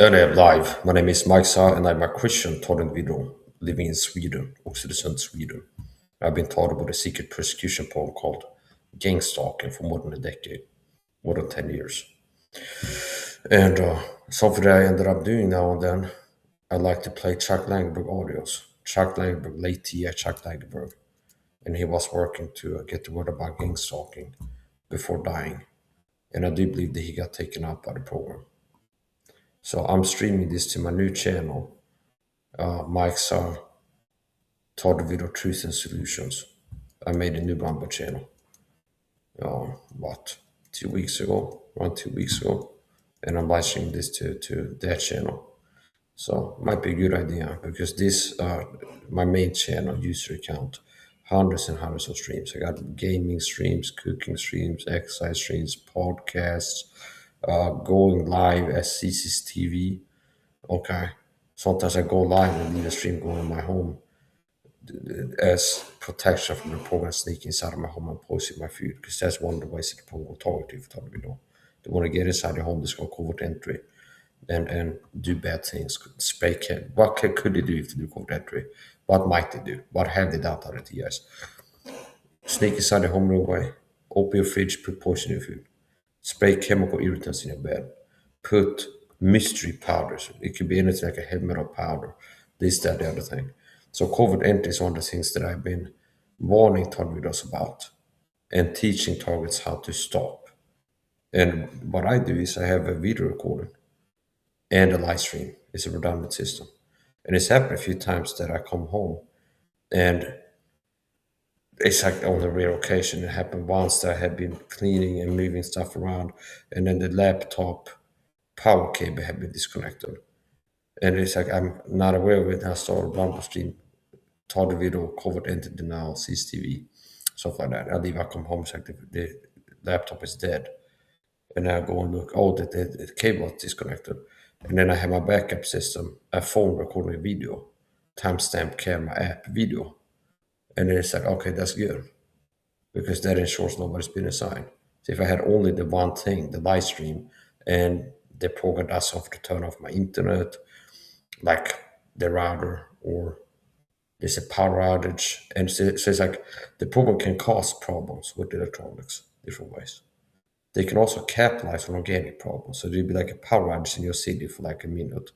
Live. My name is Mike SAHA and I'm a Christian torrent video living in Sweden, Oxelösund, Sweden. I've been taught about a secret persecution program called Gangstalking for more than a decade, more than 10 years. And something that I ended up doing now and then, I like to play Chuck Langenberg audios. Chuck Langenberg, late TI Chuck Langenberg. And he was working to get the word about gangstalking before dying. And I do believe that he got taken out by the program. So I'm streaming this to my new channel, Mike's Todd Video Truth and Solutions. I made a new Rumble channel, what, 2 weeks ago, around 2 weeks ago, and I'm live streaming this to that channel. So might be a good idea because this, my main channel user account, hundreds and hundreds of streams. I got gaming streams, cooking streams, exercise streams, podcasts, going live as CCTV. Okay. Sometimes I go live and leave a stream going in my home as protection from the program sneaking inside of my home and poising my food, because that's one of the ways that the program will target you. They want to get inside your home, this called covert entry, and do bad things. Spray can. What could they do if they do covert entry? What might they do? What have they done other years? Sneak inside the home right away, open your fridge, put poison in your food, spray chemical irritants in your bed, put mystery powders. It could be anything like a heavy metal powder, this, that, the other thing. So covert entry is one of the things that I've been warning targets about and teaching targets how to stop. And what I do is I have a video recording and a live stream. It's a redundant system. And it's happened a few times that I come home and it's like on a rare occasion. It happened once that I had been cleaning and moving stuff around, and then the laptop power cable had been disconnected. And it's like I'm not aware of it. I saw a Rumble stream, taught the video, covered entered denial, CCTV, stuff like that. I come home, it's like the laptop is dead. And I go and look, the cable was disconnected. And then I have my backup system, a phone recording a video, timestamp camera app video. And then it's like, okay, that's good, because that ensures nobody's been assigned. So if I had only the one thing, the live stream, and the program does something to turn off my internet, like the router, or there's a power outage, and so it's like the program can cause problems with electronics different ways. They can also capitalize on organic problems. So there'd be like a power outage in your city for like a minute,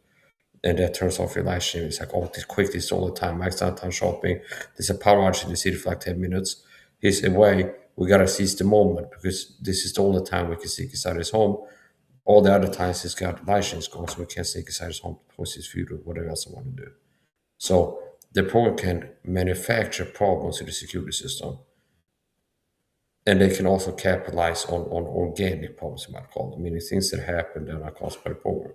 and that turns off your live stream. It's like, oh, this quick, this all the time. Max time shopping. There's a power outage in the city for like 10 minutes. He's away. We gotta seize the moment because this is the only time we can sneak inside his home. All the other times he's got live streams going, so we can't sneak inside his home to post his food or whatever else I want to do. So the program can manufacture problems in the security system. And they can also capitalize on organic problems, you might call them, meaning things that happen that are caused by the program.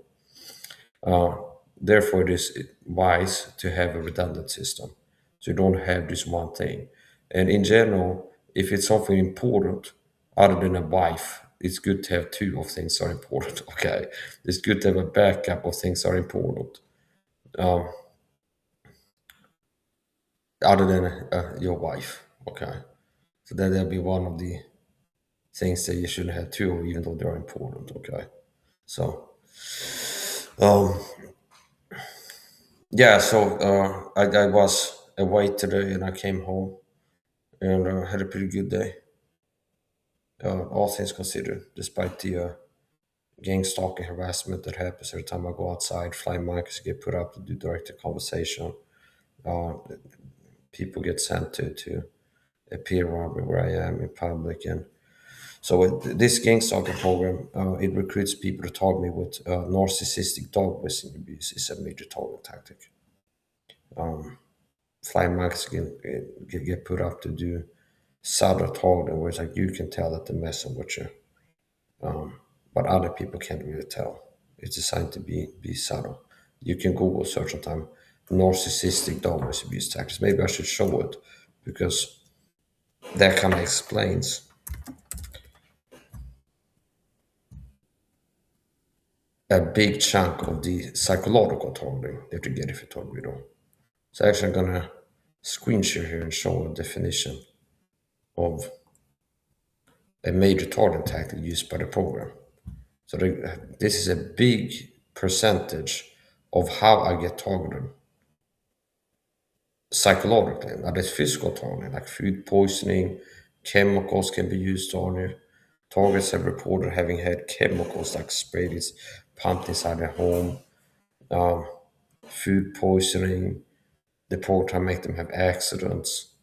Therefore, it is wise to have a redundant system, so you don't have this one thing. And in general, if it's something important other than a wife, it's good to have two of things that are important. Okay, it's good to have a backup of things that are important. Other than your wife. Okay, so that'll be one of the things that you shouldn't have two of, even though they're important. Okay, so yeah, so I was away today and I came home and had a pretty good day. All things considered, despite the gang stalking harassment that happens every time I go outside, flying mics get put up to do direct conversation. People get sent to appear around me where I am in public. And so this gang stalking program, it recruits people to target me with narcissistic dog whistling abuse. Is a major target tactic. Flying mics get put up to do subtle targeting, where it's like you can tell that they're messing with you, but other people can't really tell. It's designed to be subtle. You can Google search on time narcissistic dog abuse tactics. Maybe I should show it because that kind of explains a big chunk of the psychological targeting that you get if you target video. So actually, I'm gonna screen share here and show a definition of a major targeting tactic used by the program. So this is a big percentage of how I get targeted psychologically. Now, there's physical targeting, like food poisoning, chemicals can be used on you. Targets have reported having had chemicals like sprayed, is pumped inside their home, food poisoning, the program make them have accidents,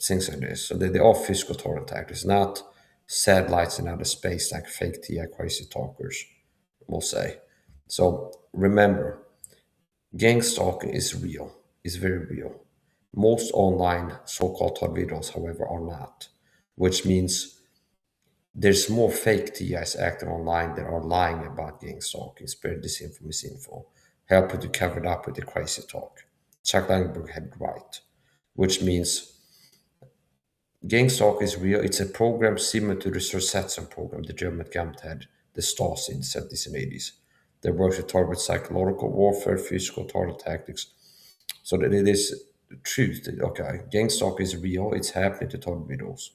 things like this. So they are physical target tactics, not satellites in outer space like fake TI crazy talkers will say. So remember, gang stalking is real, is very real. Most online so-called hot videos, however, are not, which means there's more fake TIs active online that are lying about gang stalking, spread disinfo, misinfo, helping to cover it up with the crazy talk. Chuck Langenberg had it right, which means Gangstalk is real. It's a program similar to the Sursetsen program the German government had, the Stasi in the 70s and 80s. They worked to target psychological warfare, physical target tactics. So that it is the truth. Okay, Gangstalk is real. It's happening to target videos.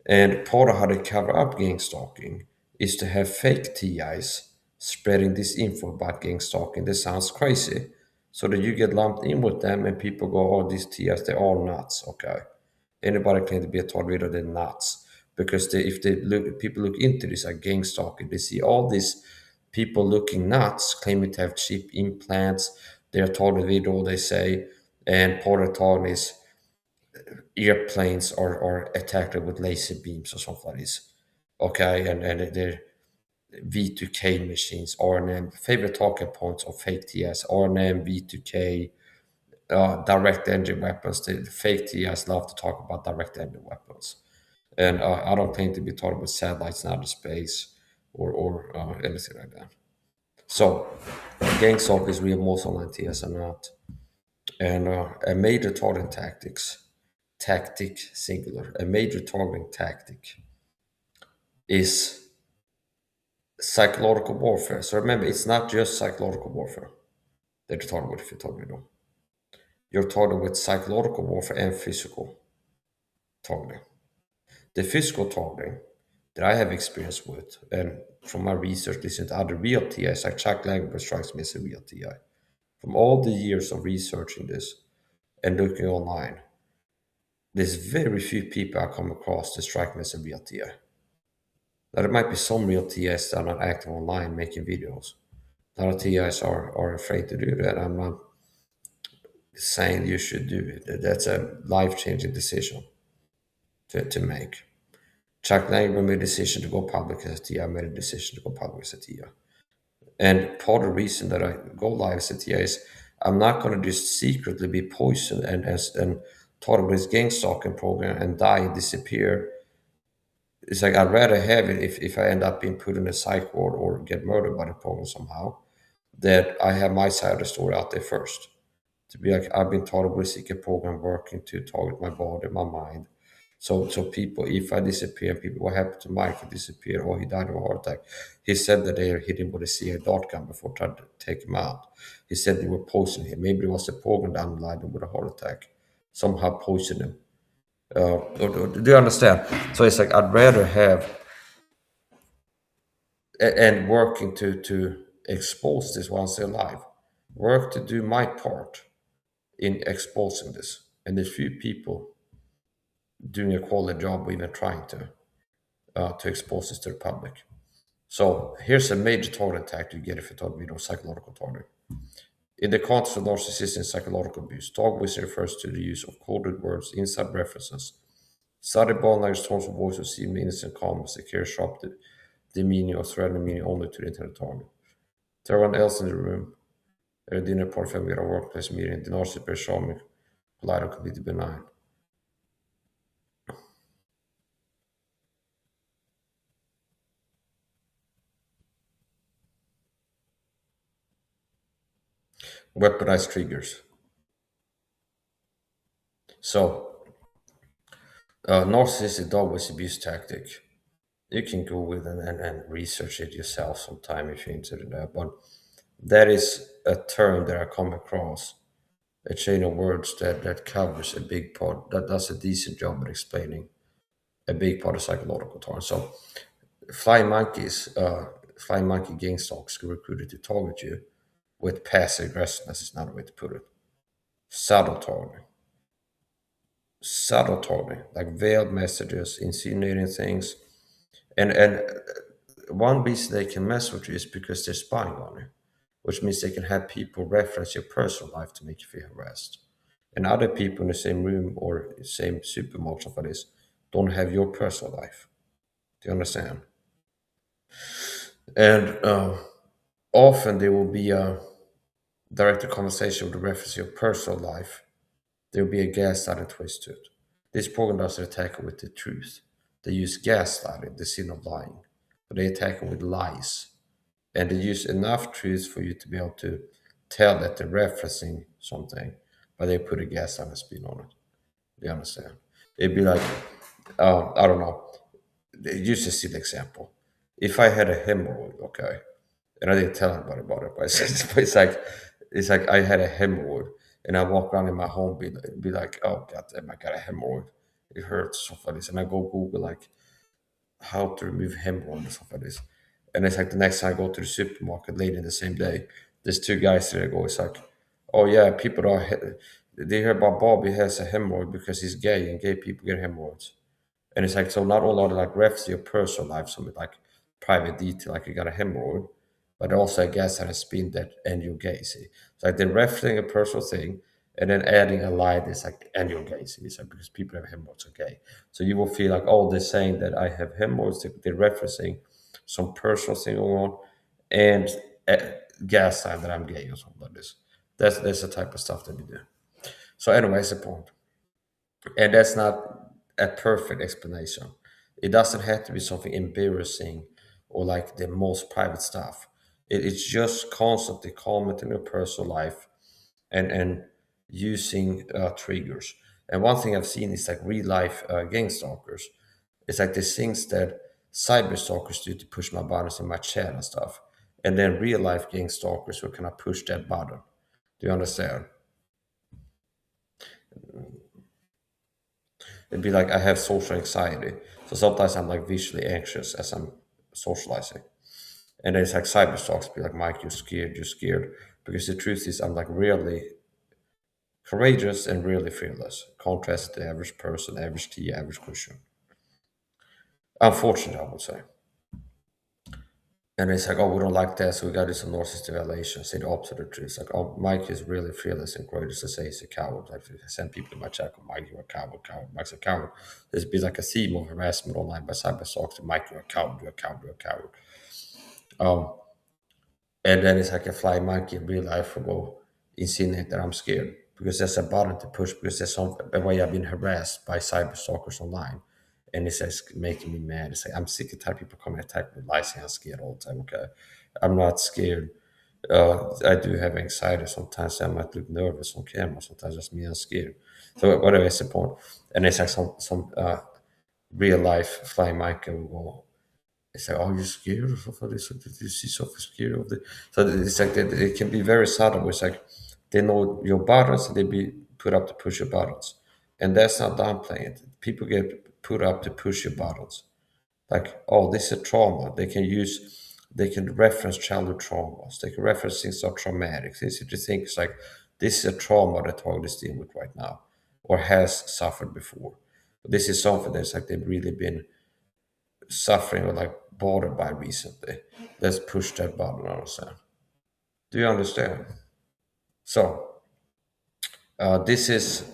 And part of how they cover up gang stalking is to have fake TIs spreading this info about gang stalking that sounds crazy. So that you get lumped in with them and people go, oh, these TIs, they're all nuts. Okay. Anybody claim to be a tornado, they're nuts. Because if they look, people look into this like gang stalking, they see all these people looking nuts, claiming to have cheap implants. They're tornado, they say, and part of the talk is airplanes are attacked with laser beams or something like this. Okay, and they're V2K machines, RNM, favorite talking points of fake TS, RNM, V2K, direct engine weapons. The fake TS love to talk about direct engine weapons. And I don't claim to be talking about satellites in outer space or anything like that. So, gang stalk is real, most online TS are not. And a major targeting tactic singular, a major targeting tactic is psychological warfare. So remember, it's not just psychological warfare that you're targeting with if you're targeting. You're targeting with psychological warfare and physical targeting. The physical targeting that I have experience with, and from my research, listening to other real TIs, like Chuck Langenberg strikes me as a real TI. From all the years of researching this and looking online, there's very few people I come across that strike me as a real TI. Now, there might be some real TIs that are not active online making videos. A lot of TIs are afraid to do that. I'm not saying you should do it. That's a life-changing decision to make. Chuck Langenberg made a decision to go public as a TI. I made a decision to go public as a TI. And part of the reason that I go live as a TI is I'm not going to just secretly be poisoned and taught about this gang stalking program and die and disappear. It's like I'd rather have it if I end up being put in a psych ward or get murdered by the program somehow, that I have my side of the story out there first. To be like, I've been taught about a secret program working to target my body, my mind. So people, if I disappear, people, what happened to Mike? He disappeared, or he died of a heart attack. He said that they hit him with a CIA dart gun before trying to take him out. He said they were poisoning him. Maybe it was the program that underlined him with a heart attack. Somehow poisoned him. Do you understand? So it's like I'd rather have and working to expose this while still alive. Work to do my part in exposing this. And there's few people doing a quality job or even trying to expose this to the public. So here's a major target attack you get if you talk about psychological target. In the context of narcissistic psychological abuse, dog whistle refers to the use of coded words, inside references, study bond language, tones of voice, or seem innocent, calm, secure, sharp, the meaning or threatening meaning only to the intended target. To everyone else in the room, at a dinner party, family, or workplace meeting, the narcissist is charming, polite, and completely benign. Weaponized triggers. So, narcissistic dog whistle abuse tactic. You can go with and research it yourself sometime if you're into that. But that is a term that I come across, a chain of words that covers a big part, that does a decent job at explaining a big part of psychological tolerance. So, flying monkeys, flying monkey gang stalks recruited to target you with passive aggressiveness is another way to put it. Subtle targeting. Subtle targeting, like veiled messages, insinuating things. And one reason they can mess with you is because they're spying on you, which means they can have people reference your personal life to make you feel harassed. And other people in the same room or same supermarket for this don't have your personal life. Do you understand? And often there will be a direct conversation with reference to your personal life. There will be a gaslighting twist to it. This program doesn't attack it with the truth. They use gaslighting, the sin of lying, but they attack it with lies. And they use enough truth for you to be able to tell that they're referencing something, but they put a gaslighting spin on it. Do you understand? It'd be like, I don't know, use a silly example. If I had a hemorrhoid, okay, and I didn't tell anybody about it, but it's like I had a hemorrhoid, and I walk around in my home, be like, oh god damn, I got a hemorrhoid, it hurts, stuff like this, and I go Google like how to remove hemorrhoid and stuff like this, and it's like the next time I go to the supermarket late in the same day, there's two guys there. Go, it's like, oh yeah, people are they hear about Bobby has a hemorrhoid because he's gay, and gay people get hemorrhoids. And it's like, so not only are they like refs to your personal life, some like private detail, like you got a hemorrhoid, but also I guess had a spin that and you're gay. See, it's like they're referencing a personal thing and then adding a lie that's like and you're gay. See, it's like because people have hemorrhoids, okay. So you will feel like, oh, they're saying that I have hemorrhoids. They're referencing some personal thing going on and uh, gaslight that I'm gay or something like this. That's the type of stuff that we do. So, anyways, the point. And that's not a perfect explanation. It doesn't have to be something embarrassing or like the most private stuff. It's just constantly commenting your personal life and using triggers. And one thing I've seen is like real life gang stalkers. It's like the things that cyber stalkers do to push my buttons in my chat and stuff. And then real life gang stalkers who kind of push that button. Do you understand? It'd be like I have social anxiety. So sometimes I'm like visually anxious as I'm socializing. And then it's like cyber stalks be like, Mike, you're scared, you're scared. Because the truth is I'm like really courageous and really fearless. Contrast to the average person, average T, average Christian. Unfortunately, I would say. And it's like, oh, we don't like that, so we got this narcissistic evaluation. Say the opposite of the truth. It's like, oh, Mike is really fearless and courageous to say he's a coward. Like, if I send people in my chat, oh, Mike, you're a coward, coward. Mike's a coward. There's been like a theme of harassment online by cyber stalks. Mike, you're a coward, you're a coward, you're a coward. Um, and then it's like a flying monkey in real life will go insinuate that I'm scared because there's a button to push because there's some a way I've been harassed by cyber stalkers online. And it's just making me mad. It's like I'm sick of tired of people coming and attack me with lies and I'm scared all the time. Okay. I'm not scared. I do have anxiety sometimes. I might look nervous on camera. Sometimes just me, I'm scared. So whatever is the point. And it's like some real life flying mic will go. It's like, oh, you're scared of something. Did you see something scary of the? So it's like it can be very subtle. It's like they know your buttons and they be put up to push your buttons, and that's not downplaying it. People get put up to push your buttons. Like, oh, this is a trauma. They can reference childhood traumas. They can reference things that are traumatic. Things that you think is like, this is a trauma that target is dealing with right now, or has suffered before. But this is something that's like they've really been suffering or like bothered by recently. Let's push that button, understand? Do you understand? So, this is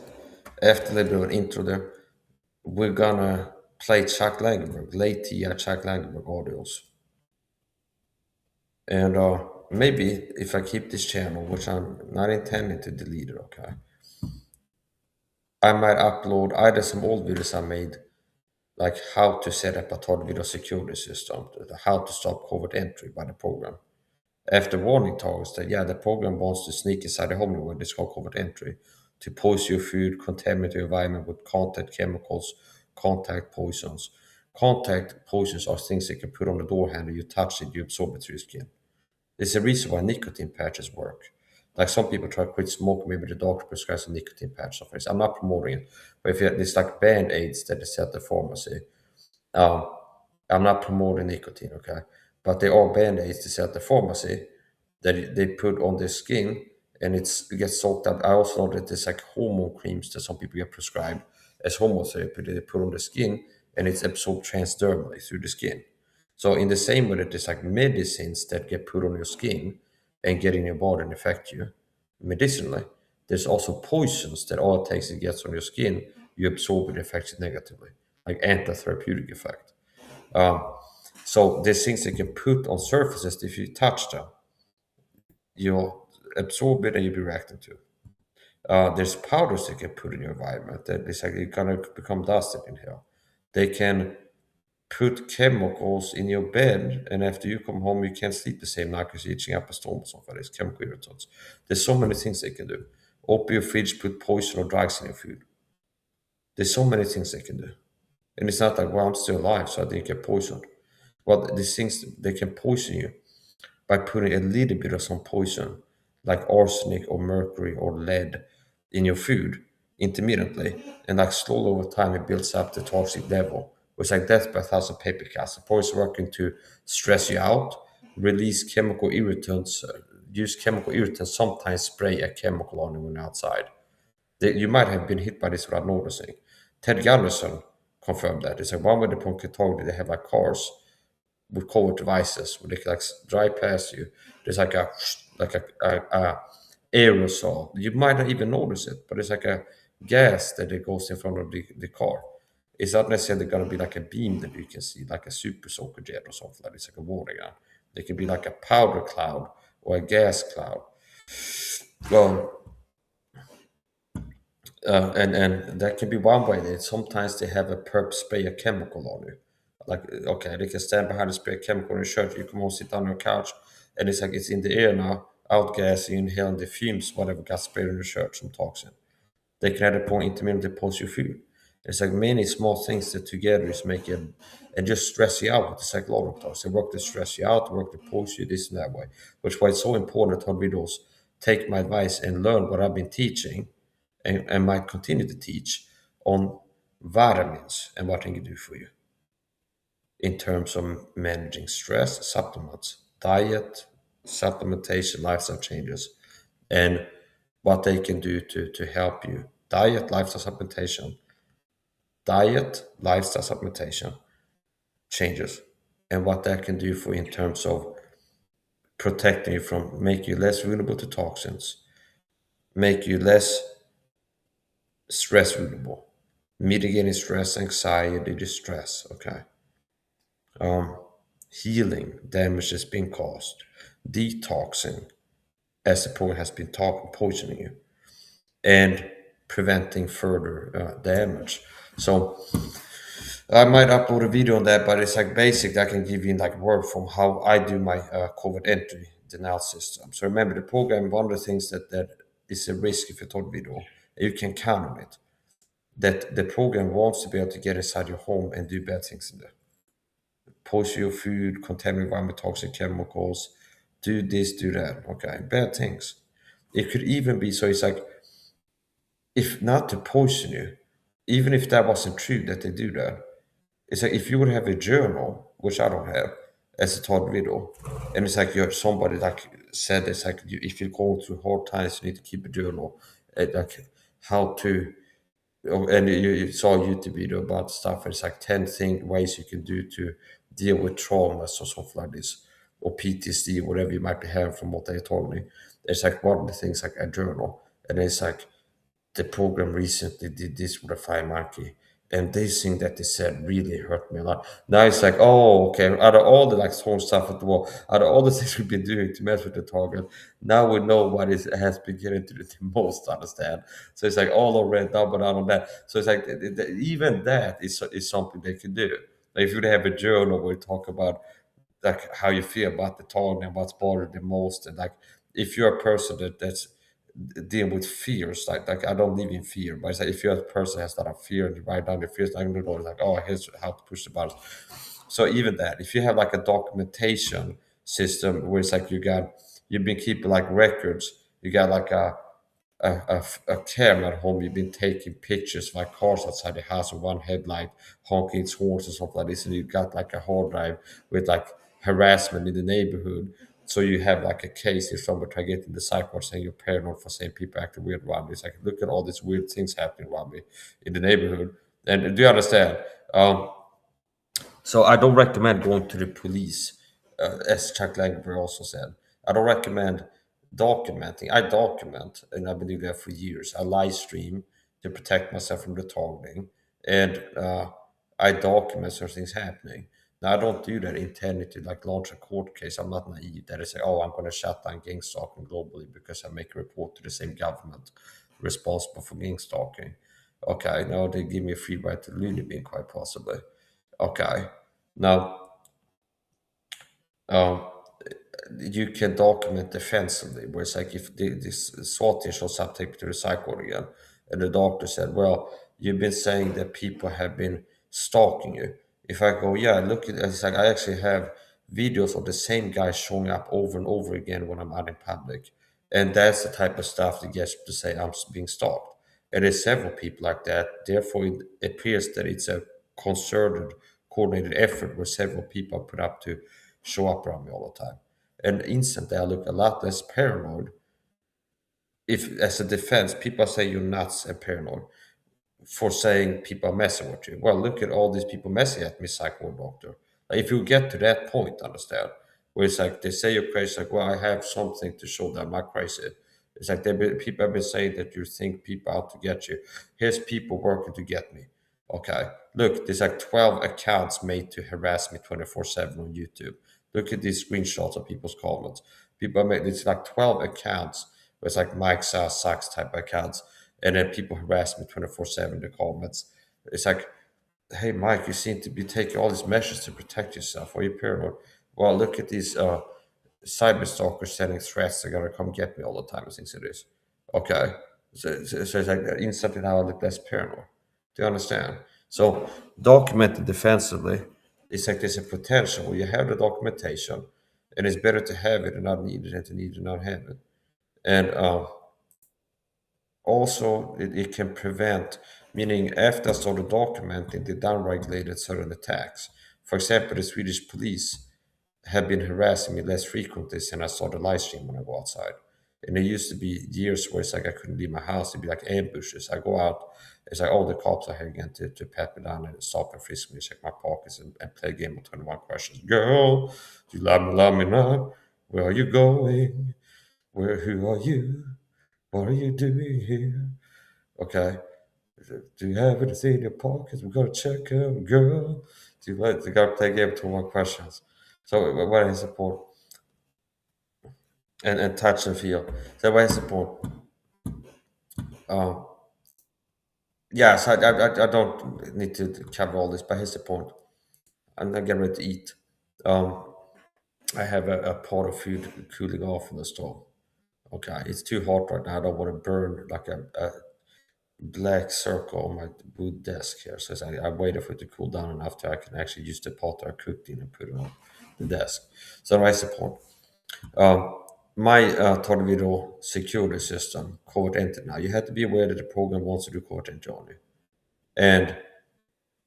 after a little bit of an intro there. We're gonna play Chuck Langenberg, late Chuck Langenberg audios. And maybe if I keep this channel, which I'm not intending to delete it, okay, I might upload either some old videos I made, like how to set up a third video security system, how to stop covert entry by the program. After warning targets that, yeah, the program wants to sneak inside the home network, it's called covert entry, to poison your food, contaminate your environment with contact chemicals, contact poisons. Contact poisons are things you can put on the door handle, you touch it, you absorb it through your skin. There's a reason why nicotine patches work. Like some people try to quit smoking, maybe the doctor prescribes a nicotine patch. I'm not promoting it, but if you it's like band aids that is at the pharmacy, um, I'm not promoting nicotine, okay? But there are band-aids they sell at the pharmacy that they put on their skin, and it gets soaked up. I also know that there's like hormone creams that some people get prescribed as hormone therapy that they put on the skin, and it's absorbed transdermally through the skin. So in the same way that there's like medicines that get put on your skin and get in your body and affect you medicinally, there's also poisons that all it takes it gets on your skin, you absorb it, affects it negatively, like anti-therapeutic effect. Um, so there's things they can put on surfaces. If you touch them, you'll absorb it and you'll be reacting to it. There's powders they can put in your environment that is like you're gonna become dusted in here. They can put chemicals in your bed, and after you come home, you can't sleep the same night because you're itching up a storm or something. It's chemical irritants. There's so many things they can do. Open your fridge, put poison or drugs in your food. There's so many things they can do. And it's not like, well, I'm still alive, so I didn't get poisoned. Well, these things, they can poison you by putting a little bit of some poison, like arsenic or mercury or lead, in your food intermittently, and like slowly over time it builds up the toxic level. It's like death by a thousand paper cuts. The poison working to stress you out, release chemical irritants, use chemical irritants, sometimes spray a chemical on you when you're outside. You might have been hit by this without noticing. Ted Gunderson confirmed that. It's like one way the punk can target, they have like cars with covert devices where they can like drive past you. There's like a aerosol. You might not even notice it, but it's like a gas that it goes in front of the car. It's not necessarily going to be like a beam that you can see, like a super soaker jet or something like this, like a water gun. It can be like a powder cloud or a gas cloud. Well, and that can be one way. That sometimes they have a perp spray a chemical on you. Like okay, they can stand behind and spray a chemical on your shirt. You come home, sit on your couch, and it's like it's in the air now, outgassing, inhaling the fumes, whatever got sprayed on your shirt, some toxin. They can at a point intermittently post your food. It's like many small things that together is make you and just stress you out with the psychological talks. They work to stress you out, work to push you this and that way. Which is why it's so important to videos take my advice and learn what I've been teaching and might continue to teach on vitamins and what they can do for you in terms of managing stress, supplements, diet, supplementation, lifestyle changes, and what they can do to help you. Diet, lifestyle supplementation changes, and what that can do for you in terms of protecting you from make you less vulnerable to toxins, make you less stress vulnerable, mitigating stress, anxiety, distress. Okay, um, healing damage that's been caused, detoxing as the poison has been poisoning you, and preventing further damage. So I might upload a video on that, but it's like basic. I can give you like word from how I do my COVID entry denial system. So remember the program. One of the things that is a risk if you talk video, you can count on it. That the program wants to be able to get inside your home and do bad things in there. Poison your food, contaminate environment, toxic chemicals, do this, do that. Okay, bad things. It could even be so. It's like if not to poison you, even if that wasn't true that they do that. It's like if you would have a journal, which I don't have, as a taught video, and it's like you have somebody like said it's like if you're going through hard times, you need to keep a journal, like how to. And you saw a YouTube video about stuff. It's like 10 ways you can do to deal with traumas or stuff like this, or PTSD, whatever you might be having from what they told me. It's like one of the things like a journal, and it's like the program recently did this with a fire monkey, and this thing that they said really hurt me a lot. Now it's like, oh, okay, out of all the like throwing stuff at the wall, out of all the things we've been doing to mess with the target, now we know what is has been getting to the most to understand. So it's like all already double down on that. So it's like even that is something they can do. Like if you have a journal where you talk about like how you feel about the target and what's bothered the most, and like if you're a person that's dealing with fears. Like I don't live in fear, but it's like if you're a person that has a lot of fear and you write down your fears, I know like, oh, here's how to push the buttons. So even that, if you have like a documentation system where it's like you've been keeping like records, you got like a camera at home, you've been taking pictures of like cars outside the house with one headlight honking its horns or something like this, and you got like a hard drive with like harassment in the neighborhood. So you have like a case if somebody try to get in the psych ward saying you're paranoid for saying people acting weird around me. It's like, look at all these weird things happening around me in the neighborhood. And do you understand? So I don't recommend going to the police, as Chuck Langenberg also said. I don't recommend documenting. I document, and I've been doing that for years. I live stream to protect myself from the targeting, and I document certain things happening. Now I don't do that intending to like launch a court case. I'm not naive that I say, "Oh, I'm going to shut down gang stalking globally because I make a report to the same government responsible for gang stalking." Okay, no, they give me a free ride to the loony bin, quite possibly. Okay. Now, um, you can document defensively, where it's like if this SWAT team shows up, take me to the psych ward again, and the doctor said, "Well, you've been saying that people have been stalking you." If I go, "Yeah, look at," it's like I actually have videos of the same guy showing up over and over again when I'm out in public, and that's the type of stuff that gets to say I'm being stalked. And there's several people like that. Therefore, it appears that it's a concerted, coordinated effort where several people are put up to show up around me all the time. And instantly, I look a lot less paranoid. If, as a defense, people say you're nuts and paranoid for saying people are messing with you. Well, look at all these people messing at me, psych ward doctor. Like, if you get to that point, understand, where it's like they say you're crazy, like, well, I have something to show them I'm not crazy. It's like people have been saying that you think people out to get you. Here's people working to get me. Okay, look, there's like 12 accounts made to harass me 24/7 on YouTube. Look at these screenshots of people's comments. People made it's like 12 accounts. Where it's like Mike Saw sucks type of accounts, and then people harass me 24/7 in the comments. It's like, hey, Mike, you seem to be taking all these measures to protect yourself. Are you paranoid? Well, look at these cyber stalkers sending threats. They're gonna come get me all the time. And things it is. Okay, so it's like instantly now I look less paranoid. Do you understand? So documented defensively, it's like there's a potential where you have the documentation, and it's better to have it and not need it than to need it and not have it. And also, it can prevent, meaning after I started documenting, they downregulated certain attacks. For example, the Swedish police have been harassing me less frequently since I started live stream when I go outside. And there used to be years where it's like I couldn't leave my house. It'd be like ambushes. I go out, it's like, oh, the cops are here again to pat me down and stop and frisk me, check my pockets, and play a game of 21 questions. Girl, do you love me not? Where are you going? Who are you? What are you doing here? Okay. Do you have anything in your pockets? We gotta check out, girl. Do you like to go play game 21 questions? So what is support and touch and feel? So what is support? Um, yeah, so I don't need to cover all this, but here's the point. I'm not getting ready to eat. Um, I have a pot of food cooling off on the stove. Okay, it's too hot right now. I don't want to burn like a black circle on my wood desk here. So I waited for it to cool down enough till I can actually use the pot I cooked in and put it on the desk. So that's the point. My Tornado security system, code entry now, you have to be aware that the program wants to do code entry on you. And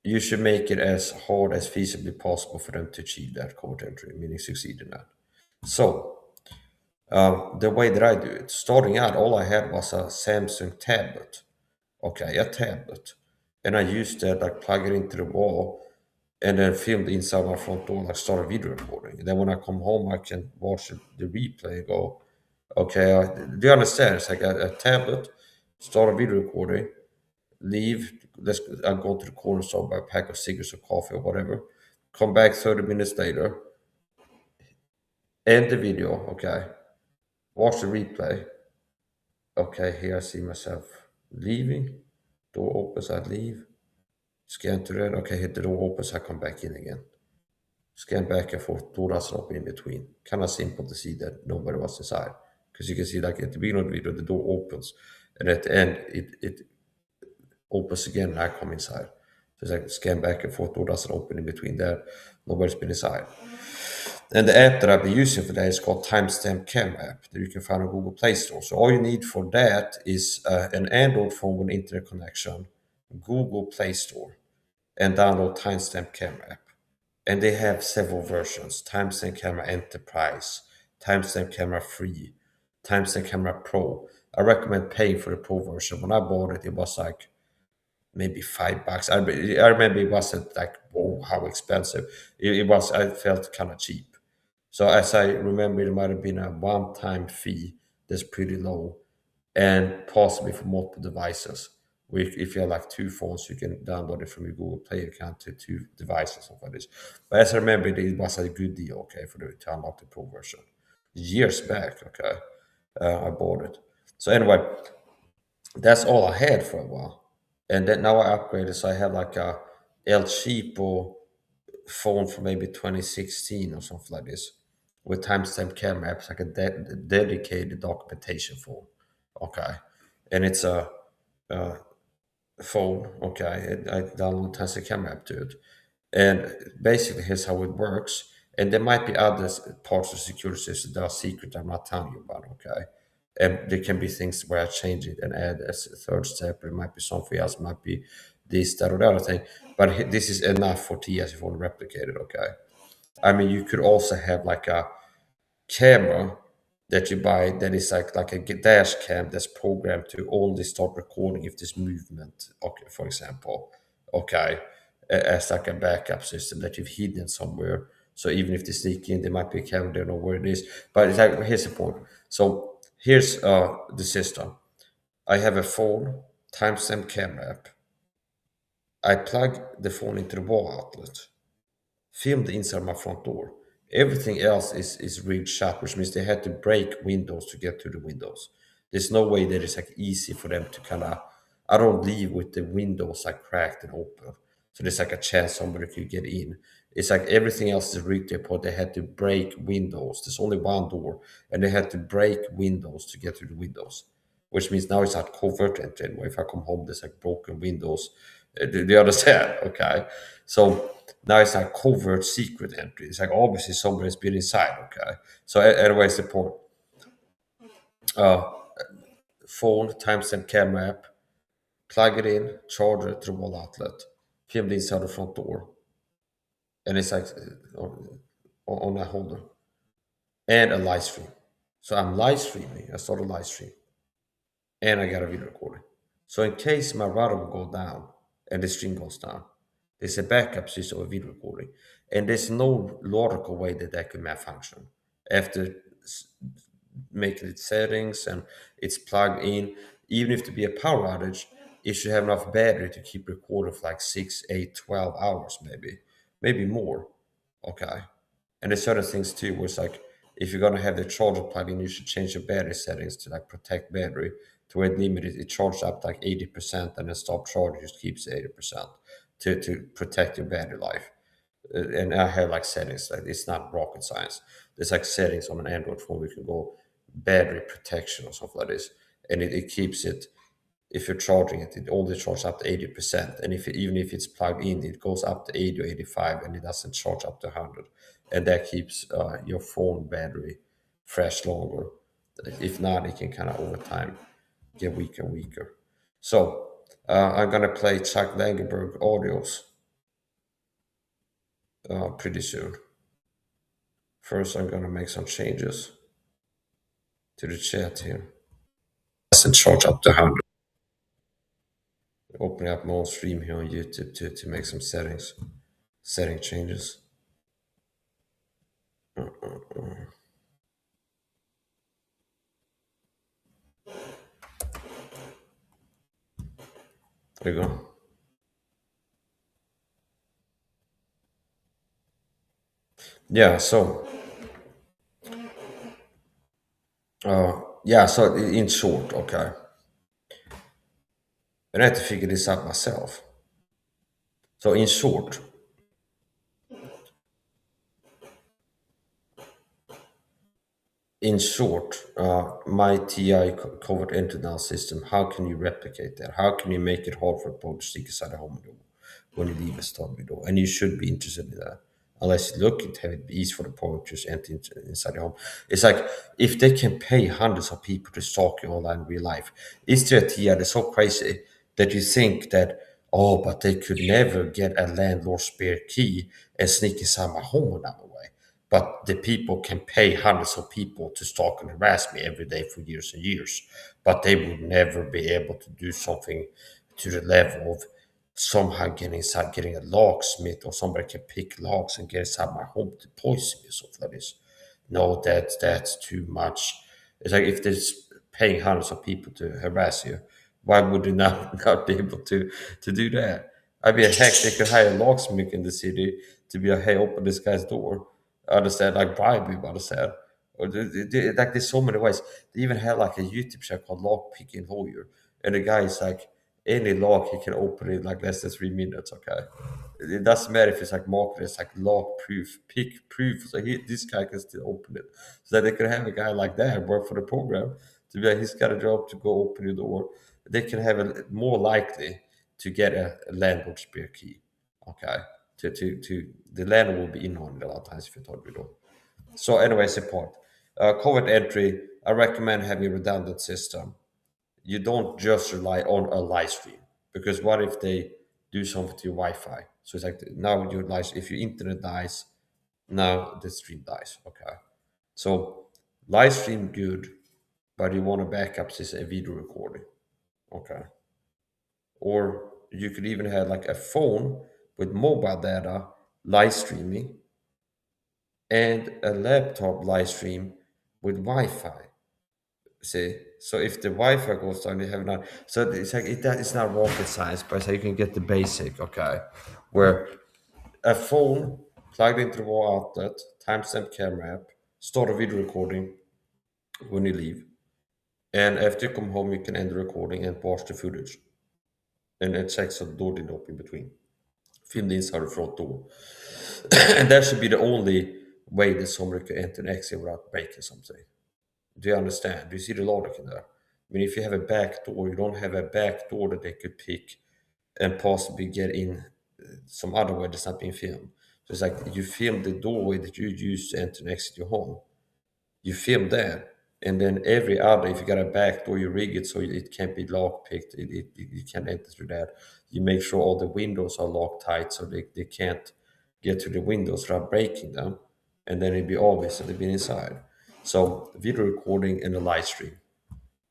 you should make it as hard as feasibly possible for them to achieve that code entry, meaning succeed in that. So the way that I do it, starting out, all I had was a Samsung tablet. Okay, a tablet. And I used that, like plug it into the wall and then film the inside my front door, like start a video recording. And then when I come home, I can watch the replay and go, okay, do you understand? It's like a tablet, start a video recording, leave, I'll go to the corner store, buy a pack of cigarettes or coffee or whatever, come back 30 minutes later, end the video, okay, watch the replay. Okay, here I see myself leaving, door opens, I leave. Scan to that. Okay, hit the door opens, I come back in again. Scan back and forth, door doesn't open in between. Kind of simple to see that nobody was inside. Because you can see, like at the beginning of the video, the door opens, and at the end, it opens again, and I come inside. So it's like scan back and forth, door doesn't open in between there. Nobody's been inside. And the app that I've been using for that is called Timestamp Cam app that you can find on Google Play Store. So all you need for that is an Android phone with internet connection, Google Play Store, and download Timestamp Camera app. and they have several versions: timestamp camera enterprise, timestamp camera free, timestamp camera pro. I recommend paying for the pro version. When I bought it, it was like maybe $5. I remember it wasn't like, whoa, how expensive. It was, I felt kind of cheap. So as I remember, it might have been a one-time fee that's pretty low, and possibly for multiple devices. If you have like two phones, you can download it from your Google Play account to two devices, something like this. But as I remember, it was a good deal, okay, for the to unlock the pro version. Years back, okay, I bought it. So anyway, that's all I had for a while, and then now I upgraded, so I have like a El Cheapo phone from maybe 2016 or something like this, with timestamp camera apps, like a dedicated documentation phone. Okay, and it's a phone. Okay, I download timestamp camera app to it, and basically here's how it works. And there might be other parts of the security system that are secret I'm not telling you about. Okay, and there can be things where I change it and add as a third step. It might be something else. It might be this, that, or the other thing. But this is enough for TS if you want to replicate it. Okay. I mean, you could also have like a camera that you buy that is like a dash cam that's programmed to only start recording if there's movement. Okay, for example, okay, as like a backup system that you've hidden somewhere. So even if they sneak in, there might be a camera, they don't know where it is. But it's like, here's the point. So here's the system. I have a phone, timestamp camera app. I plug the phone into the wall outlet, filmed inside my front door. Everything else is rigged shut, which means they had to break windows to get to the windows. There's no way that it's like easy for them to kind of. I don't leave with the windows like cracked and open, so there's like a chance somebody could get in. It's like everything else is rigged to a point they had to break windows. There's only one door, and they had to break windows to get to the windows, which means now it's not covert entry anymore. If I come home, there's like broken windows. Do you understand? Okay. So now it's like covert secret entry. It's like obviously somebody's been inside. Okay. So, anyways, the point. Uh, Phone, timestamp camera app, plug it in, charge it to the wall outlet, film the inside the front door. And it's like on a holder. And a live stream. So I'm live streaming. I start a live stream. And I got a video recording. So in case my router will go down and the stream goes down, there's a backup system of video recording, and there's no logical way that that could malfunction. After making its settings and it's plugged in, even if there be a power outage, it should have enough battery to keep recording for like 6, 8, 12 hours, maybe more. Okay. And there's certain things too, where it's like if you're gonna have the charger plugged in, you should change your battery settings to like protect battery to where it limited it charges up to like 80% and then stop charging, just keeps 80% to protect your battery life. And I have like settings, like it's not rocket science. There's like settings on an Android phone we can go battery protection or something like this. And it keeps it, if you're charging it, it only charges up to 80%. And even if it's plugged in, it goes up to 80 or 85 and it doesn't charge up to 100. And that keeps your phone battery fresh longer. If not, it can kind of over time get weaker and weaker. So I'm going to play Chuck Langenberg audios pretty soon. First, I'm going to make some changes to the chat here. Doesn't charge up to 100. Opening up my own stream here on YouTube to make some setting changes. There you go. Yeah, so in short, okay. And I had to figure this out myself. So my TI covert internal system, how can you replicate that? How can you make it hard for a poacher to stick inside a home door when you leave a study door? And you should be interested in that. Unless you look at have it be easy for the poachers to enter inside your home. It's like if they can pay hundreds of people to stalk you online in real life, is there a TI that's so crazy that you think that Oh, but they could never get a landlord's spare key and sneak inside my home another way. But the people can pay hundreds of people to stalk and harass me every day for years and years. But they would never be able to do something to the level of somehow getting inside, getting a locksmith or somebody can pick locks and get inside my home to poison me or something like this. No, that's too much. It's like if they're paying hundreds of people to harass you, why would they not, not be able to do that? I mean, heck, they could hire a locksmith in the city to be like, hey, open this guy's door. I understand, like bribe him, I understand. Or like there's so many ways. They even have like a YouTube channel called Lock Picking Lawyer, and the guy is like, any lock he can open it in like less than 3 minutes. Okay, it doesn't matter if it's like market, it's like lock proof, pick proof. So this guy can still open it. So that they could have a guy like that work for the program to be like, he's got a job to go open the door. They can have a more likely to get a landlord spare key. Okay, to the landlord will be in on it a lot of times if you thought we do. So, anyways, the point. Covert entry. I recommend having a redundant system. You don't just rely on a live stream because what if they do something to your Wi-Fi? So it's like now your live. If your internet dies, now the stream dies. Okay. So live stream good, but you want to backup this a video recording. Okay. Or you could even have like a phone with mobile data live streaming and a laptop live stream with Wi-Fi. See, so if the Wi-Fi goes down, you have not. So it's like that is not rocket science, but it's like you can get the basic, okay, where a phone plugged into the wall outlet, timestamp camera app, start a video recording when you leave, and after you come home, you can end the recording and watch the footage, and it checks so the door didn't open in between. Film the inside of the front door, and that should be the only way that somebody can enter and exit without breaking something. Do you understand? Do you see the logic in there? I mean, if you have a back door, you don't have a back door that they could pick and possibly get in some other way that's not being filmed. So it's like you film the doorway that you use to enter and exit your home. You film that, and then every other, if you got a back door, you rig it so it can't be lock picked. You can't enter through that. You make sure all the windows are locked tight so they can't get to the windows without breaking them. And then it'd be obvious that they've been inside. So video recording and a live stream.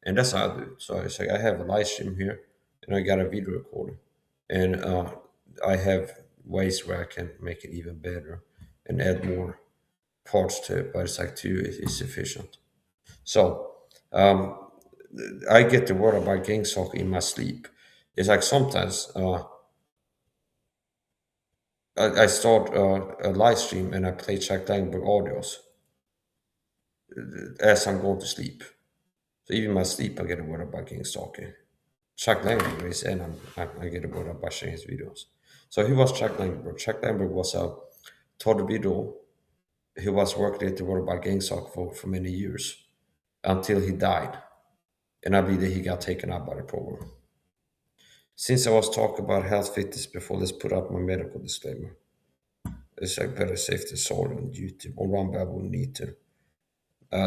And that's how I do it. So it's like I have a live stream here and I got a video recording. And I have ways where I can make it even better and add more parts to it, but it's like two is sufficient. So I get the word about Gangstalking in my sleep. It's like sometimes I start a live stream and I play Chuck Langenberg audios as I'm going to sleep. So even in my sleep, I get a word about Gangstalking. Chuck Langenberg is, and I get a word about sharing his videos. So who was Chuck Langenberg? Chuck Langenberg was a Todd video. He was working at the World by Gangstalk for many years until he died. And I believe that he got taken up by the program. Since I was talking about health fitness before, let's put up my medical disclaimer. It's like better safe than sorry on YouTube. On Rumble, I wouldn't need to.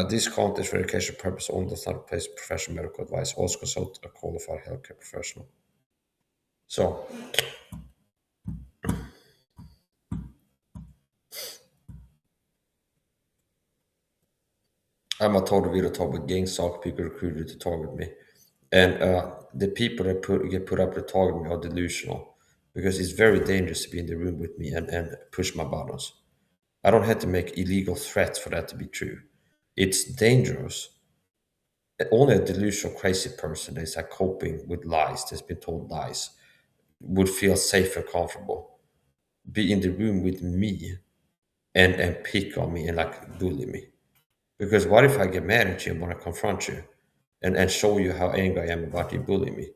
This content is for educational purpose only, does not replace professional medical advice. Also consult a qualified healthcare professional. So, I'm a total video talk with gang stalk people recruited to target me. And the people that get put up to target me are delusional because it's very dangerous to be in the room with me and push my buttons. I don't have to make illegal threats for that to be true. It's dangerous. Only a delusional, crazy person that is like coping with lies, that's been told lies, would feel safe and comfortable. Be in the room with me and pick on me and like bully me. Because what if I get mad at you and want to confront you and show you how angry I am about you bullying me?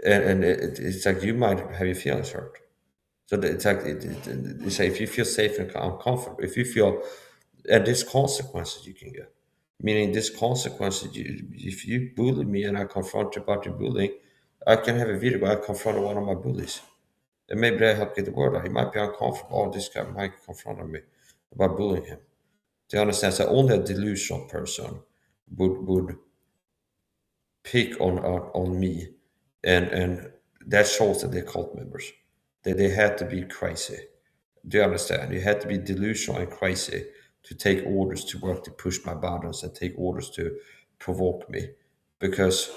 And it's like you might have your feelings hurt. So it's like it's like if you feel safe and comfortable, if you feel, and there's consequences you can get. Meaning, there's consequences. If you bully me and I confront you about your bullying, I can have a video where I confront one of my bullies, and maybe that help get the word out. He might be uncomfortable. Oh, this guy might confront me about bullying him. Do you understand? So only a delusional person would pick on me and that shows that they're cult members. That they had to be crazy. Do you understand? You had to be delusional and crazy to take orders to work to push my buttons and take orders to provoke me, because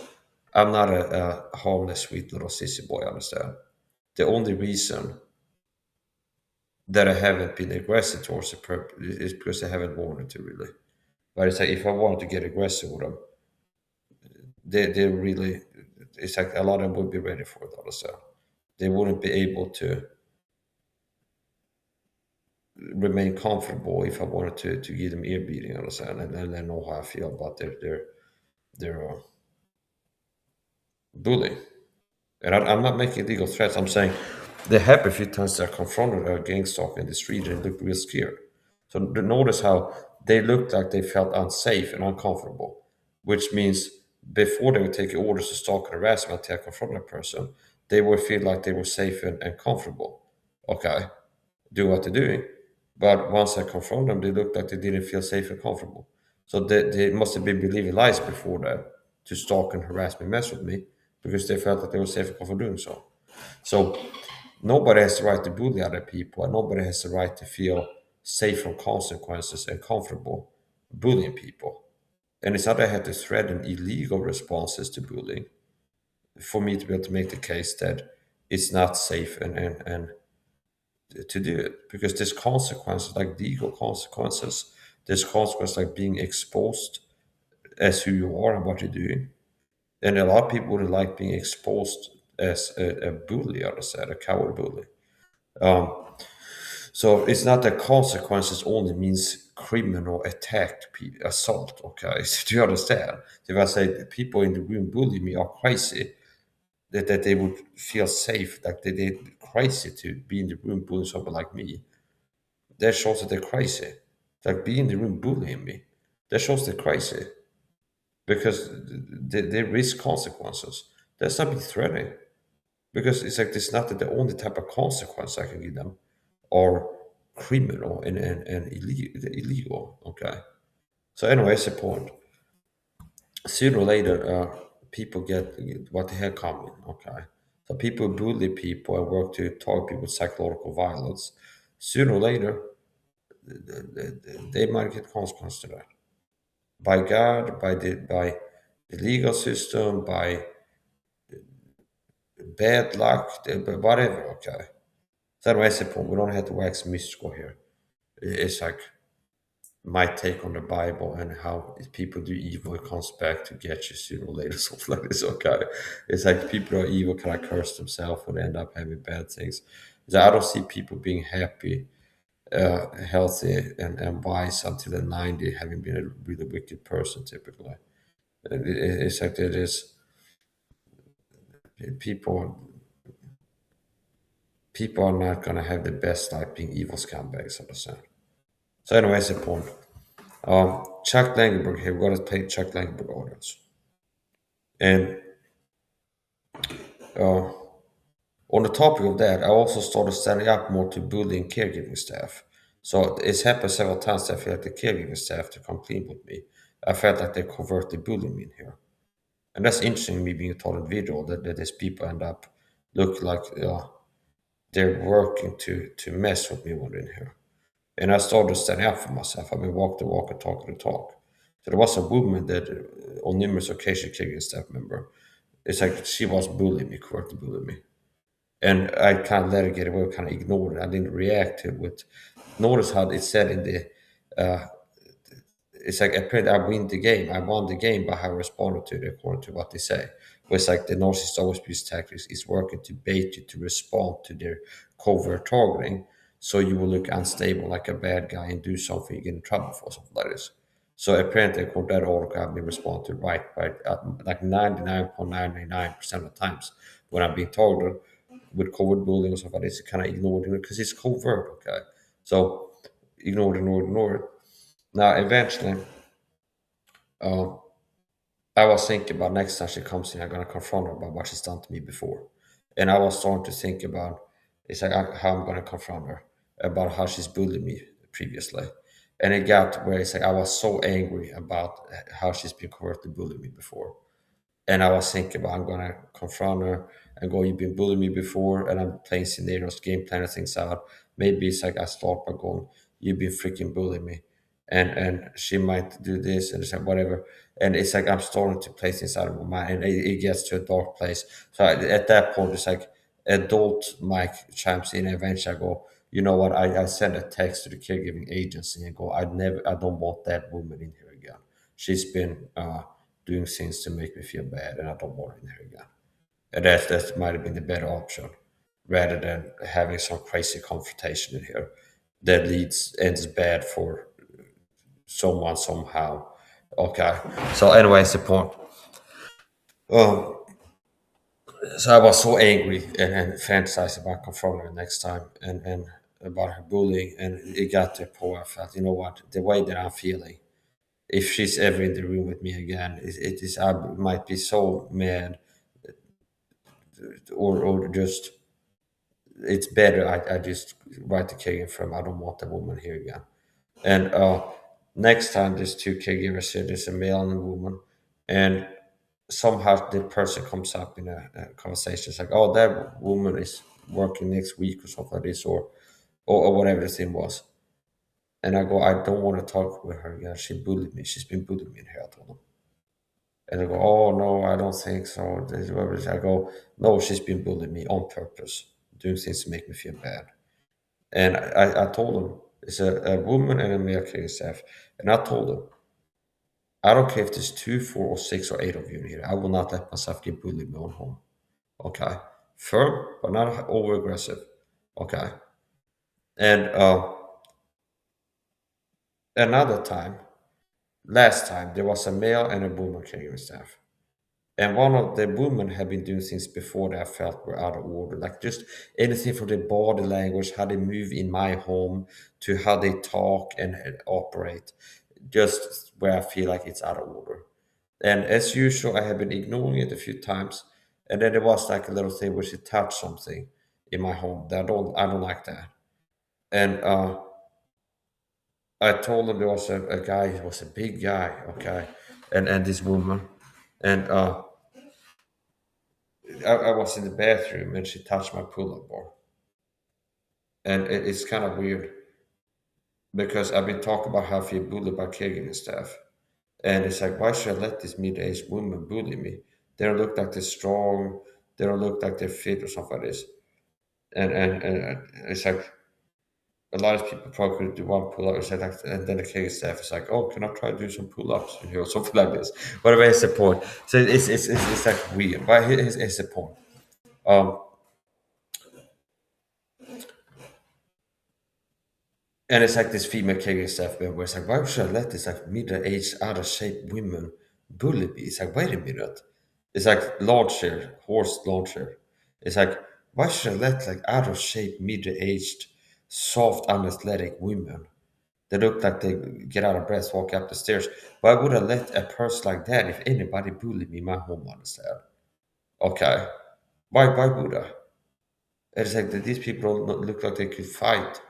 I'm not a harmless, sweet little sissy boy. Understand? The only reason that I haven't been aggressive towards the is because I haven't wanted to really. But it's like if I wanted to get aggressive with them, they really, it's like a lot of them would be ready for it. Understand? They wouldn't be able to remain comfortable if I wanted to give them ear beating, understand, and they know how I feel about their bullying. And I'm not making legal threats. I'm saying they happen a few times that I confronted a gangstalker in the street and looked real scared. So notice how they looked like they felt unsafe and uncomfortable, which means before they would take orders to stalk and harass me until I confront a person, they would feel like they were safe and comfortable. Okay, do what they're doing. But once I confront them, they looked like they didn't feel safe and comfortable. So they must have been believing lies before that to stalk and harass me, mess with me, because they felt that they were safe and comfortable doing so. So nobody has the right to bully other people, and nobody has the right to feel safe from consequences and comfortable bullying people. And it's not that I had to threaten illegal responses to bullying for me to be able to make the case that it's not safe and to do it, because there's consequences like legal consequences. There's consequences like being exposed as who you are and what you're doing. And a lot of people wouldn't like being exposed as a bully, or said, a coward bully. Um, so it's not that consequences only means criminal attack, assault. Okay, so do you understand? If I say that people in the room bully me are crazy, that they would feel safe, like they're crazy to be in the room bullying someone like me, that shows that they're crazy. Like being in the room bullying me, that shows they're crazy because they risk consequences. That's not be threatening because it's like it's not that the only type of consequence I can give them are criminal and illegal. Okay. So anyway, that's the point. Sooner or later, people get what they have coming. Okay. So people bully people and work to target people with psychological violence. Sooner or later, they might get consequences to that by God, by the legal system, by bad luck, whatever. Okay, so that's the point. We don't have to wax mystical here. It's like my take on the Bible and how if people do evil, it comes back to get you sooner or later. Something like this. Okay, it's like people are evil, kind of curse themselves and end up having bad things. So I don't see people being happy, healthy, and wise until they're 90, having been a really wicked person typically. It's like it is people people are not gonna have the best life being evil scumbags, so to say. So anyway, that's the point. Chuck Langenberg here, we gotta take Chuck Langenberg audience. And uh, on the topic of that, I also started standing up more to bullying caregiving staff. So it's happened several times that I feel like the caregiving staff to come clean with me. I felt like they covertly bullying me in here. And that's interesting, me being a taught individual, that these people end up look like they're working to mess with me when they're in here. And I started standing up for myself. I mean, walk the walk and talk the talk. So there was a woman that, on numerous occasions, kicking a staff member. It's like she was bullying me, correctly bullying me. And I kind of let her get away, kind of ignored it. I didn't react to it. With, notice how it said in the uh, it's like apparently I win the game. I won the game by how I responded to it according to what they say. But it's like the narcissist always use tactics is working to bait you to respond to their covert targeting, so you will look unstable like a bad guy and do something you get in trouble for, something like this. So apparently, according to that article, I've been responded to right, like 99.999% of the times when I'm being targeted with covert bullying or something like this, kind of ignored it because it's covert, okay? So ignore it. Now, eventually, um, I was thinking about next time she comes in, I'm gonna confront her about what she's done to me before, and I was starting to think about it's like how I'm gonna confront her about how she's bullied me previously, and it got where it's like I was so angry about how she's been covertly bullying me before. And I was thinking, well, I'm gonna confront her and go, "You've been bullying me before," and I'm playing scenarios, game planning things out. Maybe it's like I start by going, "You've been freaking bullying me," and she might do this and it's like whatever. And it's like I'm starting to play things out of my mind, and it gets to a dark place. So at that point, it's like adult Mike chimes in. And eventually, I go, "You know what? I send a text to the caregiving agency and go, I don't want that woman in here again. She's been doing things to make me feel bad, and I don't want her in here again." And that might have been the better option, rather than having some crazy confrontation in here that ends bad for someone somehow. Okay. So, anyways, the point. Um, so I was so angry and fantasized about confronting her next time and about her bullying, and it got to a point I felt, you know what, the way that I'm feeling, if she's ever in the room with me again, it is I might be so mad, or just it's better I just write the caregiver from I don't want the woman here again. And next time there's two caregivers here, there's a male and a woman, and somehow the person comes up in a conversation. It's like, oh, that woman is working next week or something like this, or whatever the thing was. And I go, I don't want to talk with her again. She bullied me. She's been bullying me in here. I told them. And they go, oh no, I don't think so. I go, no, she's been bullying me on purpose, doing things to make me feel bad. And I told them, it's a woman and a male caring staff. And I told them, I don't care if there's two, four, or six, or eight of you in here. I will not let myself get bullied in my own home. Okay. Firm, but not over aggressive. Okay. And another time, last time, there was a male and a woman caring staff. And one of the women had been doing things before that I felt were out of order, like just anything from their body language, how they move in my home, to how they talk and operate, just where I feel like it's out of order. And as usual, I have been ignoring it a few times. And then there was like a little thing where she touched something in my home that I don't like that. And I told him there was a guy, he was a big guy, okay, and this woman. And I was in the bathroom and she touched my pull-up bar. And it's kind of weird because I've been talking about how I feel bullied by caregiving staff. And it's like, why should I let this middle-aged woman bully me? They don't look like they're strong. They don't look like they're fit or something like this. And it's like a lot of people probably could do one pull-up. It's like, and then the caregiving staff is like, oh, can I try to do some pull-ups in here or something like this? Whatever is the point. So it's like weird. But here's the point. Um, And it's like this female caregiver stuff where it's like, why should I let this like middle-aged, out of shape women bully me? It's like, wait a minute. It's like launcher, horse launcher. It's like, why should I let like out of shape, middle-aged, soft, unathletic women that look like they get out of breath, walk up the stairs? Why would I let a person like that, if anybody bully me in my home, understand? Okay. Why would I? It's like that these people don't look like they could fight.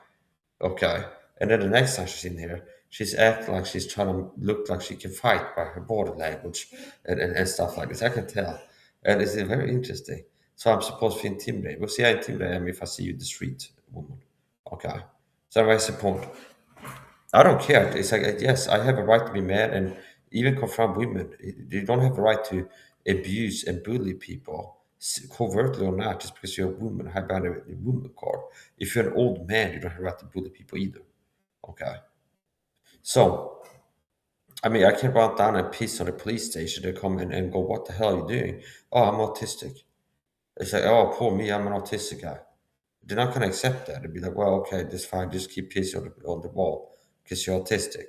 Okay. And then the next time she's in here, she's acting like she's trying to look like she can fight by her body language and stuff like this. I can tell. And it's very interesting. So I'm supposed to intimidate. We'll see how intimidated I am if I see you in the street, woman. Okay. So that's the point. I don't care. It's like, yes, I have a right to be mad and even confront women. You don't have a right to abuse and bully people, covertly or not, just because you're a woman, have a woman card. If you're an old man, you don't have a right to bully people either. Okay. So, I mean, I can run down and piss on the police station. They come in and go, what the hell are you doing? Oh, I'm autistic. They say, oh, poor me, I'm an autistic guy. They're not going to accept that. They'd be like, well, okay, that's fine. Just keep pissing on the wall because you're autistic.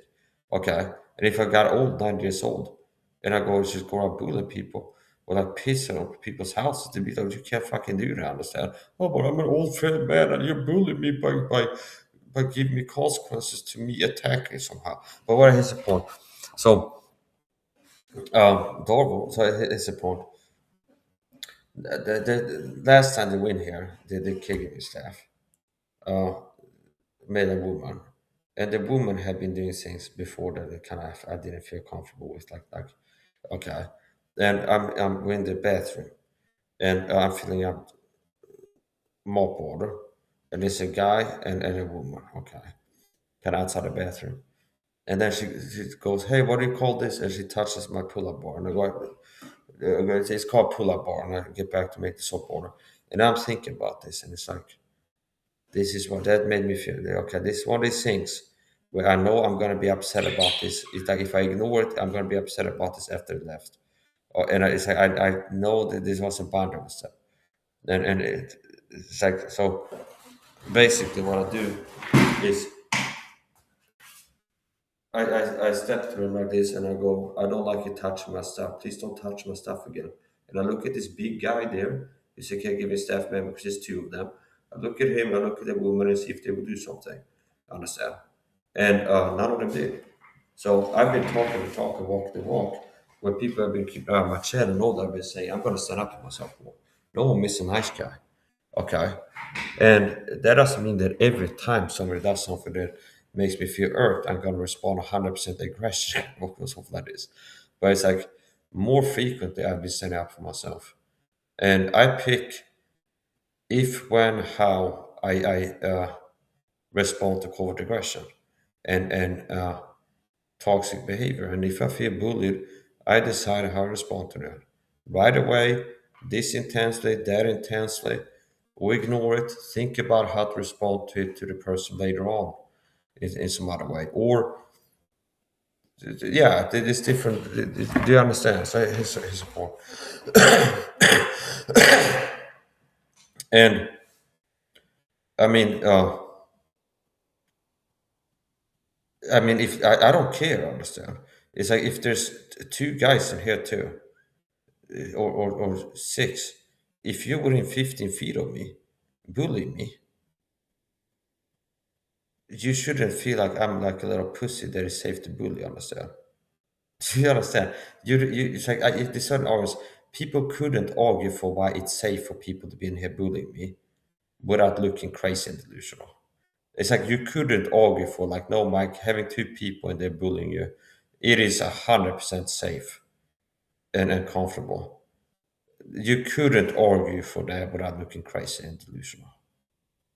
Okay. And if I got old, 9 years old, and I go just go around bullying people or like pissing on people's houses, they'd be like, you can't fucking do that, understand? Oh, but I'm an old fat man and you're bullying me by giving me consequences to me attacking somehow. But what is the point? So, Dorvo, so it's the point. The last time they went here, the KGB staff, uh, male and woman, and the woman had been doing things before that kind of I didn't feel comfortable with, like okay. and I'm in the bathroom, and I'm filling up mop water, and there's a guy and a woman, okay, kind of outside the bathroom. And then she goes, "Hey, what do you call this?" And she touches my pull-up bar, and I go, "It's called pull-up bar." And I get back to make the soap water, and I'm thinking about this, and it's like, this is what that made me feel. Okay, this is one of these things where I know I'm gonna be upset about this. It's like if I ignore it, I'm gonna be upset about this after it left. And it's like I know that this was a boundary step, and it's like so. Basically, what I do is I step through like this and I go, I don't like you touching my stuff. Please don't touch my stuff again. And I look at this big guy there. He's a caregiving staff member because there's two of them. I look at him, I look at the woman and see if they will do something. Understand? And none of them did. So I've been talking the talk and walk the walk. When people have been keeping out of my chair and all that, I've been saying, I'm going to stand up for myself more. No one miss a nice guy. Okay. And that doesn't mean that every time somebody does something that makes me feel hurt, I'm going to respond 100% aggression or something like this. But it's like more frequently, I've been standing up for myself. And I pick if, when, how I respond to covert aggression and toxic behavior. And if I feel bullied, I decide how to respond to that. Right away, this intensely, that intensely, or ignore it, think about how to respond to it to the person later on in some other way. Or, yeah, it is different. Do you understand? So here's a point. And I mean, if I don't care, understand? It's like if there's two guys in here too, or six, if you're within 15 feet of me, bully me, you shouldn't feel like I'm like a little pussy that is safe to bully, understand? Do you understand? It's like at the certain hours, people couldn't argue for why it's safe for people to be in here bullying me without looking crazy and delusional. It's like you couldn't argue for like, no, Mike, having two people and they're bullying you, it is 100% safe and comfortable. You couldn't argue for that without looking crazy and delusional.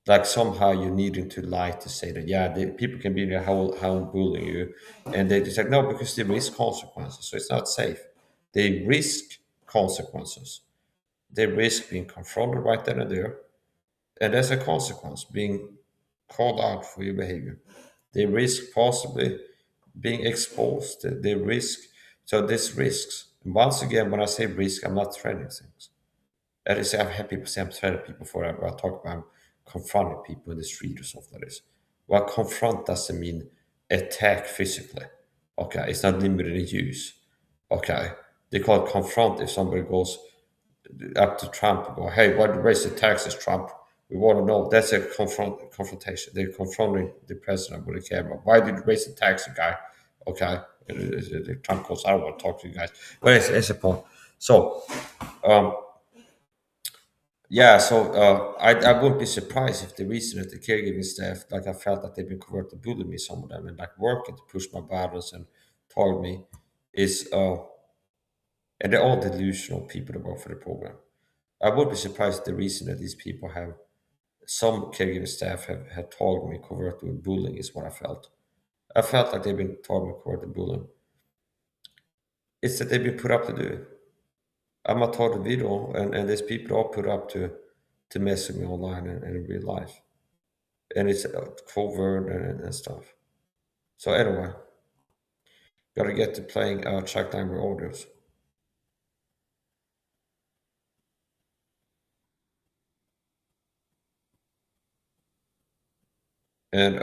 Like somehow you needing to lie to say that, yeah, the people can be there, how bullying you, and they just like, no, because they risk consequences, so it's not safe. They risk consequences. They risk being confronted right then and there, and as a consequence, being called out for your behavior. They risk possibly being exposed. They risk, so this risks. And once again, when I say risk, I'm not threatening things. That is, I've had people say I'm threatening people forever. I talk about confronting people in the street or something like this. Well, confront doesn't mean attack physically. Okay, it's not limited in use. Okay, they call it confront if somebody goes up to Trump and go, "Hey, why did you raise the taxes, Trump? We want to know." That's a confrontation. They're confronting the president with a camera. Why did you raise the taxes, guy? Okay, Trump goes, "I don't want to talk to you guys." But it's a point. So. Um, Yeah, so I wouldn't be surprised if the reason that the caregiving staff, like I felt that they've been converted to bully me, some of them, and like working to push my boundaries and target me, is and they're all delusional people that work for the program. I would be surprised if the reason that these people have some caregiving staff have targeted me, converted to bullying is what I felt. I felt like they've been targeting me, converted to bullying. It's that they've been put up to do it. I'm a target video, and these people are put up to mess with me online and in real life. And it's covert and stuff. So anyway, gotta get to playing Chuck Langenberg audios, and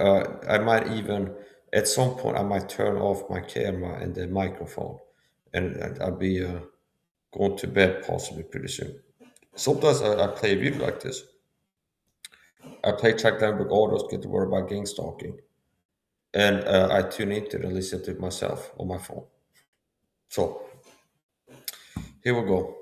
I might even at some point I might turn off my camera and the microphone, and I'll be going to bed possibly pretty soon. Sometimes I play a video like this. I play Chuck Langenberg audios, get the word about Gangstalking, and I tune into it and listen to it myself on my phone. So here we go.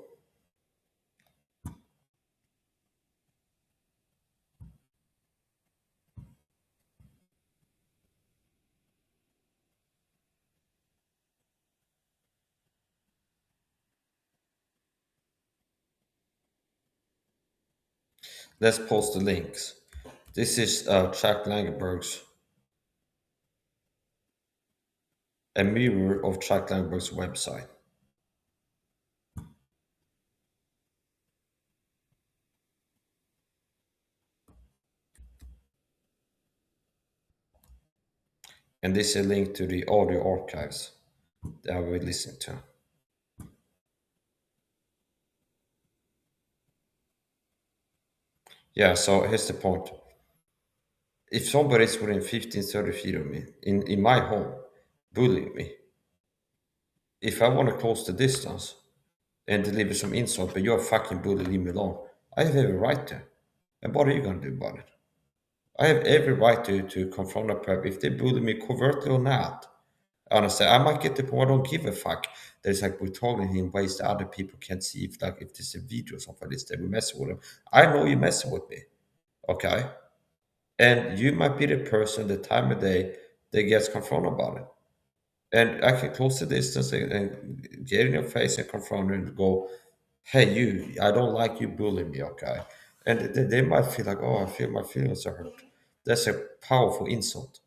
Let's post the links. This is Chuck Langenberg's a mirror of Chuck Langenberg's website, and this is a link to the audio archives that we listened to. Yeah, so here's the point. If somebody is within 15, 30 feet of me in my home, bullying me, if I want to close the distance and deliver some insult, but you're a fucking bully, leave me alone, I have every right to. And what are you going to do about it? I have every right to confront a perp if they bully me covertly or not. Honestly, I might get the point. I don't give a fuck. There's like we're talking in ways that other people can't see. If there's a video or something like this, that we messing with them. I know you're messing with me, okay? And you might be the person, the time of day that gets confronted about it. And I can close the distance and get in your face and confront and go, "Hey, you! I don't like you bullying me, okay?" And they might feel like, "Oh, I feel my feelings are hurt." That's a powerful insult,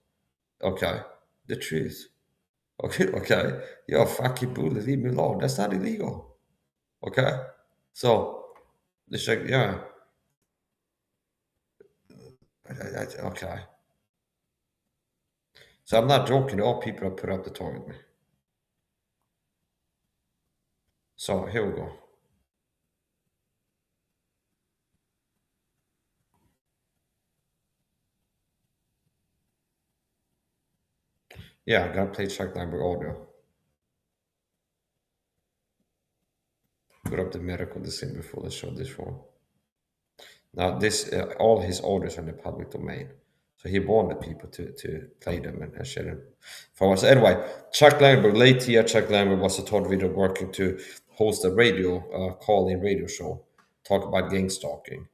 okay? The truth. Okay, okay. You're a fucking bully. Leave me alone. That's not illegal. Okay. So it's like, yeah. Okay. So I'm not joking. All people have put up the target me. So here we go. Yeah, I gotta play Chuck Lamberg audio. Put up the medical disclaimer before the show this one. Now this all his orders are in the public domain. So he wanted people to play them and share them for us. Anyway, Chuck Langenberg, late year Chuck Langenberg was a thought video working to host a radio call-in radio show, talk about gangstalking.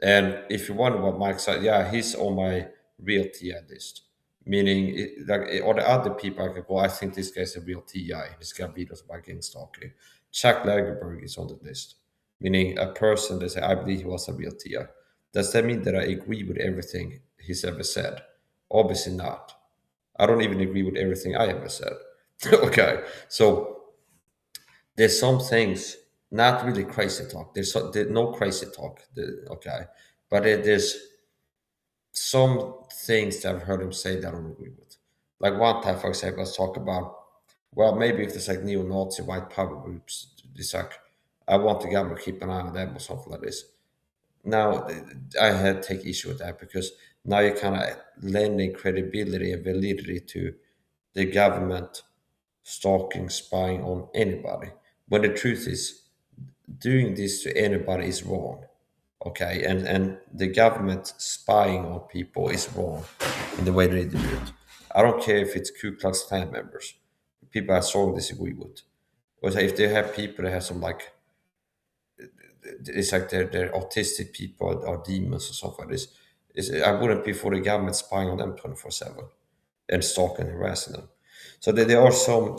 And if you wonder what Mike said, yeah, he's on my real TI list. Meaning, or the other people I could go, I think this guy's a real TI. He's got videos about gangstalking. Chuck Lagerberg is on the list. Meaning, a person that say, I believe he was a real TI. Does that mean that I agree with everything he's ever said? Obviously not. I don't even agree with everything I ever said. Okay, so there's some things, not really crazy talk. There's no crazy talk. Okay, but there's some things that I've heard him say that I don't agree with. Like one time, for example, let's talk about, well, maybe if there's like neo-Nazi white power groups, it's like, I want the government to keep an eye on them or something like this. Now, I had to take issue with that because now you're kind of lending credibility and validity to the government stalking, spying on anybody. When the truth is, doing this to anybody is wrong. Okay, and the government spying on people is wrong in the way they do it. I don't care if it's Ku Klux Klan members, people I strongly disagree with. But if they have people that have some like, it's like they're autistic people or demons or something like this. I wouldn't be for the government spying on them 24/7 and stalking and harassing them. So there are some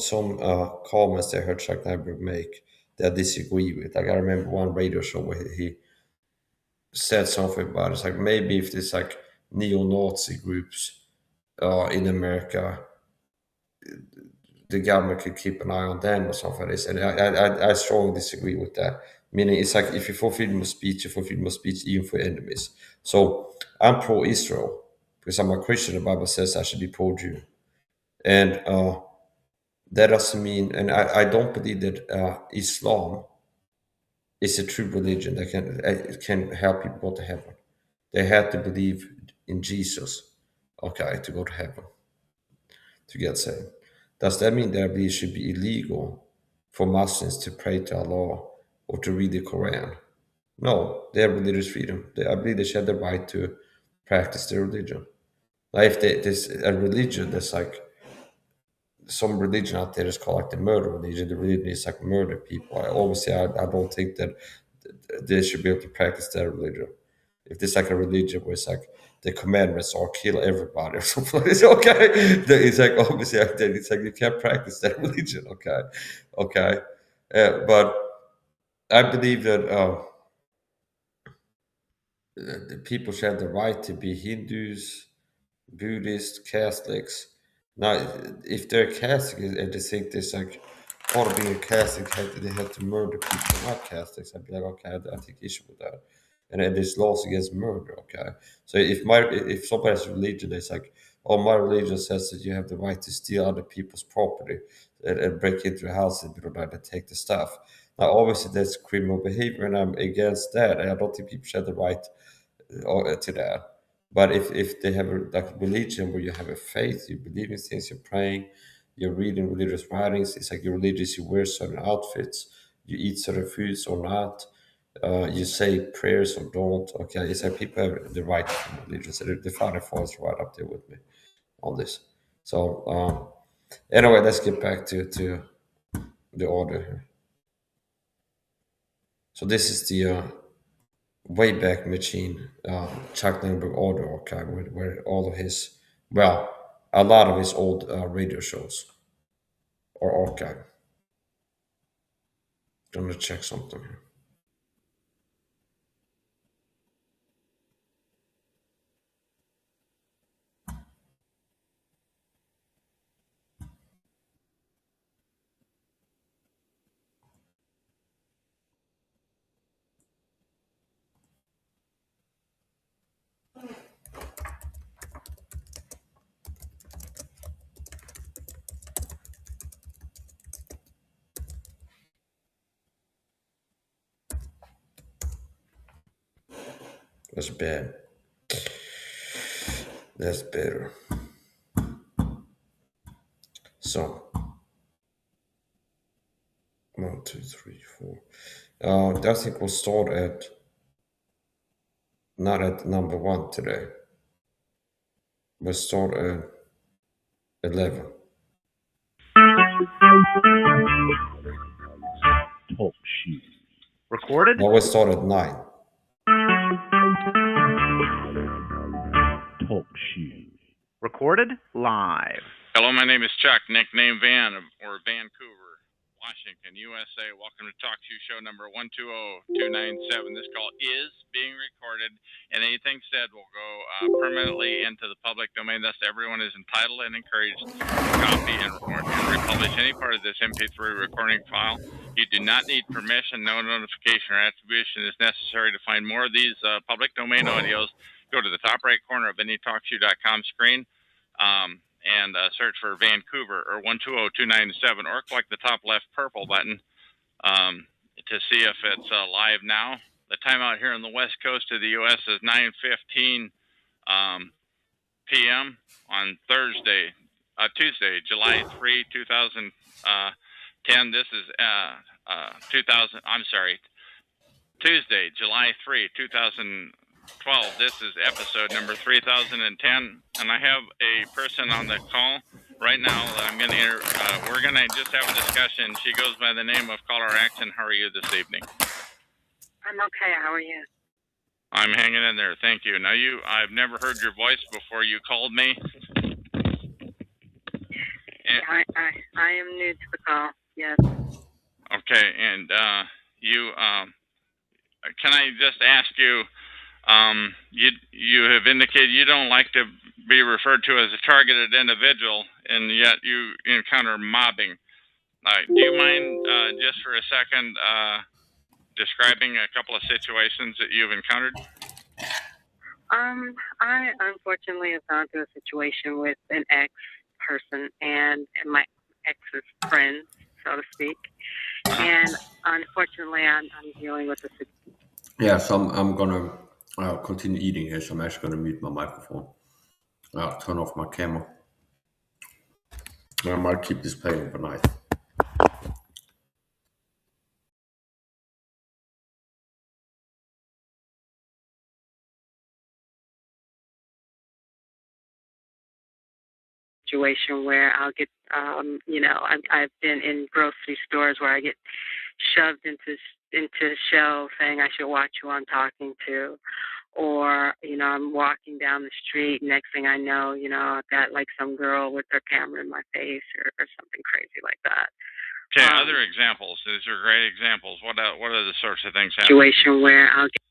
comments that I heard Chuck Nyberg make that I disagree with. Like I remember one radio show where he said something about it. It's like maybe if there's like neo-Nazi groups in America, the government could keep an eye on them or something like this. And I strongly disagree with that. Meaning it's like if you for freedom of speech, you for freedom of speech even for enemies. So I'm pro-Israel because I'm a Christian. The Bible says I should be pro-Jew. And that doesn't mean, and I don't believe that Islam is a true religion that can help people go to heaven. They have to believe in Jesus, okay, to go to heaven, to get saved. Does that mean that it should be illegal for Muslims to pray to Allah or to read the Quran? No, they have religious freedom. I believe they should have the right to practice their religion. Like if there's a religion that's like some religion out there is called like the murder religion. The religion is like murder people. Obviously, I don't think that they should be able to practice their religion. If there's like a religion where it's like the commandments are kill everybody or something, it's okay. It's like obviously it's like you can't practice that religion. Okay, okay, but I believe that the people should have the right to be Hindus, Buddhists, Catholics. Now, if they're Catholic and they think this like part of being a Catholic, they have to murder people not Catholics, I'd be like, okay, I take issue with that. And then there's laws against murder, okay? So if somebody has a religion, it's like, oh, my religion says that you have the right to steal other people's property and break into your house and take the stuff. Now, obviously, that's criminal behavior, and I'm against that. And I don't think people should have the right to that. But if they have like a religion where you have a faith, you believe in things, you're praying, you're reading religious writings, it's like you're religious, you wear certain outfits, you eat certain foods or not, you say prayers or don't. Okay, it's like people have the right to be religious. So the Father falls right up there with me on this. So anyway, let's get back to the order here. So this is the Wayback Machine, Chuck Langenberg order archive, where all of his, well, a lot of his old radio shows are archived. Gonna check something here. That's bad. That's better. So, 1, 2, 3, 4. I think we'll start at, not at number one today. We'll start at 11. Talk shoes. Recorded? No, we'll start at 9. Talk shoes. Recorded live. Hello, my name is Chuck, nickname Van or Vancouver, Washington, USA. Welcome to Talk Shoe Show number 120297. This call is being recorded, and anything said will go permanently into the public domain. Thus, everyone is entitled and encouraged to copy and republish any part of this MP3 recording file. You do not need permission. No notification or attribution is necessary. To find more of these public domain audios, go to the top right corner of any TalkShoe.com screen. And search for Vancouver or 120297, or click the top left purple button to see if it's live now. The time out here on the west coast of the U.S. is 9:15 p.m. on Tuesday, July 3, 2010. This is Tuesday, July 3, 2012. This is episode number 3010, and I have a person on the call right now that we're gonna just have a discussion. She goes by the name of Caller Action. How are you this evening? I'm okay. How are you? I'm hanging in there. Thank you. Now I've never heard your voice before you called me. I am new to the call. Yes. Okay, and can I just ask you? You have indicated you don't like to be referred to as a targeted individual, and yet you encounter mobbing. Do you mind just for a second describing a couple of situations that you've encountered? I unfortunately have gone through a situation with an ex-person and my ex's friend, so to speak. And unfortunately, I'm dealing with the situation. Yeah, so I'm gonna continue eating here, so I'm actually gonna mute my microphone. I'll turn off my camera. I might keep this playing overnight. Situation where I'll get, I've been in grocery stores where I get shoved into shelves saying I should watch who I'm talking to, or I'm walking down the street. Next thing I know, I've got like some girl with her camera in my face or something crazy like that. Okay, other examples. These are great examples. What are the sorts of things happening? Situation where I'll get,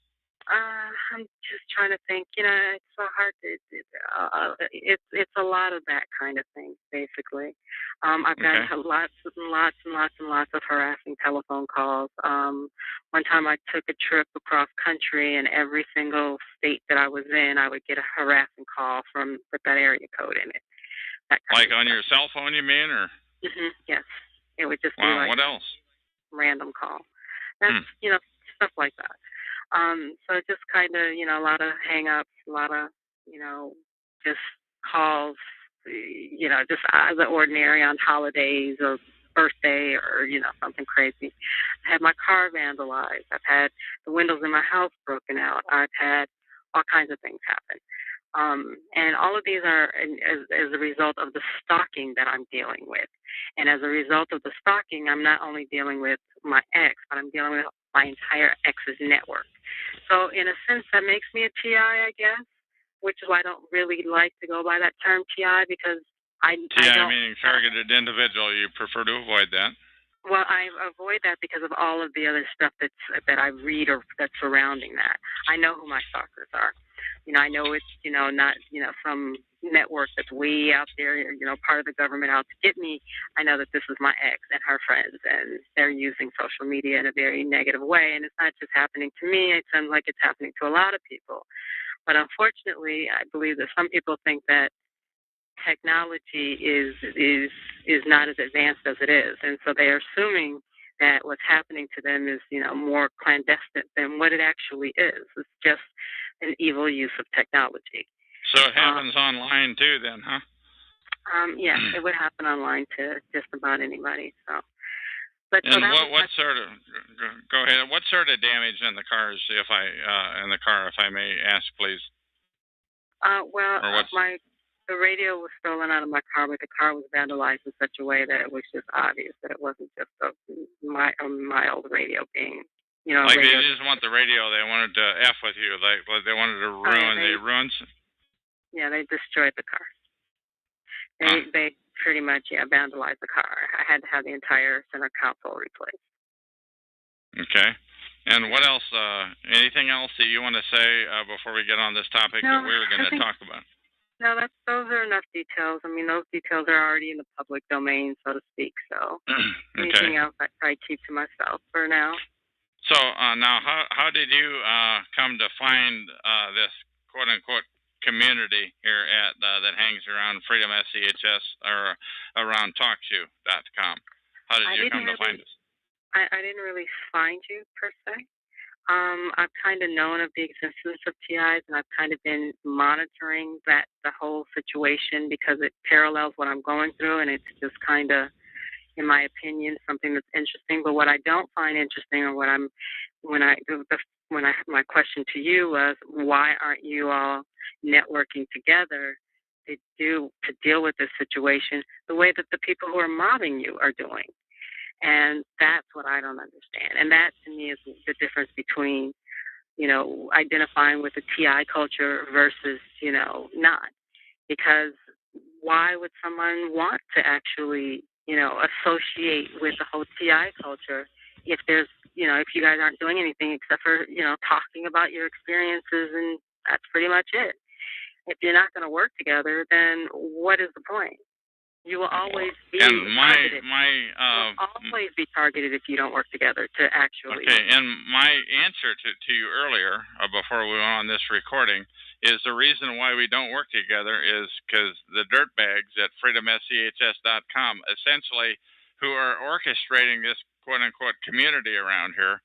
I'm just trying to think. It's so hard to. It's a lot of that kind of thing, basically. I've gotten Okay. lots and lots and lots and lots of harassing telephone calls. One time I took a trip across country, and every single state that I was in, I would get a harassing call from with that area code in it. That kind Like of on stuff. your cell phone, you mean, or Yes, it would just be wow? like What else? random call. That's Hmm. stuff like that. So just kind of, a lot of hang-ups, a lot of, just calls, just out of the ordinary on holidays or birthday or, something crazy. I had my car vandalized. I've had the windows in my house broken out. I've had all kinds of things happen. And all of these are as a result of the stalking that I'm dealing with. And as a result of the stalking, I'm not only dealing with my ex, but I'm dealing with my entire ex's network. So in a sense, that makes me a TI, I guess, which is why I don't really like to go by that term TI because I TI don't. meaning targeted individual. You prefer to avoid that. Well, I avoid that because of all of the other stuff that I read or that's surrounding that. I know who my stalkers are. I know it's not some network that's way out there, part of the government out to get me. I know that this is my ex and her friends, and they're using social media in a very negative way. And it's not just happening to me. It sounds like it's happening to a lot of people. But unfortunately, I believe that some people think that technology is not as advanced as it is, and so they're assuming that what's happening to them is more clandestine than what it actually is. It's just an evil use of technology. So it happens online too, then, huh? Yes, it would happen online to just about anybody. But so And that was what sort of go ahead? What sort of damage in the cars, if I may ask, please? well, Or what's the radio was stolen out of my car, but the car was vandalized in such a way that it was just obvious that it wasn't just my old radio being, like they radio. just want the radio? They wanted to f with you, like they wanted to Oh yeah, ruin. They ruined. they destroyed the car. Huh. They pretty much vandalized the car. I had to have the entire center console replaced. Okay. And what else? Anything else that you want to say before we get on this topic No, that we were going I to think talk about? no. Those are enough details. I mean, those details are already in the public domain, so to speak. So Okay. anything else, I keep to myself for now. So now, how did you come to find this quote unquote community here at that hangs around Freedom SCHS or around TalkShoe.com? How did you come to find us? I didn't really find you per se. I've kind of known of the existence of TIs, and I've kind of been monitoring the whole situation because it parallels what I'm going through, and it's just kind of, in my opinion, something that's interesting. But what I don't find interesting, or what I'm, when I, my question to you was, why aren't you all networking together to deal with this situation the way that the people who are mobbing you are doing? And that's what I don't understand. And that to me is the difference between, identifying with the TI culture versus, not. Because why would someone want to actually, associate with the whole TI culture if if you guys aren't doing anything except for, talking about your experiences, and that's pretty much it. If you're not going to work together, then what is the point? You will always be And targeted. my You'll always be targeted if you don't work together to actually. okay, and my answer to you earlier before we went on this recording is the reason why we don't work together is because the dirtbags at freedomschs.com essentially who are orchestrating this quote unquote community around here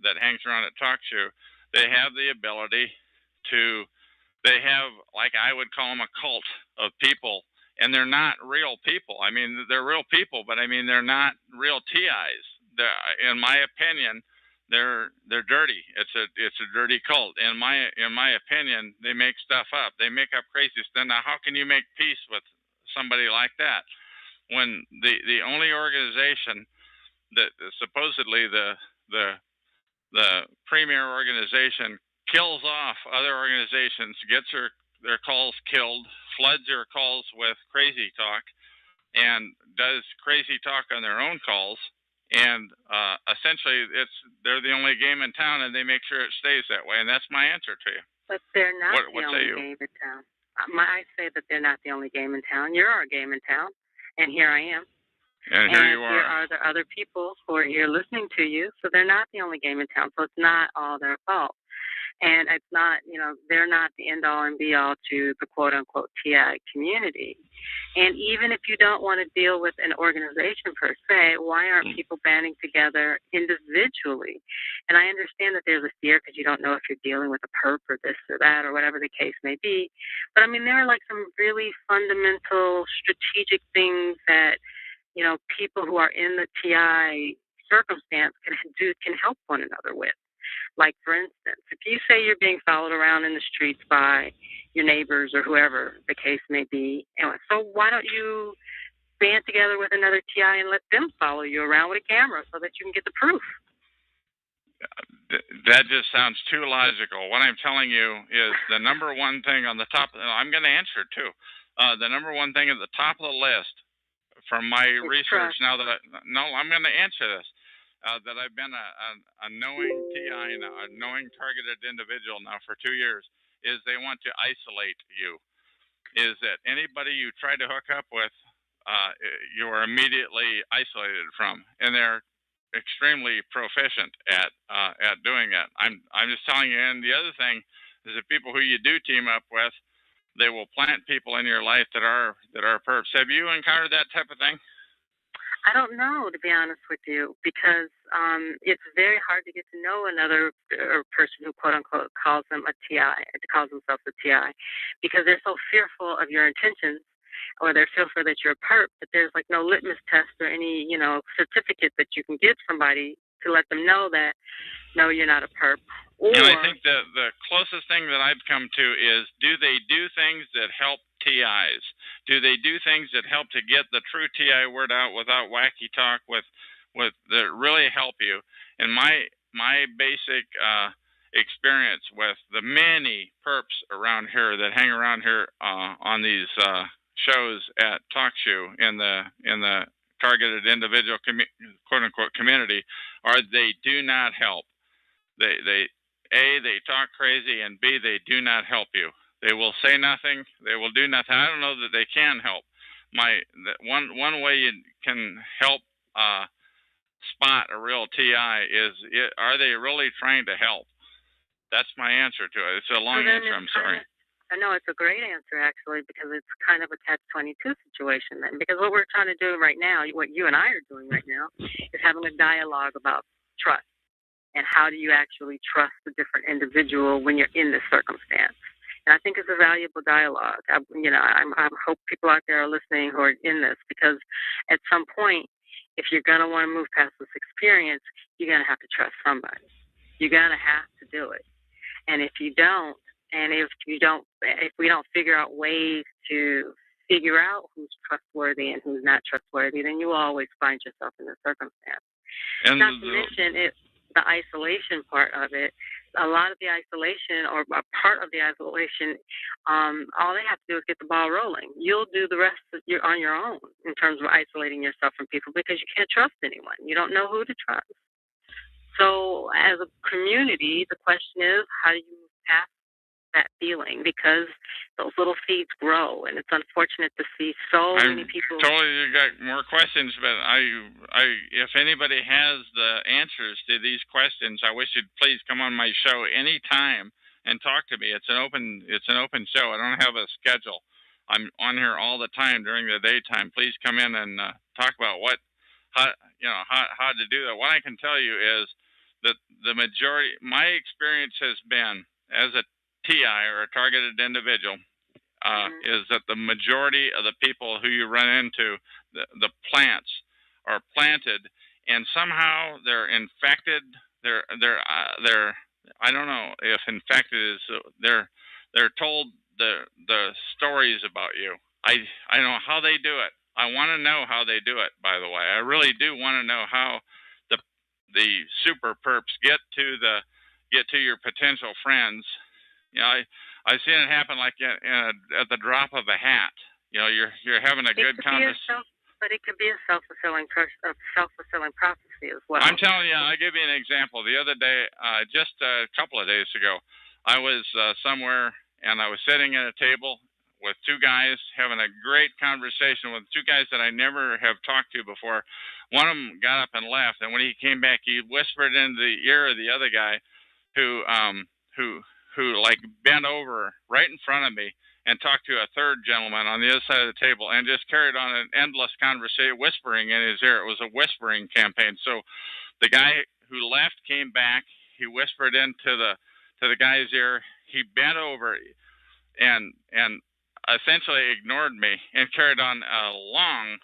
that hangs around at TalkShoe, they have the ability to they have, like I would call them, a cult of people, and they're not real people. I mean, they're real people, but I mean, they're not real TIs. In my opinion, they're dirty. It's a dirty cult. In my opinion, they make stuff up. They make up crazy stuff. Now, how can you make peace with somebody like that when the only organization that supposedly the premier organization kills off other organizations, gets their calls killed, floods their calls with crazy talk, and does crazy talk on their own calls, And essentially, they're the only game in town, and they make sure it stays that way. And that's my answer to you. But they're not What the say only you? game in town. I say that they're not the only game in town. You're our game in town, and here I am. And here you Here are. are the other people who are here listening to you, so they're not the only game in town. So it's not all their fault. And it's not, they're not the end all and be all to the quote unquote TI community. And even if you don't want to deal with an organization per se, why aren't people banding together individually? And I understand that there's a fear because you don't know if you're dealing with a perp or this or that or whatever the case may be. But I mean, there are like some really fundamental strategic things that, people who are in the TI circumstance can help one another with. Like, for instance, if you say you're being followed around in the streets by your neighbors or whoever the case may be, so why don't you band together with another TI and let them follow you around with a camera so that you can get the proof? That just sounds too logical. What I'm telling you is the number one thing on the top. I'm going to answer too. The number one thing at the top of the list from my research. Now that I'm going to answer this. That I've been a knowing TI now, a knowing targeted individual now for 2 years, is they want to isolate you. Is that anybody you try to hook up with, you are immediately isolated from, and they're extremely proficient at doing it. I'm just telling you. And the other thing is the people who you do team up with, they will plant people in your life that are perps. Have you encountered that type of thing? I don't know, to be honest with you, because it's very hard to get to know another person who quote unquote calls them a TI, calls themselves a TI, because they're so fearful of your intentions, or they're fearful that you're a perp, that there's like no litmus test or any, certificate that you can give somebody to let them know that no, you're not a perp. And I think the closest thing that I've come to is, do they do things that help TIs? Do they do things that help to get the true TI word out without wacky talk, with that really help you? And my basic experience with the many perps around here that hang around here on these shows at TalkShoe in the targeted individual quote unquote community are they do not help. They talk crazy, and B, they do not help you. They will say nothing. They will do nothing. I don't know that they can help. One way you can help spot a real TI is, are they really trying to help? That's my answer to it. It's a long answer. I'm sorry. I know it's a great answer, actually, because it's kind of a catch-22 situation then. Because what we're trying to do right now, what you and I are doing right now, is having a dialogue about trust. And how do you actually trust a different individual when you're in this circumstance? And I think it's a valuable dialogue. I hope people out there are listening who are in this, because at some point, if you're going to want to move past this experience, you're going to have to trust somebody. You're going to have to do it. And if you don't, if we don't figure out ways to figure out who's trustworthy and who's not trustworthy, then you will always find yourself in this circumstance. And not to mention the isolation part of it. A lot of the isolation, or a part of the isolation, all they have to do is get the ball rolling. You'll do the rest on your own in terms of isolating yourself from people, because you can't trust anyone. You don't know who to trust. So as a community, the question is, how do you move past that feeling? Because those little seeds grow, and it's unfortunate to see so many people. Totally, you got more questions, but if anybody has the answers to these questions, I wish you'd please come on my show anytime and talk to me. It's an open show. I don't have a schedule. I'm on here all the time during the daytime. Please come in and talk about how to do that. What I can tell you is that the majority, my experience has been as a TI, or a targeted individual, is that the majority of the people who you run into, the plants are planted, and somehow they're infected. They're I don't know if infected is they're told the stories about you. I don't know how they do it. I want to know how they do it. By the way, I really do want to know how the super perps get to your potential friends. I've seen it happen like at the drop of a hat. You're having a good conversation. But it could be a self-fulfilling prophecy as well. I'm telling you, I'll give you an example. The other day, just a couple of days ago, I was somewhere and I was sitting at a table with two guys having a great conversation with two guys that I never have talked to before. One of them got up and left, and when he came back, he whispered into the ear of the other guy, who like bent over right in front of me and talked to a third gentleman on the other side of the table, and just carried on an endless conversation, whispering in his ear. It was a whispering campaign. So the guy who left came back. He whispered into the guy's ear. He bent over and essentially ignored me and carried on a long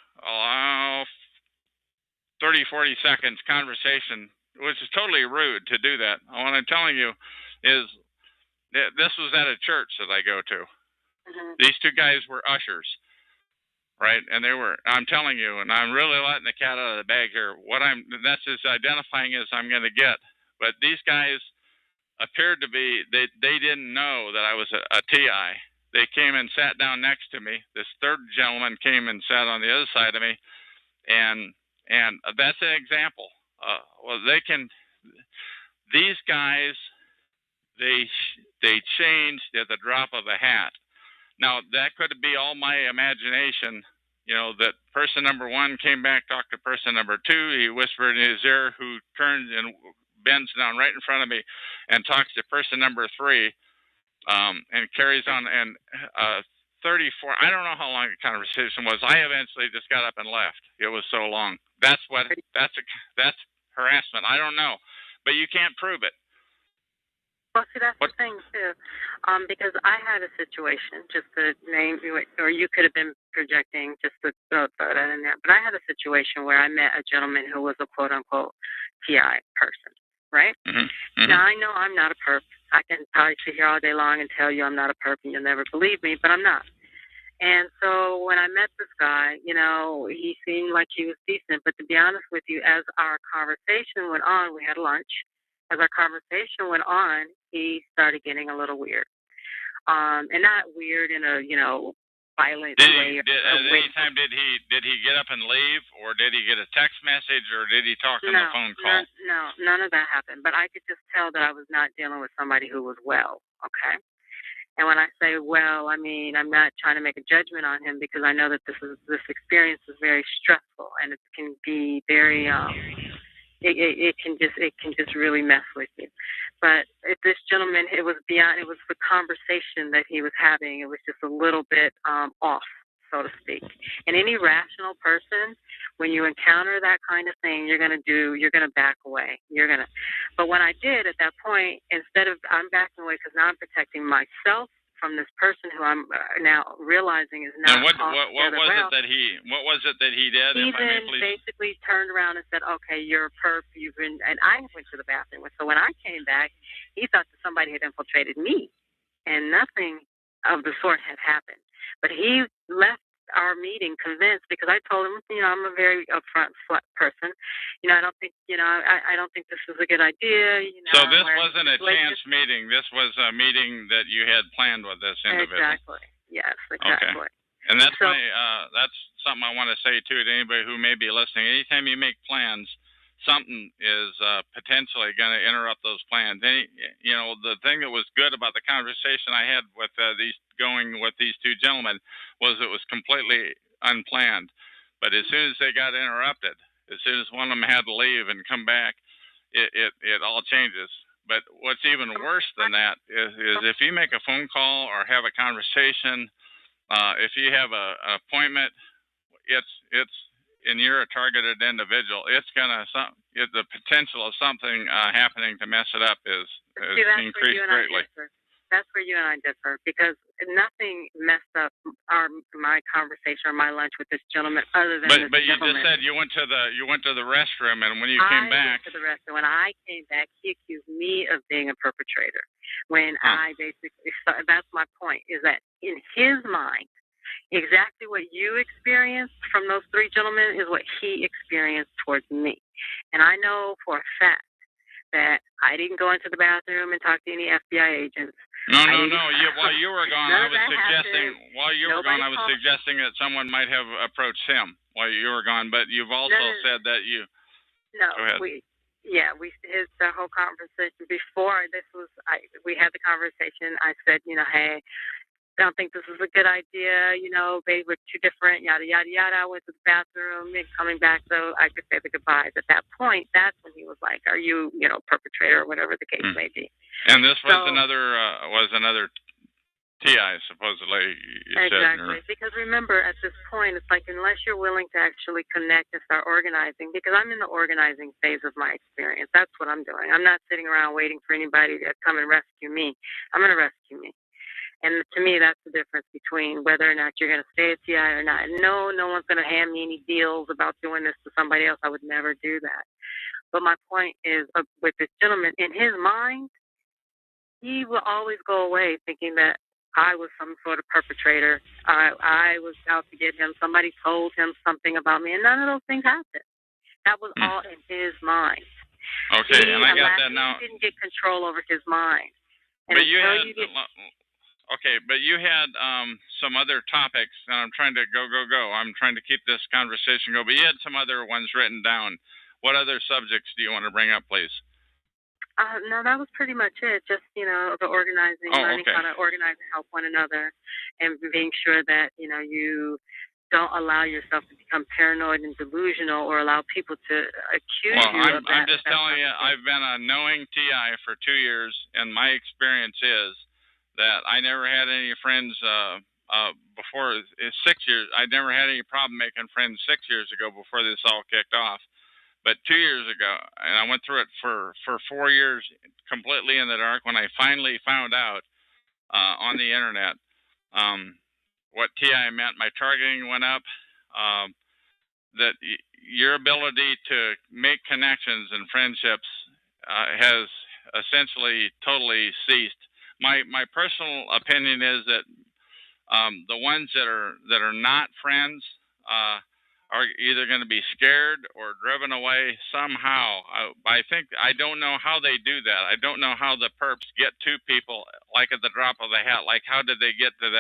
30, 40 seconds conversation, which is totally rude to do that. What I'm telling you is that this was at a church that I go to. Mm-hmm. These two guys were ushers, right? And they were, I'm telling you, and I'm really letting the cat out of the bag here. That's as identifying as I'm going to get. But these guys appeared to be, they didn't know that I was a TI. They came and sat down next to me. This third gentleman came and sat on the other side of me. And that's an example. These guys, they changed at the drop of a hat. Now, that could be all my imagination, that person number one came back, talked to person number two. He whispered in his ear, who turns and bends down right in front of me and talks to person number three, and carries on. And 34, I don't know how long the conversation was. I eventually just got up and left. It was so long. That's harassment. I don't know, but you can't prove it. Well, see, that's the thing, too, because I had a situation, just to name you, or you could have been projecting, just to throw that in there, but I had a situation where I met a gentleman who was a quote-unquote TI person, right? Mm-hmm. Mm-hmm. Now, I know I'm not a perp. I can probably sit here all day long and tell you I'm not a perp, and you'll never believe me, but I'm not. And so when I met this guy, he seemed like he was decent, but to be honest with you, as our conversation went on, we had lunch. As our conversation went on, he started getting a little weird, and not weird in a violent way. At any time did he get up and leave, or did he get a text message, or did he talk on the phone call? No, none of that happened. But I could just tell that I was not dealing with somebody who was well. Okay. And when I say well, I mean I'm not trying to make a judgment on him, because I know that this experience is very stressful, and it can be very it can just really mess with you. But this gentleman, it was the conversation that he was having. It was just a little bit off, so to speak. And any rational person, when you encounter that kind of thing, you're gonna back away. But when I did at that point, I'm backing away because now I'm protecting myself from this person who I'm now realizing is not. And what was it that he did? He then basically turned around and said, "Okay, you're a perp. And I went to the bathroom. So when I came back, he thought that somebody had infiltrated me, and nothing of the sort had happened. But he left our meeting convinced, because I told him, I'm a very upfront person. I don't think, I don't think this is a good idea. So this wasn't a chance meeting. This was a meeting that you had planned with this individual. Exactly. Yes, exactly. Okay. And that's that's something I want to say too to anybody who may be listening. Anytime you make plans, something is potentially going to interrupt those plans. The thing that was good about the conversation I had with these two gentlemen was it was completely unplanned. But as soon as they got interrupted, as soon as one of them had to leave and come back, it all changes. But what's even worse than that is if you make a phone call or have a conversation, if you have an appointment, it's and you're a targeted individual, the potential of something happening to mess it up is increased greatly. That's where you and I differ, because nothing messed up my conversation or my lunch with this gentleman other than But you just said you went to the restroom, and when you came back, I went to the restroom. When I came back, he accused me of being a perpetrator. When I basically, that's my point, is that in his mind, exactly what you experienced from those three gentlemen is what he experienced towards me. And I know for a fact that I didn't go into the bathroom and talk to any FBI agents. No. While you were gone, None I of was that suggesting. happened. While you were gone, Nobody I was called. suggesting that someone might have approached him while you were gone. But you've also said that you. No, Go ahead. the whole conversation before this was. We had the conversation. I said, hey, I don't think this is a good idea. They were too different. Yada yada yada. I went to the bathroom and coming back so I could say the goodbyes. At that point, that's when he was like, "Are you, perpetrator or whatever the case may be?" And this was another TI, supposedly. You exactly. said, because remember, at this point, it's like unless you're willing to actually connect and start organizing, because I'm in the organizing phase of my experience. That's what I'm doing. I'm not sitting around waiting for anybody to come and rescue me. I'm going to rescue me. And to me, that's the difference between whether or not you're going to stay at TI or not. No one's going to hand me any deals about doing this to somebody else. I would never do that. But my point is, with this gentleman, in his mind, he will always go away thinking that I was some sort of perpetrator. I was out to get him. Somebody told him something about me, and none of those things happened. That was all in his mind. Okay, and I got that now. He didn't get control over his mind. And but you had. Okay, but you had some other topics, and I'm trying to go. I'm trying to keep this conversation going. But you had some other ones written down. What other subjects do you want to bring up, please? No, that was pretty much it. Just, the organizing, learning how to organize and help one another, and being sure that, you don't allow yourself to become paranoid and delusional or allow people to accuse you of that. I'm just telling you, I've been a knowing TI for 2 years, and my experience is that I never had any friends before 6 years. I never had any problem making friends 6 years ago before this all kicked off. But 2 years ago, and I went through it for 4 years completely in the dark, when I finally found out on the internet what TI meant, my targeting went up, that your ability to make connections and friendships has essentially totally ceased. My personal opinion is that the ones that are not friends are either going to be scared or driven away somehow. I don't know how they do that. I don't know how the perps get to people like at the drop of a hat. Like, how did they get to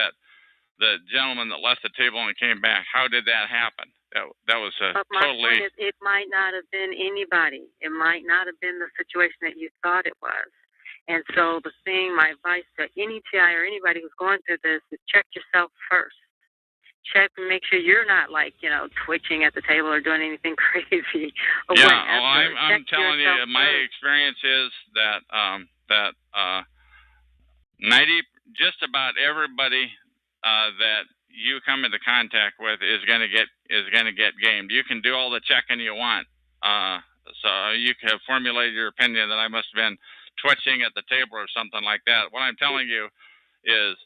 the gentleman that left the table and came back? How did that happen? That was but my point is, it might not have been anybody. It might not have been the situation that you thought it was. And so my advice to any TI or anybody who's going through this is check yourself first. Check and make sure you're not twitching at the table or doing anything crazy. Or I'm telling you, my experience is that just about everybody that you come into contact with is going to get gamed. You can do all the checking you want, so you can formulate your opinion that I must have been twitching at the table or something like that. What I'm telling you is,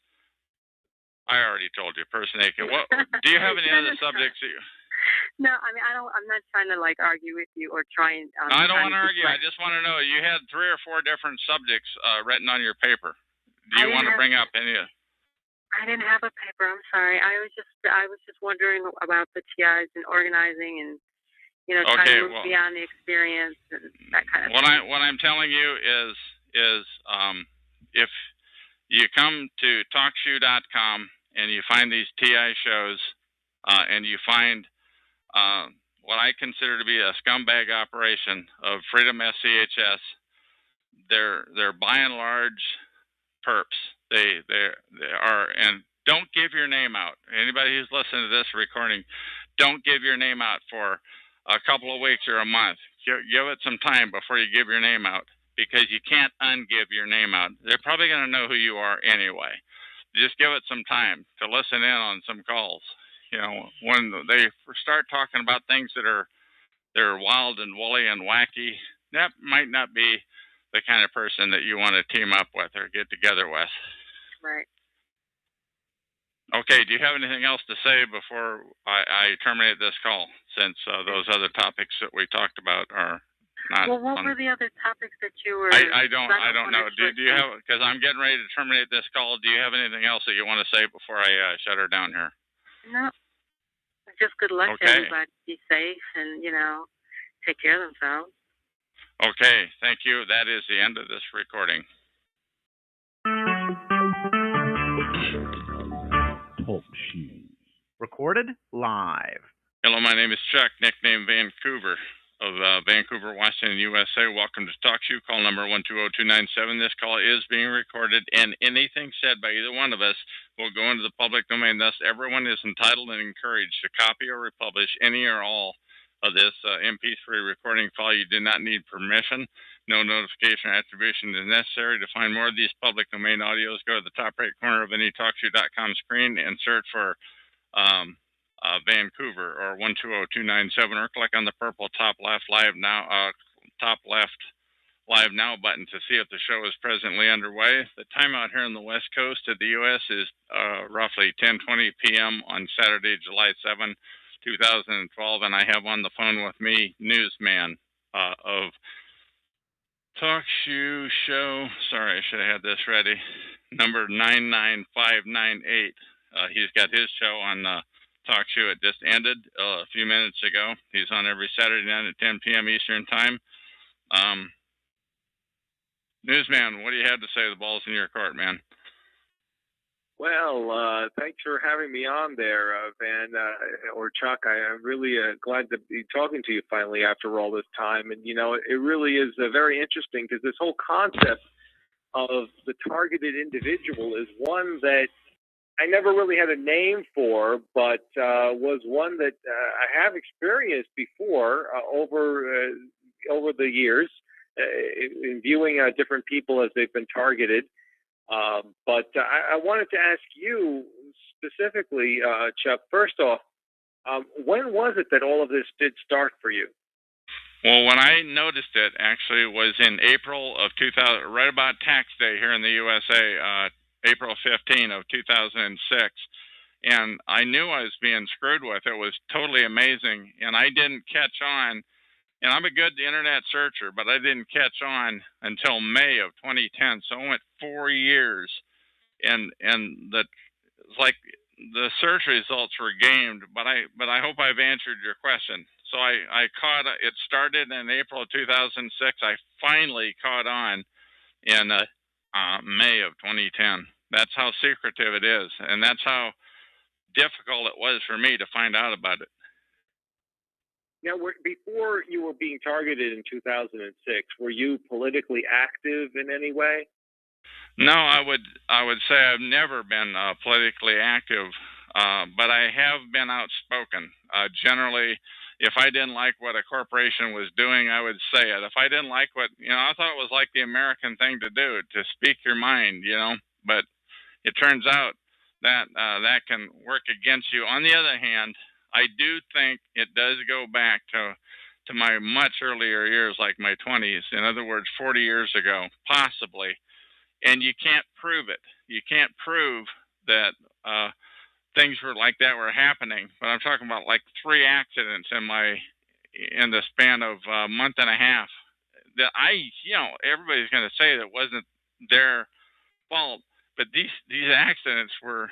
I already told you, personation. What do you have any other subjects? No, I mean, I'm not trying to argue with you or try and. I don't want to argue. I just want to know. You had 3 or 4 different subjects written on your paper. Do you want to bring up any? I didn't have a paper. I'm sorry. I was just wondering about the TIs and organizing and trying to move beyond the experience and that kind of thing. What I'm telling you is if you come to talkshoe.com and you find these TI shows and you find what I consider to be a scumbag operation of Freedom SCHS, they're by and large perps. They are, and don't give your name out. Anybody who's listening to this recording, don't give your name out for a couple of weeks or a month. Give it some time before you give your name out, because you can't ungive your name out. They're probably going to know who you are anyway. Just give it some time to listen in on some calls. When they start talking about things they're wild and woolly and wacky, that might not be the kind of person that you want to team up with or get together with. Right. Okay, do you have anything else to say before I terminate this call, since those other topics that we talked about are not... Well, what were the other topics that you were... I don't know. Do you have... Because I'm getting ready to terminate this call. Do you have anything else that you want to say before I shut her down here? No. Just good luck to everybody. Be safe and, take care of themselves. Okay, thank you. That is the end of this recording. recorded live. Hello, my name is Chuck, nickname Vancouver of Vancouver, Washington, USA. Welcome to Talk Show, call number 120297. This call is being recorded, and anything said by either one of us will go into the public domain. Thus, everyone is entitled and encouraged to copy or republish any or all of this MP3 recording file. You do not need permission. No notification or attribution is necessary. To find more of these public domain audios, go to the top right corner of any TalkShoe.com screen and search for Vancouver or 120297, or click on the purple top left live now button to see if the show is presently underway. The time out here on the west coast of the U.S. is roughly 10:20 p.m. on Saturday, July 7, 2012, and I have on the phone with me Newsman of Talk Show. Sorry, I should have had this ready. Number 99598. He's got his show on Talk Show. It just ended a few minutes ago. He's on every Saturday night at 10 p.m. Eastern Time. Newsman, what do you have to say? The ball's in your court, man. Well, thanks for having me on there, Van, or Chuck. I'm really glad to be talking to you finally after all this time. And, you know, it really is very interesting because this whole concept of the targeted individual is one that I never really had a name for, but was one that I have experienced before over the years in viewing different people as they've been targeted. But I wanted to ask you specifically, Chuck, first off, when was it that all of this did start for you? Well, when I noticed it, actually, was in April of 2000, right about tax day here in the USA, April 15 of 2006. And I knew I was being screwed with. It was totally amazing. And I didn't catch on. And I'm a good internet searcher, but I didn't catch on until May of 2010. So it went 4 years. And it's like the search results were gamed, but I hope I've answered your question. So I caught it. Started in April of 2006. I finally caught on in May of 2010. That's how secretive it is, and that's how difficult it was for me to find out about it. Now, before you were being targeted in 2006, were you politically active in any way? No, I would say I've never been politically active, but I have been outspoken. Generally, if I didn't like what a corporation was doing, I would say it. If I didn't like what, I thought it was like the American thing to do, to speak your mind, but it turns out that that can work against you. On the other hand, I do think it does go back to my much earlier years, like my 20s. In other words, 40 years ago, possibly. And you can't prove it. You can't prove that things were like that were happening. But I'm talking about like 3 accidents in the span of a month and a half. That everybody's going to say that wasn't their fault. But these accidents were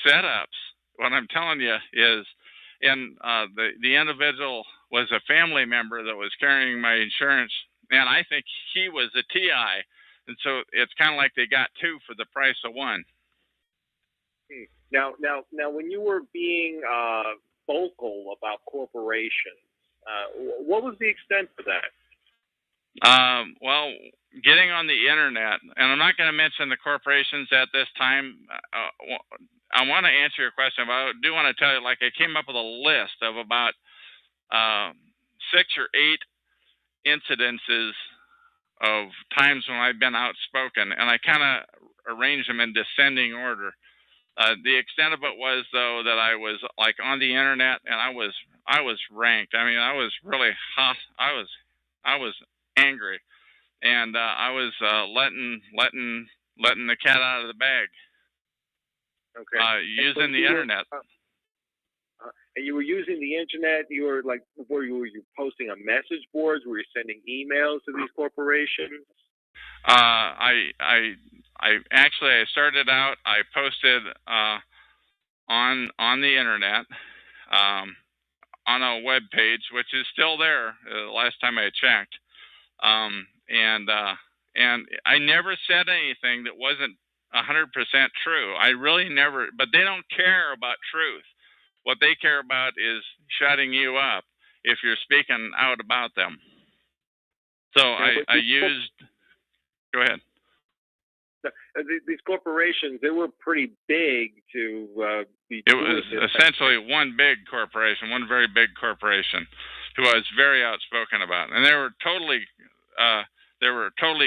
setups. What I'm telling you is, and the individual was a family member that was carrying my insurance, and I think he was a TI. And so it's kind of like they got 2 for the price of 1. Now, when you were being vocal about corporations, what was the extent of that? Well, getting on the internet, and I'm not going to mention the corporations at this time. I want to answer your question, but I do want to tell you, like, I came up with a list of about 6 or 8 incidences of times when I've been outspoken, and I kind of arranged them in descending order. The extent of it was, though, that I was like on the internet, and I was ranked. I mean, I was really hot. I was angry, and I was letting the cat out of the bag. Okay. Using the internet. And you were using the internet. You were like, were you posting on message boards? Were you sending emails to these corporations? I started out. I posted on the internet on a web page, which is still there. Last time I checked, and I never said anything that wasn't 100% true. I really never. But they don't care about truth. What they care about is shutting you up if you're speaking out about them. So I used. Go ahead. These corporations, they were pretty big to be. It was essentially one big corporation, one very big corporation, who I was very outspoken about, and they were totally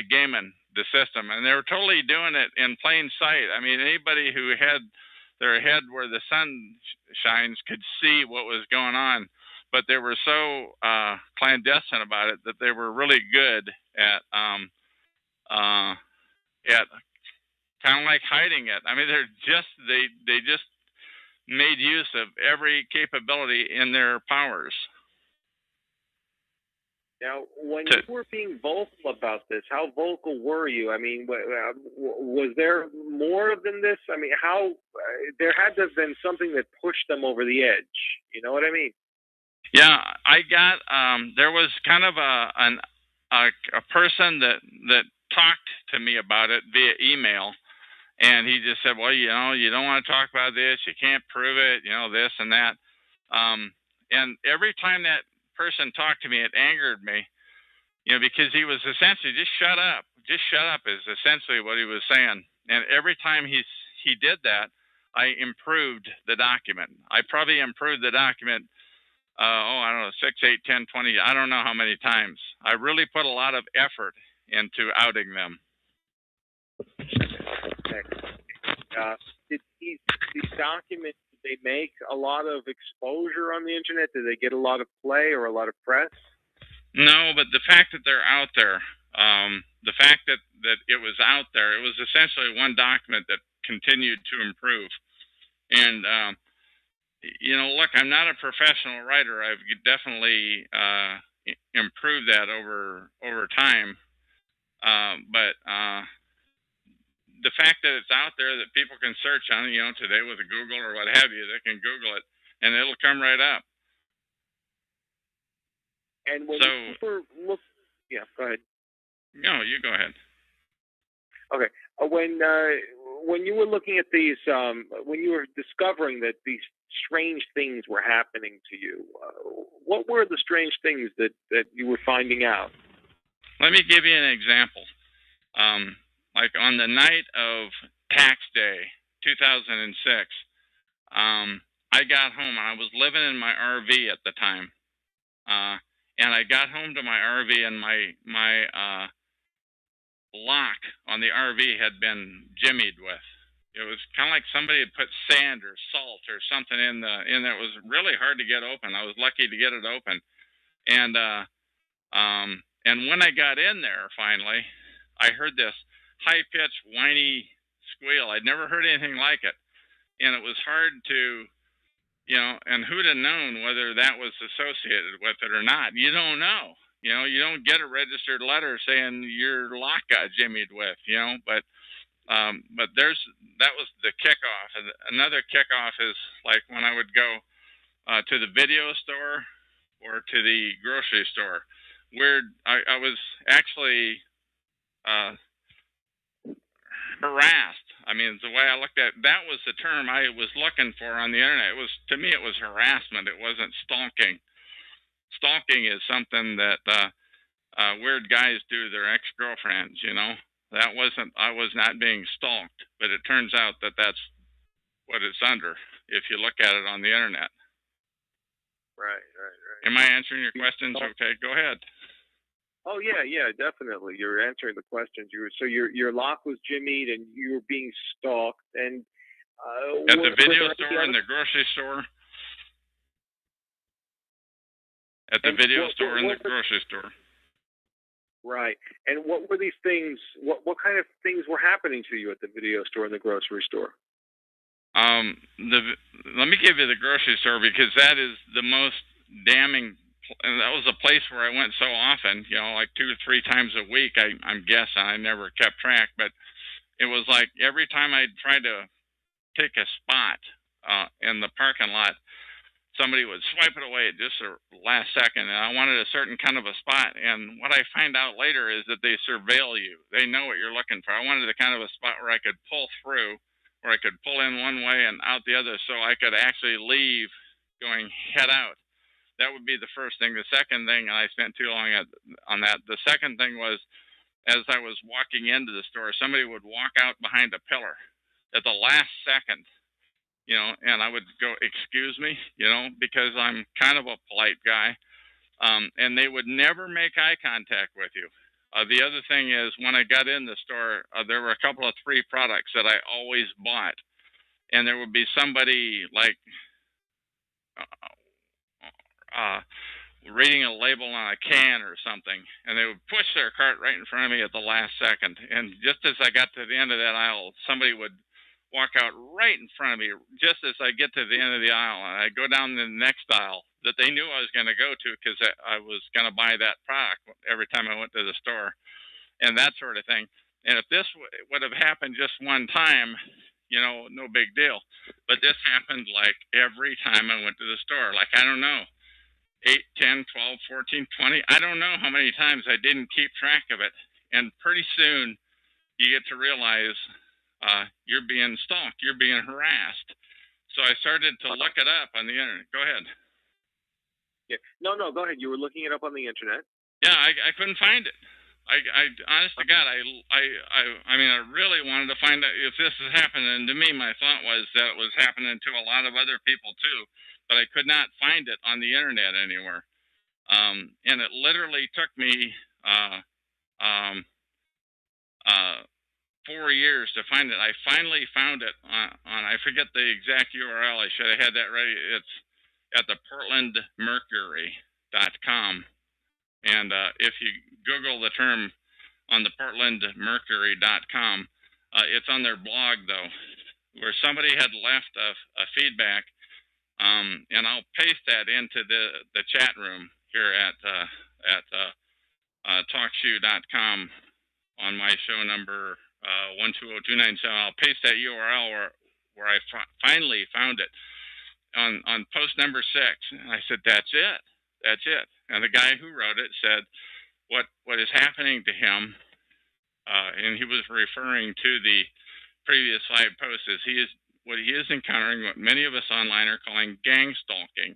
gaming the system, and they were totally doing it in plain sight. I mean, anybody who had their head where the sun shines could see what was going on, but they were so clandestine about it that they were really good at kind of like hiding it. I mean, they just made use of every capability in their powers. Now, when you were being vocal about this, how vocal were you? I mean, was there more than this? I mean, there had to have been something that pushed them over the edge. You know what I mean? Yeah, I got. There was kind of a person that talked to me about it via email, and he just said, "Well, you know, you don't want to talk about this. You can't prove it. You know, this and that." And every time that person talked to me, it angered me, you know, because he was essentially just shut up is essentially what he was saying. And every time he did that, I improved the document. I probably improved the document I don't know, 6, 8, 10, 20, I don't know how many times. I really put a lot of effort into outing them. Did these documents, did they make a lot of exposure on the internet? Did they get a lot of play or a lot of press? No, but the fact that they're out there, the fact that it was out there, it was essentially one document that continued to improve. And, you know, look, I'm not a professional writer. I've definitely improved that over time. But the fact that it's out there, that people can search on it, you know, today with a Google or what have you, they can Google it, and it'll come right up. And when you were yeah, go ahead. No, you go ahead. Okay. When you were looking at these, when you were discovering that these strange things were happening to you, what were the strange things that you were finding out? Let me give you an example. Like on the night of tax day, 2006, I got home. I was living in my RV at the time, and I got home to my RV, and my lock on the RV had been jimmied with. It was kind of like somebody had put sand or salt or something in there. It was really hard to get open. I was lucky to get it open, and when I got in there finally, I heard this high-pitched, whiny squeal. I'd never heard anything like it, and it was hard to, you know, and who'd have known whether that was associated with it or not? You don't know. You know, you don't get a registered letter saying your lock got jimmied with, you know, but that was the kickoff. And another kickoff is like when I would go to the video store or to the grocery store, where I was actually harassed. I mean, the way I looked at that was the term I was looking for on the internet. It was, to me, it was harassment. It wasn't stalking. Stalking is something that weird guys do to their ex-girlfriends, you know. That wasn't, I was not being stalked, but it turns out that that's what it's under if you look at it on the internet. Right. Am I answering your questions? Okay, go ahead. Oh yeah, definitely. You're answering the questions. So your lock was jimmied, and you were being stalked. And at the video store and the grocery store. At the video store and the grocery store. Right. And what were these things? What kind of things were happening to you at the video store and the grocery store? Let me give you the grocery store, because that is the most damning. And that was a place where I went so often, you know, like 2 or 3 times a week. I'm guessing. I never kept track, but it was like every time I tried to take a spot in the parking lot, somebody would swipe it away at just the last second, and I wanted a certain kind of a spot. And what I find out later is that they surveil you. They know what you're looking for. I wanted the kind of a spot where I could pull through, where I could pull in one way and out the other, so I could actually leave going head out. That would be the first thing. The second thing, and I spent too long on that. The second thing was, as I was walking into the store, somebody would walk out behind a pillar at the last second, and I would go, "Excuse me," because I'm kind of a polite guy, and they would never make eye contact with you. The other thing is, when I got in the store, there were a couple of 3 products that I always bought, and there would be somebody like reading a label on a can or something, and they would push their cart right in front of me at the last second. And just as I got to the end of that aisle, somebody would walk out right in front of me just as I get to the end of the aisle, and I go down the next aisle that they knew I was going to go to because I was going to buy that product every time I went to the store, and that sort of thing. And if this would have happened just one time, no big deal. But this happened like every time I went to the store. Like, I don't know, 8, 10, 12, 14, 20. I don't know how many times I didn't keep track of it. And pretty soon you get to realize you're being stalked, you're being harassed. So I started to look it up on the internet. Go ahead. Yeah. No, go ahead. You were looking it up on the internet. Yeah, I couldn't find it. I honest to God, I mean, I really wanted to find out if this is happening to me. My thought was that it was happening to a lot of other people too, but I could not find it on the internet anywhere. And it literally took me 4 years to find it. I finally found it on I forget the exact URL. I should have had that ready. It's at the portlandmercury.com. And if you Google the term on the portlandmercury.com, it's on their blog, though, where somebody had left a feedback, and I'll paste that into the chat room here at talkshoe.com on my show number 120297. I'll paste that URL where I finally found it on post number 6. And I said, that's it. And the guy who wrote it said what is happening to him, and he was referring to the previous 5 posts, is what he is encountering what many of us online are calling gangstalking.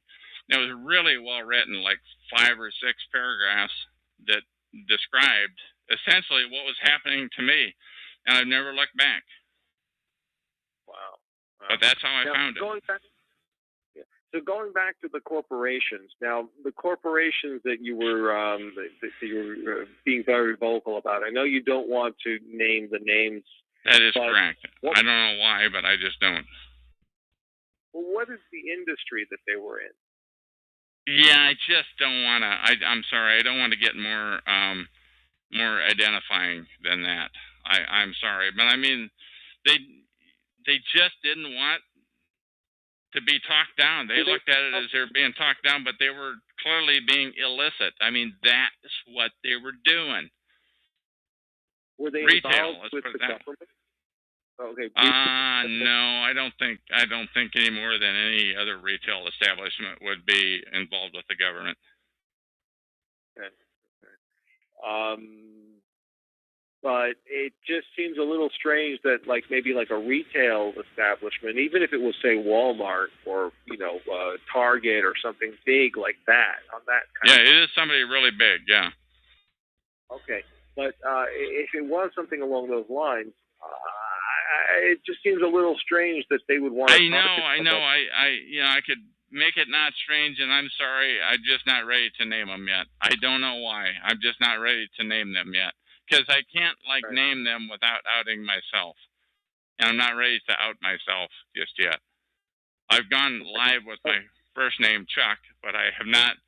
Now, it was really well written, like 5 or 6 paragraphs that described essentially what was happening to me, and I've never looked back. Wow. But that's how I found it. So going back to the corporations, now the corporations that you were being very vocal about, I know you don't want to name the names. That is correct. I don't know why, but I just don't. Well, what is the industry that they were in? Yeah, I just don't want to. I'm sorry, I don't want to get more identifying than that. I'm sorry, but I mean, they just didn't want to be talked down. They looked at it as they were being talked down, but they were clearly being illicit. I mean, that's what they were doing. Were they retail involved with the government? Okay. No, I don't think any more than any other retail establishment would be involved with the government. Okay. But it just seems a little strange that, maybe a retail establishment, even if it was, say, Walmart or Target or something big like that, on that kind. Yeah, it is somebody really big. Yeah. Okay, but if it was something along those lines, it just seems a little strange that they would want to. I know. I could make it not strange, and I'm sorry, I'm just not ready to name them yet. I don't know why. I'm just not ready to name them yet. Because I can't name them without outing myself, and I'm not ready to out myself just yet. I've gone live with my first name Chuck, but I have not.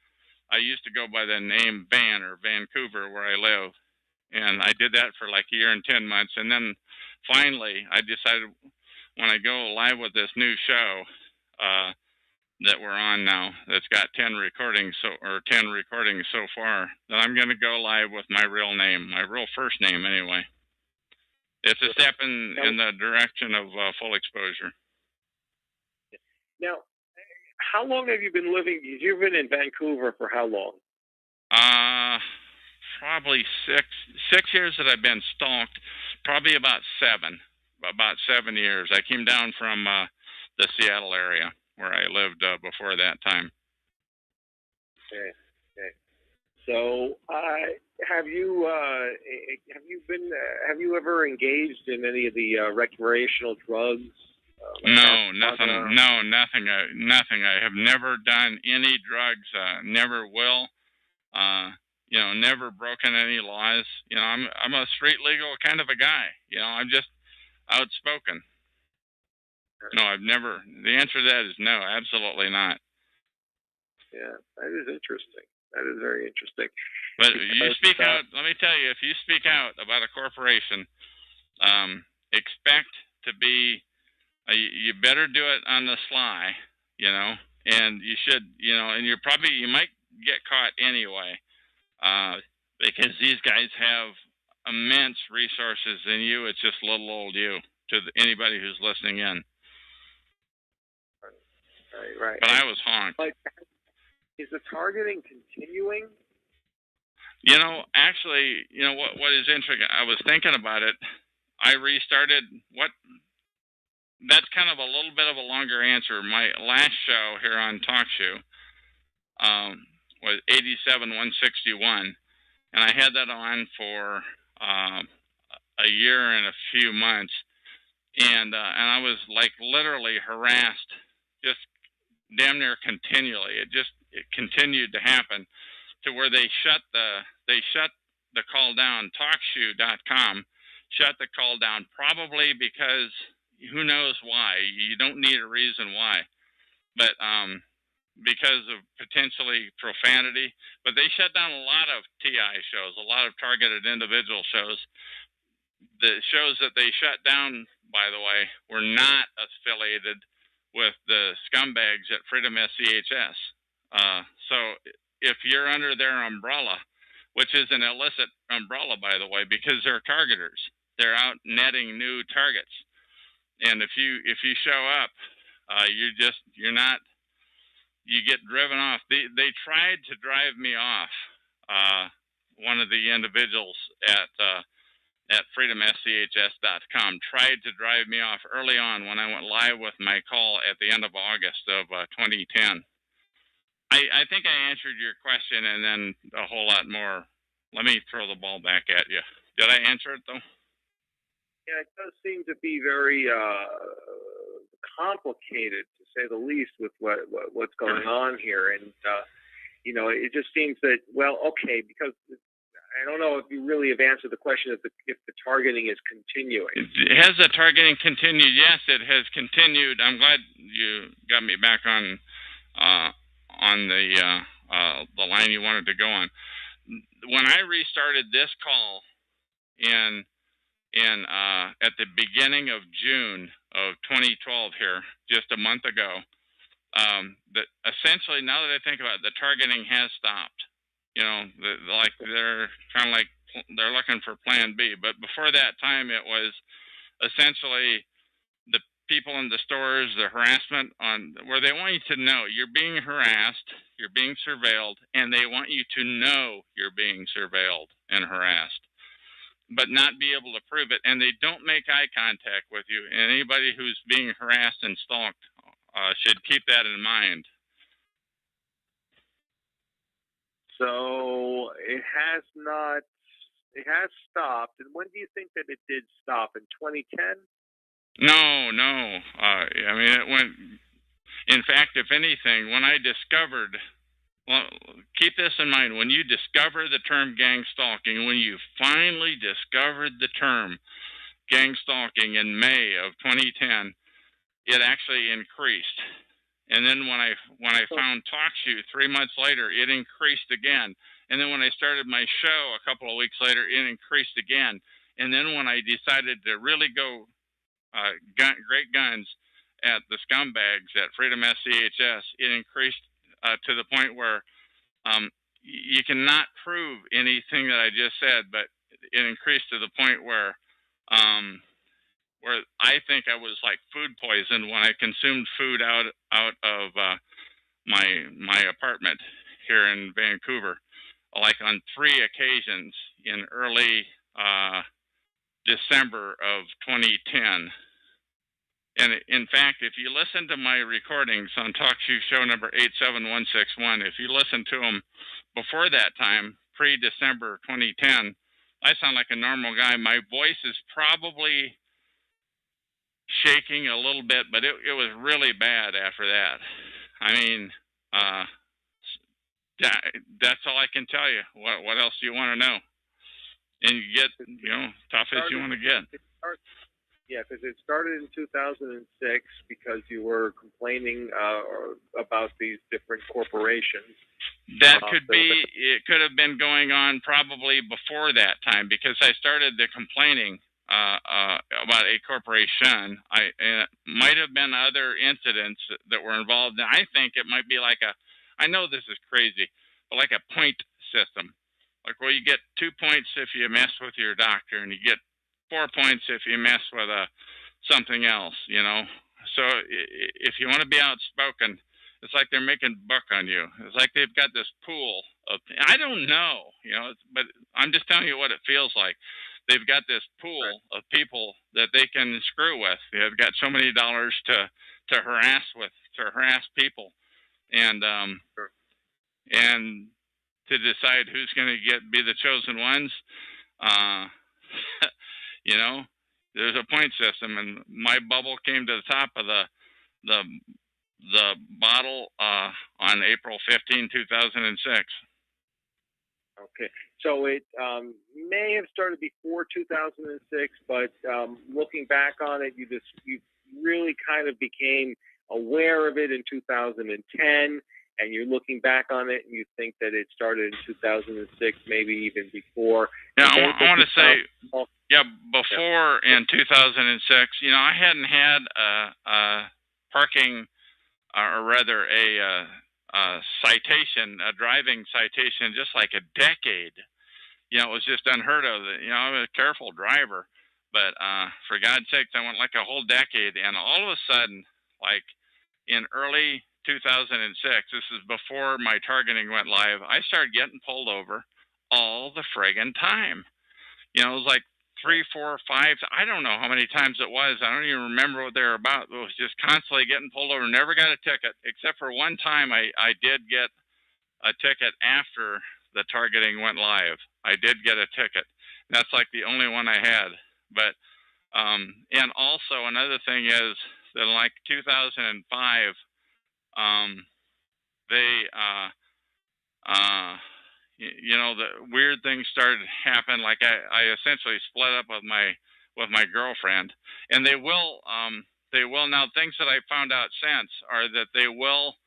I used to go by the name Van or Vancouver where I live, and I did that for a year and 10 months, and then finally I decided when I go live with this new show that we're on now, that's got 10 recordings so far, that I'm going to go live with my real name, my real first name anyway. It's a step in the direction of full exposure. Now, how long have you been living? You've been in Vancouver for how long? Probably 6 years that I've been stalked. Probably about 7 years. I came down from the Seattle area. where I lived before that time. Okay. Okay. So, have you ever engaged in any of the recreational drugs? Like No, marijuana? nothing. No, nothing. Nothing. I have never done any drugs. Never will. Never broken any laws. I'm a straight legal kind of a guy. I'm just outspoken. No, I've never. The answer to that is no, absolutely not. Yeah, that is interesting. That is very interesting. But you speak out. Let me tell you, if you speak out about a corporation, expect to be. You better do it on the sly, and you should, and you might get caught anyway, because these guys have immense resources in you. It's just little old you to anybody who's listening in. Right. But I was honked. Like, is the targeting continuing? Actually, what is interesting, I was thinking about it. I restarted that's kind of a little bit of a longer answer. My last show here on Talk Show was 87-161, and I had that on for a year and a few months, and I was like literally harassed, just damn near continually. It continued to happen to where they shut the call down. TalkShoe.com shut the call down, probably because who knows why. You don't need a reason why, but because of potentially profanity. But they shut down a lot of TI shows, a lot of targeted individual shows. The shows that they shut down, by the way, were not affiliated with the scumbags at Freedom SCHS. So if you're under their umbrella, which is an illicit umbrella, by the way, because they're targeters, they're out netting new targets. And if you show up, you get driven off. They tried to drive me off. One of the individuals at freedomschs.com tried to drive me off early on when I went live with my call at the end of August of 2010. I think I answered your question and then a whole lot more. Let me throw the ball back at you. Did I answer it, though? Yeah, it does seem to be very complicated, to say the least, with what's going on here. And, it just seems that, well, okay, because I don't know if you really have answered the question if the targeting is continuing. Has the targeting continued? Yes, it has continued. I'm glad you got me back on the line you wanted to go on. When I restarted this call at the beginning of June of 2012 here, just a month ago, that essentially, now that I think about it, the targeting has stopped. They're kind of like they're looking for Plan B. But before that time, it was essentially the people in the stores, the harassment where they want you to know you're being harassed, you're being surveilled, and they want you to know you're being surveilled and harassed, but not be able to prove it. And they don't make eye contact with you. And anybody who's being harassed and stalked should keep that in mind. So it has stopped. And when do you think that it did stop? In 2010? No. I mean, it went. In fact, if anything, when I discovered, well, keep this in mind, when you discover the term gang stalking, when you finally discovered the term gang stalking in May of 2010, it actually increased. And then when I found TalkShoe 3 months later, it increased again. And then when I started my show a couple of weeks later, it increased again. And then when I decided to really go great guns at the scumbags at Freedom SCHS, it increased to the point where you cannot prove anything that I just said, but it increased to the point where I think I was like food poisoned when I consumed food out of my apartment here in Vancouver, like on 3 occasions in early December of 2010. And in fact, if you listen to my recordings on Talk Show number 87161, if you listen to them before that time, pre-December 2010, I sound like a normal guy. My voice is probably shaking a little bit, but it was really bad after that. I mean, that's all I can tell you. What else do you want to know? And you get, tough as you want to get. Yeah, because it started in 2006 because you were complaining about these different corporations. That could be. It could have been going on probably before that time because I started the complaining about a corporation. It might have been other incidents that were involved. And I think it might be like I know this is crazy, but like a point system. Like, well, you get 2 points if you mess with your doctor, and you get 4 points if you mess with something else, So if you want to be outspoken, it's like they're making buck on you. It's like they've got this pool of, I don't know, but I'm just telling you what it feels like. They've got this pool of people that they can screw with. They've got so many dollars to harass people, and to decide who's going to be the chosen ones. There's a point system, and my bubble came to the top of the bottle on April 15, 2006. Okay, so it may have started before 2006, but looking back on it, you really kind of became aware of it in 2010. And you're looking back on it, and you think that it started in 2006, maybe even before. Yeah, I want to say, before in 2006, I hadn't had a parking, or rather a citation, a driving citation, just like a decade. It was just unheard of. I was a careful driver, but for God's sakes, I went like a whole decade, and all of a sudden, like in early 2006, this is before my targeting went live, I started getting pulled over all the friggin' time. It was like 3, 4, 5, I don't know how many times it was. I don't even remember what they were about. It was just constantly getting pulled over. Never got a ticket, except for one time I did get a ticket after the targeting went live. I did get a ticket. That's like the only one I had. But, and also another thing is that in like 2005, the weird things started to happen. Like I essentially split up with my girlfriend, and they will now. Things that I found out since are that they will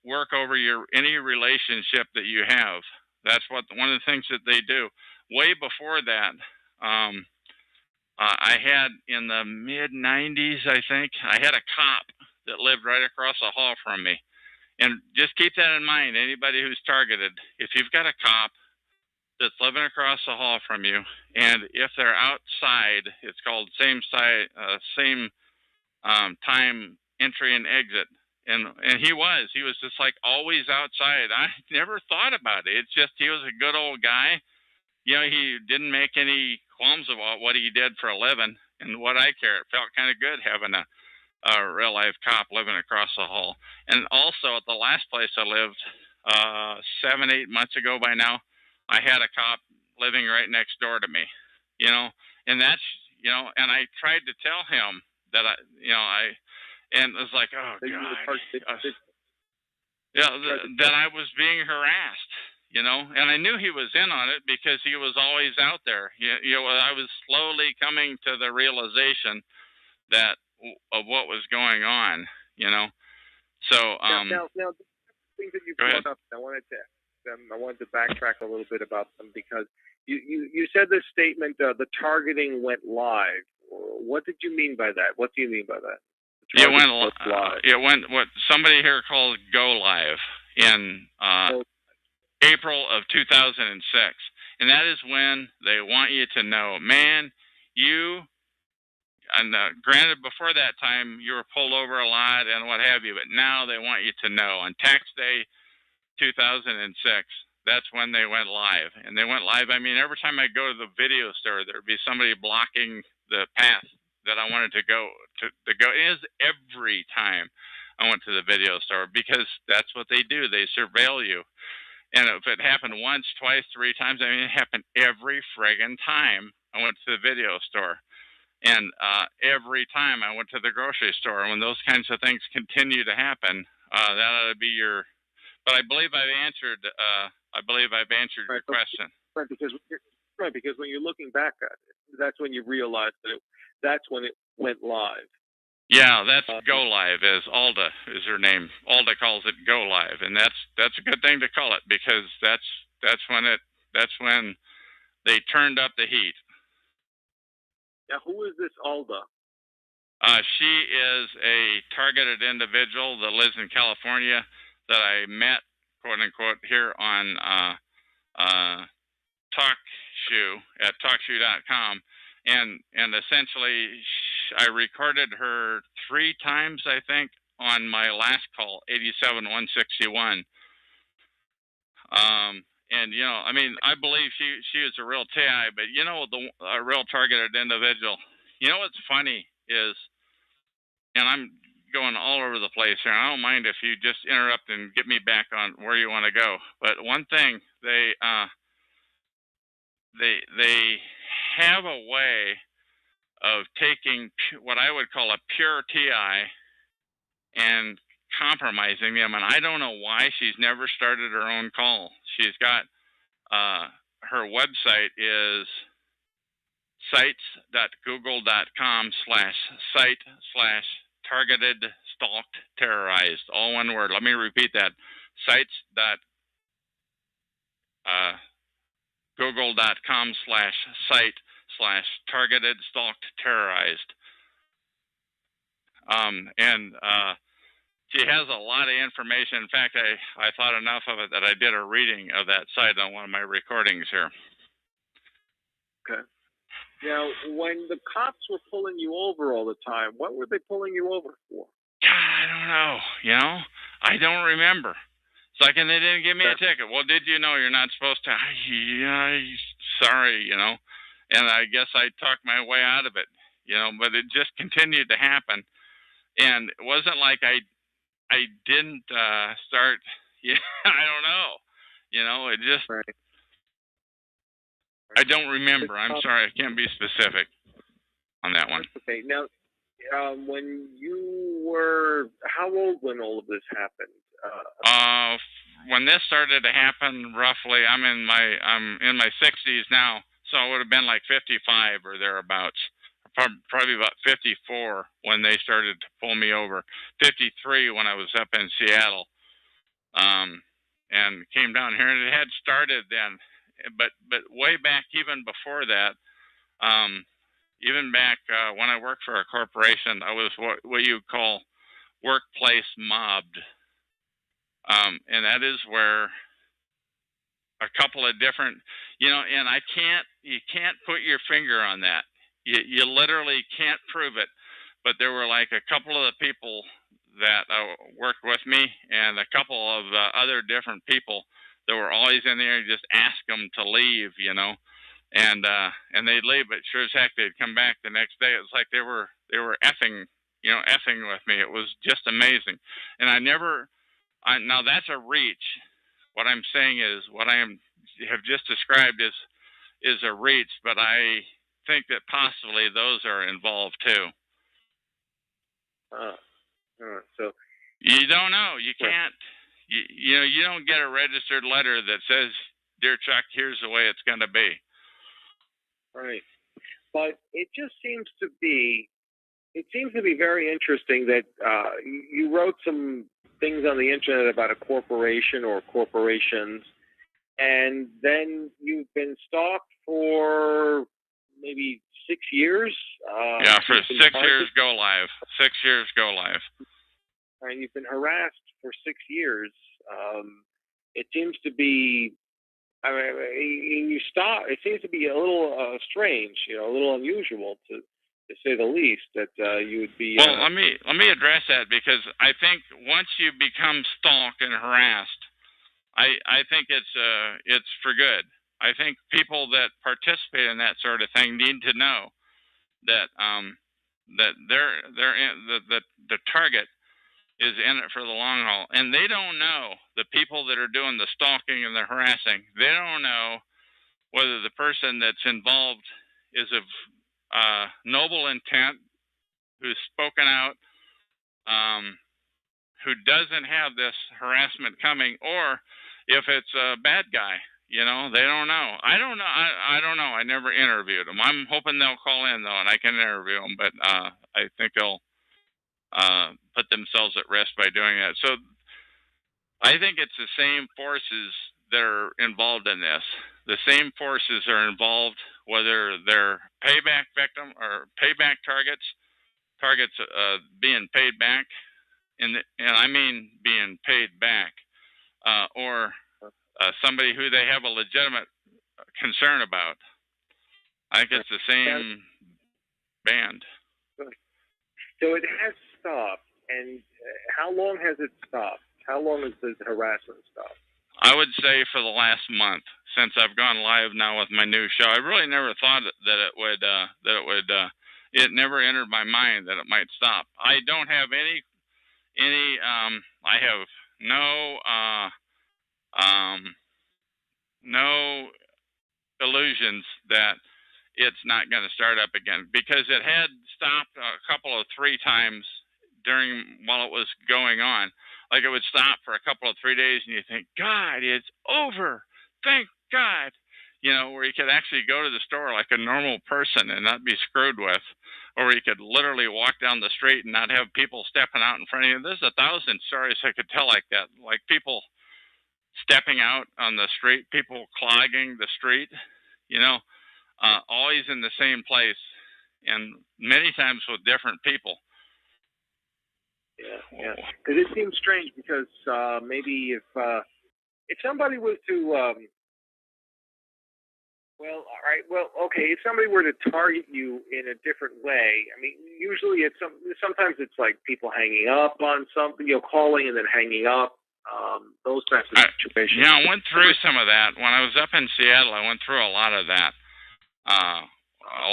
work over any relationship that you have. That's one of the things that they do. Way before that, I had in the mid 90s, I think, I had a cop that lived right across the hall from me. And just keep that in mind, anybody who's targeted, if you've got a cop that's living across the hall from you, and if they're outside, it's called same time entry and exit. And he was just like always outside. I never thought about it. It's just he was a good old guy. He didn't make any qualms about what he did for a living and what I care. It felt kind of good having a real life cop living across the hall. And also at the last place I lived, 7, 8 months ago by now, I had a cop living right next door to me, and that's, and I tried to tell him that and it was like, oh God, that I was being harassed, and I knew he was in on it because he was always out there. I was slowly coming to the realization of what was going on, So now things that you brought up, I wanted to backtrack a little bit about them because you said this statement, the targeting went live. What did you mean by that? What do you mean by that? It went live. It went what somebody here calls go live in April of 2006, and that is when they want you to know, man, and granted, before that time, you were pulled over a lot and what have you, but now they want you to know. On tax day 2006, that's when they went live. And they went live, I mean, every time I go to the video store, there'd be somebody blocking the path that I wanted to go. It is every time I went to the video store, because that's what they do. They surveil you. And if it happened once, twice, three times, I mean, it happened every friggin' time I went to the video store. And every time I went to the grocery store. When those kinds of things continue to happen, that ought to be your. But I believe I've answered. Your question. Right, because when you're looking back at it, that's when you realize that's when it went live. Yeah, that's Go Live. As Alda is her name. Alda calls it Go Live, and that's a good thing to call it, because that's when they turned up the heat. Now, who is this Alda? She is a targeted individual that lives in California that I met, quote unquote, here on TalkShoe at TalkShoe.com, and essentially I recorded her 3 times, I think, on my last call, 87-161. And I mean, I believe she is a real TI, but a real targeted individual. What's funny is, and I'm going all over the place here. I don't mind if you just interrupt and get me back on where you want to go. But one thing, they have a way of taking what I would call a pure TI and compromising them, and I don't know why she's never started her own call. She's got her website is sites.google.com/site/targeted stalked terrorized, all one word. Let me repeat that. Sites.google.com/site/targeted stalked terrorized. And she has a lot of information. In fact, I thought enough of it that I did a reading of that site on one of my recordings here. Okay. Now, when the cops were pulling you over all the time, what were they pulling you over for? I don't know. I don't remember. It's like, and they didn't give me a ticket. Well, did you know you're not supposed to? Yeah, sorry, And I guess I talked my way out of it, but it just continued to happen. And it wasn't like I didn't start. Yeah, I don't know. It just. Right. I don't remember. I'm sorry. I can't be specific on that one. Okay. Now, when you were how old when all of this happened? When this started to happen, roughly, I'm in my 60s now, so I would have been like 55 or thereabouts. Probably about 54 when they started to pull me over. 53 when I was up in Seattle, and came down here, and it had started then. But way back, even before that, even back when I worked for a corporation, I was what you call workplace mobbed, and that is where a couple of different, and you can't put your finger on that. You literally can't prove it, but there were like a couple of the people that worked with me, and a couple of other different people that were always in there. Just ask them to leave, and they'd leave, but sure as heck they'd come back the next day. It was like they were effing with me. It was just amazing, and now that's a reach. What I'm saying is what have just described is a reach, but I think that possibly those are involved too. So you don't know. You can't. You don't get a registered letter that says, "Dear Chuck, here's the way it's going to be." Right, but it just seems to be very interesting that you wrote some things on the internet about a corporation or corporations, and then you've been stalked for maybe 6 years. Yeah, for 6 years go live. 6 years go live. And you've been harassed for 6 years. It seems to be. I mean, it seems to be a little strange, a little unusual to say the least, that you would be. Well, let me address that, because I think once you become stalked and harassed, I think it's for good. I think people that participate in that sort of thing need to know that that they're in the target is in it for the long haul, and they don't know, the people that are doing the stalking and the harassing, they don't know whether the person that's involved is of noble intent, who's spoken out, who doesn't have this harassment coming, or if it's a bad guy. You know, they don't know. I don't know. I don't know. I never interviewed them. I'm hoping they'll call in though, and I can interview them. But I think they'll put themselves at risk by doing that. So I think it's the same forces that are involved in this. The same forces are involved, whether they're payback victim or payback targets being paid back, and I mean being paid back, or somebody who they have a legitimate concern about. I think it's the same band. So it has stopped, and how long has it stopped? How long has the harassment stopped? I would say for the last month, since I've gone live now with my new show. I really never thought that it would. It never entered my mind that it might stop. I don't have any. I have no illusions that it's not going to start up again, because it had stopped three times while it was going on. Like, it would stop for a couple of 3 days, and you think, God, it's over. Thank God. You know, where you could actually go to the store like a normal person and not be screwed with, or you could literally walk down the street and not have people stepping out in front of you. There's 1,000 stories I could tell like that, like people stepping out on the street, people clogging the street, you know, always in the same place, and many times with different people. Yeah. Because it seems strange, because maybe if somebody was to if somebody were to target you in a different way, I mean, usually sometimes it's like people hanging up on something, calling and then hanging up, those types of situations. Yeah, I went through some of that when I was up in Seattle. I went through a lot of that, a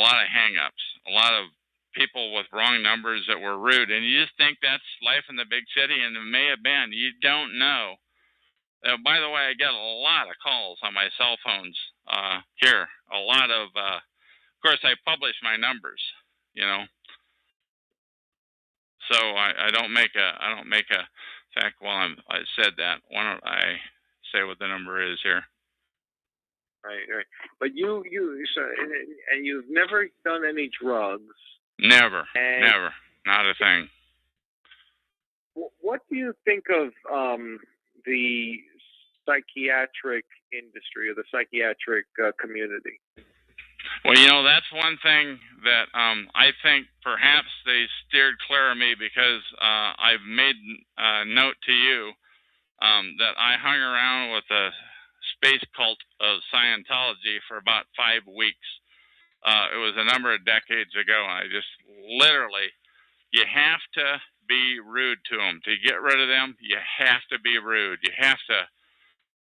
lot of hang-ups, a lot of people with wrong numbers that were rude, and you just think that's life in the big city, and it may have been. You don't know. By the way, I get a lot of calls on my cell phones here. A lot of course, I publish my numbers, you know. So I don't make a. In fact, while I said that, why don't I say what the number is here? Right. But and you've never done any drugs. Never, not a thing. What do you think of the psychiatric industry or the psychiatric community? Well, you know, that's one thing that I think perhaps they steered clear of me, because I've made a note to you that I hung around with the space cult of Scientology for about 5 weeks. It was a number of decades ago, and I just literally, you have to be rude to them. To get rid of them, you have to be rude. You have to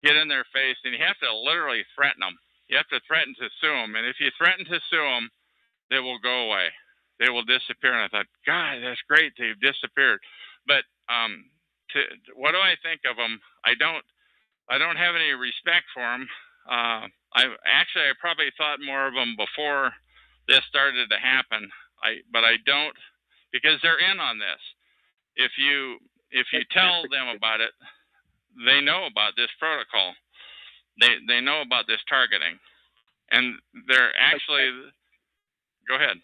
get in their face, and you have to literally threaten them. You have to threaten to sue them, and if you threaten to sue them, they will go away. They will disappear. And I thought, God, that's great. They've disappeared. But what do I think of them? I don't have any respect for them. I probably thought more of them before this started to happen. But I don't, because they're in on this. If you tell them about it, they know about this protocol. They know about this targeting, and they're actually. Go ahead.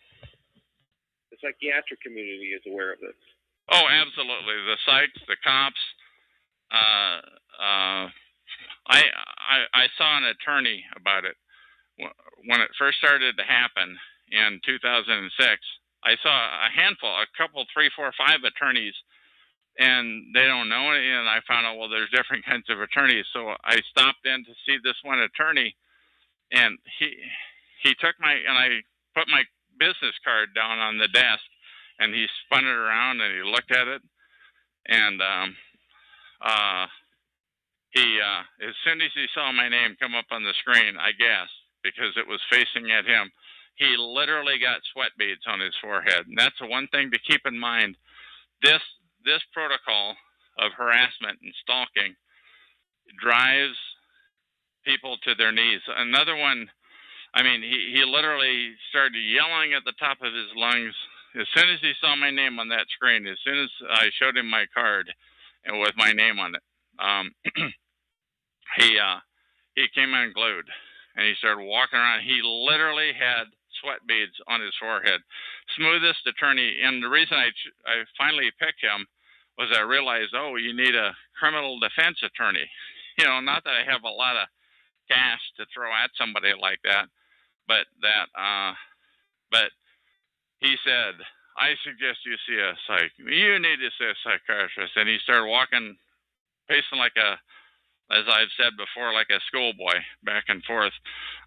The psychiatric community is aware of this. Oh, absolutely. The psychs, the cops. I saw an attorney about it when it first started to happen in 2006. I saw a couple, 3, 4, 5 attorneys, and they don't know it. And I found out, well, there's different kinds of attorneys. So I stopped in to see this one attorney, and he took I put my business card down on the desk, and he spun it around and he looked at it, and he as soon as he saw my name come up on the screen, I guessed, because it was facing at him. he literally got sweat beads on his forehead. And that's the one thing to keep in mind. This protocol of harassment and stalking drives people to their knees. Another one, I mean, he literally started yelling at the top of his lungs as soon as he saw my name on that screen. As soon as I showed him my card and with my name on it, he came unglued and he started walking around. He literally had sweat beads on his forehead. Smoothest attorney, and the reason I finally picked him was I realized, oh, you need a criminal defense attorney. You know, not that I have a lot of cash to throw at somebody like that, but he said, I suggest you see a you need to see a psychiatrist. And he started walking, pacing like as I've said before, like a schoolboy, back and forth.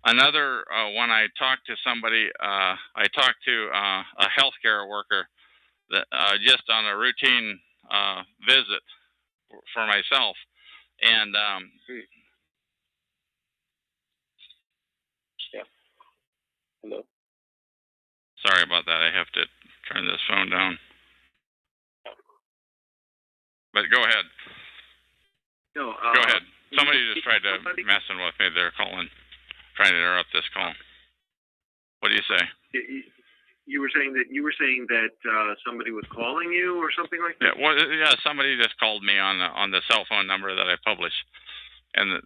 Another when I talked to somebody, I talked to a healthcare worker that just on a routine visit for myself, and yeah. Hello. Sorry about that. I have to turn this phone down. But go ahead. No. Go ahead. Somebody just tried to messing with me. They're calling, trying to interrupt this call. What do you say? You were saying that somebody was calling you or something like that. Yeah. Well, yeah. Somebody just called me on the cell phone number that I published, and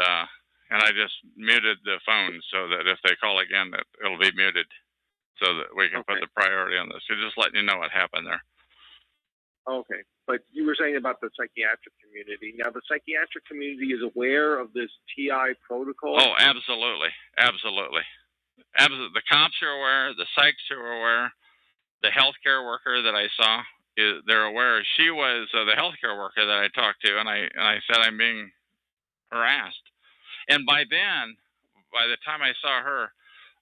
I just muted the phone so that if they call again, that it'll be muted, so that we can put the priority on this. So just letting you know what happened there. Okay, but you were saying about the psychiatric community. Now, the psychiatric community is aware of this TI protocol? Oh, absolutely. Absolutely. The cops are aware. The psychs are aware. The healthcare worker that I saw, they're aware. She was the healthcare worker that I talked to, and I said, I'm being harassed. And by the time I saw her,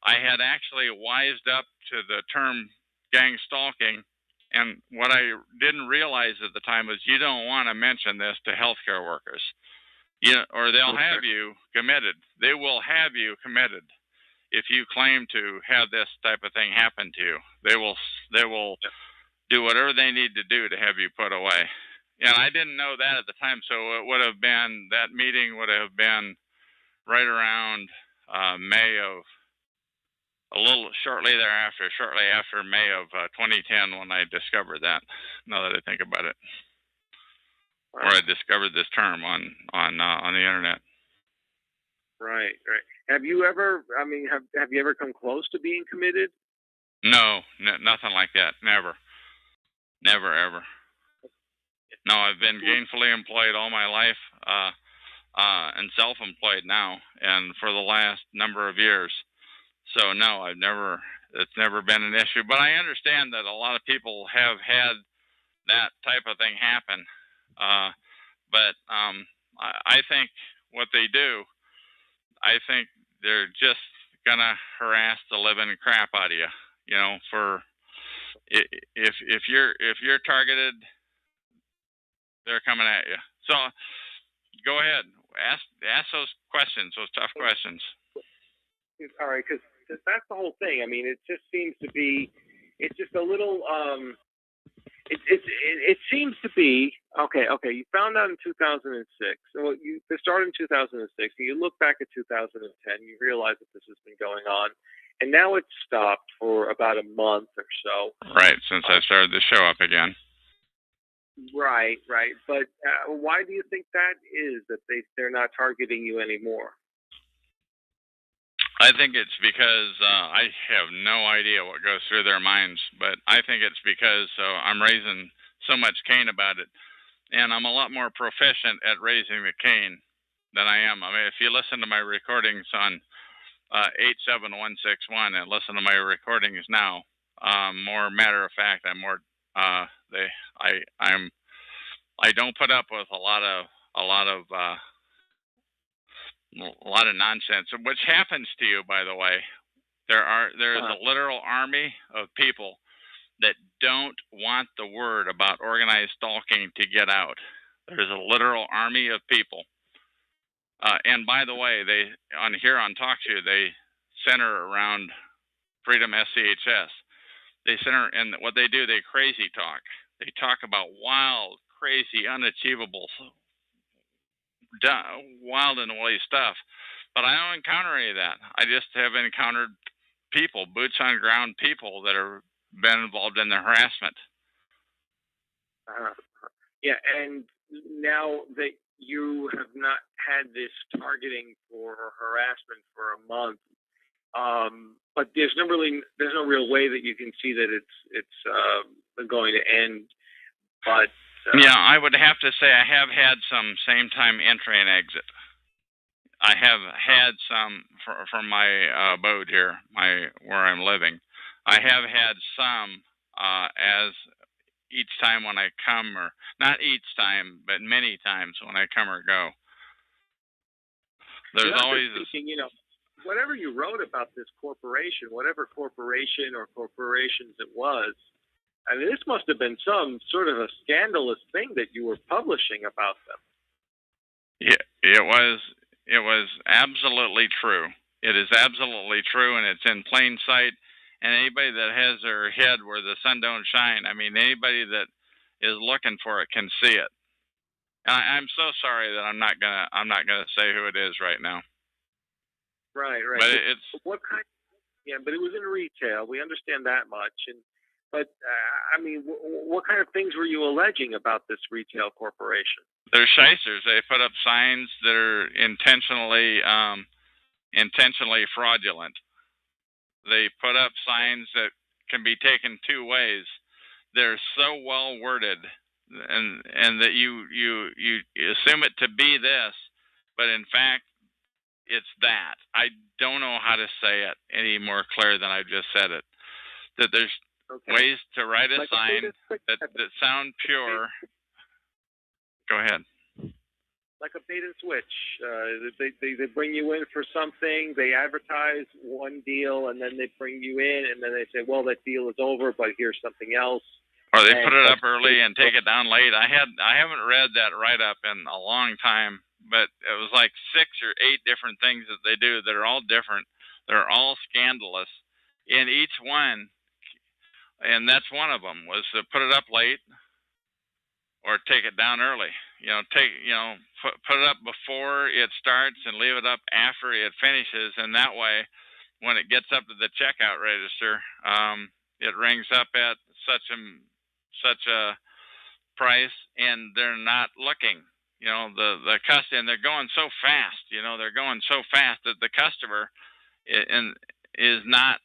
I had actually wised up to the term gang stalking. And what I didn't realize at the time was you don't want to mention this to healthcare workers, or they'll have you committed. They will have you committed if you claim to have this type of thing happen to you. They will do whatever they need to do to have you put away. And I didn't know that at the time, so it would have been, that meeting would have been right around May of, shortly after May of 2010, when I discovered that. Now that I think about it, or I discovered this term on the internet. Right. Have you ever? I mean, have you ever come close to being committed? No, nothing like that. Never, ever. No, I've been gainfully employed all my life, and self-employed now, and for the last number of years. So no, it's never been an issue. But I understand that a lot of people have had that type of thing happen. But I think what they do, I think they're just gonna harass the living crap out of you. You know, for if you're targeted, they're coming at you. So go ahead, ask those questions, those tough questions. All right, because that's the whole thing. I mean, it just seems to be, it's just a little, it seems to be, okay, you found out in 2006, so you started in 2006, and you look back at 2010, you realize that this has been going on, and now it's stopped for about a month or so. Right, since I started the show up again. Right, but why do you think that is, that they're not targeting you anymore? I think it's because I have no idea what goes through their minds, but I think it's because I'm raising so much cane about it, and I'm a lot more proficient at raising the cane than I am. I mean, if you listen to my recordings on 87161 and listen to my recordings now, more matter of fact, I'm more I don't put up with a lot of nonsense, which happens to you, by the way. There is a literal army of people that don't want the word about organized stalking to get out. There's a literal army of people. And by the way, they on TalkShoe, they center around Freedom SCHS. They center, and what they do, they crazy talk. They talk about wild, crazy, unachievable, wild and woolly stuff. But I don't encounter any of that. I just have encountered people, boots on ground people that have been involved in the harassment. Yeah, and now that you have not had this targeting for harassment for a month, but there's no real way that you can see that it's going to end. But yeah, I would have to say I have had some same time entry and exit. I have had some from my abode here, where I'm living. I have had some as each time when I come, or not each time, but many times when I come or go. There's always thinking, whatever you wrote about this corporation, whatever corporation or corporations it was, I mean, this must have been some sort of a scandalous thing that you were publishing about them. Yeah, it was absolutely true. It is absolutely true, and it's in plain sight. And anybody that has their head where the sun don't shine, I mean, anybody that is looking for it can see it. And I'm so sorry that I'm not gonna say who it is right now. Right. But it's what kind? Yeah, but it was in retail. We understand that much. But I mean, what kind of things were you alleging about this retail corporation? They're shysters. They put up signs that are intentionally fraudulent. They put up signs that can be taken two ways. They're so well worded, and that you assume it to be this, but in fact, it's that. I don't know how to say it any more clear than I just said it. That there's ways to write a sign that sound pure. Go ahead. Like a bait and switch. They bring you in for something, they advertise one deal, and then they bring you in, and then they say, well, that deal is over, but here's something else. Or they put it up early and take it down late. I haven't read that write-up in a long time, but it was like 6 or 8 different things that they do that are all different. They're all scandalous. In each one, and that's one of them, was to put it up late or take it down early. Put it up before it starts and leave it up after it finishes, and that way, when it gets up to the checkout register, it rings up at such a price, and they're not looking. The customer, and they're going so fast. They're going so fast that the customer is not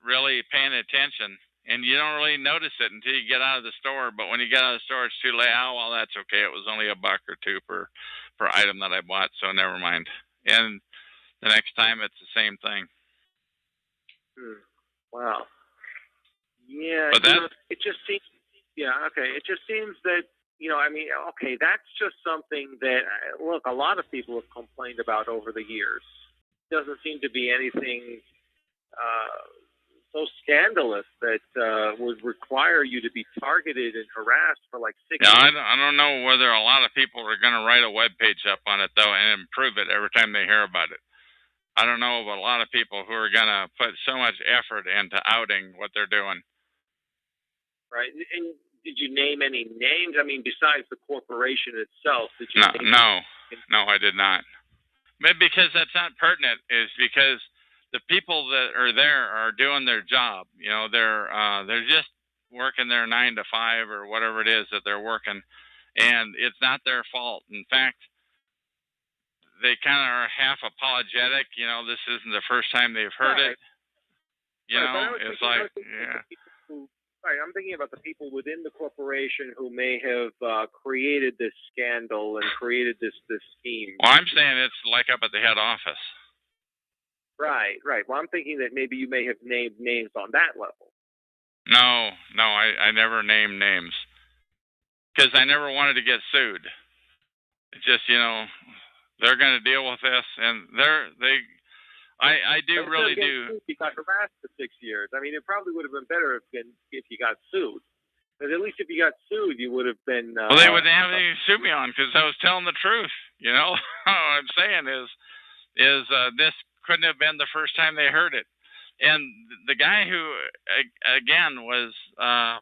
really paying attention. And you don't really notice it until you get out of the store. But when you get out of the store, it's too late. Oh, well, that's okay. It was only $1 or $2 per item that I bought, so never mind. And the next time, it's the same thing. Wow. Yeah. But it just seems. Yeah. Okay. It just seems that okay, that's just something that look, a lot of people have complained about over the years. Doesn't seem to be anything so scandalous that would require you to be targeted and harassed for like 6 years. I don't know whether a lot of people are going to write a web page up on it, though, and improve it every time they hear about it. I don't know of a lot of people who are going to put so much effort into outing what they're doing. Right. And did you name any names? I mean, besides the corporation itself, did you No, I did not. But because that's not pertinent, is because the people that are there are doing their job. They're just working their 9 to 5 or whatever it is that they're working, and it's not their fault. In fact, they kind of are half apologetic. This isn't the first time they've heard it. It's like, yeah. Right, I'm thinking about the people within the corporation who may have created this scandal and created this scheme. Well, I'm saying it's like up at the head office. Right. Well, I'm thinking that maybe you may have named names on that level. No, I never named names because I never wanted to get sued. It's just, they're going to deal with this, and I do really do. You got harassed for 6 years. I mean, it probably would have been better if you got sued. But at least if you got sued, you would have been. Well, they wouldn't have anything to sue me on because I was telling the truth. What I'm saying is this couldn't have been the first time they heard it. and the guy who again was I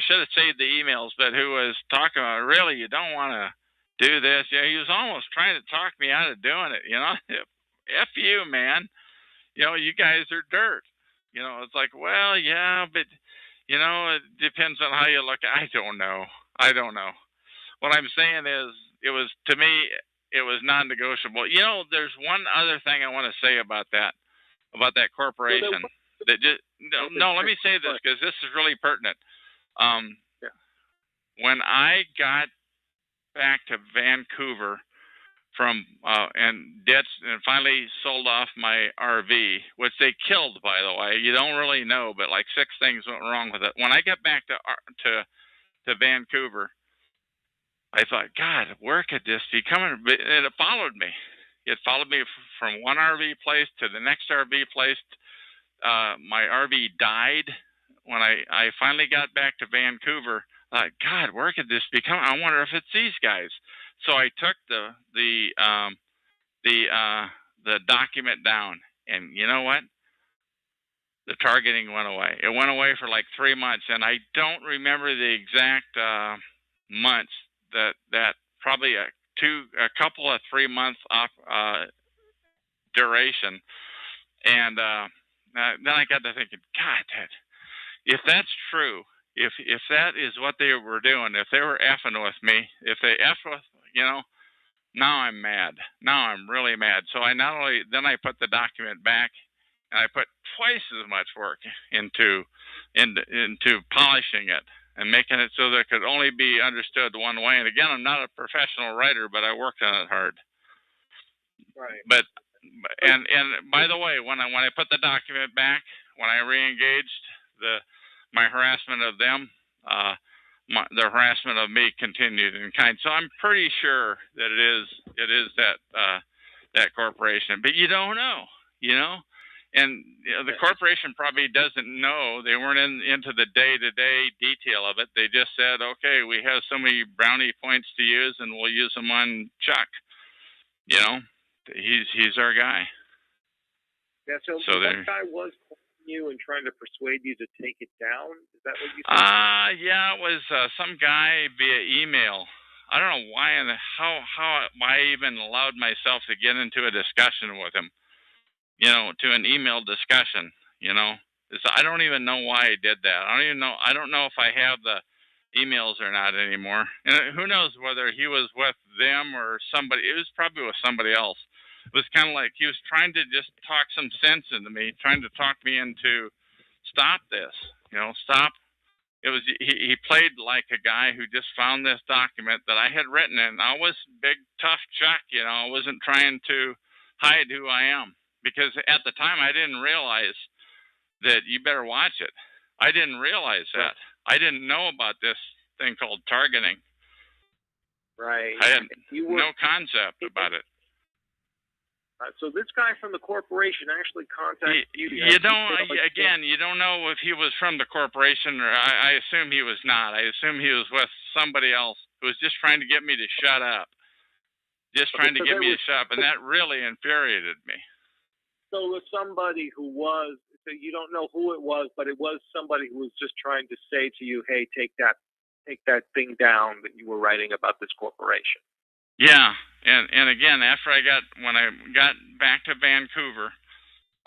should have saved the emails, but who was talking about, really, you don't want to do this. Yeah, he was almost trying to talk me out of doing it. F you, man. You guys are dirt. It's like, well, yeah, but it depends on how you look. I don't know. What I'm saying is, to me, it was non-negotiable. There's one other thing I want to say about that corporation. Let me say this, because this is really pertinent. Yeah. When I got back to Vancouver and finally sold off my RV, which they killed, by the way. You don't really know, but like 6 things went wrong with it. When I got back to Vancouver, I thought, God, where could this be coming? And it followed me. It followed me from one RV place to the next RV place. My RV died when I finally got back to Vancouver. I thought, God, where could this be coming? I wonder if it's these guys. So I took the document down, and you know what? The targeting went away. It went away for like 3 months, and I don't remember the exact months. That probably a couple of 3 months off duration, and then I got to thinking, God, if that's true, if that is what they were doing, if they were effing with me, if they effed with, now I'm mad. Now I'm really mad. So I put the document back, and I put twice as much work into polishing it and making it so that it could only be understood one way. And again, I'm not a professional writer, but I worked on it hard. Right. But and by the way, when I put the document back, when I reengaged my harassment of them, the harassment of me continued in kind. So I'm pretty sure that it is that corporation, but you don't know, And the corporation probably doesn't know. They weren't into the day-to-day detail of it. They just said, okay, we have so many brownie points to use, and we'll use them on Chuck. He's our guy. Yeah, so that guy was calling you and trying to persuade you to take it down? Is that what you said? Yeah, it was some guy via email. I don't know why and how I even allowed myself to get into a discussion with him. To an email discussion. I don't even know why I did that. I don't know if I have the emails or not anymore. And who knows whether he was with them or somebody. It was probably with somebody else. It was kind of like he was trying to just talk some sense into me, trying to talk me into stop this. Stop. It was he played like a guy who just found this document that I had written, and I was big tough Chuck. I wasn't trying to hide who I am, because at the time I didn't realize that you better watch it. I didn't realize that. I didn't know about this thing called targeting. Right. I had no concept about it. So this guy from the corporation actually contacted you. You don't know if he was from the corporation, or I assume he was not. I assume he was with somebody else who was just trying to get me to shut up. Trying to get me to shut up, and that really infuriated me. So it was somebody who was, so you don't know who it was, but it was somebody who was just trying to say to you, hey, take that thing down that you were writing about this corporation. Yeah, and again, when I got back to Vancouver,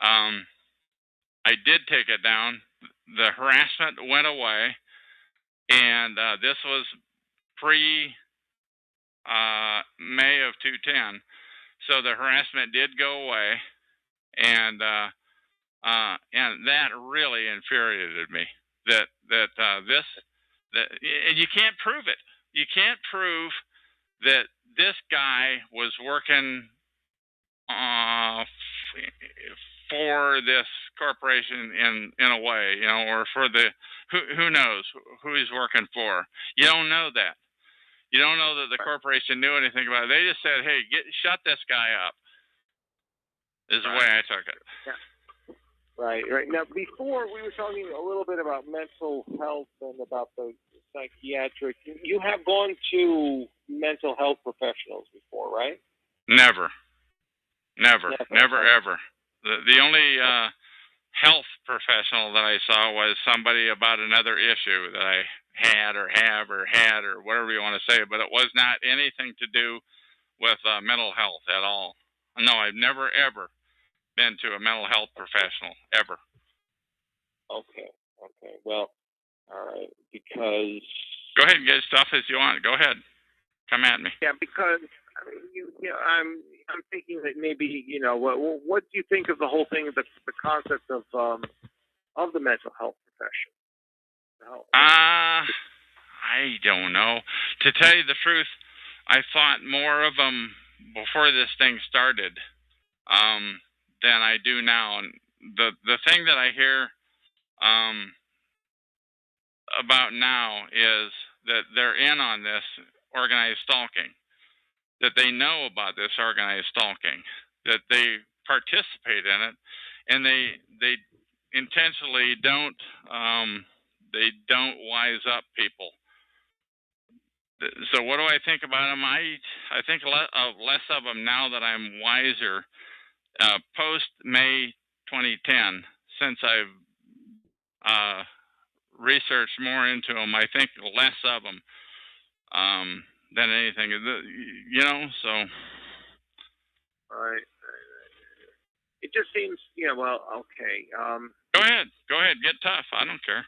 I did take it down. The harassment went away, and this was pre May of 2010, so the harassment did go away, and that really infuriated me. And you can't prove it. You can't prove that this guy was working for this corporation in a way, or for who knows who he's working for. You don't know that. You don't know that the corporation knew anything about it. They just said, hey, shut this guy up, is the way I took it. Yeah. Right. Now, before we were talking a little bit about mental health and about the psychiatric. You have gone to mental health professionals before, right? Never, ever. The only health professional that I saw was somebody about another issue that I had or have or had or whatever you want to say, but it was not anything to do with mental health at all. No, I've never ever been to a mental health professional ever. Okay. Well, all right. Because Go ahead and get as tough as you want. Go ahead, come at me. yeah, because I mean, I'm thinking that maybe what do you think of the whole thing, the concept of the mental health profession? I don't know. To tell you the truth, I thought more of them before this thing started than I do now. And the thing that I hear about now is that they're in on this organized stalking, that they know about this organized stalking, that they participate in it, and they intentionally don't wise up people. So what do I think about them? I think less of them now that I'm wiser. Post May 2010, since I've researched more into them, I think less of them than anything. So. All right. It just seems, well, okay. Go ahead, get tough. I don't care.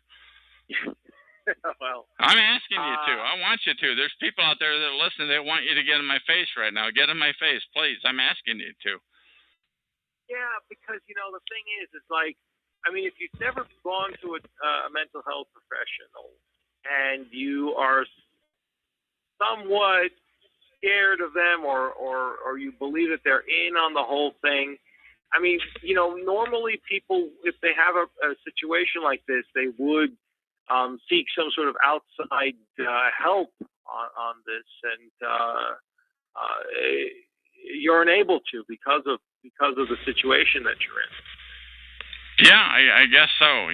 Well, I'm asking you to. I want you to. There's people out there that are listening. They want you to get in my face right now. Get in my face, please. I'm asking you to. Yeah, because the thing is, it's like, I mean, if you've never gone to a mental health professional and you are somewhat scared of them, or you believe that they're in on the whole thing, I mean, normally people, if they have a situation like this, they would seek some sort of outside help on this, and you're unable to because of the situation that you're in. Yeah, I guess so.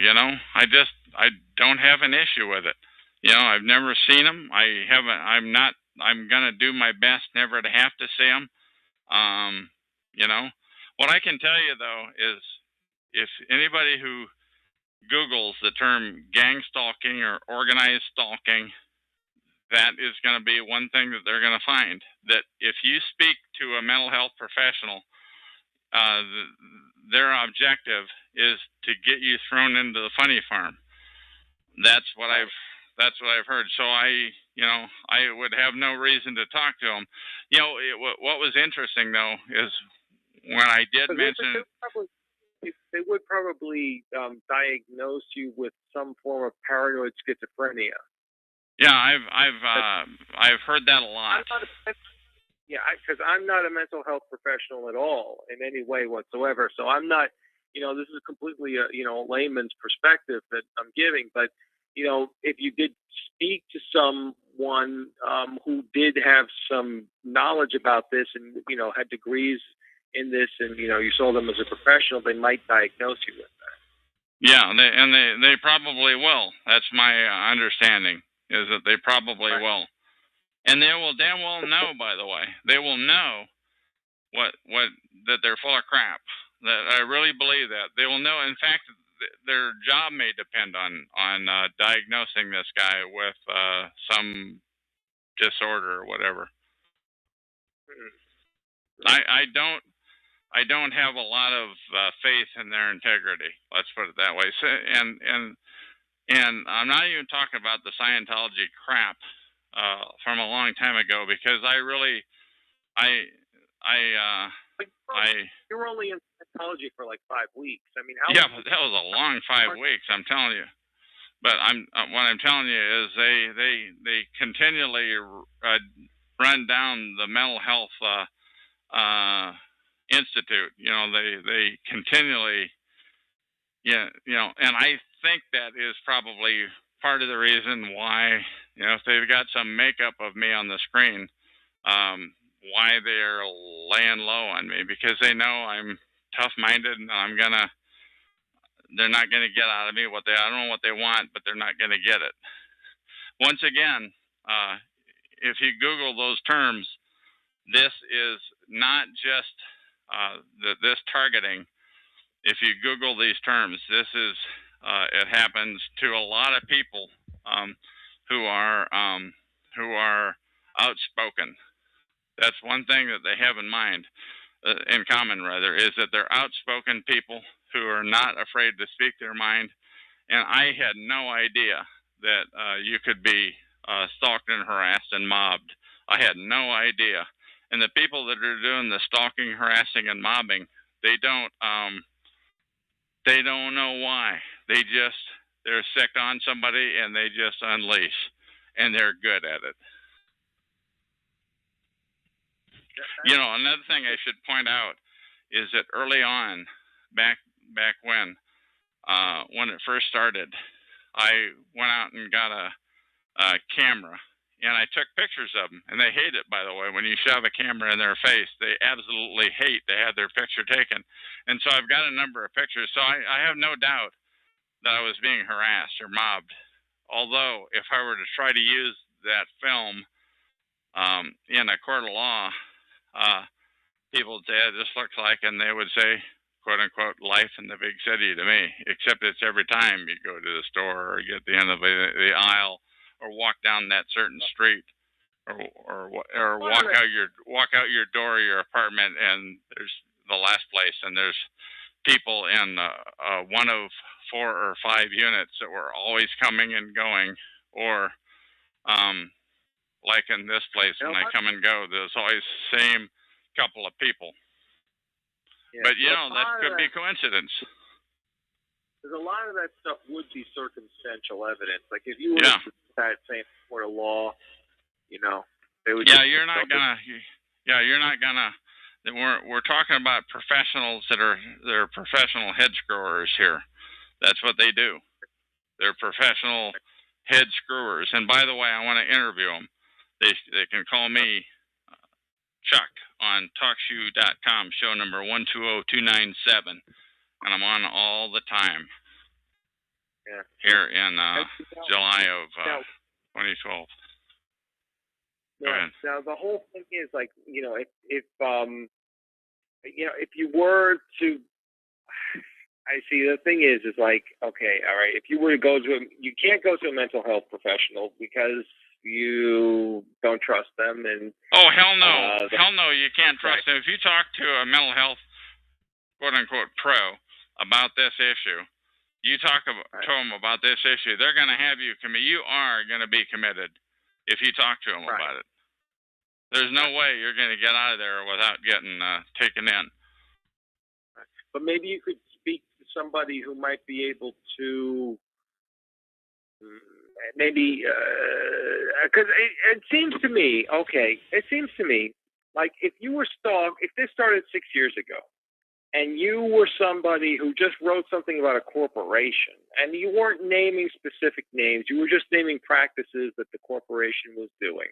I don't have an issue with it. I've never seen them. I haven't. I'm gonna do my best never to have to see them. What I can tell you though is, if anybody who Googles the term gang stalking or organized stalking, that is going to be one thing that they're going to find. That if you speak to a mental health professional, their objective is to get you thrown into the funny farm. That's what I've heard. So I would have no reason to talk to them. What was interesting though is when I did mention. They would probably diagnose you with some form of paranoid schizophrenia. Yeah, I've heard that a lot. Because I'm not a mental health professional at all in any way whatsoever. So I'm not, this is completely a layman's perspective that I'm giving. But if you did speak to someone who did have some knowledge about this and had degrees in this, and you saw them as a professional, they might diagnose you with that. Yeah, they probably will. That's my understanding, is that they probably will, and they will damn well know. By the way, they will know what that they're full of crap. That I really believe that they will know. In fact, their job may depend on diagnosing this guy with some disorder or whatever. I don't have a lot of faith in their integrity. Let's put it that way. So, and I'm not even talking about the Scientology crap from a long time ago, because you were only in Scientology for like 5 weeks. I mean, but that was a long 5 weeks. I'm telling you. But what I'm telling you is they continually run down the mental health institute. They continually, and I think that is probably part of the reason why, if they've got some makeup of me on the screen, why they're laying low on me, because they know I'm tough-minded and they're not gonna get out of me I don't know what they want, but they're not gonna get it. Once again, if you Google those terms, this is not just this targeting if you Google these terms, this is it happens to a lot of people who are outspoken. That's one thing that they have in mind, in common rather, is that they're outspoken people who are not afraid to speak their mind. And I had no idea that you could be stalked and harassed and mobbed. I had no idea. And the people that are doing the stalking, harassing, and mobbing, they don't know why. They're sick on somebody and they just unleash, and they're good at it. You know, another thing I should point out is that early on, back when it first started, I went out and got a camera, and I took pictures of them. And they hate it, by the way. When you shove a camera in their face, they absolutely hate to have their picture taken. And so I've got a number of pictures. So I have no doubt that I was being harassed or mobbed. Although, if I were to try to use that film in a court of law, people would say, this looks like, and they would say, quote unquote, life in the big city to me, except it's every time you go to the store or get to the end of the aisle or walk down that certain street or walk out your door of your apartment, and there's the last place, and there's people in one of 4 or 5 units that were always coming and going, or like in this place, when I come and go, there's always the same couple of people. Yeah, but, you know, that could be coincidence. There's a lot of that stuff would be circumstantial evidence. Like, if you were to that same court of law, you know, they would. Yeah, you're not gonna. We're talking about professionals they're professional head screwers here. That's what they do. They're professional head screwers. And by the way, I want to interview them. They can call me Chuck on TalkShoe.com, show number 120297, and I'm on all the time. Yeah. Here in July of 2012. Go ahead. Now the whole thing is, like, you know, if you were to, I see, the thing is like, okay, all right, if you were to go to you can't go to a mental health professional because you don't trust them. And hell no, you can't trust them. If you talk to a mental health quote unquote pro about this issue, you talk to them about this issue, they're going to have you commit. You are going to be committed if you talk to them about it. There's no way you're going to get out of there without getting taken in. But maybe you could speak to somebody who might be able to. Maybe, because it seems to me, like if you were stalked, if this started 6 years ago, and you were somebody who just wrote something about a corporation, and you weren't naming specific names, you were just naming practices that the corporation was doing.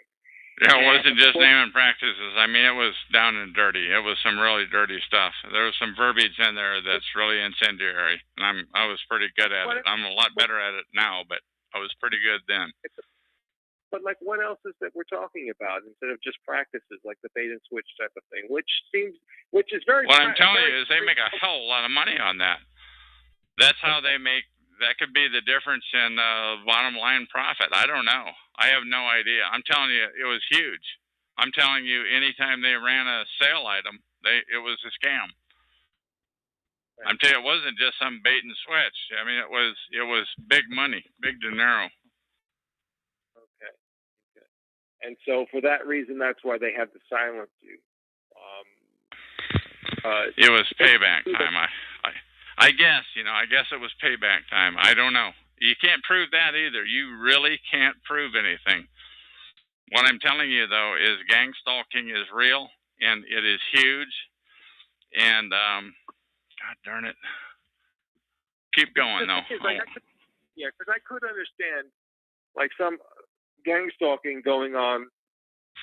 Yeah, it wasn't just naming practices. I mean, it was down and dirty. It was some really dirty stuff. There was some verbiage in there that's really incendiary, and I was pretty good at it. I'm a lot better at it now, but I was pretty good then. But, like, what else is that we're talking about instead of just practices like the bait and switch type of thing, which is very. What I'm telling you is they make a hell of a lot of money on that. That's how they make. That could be the difference in bottom line profit. I don't know. I have no idea. I'm telling you, it was huge. I'm telling you, anytime they ran a sale item, it was a scam. I'm telling you, it wasn't just some bait and switch. I mean, it was big money, big dinero. Okay. And so for that reason, that's why they had to silence you. It was payback time. I guess, I guess it was payback time. I don't know. You can't prove that either. You really can't prove anything. What I'm telling you, though, is gangstalking is real, and it is huge. And, God darn it. Keep going, though. Because I could understand, like, some gangstalking going on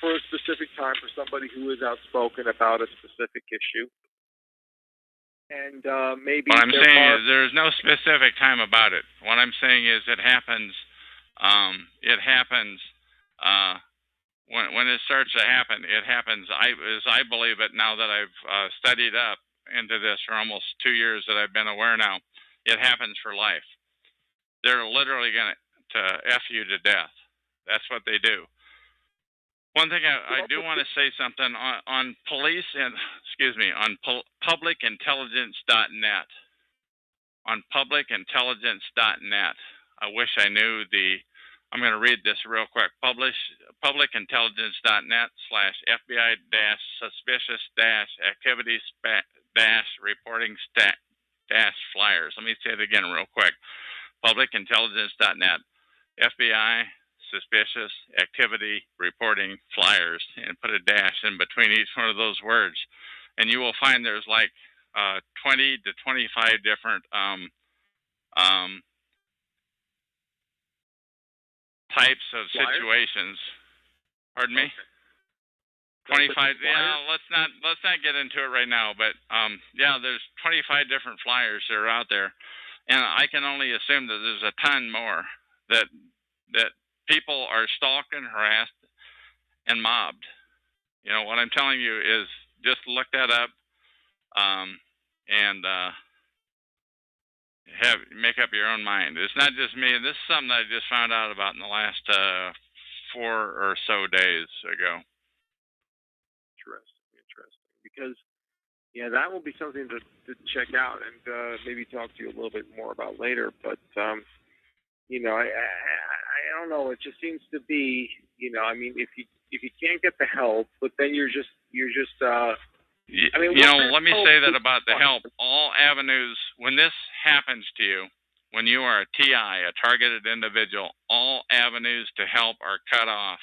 for a specific time for somebody who is outspoken about a specific issue. And maybe what I'm saying is there's no specific time about it. What I'm saying is it happens. It happens when it starts to happen. It happens. As I believe it now that I've studied up into this for almost 2 years that I've been aware now. It happens for life. They're literally going to F you to death. That's what they do. One thing I do want to say something on police and, on publicintelligence.net. On publicintelligence.net. I wish I knew I'm going to read this real quick. publicintelligence.net/FBI-suspicious-activities-reporting-flyers. Let me say it again real quick. publicintelligence.net. FBI suspicious activity reporting flyers, and put a dash in between each one of those words. And you will find there's like 20 to 25 different types of situations. Pardon me? Okay. 25. Yeah, let's not get into it right now. But yeah, there's 25 different flyers that are out there, and I can only assume that there's a ton more that people are stalked and harassed and mobbed. You know what I'm telling you is just look that up, and make up your own mind. It's not just me. This is something I just found out about in the last 4 or so days ago. Interesting. Because that will be something to check out and maybe talk to you a little bit more about later. But I don't know. It just seems to be, I mean, if you can't get the help, but then you're just. Let me say that about the help. All avenues, when this happens to you, when you are a TI, a targeted individual, all avenues to help are cut off.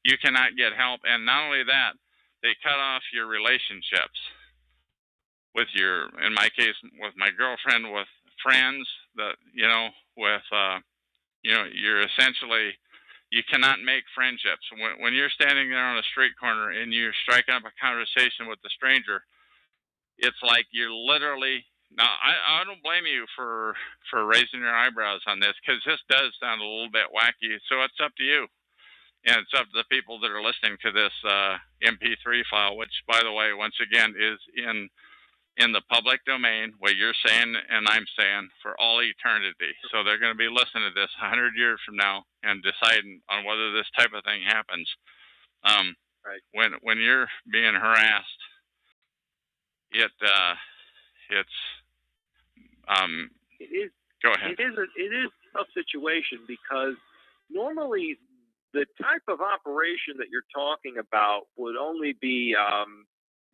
You cannot get help, and not only that, they cut off your relationships with in my case, with my girlfriend, with friends, you're essentially, you cannot make friendships. When you're standing there on a street corner and you're striking up a conversation with a stranger, it's like you're literally, now I don't blame you for raising your eyebrows on this, because this does sound a little bit wacky. So it's up to you. And it's up to the people that are listening to this MP3 file, which, by the way, once again, is in the public domain, what you're saying and I'm saying, for all eternity. So they're going to be listening to this 100 years from now and deciding on whether this type of thing happens. Right. When you're being harassed, it's it is. Go ahead. It is a tough situation, because normally the type of operation that you're talking about would only be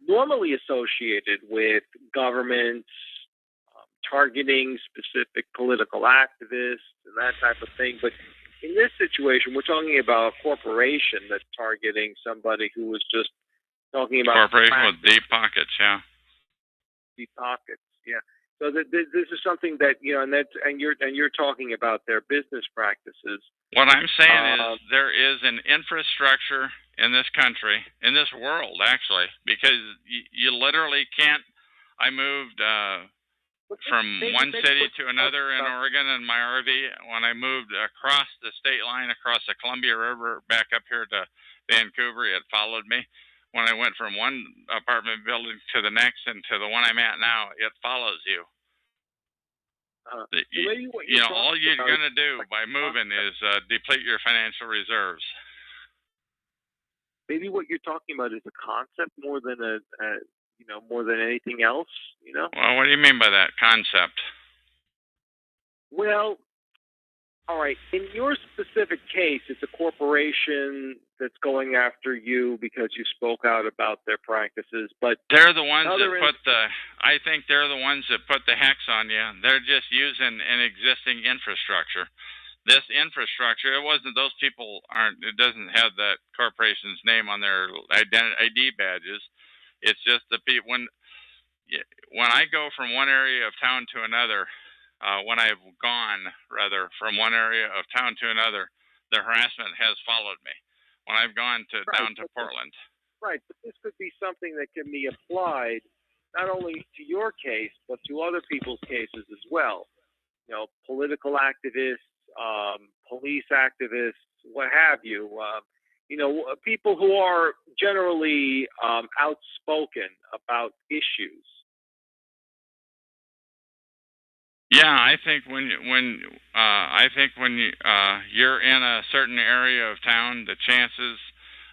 normally associated with governments targeting specific political activists and that type of thing. But in this situation, we're talking about a corporation that's targeting somebody who was just talking about corporation with deep pockets, yeah. Deep pockets, yeah. So this is something that and you're talking about their business practices. What I'm saying is there is an infrastructure in this country, in this world, actually, because you literally can't. I moved from one city to another in Oregon in my RV. When I moved across the state line, across the Columbia River, back up here to Vancouver, it followed me. When I went from one apartment building to the next and to the one I'm at now, it follows you. All you're going to do by moving is deplete your financial reserves. Maybe what you're talking about is a concept more than more than anything else. Well, what do you mean by that concept? Well, all right. In your specific case, it's a corporation that's going after you because you spoke out about their practices. But they're the ones I think they're the ones that put the hex on you. They're just using an existing infrastructure. This infrastructure, those people it doesn't have that corporation's name on their ID badges. It's just the people. When I go from one area of town to another, when I've gone, rather, from one area of town to another, the harassment has followed me. When I've gone down to Portland. Right, but this could be something that can be applied not only to your case, but to other people's cases as well. Political activists, police activists, what have you. People who are generally outspoken about issues. Yeah, I think you're in a certain area of town, the chances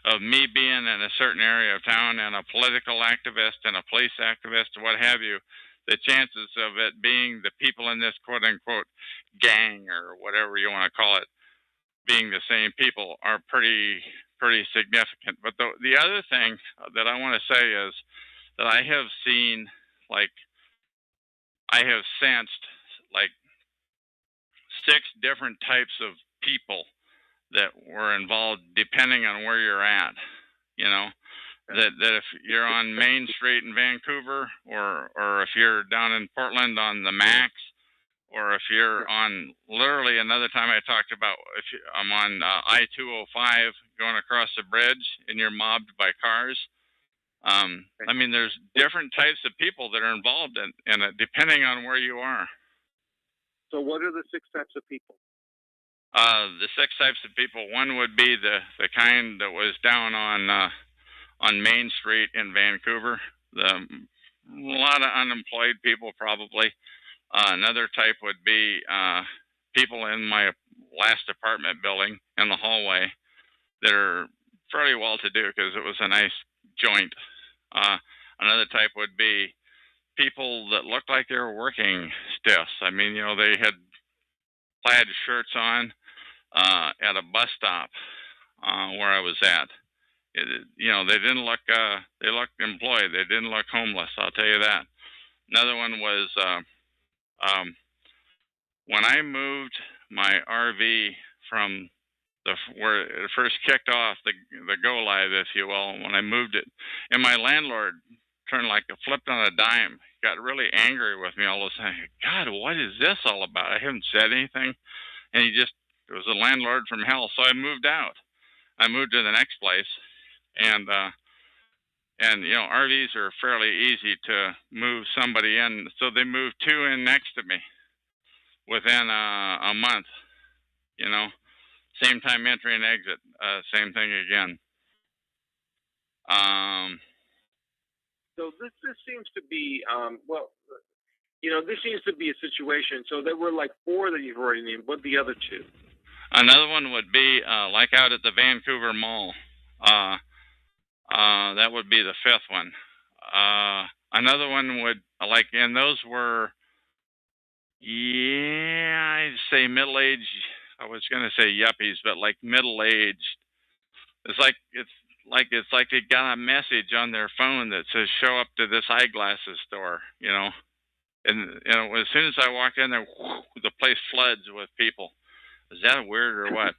of me being in a certain area of town and a political activist and a police activist, what have you, the chances of it being the people in this quote unquote gang or whatever you want to call it being the same people are pretty significant. But the other thing that I want to say is that I have seen, like, I have sensed like 6 different types of people that were involved depending on where you're at. You know, that if you're on Main Street in Vancouver, or if you're down in Portland on the Max, or if you're on, literally another time I talked about, if I'm on I-205 going across the bridge and you're mobbed by cars. I mean, there's different types of people that are involved in it depending on where you are. So what are the 6 types of people? The 6 types of people. One would be the kind that was down on Main Street in Vancouver. A lot of unemployed people probably. Another type would be people in my last apartment building in the hallway that are fairly well-to-do because it was a nice joint. Another type would be people that looked like they were working stiffs. I mean, you know, they had plaid shirts on at a bus stop where I was at. You know, they didn't look. They looked employed. They didn't look homeless. I'll tell you that. Another one was when I moved my RV from where it first kicked off the go live, if you will. When I moved it, and my landlord turned like flipped on a dime. Got really angry with me all of a sudden. God, what is this all about? I haven't said anything, and it was a landlord from hell. So I moved out. I moved to the next place, and you know, RVs are fairly easy to move somebody in. So they moved 2 in next to me within a month. You know, same time entry and exit, same thing again. So this seems to be well, you know, this seems to be a situation. So there were like 4 that you've already named. What are the other 2? Another one would be like out at the Vancouver Mall. That would be the 5th one. Another one would, like, and those were, yeah, I'd say middle-aged. I was gonna say yuppies, but like middle-aged. It's like they got a message on their phone that says "Show up to this eyeglasses store," you know. And as soon as I walk in there, the place floods with people. Is that weird or what?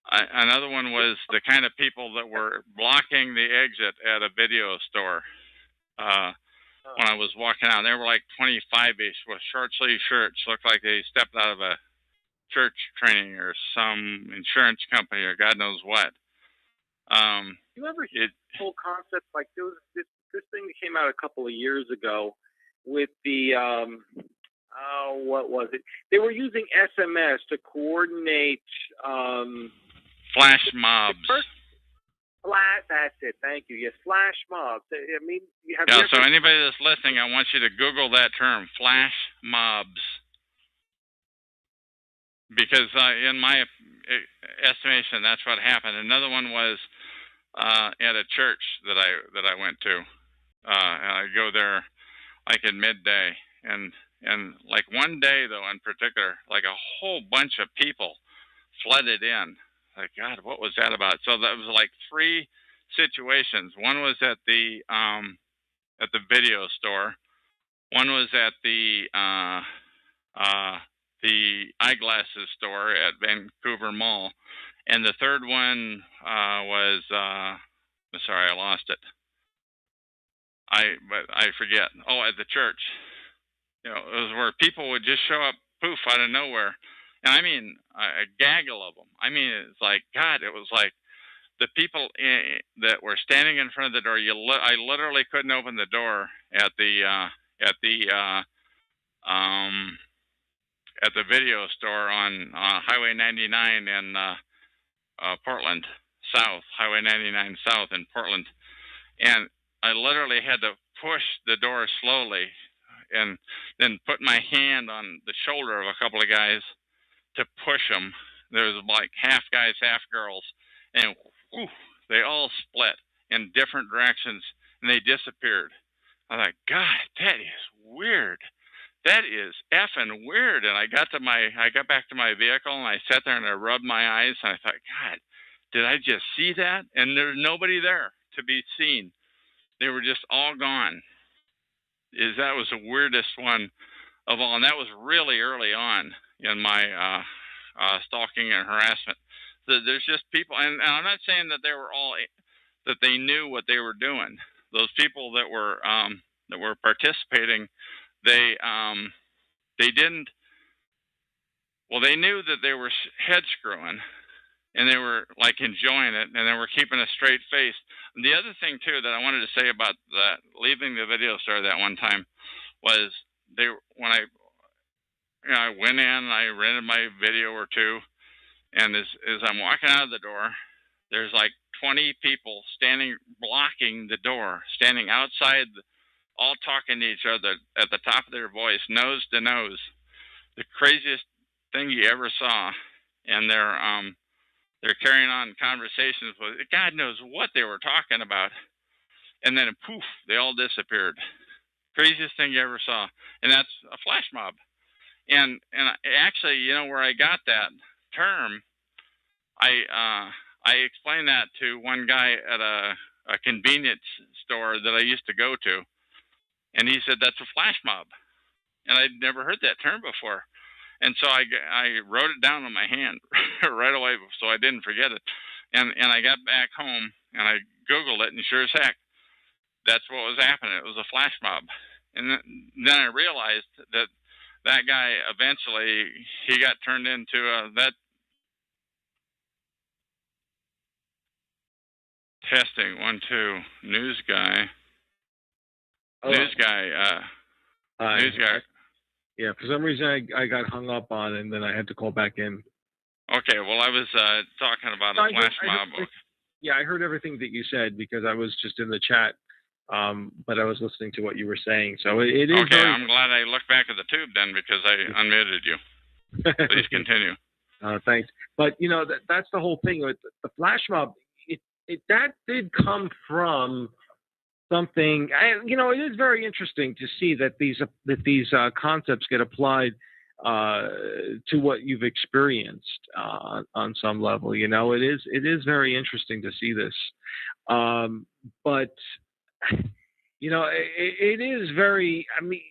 Another one was the kind of people that were blocking the exit at a video store. When I was walking out, they were like 25-ish with short sleeve shirts, looked like they stepped out of a church training or some insurance company or God knows what. You ever hear the whole concept, like there was this thing that came out a couple of years ago with the what was it? They were using SMS to coordinate flash mobs. That's it. Thank you. Yes, flash mobs. I mean, so anybody that's listening, I want you to Google that term, flash mobs, because in my estimation, that's what happened. Another one was at a church that I went to. And I go there like at midday, and like one day though in particular, like a whole bunch of people flooded in. Like, God, what was that about? So that was like 3 situations. One was at the video store. One was at the eyeglasses store at Vancouver Mall, and the third one was sorry, I lost it. But I forget. Oh, at the church. You know, it was where people would just show up, poof, out of nowhere. And I mean, a gaggle of them. I mean, it's like, God, it was like the people that were standing in front of the door. I literally couldn't open the door at the video store on Highway 99 in Portland South, Highway 99 South in Portland. And I literally had to push the door slowly and then put my hand on the shoulder of a couple of guys to push them. There was like half guys, half girls, and whew, they all split in different directions, and they disappeared. I thought, God, that is weird. That is effing weird. And I got back to my vehicle, and I sat there and I rubbed my eyes, and I thought, God, did I just see that? And there's nobody there to be seen. They were just all gone. That was the weirdest one of all, and that was really early on in my stalking and harassment. There's just people, and I'm not saying that that they knew what they were doing. Those people that were participating, they didn't. Well, they knew that they were head screwing, and they were like enjoying it, and they were keeping a straight face. And the other thing too that I wanted to say about that, leaving the video store that one time, was when I went in, I rented my video or two, and as I'm walking out of the door, there's like 20 people blocking the door, standing outside, all talking to each other at the top of their voice, nose to nose. The craziest thing you ever saw, and they're carrying on conversations with God knows what they were talking about, and then poof, they all disappeared. Craziest thing you ever saw, and that's a flash mob. And actually, where I got that term, I explained that to one guy at a convenience store that I used to go to, and he said that's a flash mob, and I'd never heard that term before. And so I wrote it down on my hand right away so I didn't forget it. And I got back home and I Googled it, and sure as heck, that's what was happening. It was a flash mob. And then I realized that guy eventually, he got turned into that testing 1 2 news guy. Hello. News guy. News guy. Yeah, for some reason I got hung up on, and then I had to call back in. Okay, well, I was talking about a flash mob. Yeah, I heard everything that you said because I was just in the chat, but I was listening to what you were saying. So it is. Okay, I'm glad I looked back at the tube then because I unmuted you. Please continue. Thanks. But that's the whole thing with the flash mob. That did come from something. It is very interesting to see that these concepts get applied to what you've experienced on some level. It is very interesting to see this, but it is very. I mean,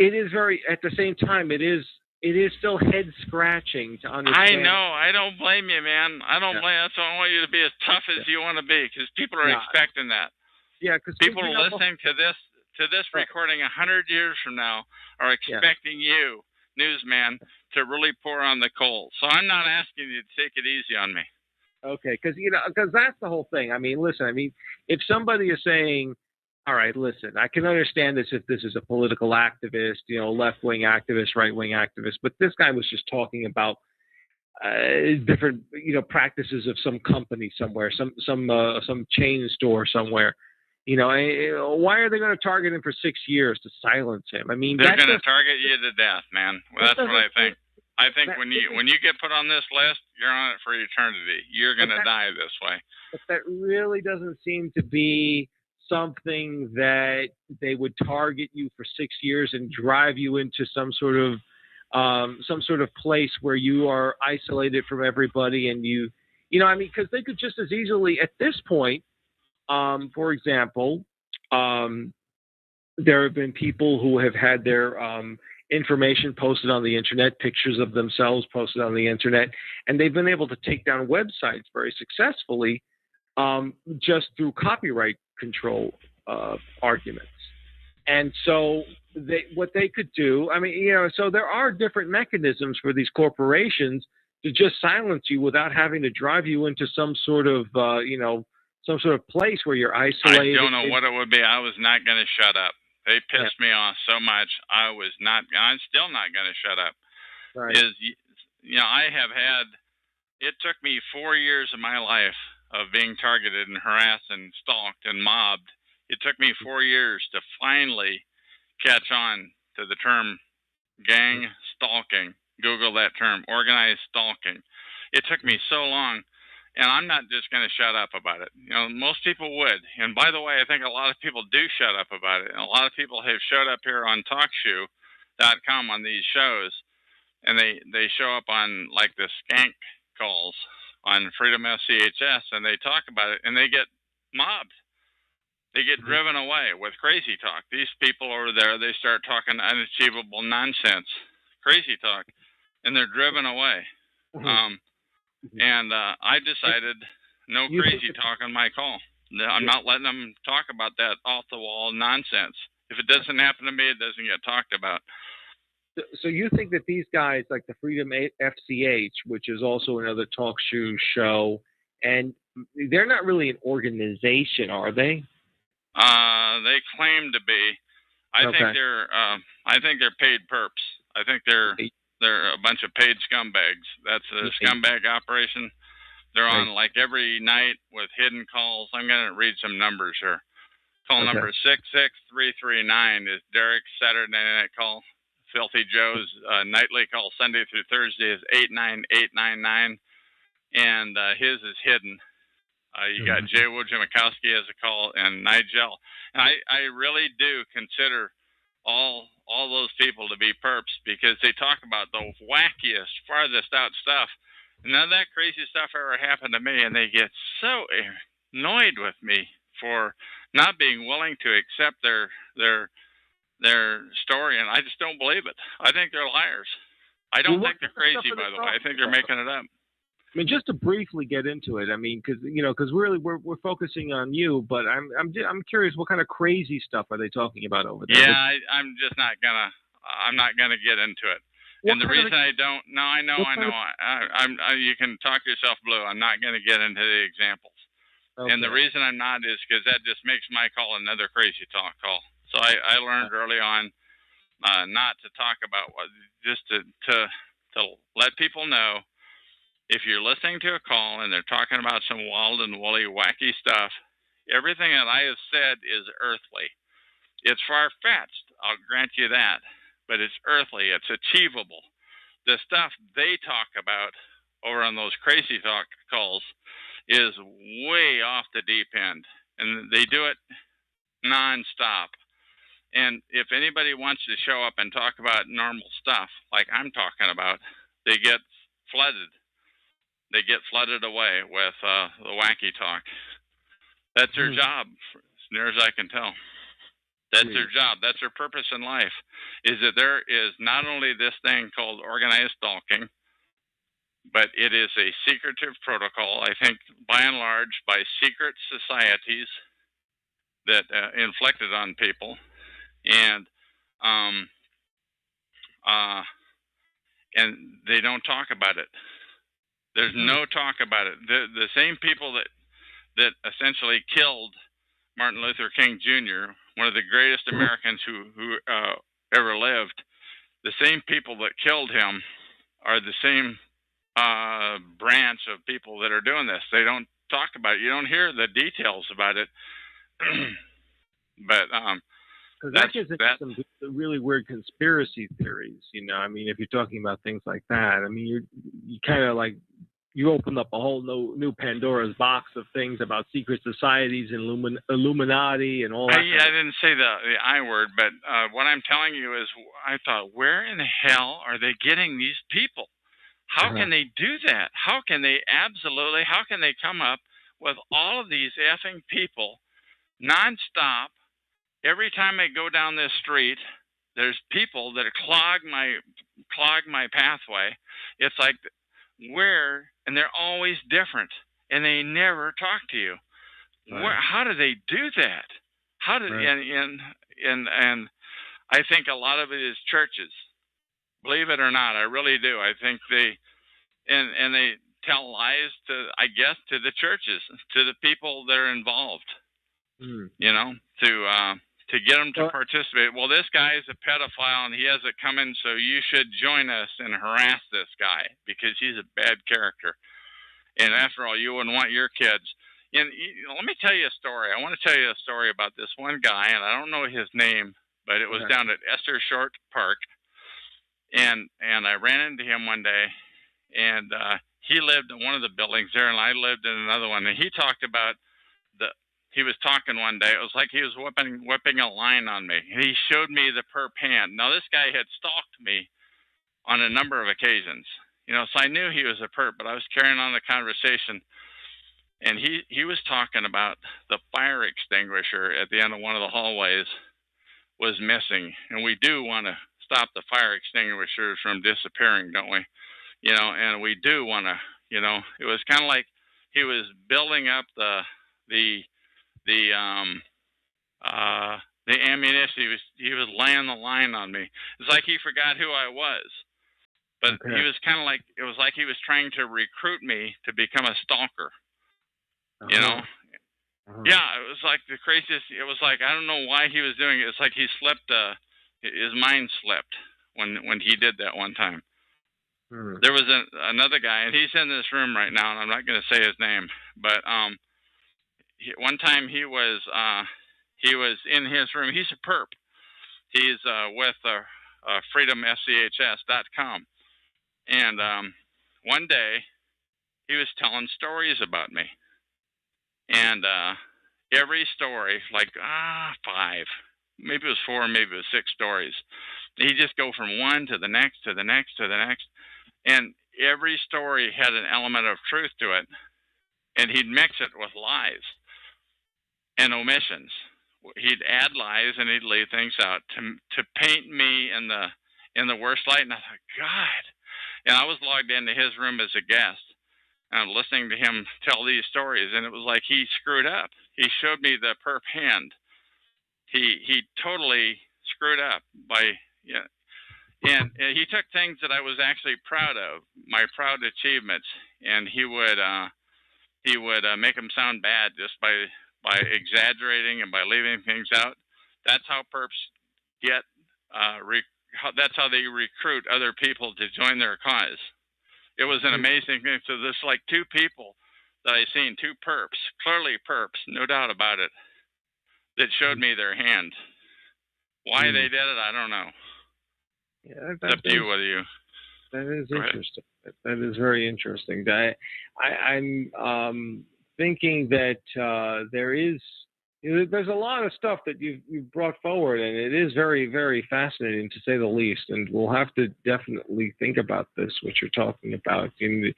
it is very. At the same time, it is still head scratching to understand. I know. I don't blame you, man. I don't blame. That's why I want you to be as tough as you want to be, because people are expecting that. Yeah, because people listening to this recording 100 years from now are expecting you, newsman, to really pour on the coal. So I'm not asking you to take it easy on me. Okay, because that's the whole thing. I mean, listen. I mean, if somebody is saying, "All right, listen, I can understand this if this is a political activist, left-wing activist, right-wing activist," but this guy was just talking about different, practices of some company somewhere, some chain store somewhere. Why are they going to target him for 6 years to silence him? I mean, they're going to target you to death, man. Well, that's what I think. I think when you get put on this list, you're on it for eternity. You're going to die this way. But that really doesn't seem to be something that they would target you for 6 years and drive you into some sort of place where you are isolated from everybody, and because they could just as easily at this point. For example, there have been people who have had their information posted on the internet, pictures of themselves posted on the internet, and they've been able to take down websites very successfully just through copyright control arguments. And so what they could do, so there are different mechanisms for these corporations to just silence you without having to drive you into some sort of place where you're isolated. I don't know what it would be. I was not going to shut up. They pissed me off so much. I'm still not going to shut up. Right. I have had, it took me 4 years of my life of being targeted and harassed and stalked and mobbed. It took me 4 years to finally catch on to the term gang stalking. Google that term, organized stalking. It took me so long, and I'm not just going to shut up about it. You know, most people would. And by the way, I think a lot of people do shut up about it. And a lot of people have showed up here on TalkShoe.com on these shows, and they show up on like the skank calls on Freedom FCHS, and they talk about it, and they get mobbed. They get driven away with crazy talk. These people over there, they start talking unachievable nonsense, crazy talk, and they're driven away. I decided no crazy talk on my call. I'm not letting them talk about that off-the-wall nonsense. If it doesn't happen to me, it doesn't get talked about. So you think that these guys, like the Freedom FCH, which is also another talk show, and they're not really an organization, are they? They claim to be. I think they're paid perps. I think they're a bunch of paid scumbags. That's a scumbag operation. They're on like every night with hidden calls. I'm going to read some numbers here. Call number 66339 is Derek's Saturday night call. Filthy Joe's nightly call Sunday through Thursday is 89899, and his is hidden. You got Jay Wojciechowski as a call, and Nigel. And I really do consider all those people to be perps because they talk about the wackiest, farthest out stuff. None of that crazy stuff ever happened to me, and they get so annoyed with me for not being willing to accept their story, and I just don't believe it. I think they're liars. I don't think they're crazy, by the way. I think they're making it up. I mean, just to briefly get into it, I mean, because really we're focusing on you, but I'm curious, what kind of crazy stuff are they talking about over there? Yeah, I'm just not gonna. I'm not gonna get into it. And the reason I don't, I know. You can talk yourself blue. I'm not gonna get into the examples. Okay. And the reason I'm not is because that just makes my call another crazy talk call. So I learned early on not to talk about just to let people know. If you're listening to a call and they're talking about some wild and woolly, wacky stuff, everything that I have said is earthly. It's far-fetched, I'll grant you that, but it's earthly. It's achievable. The stuff they talk about over on those crazy talk calls is way off the deep end, and they do it nonstop. And if anybody wants to show up and talk about normal stuff like I'm talking about, they get flooded. They get flooded away with the wacky talk. That's their job, as near as I can tell. That's their job. That's their purpose in life, is that there is not only this thing called organized stalking, but it is a secretive protocol, I think, by and large, by secret societies that inflicted on people. And they don't talk about it. There's no talk about it. The same people that essentially killed Martin Luther King Jr., one of the greatest Americans who ever lived, the same people that killed him are the same branch of people that are doing this. They don't talk about it. You don't hear the details about it. But that gets into some really weird conspiracy theories, I mean, if you're talking about things like that, I mean, you kind of like, you open up a whole new Pandora's box of things about secret societies and Illuminati and all that. I didn't say the I word, but what I'm telling you is I thought, where in the hell are they getting these people? How can they do that? How can they come up with all of these effing people nonstop? Every time I go down this street, there's people that clog my pathway. It's like, and they're always different, and they never talk to you. Right. How do they do that? And I think a lot of it is churches. Believe it or not, I really do. I think they tell lies to the churches, to the people that are involved. To get them to participate. Well, this guy is a pedophile and he has it coming, so you should join us and harass this guy because he's a bad character. And after all, you wouldn't want your kids. And let me tell you a story. I want to tell you a story about this one guy, and I don't know his name, but it was down at Esther Short Park, and I ran into him one day, and he lived in one of the buildings there, and I lived in another one, and he talked about he was talking one day. It was like he was whipping a line on me. He showed me the perp hand. Now, this guy had stalked me on a number of occasions, so I knew he was a perp, but I was carrying on the conversation, and he was talking about the fire extinguisher at the end of one of the hallways was missing, and we do want to stop the fire extinguishers from disappearing, don't we? And we do want to, it was kind of like he was building up the ammunition. He was laying the line on me. It's like he forgot who I was, but he was kind of like, it was like he was trying to recruit me to become a stalker. Yeah, it was like the craziest. It was like, I don't know why he was doing it. It's like he slipped. His mind slipped when he did that one time. There was another guy, and he's in this room right now, and I'm not going to say his name, but one time he was in his room. He's a perp. He's with freedomschs.com, and one day he was telling stories about me, and every story, like 5, maybe it was 4, maybe it was 6 stories. He'd just go from one to the next, to the next, to the next, and every story had an element of truth to it, and he'd mix it with lies and omissions. He'd add lies and he'd leave things out to paint me in the worst light. And I thought, God. And I was logged into his room as a guest, and I'm listening to him tell these stories, and it was like he screwed up. He showed me the perp hand. He totally screwed up and he took things that I was actually proud of, my proud achievements, and he would make them sound bad just by exaggerating and by leaving things out. That's how perps get. That's how they recruit other people to join their cause. It was an amazing thing. So there's like 2 people that I seen, 2 perps, clearly perps, no doubt about it, that showed me their hand. Why they did it, I don't know. Yeah, it's up to you whether you. That is interesting. That is very interesting. I'm thinking that there's a lot of stuff that you've brought forward, and it is very, very fascinating to say the least. And we'll have to definitely think about this, what you're talking about. And,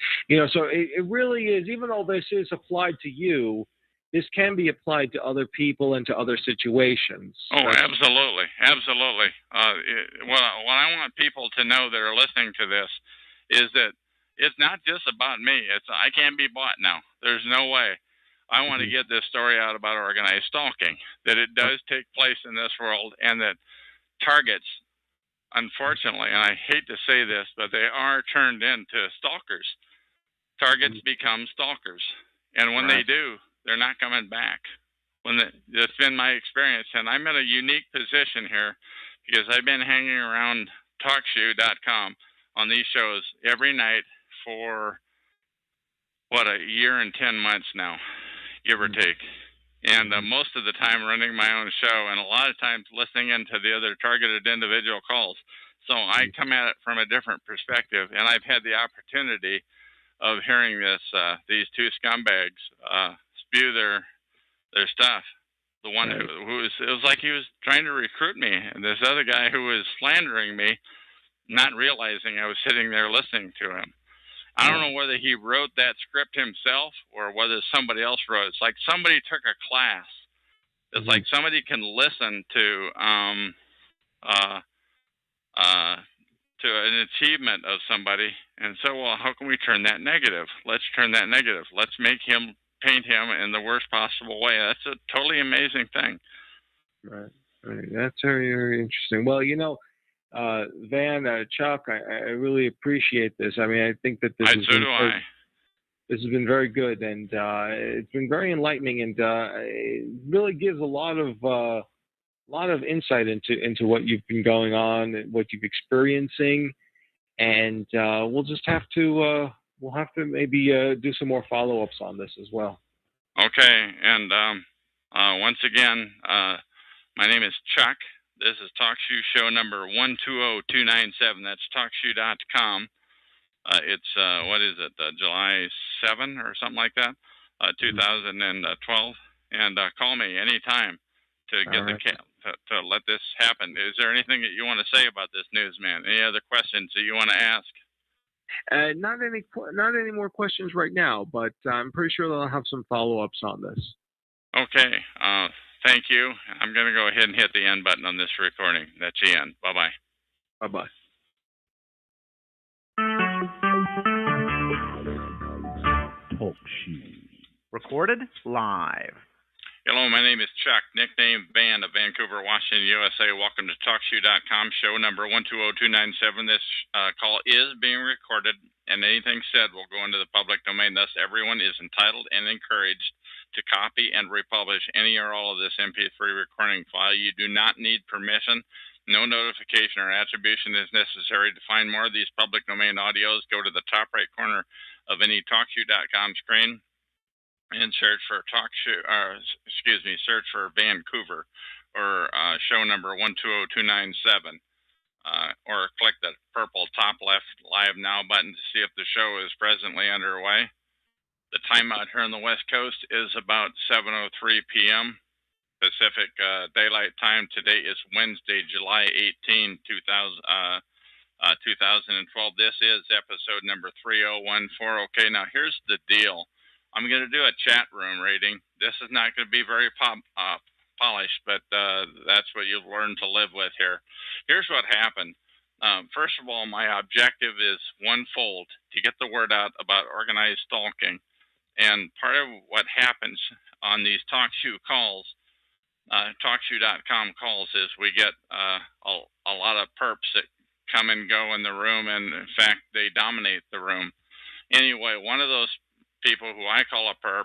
so it really is. Even though this is applied to you, this can be applied to other people and to other situations. Oh, absolutely. Absolutely. What I want people to know that are listening to this is that it's not just about me. I can't be bought now. There's no way. I want to get this story out about organized stalking, that it does take place in this world, and that targets, unfortunately, and I hate to say this, but they are turned into stalkers. Targets become stalkers. And when they do, they're not coming back. That's been my experience, and I'm in a unique position here because I've been hanging around TalkShoe.com on these shows every night for, a year and 10 months now, give or take. And most of the time running my own show, and a lot of times listening into the other targeted individual calls. So I come at it from a different perspective, and I've had the opportunity of hearing these 2 scumbags spew their stuff. The one who was, it was like he was trying to recruit me, and this other guy who was slandering me, not realizing I was sitting there listening to him. I don't know whether he wrote that script himself or whether somebody else wrote it. It's like somebody took a class. It's like somebody can listen to an achievement of somebody and say, well, how can we turn that negative? Let's turn that negative. Let's make him, paint him in the worst possible way. That's a totally amazing thing. Right. That's very, very interesting. Well, Van, Chuck, I really appreciate this. I mean, I think that this has been very good, and it's been very enlightening, and it really gives a lot of insight into what you've been going on and what you've experiencing, and we'll just have to maybe do some more follow-ups on this as well. Okay, and once again, my name is Chuck. This is TalkShoe show number 120297. That's TalkShoe.com. It's, what is it, July 7 or something like that, 2012. And call me anytime to get to let this happen. Is there anything that you want to say about this news, man? Any other questions that you want to ask? Not any more questions right now, but I'm pretty sure they'll have some follow-ups on this. Okay. Thank you. I'm going to go ahead and hit the end button on this recording. That's the end. Bye-bye. Bye-bye. Talk shoe. Recorded live. Hello, my name is Chuck, nickname Van of Vancouver, Washington, USA. Welcome to TalkShoe.com, show number 120297. This call is being recorded, and anything said will go into the public domain. Thus, everyone is entitled and encouraged to copy and republish any or all of this MP3 recording file. You do not need permission. No notification or attribution is necessary. To find more of these public domain audios, go to the top right corner of any TalkShoe.com screen and search for search for Vancouver or show number 120297, or click the purple top left live now button to see if the show is presently underway. The time out here on the West Coast is about 7:03 p.m. Pacific Daylight Time. Today is Wednesday, July 18, 2012. This is episode number 3014. Okay, now here's the deal. I'm going to do a chat room reading. This is not going to be very polished, but that's what you've learned to live with here. Here's what happened. First of all, my objective is onefold, to get the word out about organized stalking. And part of what happens on these TalkShoe calls, TalkShoe.com calls, is we get a lot of perps that come and go in the room, and in fact, they dominate the room. Anyway, one of those people who I call a perp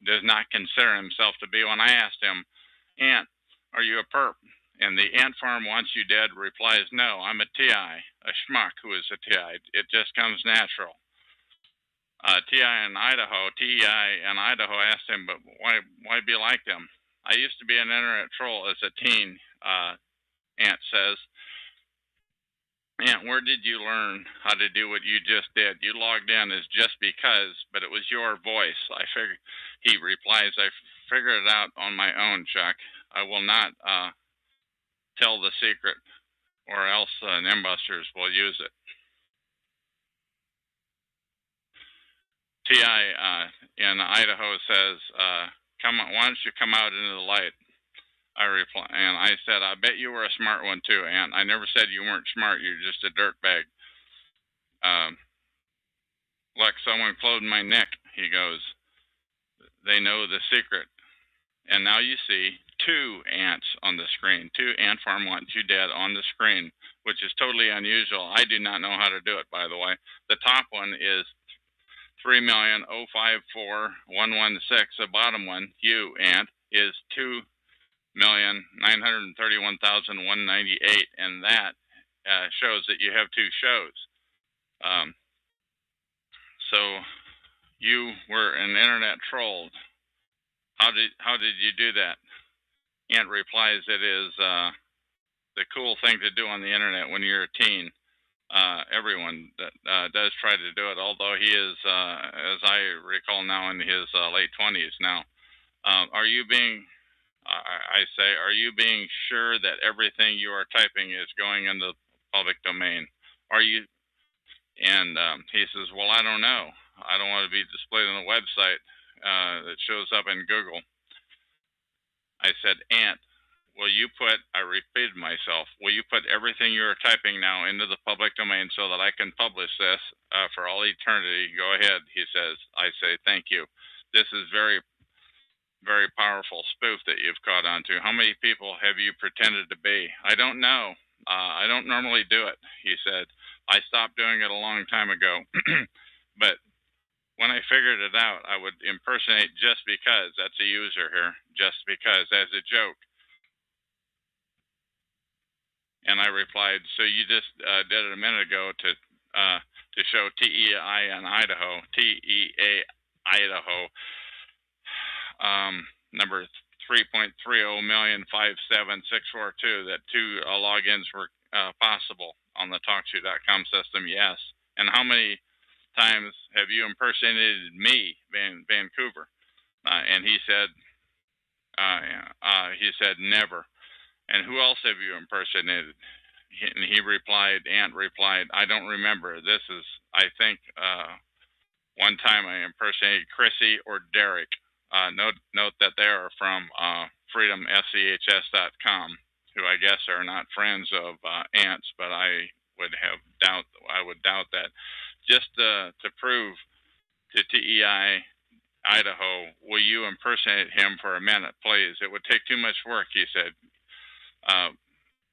does not consider himself to be one. I asked him, Ant, are you a perp? And the ant farm wants you dead replies, no, I'm a TI, a schmuck who is a TI. It just comes natural. TEI in Idaho asked him, but why be like them? I used to be an internet troll as a teen, Ant says. Ant, where did you learn how to do what you just did? You logged in as just because, but it was your voice. He replies, I figured it out on my own, Chuck. I will not tell the secret, or else Nimbusters will use it. TI in Idaho says, why don't you come out into the light? I reply, and I said, I bet you were a smart one too, Ant. I never said you weren't smart. You're just a dirtbag. Like someone closed my neck, he goes. They know the secret. And now you see two ants on the screen. Two ant farm want you dead on the screen, which is totally unusual. I do not know how to do it, by the way. The top one is 3,054,116. The bottom one, you, Ant, is 2,931,198, and that shows that you have two shows. So you were an internet troll. How did you do that? Ant replies, it is the cool thing to do on the internet when you're a teen. Everyone does try to do it, although he is, as I recall now, in his late 20s now. Are you being sure that everything you are typing is going into the public domain? Are you? And he says, well, I don't know. I don't want to be displayed on the website that shows up in Google. I said, Ant, I repeated myself, will you put everything you are typing now into the public domain so that I can publish this for all eternity? Go ahead, he says. I say, thank you. This is very, very powerful spoof that you've caught on to. How many people have you pretended to be? I don't know. I don't normally do it, he said. I stopped doing it a long time ago. But when I figured it out, I would impersonate just because. That's a user here. Just because, as a joke. And I replied, so you just did it a minute ago to show TEI in Idaho, TEA Idaho, number 3.30,057,642 that two logins were possible on the TalkShoe.com system. Yes. And how many times have you impersonated me, Vancouver? And he said never. And who else have you impersonated? And he replied, Ant replied, I don't remember. This is, I think, one time I impersonated Chrissy or Derek. Note that they are from freedomschs.com, who I guess are not friends of Ant's, but I would doubt that. Just to prove to TEI Idaho, will you impersonate him for a minute, please? It would take too much work, he said.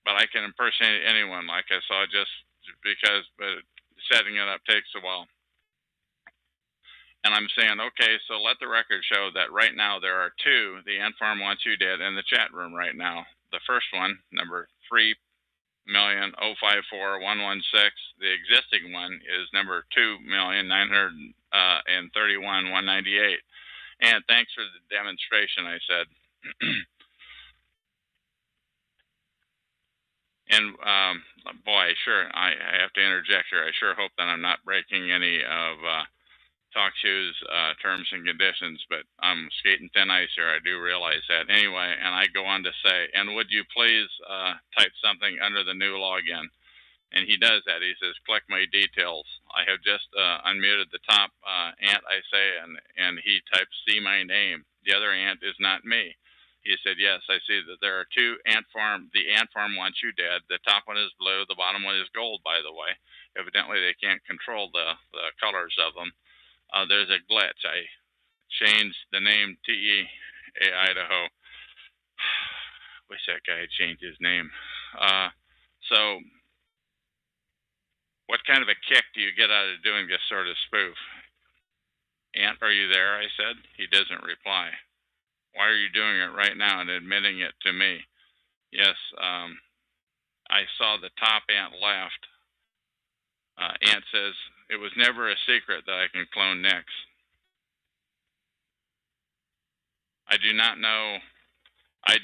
But I can impersonate anyone, like I saw, but setting it up takes a while. And I'm saying, okay, so let the record show that right now there are two, the Ant Farm Wants You Dead, in the chat room right now. The first one, number 3,054,116. The existing one is number 2,931,198. And thanks for the demonstration, I said. And boy, sure, I have to interject here. I sure hope that I'm not breaking any of TalkShoe's terms and conditions, but I'm skating thin ice here. I do realize that. Anyway, and I go on to say, and would you please type something under the new login? And he does that. He says, click my details. I have just unmuted the top Ant, I say, and he types, see my name. The other Ant is not me. He said, yes, I see that there are two Ant Farm. The Ant Farm Wants You Dead. The top one is blue. The bottom one is gold, by the way. Evidently, they can't control the colors of them. There's a glitch. I changed the name TEA Idaho. Wish that guy had changed his name. So what kind of a kick do you get out of doing this sort of spoof? Ant, are you there? I said. He doesn't reply. Why are you doing it right now and admitting it to me? Yes, I saw the top Ant left. Ant says, it was never a secret that I can clone Nix. I did not know it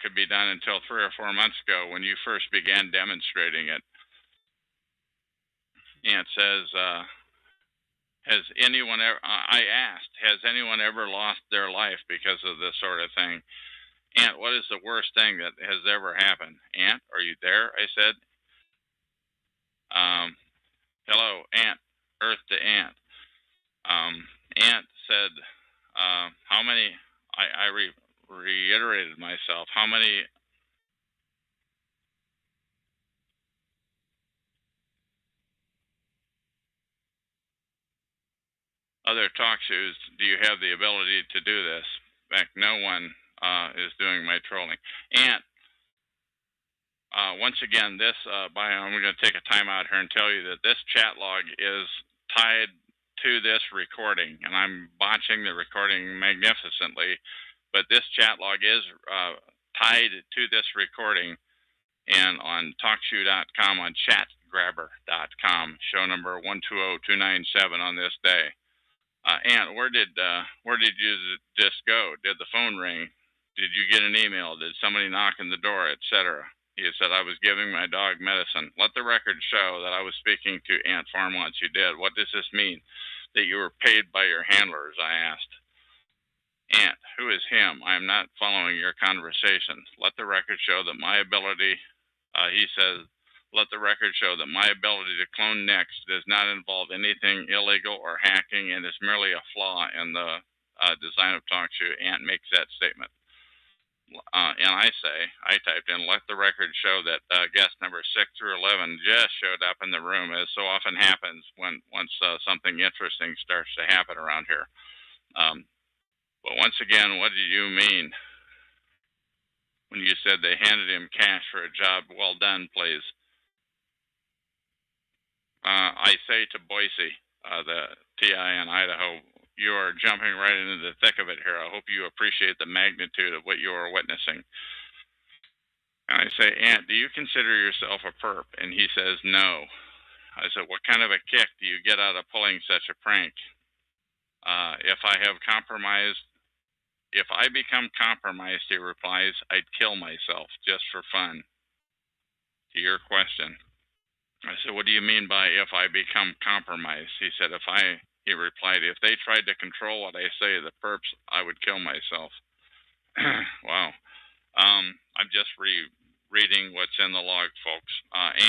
could be done until 3 or 4 months ago when you first began demonstrating it. Ant says, has anyone ever, I asked, has anyone ever lost their life because of this sort of thing? Ant, what is the worst thing that has ever happened? Ant, are you there? I said. Hello, Ant, Earth to Ant. Ant said, how many, I reiterated myself, how many other talk shows do you have the ability to do this? In fact, no one is doing my trolling. Ant, once again, this I'm going to take a time out here and tell you that this chat log is tied to this recording, and I'm botching the recording magnificently, but this chat log is tied to this recording, and on TalkShoe.com, on chatgrabber.com, show number 120297 on this day. Ant, where did you just go? Did the phone ring? Did you get an email? Did somebody knock on the door, etc.? He said, I was giving my dog medicine. Let the record show that I was speaking to Ant Farm Wants You Dead. What does this mean? That you were paid by your handlers, I asked. Ant, who is him? I am not following your conversation. Let the record show that my ability, he says, let the record show that my ability to clone Nix does not involve anything illegal or hacking and is merely a flaw in the design of TalkShoe. Ant makes that statement. And I typed in, let the record show that guest number 6 through 11 just showed up in the room, as so often happens once something interesting starts to happen around here. But once again, what did you mean when you said they handed him cash for a job well done, please? I say to Boise, the TI in Idaho, you are jumping right into the thick of it here. I hope you appreciate the magnitude of what you are witnessing. And I say, Ant, do you consider yourself a perp? And he says, no. I said, what kind of a kick do you get out of pulling such a prank? If I have compromised If I become compromised, he replies, I'd kill myself just for fun. To your question. I said, what do you mean by if I become compromised? He said, he replied, if they tried to control what I say, the perps, I would kill myself. Wow. I'm just reading what's in the log, folks.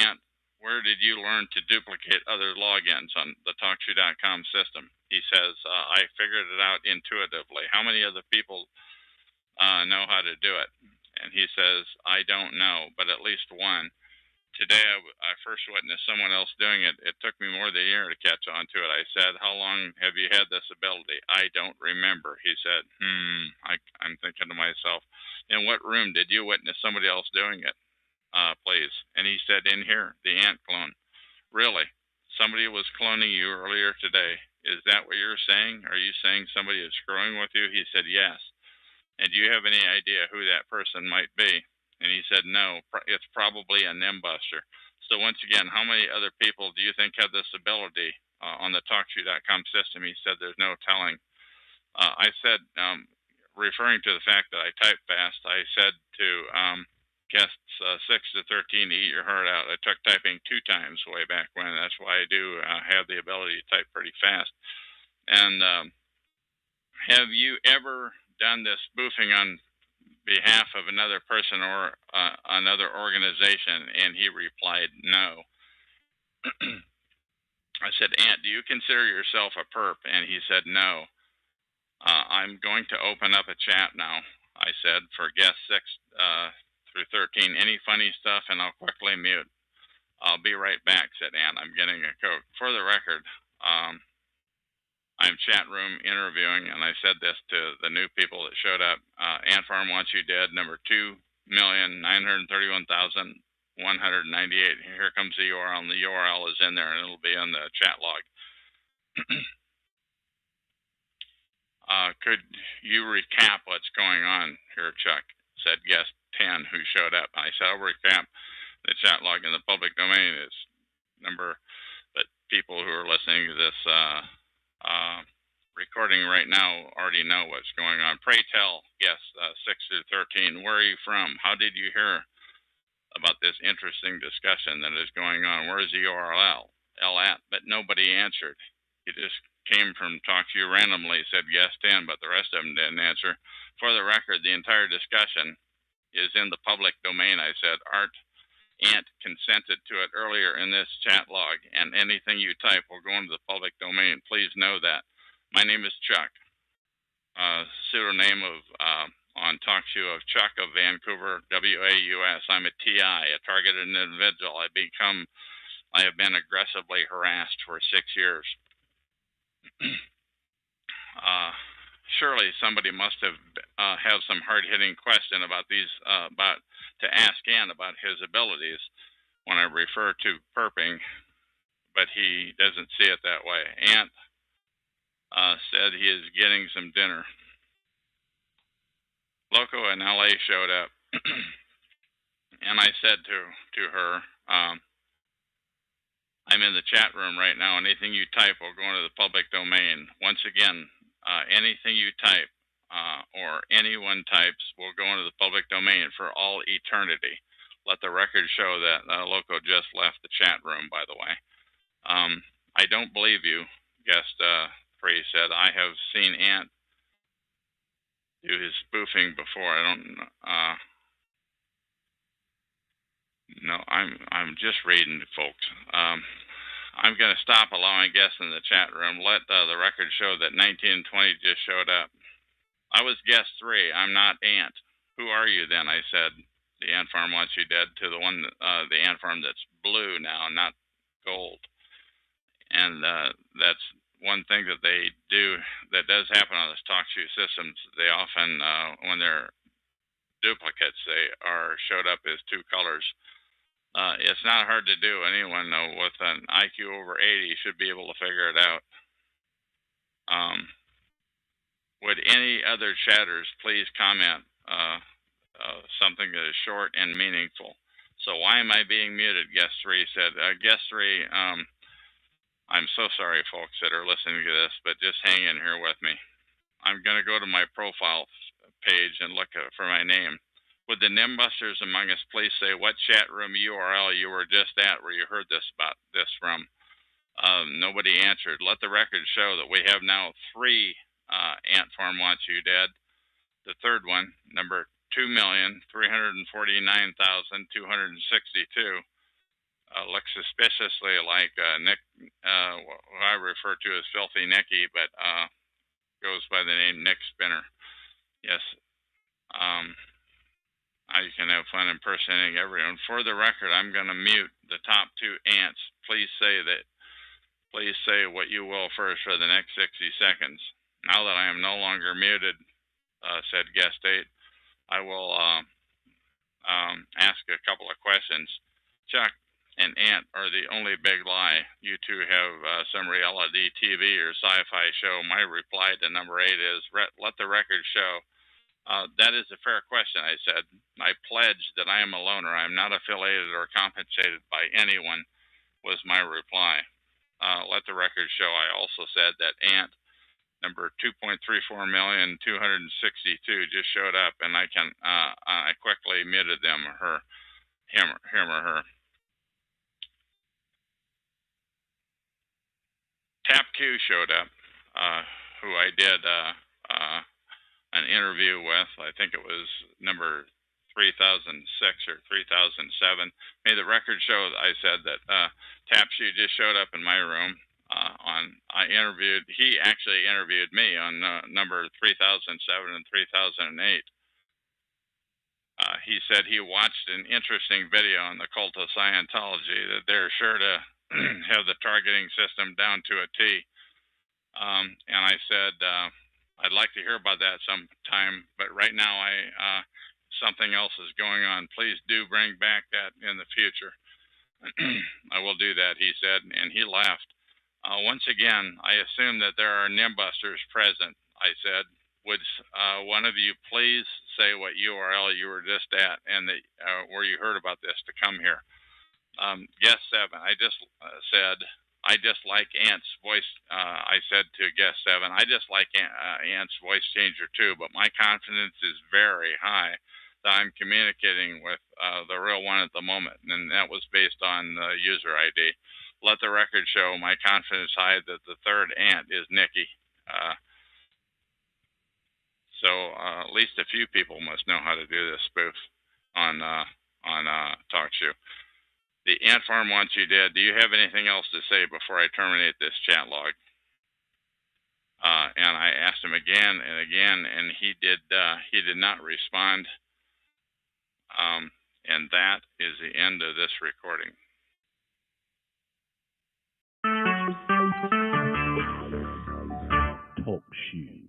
Ant, where did you learn to duplicate other logins on the TalkShoe.com system? He says, I figured it out intuitively. How many other people know how to do it? And he says, I don't know, but at least one. Today, I first witnessed someone else doing it. It took me more than a year to catch on to it. I said, how long have you had this ability? I don't remember. He said, I'm thinking to myself, in what room did you witness somebody else doing it, please? And he said, in here, the ant clone. Really? Somebody was cloning you earlier today. Is that what you're saying? Are you saying somebody is screwing with you? He said, yes. And do you have any idea who that person might be? And he said, no, it's probably a nimbuster. So once again, how many other people do you think have this ability on the TalkShoe.com system? He said, there's no telling. I said, referring to the fact that I type fast, I said to guests 6 to 13 to eat your heart out. I took typing 2 times way back when. That's why I do have the ability to type pretty fast. And have you ever done this spoofing on behalf of another person or another organization? And he replied, no. I said, Ant, do you consider yourself a perp? And he said, no. I'm going to open up a chat now, I said, for guests 6 through 13. Any funny stuff, and I'll quickly mute. I'll be right back, said Ant. I'm getting a Coke. For the record, I'm chat room interviewing, and I said this to the new people that showed up. Ant Farm wants you dead, number 2,931,198. Here comes the URL, and the URL is in there, and it'll be in the chat log. Could you recap what's going on here, Chuck? Said guest 10 who showed up. I said, I'll recap the chat log in the public domain. Is number, but people who are listening to this recording right now already know what's going on. Pray tell guests 6 through 13, where are you from? How did you hear about this interesting discussion that is going on? Where is the URL at? But nobody answered. He just came from TalkShoe randomly, said guest 10, but the rest of them didn't answer. For the record, the entire discussion is in the public domain. I said, Ant consented to it earlier in this chat log, and anything you type will go into the public domain. Please know that. My name is Chuck. Pseudonym of on TalkShoe of Chuck of Vancouver, WAUS. I'm a TI, a targeted individual. I have been aggressively harassed for 6 years. Surely somebody must have some hard-hitting question about these to ask Ant about his abilities when I refer to perping, but he doesn't see it that way. Ant said he is getting some dinner. Loco in LA showed up, and I said to her, I'm in the chat room right now. Anything you type will go into the public domain. Once again, anything you type or anyone types will go into the public domain for all eternity. Let the record show that Loco just left the chat room, by the way. I don't believe you, guest 3 said. I have seen Ant do his spoofing before. I don't no, I'm just reading, folks. I'm going to stop allowing guests in the chat room. Let the record show that 19 and 20 just showed up. I was guest 3. I'm not Ant. Who are you then? I said, the ant farm wants you dead, to the one, the ant farm that's blue now, not gold. And that's one thing that they do that does happen on this TalkShoe systems. They often, when they're duplicates, they are showed up as 2 colors. It's not hard to do. Anyone with an IQ over 80 should be able to figure it out. Would any other chatters please comment something that is short and meaningful? So why am I being muted? Guest 3 said. Guest 3, I'm so sorry, folks that are listening to this, but just hang in here with me. I'm going to go to my profile page and look for my name. Would the Nimbusters among us please say what chat room URL you were just at where you heard this from? Nobody answered. Let the record show that we have now 3 Ant Farm Wants You Dead. The third one, number 2,349,262, looks suspiciously like Nick, who I refer to as Filthy Nicky, but goes by the name Nick Spinner. Yes. You can have fun impersonating everyone. For the record, I'm going to mute the top 2 ants. Please say what you will first for the next 60 seconds. Now that I am no longer muted, said guest 8, I will ask a couple of questions. Chuck and Ant are the only big lie. You two have some reality TV or sci-fi show. My reply to number 8 is, let the record show. That is a fair question, I said. I pledge that I am a loner. I am not affiliated or compensated by anyone, was my reply. Let the record show. I also said that Ant number 2.34,262 just showed up, and I quickly muted him or her. Tap Q showed up, who I did an interview with. I think it was number 3006 or 3007. May the record show that I said that Tapshoe just showed up in my room. He actually interviewed me on number 3007 and 3008. He said he watched an interesting video on the cult of Scientology, that they're sure to have the targeting system down to a T. And I said, I'd like to hear about that sometime, but right now something else is going on. Please do bring back that in the future. I will do that, he said, and he laughed. Once again, I assume that there are Nimbusters present, I said. Would one of you please say what URL you were just at and where you heard about this to come here? Guest 7, I just said, I dislike Ant's voice. I said to guest 7, I dislike Ant's voice changer too, but my confidence is very high that I'm communicating with the real one at the moment, and that was based on the user ID. Let the record show my confidence high that the third Ant is Nikki. So at least a few people must know how to do this spoof on TalkShoe. The Ant Farm Wants You Dead. Do you have anything else to say before I terminate this chat log? And I asked him again and again, and he did not respond. And that is the end of this recording. TalkShoe.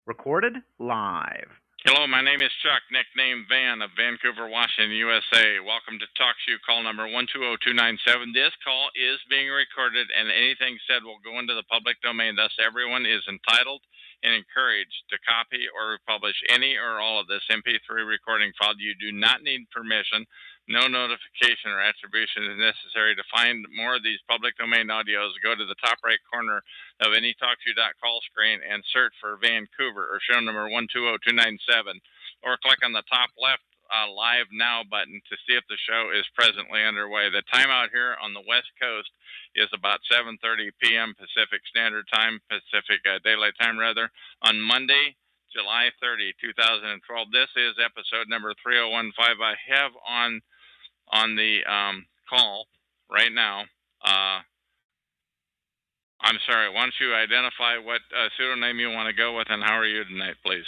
Recorded live. Hello, my name is Chuck, nickname Van of Vancouver, Washington, USA. Welcome to TalkShoe call number 120297. This call is being recorded, and anything said will go into the public domain. Thus, everyone is entitled and encouraged to copy or republish any or all of this MP3 recording file. You do not need permission. No notification or attribution is necessary. To find more of these public domain audios, go to the top right corner of any TalkShoe.call screen and search for Vancouver or show number 120297, or click on the top left Live Now button to see if the show is presently underway. The time out here on the West Coast is about 7:30 p.m. Pacific Standard Time, Pacific Daylight Time rather, on Monday, July 30, 2012. This is episode number 3015. I have on the call right now. I'm sorry, why don't you identify what pseudonym you want to go with, and how are you tonight, please?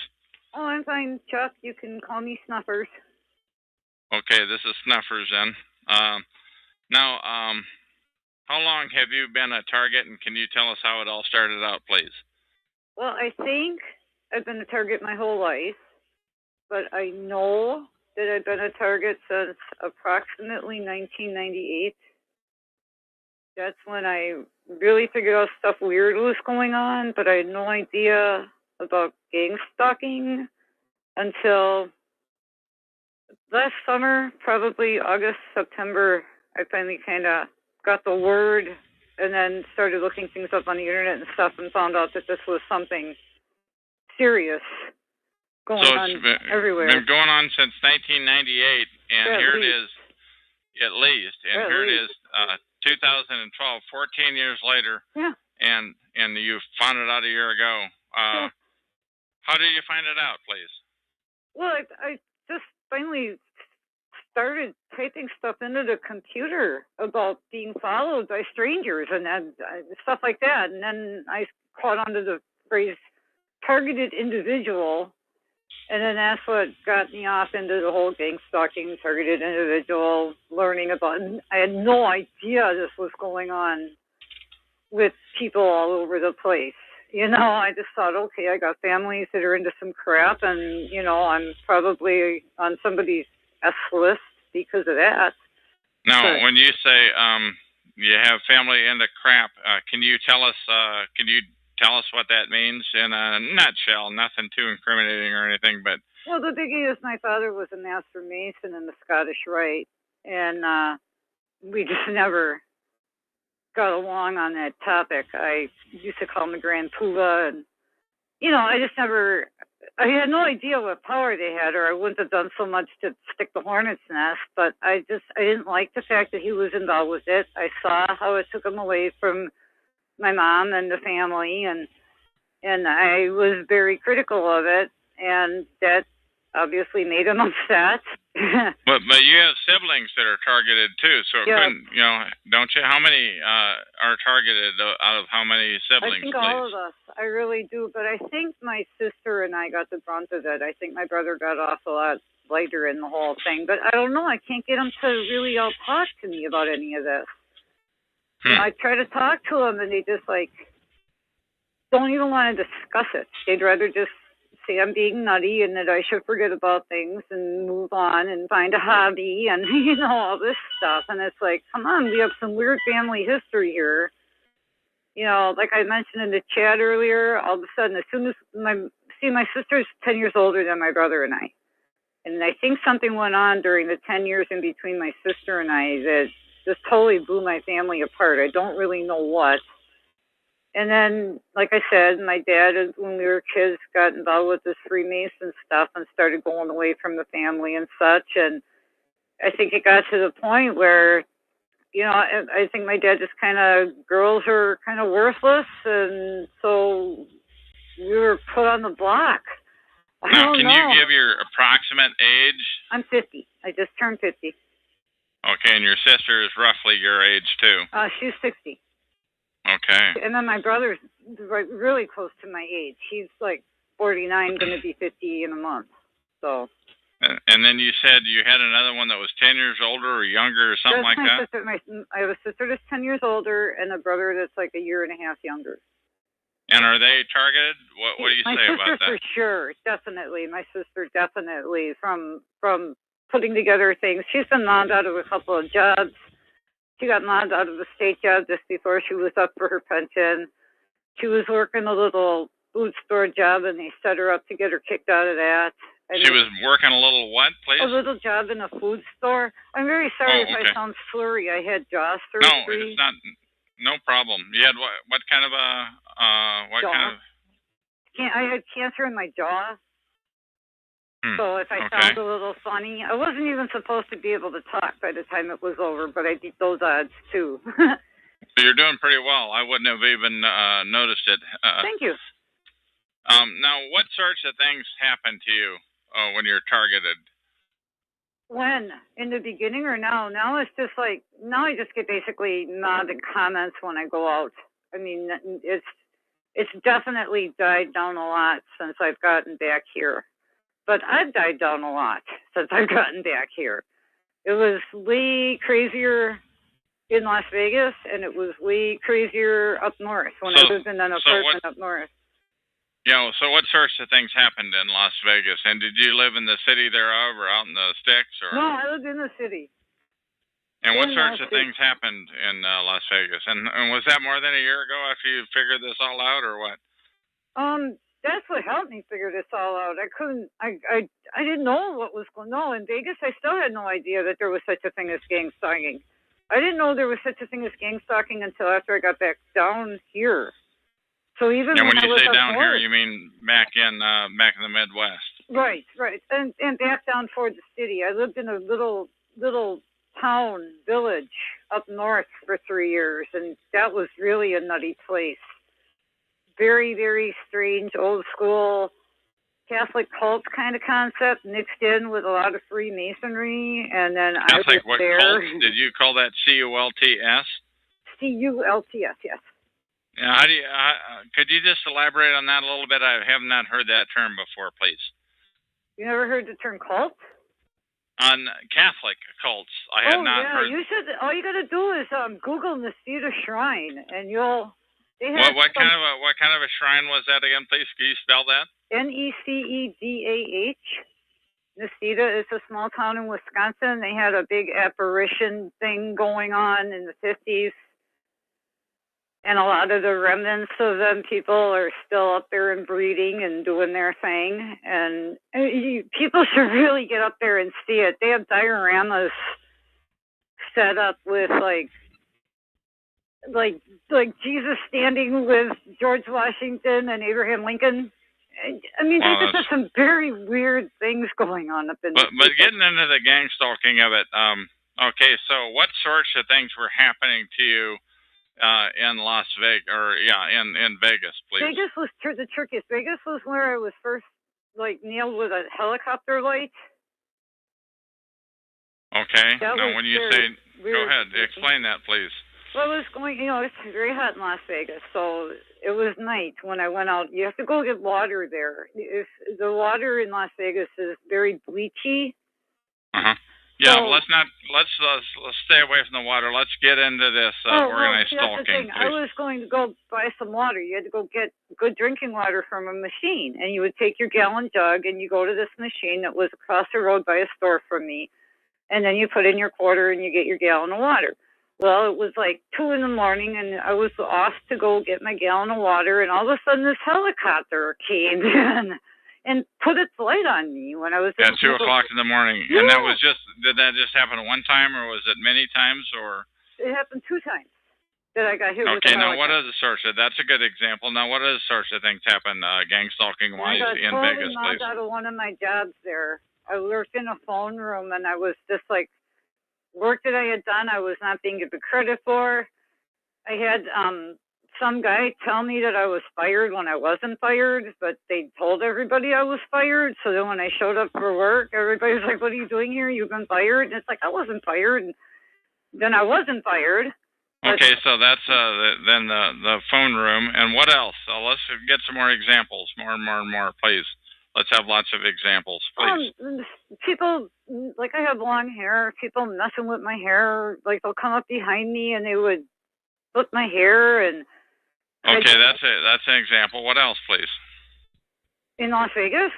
Oh, I'm fine, Chuck. You can call me Snuffers. Okay, this is Snuffers then. Now, how long have you been a target, and can you tell us how it all started out, please? Well, I think I've been a target my whole life, but I know that I've been a target since approximately 1998. That's when I really figured out stuff weird was going on, but I had no idea about gangstalking until last summer, probably August, September. I finally kind of got the word and then started looking things up on the internet and stuff and found out that this was something serious going so on it's everywhere. been going on since 1998, and At here least. it is, at least, and At here it least. is, 2012, 14 years later, Yeah. and you found it out a year ago. Yeah. How did you find it out, please? Well, I just finally started typing stuff into the computer about being followed by strangers and stuff like that. And then I caught onto the phrase targeted individual. And then that's what got me off into the whole gangstalking, targeted individual, learning about. And I had no idea this was going on with people all over the place. You know, I just thought, okay, I got families that are into some crap, and, you know, I'm probably on somebody's S list because of that. Now, But when you say you have family into crap, can you tell us what that means in a nutshell? Nothing too incriminating or anything, but well, the biggie is my father was a master mason in the Scottish Rite, and we just never got along on that topic. I used to call him the Grand Poobah, and, you know, I had no idea what power they had, or I wouldn't have done so much to stick the hornet's nest, but I didn't like the fact that he was involved with it. I saw how it took him away from my mom and the family, and I was very critical of it, and that obviously made him upset. But you have siblings that are targeted too, so it Yeah. couldn't, you know, don't you? How many are targeted out of how many siblings? I think please? all of us. I really do. But I think my sister and I got the brunt of it. I think my brother got off a lot lighter in the whole thing. But I don't know. I can't get them to really all talk to me about any of this. You know, I try to talk to them, and they just, like, don't even want to discuss it. They'd rather just say I'm being nutty and that I should forget about things and move on and find a hobby and, you know, all this stuff. And it's like, come on, we have some weird family history here. You know, like I mentioned in the chat earlier, all of a sudden, as soon as my sister's 10 years older than my brother and I. And I think something went on during the 10 years in between my sister and I that just totally blew my family apart. I don't really know what. And then, like I said, my dad, when we were kids, got involved with this Freemason stuff and started going away from the family and such. And I think it got to the point where, you know, I think my dad just kind of, girls are kind of worthless. And so we were put on the block. Now, can you give your approximate age? I'm 50. I just turned 50. Okay, and your sister is roughly your age too. She's 60. Okay. And then my brother's really close to my age. He's like 49, going to be 50 in a month. So. And then you said you had another one that was 10 years older or younger or something like that? I have a sister that's 10 years older and a brother that's like a year and a half younger. And are they targeted? What do you say about that? My sister for sure, definitely. My sister definitely from putting together things. She's been mobbed out of a couple of jobs. She got mobbed out of a state job just before she was up for her pension. She was working a little food store job, and they set her up to get her kicked out of that. And she was working a little what, please? A little job in a food store. I'm very sorry if I sound slurry. I had jaw surgery. No, it's not. No problem. You had what kind of what jaw? kind of? I had cancer in my jaw. So if I sound a little funny, I wasn't even supposed to be able to talk by the time it was over, but I beat those odds too. So you're doing pretty well. I wouldn't have even noticed it. Thank you. Now, what sorts of things happen to you when you're targeted? When? In the beginning or now? Now it's just like, now I just get basically mobbed in comments when I go out. I mean, it's definitely died down a lot since I've gotten back here. But I've died down a lot since I've gotten back here. It was way crazier in Las Vegas, and it was way crazier up north when I lived in an apartment up north. Yeah, so what sorts of things happened in Las Vegas? And did you live in the city thereof or out in the sticks? Or? No, I lived in the city. And what sorts of things happened in Las Vegas? And was that more than a year ago after you figured this all out, or what? That's what helped me figure this all out. I didn't know what was going on. In Vegas, I still had no idea that there was such a thing as gangstalking. I didn't know there was such a thing as gangstalking until after I got back down here. So even when you say up down north, here, you mean back in the Midwest? Right. And back down toward the city. I lived in a little town, village up north for 3 years, and that was really a nutty place. Very, very strange, old school Catholic cult kind of concept mixed in with a lot of Freemasonry, and then Catholic, I was what there. Cult? Did you call that CULTS? CULTS, yes. Yeah, how do you, could you just elaborate on that a little bit? I have not heard that term before, please. You never heard the term cult? On Catholic cults, I had not heard. You should. All you got to do is Google Nicida Shrine, and you'll. What kind of a shrine was that again, please? Can you spell that? NECEDAH. Nicida is a small town in Wisconsin. They had a big apparition thing going on in the 50s. And a lot of the remnants of them people are still up there and breeding and doing their thing. And people should really get up there and see it. They have dioramas set up with like Jesus standing with George Washington and Abraham Lincoln. I mean, there's just some very weird things going on up in. But getting into the gang stalking of it, okay. So, what sorts of things were happening to you in Las Vegas, or in Vegas, please? Vegas was the trickiest. Vegas was where I was first nailed with a helicopter light. Okay. Now, when you say, go ahead, explain that, please. Well, I was going, it's very hot in Las Vegas, so it was night when I went out. You have to go get water there. If the water in Las Vegas is very bleachy. Yeah, so, let's stay away from the water. Let's get into this organized stalking. I was going to go buy some water. You had to go get good drinking water from a machine, and you would take your gallon jug and you go to this machine that was across the road by a store from me, and then you put in your quarter and you get your gallon of water. Well, it was like 2 in the morning, and I was off to go get my gallon of water, and all of a sudden this helicopter came in and put its light on me when I was at 2 o'clock in the morning. Yeah. And that was did that just happen one time, or was it many times, or? It happened 2 times that I got hit with a Okay, now helicopter. what are the sorts of, that's a good example. Now what are the sorts of things happen gang stalking wise in Vegas, please? I got out of one of my jobs there. I worked in a phone room, and I was just work that I had done, I was not being given credit for. I had some guy tell me that I was fired when I wasn't fired, but they told everybody I was fired. So then when I showed up for work, everybody was like, "What are you doing here? You've been fired." And it's like, I wasn't fired. And then I wasn't fired. Okay, so that's then the phone room. And what else? So let's get some more examples, more and more, please. Let's have lots of examples, please. People, I have long hair, people messing with my hair, they'll come up behind me and they would flip my hair and... Okay, that's an example. What else, please? In Las Vegas?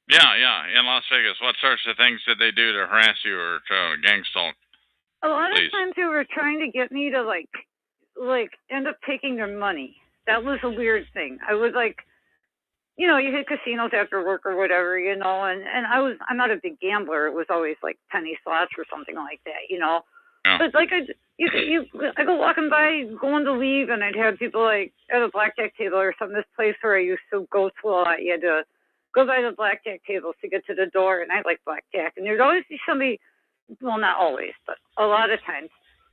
Yeah, in Las Vegas. What sorts of things did they do to harass you or to gang stalk? A lot of times they were trying to get me to, end up taking their money. That was a weird thing. I was you hit casinos after work or whatever, and I'm not a big gambler. It was always penny slots or something like that, Yeah. But I go walking by, going to leave, and I'd have people at a blackjack table or something. This place where I used to go to a lot, you had to go by the blackjack tables to get to the door, and I like blackjack. And there'd always be somebody, well, not always, but a lot of times,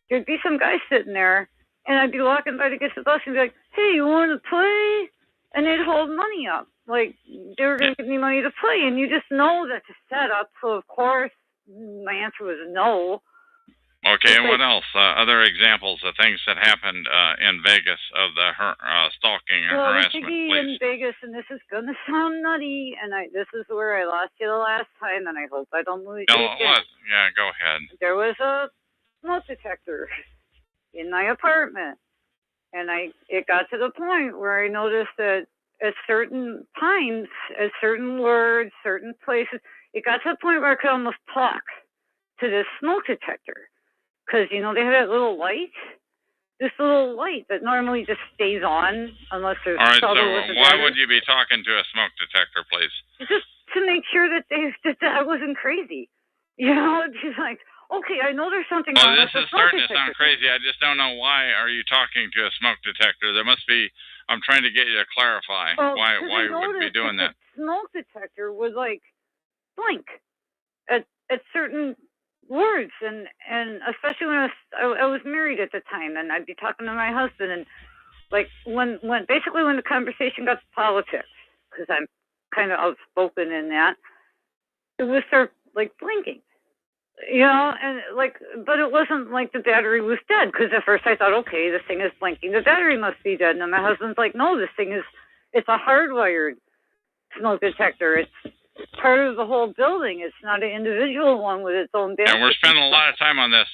there'd be some guy sitting there, and I'd be walking by to get to the bus and be like, "Hey, you want to play?" And they'd hold money up. They were going to give me money to play, and you just know that's a setup. So, of course, my answer was no. Okay, and what else? Other examples of things that happened in Vegas of the stalking or harassment, please? In Vegas, and this is going to sound nutty, and this is where I lost you the last time, and I hope I don't lose you again. What? Yeah, go ahead. There was a smoke detector in my apartment, and it got to the point where I noticed that at certain times, at certain words, certain places, it got to the point where I could almost talk to this smoke detector. Because, they have that little light, this little light that normally just stays on unless there's trouble with the why would you be talking to a smoke detector, please? Just to make sure that I wasn't crazy. It's just Okay, I know there's something Well, wrong this with is the smoke starting to sound detector. crazy. I just don't know why are you talking to a smoke detector. There must be. I'm trying to get you to clarify why I you would be noticed doing that. the smoke detector would like blink at certain words, and especially when I was married at the time, and I'd be talking to my husband, and like when the conversation got to politics, because I'm kind of outspoken in that, it would start like blinking. And like, but it wasn't like the battery was dead, because at first I thought, okay, this thing is blinking, the battery must be dead. And then my husband's like, no, it's a hardwired smoke detector. It's part of the whole building. It's not an individual one with its own battery. And we're spending a lot of time on this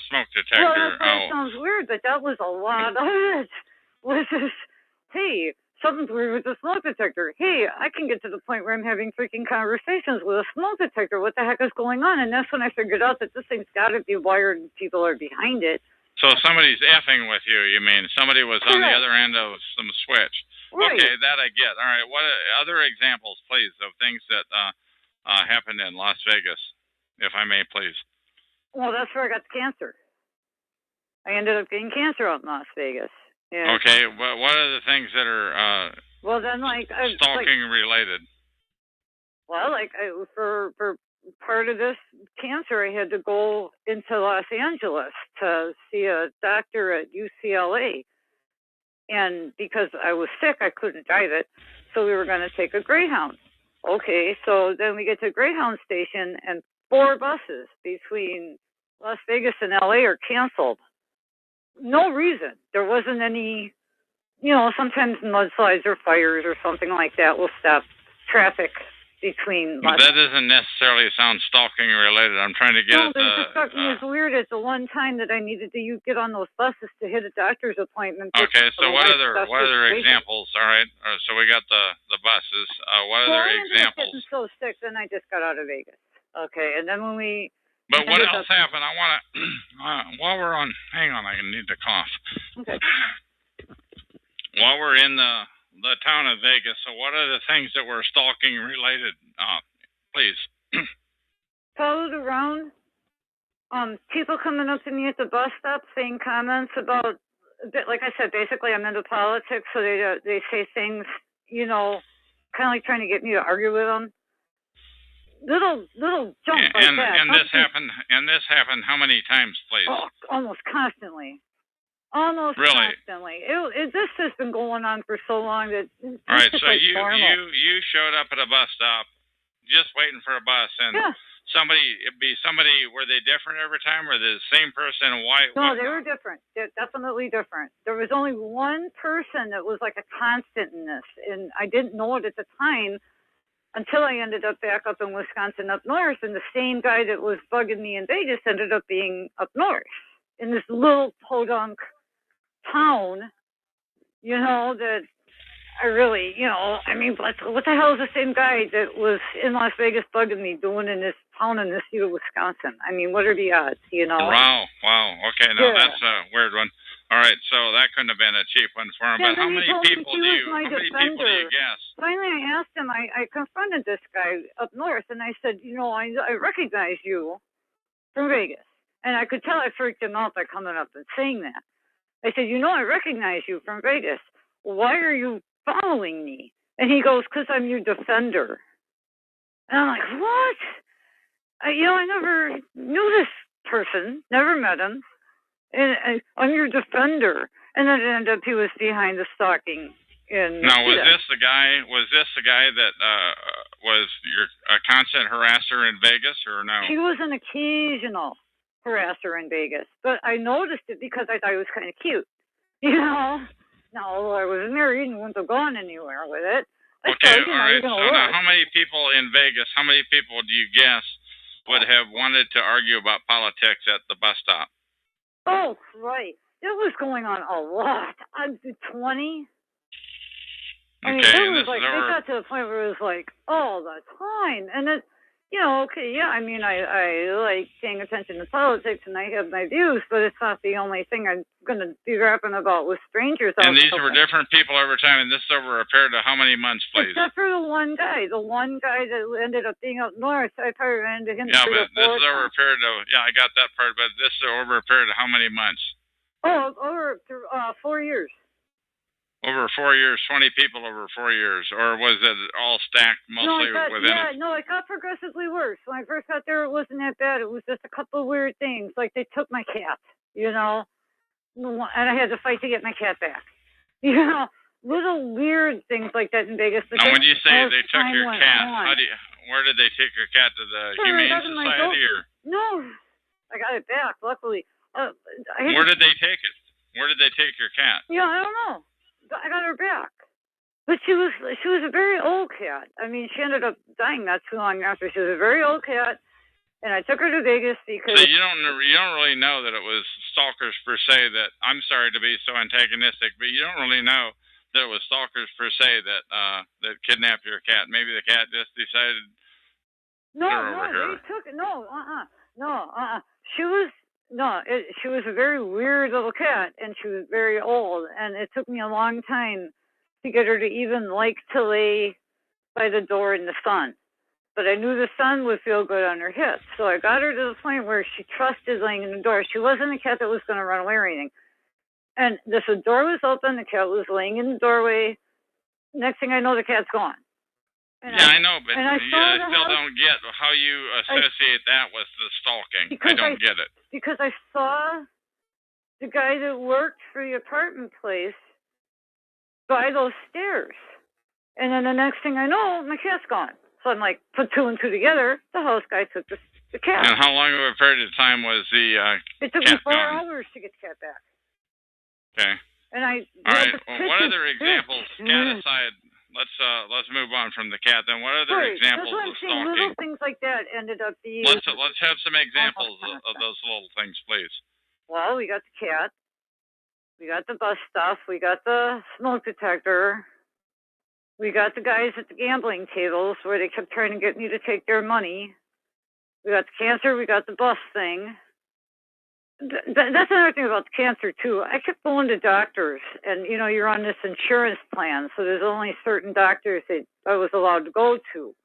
smoke detector. Well, that's why it sounds weird, but that was a lot of it. Was this, hey, something's weird with the smoke detector. Hey, I can get to the point where I'm having freaking conversations with a smoke detector. What the heck is going on? And that's when I figured out that this thing's got to be wired and people are behind it. So somebody's effing with you, you mean? Somebody was on the other end of some switch. Right. Okay, that I get. All right, what other examples, please, of things that happened in Las Vegas, if I may, please? Well, that's where I got the cancer. I ended up getting cancer out in Las Vegas. Yeah. Okay, what are the things that are well, then, stalking related? Well, for part of this cancer, I had to go into Los Angeles to see a doctor at UCLA. And because I was sick, I couldn't drive it. So we were going to take a Greyhound. Okay, so then we get to Greyhound station, and 4 buses between Las Vegas and LA are canceled. No reason. There wasn't any, sometimes mudslides or fires or something like that will stop traffic between. But that doesn't necessarily sound stalking related. I'm trying to get no, the stalking is weird. It's the one time that I needed to get on those buses to hit a doctor's appointment. Okay, so what other examples? All right, so we got the buses. What other examples? I was so sick, then I just got out of Vegas. Okay, and then when we. But what else happened? I want to, while we're on, hang on, I need to cough. Okay. While we're in the town of Vegas, so what are the things that were stalking related? Please. Followed around. People coming up to me at the bus stop saying comments about, like I said, basically I'm into politics, so they say things, kind of like trying to get me to argue with them. Little jump like that. And this happened how many times, please? Oh, almost constantly. Almost really? Constantly. This has been going on for so long that. All right, so you showed up at a bus stop, just waiting for a bus, and somebody. Were they different every time, or the same person? Why? No, they were different. They're definitely different. There was only one person that was like a constant in this, and I didn't know it at the time. Until I ended up back up in Wisconsin up north, and the same guy that was bugging me in Vegas ended up being up north in this little podunk town, that I really, what the hell is the same guy that was in Las Vegas bugging me doing in this town in this state of Wisconsin? I mean, what are the odds, Wow. Okay, now that's a weird one. All right, so that couldn't have been a cheap one for him. Yeah, but how many people do you guess? Finally, I asked him. I confronted this guy up north, and I said, I recognize you from Vegas, and I could tell I freaked him out by coming up and saying that. I said, I recognize you from Vegas. Why are you following me? And he goes, because I'm your defender. And I'm like, what? I never knew this person, never met him. And I'm your defender. And then it ended up he was behind the stalking. Now, was this the guy that was a constant harasser in Vegas, or no? He was an occasional harasser in Vegas, but I noticed it because I thought he was kind of cute. Now, although I was married and wouldn't have gone anywhere with it. Okay, all right. So now, how many people in Vegas, how many people do you guess would have wanted to argue about politics at the bus stop? Oh, right. It was going on a lot. 20. I mean, it was like, they got to the point where it was like all the time. And Okay, yeah, I mean, I like paying attention to politics, and I have my views, but it's not the only thing I'm going to be rapping about with strangers out And these there. were different people over time, and this is over a period of how many months, please? Except for the one guy that ended up being up north. I probably ran into him Yeah, 3 but or 4 this is over a times. period of, yeah, I got that part, but this is over a period of how many months? Oh, over 4 years. Over 4 years, 20 people over 4 years, or was it all stacked mostly within it? No, it got progressively worse. When I first got there, it wasn't that bad. It was just a couple of weird things, like they took my cat, and I had to fight to get my cat back. Little weird things like that in Vegas. Now, when you say they took your cat, on. where did they take your cat? To the Humane Society, or? No, I got it back, luckily. Where did they take it? Where did they take your cat? Yeah, I don't know. I got her back. But she was a very old cat. I mean, she ended up dying not too long after. She was a very old cat, and I took her to Vegas because. So you don't really know that it was stalkers per se. That, I'm sorry to be so antagonistic, but you don't really know that it was stalkers per se that kidnapped your cat. Maybe the cat just decided. They took it. She was a very weird little cat, and she was very old, and it took me a long time to get her to even like to lay by the door in the sun. But I knew the sun would feel good on her hips, so I got her to the point where she trusted laying in the door. She wasn't a cat that was going to run away or anything. And the door was open, the cat was laying in the doorway. Next thing I know, the cat's gone. I know, but I still don't get how you associate that with the stalking. I don't get it. Because I saw the guy that worked for the apartment place by those stairs. And then the next thing I know, my cat's gone. So I'm like, put 2 and 2 together. The house guy took the cat. And how long of a period of time was the It took me 4 hours to get the cat back. Okay. And all right. Well, what other examples, cat aside, let's move on from the cat. Then what other examples of stalking? Little things like that ended up being. Let's have some examples of those little things, please. Well, we got the cat. We got the bus stuff. We got the smoke detector. We got the guys at the gambling tables where they kept trying to get me to take their money. We got the cancer. We got the bus thing. That's another thing about the cancer, too. I kept going to doctors, and, you're on this insurance plan, so there's only certain doctors that I was allowed to go to.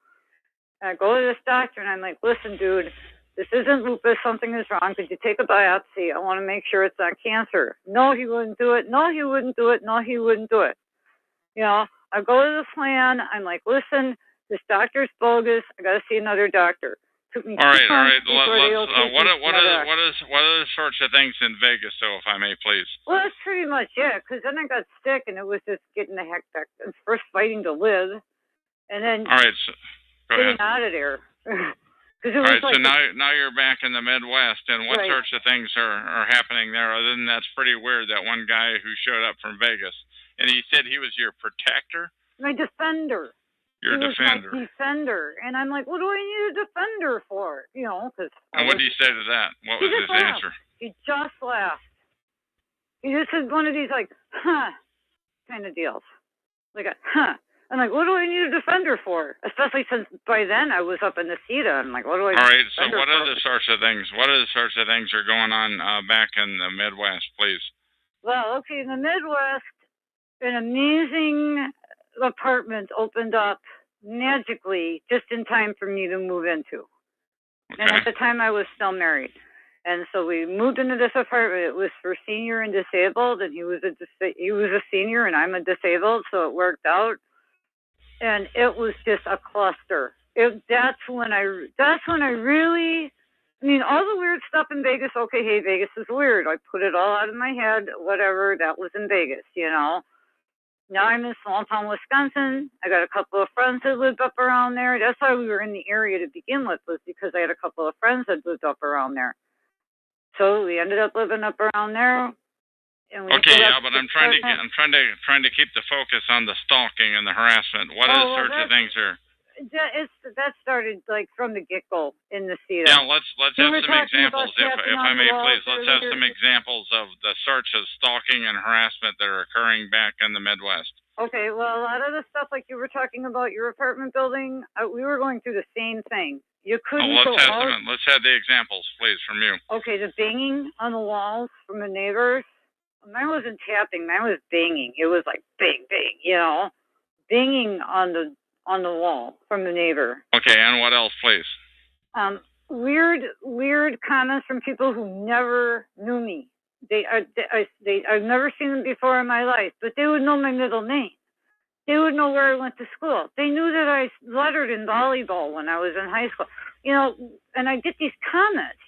And I go to this doctor, and I'm like, listen, dude, this isn't lupus. Something is wrong. Could you take a biopsy? I want to make sure it's not cancer. No, he wouldn't do it. No, he wouldn't do it. No, he wouldn't do it. I go to the plan. I'm like, listen, this doctor's bogus. I got to see another doctor. All right. What are the sorts of things in Vegas, though, if I may, please? Well, that's pretty much it, because then I got sick, and it was just getting the heck back. First fighting to live, and then getting out of there. All right, so now you're back in the Midwest, and what sorts of things are happening there? Other than that's pretty weird, that one guy who showed up from Vegas, and he said he was your protector? My defender. Your defender. My defender. And I'm like, what do I need a defender for? Cause and what did he say to that? What was his answer? He just laughed. He just said one of these like, kind of deals. Like I'm like, what do I need a defender for? Especially since by then I was up in the CETA. I'm like, what do I need All right, so what other sorts of things? What other sorts of things are going on back in the Midwest, please? Well, okay, in the Midwest, an amazing apartment opened up magically just in time for me to move into. Okay. And at the time I was still married. And so we moved into this apartment. It was for senior and disabled, and he was a senior and I'm a disabled, so it worked out. And it was just a cluster. That's when I really, all the weird stuff in Vegas, okay, hey, Vegas is weird. I put it all out of my head, whatever, that was in Vegas, Now I'm in small town Wisconsin. I got a couple of friends that lived up around there. That's why we were in the area to begin with, was because I had a couple of friends that lived up around there. So we ended up living up around there. And but I'm trying to keep the focus on the stalking and the harassment. What other sorts of things are? that started like from the get-go in the CETA. Yeah, let's have some examples, if I may, please. Let's have some examples of the sorts of stalking and harassment that are occurring back in the Midwest. Okay, well, a lot of the stuff like you were talking about your apartment building, we were going through the same thing. You couldn't let's have the examples, please, from you. Okay, the banging on the walls from the neighbors. Mine wasn't tapping, mine was banging. It was like bang, bang, banging on the wall from the neighbor. Okay, and what else, please? Weird comments from people who never knew me. I've never seen them before in my life, but they would know my middle name. They would know where I went to school. They knew that I lettered in volleyball when I was in high school. And I get these comments,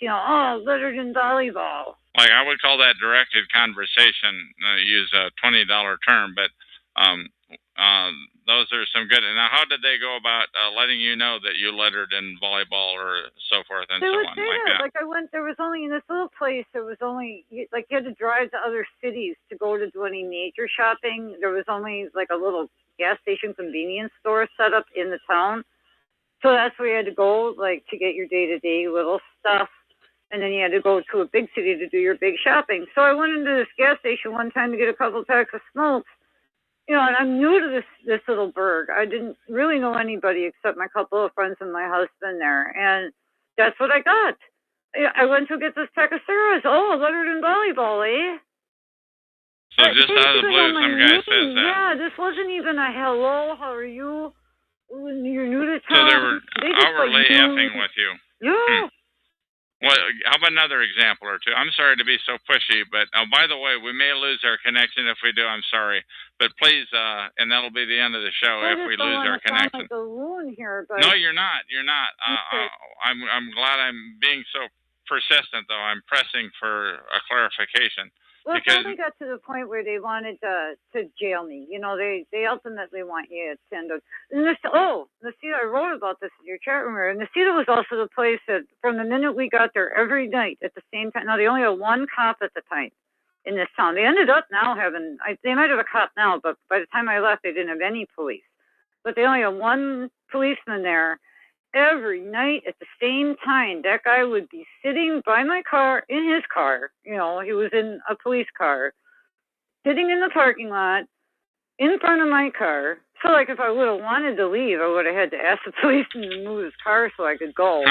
lettered in volleyball. Like, I would call that directed conversation, use a $20 term, but those are some good. Now, how did they go about letting you know that you lettered in volleyball or so forth and so on? Like I went, there was only in this little place, there was only, like you had to drive to other cities to go to do any major shopping. There was only like a little gas station convenience store set up in the town. So that's where you had to go, like, to get your day-to-day little stuff. And then you had to go to a big city to do your big shopping. So I went into this gas station one time to get a couple packs of smokes. And I'm new to this little burg. I didn't really know anybody except my couple of friends and my husband there. And that's what I got. I went to get this pack of cigarettes. Oh, lettered in volleyball, eh? So just out of the blue, some guy says that. Yeah, this wasn't even a hello, how are you? You're new to town. So they were outwardly effing with you. Yeah. Well, how about another example or two? I'm sorry to be so pushy, but by the way, we may lose our connection. If we do, I'm sorry. But please, and that'll be the end of the show if we lose our connection. Like a loon here, but... No, you're not. You're not. I'm glad I'm being so persistent, though. I'm pressing for a clarification. Well, it finally got to the point where they wanted to jail me. They ultimately want you to send us. The CETA, I wrote about this in your chat room here. And the CETA was also the place that, from the minute we got there, every night at the same time. Now, they only had one cop at the time in this town. They ended up now having, they might have a cop now, but by the time I left, they didn't have any police. But they only had one policeman there. Every night at the same time, that guy would be sitting by my car, in his car. He was in a police car, sitting in the parking lot, in front of my car. So, like, if I would have wanted to leave, I would have had to ask the policeman to move his car so I could go.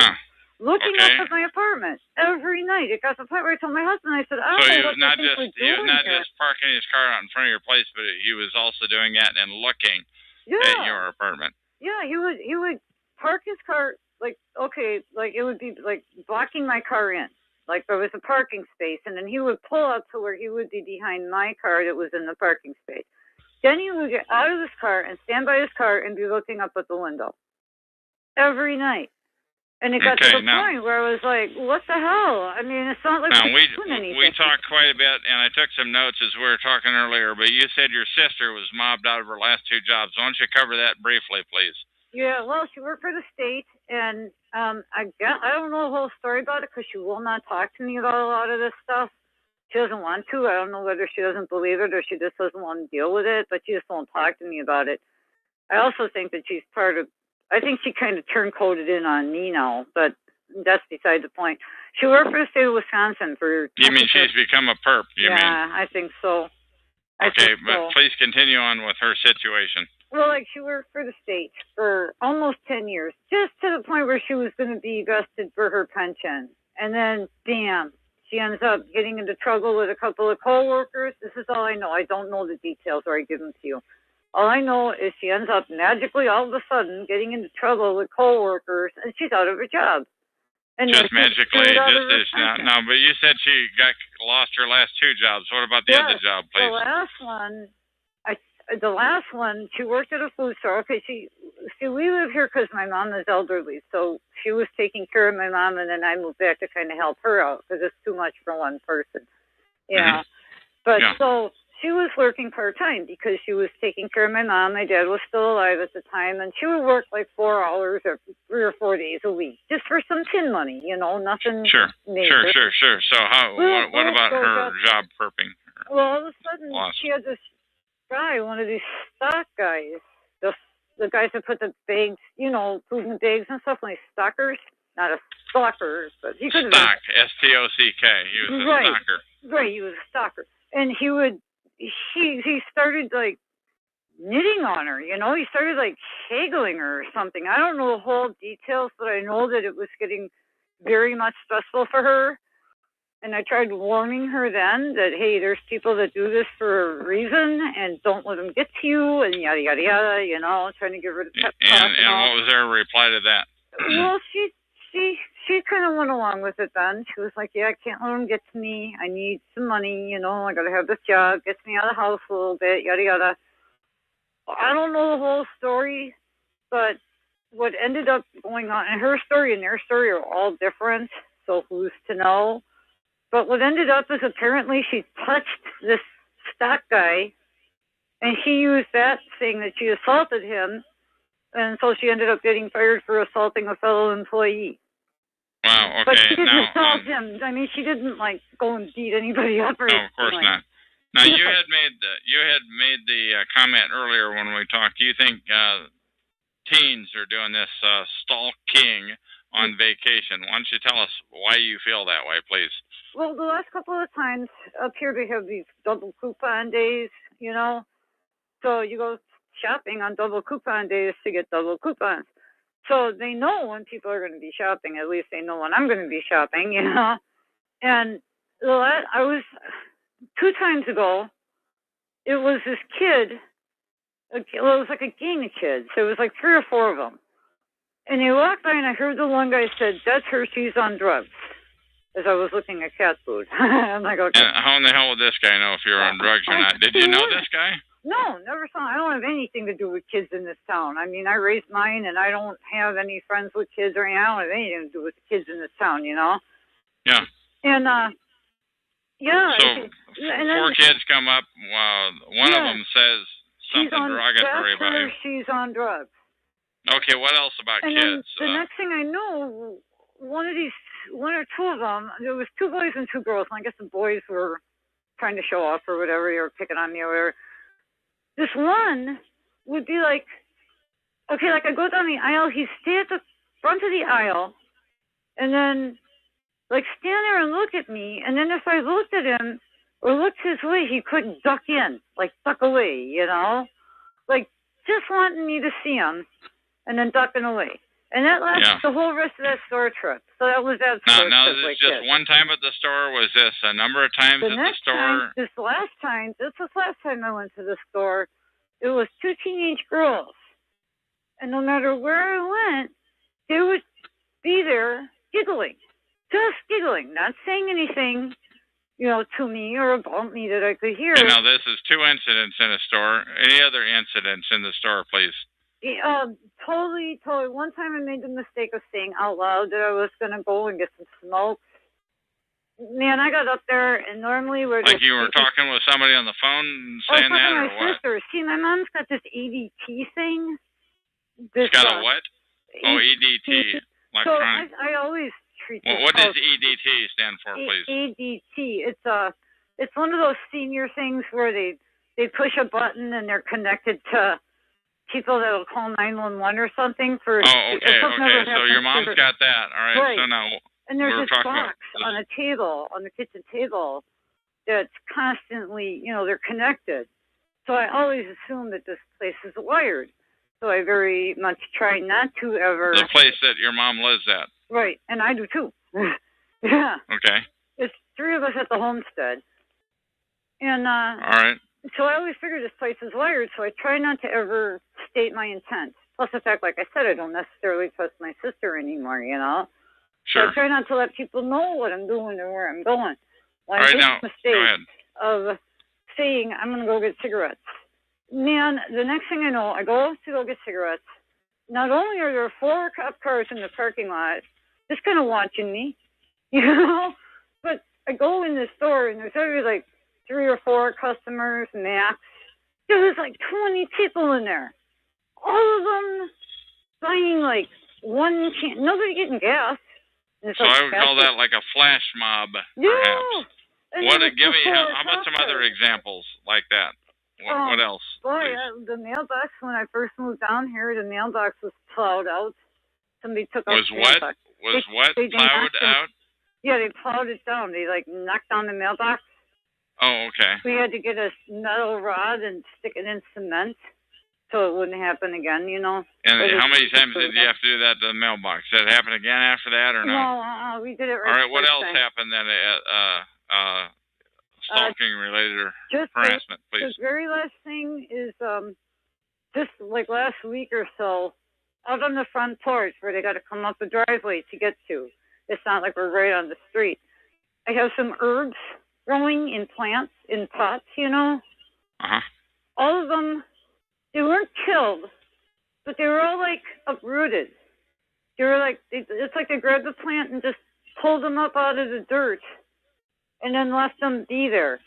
Looking up at my apartment every night. It got to the point where I told my husband, I said, so he was not just parking his car out in front of your place, but he was also doing that and looking at your apartment. Yeah, he would park his car, it would be like blocking my car in. Like there was a parking space, and then he would pull up to where he would be behind my car that was in the parking space. Then he would get out of his car and stand by his car and be looking up at the window. Every night. And it got to the point where I was like, what the hell? I mean, it's not like we're doing anything. We talked quite a bit, and I took some notes as we were talking earlier, but you said your sister was mobbed out of her last two jobs. Why don't you cover that briefly, please? Yeah, well, she worked for the state, and I don't know the whole story about it because she will not talk to me about a lot of this stuff. She doesn't want to. I don't know whether she doesn't believe it or she just doesn't want to deal with it, but she just won't talk to me about it. I also think that she's I think she kind of turncoated in on me now, but that's beside the point. She worked for the state of Wisconsin for... You mean she's become a perp, you mean? Yeah, I think so. Please continue on with her situation. Well, she worked for the state for almost 10 years, just to the point where she was going to be vested for her pension. And then, bam, she ends up getting into trouble with a couple of coworkers. This is all I know. I don't know the details, or I give them to you. All I know is she ends up magically, all of a sudden, getting into trouble with coworkers, and she's out of her job. And just magically, no. But you said she lost her last two jobs. What about the other job, please? The last one, she worked at a food store. Okay, we live here because my mom is elderly, so she was taking care of my mom, and then I moved back to kind of help her out because it's too much for one person. Yeah, but so she was working part-time because she was taking care of my mom. My dad was still alive at the time, and she would work like 4 hours or 3 or 4 days a week just for some tin money, nothing major. Sure. So what about her job perping? Well, all of a sudden, she had this guy, one of these stock guys, the guys that put the bags, food in the bags and stuff, like stalkers. Not a stalker, but he could have been. Stock, S-T-O-C-K. He was a stalker. Right, he was a stalker. And he started, like, knitting on her, He started, like, haggling her or something. I don't know the whole details, but I know that it was getting very much stressful for her. And I tried warning her then that, hey, there's people that do this for a reason, and don't let them get to you, and yada, yada, yada, trying to give her the pep talk. And what was her reply to that? Well, she kind of went along with it then. She was like, yeah, I can't let them get to me. I need some money, I got to have this job. Gets me out of the house a little bit, yada, yada. I don't know the whole story, but what ended up going on, and her story and their story are all different, so who's to know? But what ended up is apparently she touched this stock guy, and she used that saying that she assaulted him, and so she ended up getting fired for assaulting a fellow employee. Wow, okay. But she didn't assault him. I mean, she didn't, like, go and beat anybody up or anything. No, of course not. Now, you had made the comment earlier when we talked. Do you think teens are doing this stalking on vacation? Why don't you tell us why you feel that way, please? Well, the last couple of times up here they have these double coupon days, So you go shopping on double coupon days to get double coupons. So they know when people are going to be shopping. At least they know when I'm going to be shopping, And I was 2 times ago. It was this kid. It was like a gang of kids. So it was like 3 or 4 of them. And they walked by, and I heard the one guy said, "That's her. She's on drugs." As I was looking at cat food. I'm like, okay. And how in the hell would this guy know if you're on drugs or not? Did you know this guy? No, never saw. I don't have anything to do with kids in this town. I mean, I raised mine, and I don't have any friends with kids or anything. I don't have anything to do with the kids in this town, Yeah. And, yeah. So, and then, 4 kids come up. One of them says something derogatory about you. She's on drugs. Okay, what else about and kids? The next thing I know, one or two of them, there was 2 boys and 2 girls, and I guess the boys were trying to show off or whatever, they were picking on me or whatever. This one would be like, okay, like I go down the aisle, he'd stay at the front of the aisle, and then like stand there and look at me, and then if I looked at him or looked his way, he couldn't duck in, like duck away, like just wanting me to see him, and then ducking away. And that lasted the whole rest of that store trip. So that was that store trip. Now, this is just one time at the store? Was this a number of times at the store? This last time I went to the store, it was 2 teenage girls. And no matter where I went, they would be there giggling. Just giggling, not saying anything, to me or about me that I could hear. Okay, now, this is 2 incidents in a store. Any other incidents in the store, please? Totally. One time I made the mistake of saying out loud that I was going to go and get some smokes. Man, I got up there, and normally we're like you were talking with somebody on the phone saying that, or my sister. See, my mom's got this EDT thing. She's got a what? EDT. So I always treat this. What does EDT stand for, please? EDT. It's one of those senior things where they push a button and they're connected to people that'll call 911 or something for. Oh, okay. So your mom's got that. All right. So now. And there's this box on a table, on the kitchen table, that's constantly, they're connected. So I always assume that this place is wired. So I very much try not to ever. The place that your mom lives at. Right, and I do too. Yeah. Okay. It's 3 of us at the homestead. And all right. So I always figure this place is wired, so I try not to ever state my intent. Plus the fact, like I said, I don't necessarily trust my sister anymore, Sure. So I try not to let people know what I'm doing or where I'm going. Well, all right, I now, made the mistake of saying I'm going to go get cigarettes. Man, the next thing I know, I go to go get cigarettes. Not only are there 4 cop cars in the parking lot, just kind of watching me, but I go in the store and there's already like 3 or 4 customers max. There was like 20 people in there. All of them buying like 1 can. Nobody getting gas. So I would call that like a flash mob, perhaps. Yeah. How about some other examples like that? What else? Boy, the mailbox, when I first moved down here, the mailbox was plowed out. Somebody took out the mailbox. Was what plowed out? Yeah, they plowed it down. They, like, knocked down the mailbox. Oh, okay. We had to get a metal rod and stick it in cement so it wouldn't happen again, you know. And how many times did you have to do that to the mailbox? Did it happen again after that or no? No, we did it right. All right, what else happened then? Stalking-related or harassment, please. The very last thing is just like last week or so, out on the front porch where they got to come up the driveway to get to. It's not like we're right on the street. I have some herbs growing in plants, in pots, you know. Uh-huh. All of them, they weren't killed, but they were all, like, uprooted. They were like, it's like they grabbed the plant and just pulled them up out of the dirt and then left them be there.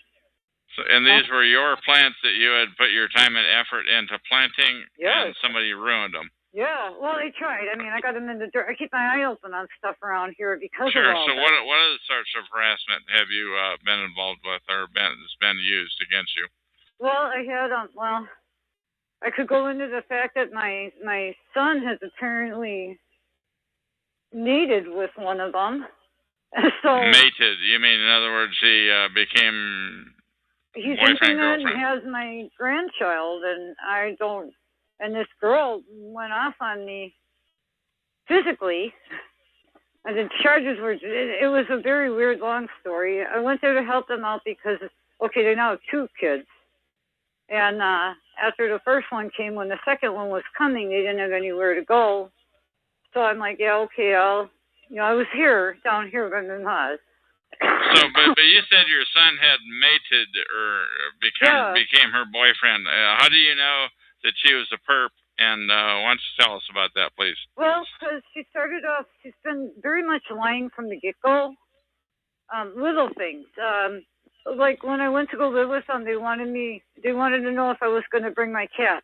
So, and these were your plants that you had put your time and effort into planting, and somebody ruined them. Yeah, well, they tried. I mean, I got them in the dirt. I keep my eye open on stuff around here because sure. of all So that. what other sorts of harassment have you been involved with or has been used against you? Well, I had, I could go into the fact that my son has apparently mated with one of them. So mated? You mean, in other words, he became boyfriend, girlfriend? He has my grandchild, and I don't. And this girl went off on me physically. And the charges were, it was a very weird, long story. I went there to help them out because, okay, they now have 2 kids. And after the first one came, when the second one was coming, they didn't have anywhere to go. So I'm like, yeah, okay, I was down here by my mom. So, but you said your son had mated or became her boyfriend. How do you know that she was a perp? And why don't you tell us about that, please? Well, because she started off, she's been very much lying from the get-go. Little things. Like when I went to go live with them, they wanted to know if I was going to bring my cat.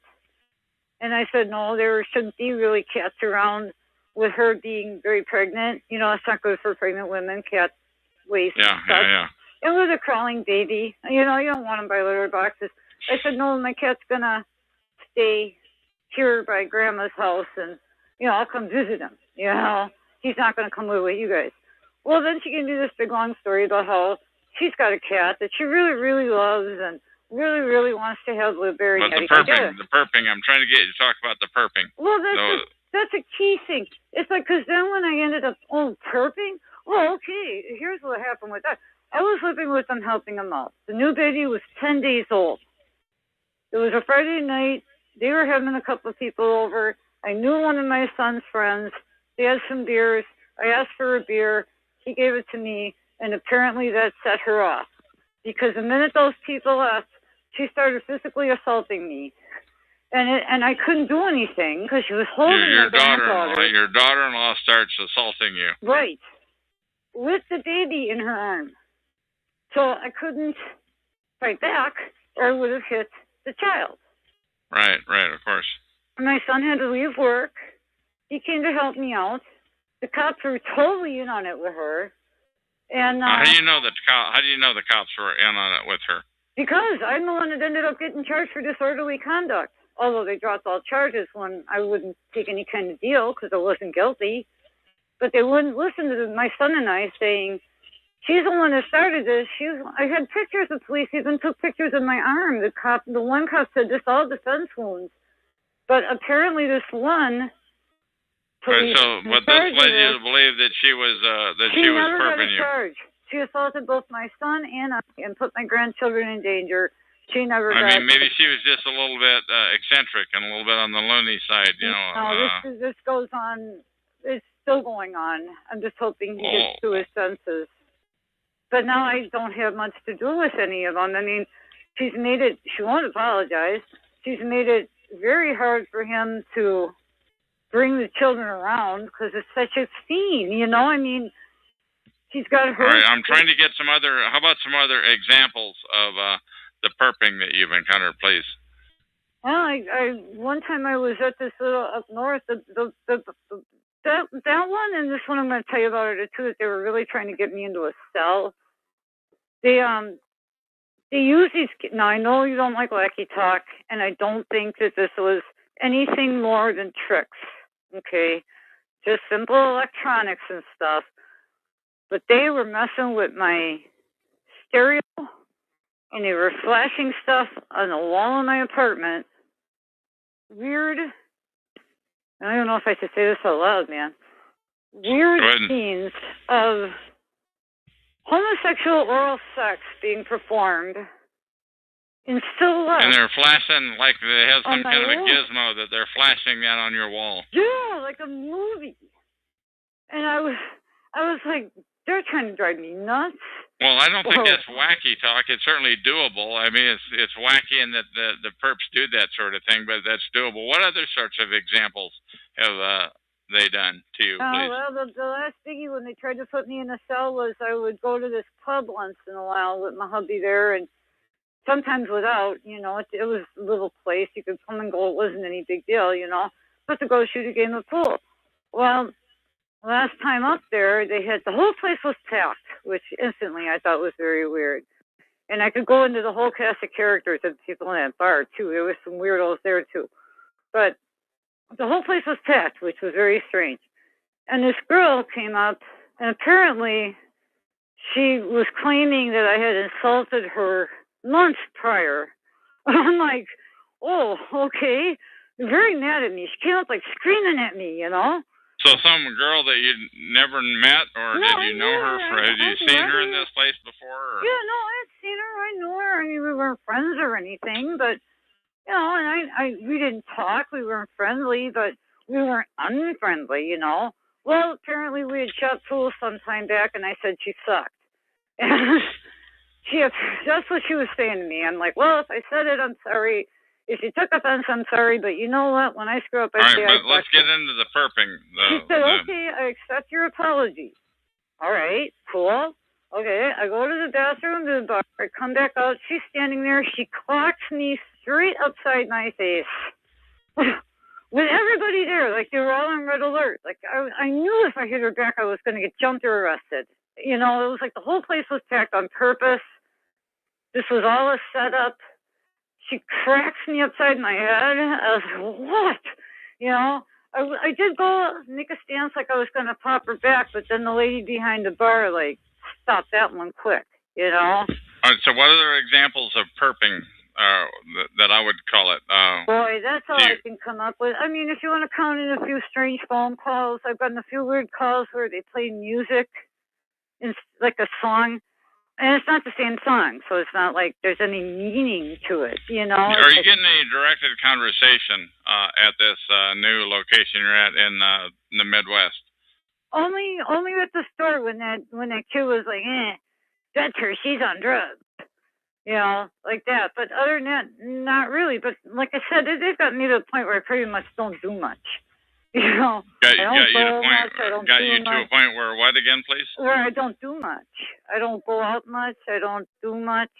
And I said, no, there shouldn't be really cats around with her being very pregnant. You know, it's not good for pregnant women, cat waste. Yeah. It was a crawling baby. You know, you don't want them by litter boxes. I said, no, my cat's going to stay here by Grandma's house, and, you know, I'll come visit him. You know, he's not going to come live with you guys. Well, then she gave me this big long story about how she's got a cat that she really, really loves and really, really wants to have live very. But the perping, I'm trying to get you to talk about the perping. Well, that's a key thing. It's like, because then when I ended up, perping? Well, okay, here's what happened with that. I was living with them, helping them out. The new baby was 10 days old. It was a Friday night. They were having a couple of people over. I knew one of my son's friends. They had some beers. I asked for a beer. He gave it to me, and apparently that set her off. Because the minute those people left, she started physically assaulting me. And I couldn't do anything because she was holding my granddaughter. Your daughter-in-law starts assaulting you. Right. With the baby in her arm. So I couldn't fight back, or I would have hit the child. Right, of course. My son had to leave work. He came to help me out. The cops were totally in on it with her. And how do you know the cops were in on it with her? Because I'm the one that ended up getting charged for disorderly conduct. Although they dropped all charges when I wouldn't take any kind of deal because I wasn't guilty. But they wouldn't listen to my son and I saying, she's the one that started this. I had pictures of police, even took pictures of my arm. The one cop said, this all defense wounds. But apparently this one police... But this led you to believe that she was perping you. She never got a charge. She assaulted both my son and I and put my grandchildren in danger. She never got... I mean, maybe she was just a little bit eccentric and a little bit on the loony side, you know. No, this goes on. It's still going on. I'm just hoping he gets to his senses. But now I don't have much to do with any of them. I mean, she's made it... She won't apologize. She's made it very hard for him to bring the children around because it's such a scene, you know? I mean... She's got her... All right, I'm trying to get some other... How about some other examples of the perping that you've encountered, please? Well, one time I was at this little up north, that one and this one I'm going to tell you about are the two that they were really trying to get me into a cell. They they use these. Now, I know you don't like wacky talk, and I don't think that this was anything more than tricks, okay? Just simple electronics and stuff. But they were messing with my stereo, and they were flashing stuff on the wall of my apartment. Weird. I don't know if I should say this out loud, man. Weird scenes of homosexual oral sex being performed in still life. And they're flashing, like they have some kind of a gizmo that they're flashing that on your wall. Yeah, like a movie. And I was like, they're trying to drive me nuts. Well, I don't think that's wacky talk. It's certainly doable. I mean, it's wacky in that the perps do that sort of thing, but that's doable. What other sorts of examples have they done to you, please? Well, the last biggie when they tried to put me in a cell was I would go to this pub once in a while with my hubby there, and sometimes without, you know, it was a little place. You could come and go. It wasn't any big deal, you know, but to go shoot a game of pool. Well, last time up there, they had, the whole place was packed, which instantly I thought was very weird. And I could go into the whole cast of characters of people in that bar, too. There was some weirdos there, too. But the whole place was packed, which was very strange. And this girl came up, and apparently she was claiming that I had insulted her months prior. I'm like, oh, okay. You're very mad at me. She came up like screaming at me, you know? So some girl that you never met, or No, did you know her? Have you seen her in this place before? Or? Yeah, no, I had seen her. I knew her. I mean, we weren't friends or anything, but, you know, and we didn't talk. We weren't friendly, but we weren't unfriendly, you know? Well, apparently we had shot pool some time back, and I said she sucked. And that's what she was saying to me. I'm like, well, if I said it, I'm sorry. If you took offense, I'm sorry, but you know what? When I screw up, I say I but let's get into the perping. She said, okay, I accept your apology. All right, cool. Okay, I go to the bathroom, to the bar. I come back out. She's standing there. She clocks me straight upside my face. With everybody there, like they were all on red alert. Like I knew if I hit her back, I was going to get jumped or arrested. You know, it was like the whole place was packed on purpose. This was all a setup. She cracks me upside my head. I was like, what? You know, I did go make a stance like I was going to pop her back, but then the lady behind the bar, like, stopped that one quick, you know? All right, so what other examples of perping that I would call it? Boy, that's all I can come up with. I mean, if you want to count in a few strange phone calls, I've gotten a few weird calls where they play music, like a song. And it's not the same song, so it's not like there's any meaning to it, you know? Are you getting any directed conversation at this new location you're at in the Midwest? Only at the store when that kid was like, that's her, she's on drugs. You know, like that. But other than that, not really. But like I said, they've got me to the point where I pretty much don't do much. You know, got you to a point where what again, please? Where I don't do much. I don't go out much. I don't do much.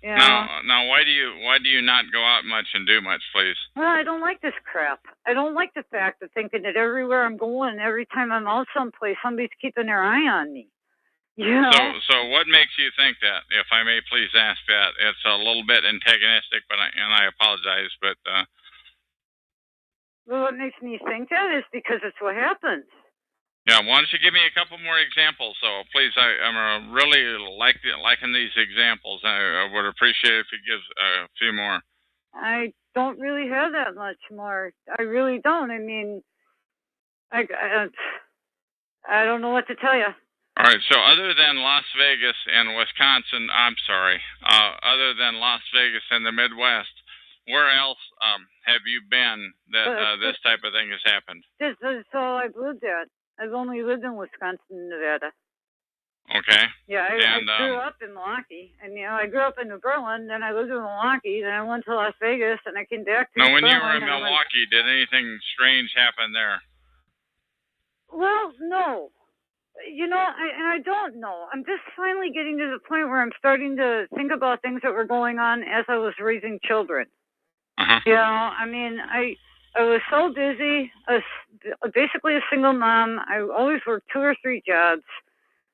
You know? Now, why do you not go out much and do much, please? Well, I don't like this crap. I don't like the fact of thinking that everywhere I'm going, every time I'm out someplace, somebody's keeping their eye on me. You know? So what makes you think that? If I may please ask that. It's a little bit antagonistic, but I apologize, but. Well, what makes me think that is because it's what happens. Yeah, why don't you give me a couple more examples? So please, I'm really liking these examples. I would appreciate it if you give a few more. I don't really have that much more. I really don't. I mean, I don't know what to tell you. All right, so other than Las Vegas and Wisconsin, other than Las Vegas and the Midwest, where else have you been that this type of thing has happened? This is all I've lived at. I've only lived in Wisconsin and Nevada. Okay. Yeah, I grew up in Milwaukee. I mean, I grew up in New Berlin, then I lived in Milwaukee, then I went to Las Vegas, and I came back to Now, when you were in Milwaukee, did anything strange happen there? Well, no. You know, I don't know. I'm just finally getting to the point where I'm starting to think about things that were going on as I was raising children. Uh-huh. You know, I mean, I was so busy. I was basically a single mom. I always worked 2 or 3 jobs.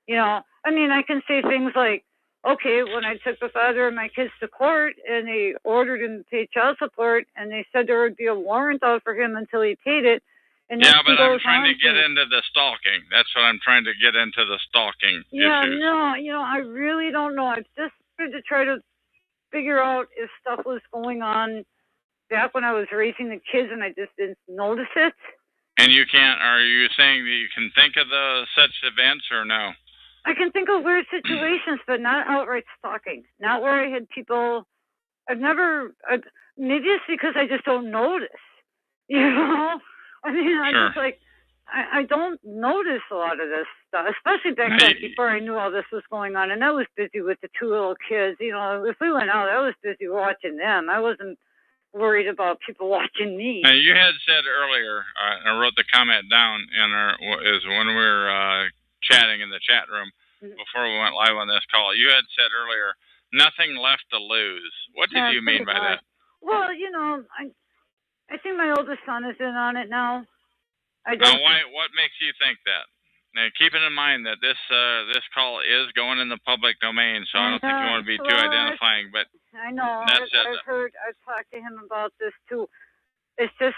You know, I mean, I can say things like, okay, when I took the father of my kids to court and they ordered him to pay child support and they said there would be a warrant out for him until he paid it. And yeah, but I'm trying to get into the stalking. That's what I'm trying to get into, the stalking issues. No, I really don't know. I've just started to try to figure out if stuff was going on back when I was raising the kids and I just didn't notice it. And you can't, are you saying that you can think of such events or no? I can think of weird situations, but not outright stalking. Not where I had people, maybe it's because I just don't notice, I mean, Sure. I'm just like, I don't notice a lot of this stuff, especially back then before I knew all this was going on. And I was busy with the two little kids. If we went out, I was busy watching them. I wasn't worried about people watching me. Now, you had said earlier, I wrote the comment down is when we were chatting in the chat room before we went live on this call. You had said earlier, nothing left to lose. What did you mean by that? Well, I think my oldest son is in on it now. Now, what makes you think that? Now, keeping in mind that this call is going in the public domain, so I don't think you want to be too identifying. But I know. I've talked to him about this too. It's just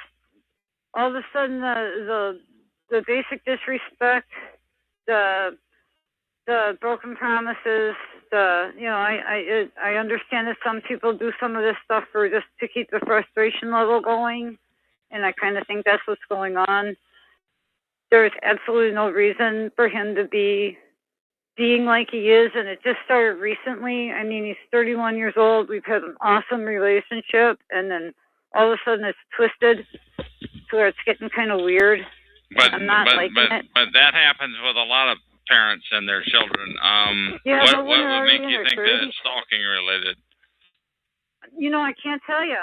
all of a sudden the basic disrespect, the broken promises, I understand that some people do some of this stuff for just to keep the frustration level going, and I kind of think that's what's going on. There's absolutely no reason for him to be being like he is, and it just started recently. I mean, he's 31 years old. We've had an awesome relationship, and then all of a sudden it's twisted to where it's getting kind of weird. I'm not liking it. But that happens with a lot of parents and their children. What would make you think that it's stalking related? I can't tell you.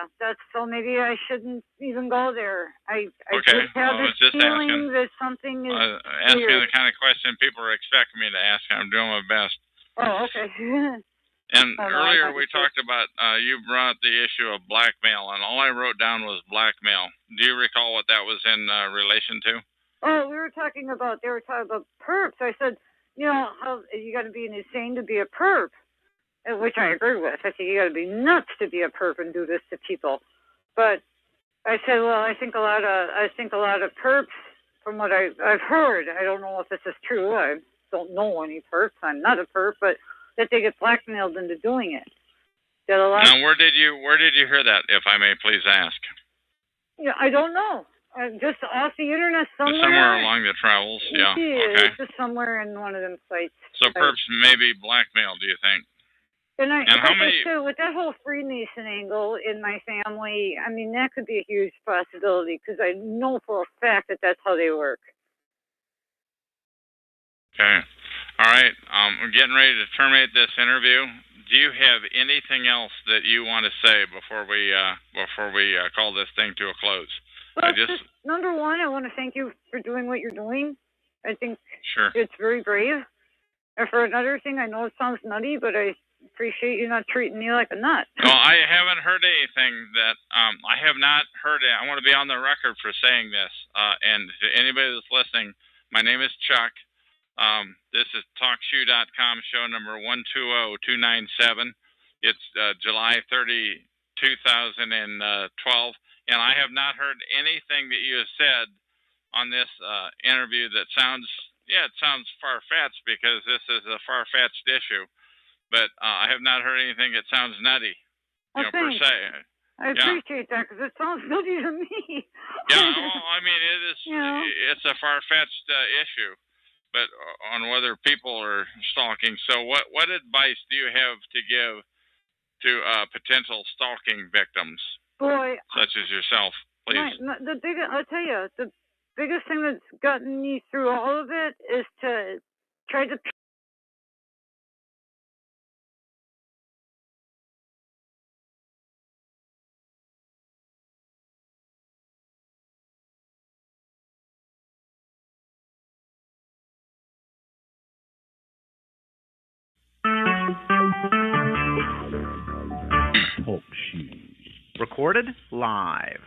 So maybe I shouldn't even go there. I okay. just have this feeling that something is asking weird. The kind of question people are expecting me to ask. I'm doing my best. Oh, okay. And earlier we talked about, you brought the issue of blackmail, and all I wrote down was blackmail. Do you recall what that was in relation to? Oh, they were talking about perps. I said, how you got to be insane to be a perp, which I agree with. I think you got to be nuts to be a perp and do this to people. But I said, well, I think a lot of perps, from what I've heard, I don't know if this is true. I don't know any perps. I'm not a perp, but that they get blackmailed into doing it. Now, where did you hear that, if I may please ask? Yeah, I don't know. Just off the internet somewhere. Somewhere along the travels, yeah. Okay. Just somewhere in one of them sites. So perps may be blackmailed, do you think? And how many? With that whole Freemason angle in my family, I mean, that could be a huge possibility because I know for a fact that that's how they work. Okay. All right. We're getting ready to terminate this interview. Do you have anything else that you want to say before we call this thing to a close? Well, just number one, I want to thank you for doing what you're doing. I think it's very brave. And for another thing, I know it sounds nutty, but I appreciate you not treating me like a nut. Well, I haven't heard anything that I have not heard it. I want to be on the record for saying this. And to anybody that's listening, my name is Chuck. This is TalkShoe.com, show number 120297. It's July 30, 2012. And I have not heard anything that you have said on this interview that sounds far-fetched, because this is a far-fetched issue. But I have not heard anything that sounds nutty, per se. I appreciate that, because it sounds nutty to me. Yeah, well, I mean, it is. It's a far-fetched issue, but on whether people are stalking. So, what advice do you have to give to potential stalking victims? Boy, such as yourself, please. I'll tell you, the biggest thing that's gotten me through all of it is to try to. Recorded live.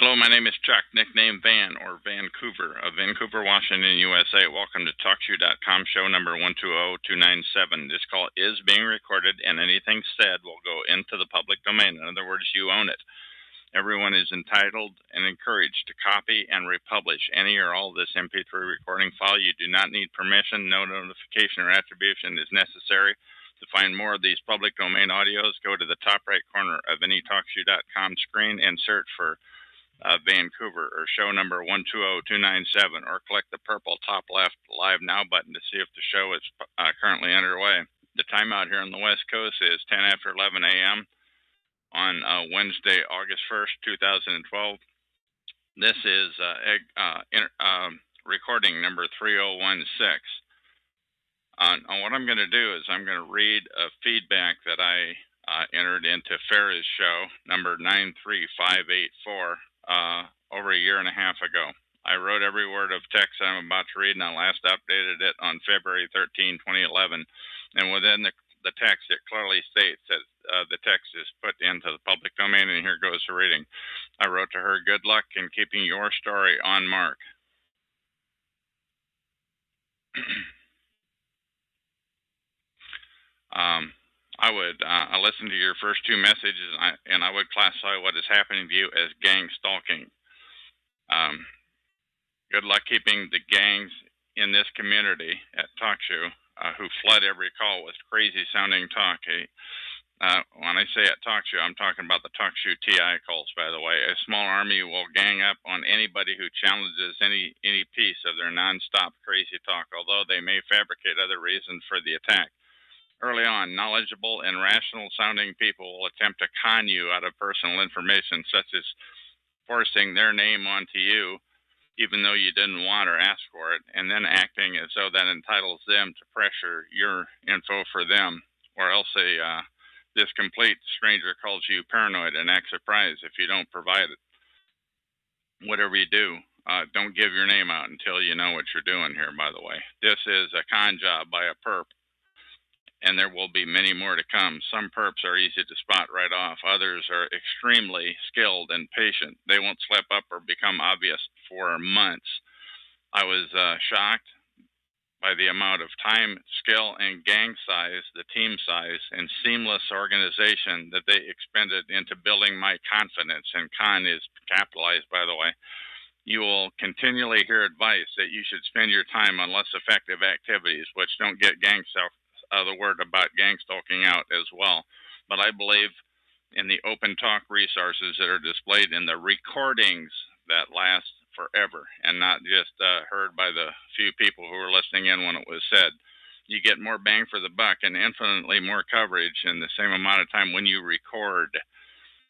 Hello, my name is Chuck, nickname Van or Vancouver of Vancouver, Washington, USA. Welcome to TalkShoe.com, show number 120297. This call is being recorded, and anything said will go into the public domain. In other words, you own it. Everyone is entitled and encouraged to copy and republish any or all of this MP3 recording file. You do not need permission. No notification or attribution is necessary. To find more of these public domain audios, go to the top right corner of any TalkShoe.com screen and search for Vancouver or show number 120297, or click the purple top left live now button to see if the show is currently underway. The time out here on the West Coast is 10 after 11 a.m. on Wednesday, August 1st, 2012. This is recording number 3016. What I'm going to do is I'm going to read a feedback that I entered into Farah's show, number 93584, over a year and a half ago. I wrote every word of text I'm about to read, and I last updated it on February 13, 2011. And within the text, it clearly states that the text is put into the public domain, and here goes the reading. I wrote to her, "Good luck in keeping your story on mark." I would listen to your first two messages, and I would classify what is happening to you as gang stalking. Good luck keeping the gangs in this community at TalkShoe who flood every call with crazy-sounding talk. When I say at TalkShoe, I'm talking about the TalkShoe TI calls, by the way. A small army will gang up on anybody who challenges any piece of their nonstop crazy talk, although they may fabricate other reasons for the attack. Early on, knowledgeable and rational-sounding people will attempt to con you out of personal information, such as forcing their name onto you, even though you didn't want or ask for it, and then acting as though that entitles them to pressure your info for them, or else this complete stranger calls you paranoid and acts surprised if you don't provide it. Whatever you do, don't give your name out until you know what you're doing here, by the way. This is a con job by a perp, and there will be many more to come. Some perps are easy to spot right off. Others are extremely skilled and patient. They won't slip up or become obvious for months. I was shocked by the amount of time, skill, and gang size, the team size, and seamless organization that they expended into building my confidence. And con is capitalized, by the way. You will continually hear advice that you should spend your time on less effective activities, which don't get the word about gang stalking out as well. But I believe in the open talk resources that are displayed in the recordings that last forever and not just heard by the few people who were listening in when it was said. You get more bang for the buck and infinitely more coverage in the same amount of time when you record,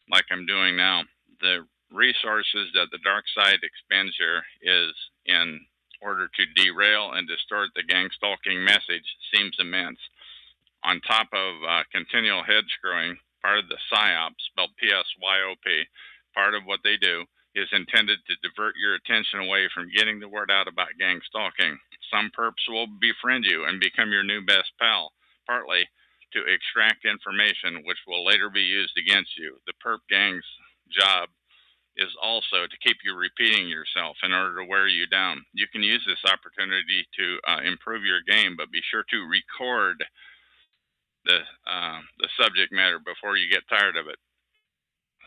like I'm doing now. The resources that the dark side expends here is in order to derail and distort the gang stalking message seems immense. On top of continual head screwing, part of the PSYOP, spelled PSYOP, part of what they do is intended to divert your attention away from getting the word out about gang stalking. Some perps will befriend you and become your new best pal, partly to extract information which will later be used against you. The perp gang's job is also to keep you repeating yourself in order to wear you down. You can use this opportunity to improve your game, but be sure to record the subject matter before you get tired of it,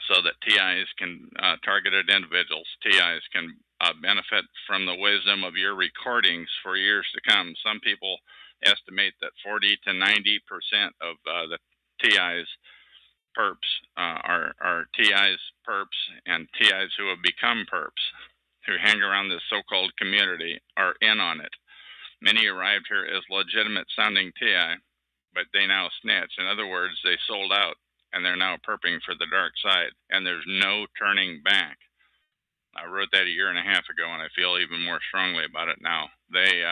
so that TIs can, targeted individuals, TIs can benefit from the wisdom of your recordings for years to come. Some people estimate that 40 to 90% of the TIs perps are TIs, perps, and TIs who have become perps, who hang around this so-called community, are in on it. Many arrived here as legitimate sounding TI, but they now snitch. In other words, they sold out, and they're now perping for the dark side, and there's no turning back. I wrote that a year and a half ago, and I feel even more strongly about it now. They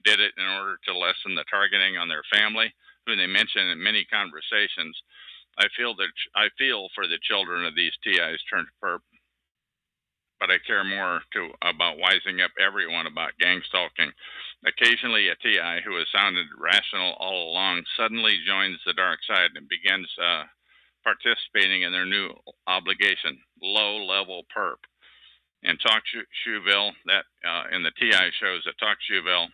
did it in order to lessen the targeting on their family, who they mention in many conversations. I feel for the children of these TIs turned perp, but I care more about wising up everyone about gang stalking. Occasionally, a TI who has sounded rational all along suddenly joins the dark side and begins participating in their new obligation, low-level perp. And talk shoeville, that in the TI shows that talk shoeville,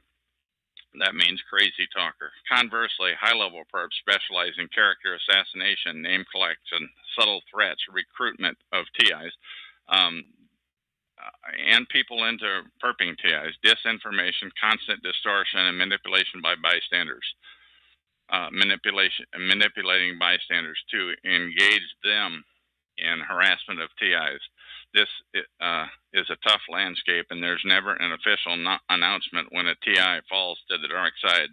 that means crazy talker. Conversely, high-level perps specialize in character assassination, name collection, subtle threats, recruitment of TIs, and people into perping TIs, disinformation, constant distortion, and manipulation by bystanders. Manipulating bystanders to engage them in harassment of TIs. This is a tough landscape, and there's never an official announcement when a TI falls to the dark side.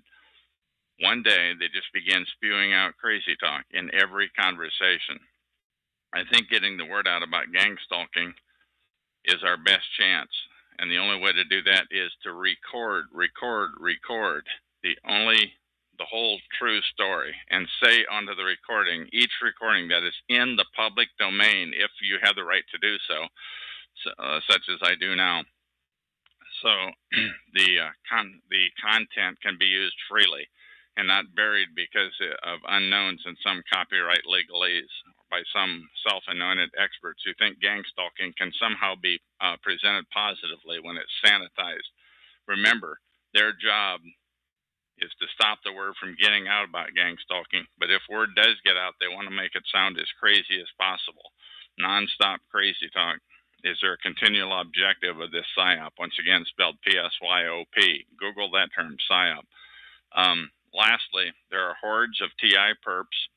One day, they just begin spewing out crazy talk in every conversation. I think getting the word out about gang stalking is our best chance, and the only way to do that is to record the whole true story, and say onto the recording, each recording that is in the public domain, if you have the right to do so, such as I do now. So the content can be used freely and not buried because of unknowns and some copyright legalese by some self-anointed experts who think gang stalking can somehow be presented positively when it's sanitized. Remember, their job is to stop the word from getting out about gang stalking. But if word does get out, they want to make it sound as crazy as possible. Non-stop crazy talk is their continual objective of this PSYOP. Once again, spelled PSYOP. Google that term, PSYOP. Lastly, there are hordes of TI perps,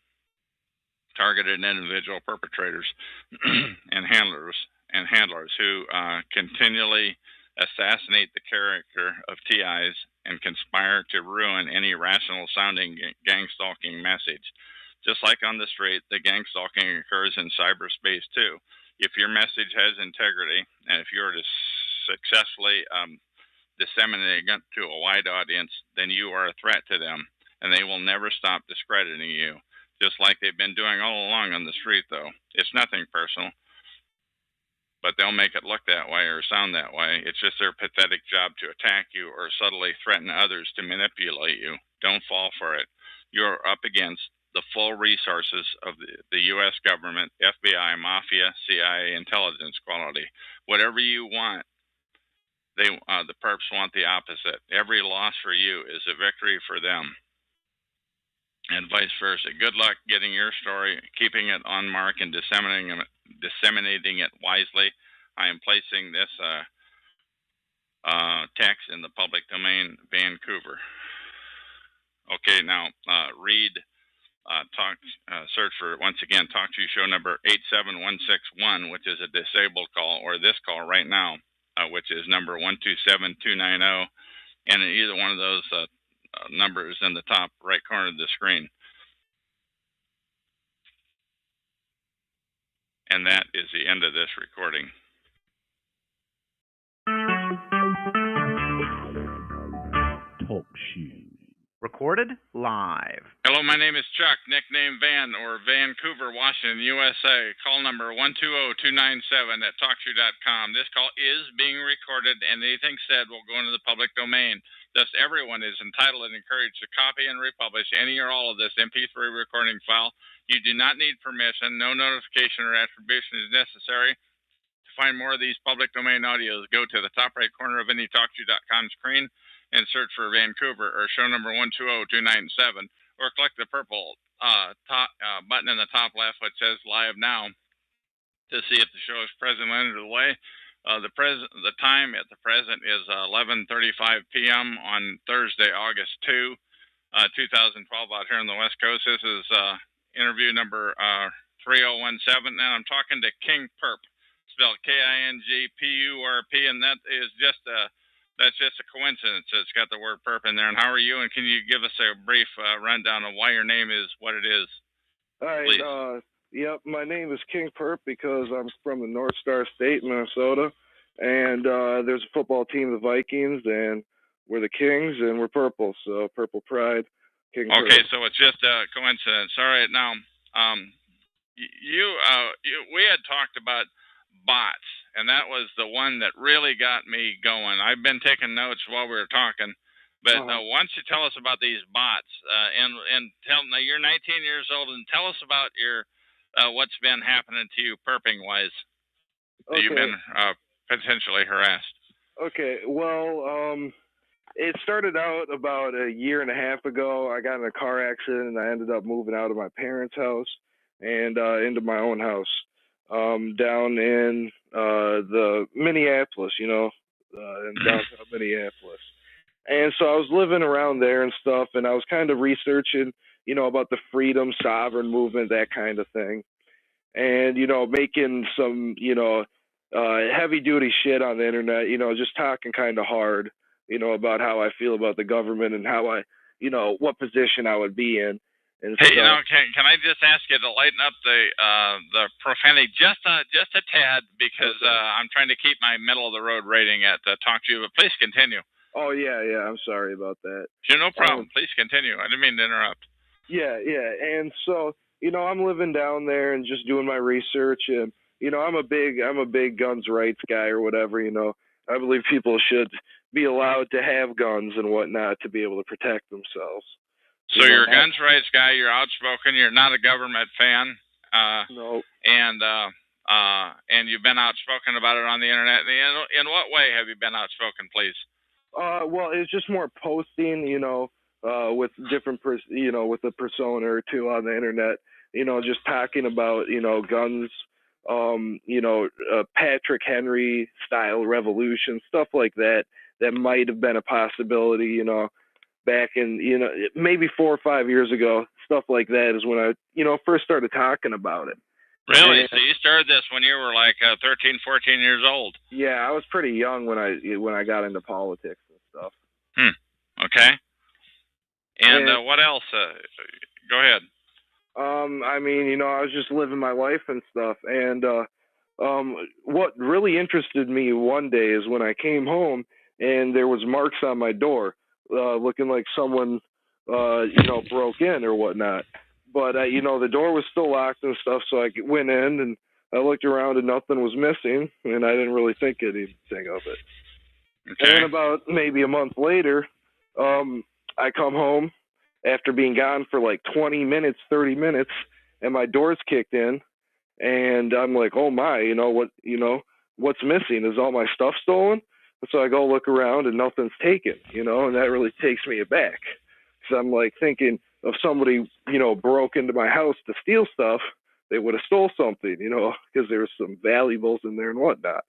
targeted individual perpetrators, and handlers who continually assassinate the character of TIs and conspire to ruin any rational sounding gang stalking message. Just like on the street, the gang stalking occurs in cyberspace too. If your message has integrity, and if you're successfully disseminating it to a wide audience, then you are a threat to them, and they will never stop discrediting you, just like they've been doing all along on the street, though. It's nothing personal, but they'll make it look that way or sound that way. It's just their pathetic job to attack you or subtly threaten others to manipulate you. Don't fall for it. You're up against the full resources of the U.S. government, FBI, mafia, CIA, intelligence quality. Whatever you want, the perps want the opposite. Every loss for you is a victory for them, and vice versa. Good luck getting your story, keeping it on mark, and disseminating it wisely. I am placing this text in the public domain, Vancouver. Okay, now read, search for, once again, Talk To You Show number 87161, which is a disabled call, or this call right now, which is number 127290, and either one of those numbers in the top right corner of the screen. And that is the end of this recording. Talk show. Recorded live. Hello, my name is Chuck, nickname Van, or Vancouver, Washington, USA. Call number 120297 at TalkShoe.com. This call is being recorded, and anything said will go into the public domain. Thus, everyone is entitled and encouraged to copy and republish any or all of this MP3 recording file. You do not need permission. No notification or attribution is necessary. To find more of these public domain audios, go to the top right corner of any TalkShoe.com screen and search for Vancouver or show number 120297, or click the purple button in the top left which says Live Now to see if the show is presently underway. The time at the present is 11:35 p.m. on Thursday, August 2, 2012, out here on the West Coast. This is interview number 3017, and I'm talking to King Perp, spelled KINGPURP, and that is just that's just a coincidence. It's got the word perp in there. And how are you? And can you give us a brief rundown of why your name is what it is? All right. Yep, my name is King Perp because I'm from the North Star State, Minnesota, and there's a football team, the Vikings, and we're the Kings, and we're purple, so Purple Pride. King Okay, Perp. so it's just a coincidence. All right, now we had talked about bots, and that was the one that really got me going. I've been taking notes while we were talking, but why don't you tell us about these bots? And tell now you're 19 years old, and tell us about your what's been happening to you perping wise. Okay. You've been potentially harassed? Okay, well, it started out about a year and a half ago. I got in a car accident and I ended up moving out of my parents' house and into my own house down in the Minneapolis, in downtown Minneapolis. And so I was living around there and stuff, and I was kind of researching, about the freedom, sovereign movement, that kind of thing. And, making some, heavy duty shit on the internet, just talking kind of hard, about how I feel about the government and how I, what position I would be in. And hey, stuff. Can I just ask you to lighten up the profanity just a tad, because Okay. I'm trying to keep my middle of the road rating at talk to you, but please continue. Oh, yeah, I'm sorry about that. Sure, no problem. Please continue. I didn't mean to interrupt. Yeah. And so, I'm living down there and just doing my research, and, I'm a big guns rights guy or whatever, I believe people should be allowed to have guns and whatnot to be able to protect themselves. So you're a guns rights guy, you're outspoken, you're not a government fan. No. And you've been outspoken about it on the internet. In what way have you been outspoken, please? Well, it's just more posting, with different, with a persona or two on the internet, just talking about, guns, Patrick Henry style revolution, stuff like that might have been a possibility, back in, maybe 4 or 5 years ago. Stuff like that is when I, first started talking about it. Really? So you started this when you were like 13, 14 years old? Yeah, I was pretty young when I got into politics and stuff. Okay. And what else? Go ahead. I mean, I was just living my life and stuff. And what really interested me one day is when I came home and there was marks on my door, looking like someone, broke in or whatnot. But, the door was still locked and stuff, so I went in and I looked around and nothing was missing, and I didn't really think anything of it. Okay. And then about maybe a month later, I come home after being gone for like 20 minutes, 30 minutes, and my door's kicked in, and I'm like, oh my, what's missing? Is all my stuff stolen? So I go look around and nothing's taken, and that really takes me aback. So I'm like thinking if somebody, broke into my house to steal stuff, they would have stole something, because there was some valuables in there and whatnot.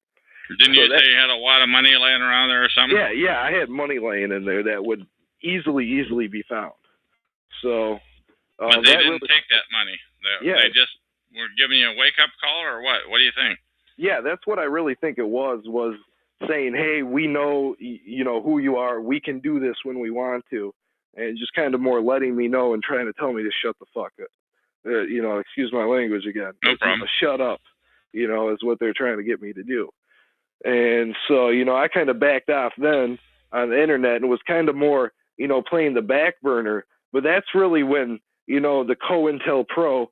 Didn't you say you had a lot of money laying around there or something? Yeah, I had money laying in there that would easily be found. So, but they didn't take that money. They just were giving you a wake-up call, or what? What do you think? Yeah, that's what I really think it was saying, hey, we know, who you are. We can do this when we want to. And just kind of more letting me know and trying to tell me to shut the fuck up. Excuse my language again. No problem. Shut up, is what they're trying to get me to do. And so, I kind of backed off then on the internet and was kind of more, playing the back burner. But that's really when, the COINTELPRO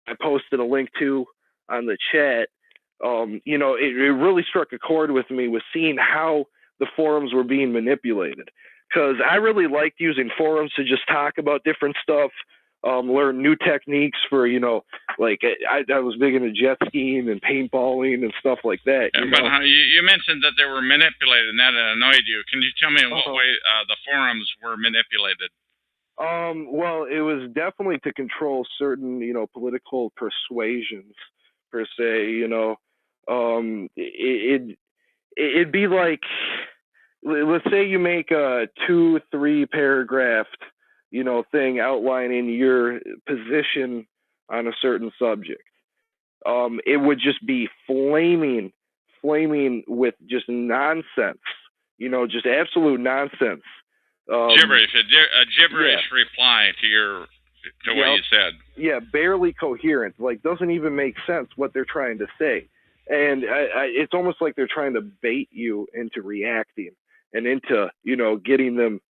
I posted a link to on the chat, it really struck a chord with me with seeing how the forums were being manipulated. Because I really liked using forums to just talk about different stuff, learn new techniques for, like I was big into jet skiing and paintballing and stuff like that. Yeah, but you mentioned that they were manipulated and that annoyed you. Can you tell me in what way the forums were manipulated? Well, it was definitely to control certain, political persuasions per se, it'd be like, let's say you make a 2-3 paragraph, thing outlining your position on a certain subject. It would just be flaming with just nonsense, just absolute nonsense. Gibberish, a gibberish reply to what you said. Yeah, barely coherent. Like, doesn't even make sense what they're trying to say. And it's almost like they're trying to bait you into reacting and into, getting them.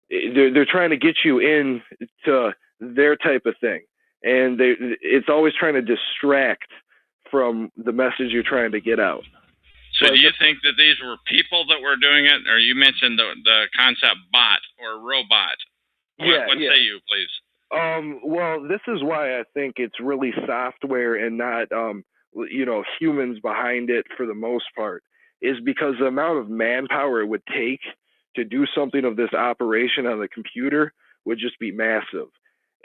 They're trying to get you into their type of thing. And it's always trying to distract from the message you're trying to get out. So do you think that these were people that were doing it? Or you mentioned the concept bot or robot. What say you, please? Well, this is why I think it's really software and not humans behind it for the most part, is because the amount of manpower it would take to do something of this operation on the computer would just be massive.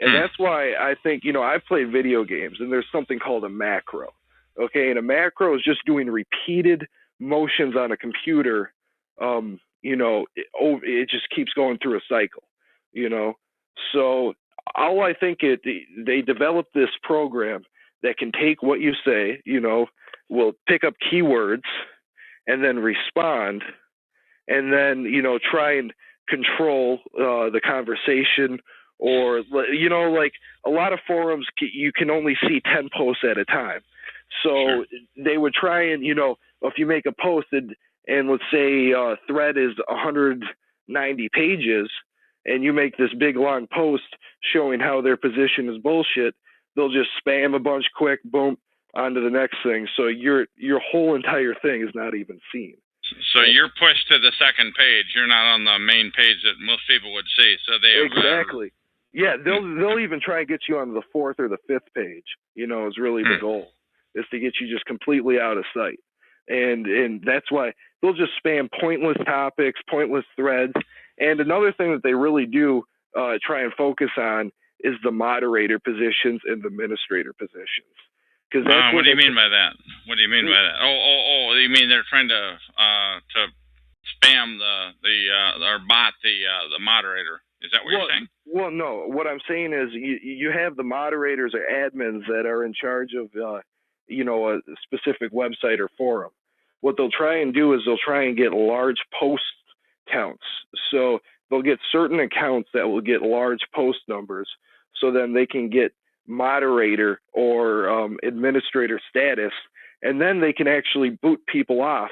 And that's why I think, I've played video games, and there's something called a macro. Okay, and a macro is just doing repeated motions on a computer. It just keeps going through a cycle, So all I think they developed this program that can take what you say, will pick up keywords and then respond, and then try and control the conversation, or like a lot of forums you can only see 10 posts at a time. So they would try and if you make a post and let's say thread is 190 pages, and you make this big long post showing how their position is bullshit, they'll just spam a bunch quick, boom, onto the next thing. So your whole entire thing is not even seen. So you're pushed to the second page. You're not on the main page that most people would see. So they exactly. Yeah, they'll even try and get you on the fourth or the fifth page. Is really the goal, is to get you just completely out of sight. And that's why they'll just spam pointless topics, pointless threads. And another thing that they really do try and focus on is the moderator positions and the administrator positions. What do you mean by that? What do you mean by that? Oh! You mean they're trying to spam or bot the moderator? Is that what you're saying? Well, no. What I'm saying is you have the moderators or admins that are in charge of a specific website or forum. What they'll try and do is they'll try and get large post counts. So they'll get certain accounts that will get large post numbers, so then they can get moderator or administrator status, and then they can actually boot people off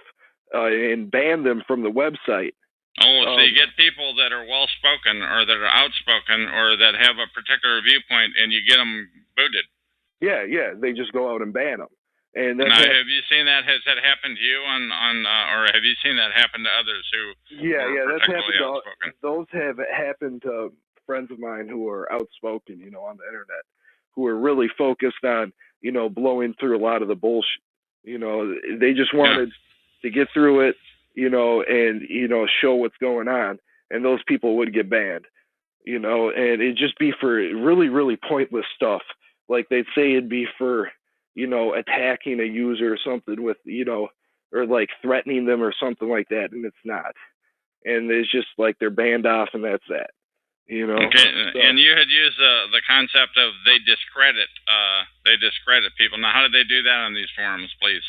and ban them from the website. Oh, so you get people that are well-spoken or that are outspoken or that have a particular viewpoint, and you get them booted. Yeah, they just go out and ban them. And now, have you seen that? Has that happened to you or have you seen that happen to others who? Yeah, that's happened. Outspoken? Those have happened to friends of mine who are outspoken, on the internet, who are really focused on, blowing through a lot of the bullshit. They just wanted to get through it, and show what's going on, and those people would get banned, and it'd just be for really, really pointless stuff. Like they'd say it'd be for, attacking a user or something with, or like threatening them or something like that, and it's not. And it's just like they're banned off, and that's that. Okay, so, and you had used the concept of they discredit people. Now, how did they do that on these forums, please?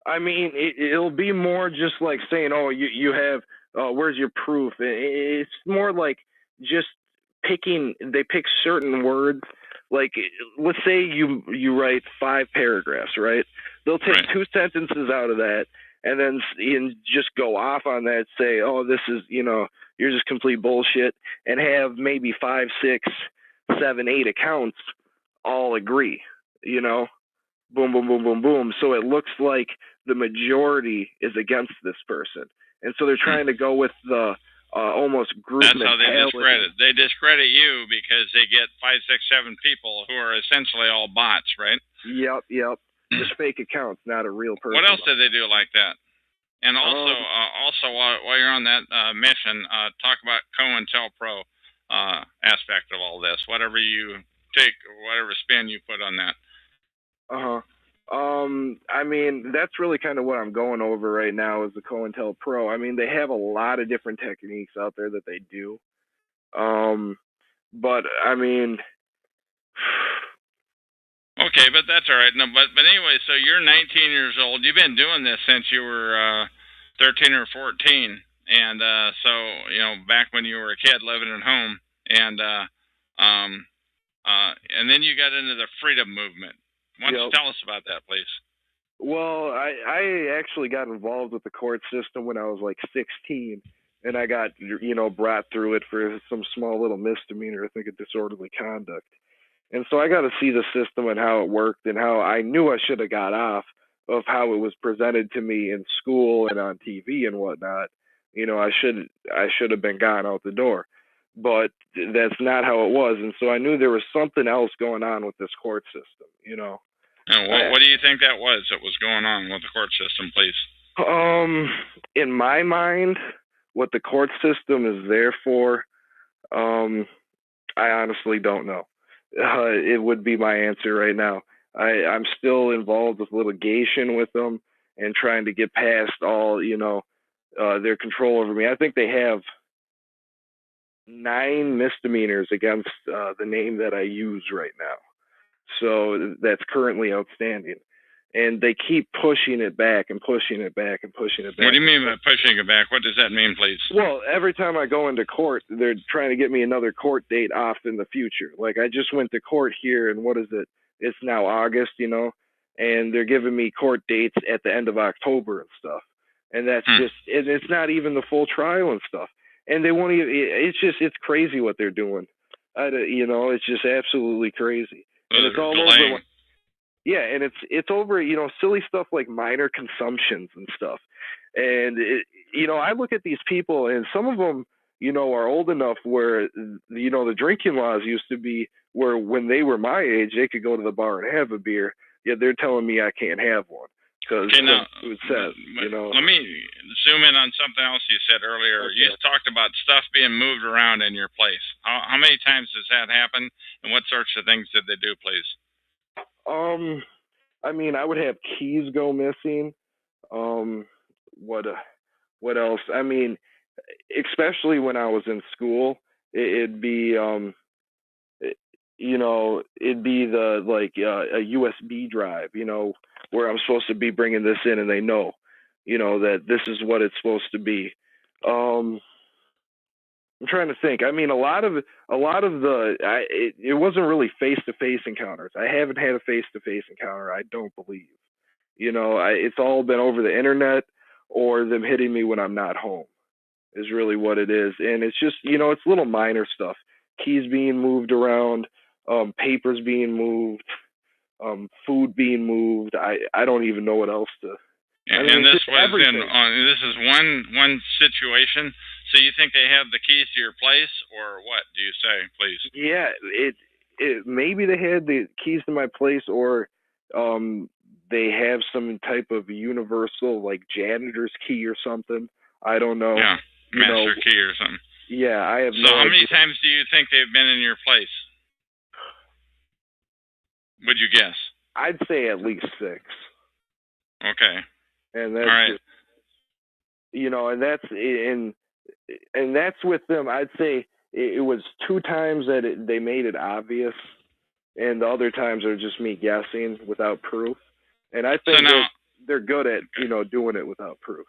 I mean, it'll be more just like saying, oh, you have, where's your proof? It's more like just they pick certain words. Like, let's say you write 5 paragraphs, right? They'll take 2 sentences out of that, and then just go off on that, say, oh, this is, you're just complete bullshit, and have maybe 5, 6, 7, 8 accounts all agree, boom, boom, boom, boom, boom. So it looks like the majority is against this person. And so they're trying to go with the almost group mentality. That's how they discredit. They discredit you because they get 5, 6, 7 people who are essentially all bots, right? Yep. Just fake accounts, not a real person. What else did they do like that? And also, while you're on that mission, talk about COINTELPRO aspect of all this. Whatever you take, whatever spin you put on that. I mean, that's really kind of what I'm going over right now is the COINTELPRO. I mean, they have a lot of different techniques out there that they do. But I mean, okay, but that's all right. No, but anyway, so you're 19 years old. You've been doing this since you were 13 or 14, and so back when you were a kid living at home, and then you got into the freedom movement. Why don't you tell us about that, please? Well, I actually got involved with the court system when I was like 16, and I got brought through it for some small little misdemeanor, I think, of disorderly conduct. And so I got to see the system and how it worked, and how I knew I should have got off of how it was presented to me in school and on TV and whatnot. I should have been gone out the door. but that's not how it was. And so I knew there was something else going on with this court system, you know. And what do you think that was going on with the court system, please? In my mind, what the court system is there for, I honestly don't know. It would be my answer right now. I'm still involved with litigation with them and trying to get past all, you know, their control over me. I think they have 9 misdemeanors against the name that I use right now. So that's currently outstanding. And they keep pushing it back and pushing it back and pushing it back. What do you mean by pushing it back? What does that mean, please? Well, every time I go into court, they're trying to get me another court date off in the future. Like, I just went to court here, and what is it? It's now August, you know, and they're giving me court dates at the end of October and stuff. And that's just, it's not even the full trial and stuff. And they won't even, it's crazy what they're doing. You know, it's just absolutely crazy. And it's all over. Yeah, and it's over, you know, silly stuff like minor consumptions and stuff. And, you know, I look at these people, and some of them, you know, are old enough where, you know, the drinking laws used to be where when they were my age, they could go to the bar and have a beer. Yet they're telling me I can't have one because it says, you know. Let me zoom in on something else you said earlier. Okay. You talked about stuff being moved around in your place. How many times does that happen, and what sorts of things did they do, please? I mean, I would have keys go missing. What else? I mean, especially when I was in school, it'd be, you know, it'd be the, like, a USB drive, you know, where I'm supposed to be bringing this in, and they know, you know, that this is what it's supposed to be. I'm trying to think. I mean, a lot of it wasn't really face-to-face encounters. I haven't had a face-to-face encounter, I don't believe. You know, it's all been over the internet or them hitting me when I'm not home is really what it is. And it's just, you know, it's little minor stuff. Keys being moved around, papers being moved, food being moved. I don't even know what else to. And this is one situation. So you think they have the keys to your place, or what do you say, please? Yeah, it maybe they had the keys to my place, or they have some type of universal, like, janitor's key or something. I don't know. Yeah, master key or something. Yeah, I have no idea. So how many times do you think they've been in your place? Would you guess? I'd say at least 6. Okay. And that's, all right. Just, you know, and that's with them. I'd say it was 2 times that they made it obvious, and the other times are just me guessing without proof. And I think they're good at, you know, doing it without proof.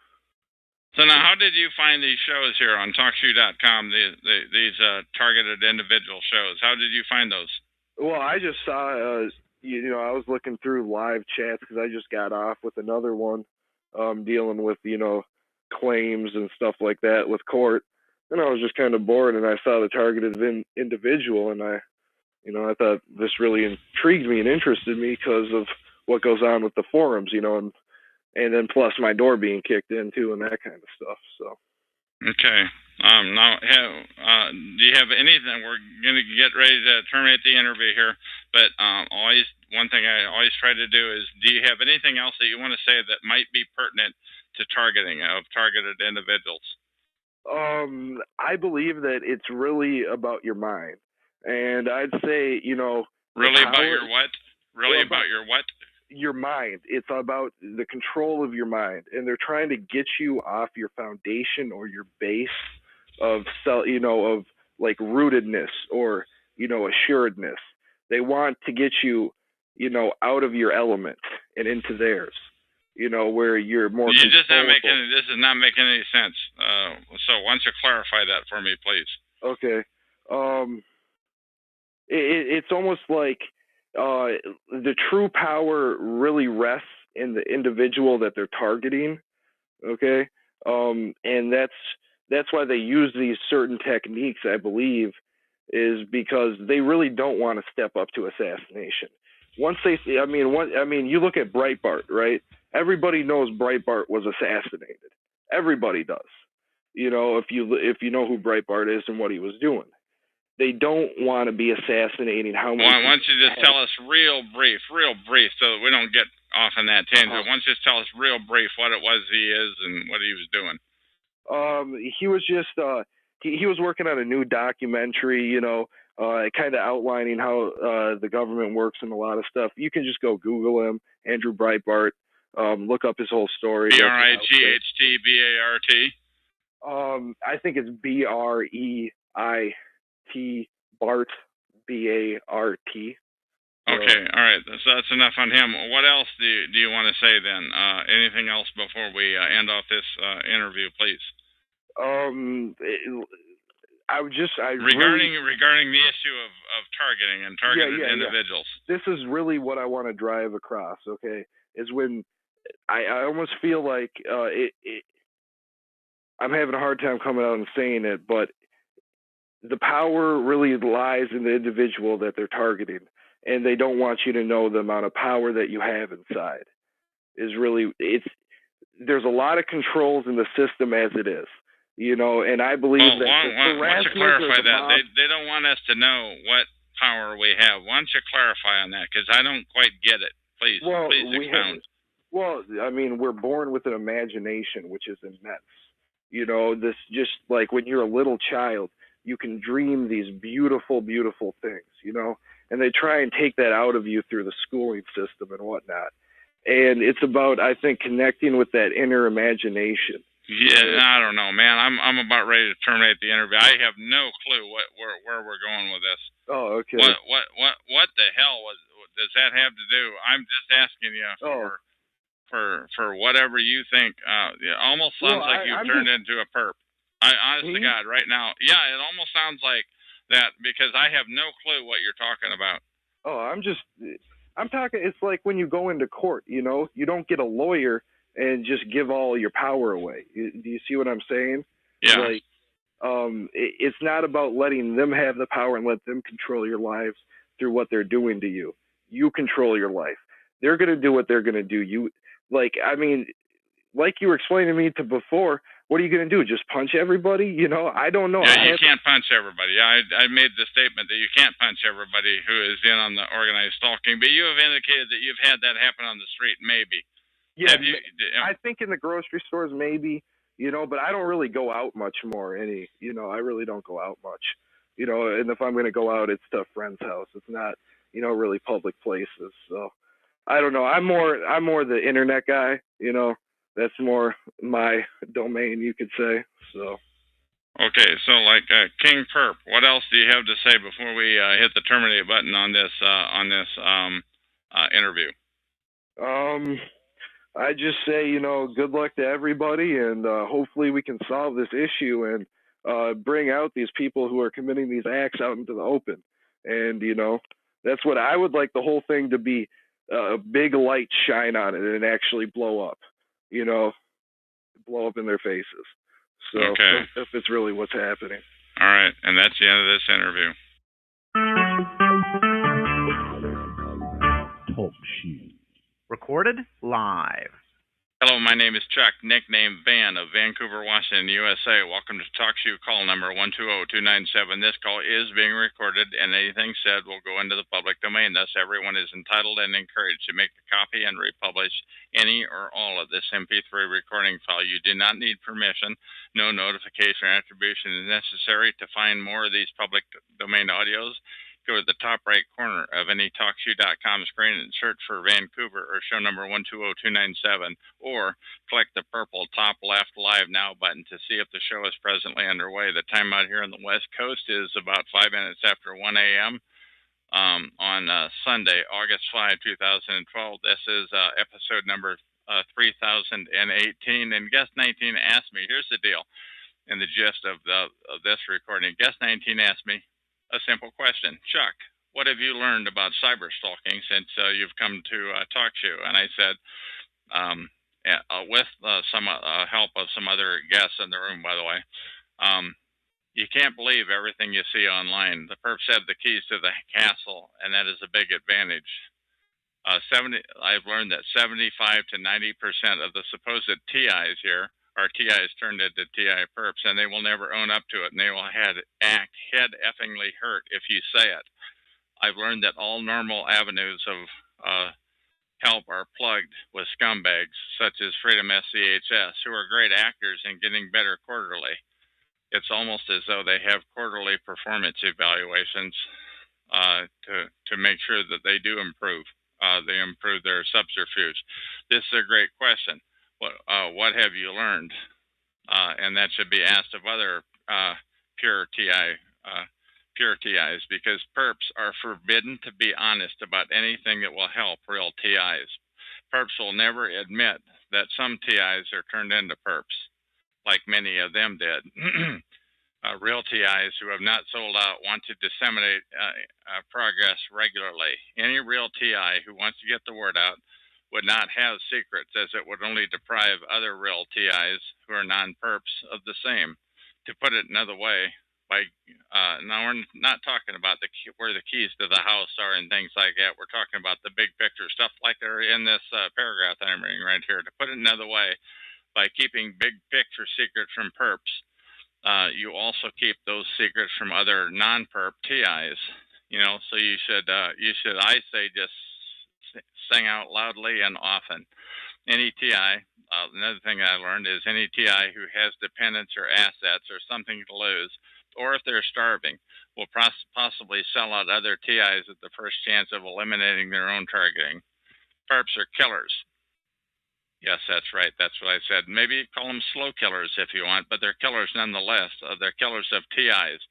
So now, how did you find these shows here on TalkShoe.com, these targeted individual shows? How did you find those? Well, I just saw, you know, I was looking through live chats because I just got off with another one dealing with, you know, claims and stuff like that with court. And I was just kind of bored, and I saw the targeted individual, and I thought this really intrigued me and interested me because of what goes on with the forums, you know, and then plus my door being kicked in too and that kind of stuff. So. Okay. Now, do you have anything? We're going to get ready to terminate the interview here, but one thing I always try to do is, do you have anything else that you want to say that might be pertinent to targeting of targeted individuals? I believe that it's really about your mind, and I'd say, you know, really about your what? Really about your what? Your mind. It's about the control of your mind, and they're trying to get you off your foundation or your base of you know, of like rootedness or, you know, assuredness. They want to get you, you know, out of your element and into theirs, you know, where you're more. This is not making any sense. So why don't you clarify that for me, please? Okay. It's almost like the true power really rests in the individual that they're targeting. Okay. And that's why they use these certain techniques, I believe, is because they really don't want to step up to assassination. Once they, you look at Breitbart, right? Everybody knows Breitbart was assassinated. Everybody does. You know, if you know who Breitbart is and what he was doing. they don't want to be assassinating how many. Why don't you just tell us real brief, so that we don't get off on that tangent. Why don't you just tell us real brief what it was he is and what he was doing? He was just he was working on a new documentary, you know, kind of outlining how the government works and a lot of stuff. You can just go Google him, Andrew Breitbart, look up his whole story. Brightbart. I think it's Breit Bart Bart. Okay, all right. So that's enough on him. What else do you want to say then? Anything else before we end off this interview, please? Regarding the issue of targeting and targeted individuals. This is really what I want to drive across. Okay, is when I almost feel like I'm having a hard time coming out and saying it, but the power really lies in the individual that they're targeting. And they don't want you to know the amount of power that you have inside. There's a lot of controls in the system as it is, you know, and I believe that. Why don't you clarify that? They don't want us to know what power we have. Why don't you clarify on that? Because I don't quite get it. Please expound. I mean, we're born with an imagination, which is immense. You know, this just like when you're a little child, you can dream these beautiful, beautiful things, you know. And they try and take that out of you through the schooling system and whatnot. And it's about, I think, connecting with that inner imagination. Yeah, I don't know, man. I'm about ready to terminate the interview. I have no clue where we're going with this. Oh, okay. What the hell does that have to do? I'm just asking you for whatever you think. It almost sounds like you've turned into a perp. Honest to God, right now, yeah, it almost sounds like that because I have no clue what you're talking about. Oh, I'm talking, it's like when you go into court, you know, you don't get a lawyer and just give all your power away. Do you see what I'm saying? Yeah. Like, it's not about letting them have the power and let them control your lives through what they're doing to you. You control your life. They're going to do what they're going to do. Like you were explaining to me before, what are you going to do? Just punch everybody? You know, I don't know. Yeah, you can't punch everybody. I made the statement that you can't punch everybody who is in on the organized stalking, but you have indicated that you've had that happen on the street, maybe. Yeah, I think in the grocery stores, maybe, you know, but I don't really go out much more. You know, I really don't go out much. You know, and if I'm going to go out, it's to a friend's house. It's not, you know, really public places. So I don't know. I'm more the internet guy, you know. That's more my domain, you could say. So. Okay, so like King Perp, what else do you have to say before we hit the terminate button on this interview? I just say, you know, good luck to everybody, and hopefully we can solve this issue and bring out these people who are committing these acts out into the open. And you know, that's what I would like the whole thing to be, a big light shine on it and actually blow up. You know, blow up in their faces. So if it's really what's happening. All right, and that's the end of this interview. Talk show. Recorded live. Hello, my name is Chuck, nickname Van of Vancouver, Washington, USA. Welcome to Talk Show call number 120297. This call is being recorded, and anything said will go into the public domain. Thus, everyone is entitled and encouraged to make a copy and republish any or all of this MP3 recording file. You do not need permission. No notification or attribution is necessary. To find more of these public domain audios, go to the top right corner of any TalkShoe.com screen and search for Vancouver or show number 120297, or click the purple top left Live Now button to see if the show is presently underway. The time out here on the West Coast is about 5 minutes after 1 a.m. On Sunday, August 5, 2012. This is episode number 3018, and guest 19 asked me, here's the deal, and the gist of this recording. Guest 19 asked me a simple question. Chuck, what have you learned about cyber stalking since you've come to Talk Show? And I said, with some help of some other guests in the room, by the way, you can't believe everything you see online. The perps have the keys to the castle, and that is a big advantage. I've learned that 75 to 90% of the supposed TIs here our TIs turned into TI perps, and they will never own up to it, and they will act head effingly hurt if you say it. I've learned that all normal avenues of help are plugged with scumbags such as Freedom SCHS, who are great actors and getting better quarterly. It's almost as though they have quarterly performance evaluations to make sure that they do improve. They improve their subterfuge. This is a great question. What have you learned? And that should be asked of other pure TIs, because perps are forbidden to be honest about anything that will help real TIs. Perps will never admit that some TIs are turned into perps, like many of them did. Real TIs who have not sold out want to disseminate progress regularly. Any real TI who wants to get the word out would not have secrets, as it would only deprive other real TIs who are non-perps of the same. To put it another way, now we're not talking about where the keys to the house are and things like that. We're talking about the big picture stuff like they're in this paragraph that I'm reading right here. To put it another way, by keeping big picture secrets from perps, you also keep those secrets from other non-perp TIs. So you should, I say, just sing out loudly and often. Any TI, another thing I learned is any TI who has dependents or assets or something to lose, or if they're starving, will possibly sell out other TIs at the first chance of eliminating their own targeting. Perps are killers. Yes, that's right. That's what I said. Maybe call them slow killers if you want, but they're killers nonetheless. They're killers of TIs.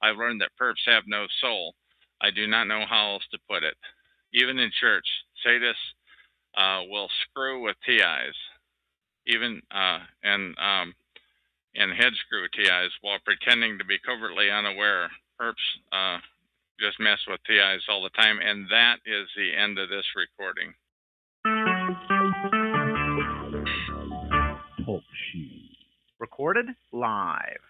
I've learned that perps have no soul. I do not know how else to put it. Even in church, sadists will screw with TIs, even and head screw TIs while pretending to be covertly unaware. Perps just mess with TIs all the time, and that is the end of this recording. Talk show. Recorded live.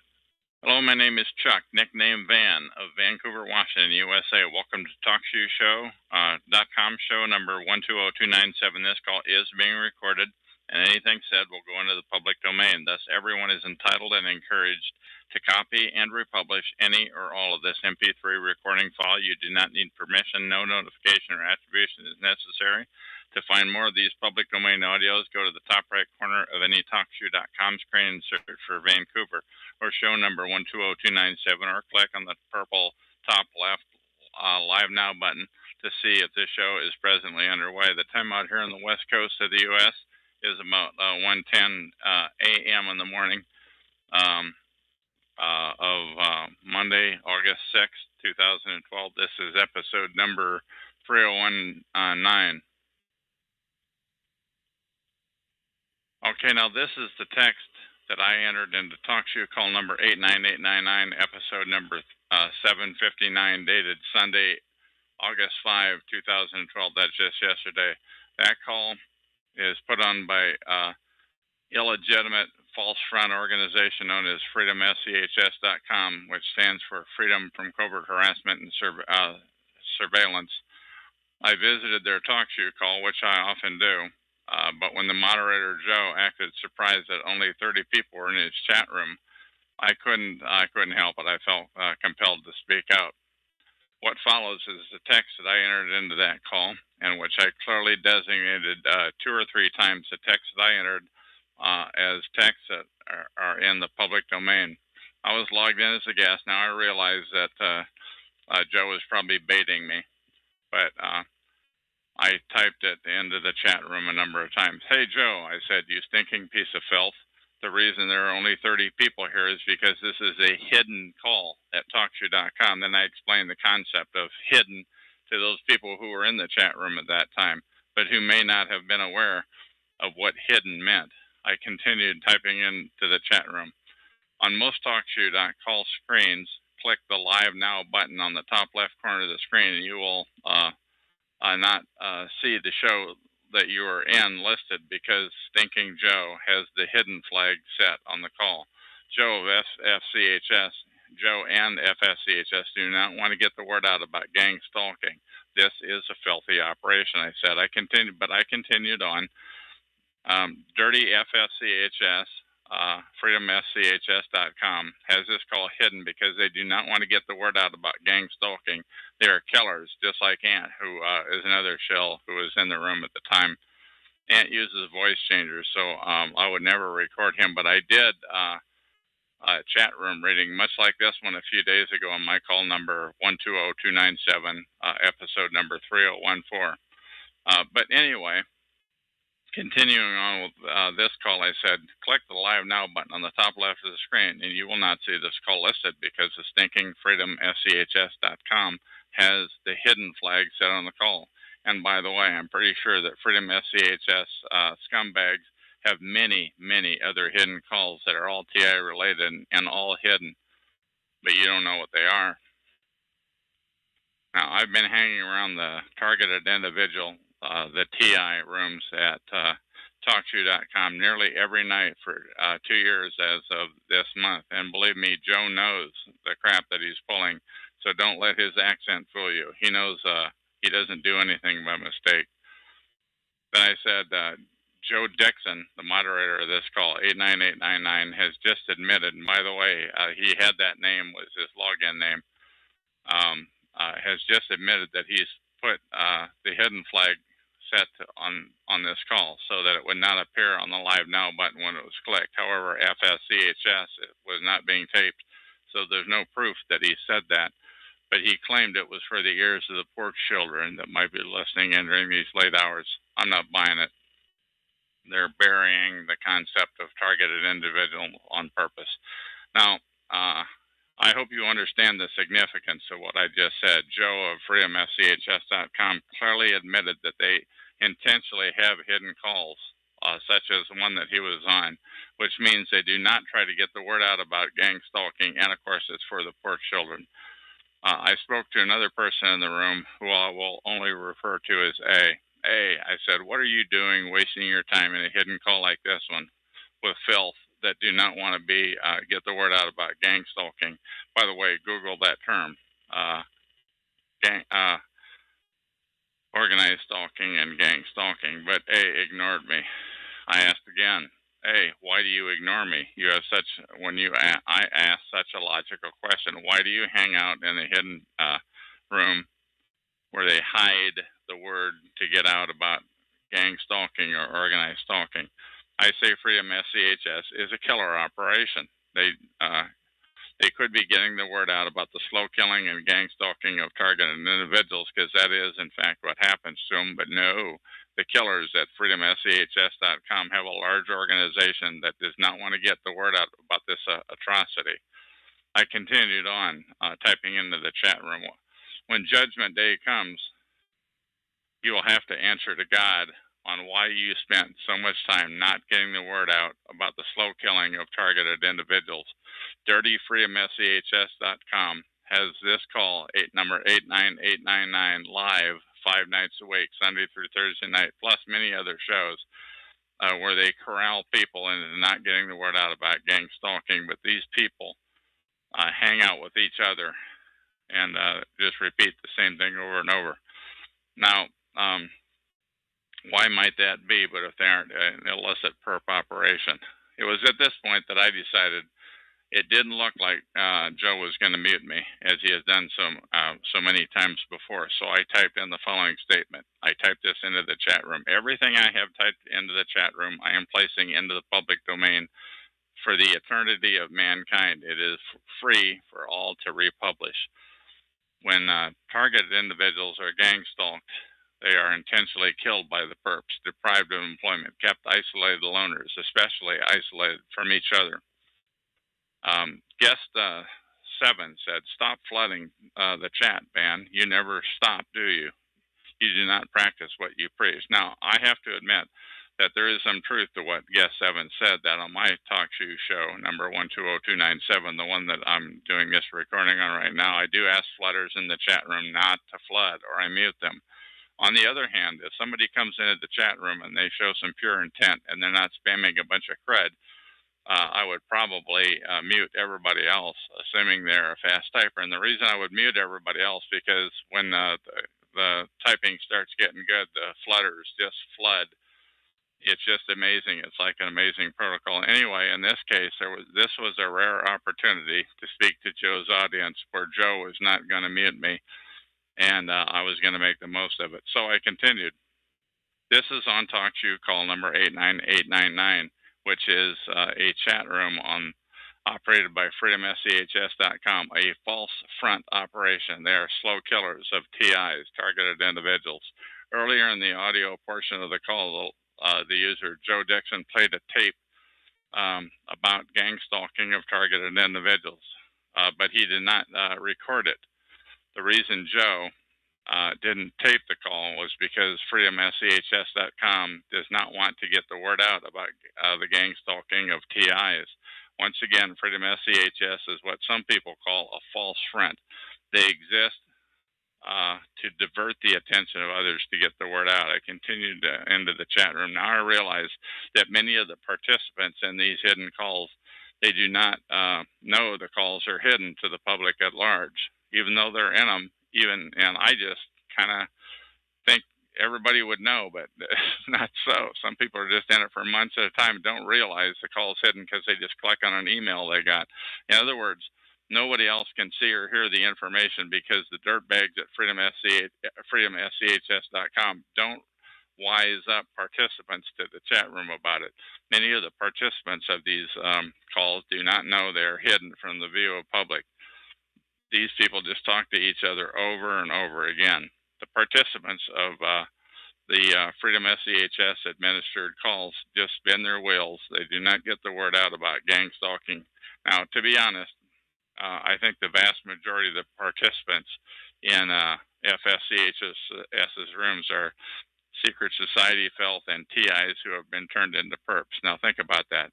Hello, my name is Chuck, nickname Van, of Vancouver, Washington, USA. Welcome to TalkShoeShow.com, show number 120297. This call is being recorded, and anything said will go into the public domain. Thus, everyone is entitled and encouraged to copy and republish any or all of this MP3 recording file. You do not need permission. No notification or attribution is necessary. To find more of these public domain audios, go to the top right corner of any TalkShoe.com screen and search for Vancouver or show number 120297, or click on the purple top left Live Now button to see if this show is presently underway. The time out here on the west coast of the U.S. is about 1:10 a.m. in the morning of Monday, August 6th, 2012. This is episode number 3019. Okay, now this is the text that I entered into TalkShoe call number 89899, episode number 759, dated Sunday, August 5, 2012. That's just yesterday. That call is put on by illegitimate false front organization known as freedomschs.com, which stands for Freedom from Covert Harassment and Surveillance. I visited their TalkShoe call, which I often do. But when the moderator, Joe, acted surprised that only 30 people were in his chat room, I couldn't help it. I felt compelled to speak out. What follows is the text that I entered into that call, and which I clearly designated 2 or 3 times the text that I entered as texts that are in the public domain. I was logged in as a guest. Now I realize that Joe was probably baiting me, but I typed at the end of the chat room a number of times. Hey, Joe, I said, you stinking piece of filth. The reason there are only 30 people here is because this is a hidden call at TalkShoe.com. Then I explained the concept of hidden to those people who were in the chat room at that time, but who may not have been aware of what hidden meant. I continued typing into the chat room. On most TalkShoe.call screens, click the Live Now button on the top left corner of the screen, and you will not see the show that you are in listed, because Stinking Joe has the hidden flag set on the call. Joe and FSCHS do not want to get the word out about gang stalking. This is a filthy operation, I said. I continued on. Dirty FSCHS freedomschs.com has this call hidden because they do not want to get the word out about gang stalking. They are killers, just like Ant, who is another shell who was in the room at the time. Ant uses voice changers, so I would never record him, but I did a chat room reading much like this one a few days ago on my call number 120297, episode number 3014. But anyway, continuing on with this call, I said, click the Live Now button on the top left of the screen, and you will not see this call listed because the stinking freedomschs.com has the hidden flag set on the call. And by the way, I'm pretty sure that Freedom SCHS scumbags have many, many other hidden calls that are all TI related and all hidden, but you don't know what they are. Now, I've been hanging around the targeted individual, the TI rooms at TalkShoe.com nearly every night for 2 years as of this month. And believe me, Joe knows the crap that he's pulling, so don't let his accent fool you. He knows he doesn't do anything by mistake. Then I said, Joe Dixon, the moderator of this call, 89899, has just admitted, and by the way, he had that name, was his login name, has just admitted that he's put the hidden flag set on this call so that it would not appear on the Live Now button when it was clicked. However, FSCHS was not being taped, so there's no proof that he said that. But he claimed it was for the ears of the poor children that might be listening in during these late hours. I'm not buying it. They're burying the concept of targeted individual on purpose. Now, I hope you understand the significance of what I just said. Joe of freedomschs.com clearly admitted that they intentionally have hidden calls, such as the one that he was on, which means they do not try to get the word out about gang stalking, and of course it's for the poor children. I spoke to another person in the room who I will only refer to as A. I said, what are you doing wasting your time in a hidden call like this one with filth that do not want to be get the word out about gang stalking? By the way, Google that term, organized stalking and gang stalking. But A ignored me. I asked again, A, why do you ignore me? You have such, I asked such a logical question. Why do you hang out in a hidden room where they hide the word to get out about gang stalking or organized stalking? I say Freedom SCHS is a killer operation. They could be getting the word out about the slow killing and gang stalking of targeted individuals, because that is, in fact, what happens to them. But no, the killers at freedomschs.com have a large organization that does not want to get the word out about this atrocity. I continued on, typing into the chat room. When Judgment Day comes, you will have to answer to God on why you spent so much time not getting the word out about the slow killing of targeted individuals. DirtyFreedomSCHS.com has this call, number 89899, live 5 nights a week, Sunday through Thursday night, plus many other shows where they corral people into not getting the word out about gang stalking. But these people hang out with each other and just repeat the same thing over and over. Now, why might that be? But if they aren't an illicit perp operation, it was at this point that I decided it didn't look like Joe was going to mute me, as he has done so many times before. So I typed in the following statement. I typed this into the chat room. Everything I have typed into the chat room, I am placing into the public domain for the eternity of mankind. It is free for all to republish. When targeted individuals are gang stalked, they are intentionally killed by the perps, deprived of employment, kept isolated loners, especially isolated from each other. Guest 7 said, stop flooding the chat, Van. You never stop, do you? You do not practice what you preach. Now, I have to admit that there is some truth to what Guest 7 said, that on my talk show, number 120297, the one that I'm doing this recording on right now, I do ask flooders in the chat room not to flood, or I mute them. On the other hand, if somebody comes into the chat room and they show some pure intent and they're not spamming a bunch of crud, I would probably mute everybody else, assuming they're a fast typer. And the reason I would mute everybody else, because when the typing starts getting good, the flooders just flood it's just amazing. It's like an amazing protocol. Anyway, in this case, this was a rare opportunity to speak to Joe's audience where Joe was not going to mute me, and I was going to make the most of it. So I continued. This is on TalkShoe call number 89899, which is a chat room operated by freedomschs.com, a false front operation. They are slow killers of TIs, targeted individuals. Earlier in the audio portion of the call, the user Joe Dixon played a tape about gang stalking of targeted individuals, but he did not record it. The reason Joe didn't tape the call was because freedomschs.com does not want to get the word out about the gang stalking of TIs. Once again, Freedom SCHS is what some people call a false front. They exist to divert the attention of others to get the word out. I continued into the chat room. Now I realize that many of the participants in these hidden calls, they do not know the calls are hidden to the public at large, even though they're in them. And I just kind of think everybody would know, but not so. Some people are just in it for months at a time and don't realize the call's hidden because they just click on an email they got. In other words, nobody else can see or hear the information because the dirtbags at freedomschs.com don't wise up participants to the chat room about it. Many of the participants of these calls do not know they're hidden from the view of public. These people just talk to each other over and over again. The participants of the Freedom SCHS administered calls just spin their wheels. They do not get the word out about gang stalking. Now, to be honest, I think the vast majority of the participants in FSCHS's rooms are secret society filth and TIs who have been turned into perps. Now, think about that.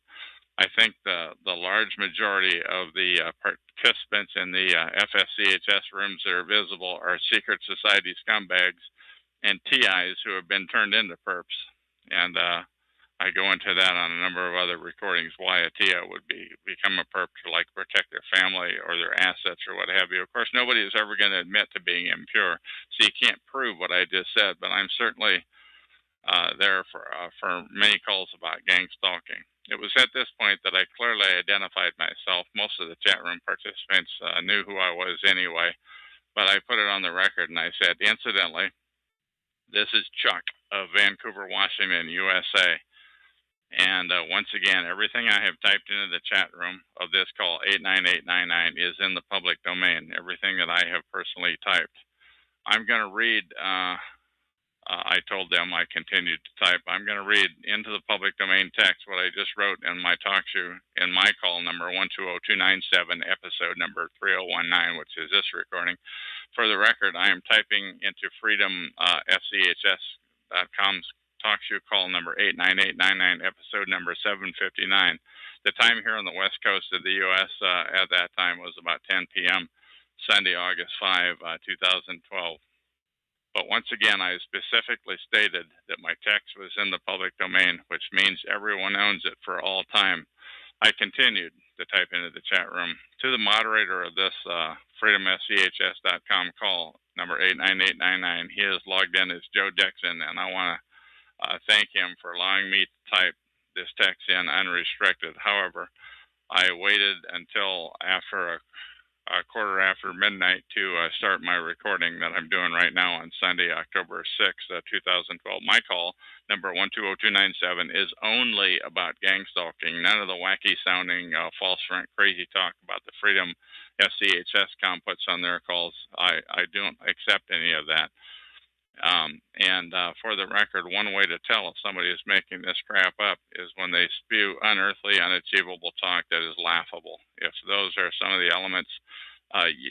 I think the large majority of the participants in the FSCHS rooms that are visible are secret society scumbags and TIs who have been turned into perps. And I go into that on a number of other recordings, why a TI would become a perp to like protect their family or their assets or what have you. Of course, nobody is ever going to admit to being impure, so you can't prove what I just said, but I'm certainly there for many calls about gang stalking. It was at this point that I clearly identified myself. Most of the chat room participants knew who I was anyway, but I put it on the record and I said, incidentally, this is Chuck of Vancouver, Washington, USA. And once again, everything I have typed into the chat room of this call, 89899, is in the public domain, everything that I have personally typed. I'm going to read I told them, I continued to type, I'm going to read into the public domain text what I just wrote in my talk-show in my call number 120297, episode number 3019, which is this recording. For the record, I am typing into freedomschs.com's talk-show call number 89899, episode number 759. The time here on the west coast of the U.S. At that time was about 10 p.m., Sunday, August 5, 2012. But once again, I specifically stated that my text was in the public domain, which means everyone owns it for all time. I continued to type into the chat room. To the moderator of this freedomschs.com call, number 89899, he is logged in as Joe Dixon, and I want to thank him for allowing me to type this text in unrestricted. However, I waited until after a quarter after midnight to start my recording that I'm doing right now on Sunday, October 6, 2012. My call, number 120297, is only about gang stalking. None of the wacky sounding false front crazy talk about the Freedom SCHS.com puts on their calls. I don't accept any of that. For the record, one way to tell if somebody is making this crap up is when they spew unearthly, unachievable talk that is laughable. If those are some of the elements,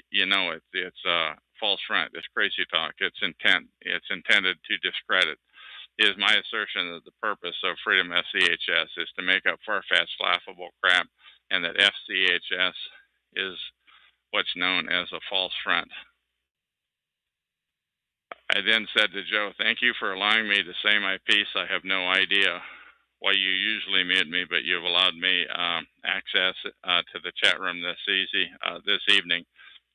you know it's false front, it's crazy talk, it's intended to discredit. It is my assertion that the purpose of Freedom SCHS is to make up far-fetched, laughable crap, and that FCHS is what's known as a false front. I then said to Joe, thank you for allowing me to say my piece. I have no idea why you usually mute me, but you've allowed me access to the chat room this evening.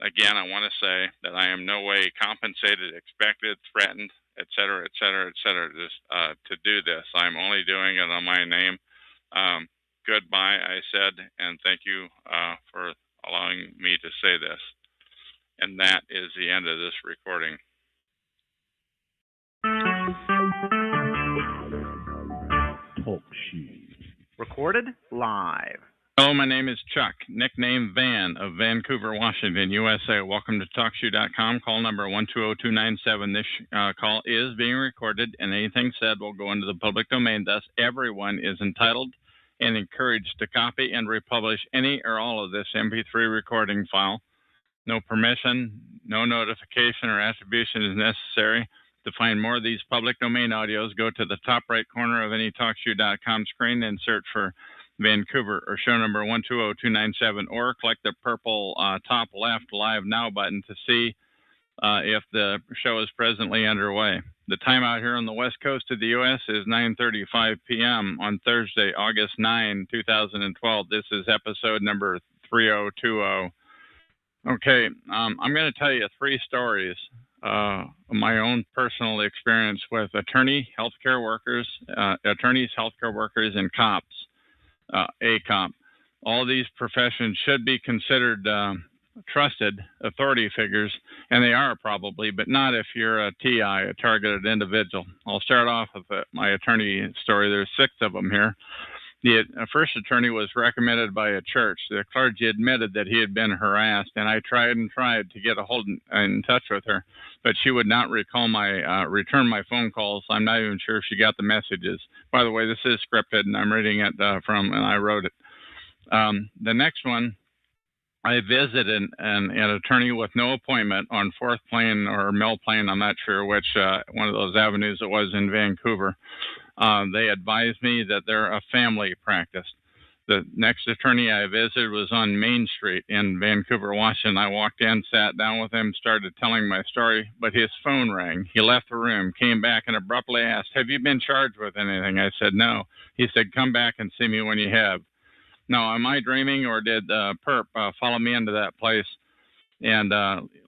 Again, I want to say that I am no way compensated, expected, threatened, et cetera, et cetera, et cetera, just to do this. I'm only doing it on my name. Goodbye, I said, and thank you for allowing me to say this. And that is the end of this recording. Talk shoes. Recorded live. Hello, my name is Chuck, nickname Van of Vancouver, Washington, USA. Welcome to TalkShoe.com. Call number 120297. This call is being recorded, and anything said will go into the public domain. Thus, everyone is entitled and encouraged to copy and republish any or all of this MP3 recording file. No permission, no notification or attribution is necessary. To find more of these public domain audios, go to the top right corner of any TalkShoe.com screen and search for Vancouver or show number 120297, or click the purple top left Live Now button to see if the show is presently underway. The time out here on the west coast of the U.S. is 9:35 p.m. on Thursday, August 9, 2012. This is episode number 3020. Okay, I'm going to tell you 3 stories of my own personal experience with attorneys, healthcare workers, and cops. A cop. All these professions should be considered trusted authority figures, and they are probably, but not if you're a TI, a targeted individual. I'll start off with my attorney story. There's 6 of them here. The first attorney was recommended by a church. The clergy admitted that he had been harassed, and I tried to get in touch with her, but she would not return my phone calls. I'm not even sure if she got the messages. By the way, this is scripted, and I'm reading it and I wrote it. The next one, I visited an attorney with no appointment on 4th Plain or Mill Plain. I'm not sure which one of those avenues it was in Vancouver. They advised me that they're a family practice. The next attorney I visited was on Main Street in Vancouver, Washington. I walked in, sat down with him, started telling my story, but his phone rang. He left the room, came back, and abruptly asked, "Have you been charged with anything?" I said, "No." He said, "Come back and see me when you have." Now, am I dreaming, or did Perp follow me into that place and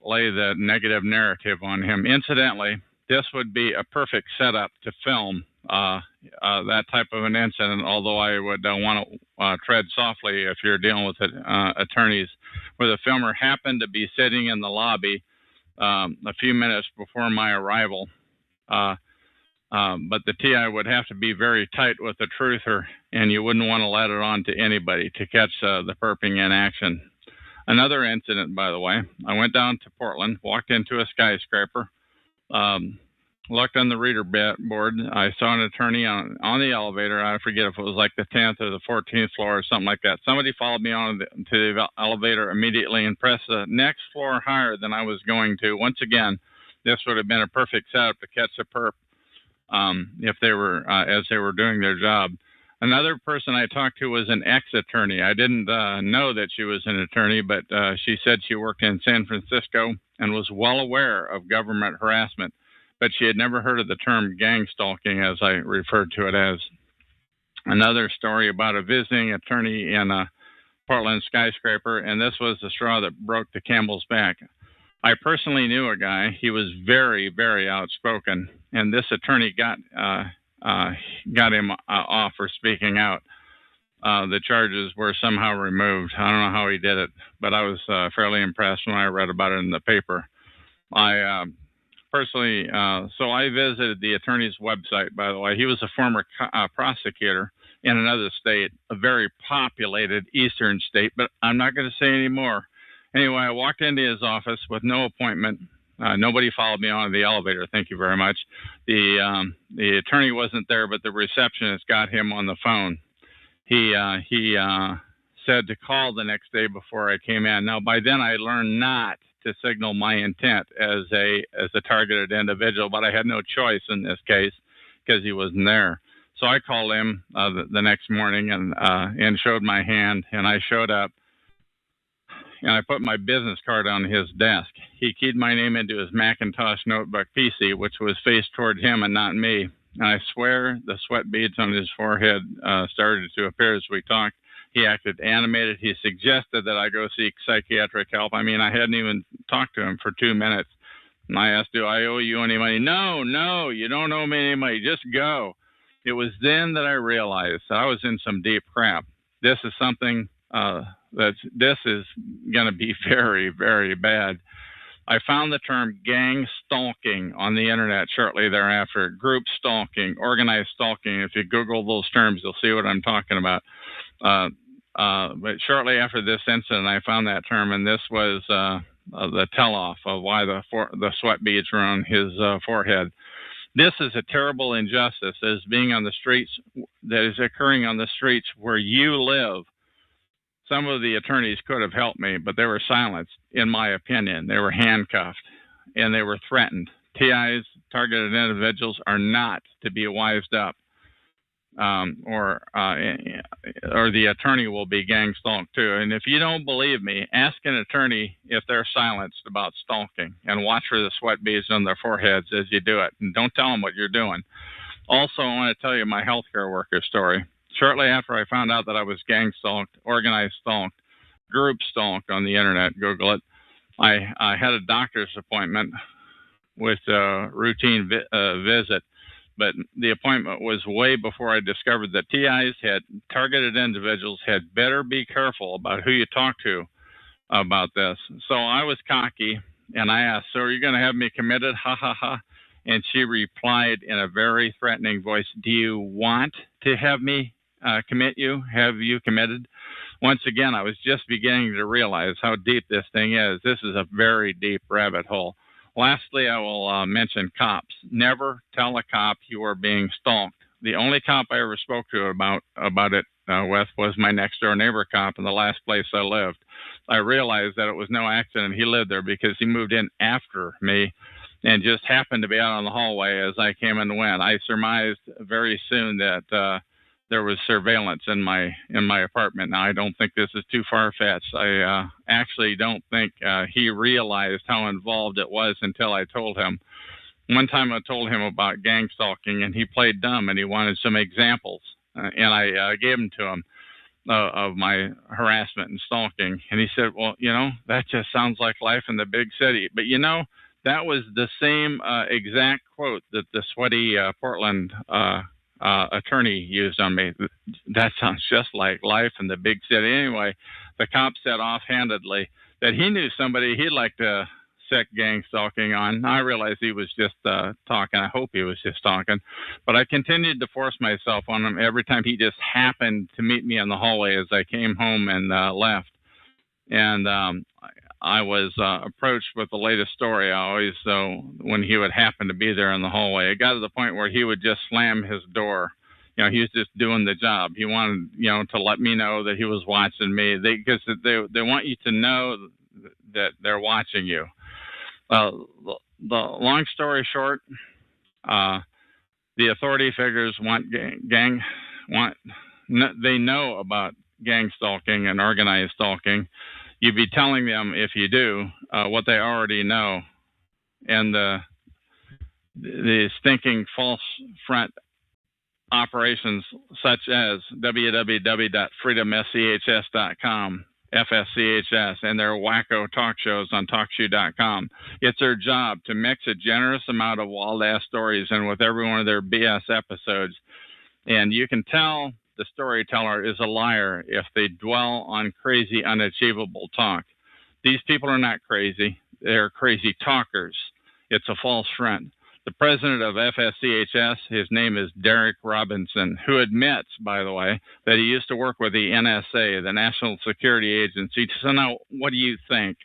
lay the negative narrative on him? Incidentally, this would be a perfect setup to film that type of an incident, although I would want to tread softly if you're dealing with attorneys, where the filmer happened to be sitting in the lobby a few minutes before my arrival. But the TI would have to be very tight with the truther, and you wouldn't want to let it on to anybody to catch the perping in action. Another incident, by the way, I went down to Portland, walked into a skyscraper, looked on the reader board. I saw an attorney on the elevator. I forget if it was like the 10th or the 14th floor or something like that. Somebody followed me to the elevator immediately and pressed the next floor higher than I was going to. Once again, this would have been a perfect setup to catch a perp if they were as they were doing their job. Another person I talked to was an ex-attorney. I didn't know that she was an attorney, but she said she worked in San Francisco and was well aware of government harassment, but she had never heard of the term gangstalking, as I referred to it as. Another story about a visiting attorney in a Portland skyscraper, and this was the straw that broke the camel's back. I personally knew a guy. He was very, very outspoken, and this attorney got him off for speaking out. The charges were somehow removed. I don't know how he did it, but I was fairly impressed when I read about it in the paper. I personally, so I visited the attorney's website, by the way. He was a former prosecutor in another state, a very populated eastern state, but I'm not going to say any more. Anyway, I walked into his office with no appointment. Nobody followed me onto the elevator. Thank you very much. The attorney wasn't there, but the receptionist got him on the phone. He said to call the next day before I came in. Now, by then, I learned not to signal my intent as a targeted individual, but I had no choice in this case because he wasn't there. So I called him the next morning and showed my hand, and I showed up. And I put my business card on his desk. He keyed my name into his Macintosh notebook PC, which was faced toward him and not me. And I swear the sweat beads on his forehead started to appear as we talked. He acted animated. He suggested that I go seek psychiatric help. I mean, I hadn't even talked to him for 2 minutes. And I asked, do I owe you any money? No, you don't owe me any money. Just go. It was then that I realized I was in some deep crap. This is something this is going to be very, very bad. I found the term gang stalking on the internet shortly thereafter. Group stalking, organized stalking. If you Google those terms, you'll see what I'm talking about. But shortly after this incident, I found that term, and this was the tell-off of why the sweat beads were on his forehead. This is a terrible injustice that is being on the streets, that is occurring on the streets where you live. Some of the attorneys could have helped me, but they were silenced, in my opinion. They were handcuffed, and they were threatened. TIs, targeted individuals, are not to be wised up, or the attorney will be gang stalked too. And if you don't believe me, ask an attorney if they're silenced about stalking, and watch for the sweat beads on their foreheads as you do it. And don't tell them what you're doing. Also, I want to tell you my healthcare worker story. Shortly after I found out that I was gang stalked, organized stalked, group stalked on the internet, Google it, I had a doctor's appointment with a routine visit, but the appointment was way before I discovered that TIs had targeted individuals had better be careful about who you talk to about this. So I was cocky, and I asked, so are you going to have me committed? Ha, ha, ha. And she replied in a very threatening voice, do you want to have me commit you? Have you committed? Once again, I was just beginning to realize how deep this thing is. This is a very deep rabbit hole. Lastly, I will mention cops. Never tell a cop you are being stalked. The only cop I ever spoke to about it with was my next door neighbor cop in the last place I lived. I realized that it was no accident he lived there because he moved in after me and just happened to be out on the hallway as I came and went. I surmised very soon that there was surveillance in my apartment. Now, I don't think this is too far-fetched. I actually don't think he realized how involved it was until I told him. One time I told him about gang stalking, and he played dumb, and he wanted some examples. And I gave them to him of my harassment and stalking. And he said, well, that just sounds like life in the big city. But, that was the same exact quote that the sweaty Portland attorney used on me. That sounds just like life in the big city. Anyway, the cop said offhandedly that he knew somebody he'd like to set gang stalking on. I realized he was just talking. I hope he was just talking. But I continued to force myself on him every time he just happened to meet me in the hallway as I came home and left. And I was approached with the latest story. I always, when he would happen to be there in the hallway, it got to the point where he would just slam his door. He was just doing the job. He wanted, to let me know that he was watching me. Because they want you to know that they're watching you. The long story short, the authority figures they know about gang stalking and organized stalking. You'd be telling them, if you do, what they already know. And the stinking false front operations such as www.freedomschs.com, FSCHS, and their wacko talk shows on TalkShoe.com. It's their job to mix a generous amount of wild-ass stories in with every one of their BS episodes. And you can tell the storyteller is a liar if they dwell on crazy, unachievable talk. These people are not crazy. They're crazy talkers. It's a false front. The president of FSCHS, his name is Derek Robinson, who admits, by the way, that he used to work with the NSA, the National Security Agency. So now, what do you think?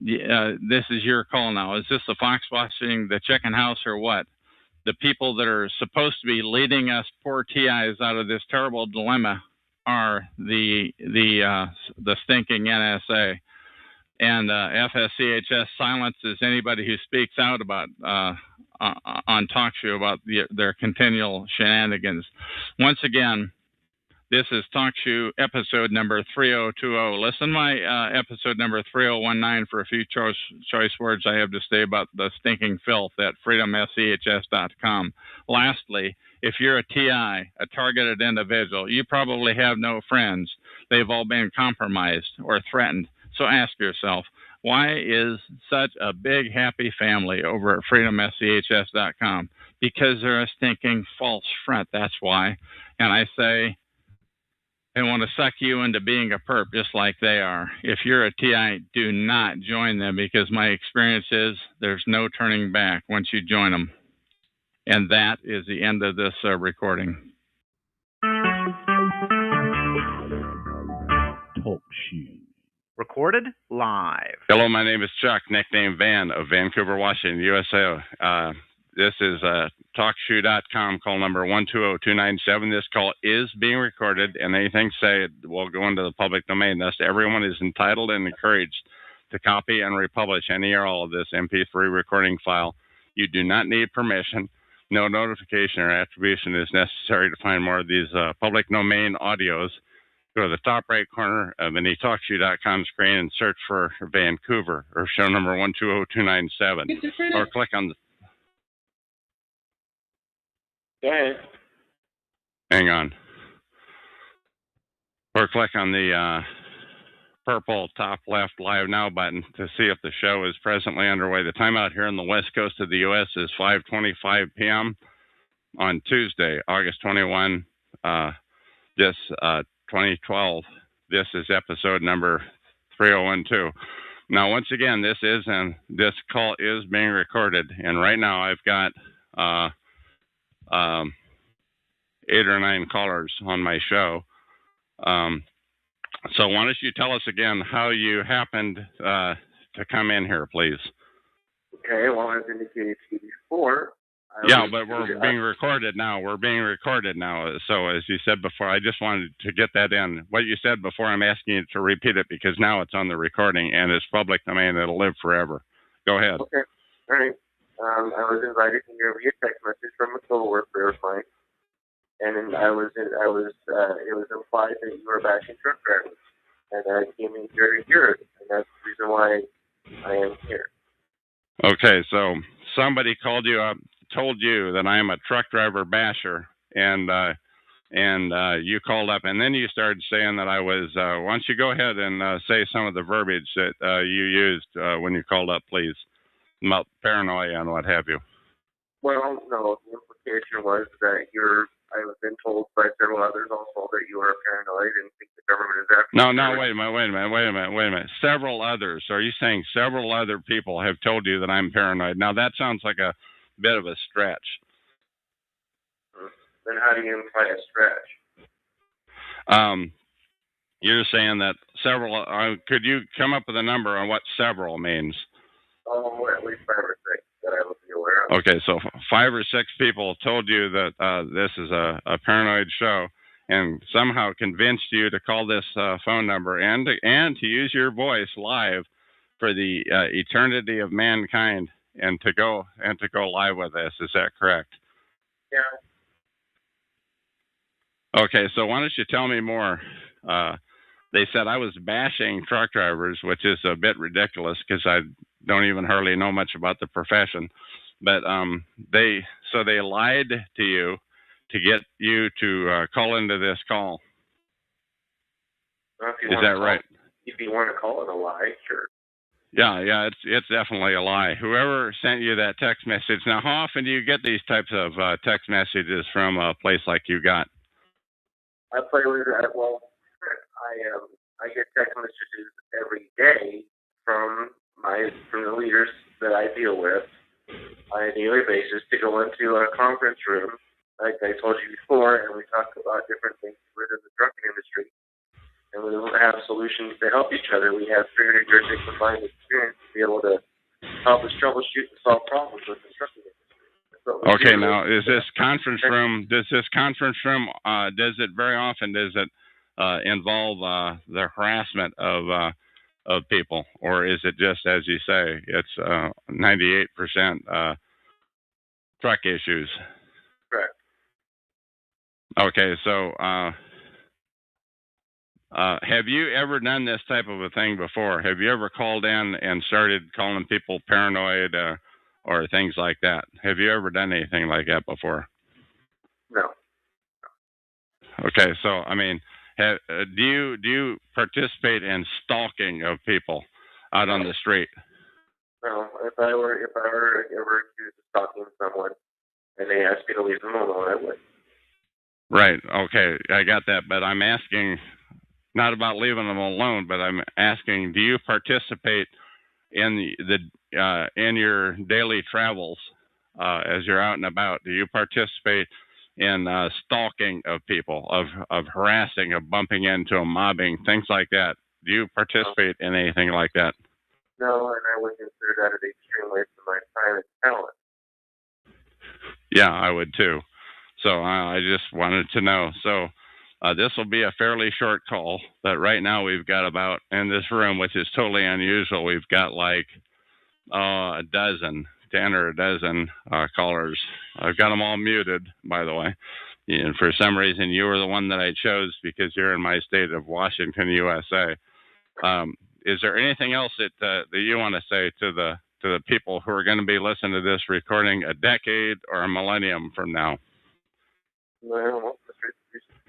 This is your call now. Is this the Fox watching the chicken house or what? The people that are supposed to be leading us poor TIs out of this terrible dilemma are the stinking NSA. And FSCHS silences anybody who speaks out about on TalkShoe about their continual shenanigans. Once again, this is TalkShoe episode number 3020. Listen to my episode number 3019 for a few choice words I have to say about the stinking filth at freedomschs.com. Lastly, if you're a TI, a targeted individual, you probably have no friends. They've all been compromised or threatened. So ask yourself, Why is such a big happy family over at freedomschs.com? Because they're a stinking false front. That's why. And I say, they want to suck you into being a perp just like they are. If you're a TI, do not join them, because my experience is there's no turning back once you join them. And that is the end of this recording. Talk show. Recorded live. Hello, my name is Chuck, nickname Van, of Vancouver, Washington, USA. This is talkshoe.com, call number 120297. This call is being recorded, and anything said will go into the public domain. Thus, everyone is entitled and encouraged to copy and republish any or all of this MP3 recording file. You do not need permission. No notification or attribution is necessary to find more of these public domain audios. Go to the top right corner of any talkshoe.com screen and search for Vancouver or show number 120297, or click on the. Go ahead. Hang on. Or click on the purple top left Live Now button to see if the show is presently underway. The time out here on the west coast of the U.S. is 5:25 p.m. on Tuesday, August 21, 2012. This is episode number 3012. Now, once again, this call is being recorded, and right now I've got 8 or 9 callers on my show. So why don't you tell us again how you happened to come in here, please? Okay, well, as indicated to you before. But we're being recorded now. So as you said before, I just wanted to get that in. What you said before, I'm asking you to repeat it because now it's on the recording and it's public domain. It'll live forever. Go ahead. Okay. All right. I was invited here via text message from a coworker of mine, and it was implied that you were bashing truck drivers, and I came in here to hear it, and that's the reason why I am here. Okay, so somebody called you up, told you that I am a truck driver basher, and you called up, and then you started saying that I was. Why don't you go ahead and say some of the verbiage that you used when you called up, please, about paranoia and what have you. Well, no, the implication was that I have been told by several others also that you are paranoid and think the government is after you. No, wait a minute. Several others. Are you saying several other people have told you that I'm paranoid? Now, that sounds like a bit of a stretch. Then how do you imply a stretch? You're saying that several, could you come up with a number on what several means? Oh, at least 5 or 6 that I would be aware of. Okay, so 5 or 6 people told you that this is a paranoid show and somehow convinced you to call this phone number and to use your voice live for the eternity of mankind and to go live with us. Is that correct? Yeah. Okay, so why don't you tell me more? They said I was bashing truck drivers, which is a bit ridiculous because I don't even hardly know much about the profession. But they lied to you to get you to call into this call. Well, is that right? If you want to call it a lie, sure. Yeah, it's definitely a lie. Whoever sent you that text message. Now, how often do you get these types of text messages from a place like you got? I play with I get text messages every day from the leaders that I deal with on a daily basis to go into a conference room, like I told you before, and we talk about different things within the trucking industry. And we don't have solutions to help each other. We have 300 years of combined experience to be able to help us troubleshoot and solve problems with the trucking industry. Okay, now does it very often involve the harassment of people, or is it just, as you say, it's 98% truck issues? Correct. Okay, so have you ever done this type of a thing before? Have you ever called in and started calling people paranoid or things like that? Have you ever done anything like that before? No. Okay, so I mean, do you participate in stalking of people? out on the street. No, if I were ever accused of stalking someone and they asked me to leave them alone, I would. Right. Okay, I got that, but I'm asking not about leaving them alone, but I'm asking, do you participate in in your daily travels as you're out and about? Do you participate in stalking of people, of harassing, of bumping into them, mobbing, things like that? Do you participate in anything like that? No, and I would consider that an extreme waste of my time and talent. Yeah, I would too. So I just wanted to know. So this will be a fairly short call, but right now we've got about, in this room, which is totally unusual, we've got like a dozen, 10 or a dozen callers. I've got them all muted, by the way. And for some reason, you were the one that I chose because you're in my state of Washington, USA. Is there anything else that you want to say to the people who are going to be listening to this recording a decade or a millennium from now? Well,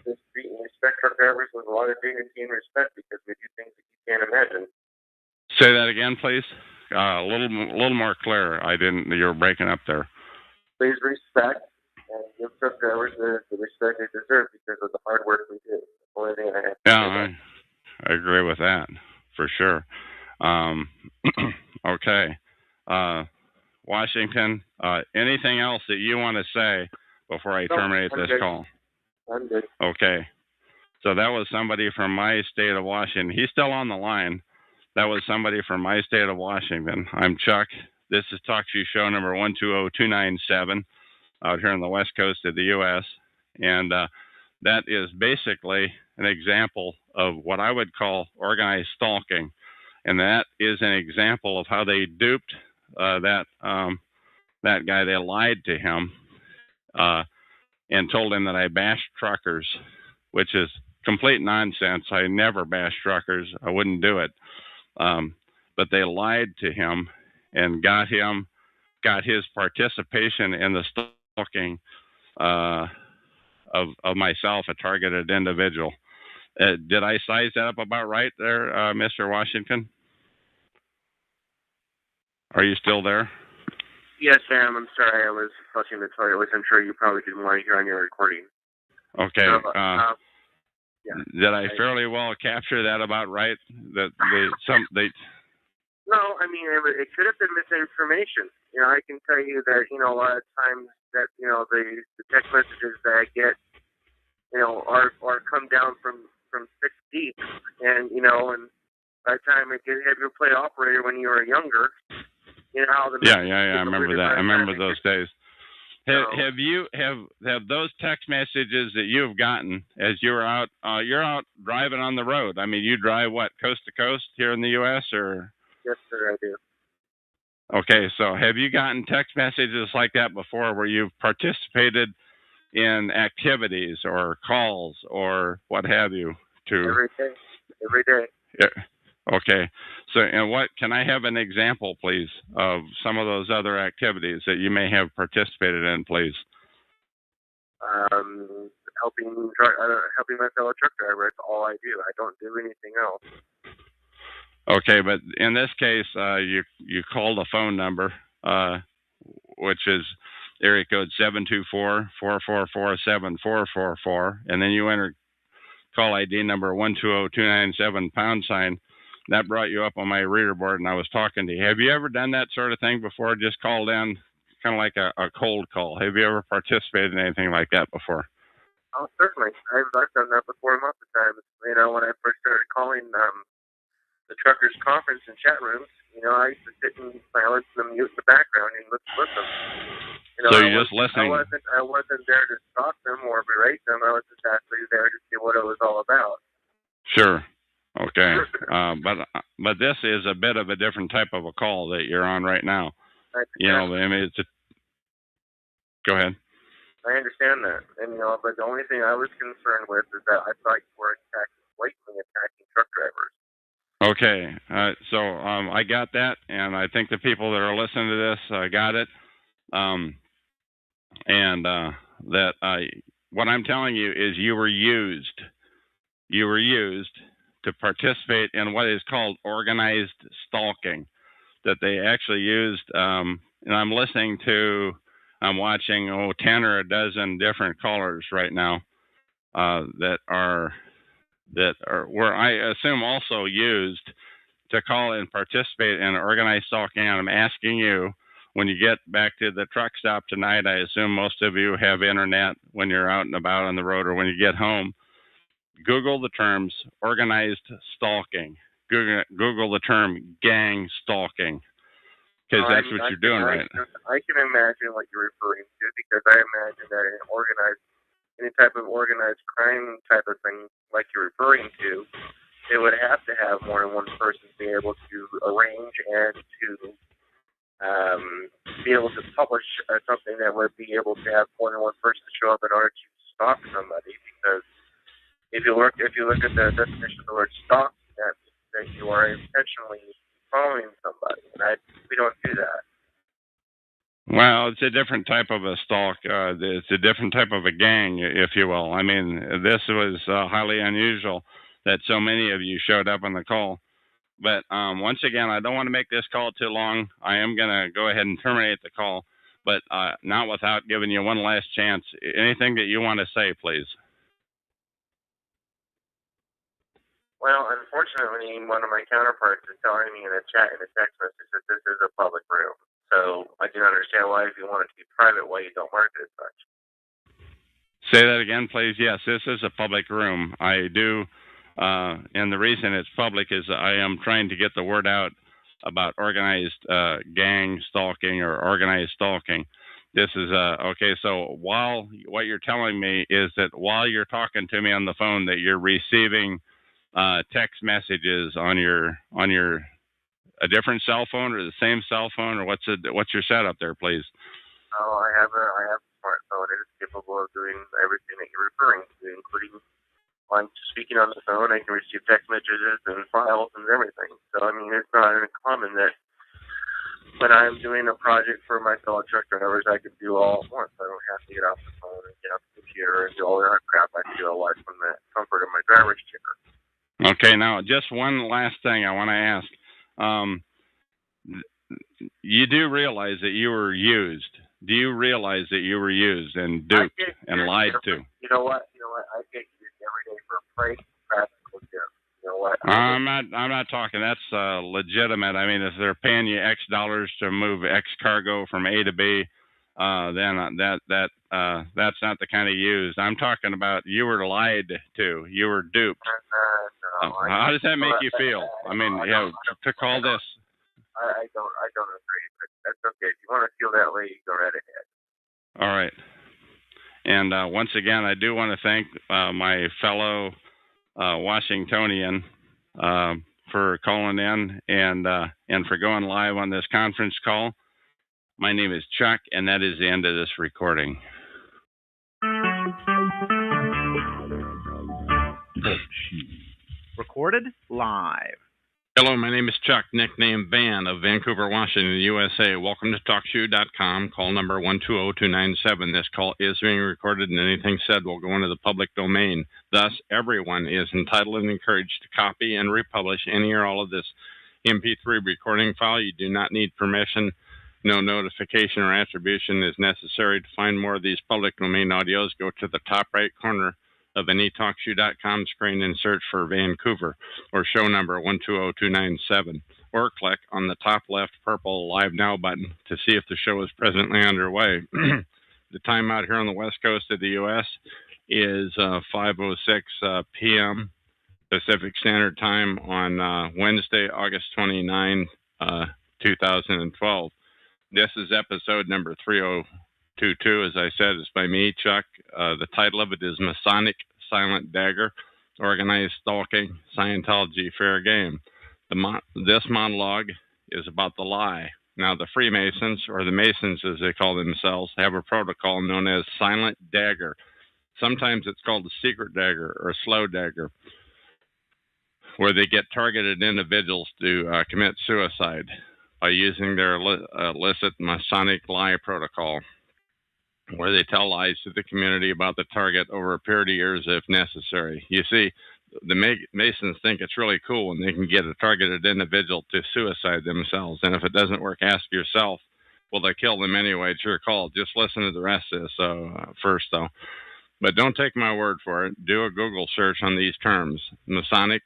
just treat and respect truck drivers with a lot of dignity and respect because we do things that you can't imagine. Say that again, please. A little more clear. You were breaking up there. Please respect and give truck drivers the respect they deserve because of the hard work we do. That's the only thing I have to say about. I agree with that for sure. Okay. Washington, anything else that you want to say before I terminate this call? I'm good. Okay. So that was somebody from my state of Washington. He's still on the line. That was somebody from my state of Washington. I'm Chuck. This is Talk Show Show number 120297 out here on the west coast of the U.S. And that is basically an example of what I would call organized stalking. And that is an example of how they duped that guy. They lied to him and told him that I bashed truckers, which is complete nonsense. I never bash truckers. I wouldn't do it. But they lied to him and got his participation in the stalking of myself, a targeted individual. Did I size that up about right there, Mr. Washington? Are you still there? Yes, Sam. I'm sorry. I was flushing the toilet, which I'm sure you probably didn't want to hear on your recording. Okay. Yeah. Did I fairly well capture that about right? That No, I mean it could have been misinformation. I can tell you that a lot of times that the text messages that I get are come down from 6 deep, and and by the time I have your play operator when you were younger, how the yeah, I remember that. I remember those days. Have those text messages that you've gotten as you're out driving on the road? I mean, you drive what, coast to coast here in the U.S. or? Yes, sir, I do. Okay, so have you gotten text messages like that before where you've participated in activities or calls or what have you? Every day. Yeah. Okay. So, and what can I have an example, please, of some of those other activities that you may have participated in, please? Helping my fellow truck driver. That's all I do. I don't do anything else. Okay, but in this case, you called a phone number, which is area code 724-444-7444, and then you entered call ID number 120297 #. That brought you up on my reader board, and I was talking to you. Have you ever done that sort of thing before? Just called in, kind of like a cold call. Have you ever participated in anything like that before? Oh, certainly. I've done that before lots of times. When I first started calling the truckers' conference and chat rooms, I used to sit and silence them, mute in the background, and listen. So you're just listening. I wasn't there to stalk them or berate them. I was just actually there to see what it was all about. Sure. Okay. But this is a bit of a different type of a call that you're on right now. I mean, go ahead. I understand that, and but the only thing I was concerned with is that I thought you were blatantly attacking truck drivers. Okay, so I got that, and I think the people that are listening to this got it, and that what I'm telling you is you were used to participate in what is called organized stalking that they actually used. And I'm watching 10 or a dozen different callers right now that are where I assume also used to call and participate in organized stalking. And I'm asking you, when you get back to the truck stop tonight, I assume most of you have internet when you're out and about on the road or when you get home. Google the terms organized stalking. Google the term gang stalking, because that's what you're doing right now. I can imagine what you're referring to, because I imagine that any type of organized crime type of thing like you're referring to, it would have to have more than one person be able to arrange and to be able to publish something that would be able to have more than one person show up in order to stalk somebody. Because if you look at the definition of the word stalk, that means that you are intentionally following somebody, and we don't do that. Well, it's a different type of a stalk. It's a different type of a gang, if you will. I mean, this was highly unusual that so many of you showed up on the call. But once again, I don't want to make this call too long. I am going to go ahead and terminate the call, but not without giving you one last chance. Anything that you want to say, please. Well, unfortunately, one of my counterparts is telling me in a text message that this is a public room. So I can understand why, if you want it to be private, why you don't mark it as such. Say that again, please. Yes, this is a public room. I do, and the reason it's public is I am trying to get the word out about organized gang stalking or organized stalking. This is okay. So what you're telling me is that while you're talking to me on the phone, that you're receiving text messages on your a different cell phone or the same cell phone, or what's your setup there, please? Oh, I have a smartphone. It is capable of doing everything that you're referring to, including when speaking on the phone. I can receive text messages and files and everything. So I mean, it's not uncommon that when I'm doing a project for my fellow truck drivers, I can do all at once. I don't have to get off the phone and get off the computer and do all that crap. I can do it all from the comfort of my driver's chair. Okay, now just one last thing I want to ask. You do realize that you were used. Do you realize that you were used and duped and lied to? You know what? I get used every day for a price practical joke. You know what? I'm not talking. That's legitimate. I mean, if they're paying you X dollars to move X cargo from A to B, then that's not the kind of used. I'm talking about you were lied to. You were duped. How does that make you feel? I mean, to call this. I don't agree, but that's okay. If you want to feel that way, you go right ahead. All right. And once again, I do want to thank my fellow Washingtonian for calling in and for going live on this conference call. My name is Chuck, and that is the end of this recording. Recorded live. Hello, my name is Chuck, nickname Van of Vancouver, Washington, USA. Welcome to TalkShoe.com, call number 120297. This call is being recorded, and anything said will go into the public domain. Thus, everyone is entitled and encouraged to copy and republish any or all of this MP3 recording file. You do not need permission. No notification or attribution is necessary. To find more of these public domain audios, go to the top right corner of any TalkShoe.com screen and search for Vancouver or show number 120297, or click on the top left purple Live Now button to see if the show is presently underway. The time out here on the west coast of the U.S. is 5:06 p.m. Pacific Standard Time on Wednesday, August 29, 2012. This is episode number 3022. As I said, it's by me, Chuck. The title of it is Masonic Silent Dagger, Organized Stalking, Scientology Fair Game. This monologue is about the lie. Now, the Freemasons, or the Masons as they call themselves, have a protocol known as Silent Dagger. Sometimes it's called a secret dagger or a slow dagger, where they get targeted individuals to commit suicide by using their illicit Masonic lie protocol, where they tell lies to the community about the target over a period of years if necessary. You see, the Masons think it's really cool when they can get a targeted individual to suicide themselves. And if it doesn't work, ask yourself, will they kill them anyway? It's your call. Just listen to the rest of this first, though. But don't take my word for it. Do a Google search on these terms: Masonic,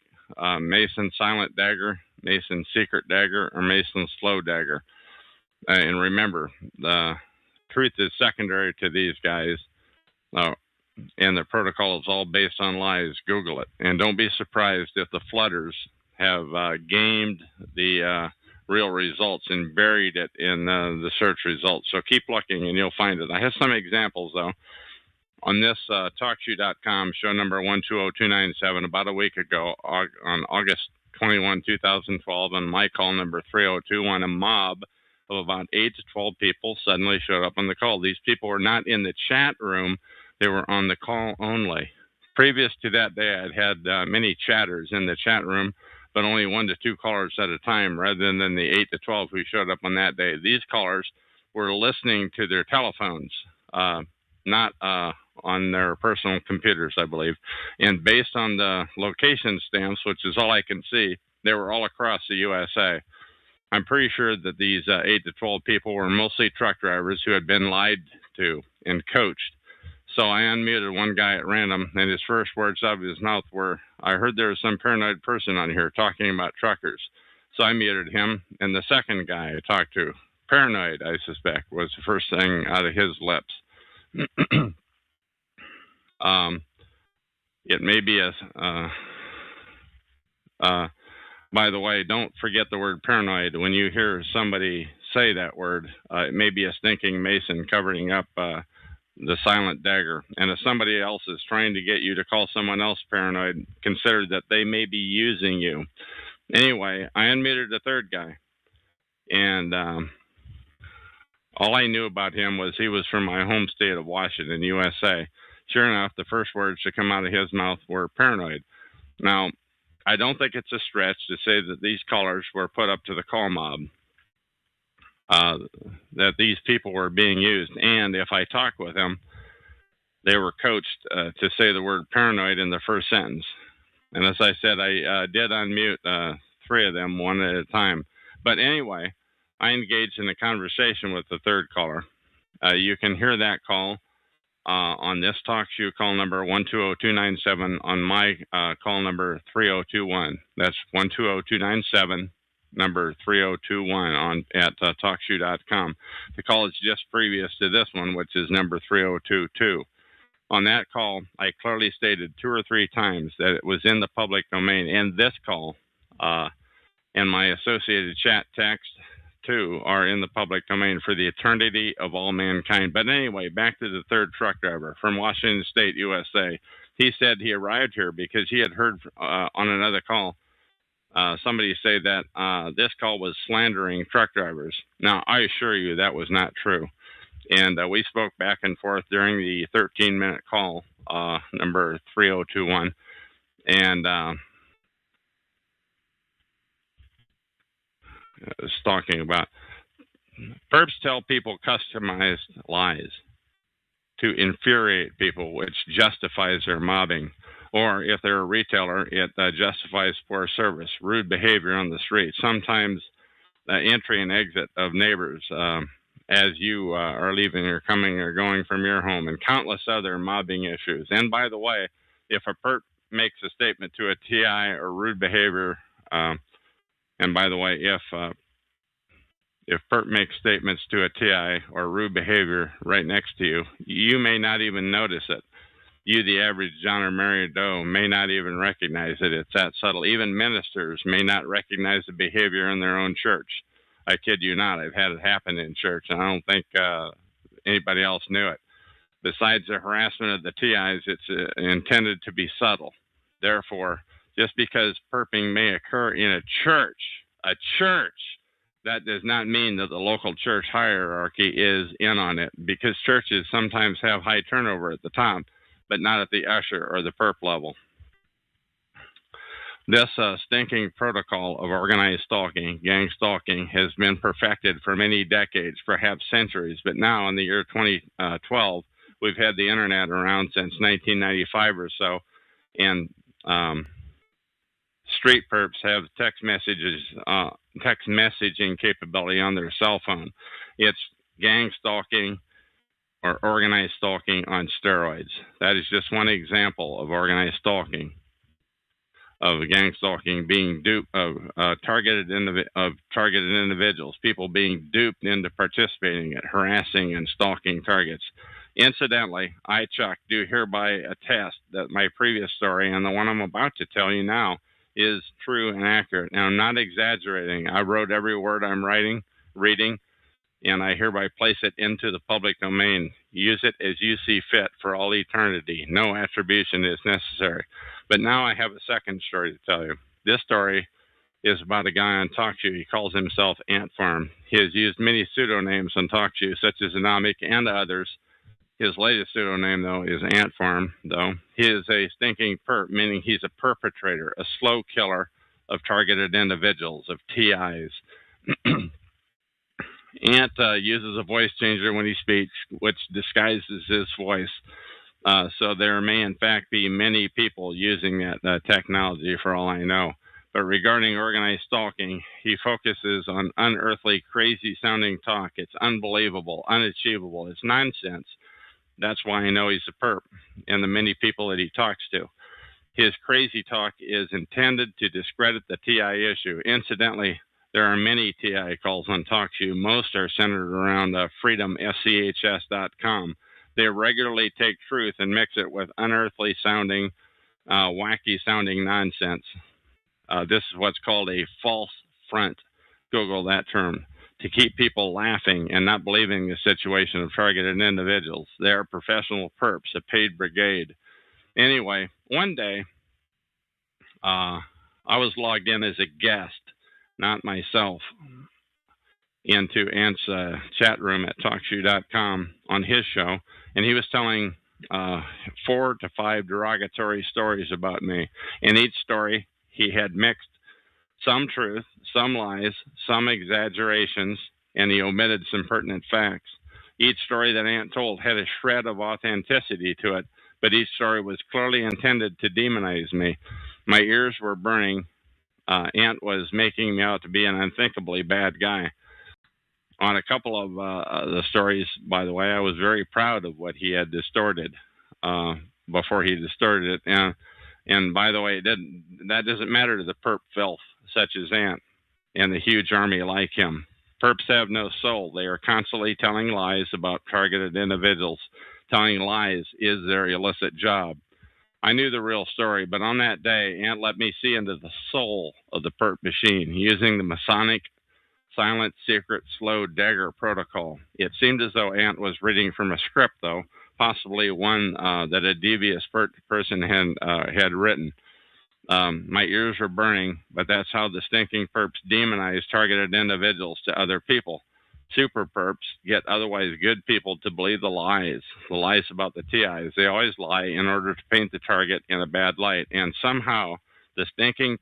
Mason silent dagger, Mason secret dagger, or Mason slow dagger. And remember, the truth is secondary to these guys. And the protocol is all based on lies. Google it. And don't be surprised if the flooders have gamed the real results and buried it in the search results. So keep looking and you'll find it. I have some examples, though. On this TalkShoe.com, show number 120297, about a week ago, on August 21, 2012, on my call number 3021, a mob of about 8 to 12 people suddenly showed up on the call. These people were not in the chat room. They were on the call only. Previous to that day, I'd had many chatters in the chat room, but only 1 to 2 callers at a time, rather than the 8 to 12 who showed up on that day. These callers were listening to their telephones, not on their personal computers, I believe. And based on the location stamps, which is all I can see, they were all across the USA. I'm pretty sure that these 8 to 12 people were mostly truck drivers who had been lied to and coached. So I unmuted one guy at random, and his first words out of his mouth were, "I heard there was some paranoid person on here talking about truckers." So I muted him, and the second guy I talked to, paranoid, I suspect, was the first thing out of his lips. It may be by the way, don't forget the word paranoid. When you hear somebody say that word, it may be a stinking Mason covering up the silent dagger. And if somebody else is trying to get you to call someone else paranoid, consider that they may be using you. Anyway, I unmuted the third guy. And all I knew about him was he was from my home state of Washington, USA. Sure enough, the first words to come out of his mouth were paranoid. Now, I don't think it's a stretch to say that these callers were put up to the call mob, that these people were being used. And if I talk with them, they were coached to say the word paranoid in the first sentence. And as I said, I did unmute 3 of them one at a time. But anyway, I engaged in a conversation with the third caller. You can hear that call on this TalkShoe call number 120297 on my call number 3021. That's 120297, number 3021 on at TalkShoe.com. The call is just previous to this one, which is number 3022. On that call, I clearly stated 2 or 3 times that it was in the public domain. And this call and my associated chat text, too, are in the public domain for the eternity of all mankind. But anyway, back to the third truck driver from Washington State, USA. He said he arrived here because he had heard on another call somebody say that this call was slandering truck drivers. Now, I assure you that was not true. And we spoke back and forth during the 13-minute call, number 3021. And was talking about perps tell people customized lies to infuriate people, which justifies their mobbing. Or if they're a retailer, it justifies poor service, rude behavior on the street, sometimes entry and exit of neighbors as you are leaving or coming or going from your home, and countless other mobbing issues. And by the way, if a perp makes a statement to a TI or rude behavior, and by the way, if perp makes statements to a TI or rude behavior right next to you, you may not even notice it. You, the average John or Mary Doe, may not even recognize it. It's that subtle. Even ministers may not recognize the behavior in their own church. I kid you not. I've had it happen in church, and I don't think anybody else knew it. Besides the harassment of the TIs, it's intended to be subtle. Therefore, just because perping may occur in a church, that does not mean that the local church hierarchy is in on it, because churches sometimes have high turnover at the top, but not at the usher or the perp level. This stinking protocol of organized stalking, gang stalking, has been perfected for many decades, perhaps centuries, but now in the year 2012, we've had the internet around since 1995 or so, and Street perps have text messaging capability on their cell phone. It's gang stalking or organized stalking on steroids. That is just one example of organized stalking, of gang stalking being duped of targeted individuals, people being duped into participating in harassing and stalking targets. Incidentally, I, Chuck, do hereby attest that my previous story and the one I'm about to tell you now is true and accurate. Now, I'm not exaggerating. I wrote every word I'm reading, and I hereby place it into the public domain. Use it as you see fit for all eternity. No attribution is necessary. But now I have a second story to tell you. This story is about a guy on TalkShoe. He calls himself Ant Farm. He has used many pseudonyms on TalkShoe, such as Anomic and others. His latest pseudonym, though, is Ant Farm, though. He is a stinking perp, meaning he's a perpetrator, a slow killer of targeted individuals, of TIs. Ant uses a voice changer when he speaks, which disguises his voice. So there may, in fact, be many people using that technology for all I know. But regarding organized stalking, he focuses on unearthly, crazy-sounding talk. It's unbelievable, unachievable. It's nonsense. That's why I know he's a perp and the many people that he talks to. His crazy talk is intended to discredit the TI issue. Incidentally, there are many TI calls on TalkShoe. Most are centered around freedomschs.com. They regularly take truth and mix it with unearthly sounding, wacky sounding nonsense. This is what's called a false front. Google that term. To keep people laughing and not believing the situation of targeted individuals. They are professional perps, a paid brigade. Anyway, one day, I was logged in as a guest, not myself, into Ant's chat room at TalkShoe.com on his show, and he was telling 4 to 5 derogatory stories about me. In each story, he had mixed some truth, some lies, some exaggerations, and he omitted some pertinent facts. Each story that Ant told had a shred of authenticity to it, but each story was clearly intended to demonize me. My ears were burning. Ant was making me out to be an unthinkably bad guy. On a couple of the stories, by the way, I was very proud of what he had distorted before he distorted it. And by the way, that doesn't matter to the perp filth, such as Ant and the huge army like him. Perps have no soul. They are constantly telling lies about targeted individuals. Telling lies is their illicit job. I knew the real story, but on that day, Ant let me see into the soul of the perp machine using the Masonic silent, secret, slow dagger protocol. It seemed as though Ant was reading from a script, though, possibly one that a devious person had written. My ears were burning, but that's how the stinking perps demonize targeted individuals to other people. Super perps get otherwise good people to believe the lies about the TIs. They always lie in order to paint the target in a bad light, and somehow the stinking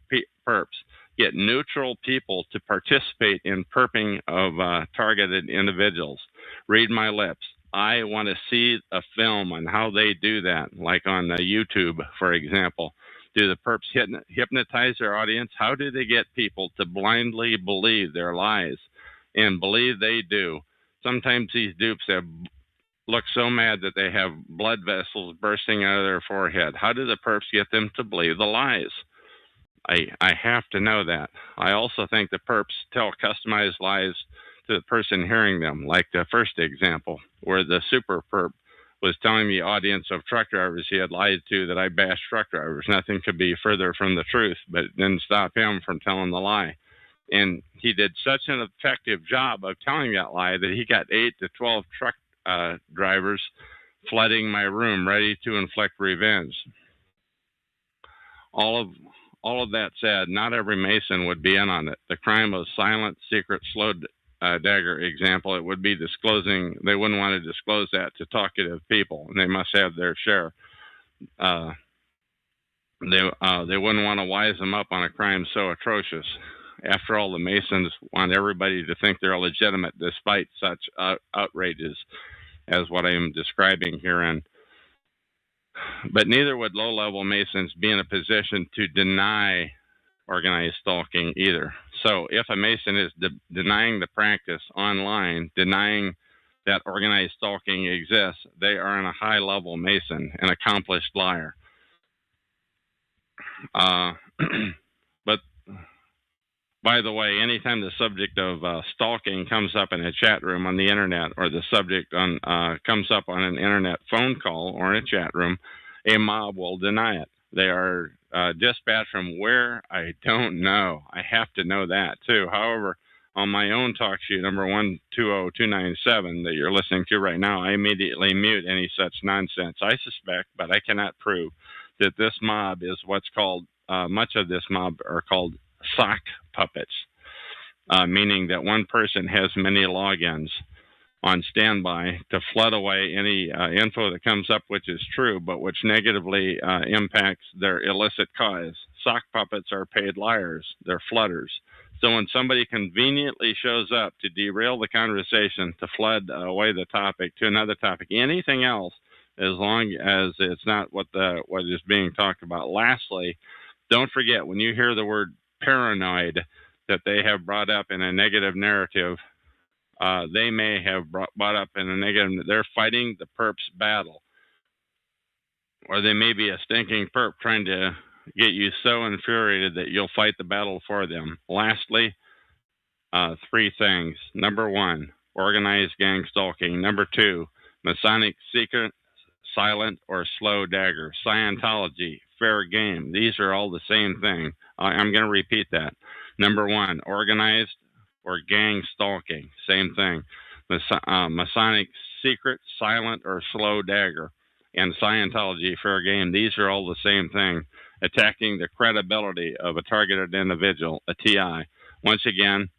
perps get neutral people to participate in perping of targeted individuals. Read my lips. I want to see a film on how they do that, like on YouTube, for example. Do the perps hypnotize their audience? How do they get people to blindly believe their lies? And believe they do. Sometimes these dupes look so mad that they have blood vessels bursting out of their forehead. How do the perps get them to believe the lies? I have to know that. I also think the perps tell customized lies to the person hearing them, like the first example, where the super perp was telling the audience of truck drivers he had lied to that I bashed truck drivers. Nothing could be further from the truth, but it didn't stop him from telling the lie. And he did such an effective job of telling that lie that he got 8 to 12 truck drivers flooding my room, ready to inflict revenge. All of that said, not every Mason would be in on it. The crime of silent, secret, slow dagger example, it would be disclosing. They wouldn't want to disclose that to talkative people, and they must have their share. They wouldn't want to wise them up on a crime so atrocious. After all, the Masons want everybody to think they're legitimate despite such outrages as what I am describing herein. But neither would low-level Masons be in a position to deny organized stalking either. So if a Mason is denying the practice online, denying that organized stalking exists, they are in a high-level Mason, an accomplished liar. But by the way, anytime the subject of stalking comes up in a chat room on the internet, or the subject comes up on an internet phone call or in a chat room, a mob will deny it. They are dispatched from where, I don't know. I have to know that too. However, on my own talk sheet number 120297 that you're listening to right now, I immediately mute any such nonsense. I suspect, but I cannot prove, that this mob is what's called, much of this mob are called sock puppets, meaning that one person has many logins on standby to flood away any info that comes up which is true, but which negatively impacts their illicit cause. Sock puppets are paid liars. They're flooders. So when somebody conveniently shows up to derail the conversation, to flood away the topic to another topic, anything else, as long as it's not what is being talked about. Lastly, don't forget, when you hear the word paranoid that they have brought up in a negative narrative, they may have brought up in a negative, they're fighting the perp's battle. Or they may be a stinking perp trying to get you so infuriated that you'll fight the battle for them. Lastly, 3 things. Number 1, organized gang stalking. Number 2, Masonic secret, silent, or slow dagger. Scientology, fair game. These are all the same thing. I'm going to repeat that. Number 1, organized or gang stalking. Same thing. Masonic secret, silent, or slow dagger. And Scientology, fair game. These are all the same thing. Attacking the credibility of a targeted individual, a TI. Once again,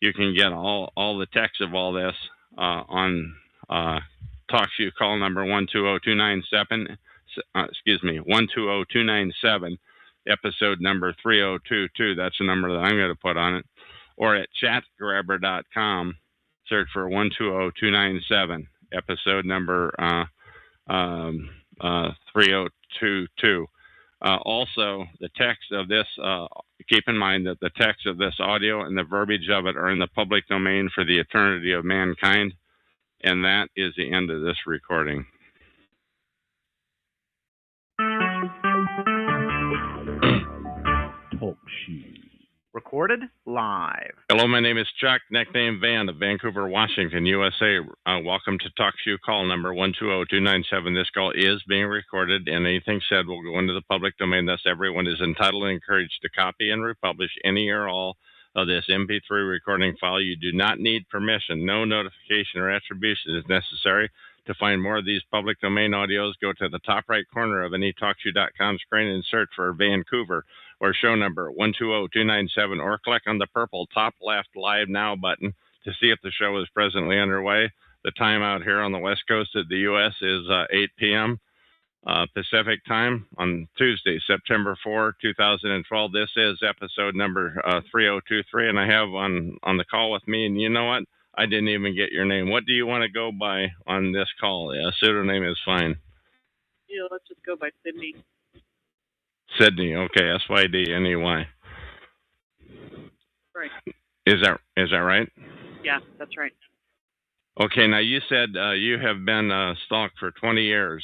you can get all the text of all this on TalkShoe call number 120297. 120297, episode number 3022. That's the number that I'm going to put on it. Or at chatgrabber.com, search for 120297, episode number 3022. Also, the text of this, keep in mind that the text of this audio and the verbiage of it are in the public domain for the eternity of mankind. And that is the end of this recording. Talk shoe. Recorded live. Hello, my name is Chuck, nickname Van of Vancouver, Washington, USA. Welcome to TalkShoe call number 120297. This call is being recorded, and anything said will go into the public domain. Thus, everyone is entitled and encouraged to copy and republish any or all of this MP3 recording file. You do not need permission. No notification or attribution is necessary. To find more of these public domain audios, go to the top right corner of any TalkShoe.com screen and search for Vancouver or show number 120297, or click on the purple top left Live Now button to see if the show is presently underway. The time out here on the west coast of the U.S. is 8 p.m. Pacific time on Tuesday, September 4, 2012. This is episode number 3023, and I have on the call with me, and you know what? I didn't even get your name. What do you want to go by on this call? A pseudonym is fine. Yeah, let's just go by Sydney. Sydney, okay, S-Y-D-N-E-Y. Right. Is that right? Yeah, that's right. Okay, now you said you have been stalked for 20 years.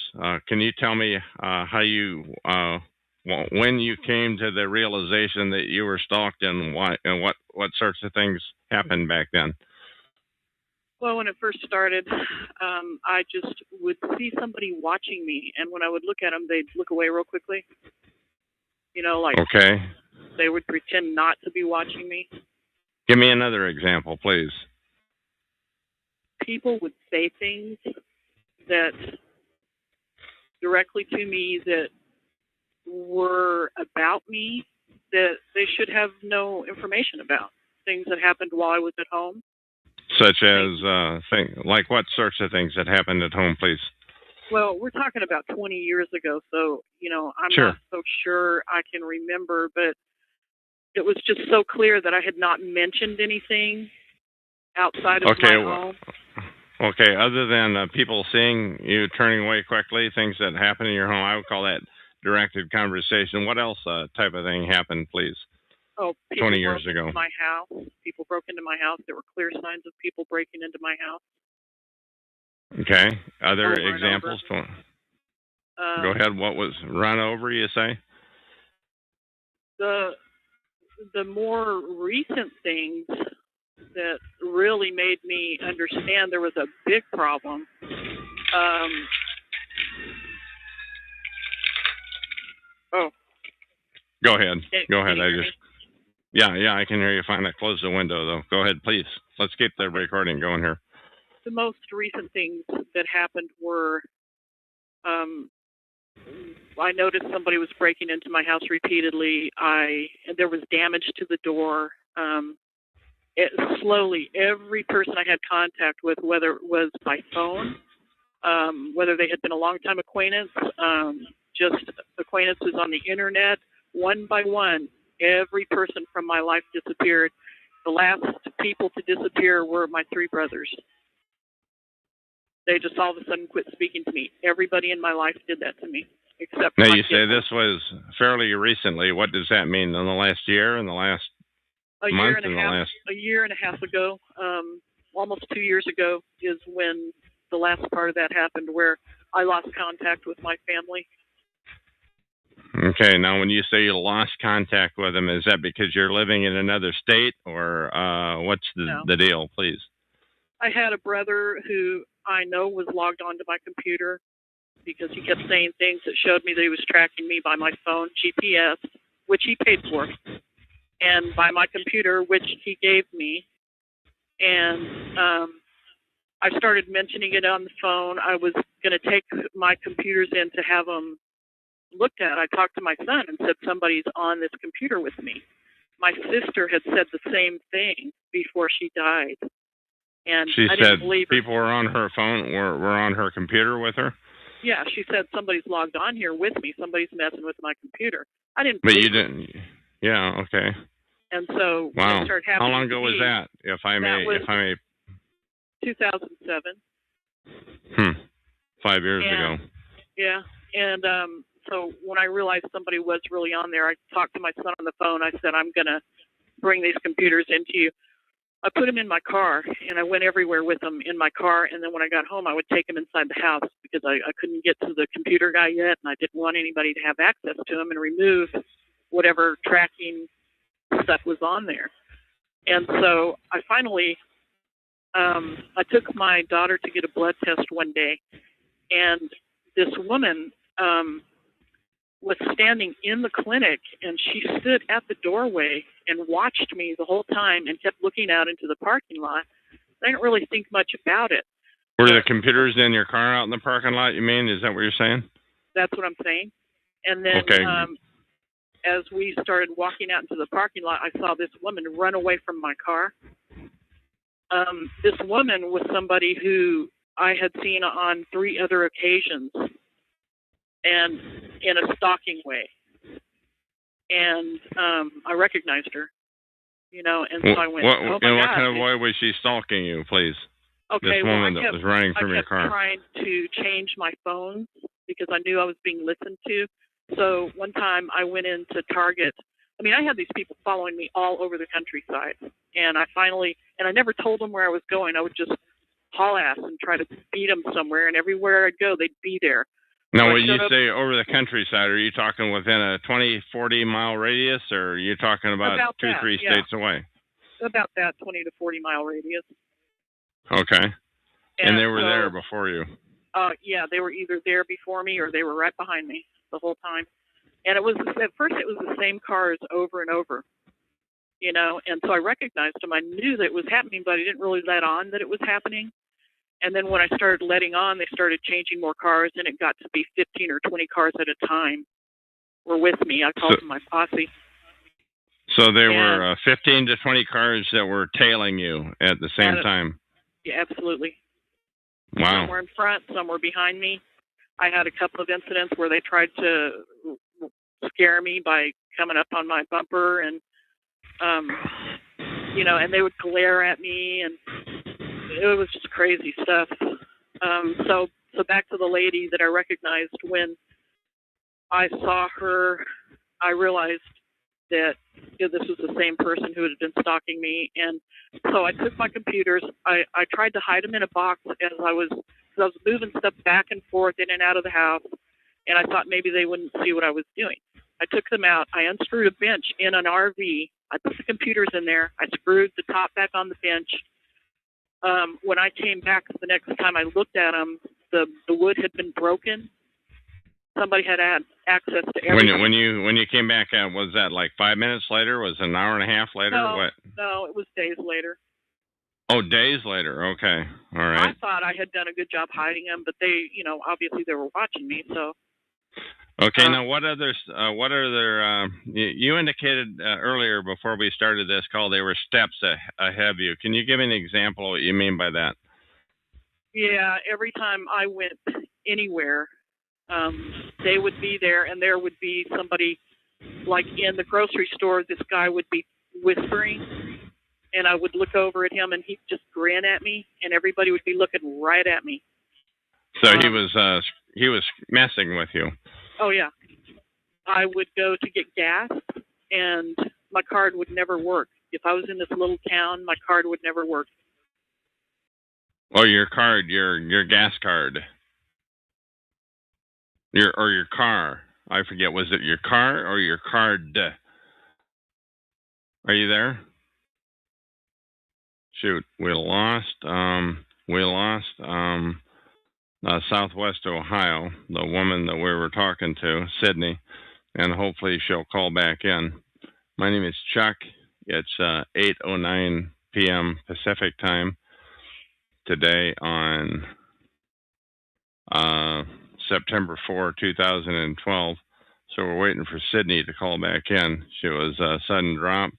Can you tell me how you, when you came to the realization that you were stalked, and why, and what sorts of things happened back then? Well, when it first started, I just would see somebody watching me, and when I would look at them, they'd look away real quickly. You know, like okay. They would pretend not to be watching me. Give me another example, please. People would say things that directly to me that were about me that they should have no information about. Things that happened while I was at home. Such as, like what sorts of things that happened at home, please? Well, we're talking about 20 years ago, so, you know, I'm sure. Not so sure I can remember, but it was just so clear that I had not mentioned anything outside of my home. Okay, other than people seeing you turning away quickly, things that happen in your home, I would call that directed conversation. What else type of thing happened, please? 20 years ago. My house. People broke into my house. There were clear signs of people breaking into my house. Okay. Other Over examples? Go ahead. What was run over, you say? The more recent things that really made me understand there was a big problem. Go ahead. Go ahead. Can you hear me? Yeah, I can hear you fine. I closed the window, though. Go ahead, please. Let's keep the recording going here. The most recent things that happened were I noticed somebody was breaking into my house repeatedly. There was damage to the door. Slowly, every person I had contact with, whether it was by phone, whether they had been a long-time acquaintance, just acquaintances on the internet, one by one, every person from my life disappeared. The last people to disappear were my 3 brothers. They just all of a sudden quit speaking to me. Everybody in my life did that to me, except now my you kids. say this was fairly recently. What does that mean? In the last year? In the last month? A year and a half ago, almost 2 years ago, is when the last part of that happened, where I lost contact with my family. Okay, now when you say you lost contact with them, is that because you're living in another state, or what's the deal, please? I had a brother who I know was logged onto my computer because he kept saying things that showed me that he was tracking me by my phone, GPS, which he paid for, and by my computer, which he gave me. And I started mentioning it on the phone. I was going to take my computers in to have them looked at. I talked to my son and said, somebody's on this computer with me. My sister had said the same thing before she died. And she I said didn't believe her. People were on her phone, were on her computer with her? Yeah, she said, somebody's logged on here with me. Somebody's messing with my computer. I didn't But believe you her. didn't. Yeah, okay. And so wow. when it started happening, how long ago was that? If I may, 2007. 5 years ago. Yeah, and so when I realized somebody was really on there, I talked to my son on the phone. I said, I'm going to bring these computers into you. I put them in my car, and I went everywhere with them in my car, and then when I got home, I would take them inside the house because I couldn't get to the computer guy yet, and I didn't want anybody to have access to them and remove whatever tracking stuff was on there. And so I finally, I took my daughter to get a blood test one day, and this woman was standing in the clinic, and she stood at the doorway and watched me the whole time and kept looking out into the parking lot. I didn't really think much about it. Were the computers in your car out in the parking lot, you mean? Is that what you're saying? That's what I'm saying. And then as we started walking out into the parking lot, I saw this woman run away from my car. This woman was somebody who I had seen on 3 other occasions, and in a stalking way. And I recognized her, and so I went, oh my God. What kind of way was she stalking you, please? Okay, this woman that was running from your car. I kept trying to change my phone because I knew I was being listened to. So one time I went into Target. I mean, I had these people following me all over the countryside. And I never told them where I was going. I would just haul ass and try to beat them somewhere. And everywhere I'd go, they'd be there. Now, when you say over the countryside, are you talking within a 20, 40-mile radius, or are you talking about 2-3 states away? About that 20 to 40-mile radius. Okay. And they were there before you? Yeah, they were either there before me or they were right behind me the whole time. And at first it was the same cars over and over, and so I recognized them. I knew that it was happening, but I didn't really let on that it was happening. And then when I started letting on, they started changing more cars, and it got to be 15 or 20 cars at a time were with me. I called them my posse. So there were 15 to 20 cars that were tailing you at the same time? Yeah, absolutely. Wow. Some were in front, some were behind me. I had a couple of incidents where they tried to scare me by coming up on my bumper and, and they would glare at me, and it was just crazy stuff. So back to the lady that I recognized. When I saw her, I realized that if this was the same person who had been stalking me. And so I took my computers. I tried to hide them in a box as I was moving stuff back and forth in and out of the house, and I thought maybe they wouldn't see what I was doing. I took them out. I unscrewed a bench in an RV. I put the computers in there. I screwed the top back on the bench. When I came back the next time I looked at them, the wood had been broken. Somebody had access to everything. When you came back, was that like 5 minutes later? Was it an hour and a half later? No, What? no, it was days later. Oh, days later. Okay, all right. I thought I had done a good job hiding them, but they, obviously they were watching me. So. Okay. Now, what other? You indicated earlier before we started this call they were steps ahead of you. Can you give me an example of what you mean by that? Yeah. Every time I went anywhere, they would be there, and there would be somebody, like in the grocery store. This guy would be whispering, and I would look over at him, and he'd just grin at me, and everybody would be looking right at me. So he was messing with you. Oh, yeah. I would go to get gas, and my card would never work. If I was in this little town, my card would never work. Oh, your card, your gas card. Your car. I forget, was it your car or your card? Are you there? Shoot, we lost Southwest Ohio, the woman that we were talking to, Sydney, and hopefully she'll call back in. My name is Chuck. It's 8:09 p.m. Pacific time today on September 4, 2012. So we're waiting for Sydney to call back in. She was a sudden drop.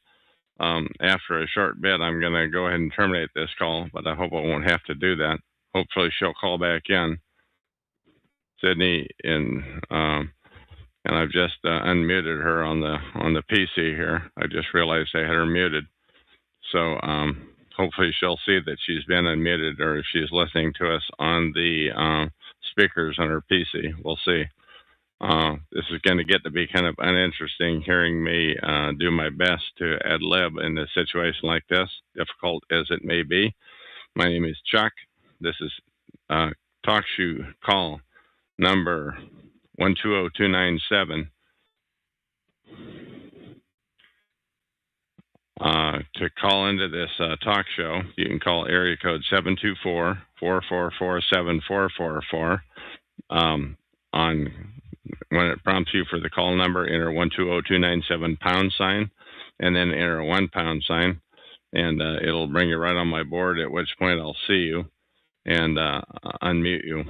After a short bit, I'm going to go ahead and terminate this call, but I hope I won't have to do that. Hopefully she'll call back in. Sydney, and I've just unmuted her on the PC here. I just realized I had her muted. So hopefully she'll see that she's been unmuted, or if she's listening to us on the speakers on her PC. We'll see. This is going to get to be kind of uninteresting, hearing me do my best to ad lib in a situation like this, difficult as it may be. My name is Chuck. This is TalkShoe call number 120297. To call into this talk show, you can call area code 724-444-7444. On when it prompts you for the call number, enter 120297 #, and then enter a £1 and it'll bring you right on my board, at which point I'll see you and unmute you.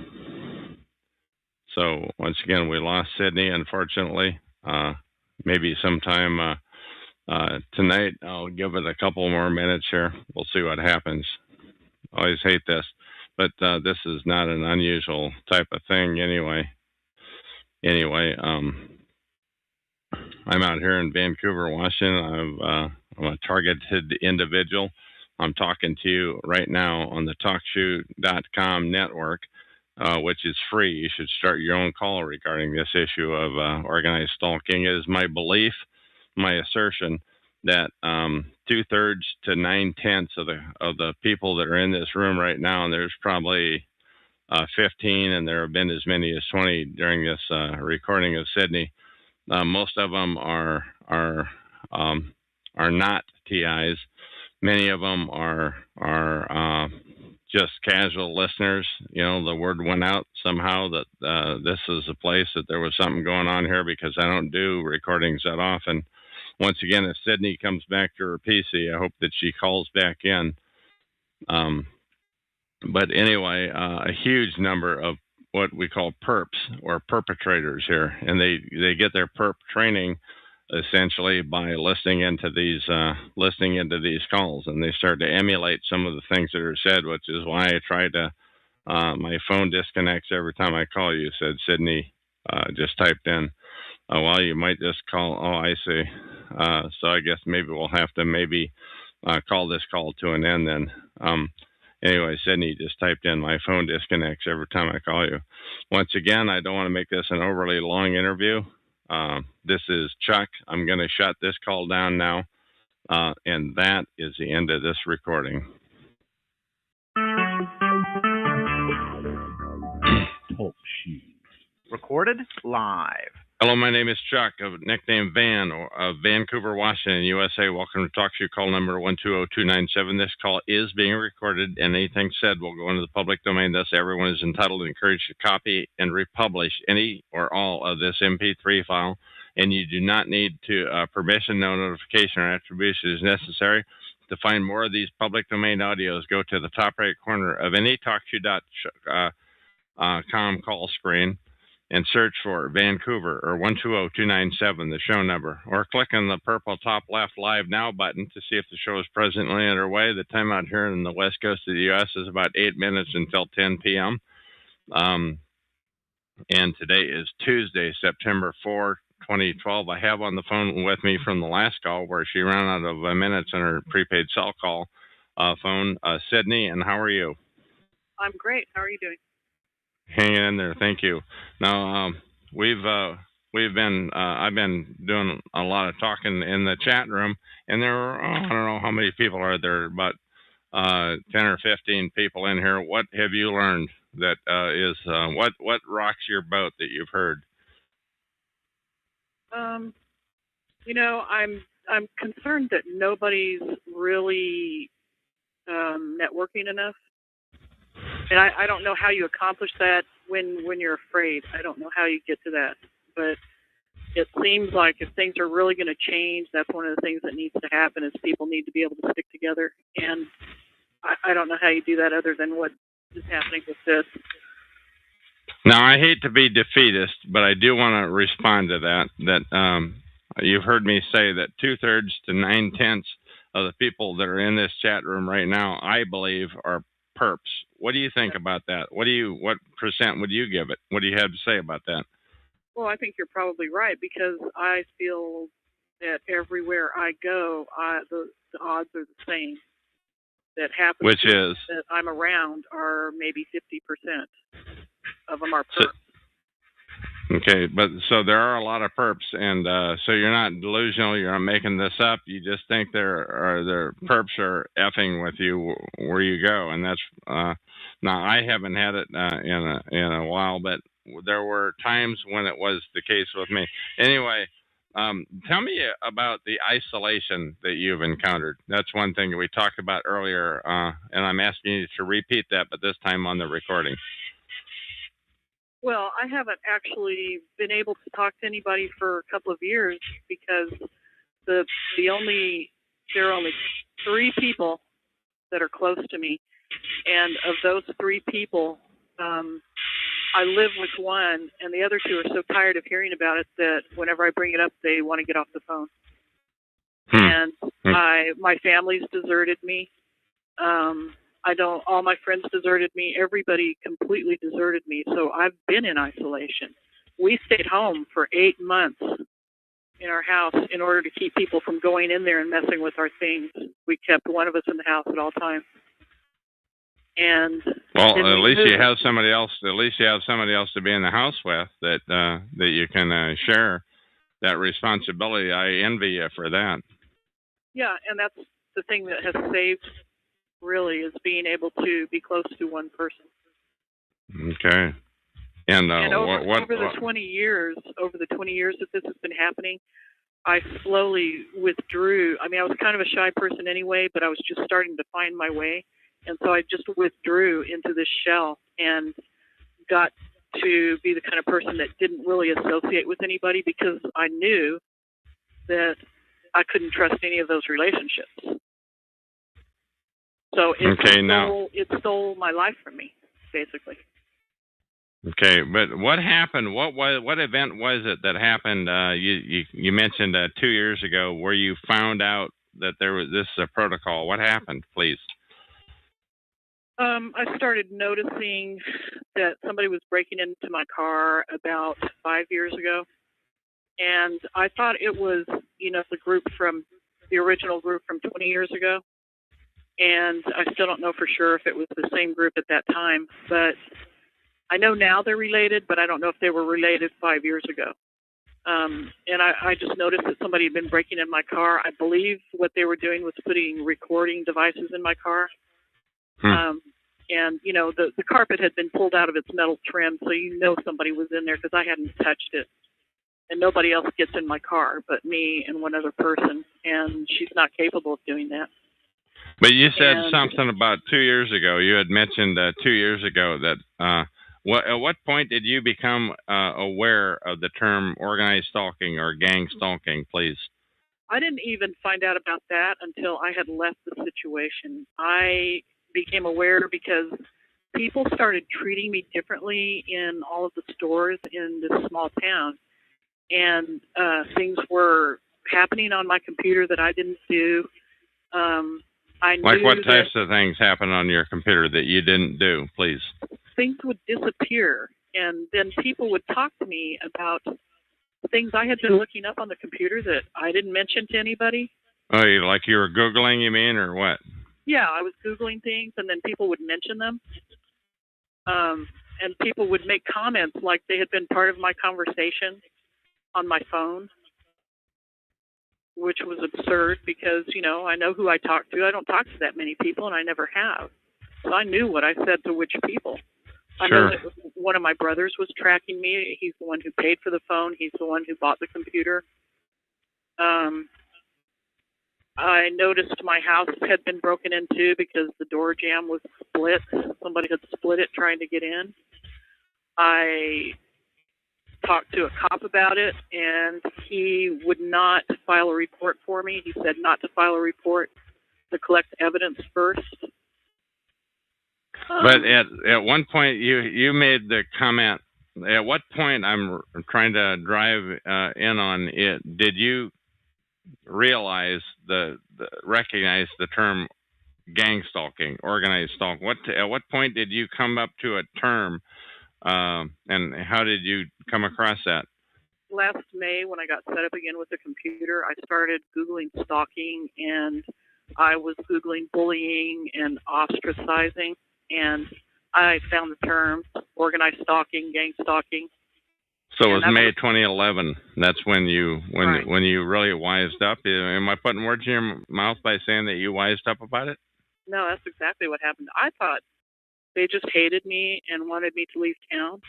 So once again, we lost Sydney, unfortunately. Maybe sometime tonight, I'll give it a couple more minutes here. We'll see what happens. Always hate this, but this is not an unusual type of thing anyway. I'm out here in Vancouver, Washington. I'm a targeted individual. I'm talking to you right now on the TalkShoe.com network, which is free. You should start your own call regarding this issue of organized stalking. It is my belief, my assertion, that 2/3 to 9/10 of the people that are in this room right now, and there's probably 15, and there have been as many as 20 during this recording of Sydney. Most of them are not TIs. Many of them are just casual listeners. You know, the word went out somehow that this is a place that there was something going on here, because I don't do recordings that often. Once again, if Sydney comes back to her PC, I hope that she calls back in. But anyway, a huge number of what we call perps, or perpetrators here, and they get their perp training essentially by listening into these calls, and they start to emulate some of the things that are said, which is why I try to. My phone disconnects every time I call you, said Sydney. Just typed in. Well, you might just call. Oh, I see. So I guess maybe we'll have to call this call to an end then. Anyway, Sydney just typed in, my phone disconnects every time I call you. Once again, I don't want to make this an overly long interview. This is Chuck. I'm going to shut this call down now. And that is the end of this recording. Talk shoes. Recorded live. Hello, my name is Chuck, nickname Van, of Vancouver, Washington, USA. Welcome to Talk Shoe call number 120297. This call is being recorded, and anything said will go into the public domain. Thus, everyone is entitled and encouraged to copy and republish any or all of this MP3 file, and you do not need to permission, no notification, or attribution is necessary. To find more of these public domain audios, go to the top right corner of any TalkShoe.com call screen and search for Vancouver or 120297, the show number, or click on the purple top left Live Now button to see if the show is presently underway. The time out here in the west coast of the U.S. is about 8 minutes until 10 p.m. And today is Tuesday, September 4, 2012. I have on the phone with me from the last call where she ran out of minutes on her prepaid cell call phone, Sydney, and how are you? I'm great. How are you doing? Hanging in there, thank you. Now I've been doing a lot of talking in the chat room, and there are I don't know how many people are there, about 10 or 15 people in here. What have you learned that is what rocks your boat that you've heard? I'm concerned that nobody's really networking enough. And I don't know how you accomplish that when you're afraid. I don't know how you get to that. But it seems like if things are really going to change, that's one of the things that needs to happen is people need to be able to stick together. And I don't know how you do that other than what is happening with this. Now, I hate to be defeatist, but I do want to respond to that you've heard me say that 2/3 to 9/10 of the people that are in this chat room right now, I believe, are perps. What do you think about that? What percent would you give it? What do you have to say about that? Well, I think you're probably right because I feel that everywhere I go, the odds are the same. That happens. Which is that I'm around are maybe 50% of them are perps. Okay, but so there are a lot of perps, and so you're not delusional. You're not making this up. You just think their perps are effing with you where you go, and that's now I haven't had it in a while, but there were times when it was the case with me. Anyway, tell me about the isolation that you've encountered. That's one thing that we talked about earlier, and I'm asking you to repeat that, but this time on the recording. Well, I haven't actually been able to talk to anybody for a couple of years because there are only 3 people that are close to me, and of those 3 people, I live with one, and the other 2 are so tired of hearing about it that whenever I bring it up, they want to get off the phone. And my family's deserted me. All my friends deserted me. Everybody completely deserted me. So I've been in isolation. We stayed home for 8 months in our house in order to keep people from going in there and messing with our things. We kept one of us in the house at all times. And well, at least you have somebody else. At least you have somebody else to be in the house with that you can share that responsibility. I envy you for that. Yeah, and that's the thing that has saved. Really is being able to be close to one person. Okay. And over the 20 years that this has been happening, I slowly withdrew. I mean, I was kind of a shy person anyway, but I was just starting to find my way. And so I just withdrew into this shell and got to be the kind of person that didn't really associate with anybody because I knew that I couldn't trust any of those relationships. So it stole my life from me, basically. Okay, but what happened? What event was it that happened? You mentioned 2 years ago where you found out that there was this protocol. What happened, please? I started noticing that somebody was breaking into my car about 5 years ago, and I thought it was the original group from 20 years ago. And I still don't know for sure if it was the same group at that time, but I know now they're related, but I don't know if they were related 5 years ago. And I just noticed that somebody had been breaking in my car. I believe what they were doing was putting recording devices in my car. And, you know, the carpet had been pulled out of its metal trim, so you know somebody was in there because I hadn't touched it. And nobody else gets in my car but me and one other person, and she's not capable of doing that. But you said something about 2 years ago. You had mentioned 2 years ago that at what point did you become aware of the term organized stalking or gang stalking, please? I didn't even find out about that until I had left the situation. I became aware because people started treating me differently in all of the stores in this small town. And things were happening on my computer that I didn't do. I knew like what types of things happen on your computer that you didn't do, please? Things would disappear, and then people would talk to me about things I had been looking up on the computer that I didn't mention to anybody. Oh, like you were Googling, you mean, or what? Yeah, I was Googling things, and then people would mention them. And people would make comments like they had been part of my conversation on my phone, which was absurd because, you know, I know who I talk to. I don't talk to that many people, and I never have. So I knew what I said to which people. I know that one of my brothers was tracking me. He's the one who paid for the phone. He's the one who bought the computer. I noticed my house had been broken into because the door jamb was split. Somebody had split it trying to get in. I talked to a cop about it, and he would not file a report for me. He said not to file a report, to collect evidence first. But at one point, you made the comment. At what point, I'm trying to drive in on it, did you realize recognize the term gang stalking, organized stalking? At what point did you come up to a term, and how did you come across that? Last May, when I got set up again with the computer, I started Googling stalking, and I was Googling bullying and ostracizing, and I found the term organized stalking, gang stalking. So it was May 2011. That's when you really wised up. Am I putting words in your mouth by saying that you wised up about it? No, that's exactly what happened. I thought they just hated me and wanted me to leave town.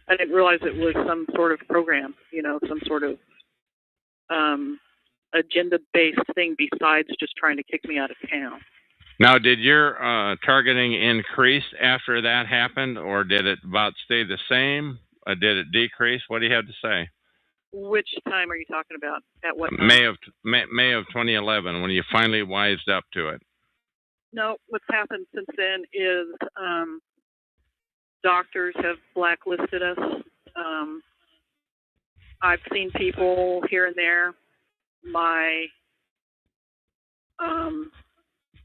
I didn't realize it was some sort of program, you know, some sort of agenda-based thing besides just trying to kick me out of town. Now, did your targeting increase after that happened, or did it about stay the same? Did it decrease? What do you have to say? Which time are you talking about? At what time? May of 2011, when you finally wised up to it. No, what's happened since then is doctors have blacklisted us. I've seen people here and there.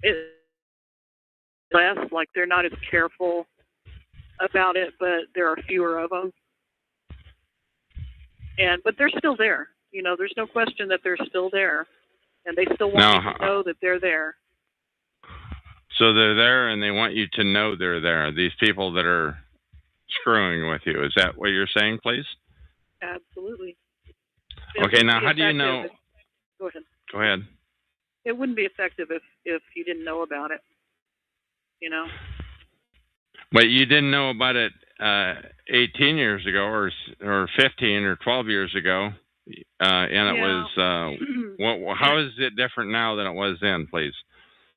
It's less, like they're not as careful about it, but there are fewer of them. But they're still there. You know, there's no question that they're still there, and they still want you to know that they're there. So they're there, and they want you to know they're there. These people that are screwing with you. Is that what you're saying, please? Absolutely. Okay, now how do you know? Go ahead. Go ahead. It wouldn't be effective if you didn't know about it, you know? But you didn't know about it 18 years ago or 15 or 12 years ago, and it was, how is it different now than it was then, please?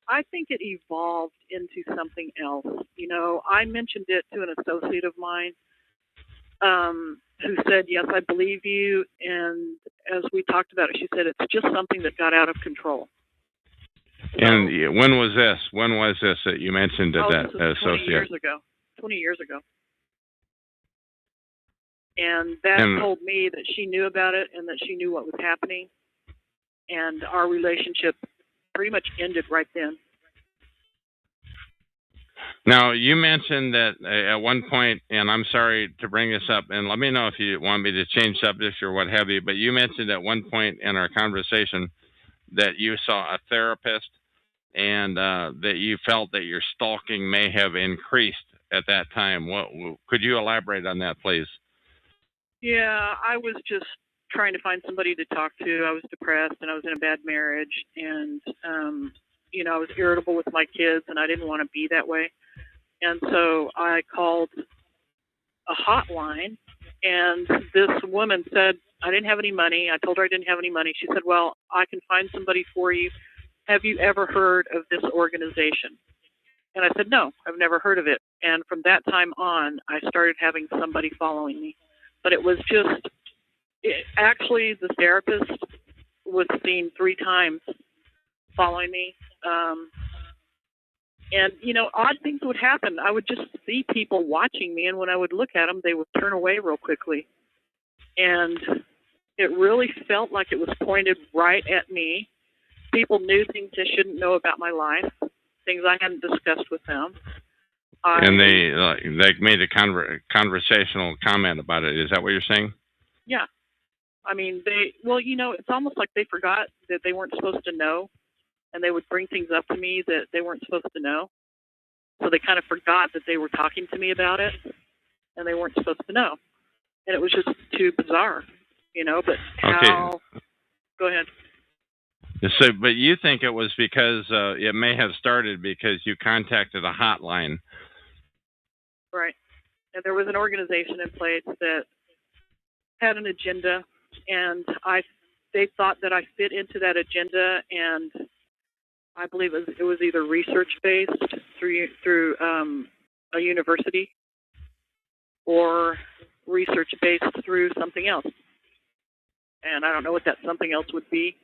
I think it evolved into something else. You know, I mentioned it to an associate of mine who said, yes, I believe you. And as we talked about it, she said, it's just something that got out of control. And when was this? When was this that you mentioned to that associate? 20 years ago. And that told me that she knew about it and that she knew what was happening. And our relationship pretty much ended right then. Now, you mentioned that at one point, and I'm sorry to bring this up, and let me know if you want me to change subjects or what have you, but you mentioned at one point in our conversation that you saw a therapist and that you felt that your stalking may have increased at that time. Could you elaborate on that, please? Yeah, I was just trying to find somebody to talk to. I was depressed and I was in a bad marriage, and I was irritable with my kids, and I didn't want to be that way. And so I called a hotline, and this woman said, I didn't have any money. I told her I didn't have any money. She said, well, I can find somebody for you. Have you ever heard of this organization? And I said, no, I've never heard of it. And from that time on, I started having somebody following me. But it was just, actually, the therapist was seen 3 times following me. And, odd things would happen. I would just see people watching me, and when I would look at them, they would turn away real quickly. And it really felt like it was pointed right at me. People knew things they shouldn't know about my life, things I hadn't discussed with them. And they made a conversational comment about it. Is that what you're saying? Yeah. I mean, it's almost like they forgot that they weren't supposed to know, and they would bring things up to me that they weren't supposed to know. So they kind of forgot that they were talking to me about it, and they weren't supposed to know. And it was just too bizarre, but how... Okay. Go ahead. So, but you think it was because it may have started because you contacted a hotline. Right. And there was an organization in place that had an agenda, and they thought that I fit into that agenda, and I believe it was either research-based through a university or research-based through something else. And I don't know what that something else would be.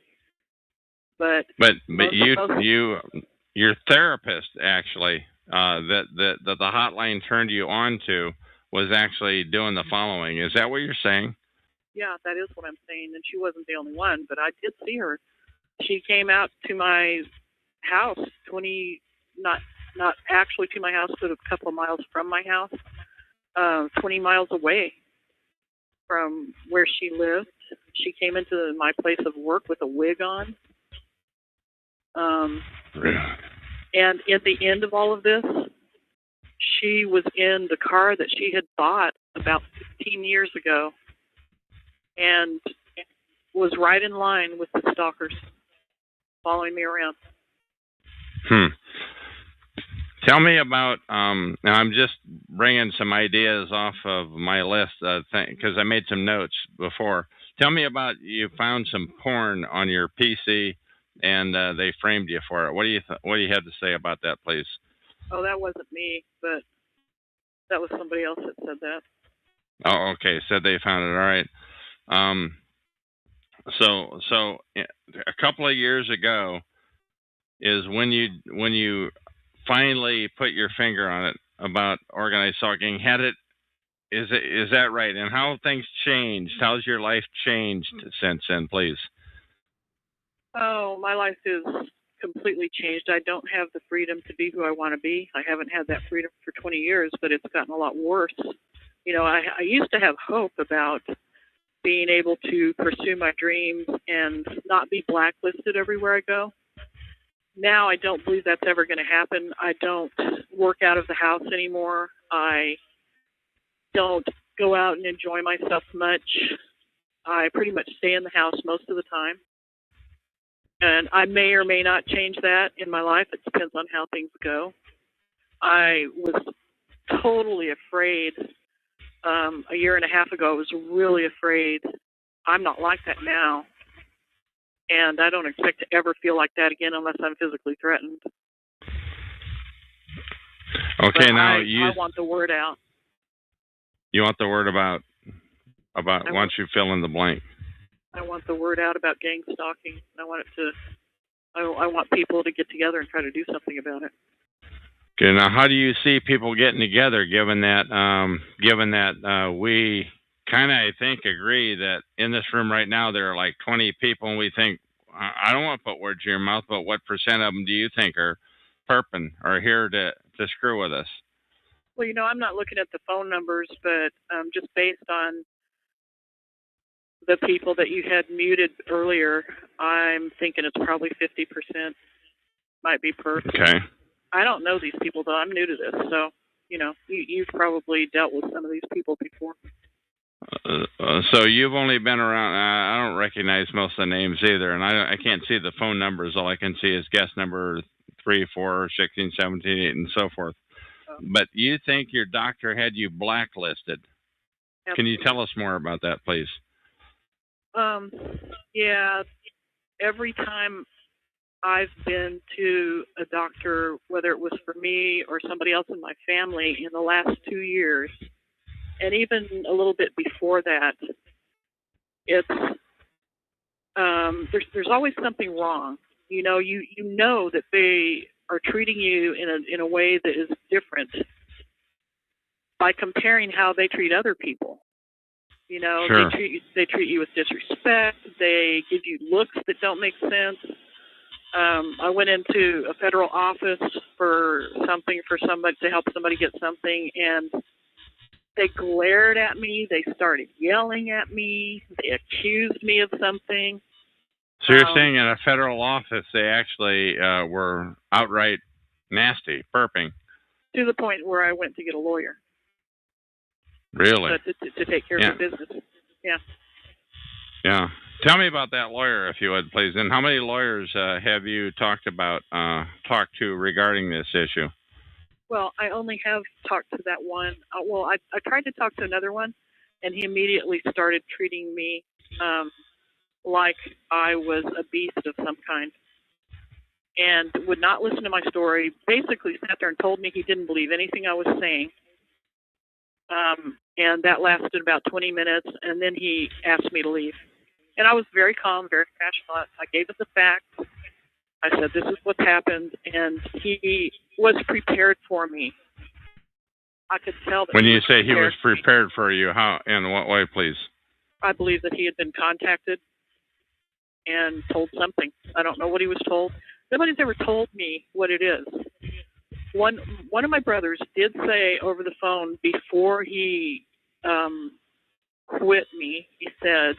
But your therapist actually that the hotline turned you on to was actually doing the following. Is that what you're saying? Yeah, that is what I'm saying. And she wasn't the only one, but I did see her. She came out to my house, not actually to my house, but a couple of miles from my house, 20 miles away from where she lived. She came into my place of work with a wig on. And at the end of all of this, she was in the car that she had bought about 15 years ago and was right in line with the stalkers following me around. Tell me about, now I'm just bringing some ideas off of my list because I made some notes before. Tell me about, you found some porn on your PC and they framed you for it. What do you have to say about that, please? Oh, that wasn't me, but that was somebody else that said that. Oh, okay. Said they found it. All right. So a couple of years ago is when you finally put your finger on it about organized stalking. Is that right? And how have things changed? How's your life changed since then, please? Oh, my life is completely changed. I don't have the freedom to be who I want to be. I haven't had that freedom for 20 years, but it's gotten a lot worse. I used to have hope about being able to pursue my dreams and not be blacklisted everywhere I go. Now I don't believe that's ever going to happen. I don't work out of the house anymore. I don't go out and enjoy myself much. I pretty much stay in the house most of the time. And I may or may not change that in my life. It depends on how things go. I was totally afraid. A year and a half ago, I was really afraid. I'm not like that now. And I don't expect to ever feel like that again unless I'm physically threatened. Okay, but now I want the word out. You want the word about why don't you fill in the blank? I want the word out about gang stalking. I want people to get together and try to do something about it. Okay, now how do you see people getting together, given that we kind of, I think, agree that in this room right now there are like 20 people, and we think, I don't want to put words in your mouth, but what percent of them do you think are perping or here to screw with us? Well, I'm not looking at the phone numbers, but just based on the people that you had muted earlier, I'm thinking it's probably 50% might be perp. Okay. I don't know these people, though. I'm new to this, so, you've probably dealt with some of these people before. So you've only been around. I don't recognize most of the names either, and I can't see the phone numbers. All I can see is guest number 3, 4, 16, 17, 8, and so forth. But you think your doctor had you blacklisted? Absolutely. Can you tell us more about that, please? Yeah. Every time I've been to a doctor, whether it was for me or somebody else in my family in the last 2 years, and even a little bit before that, it's there's always something wrong. You know that they are treating you in a way that is different by comparing how they treat other people. Sure. They treat you with disrespect. They give you looks that don't make sense. I went into a federal office for something for somebody to help somebody get something, and they glared at me. They started yelling at me. They accused me of something. So you're saying in a federal office they actually were outright nasty, burping? To the point where I went to get a lawyer. Really? To take care of the business. Yeah. Yeah. Tell me about that lawyer, if you would, please. And how many lawyers have you talked to regarding this issue? Well, I only have talked to that one. I tried to talk to another one, and he immediately started treating me like I was a beast of some kind, and would not listen to my story. Basically sat there and told me he didn't believe anything I was saying. And that lasted about 20 minutes, and then he asked me to leave. And I was very calm, very passionate. I gave him the facts. I said, this is what's happened, and he was prepared for me. I could tell that. When you say he was prepared for you, how, in what way, please? I believe that he had been contacted and told something. I don't know what he was told. Nobody's ever told me what it is. One of my brothers did say over the phone before he quit me, he said,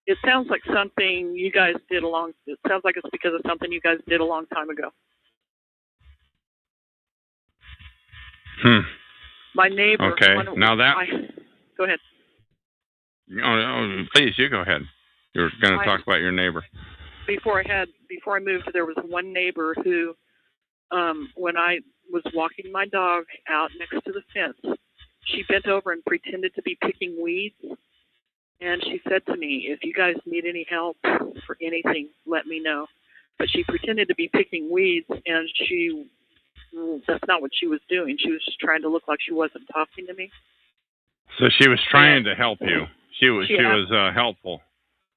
it sounds like something you guys did it sounds like it's because of something you guys did a long time ago. My neighbor. Okay. Now that. Go ahead. Oh, please, you go ahead. You're going to talk about your neighbor. Before I moved, there was one neighbor who, when I was walking my dog out next to the fence, she bent over and pretended to be picking weeds. And she said to me, if you guys need any help for anything, let me know. But she pretended to be picking weeds, and that's not what she was doing. She was just trying to look like she wasn't talking to me. So she was trying to help you. She was helpful.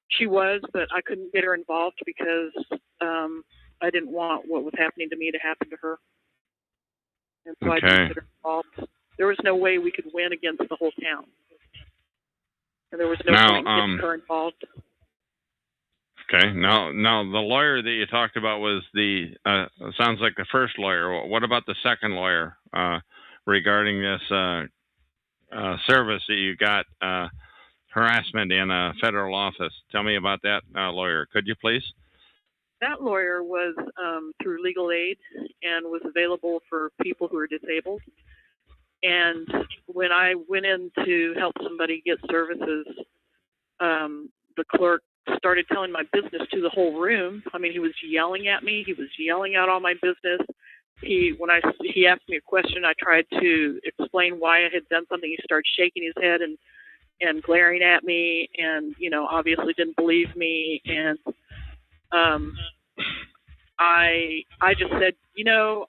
She was, but I couldn't get her involved because I didn't want what was happening to me to happen to her. And so I didn't get her involved. There was no way we could win against the whole town. And there was no point in getting her involved. Okay. Now the lawyer that you talked about was sounds like the first lawyer. What about the second lawyer regarding this service that you got, harassment in a federal office? Tell me about that lawyer, could you please? That lawyer was through legal aid and was available for people who are disabled. And when I went in to help somebody get services, the clerk started telling my business to the whole room. I mean, he was yelling at me. He was yelling out all my business. He asked me a question, I tried to explain why I had done something. He started shaking his head and glaring at me, and obviously didn't believe me. And I just said,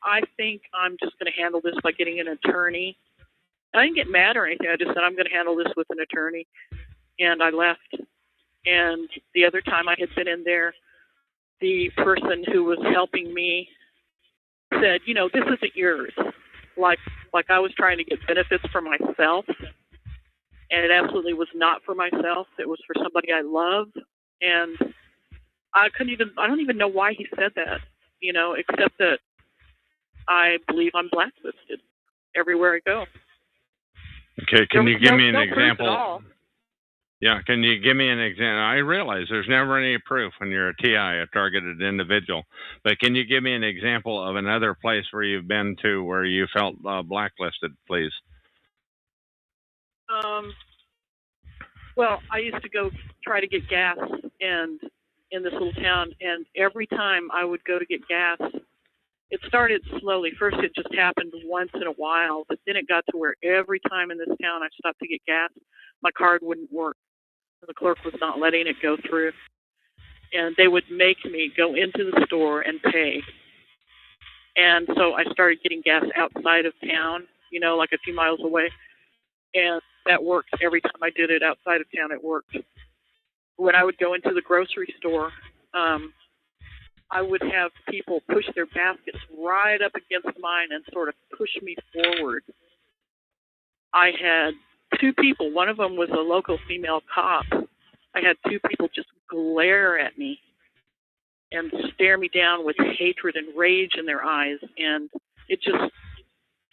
I think I'm just going to handle this by getting an attorney. I didn't get mad or anything. I just said, I'm going to handle this with an attorney. And I left. And the other time I had been in there, the person who was helping me said, this isn't yours. Like I was trying to get benefits for myself. And it absolutely was not for myself. It was for somebody I love. And I don't even know why he said that, except that I believe I'm blacklisted everywhere I go. Okay, can you give me an example? Proof at all. Yeah, can you give me an example? I realize there's never any proof when you're a TI, a targeted individual, but can you give me an example of another place where you've been to where you felt blacklisted, please? Well, I used to go try to get gas and in this little town, and every time I would go to get gas, it started slowly. First, it just happened once in a while, but then it got to where every time in this town I stopped to get gas, my card wouldn't work. The clerk was not letting it go through. And they would make me go into the store and pay. And so I started getting gas outside of town, like a few miles away. And that worked. Every time I did it outside of town, it worked. When I would go into the grocery store, I would have people push their baskets right up against mine and sort of push me forward. I had two people. One of them was a local female cop. I had two people just glare at me and stare me down with hatred and rage in their eyes. And it just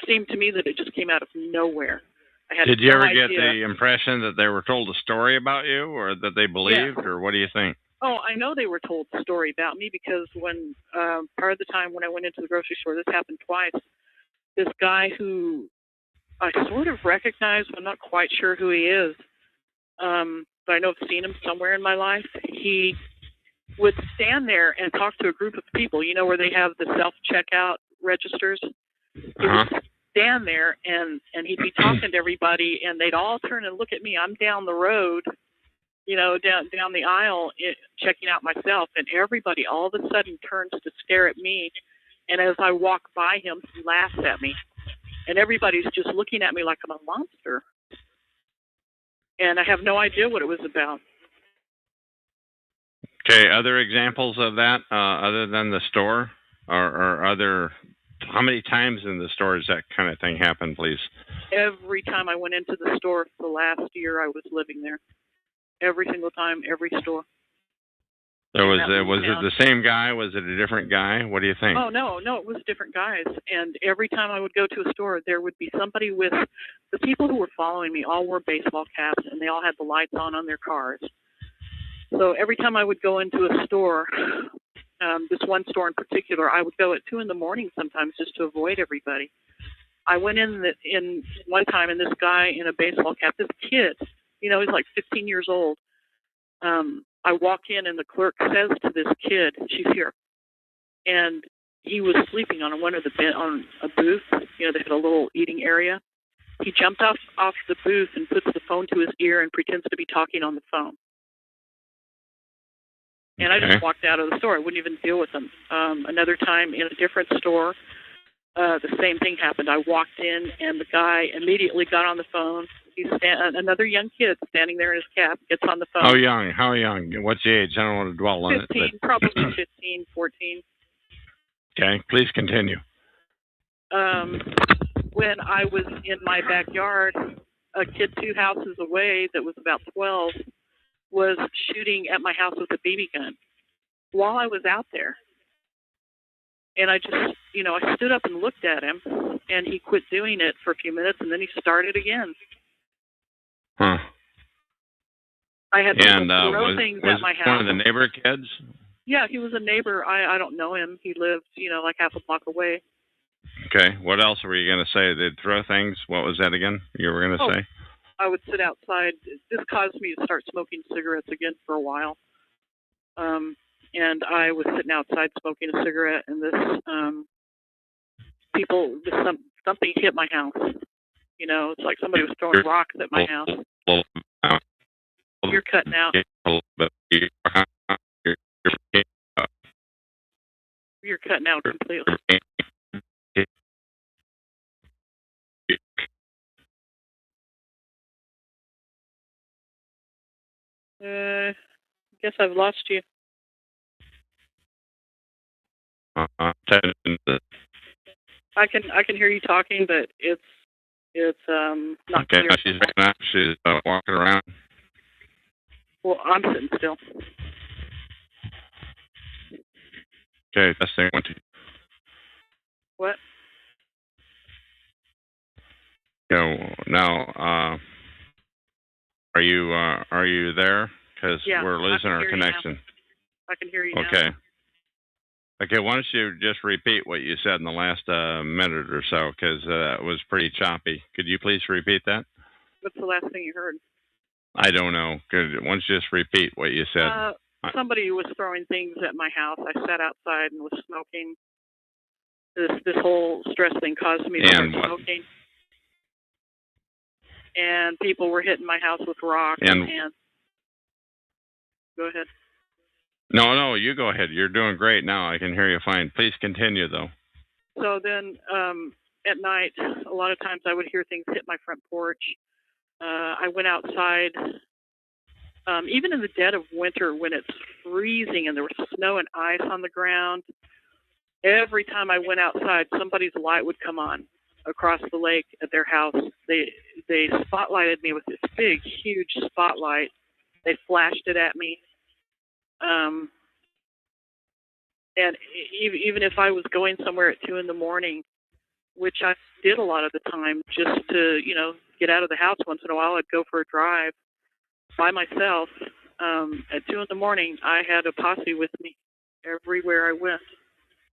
seemed to me that it just came out of nowhere. Did you ever get the impression that they were told a story about you, or that they believed, or what do you think? Oh, I know they were told a story about me, because when part of the time when I went into the grocery store, this happened twice. This guy who I sort of recognize, I'm not quite sure who he is, but I know I've seen him somewhere in my life. He would stand there and talk to a group of people, where they have the self-checkout registers. He would stand there and he'd be talking to everybody, and they'd all turn and look at me. I'm down the road, down the aisle, checking out myself, and everybody all of a sudden turns to stare at me. And as I walk by him, he laughs at me. And everybody's just looking at me like I'm a monster. And I have no idea what it was about. Okay, other examples of that, other than the store, or other, how many times in the store does that kind of thing happen, please? Every time I went into the store for the last year I was living there. Every single time, every store. So was it the same guy? Was it a different guy? What do you think? Oh, no, it was different guys. And every time I would go to a store, there would be somebody with, the people who were following me all wore baseball caps, and they all had the lights on their cars. So every time I would go into a store, this one store in particular, I would go at 2 a.m. sometimes just to avoid everybody. I went in one time, and this guy in a baseball cap, this kid, he's like 15 years old. I walk in, and the clerk says to this kid, she's here. And he was sleeping on one of on a booth. They had a little eating area. He jumped off the booth and puts the phone to his ear and pretends to be talking on the phone. And I just walked out of the store. I wouldn't even deal with him. Another time in a different store, the same thing happened. I walked in, and the guy immediately got on the phone. He's another young kid standing there in his cap, gets on the phone. How young? What's the age? I don't want to dwell on 15, it. probably 15, 14. Okay, please continue. When I was in my backyard, a kid 2 houses away that was about 12 was shooting at my house with a BB gun while I was out there. And I just, I stood up and looked at him, and he quit doing it for a few minutes, and then he started again. Huh. I had to throw things at my house. One of the neighbor kids? Yeah, he was a neighbor. I don't know him. He lived, like half a block away. Okay. What else were you going to say? They'd throw things? What was that again you were going to say? I would sit outside. This caused me to start smoking cigarettes again for a while. And I was sitting outside smoking a cigarette, and something hit my house. It's like somebody was throwing rocks at my house. You're cutting out. You're cutting out completely. I guess I've lost you. I can hear you talking, but it's not clear. Okay, she's walking around. Well, I'm sitting still. Okay, testing 1, 2. What? Now, are you there? Because we're losing our connection. I can hear you now. Okay, why don't you just repeat what you said in the last minute or so, because it was pretty choppy. Could you please repeat that? What's the last thing you heard? I don't know. Could why don't you just repeat what you said? Somebody was throwing things at my house. I sat outside and was smoking. This whole stress thing caused me to start smoking. And people were hitting my house with rocks. And go ahead. No, you go ahead. You're doing great now. I can hear you fine. Please continue, though. So then at night, a lot of times I would hear things hit my front porch. I went outside, even in the dead of winter when it's freezing and there was snow and ice on the ground. Every time I went outside, somebody's light would come on across the lake at their house. They spotlighted me with this big, huge spotlight. They flashed it at me. And even if I was going somewhere at 2 a.m, which I did a lot of the time just to, get out of the house once in a while, I'd go for a drive by myself. At 2 a.m, I had a posse with me everywhere I went.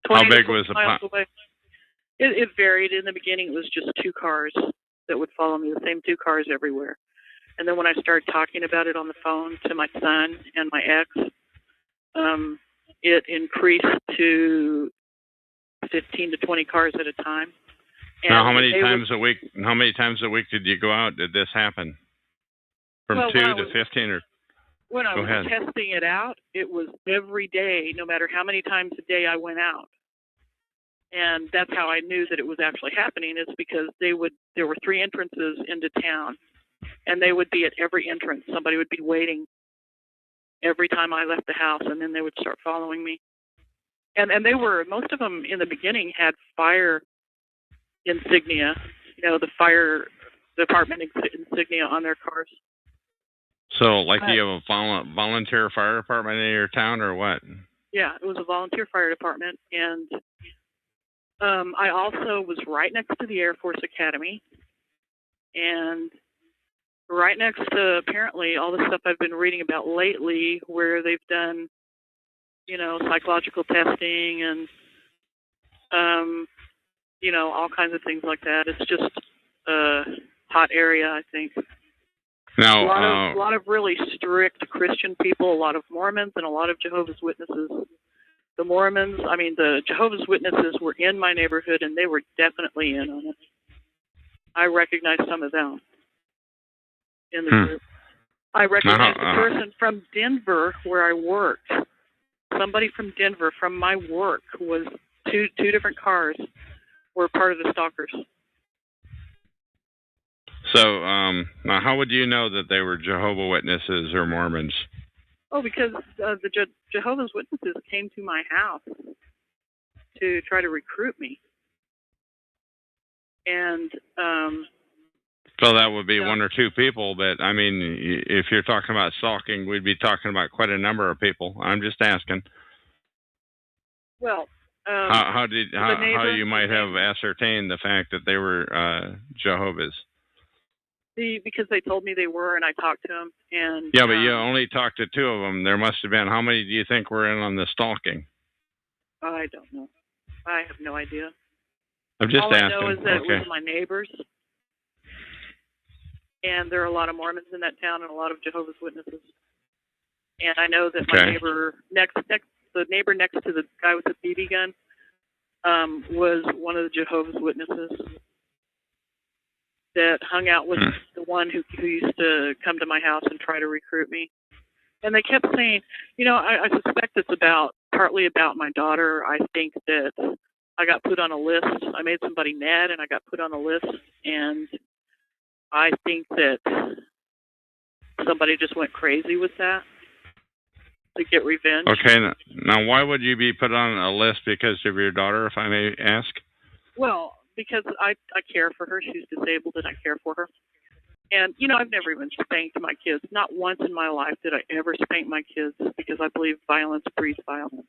How big was the posse? It varied. In the beginning, it was just 2 cars that would follow me, the same 2 cars everywhere. And then when I started talking about it on the phone to my son and my ex, it increased to 15 to 20 cars at a time. And now, how many times a week? How many times a week did you go out? Did this happen? From 2 to 15, or when I was testing it out, it was every day, no matter how many times a day I went out. And that's how I knew that it was actually happening, is because there were 3 entrances into town, and they would be at every entrance. Somebody would be waiting every time I left the house, and then they would start following me. And they were, most of them in the beginning had fire insignia, the fire department insignia on their cars. So, like, you have a volunteer fire department in your town, or what? Yeah, it was a volunteer fire department, and I also was right next to the Air Force Academy, and right next to, apparently, all the stuff I've been reading about lately, where they've done, psychological testing and, all kinds of things like that. It's just a hot area, I think. Now, a lot of really strict Christian people, a lot of Mormons, and a lot of Jehovah's Witnesses. The Mormons, the Jehovah's Witnesses were in my neighborhood, and they were definitely in on it. I recognized some of them in the group. I recognized a person from Denver where I worked. Somebody from Denver from my work was two different cars were part of the stalkers. So, now how would you know that they were Jehovah's Witnesses or Mormons? Oh, because the Jehovah's Witnesses came to my house to try to recruit me. And so that would be 1 or 2 people, but if you're talking about stalking, we'd be talking about quite a number of people. I'm just asking. Well, how you might have ascertained the fact that they were Jehovah's? Because they told me they were, and I talked to them. And yeah, but you only talked to 2 of them. There must have been. How many do you think were in on the stalking? I don't know. I have no idea. I'm just asking. All I know is that it was my neighbors, and there are a lot of Mormons in that town and a lot of Jehovah's Witnesses. And I know that my neighbor the neighbor next to the guy with the BB gun, was one of the Jehovah's Witnesses that hung out with the one who used to come to my house and try to recruit me. And they kept saying, I suspect it's partly about my daughter. I think that I got put on a list. I made somebody mad, and I got put on a list. And I think that somebody just went crazy with that to get revenge. Okay. Now, why would you be put on a list because of your daughter, if I may ask? Well, because I care for her. She's disabled, and I care for her. And, I've never even spanked my kids. Not once in my life did I ever spank my kids, because I believe violence breeds violence.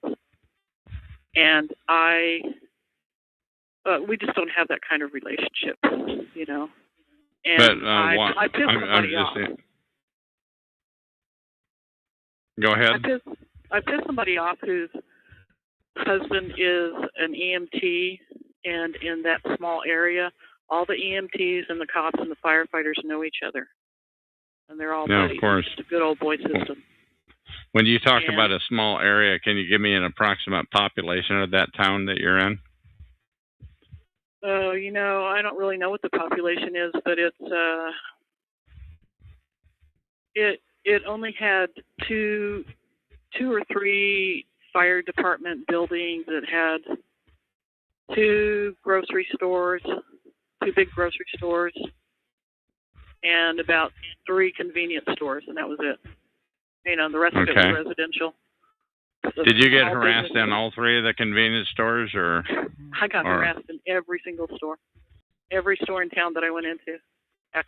And we just don't have that kind of relationship, And but, I pissed somebody off. Go ahead. I pissed somebody off whose husband is an EMT, and in that small area, all the EMTs and the cops and the firefighters know each other. and they're all Yeah, buddies. of course. It's a good old boy system. When you talk And- about a small area, can you give me an approximate population of that town that you're in? You know, I don't really know what the population is, but it only had two or three fire department buildings. It had two grocery stores, two big grocery stores, and about 3 convenience stores, and that was it. You know, the rest of it was residential. Did you get harassed in all 3 of the convenience stores, or? I got harassed in every single store. Every store in town that I went into.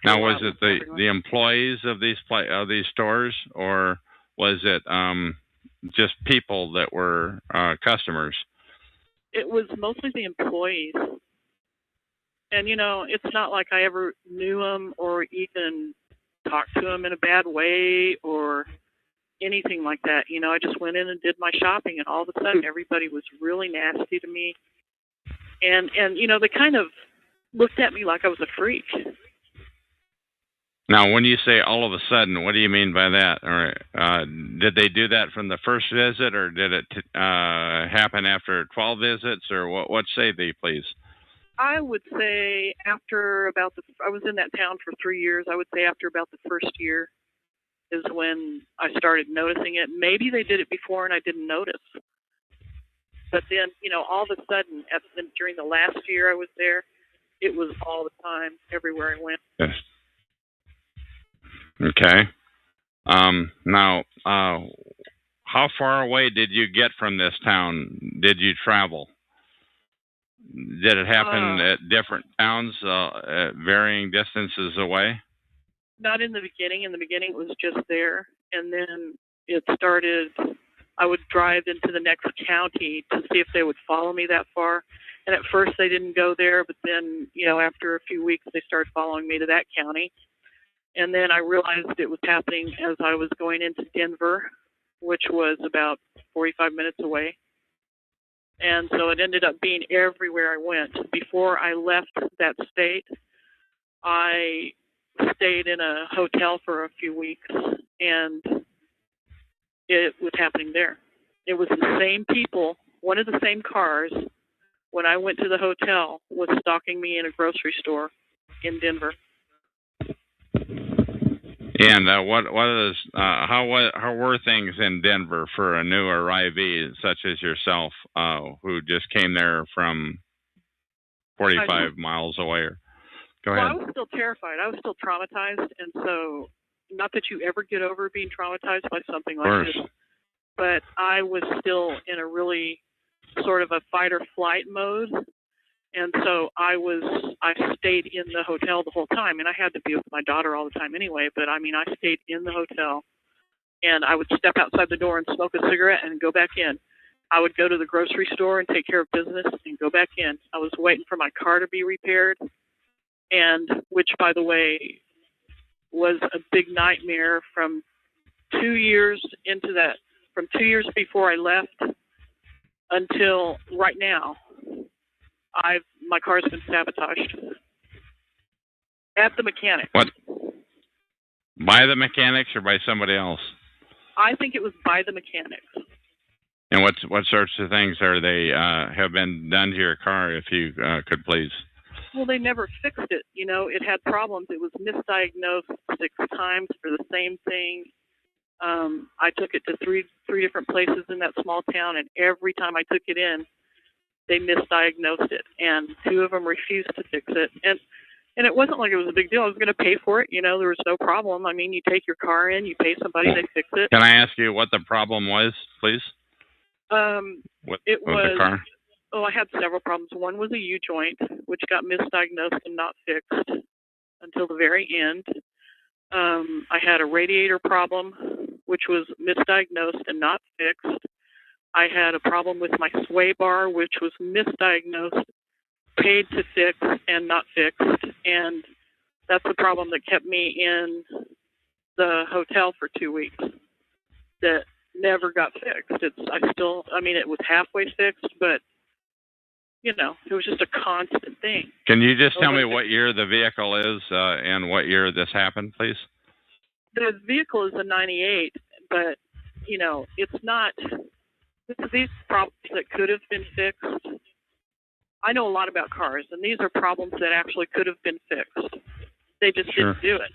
Now, was it the employees of these stores, or was it just people that were customers? It was mostly the employees. And, you know, it's not like I ever knew them or even talked to them in a bad way or anything like that. You know, I just went in and did my shopping, and all of a sudden everybody was really nasty to me. And you know, they kind of looked at me like I was a freak. Now, when you say all of a sudden, what do you mean by that? Or did they do that from the first visit, or did it happen after 12 visits, or what say they, please? I would say after about I was in that town for 3 years. I would say after about the first year is when I started noticing it. Maybe they did it before and I didn't notice. But then, you know, all of a sudden, during the last year I was there, it was all the time, everywhere I went. Yes. Okay. Now, how far away did you get from this town? Did you travel? Did it happen at different towns, at varying distances away? Not in the beginning. In the beginning, it was just there. And then it started, I would drive into the next county to see if they would follow me that far. And at first, they didn't go there. But then, you know, after a few weeks, they started following me to that county. And then I realized it was happening as I was going into Denver, which was about 45 minutes away. And so it ended up being everywhere I went. Before I left that state, I stayed in a hotel for a few weeks, and it was happening there. It was the same people, one of the same cars, when I went to the hotel, was stalking me in a grocery store in Denver. And how were things in Denver for a new arrivee such as yourself, who just came there from 45 miles away? Go ahead. Well, I was still terrified. I was still traumatized, and so not that you ever get over being traumatized by something like this, but I was still in a really sort of a fight or flight mode. And so I stayed in the hotel the whole time, and I had to be with my daughter all the time anyway, but I mean, I stayed in the hotel, and I would step outside the door and smoke a cigarette and go back in. I would go to the grocery store and take care of business and go back in. I was waiting for my car to be repaired, and which, by the way, was a big nightmare from 2 years into that, from 2 years before I left until right now. My car's been sabotaged at the mechanic. What? By the mechanics or by somebody else? I think it was by the mechanics. And what sorts of things are they have been done to your car, if you could please? Well, they never fixed it. You know, it had problems. It was misdiagnosed 6 times for the same thing. I took it to three different places in that small town, and every time I took it in, they misdiagnosed it, and 2 of them refused to fix it. And it wasn't like it was a big deal. I was going to pay for it. You know, there was no problem. I mean, you take your car in, you pay somebody, they fix it. Can I ask you what the problem was, please? With the car? Oh, I had several problems. One was a U-joint, which got misdiagnosed and not fixed until the very end. I had a radiator problem, which was misdiagnosed and not fixed. I had a problem with my sway bar, which was misdiagnosed, paid to fix, and not fixed. And that's the problem that kept me in the hotel for 2 weeks. That never got fixed. It was halfway fixed, but, you know, it was just a constant thing. Can you just tell me what year the vehicle is and what year this happened, please? the vehicle is a 98, but, you know, it's not, these problems that could have been fixed. I know a lot about cars, and these are problems that actually could have been fixed. They just didn't do it.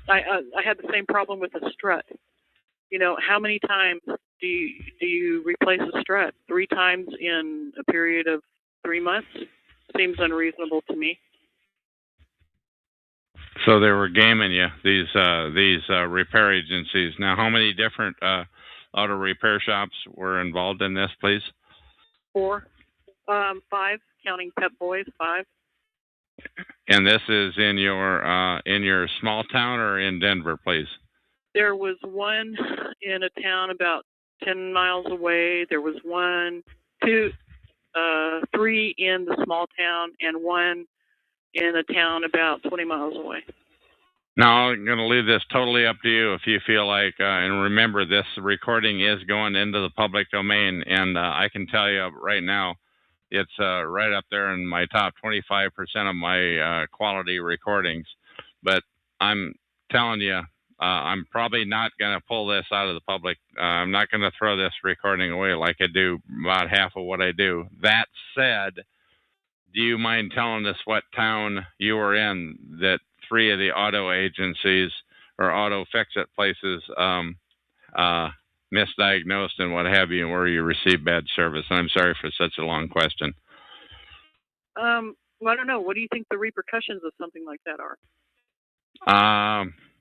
I had the same problem with the strut. You know, how many times do you replace a strut? 3 times in a period of 3 months? Seems unreasonable to me. So they were gaming you, these repair agencies. Now, how many different auto repair shops were involved in this, please? 4, 5, counting Pep Boys, 5. And this is in your small town or in Denver, please? There was one in a town about 10 miles away. There was 3 in the small town, and 1 in a town about 20 miles away. Now, I'm going to leave this totally up to you if you feel like, and remember, this recording is going into the public domain, and I can tell you right now, it's right up there in my top 25% of my quality recordings. But I'm telling you, I'm probably not going to pull this out of the public. I'm not going to throw this recording away like I do about half of what I do. That said, do you mind telling us what town you were in that 3 of the auto agencies or auto fix-it places misdiagnosed and what have you, and where you received bad service? And I'm sorry for such a long question. Well, I don't know. What do you think the repercussions of something like that are?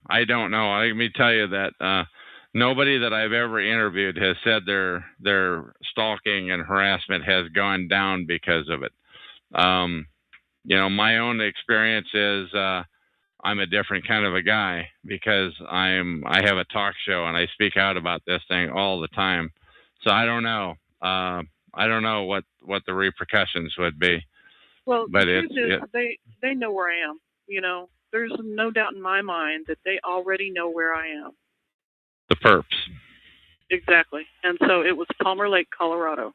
I don't know. Let me tell you that nobody that I've ever interviewed has said their stalking and harassment has gone down because of it. You know, my own experience is I'm a different kind of a guy because I have a talk show and I speak out about this thing all the time. So I don't know. I don't know what the repercussions would be. Well, but the truth is, they know where I am. You know, there's no doubt in my mind that they already know where I am. The perps. Exactly. And so it was Palmer Lake, Colorado.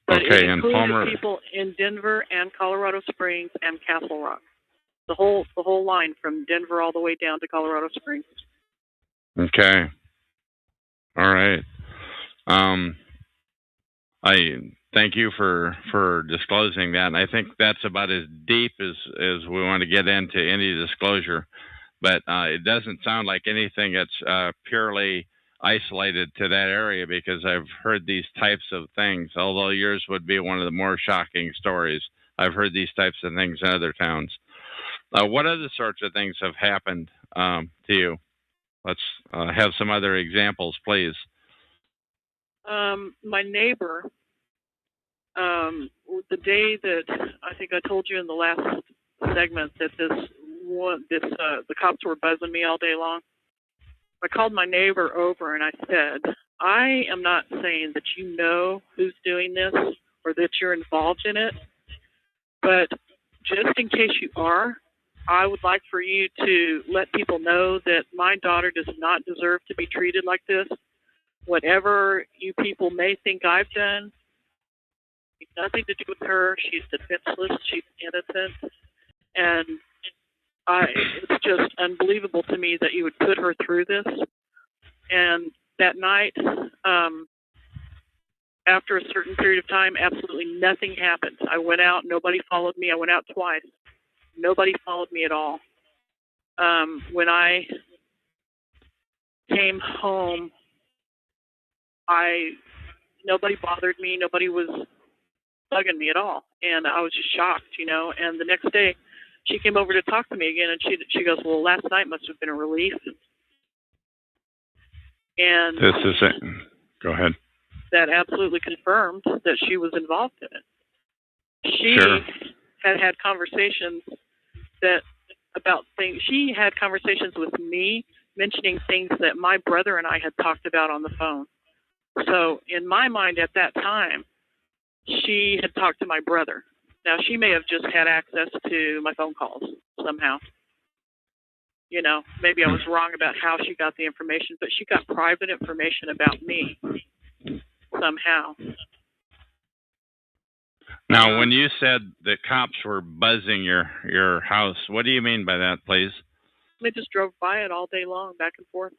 But okay, it included and Palmer, people in Denver and Colorado Springs and Castle Rock. The whole line from Denver all the way down to Colorado Springs. Okay. All right. I thank you for disclosing that, and I think that's about as deep as we want to get into any disclosure. But it doesn't sound like anything that's purely isolated to that area, because I've heard these types of things, although yours would be one of the more shocking stories. I've heard these types of things in other towns. What other sorts of things have happened to you? Let's have some other examples, please. My neighbor, the day that I think I told you in the last segment that the cops were buzzing me all day long, I called my neighbor over and I said, I am not saying that you know who's doing this or that you're involved in it, but just in case you are, I would like for you to let people know that my daughter does not deserve to be treated like this. Whatever you people may think I've done, it's nothing to do with her. She's defenseless. She's innocent. And it's just unbelievable to me that you would put her through this. And that night, after a certain period of time, absolutely nothing happened. I went out. Nobody followed me. I went out twice. Nobody followed me at all. When I came home, nobody bothered me. Nobody was bugging me at all. And I was just shocked, you know. And the next day, she came over to talk to me again, and she goes, well, last night must have been a relief. And this is it. Go ahead. That absolutely confirmed that she was involved in it. She sure. had conversations she had conversations with me mentioning things that my brother and I had talked about on the phone. So in my mind at that time, she had talked to my brother. Now, she may have just had access to my phone calls somehow. You know, maybe I was wrong about how she got the information, but she got private information about me somehow. Now, when you said that cops were buzzing your house, what do you mean by that, please? They just drove by it all day long, back and forth.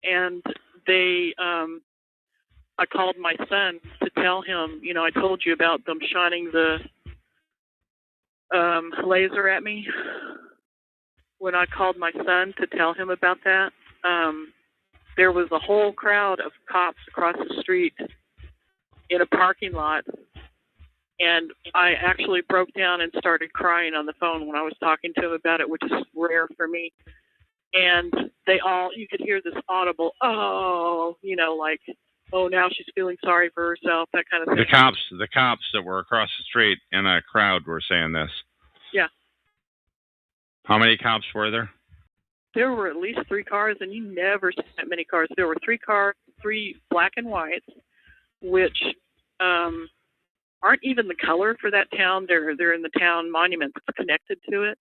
And they, I called my son to tell him, you know, I told you about them shining the laser at me. When I called my son to tell him about that, there was a whole crowd of cops across the street in a parking lot. And I actually broke down and started crying on the phone when I was talking to him about it, which is rare for me. And they all, you could hear this audible, oh, you know, like, oh, now she's feeling sorry for herself, that kind of thing. The cops that were across the street in a crowd were saying this. Yeah. How many cops were there? There were at least 3 cars, and you never see that many cars. There were 3 cars, 3 black and whites, which aren't even the color for that town. They're in the town monument that's connected to it.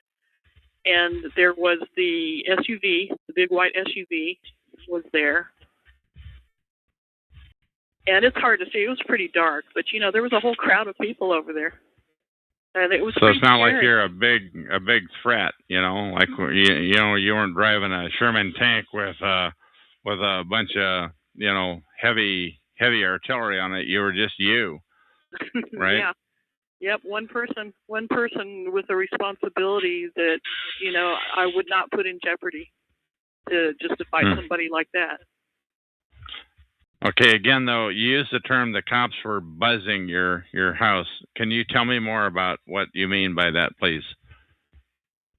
And there was the SUV, the big white SUV was there. And it's hard to see. It was pretty dark, but you know, there was a whole crowd of people over there. And it was so it's not scary. like you're a big threat, you know, like you know, you weren't driving a Sherman tank with a bunch of, you know, heavy artillery on it. You were just you. Right? Yeah. Yep, one person with a responsibility that, you know, I would not put in jeopardy to just to fight somebody like that. Okay, again though, you used the term the cops were buzzing your house. Can you tell me more about what you mean by that, please?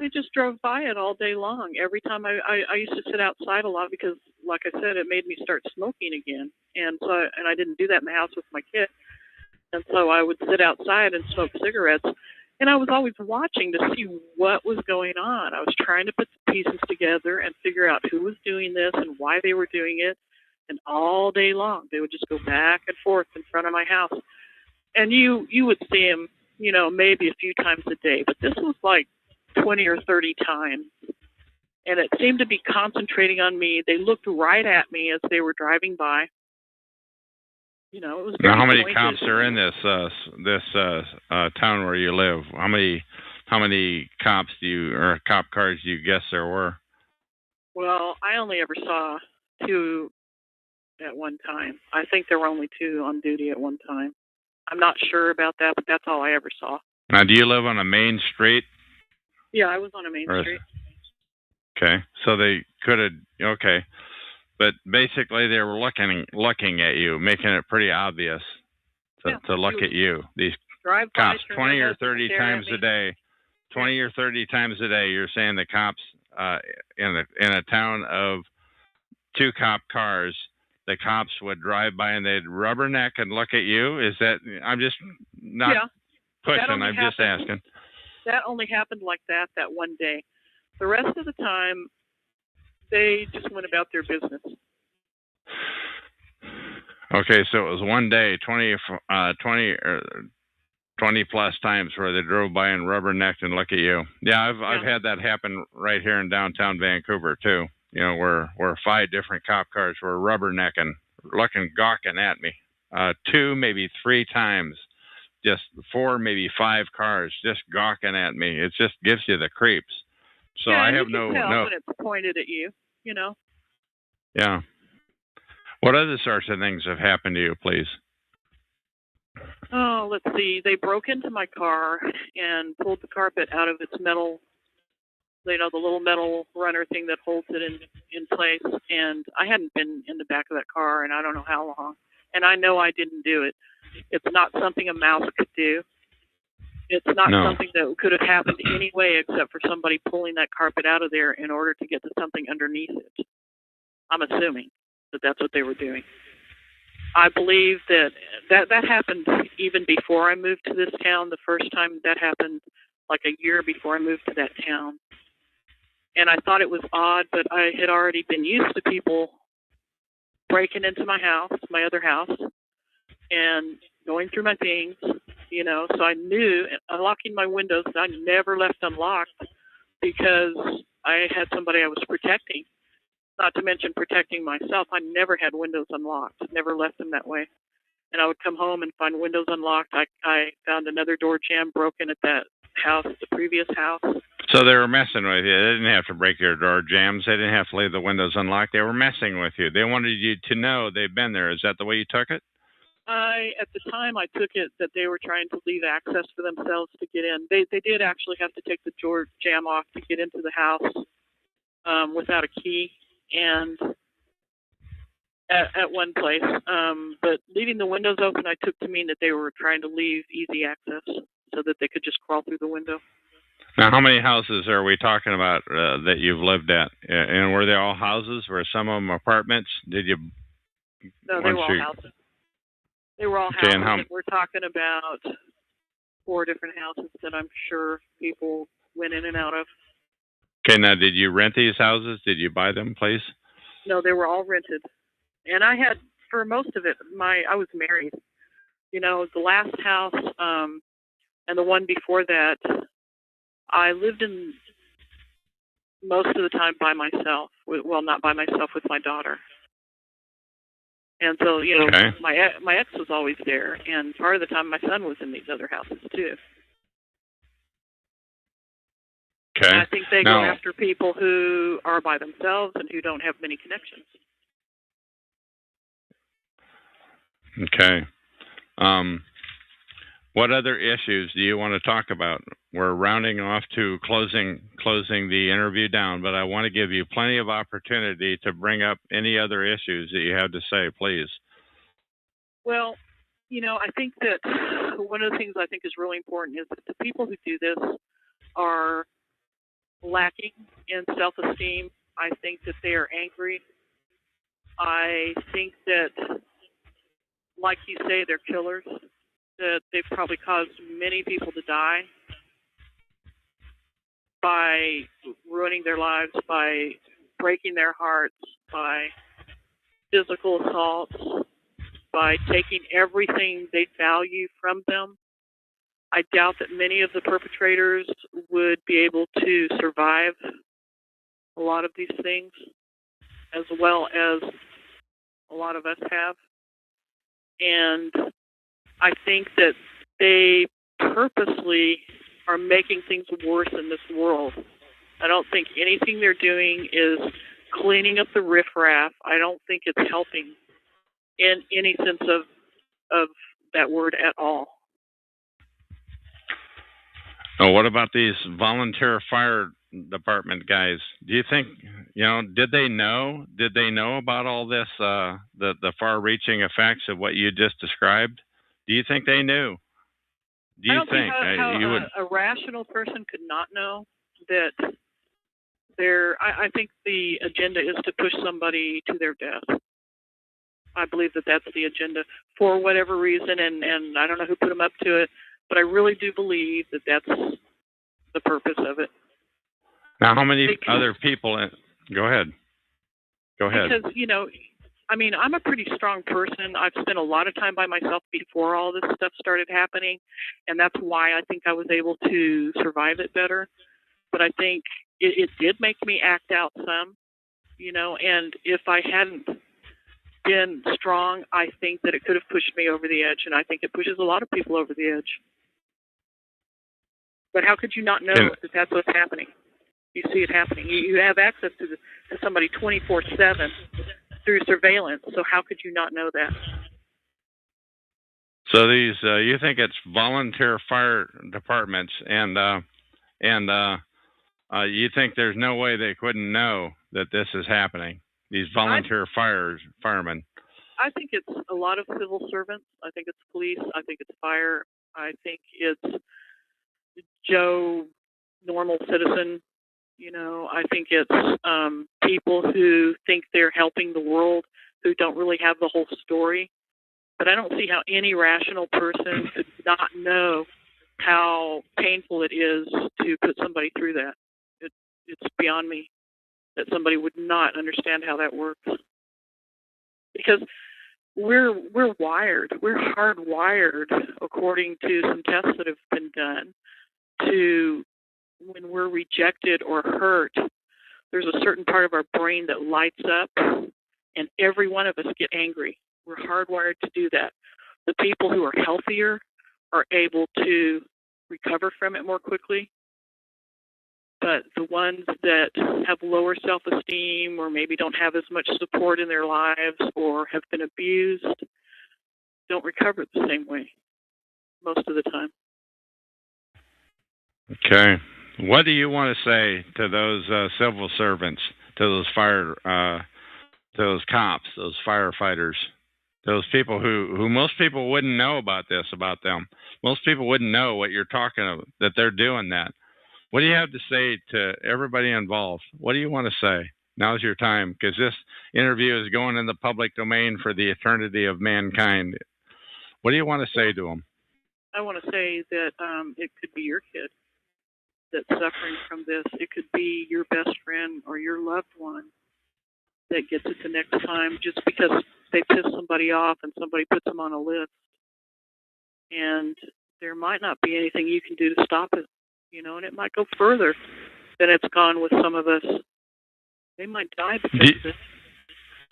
They just drove by it all day long. Every time I used to sit outside a lot because, like I said, it made me start smoking again. And so I didn't do that in the house with my kid. And so I would sit outside and smoke cigarettes. And I was always watching to see what was going on. I was trying to put the pieces together and figure out who was doing this and why they were doing it. And all day long, they would just go back and forth in front of my house. And you would see them, you know, maybe a few times a day. But this was like 20 or 30 times. And it seemed to be concentrating on me. They looked right at me as they were driving by. You know, it was very now, how many pointed. cops are in this town where you live? How many cops or cop cars do you guess there were? Well, I only ever saw 2 at one time. I think there were only 2 on duty at one time. I'm not sure about that, but that's all I ever saw. Now, do you live on a main street? Yeah, I was on a main street. Okay, so they could have. Okay. But basically, they were looking at you, making it pretty obvious to look at you. These cops, 20 or 30 times a day, 20 or 30 times a day. You're saying the cops in a town of 2 cop cars, the cops would drive by and they'd rubberneck and look at you. Is that? I'm just not pushing. I'm just asking. That only happened like that one day. The rest of the time, they just went about their business. Okay, so it was one day, 20 plus times where they drove by and rubbernecked and look at you. Yeah, I've had that happen right here in downtown Vancouver too. You know, where 5 different cop cars were rubbernecking, gawking at me. 2, maybe 3 times. Just 4, maybe 5 cars just gawking at me. It just gives you the creeps. So yeah, I have you can tell no. when it's pointed at you, you know. Yeah. What other sorts of things have happened to you, please? Oh, let's see. They broke into my car and pulled the carpet out of its metal, you know, the little metal runner thing that holds it in place. And I hadn't been in the back of that car in I don't know how long. And I know I didn't do it. It's not something a mouse could do. It's not something that could have happened any way except for somebody pulling that carpet out of there in order to get to something underneath it. I'm assuming that that's what they were doing. I believe that happened even before I moved to this town. The first time that happened, like a year before I moved to that town. And I thought it was odd, but I had already been used to people breaking into my house, my other house, and going through my things, you know. So I knew, unlocking my windows, I never left unlocked because I had somebody I was protecting. Not to mention protecting myself. I never had windows unlocked, never left them that way. And I would come home and find windows unlocked. I found another door jamb broken at that house, the previous house. So they were messing with you. They didn't have to break your door jams. They didn't have to leave the windows unlocked. They were messing with you. They wanted you to know they've been there. Is that the way you took it? At the time, I took it that they were trying to leave access for themselves to get in. They did actually have to take the door jam off to get into the house without a key, and at one place. But leaving the windows open, I took to mean that they were trying to leave easy access so that they could just crawl through the window. Now, how many houses are we talking about that you've lived at? And were they all houses? Were some of them apartments? Did you? No, they were all houses. They were all houses. And we're talking about 4 different houses that I'm sure people went in and out of. Okay, now did you rent these houses? Did you buy them, please? No, they were all rented. And I had, for most of it, I was married. You know, the last house and the one before that, I lived in most of the time by myself. Well, not by myself, with my daughter. And so, you know, okay. my ex was always there, and part of the time my son was in these other houses too. Okay. And I think they go after people who are by themselves and who don't have many connections. Okay. What other issues do you want to talk about? We're rounding off to closing the interview down, but I want to give you plenty of opportunity to bring up any other issues that you have to say, please. Well, you know, I think that one of the things I think is really important is that the people who do this are lacking in self-esteem. I think that they are angry. I think that, like you say, they're killers, that they've probably caused many people to die by ruining their lives, by breaking their hearts, by physical assaults, by taking everything they value from them. I doubt that many of the perpetrators would be able to survive a lot of these things, as well as a lot of us have. And I think that they purposely are making things worse in this world. I don't think anything they're doing is cleaning up the riffraff. I don't think it's helping in any sense of that word at all. Oh, what about these volunteer fire department guys? Do you think, you know, did they know about all this, the far-reaching effects of what you just described? Do you think they knew? Do you think how a rational person could not know that I think the agenda is to push somebody to their death. I believe that that's the agenda for whatever reason, and I don't know who put them up to it, but I really do believe that that's the purpose of it. Now, how many other people? Go ahead. Because, you know, I mean, I'm a pretty strong person. I've spent a lot of time by myself before all this stuff started happening, and that's why I think I was able to survive it better. But I think it did make me act out some, you know, and if I hadn't been strong, I think that it could have pushed me over the edge, and I think it pushes a lot of people over the edge. But how could you not know that that's what's happening? You see it happening. You have access to somebody 24/7 through surveillance, so how could you not know that? So these, you think it's volunteer fire departments, and you think there's no way they couldn't know that this is happening? These volunteer firemen. I think it's a lot of civil servants. I think it's police. I think it's fire. I think it's Joe, normal citizen. You know, I think it's people who think they're helping the world, who don't really have the whole story. But I don't see how any rational person could not know how painful it is to put somebody through that. It's beyond me that somebody would not understand how that works. Because we're wired, we're hardwired, according to some tests that have been done, to when we're rejected or hurt, there's a certain part of our brain that lights up, and every one of us get angry. We're hardwired to do that. The people who are healthier are able to recover from it more quickly. But the ones that have lower self-esteem or maybe don't have as much support in their lives or have been abused don't recover the same way most of the time. Okay. What do you want to say to those civil servants, to those to those cops, those firefighters, those people who most people wouldn't know about this about them? Most people wouldn't know what you're talking about, that they're doing that. What do you have to say to everybody involved? What do you want to say? Now's your time, because this interview is going in the public domain for the eternity of mankind. What do you want to say to them? I want to say that it could be your kid that's suffering from this. It could be your best friend or your loved one that gets it the next time just because they piss somebody off and somebody puts them on a list. And there might not be anything you can do to stop it, and it might go further than it's gone with some of us. They might die because of it.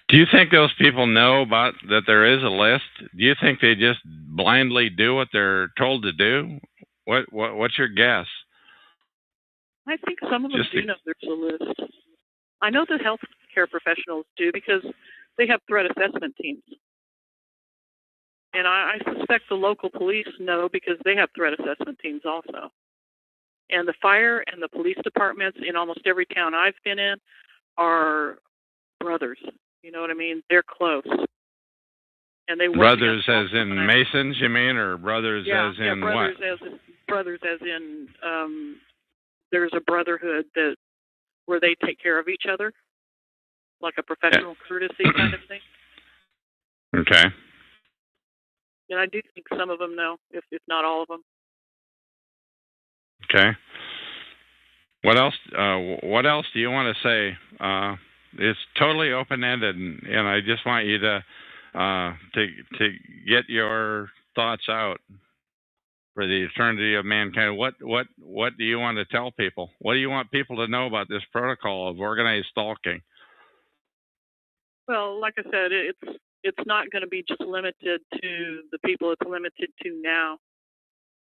Do you think those people know about that there is a list? Do you think they just blindly do what they're told to do? What's your guess? I think some of them do know there's a list. I know the healthcare professionals do because they have threat assessment teams. And I suspect the local police know because they have threat assessment teams also. And the fire and the police departments in almost every town I've been in are brothers. You know what I mean? They're close. And they work brothers as in Masons, you mean, or brothers as in brothers what? Brothers as in there's a brotherhood where they take care of each other, like a professional courtesy kind of thing. Okay. And I do think some of them know, if not all of them. Okay. What else? What else do you want to say? It's totally open-ended, and I just want you to get your thoughts out for the eternity of mankind. What do you want to tell people? What do you want people to know about this protocol of organized stalking? Well, like I said, it's not going to be just limited to the people it's limited to now.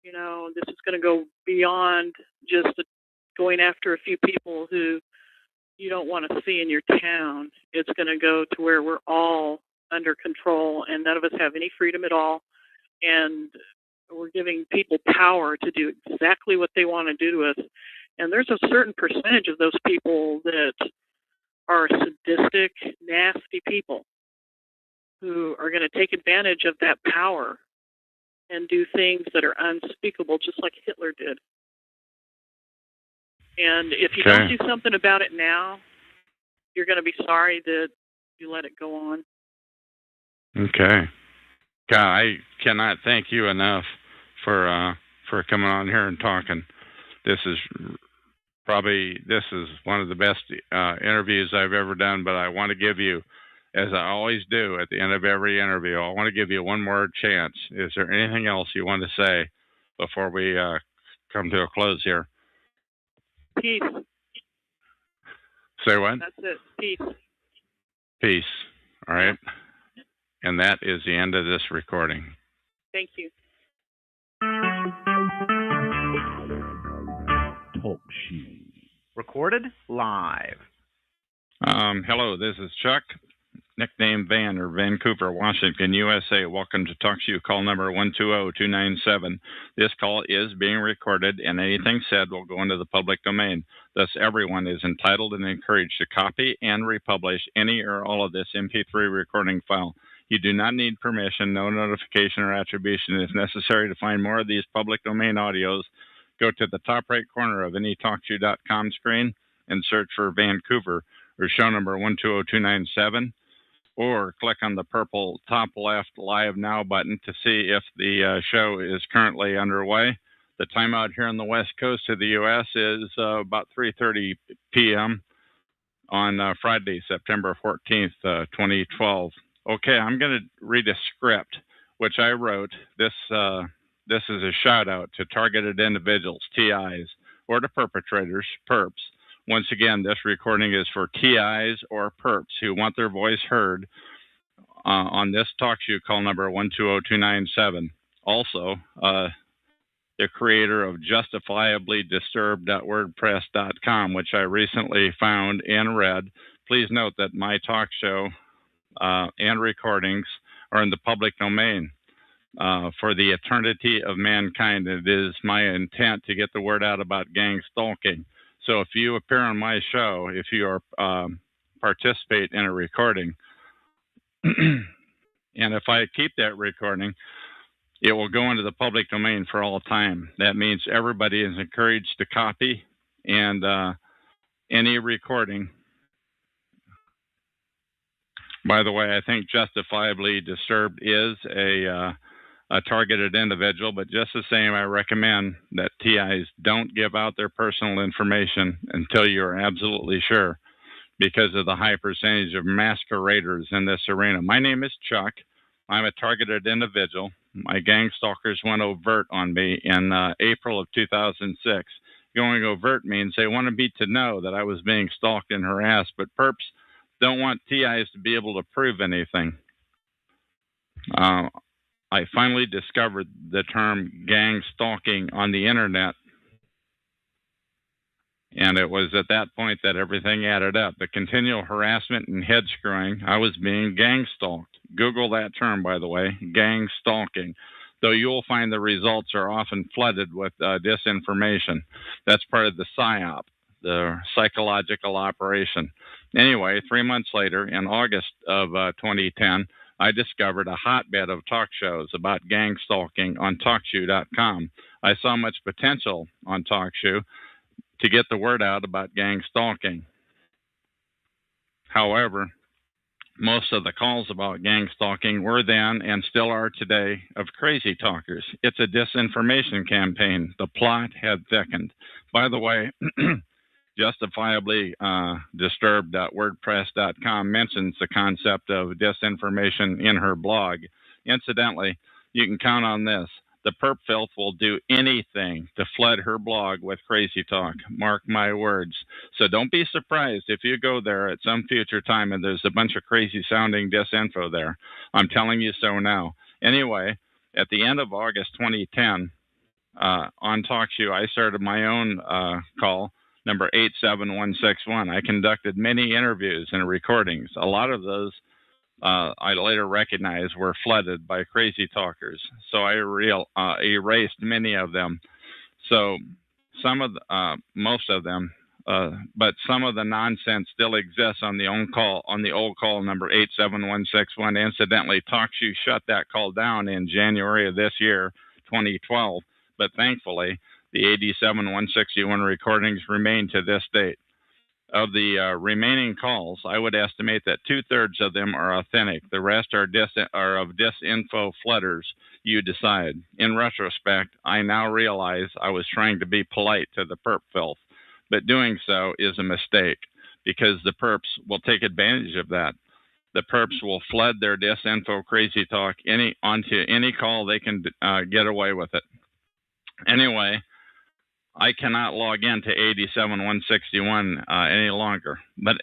This is going to go beyond just going after a few people who you don't want to see in your town. It's going to go to where we're all under control and none of us have any freedom at all. And we're giving people power to do exactly what they want to do to us. And there's a certain percentage of those people that are sadistic, nasty people who are going to take advantage of that power and do things that are unspeakable, just like Hitler did. And if you don't do something about it now, you're going to be sorry that you let it go on. Okay. God, I cannot thank you enough for coming on here and talking. This is one of the best interviews I've ever done, but I want to give you, as I always do at the end of every interview, I want to give you one more chance. Is there anything else you want to say before we come to a close here? Peace. Say what? That's it. Peace. Peace. All right. And that is the end of this recording. Thank you. Talk shoes. Recorded live. Hello, this is Chuck, nickname Van, or Vancouver, Washington, USA. Welcome to Talk Shoe, call number 120297. This call is being recorded, and anything said will go into the public domain. Thus, everyone is entitled and encouraged to copy and republish any or all of this MP3 recording file. You do not need permission, no notification or attribution. If necessary to find more of these public domain audios, go to the top right corner of any TalkShoe.com screen and search for Vancouver or show number 120297, or click on the purple top left Live Now button to see if the show is currently underway. The time out here on the west coast of the U.S. is about 3:30 p.m. on Friday, September 14th, 2012. Okay, I'm going to read a script which I wrote. This is a shout out to targeted individuals, TIs, or to perpetrators, perps. Once again, this recording is for TIs or perps who want their voice heard on this talk show, call number 120297. Also, the creator of justifiablydisturbed.wordpress.com, which I recently found and read. Please note that my talk show and recordings are in the public domain for the eternity of mankind. It is my intent to get the word out about gang stalking. So if you appear on my show, if you are participate in a recording, and if I keep that recording, it will go into the public domain for all time. That means everybody is encouraged to copy, and any recording. By the way, I think Justifiably Disturbed is a targeted individual, but just the same, I recommend that TIs don't give out their personal information until you're absolutely sure, because of the high percentage of masqueraders in this arena. My name is Chuck. I'm a targeted individual. My gang stalkers went overt on me in April of 2006. Going overt means they wanted me to know that I was being stalked and harassed, but perps don't want TIs to be able to prove anything. I finally discovered the term gang stalking on the internet, and it was at that point that everything added up. The continual harassment and head screwing, I was being gang stalked. Google that term, by the way, gang stalking. Though you'll find the results are often flooded with disinformation. That's part of the PSYOP, the psychological operation. Anyway, 3 months later, in August of 2010, I discovered a hotbed of talk shows about gang stalking on TalkShoe.com. I saw much potential on TalkShoe to get the word out about gang stalking. However, most of the calls about gang stalking were then and still are today of crazy talkers. It's a disinformation campaign. The plot had thickened. By the way, Justifiably Disturbed.wordpress.com mentions the concept of disinformation in her blog. Incidentally, you can count on this. The perp filth will do anything to flood her blog with crazy talk. Mark my words. So don't be surprised if you go there at some future time and there's a bunch of crazy sounding disinfo there. I'm telling you so now. Anyway, at the end of August 2010, on TalkShoe, I started my own call, number 87161. I conducted many interviews and recordings. A lot of those I later recognized were flooded by crazy talkers. So I erased many of them. So some of most of them, but some of the nonsense still exists on the old call number 87161. Incidentally, TalkShoe shut that call down in January of this year, 2012. But thankfully, the 87161 recordings remain to this date. Of the remaining calls, I would estimate that 2/3 of them are authentic. The rest are of disinfo flooders. You decide. In retrospect, I now realize I was trying to be polite to the perp filth, but doing so is a mistake because the perps will take advantage of that. The perps will flood their disinfo crazy talk onto any call they can get away with it. Anyway, I cannot log into 87161 any longer. But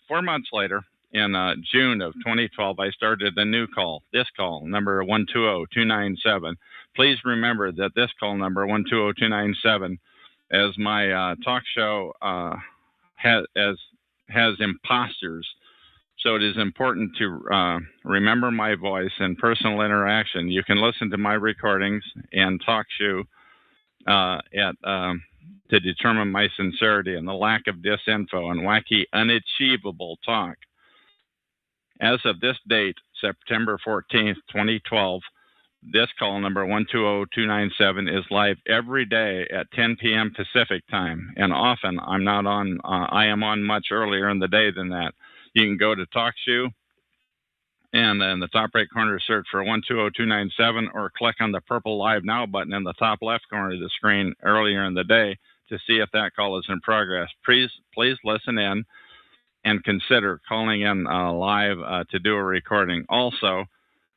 4 months later, in June of 2012, I started a new call. This call, number 120297. Please remember that this call, number 120297, as my talk show has imposters. So it is important to remember my voice and personal interaction. You can listen to my recordings and TalkShoe to determine my sincerity and the lack of disinfo and wacky, unachievable talk. As of this date, September 14th, 2012, this call number 120297 is live every day at 10 p.m. Pacific time, and often I am on much earlier in the day than that. You can go to TalkShoe and in the top right corner, search for 120297 or click on the purple Live Now button in the top left corner of the screen earlier in the day to see if that call is in progress. Please listen in and consider calling in live to do a recording. Also,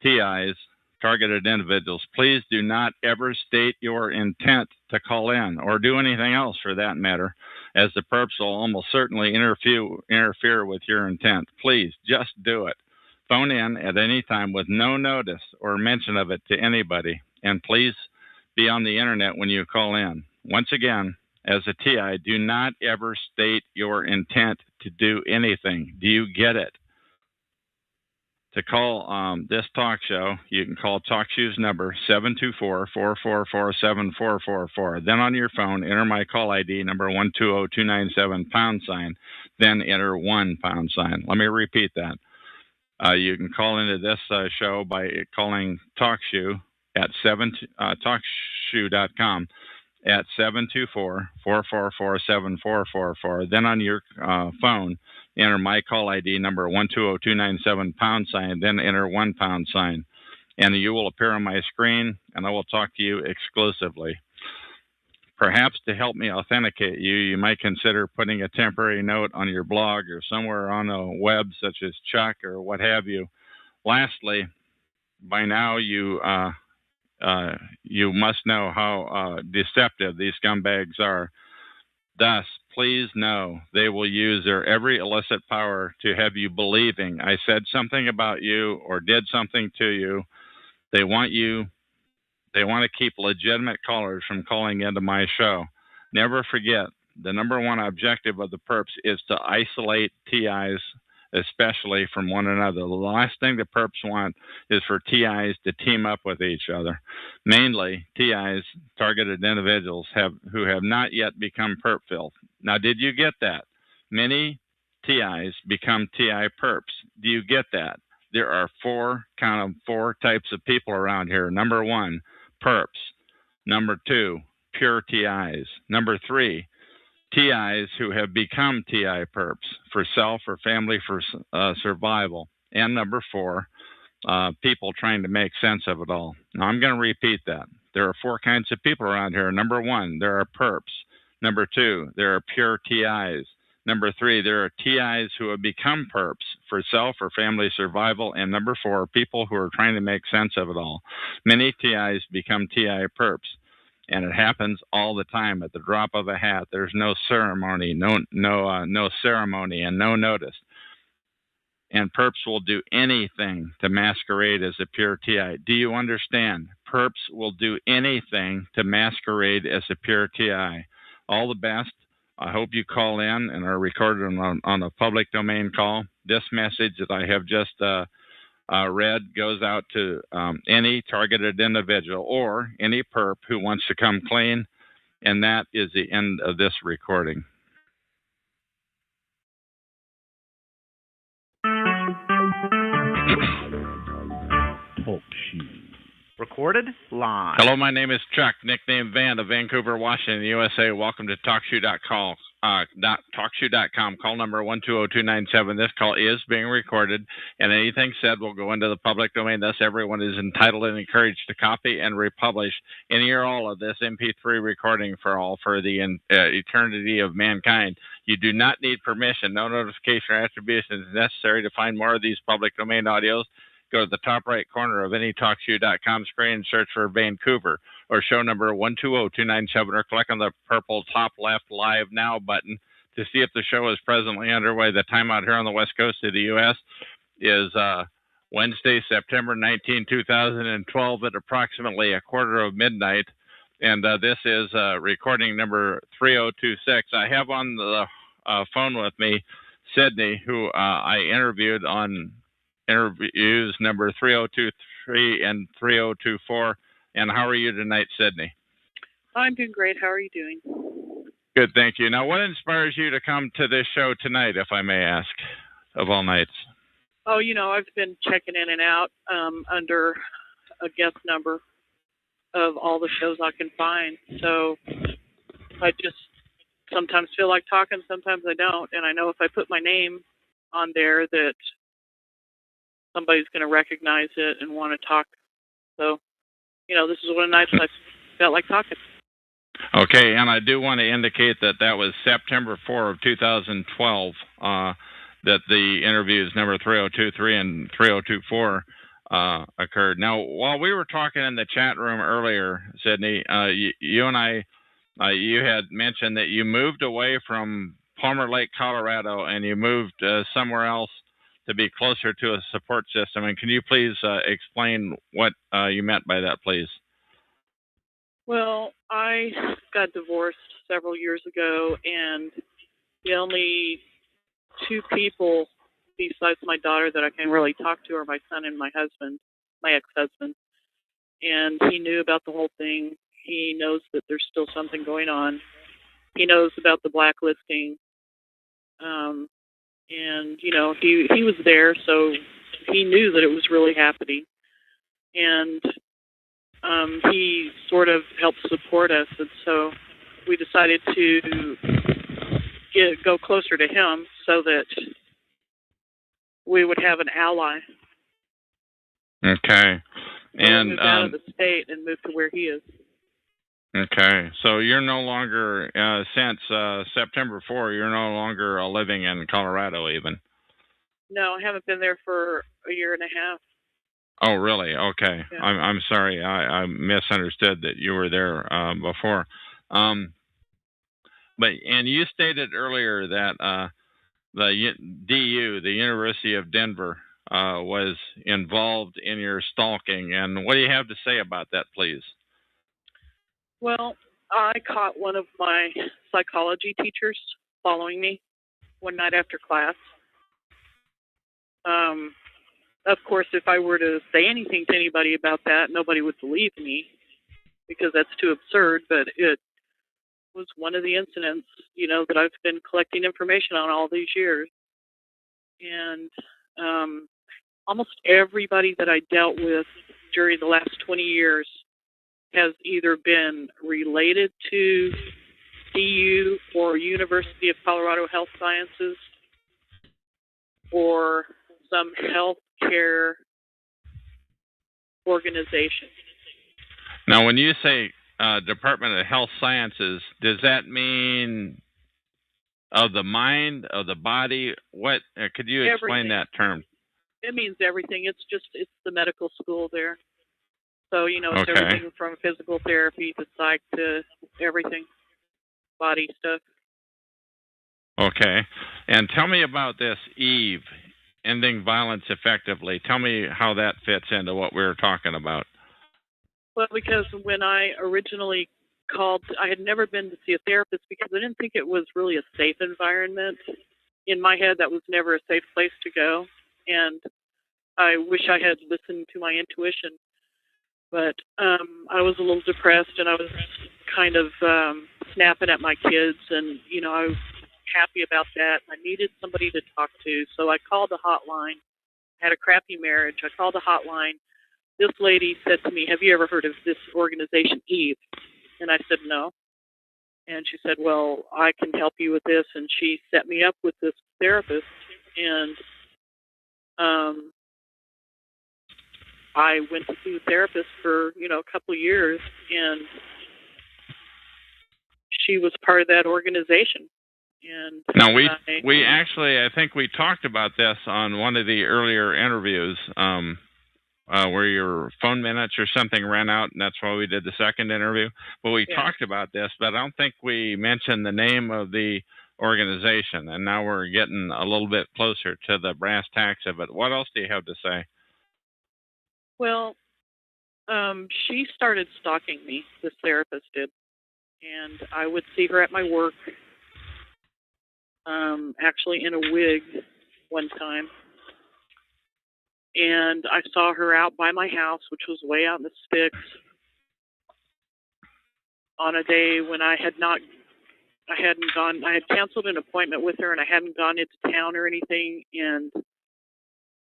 TIs, targeted individuals, please do not ever state your intent to call in or do anything else for that matter, as the perps will almost certainly interfere with your intent. Please just do it. Phone in at any time with no notice or mention of it to anybody. And please be on the internet when you call in. Once again, as a TI, do not ever state your intent to do anything. Do you get it? To call this talk show, you can call TalkShoe's number 724-444-7444. Then on your phone, enter my call ID number 120297 #, then enter 1 #. Let me repeat that. You can call into this show by calling TalkShoe at talkshoe.com at 724-444-7444. Then on your phone, enter my call ID number 120297 #, then enter 1 #, and you will appear on my screen, and I will talk to you exclusively. Perhaps to help me authenticate you, you might consider putting a temporary note on your blog or somewhere on the web, such as Chuck or what have you. Lastly, by now you must know how deceptive these scumbags are. Thus, please know they will use their every illicit power to have you believing I said something about you or did something to you. They want to keep legitimate callers from calling into my show. Never forget, the number one objective of the perps is to isolate TIs, especially from one another. The last thing the perps want is for TIs to team up with each other. Mainly, TIs, targeted individuals, who have not yet become perp filth. Now, did you get that? Many TIs become TI perps. Do you get that? There are four types of people around here. Number one, perps. Number two, pure TIs. Number three, TIs who have become TI perps for self or family for survival. And number four, people trying to make sense of it all. Now, I'm going to repeat that. There are four kinds of people around here. Number one, there are perps. Number two, there are pure TIs. Number three, there are TIs who have become perps for self or family survival. And number four, people who are trying to make sense of it all. Many TIs become TI perps. And it happens all the time at the drop of a hat. There's no ceremony, no ceremony, and no notice. And perps will do anything to masquerade as a pure TI. Do you understand? Perps will do anything to masquerade as a pure TI. All the best. I hope you call in and are recorded on a public domain call. This message that I have just read goes out to any targeted individual or any perp who wants to come clean, and that is the end of this recording. Recorded live. Hello, my name is Chuck, nickname Van of Vancouver, Washington, USA. Welcome to TalkShoe.com. TalkShoe.com. Call number 120297. This call is being recorded, and anything said will go into the public domain. Thus, everyone is entitled and encouraged to copy and republish any or all of this MP3 recording for the eternity of mankind. You do not need permission. No notification or attribution is necessary to find more of these public domain audios. Go to the top right corner of any TalkShoe.com screen and search for Vancouver or show number 120297 or click on the purple top left Live Now button to see if the show is presently underway. The time out here on the west coast of the U.S. is Wednesday, September 19, 2012 at approximately 12:45. And this is recording number 3026. I have on the phone with me Sydney, who I interviewed on interviews number 3023 and 3024. And how are you tonight, Sydney? I'm doing great. How are you doing? Good, thank you. Now, what inspires you to come to this show tonight, if I may ask, of all nights? Oh, I've been checking in and out under a guest number of all the shows I can find. So I just sometimes feel like talking, sometimes I don't. And I know if I put my name on there that somebody's going to recognize it and want to talk. So, this is one of the nights I felt like talking. Okay, and I do want to indicate that was September 4 of 2012 that the interviews number 3023 and 3024 occurred. Now, while we were talking in the chat room earlier, Sydney, you and I, you had mentioned that you moved away from Palmer Lake, Colorado, and you moved somewhere else to be closer to a support system. And can you please explain what you meant by that, please? Well, I got divorced several years ago, and the only two people besides my daughter that I can really talk to are my son and my husband, my ex-husband. And he knew about the whole thing. He knows that there's still something going on. He knows about the blacklisting. And he was there, so he knew that it was really happening. And he sort of helped support us, and so we decided to go closer to him so that we would have an ally. Okay. And moved out of the state and moved to where he is. Okay. So you're no longer, since September 4, you're no longer living in Colorado even? No, I haven't been there for a year and a half. Oh, really? Okay. Yeah. I'm sorry. I misunderstood that you were there before. But you stated earlier that the DU, the University of Denver, was involved in your stalking. And what do you have to say about that, please? Well, I caught one of my psychology teachers following me one night after class. Of course, if I were to say anything to anybody about that, nobody would believe me because that's too absurd, but it was one of the incidents, that I've been collecting information on all these years. And almost everybody that I dealt with during the last 20 years has either been related to DU or University of Colorado Health Sciences or some healthcare organization. Now, when you say Department of Health Sciences, does that mean of the mind, of the body? What could you explain that term? It means everything. It's the medical school there. So, it's everything from physical therapy to psych to everything, body stuff. Okay. And tell me about this EVE, ending violence effectively. Tell me how that fits into what we were talking about. Well, because when I originally called, I had never been to see a therapist because I didn't think it was really a safe environment. In my head, that was never a safe place to go. And I wish I had listened to my intuition. But I was a little depressed, and I was kind of snapping at my kids, and, I was happy about that. I needed somebody to talk to, so I called the hotline. I had a crappy marriage. I called the hotline. This lady said to me, "Have you ever heard of this organization, EVE?" And I said, "No." And she said, "Well, I can help you with this." And she set me up with this therapist, and I went to see a therapist for, a couple of years, and she was part of that organization. And now we actually, I think we talked about this on one of the earlier interviews, where your phone minutes or something ran out, and that's why we did the second interview. But we talked about this, but I don't think we mentioned the name of the organization. And now we're getting a little bit closer to the brass tacks of it. What else do you have to say? Well, she started stalking me, this therapist did. And I would see her at my work, actually in a wig one time. And I saw her out by my house, which was way out in the sticks, on a day when I had canceled an appointment with her, and I hadn't gone into town or anything, and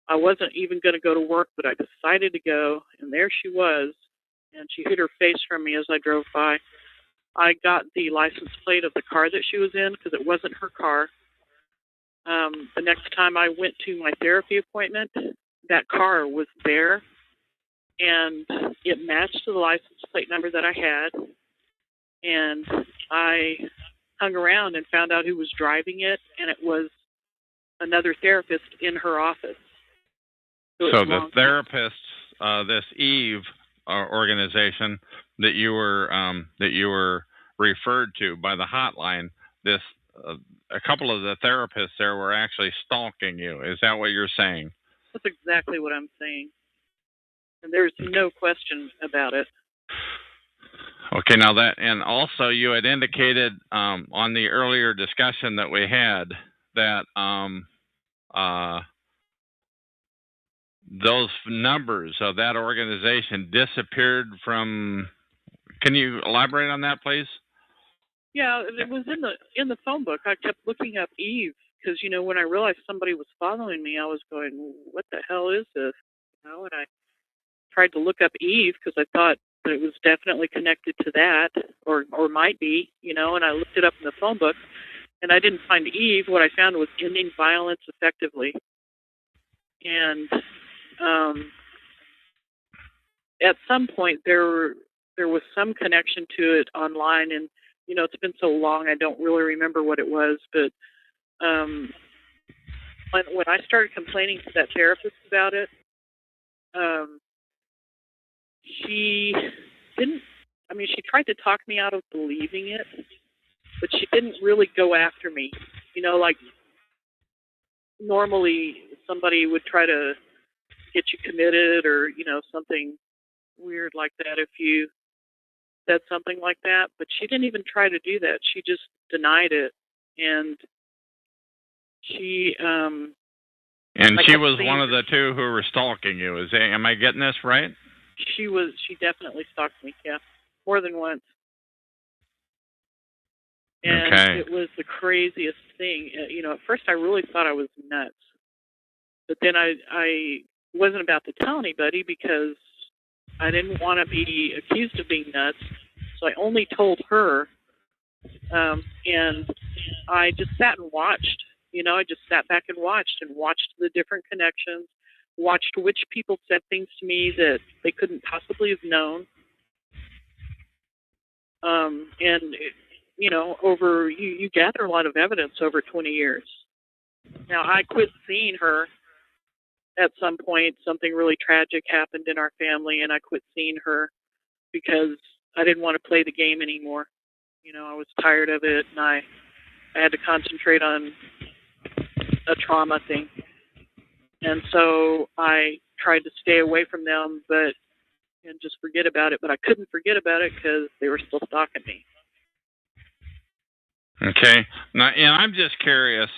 I wasn't even going to go to work, but I decided to go, and there she was, and she hid her face from me as I drove by. I got the license plate of the car that she was in because it wasn't her car. The next time I went to my therapy appointment, that car was there, and it matched the license plate number that I had, and I hung around and found out who was driving it, and it was another therapist in her office. So the therapist, this EVE organization that you were referred to by the hotline, this a couple of the therapists there were actually stalking you. Is that what you're saying? That's exactly what I'm saying. And there's no question about it. Okay, now that, and also you had indicated on the earlier discussion that we had that those numbers of that organization disappeared from. Can you elaborate on that, please? Yeah, it was in the phone book. I kept looking up Eve because when I realized somebody was following me, I was going, "What the hell is this?" And I tried to look up Eve because I thought that it was definitely connected to that, or might be, and I looked it up in the phone book, and I didn't find Eve. What I found was ending violence effectively, and at some point there was some connection to it online, and it's been so long I don't really remember what it was, but when I started complaining to that therapist about it, she didn't. I mean, she tried to talk me out of believing it, but she didn't really go after me. Like normally somebody would try to get you committed or something weird like that if you said something like that. But she didn't even try to do that. She just denied it, and she and she was one of the two who were stalking you. Am I getting this right? She definitely stalked me, yeah, more than once. And okay. It was the craziest thing. At first I really thought I was nuts, but then I wasn't about to tell anybody because I didn't want to be accused of being nuts. So I only told her, and I just sat and watched. I just sat back and watched the different connections, watched which people said things to me that they couldn't possibly have known. Over you gather a lot of evidence over 20 years. Now, I quit seeing her at some point. Something really tragic happened in our family, and I quit seeing her because I didn't want to play the game anymore. I was tired of it, and I had to concentrate on a trauma thing. And so I tried to stay away from them and just forget about it. But I couldn't forget about it because they were still stalking me. Okay. Now, and I'm just curious,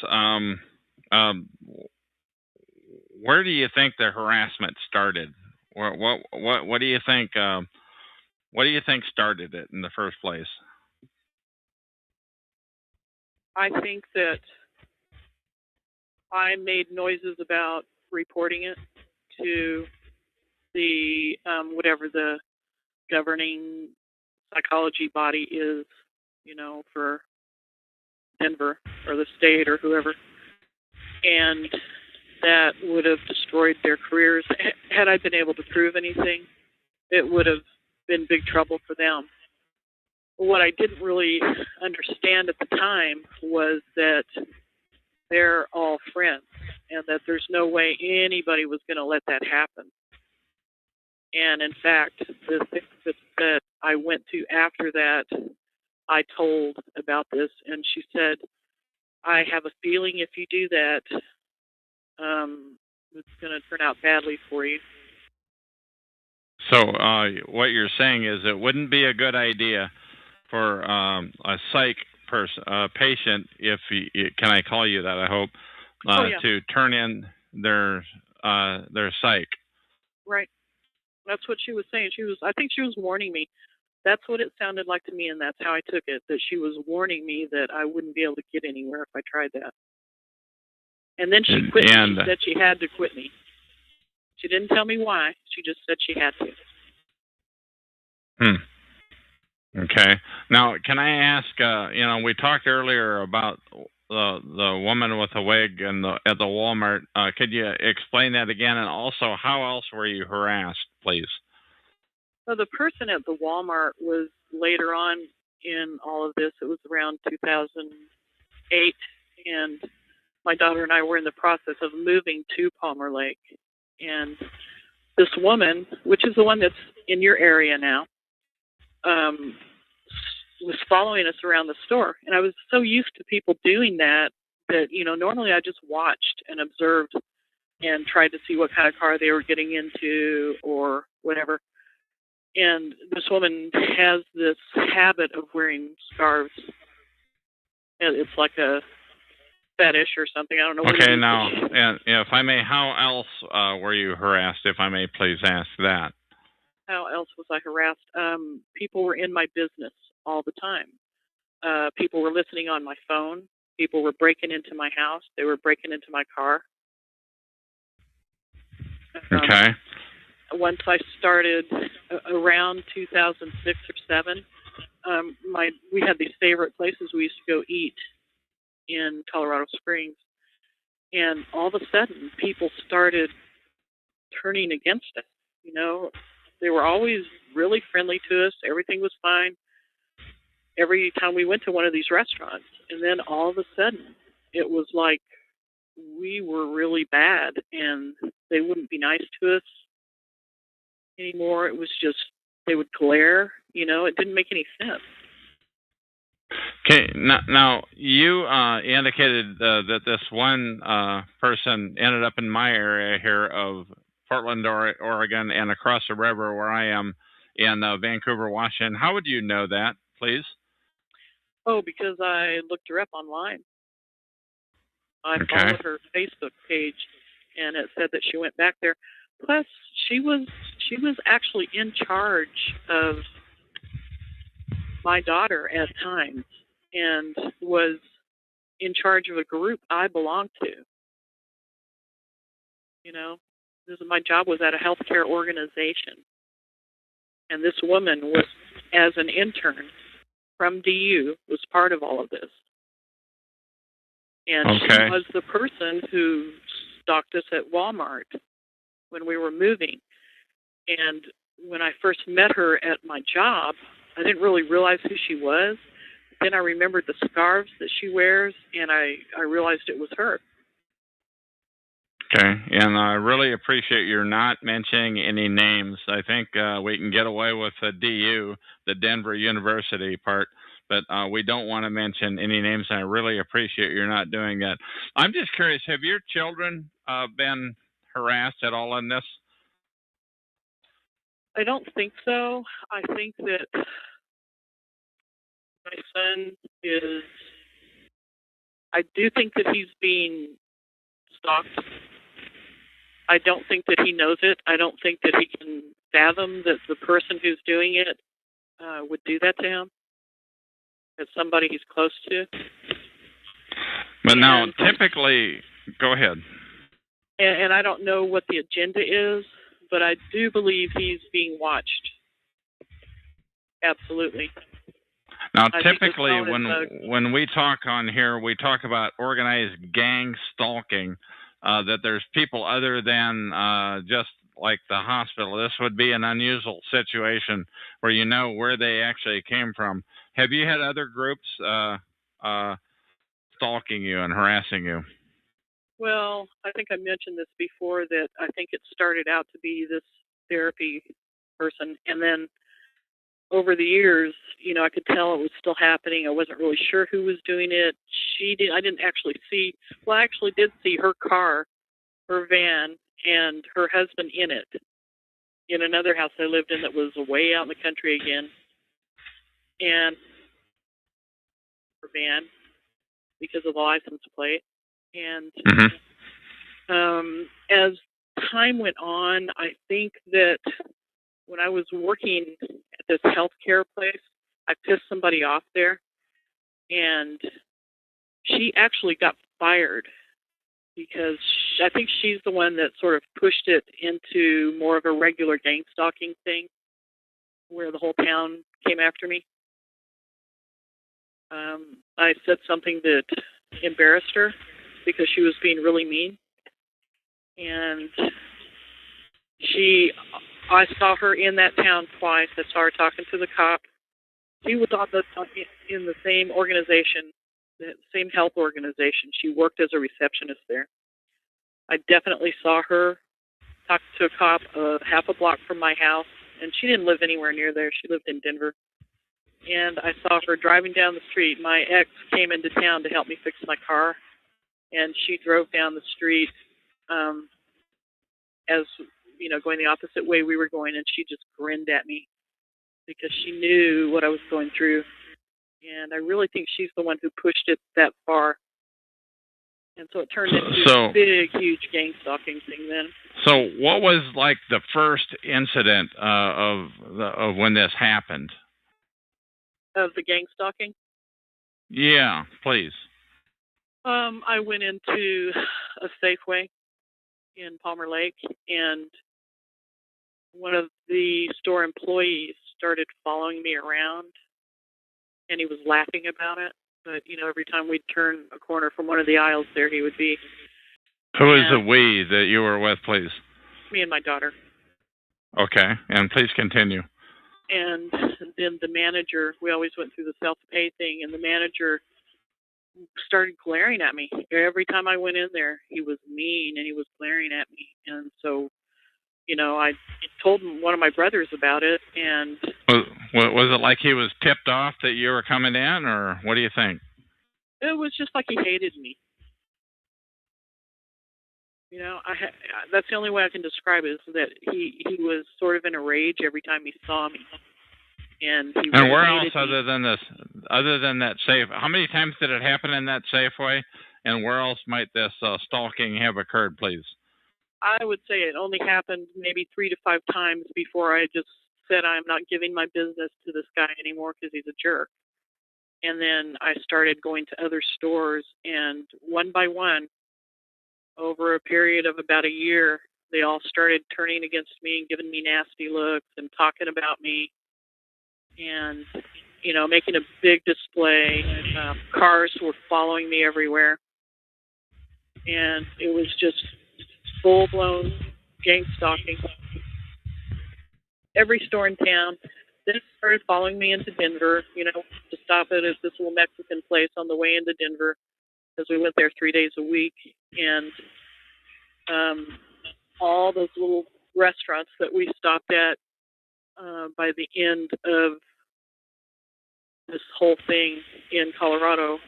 where do you think the harassment started? What do you think? What do you think started it in the first place? I think that I made noises about reporting it to the whatever the governing psychology body is, for Denver or the state or whoever, and that would have destroyed their careers. Had I been able to prove anything, it would have been big trouble for them. What I didn't really understand at the time was that they're all friends and that there's no way anybody was going to let that happen. And in fact, the therapist that I went to after that, I told about this, and she said, I have a feeling if you do that, it's going to turn out badly for you. So what you're saying is it wouldn't be a good idea for a psych patient, if can I call you that? I hope to turn in their psych. Right. That's what she was saying. I think she was warning me. That's what it sounded like to me, and that's how I took it. That she was warning me that I wouldn't be able to get anywhere if I tried that. And then she quit me. She said she had to quit me. She didn't tell me why. She just said she had to. Okay. Now, can I ask? We talked earlier about the woman with the wig at the Walmart. Could you explain that again? And also, how else were you harassed, please? So the person at the Walmart was later on in all of this. It was around 2008, and my daughter and I were in the process of moving to Palmer Lake. And this woman, which is the one that's in your area now, was following us around the store. And I was so used to people doing that normally I just watched and observed and tried to see what kind of car they were getting into or whatever. And this woman has this habit of wearing scarves. And it's like a fetish or something. I don't know what it Okay, is. now, and if I may, how else were you harassed, if I may please ask that? How else was I harassed? People were in my business all the time. People were listening on my phone. People were breaking into my house. They were breaking into my car. Okay. Once I started around 2006 or 7, we had these favorite places we used to go eat in Colorado Springs. And all of a sudden, people started turning against us. You know, they were always really friendly to us. Everything was fine every time we went to one of these restaurants. And then all of a sudden, it was like we were really bad and they wouldn't be nice to us anymore. It was just, they would glare. You know, it didn't make any sense. Okay, now you indicated that this one person ended up in my area here of Portland, Oregon, and across the river where I am in Vancouver, Washington. How would you know that, please? Oh, because I looked her up online. I followed her Facebook page, and it said that she went back there. Plus, she was actually in charge of my daughter at times, and was in charge of a group I belonged to. You know, my job was at a healthcare organization, and this woman was, as an intern from DU, was part of all of this. And she was the person who stalked us at Walmart when we were moving. And when I first met her at my job, I didn't really realize who she was. Then I remembered the scarves that she wears, and I realized it was her. Okay, and I really appreciate your not mentioning any names. I think we can get away with the DU, the Denver University part, but we don't want to mention any names, and I really appreciate your not doing that. I'm just curious, have your children been harassed at all in this? I don't think so. I think that my son is, I do think that he's being stalked. I don't think that he knows it. I don't think that he can fathom that the person who's doing it would do that to him. As somebody he's close to. But now, typically, go ahead. And I don't know what the agenda is, but I do believe he's being watched. Absolutely. Now, typically, when we talk on here, we talk about organized gang stalking, that there's people other than just like the hospital. This would be an unusual situation where you know where they actually came from. Have you had other groups stalking you and harassing you? Well, I think I mentioned this before, that I think it started out to be this therapy person, and then over the years, you know, I could tell it was still happening. I wasn't really sure who was doing it. I didn't actually see, well, I actually did see her car, her van, and her husband in it, in another house I lived in that was way out in the country again. And her van, because of the license plate. And as time went on, I think that when I was working at this healthcare place, I pissed somebody off there, and she actually got fired because I think she's the one that sort of pushed it into more of a regular gang stalking thing, where the whole town came after me. I said something that embarrassed her because she was being really mean. And I saw her in that town twice. I saw her talking to the cop. She was in the same organization, the same health organization. She worked as a receptionist there. I definitely saw her talk to a cop half a block from my house, and she didn't live anywhere near there. She lived in Denver. And I saw her driving down the street. My ex came into town to help me fix my car, and she drove down the street as, you know, going the opposite way we were going, and she just grinned at me. because she knew what I was going through. And I really think she's the one who pushed it that far. And so it turned into a big, huge gang stalking thing then. So what was like the first incident of when this happened? Of the gang stalking? Yeah, please. I went into a Safeway in Palmer Lake, and one of the store employees started following me around, and he was laughing about it. But, you know, every time we'd turn a corner from one of the aisles there, he would be. Who is the we that you were with, please? Me and my daughter. Okay, and please continue. And then the manager, we always went through the self-pay thing, and the manager started glaring at me. Every time I went in there, he was mean, and he was glaring at me. And so, you know, I told one of my brothers about it, and... Was it like he was tipped off that you were coming in, or what do you think? It was just like he hated me. You know, that's the only way I can describe it, is that he was sort of in a rage every time he saw me. And where else other than that safe? How many times did it happen in that Safeway? And where else might this stalking have occurred, please? I would say it only happened maybe 3 to 5 times before I just said I'm not giving my business to this guy anymore because he's a jerk. And then I started going to other stores, and one by one, over a period of about a year, they all started turning against me and giving me nasty looks and talking about me. And, you know, making a big display. Cars were following me everywhere. And it was just full-blown gang stalking. Every store in town. Then it started following me into Denver, you know, to stop it at this little Mexican place on the way into Denver, because we went there 3 days a week. And all those little restaurants that we stopped at by the end of this whole thing in Colorado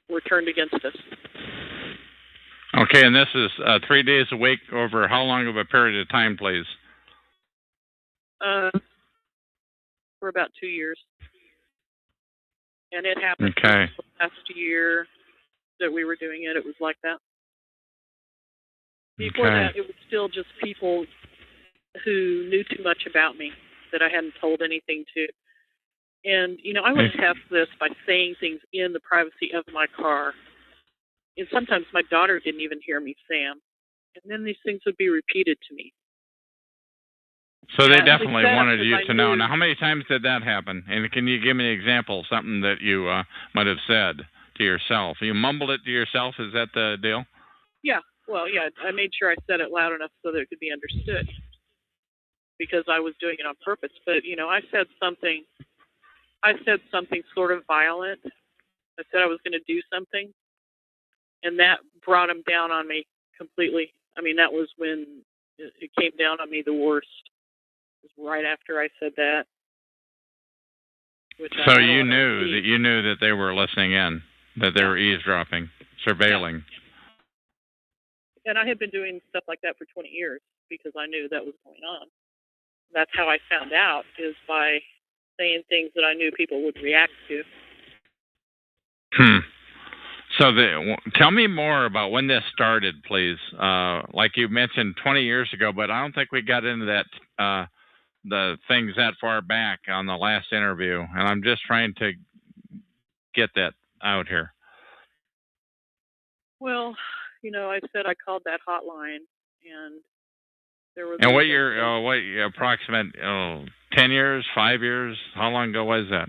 were turned against us. Okay, and this is 3 days a week over how long of a period of time, please? For about 2 years. And it happened last year that we were doing it. It was like that. Before that, it was still just people who knew too much about me that I hadn't told anything to. And, you know, I would test this by saying things in the privacy of my car. And sometimes my daughter didn't even hear me say them. And then these things would be repeated to me. So they definitely wanted you to know. Now, how many times did that happen? And can you give me an example, something that you might have said to yourself? You mumbled it to yourself? Is that the deal? Yeah. Well, yeah, I made sure I said it loud enough so that it could be understood, because I was doing it on purpose. But, you know, I said something sort of violent. I said I was going to do something, and that brought him down on me completely. I mean, that was when it came down on me the worst. It was right after I said that. So you knew that they were listening in, that they were eavesdropping, surveilling. Yeah. And I had been doing stuff like that for 20 years because I knew that was going on. That's how I found out, is by saying things that I knew people would react to. So tell me more about when this started, please. Like you mentioned 20 years ago, but I don't think we got into that the things that far back on the last interview, and I'm just trying to get that out here. Well, you know, I said I called that hotline, and there was... And what approximate 10 years, 5 years? How long ago was that?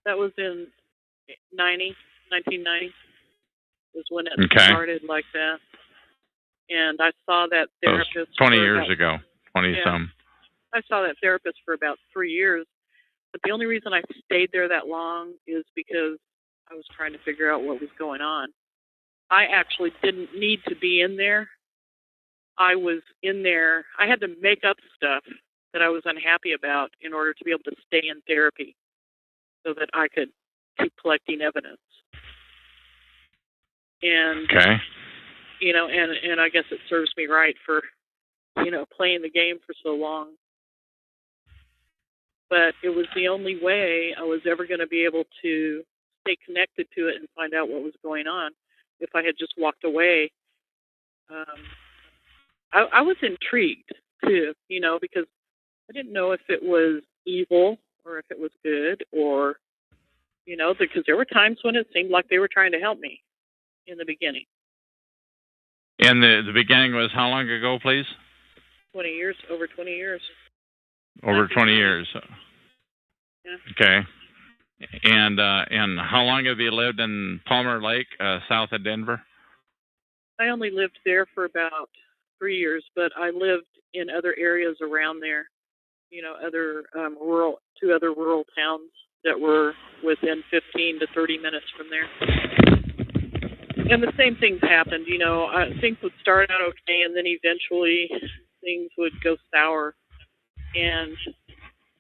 That was in 1990 is when it started like that. And I saw that therapist... 20 years ago, 20-some. I saw that therapist for about 3 years. But the only reason I stayed there that long is because I was trying to figure out what was going on. I actually didn't need to be in there. I was in there. I had to make up stuff that I was unhappy about in order to be able to stay in therapy so that I could keep collecting evidence. And, you know, and I guess it serves me right for, you know, playing the game for so long. but it was the only way I was ever going to be able to stay connected to it and find out what was going on. If I had just walked away, I was intrigued too, because I didn't know if it was evil or if it was good, or, because there were times when it seemed like they were trying to help me in the beginning. And the beginning was how long ago, please? 20 years, over 20 years. Over 20 years. Yeah. Okay. And how long have you lived in Palmer Lake, south of Denver? I only lived there for about 3 years, but I lived in other areas around there, other two other rural towns that were within 15 to 30 minutes from there. And the same things happened, things would start out okay, and then eventually things would go sour. And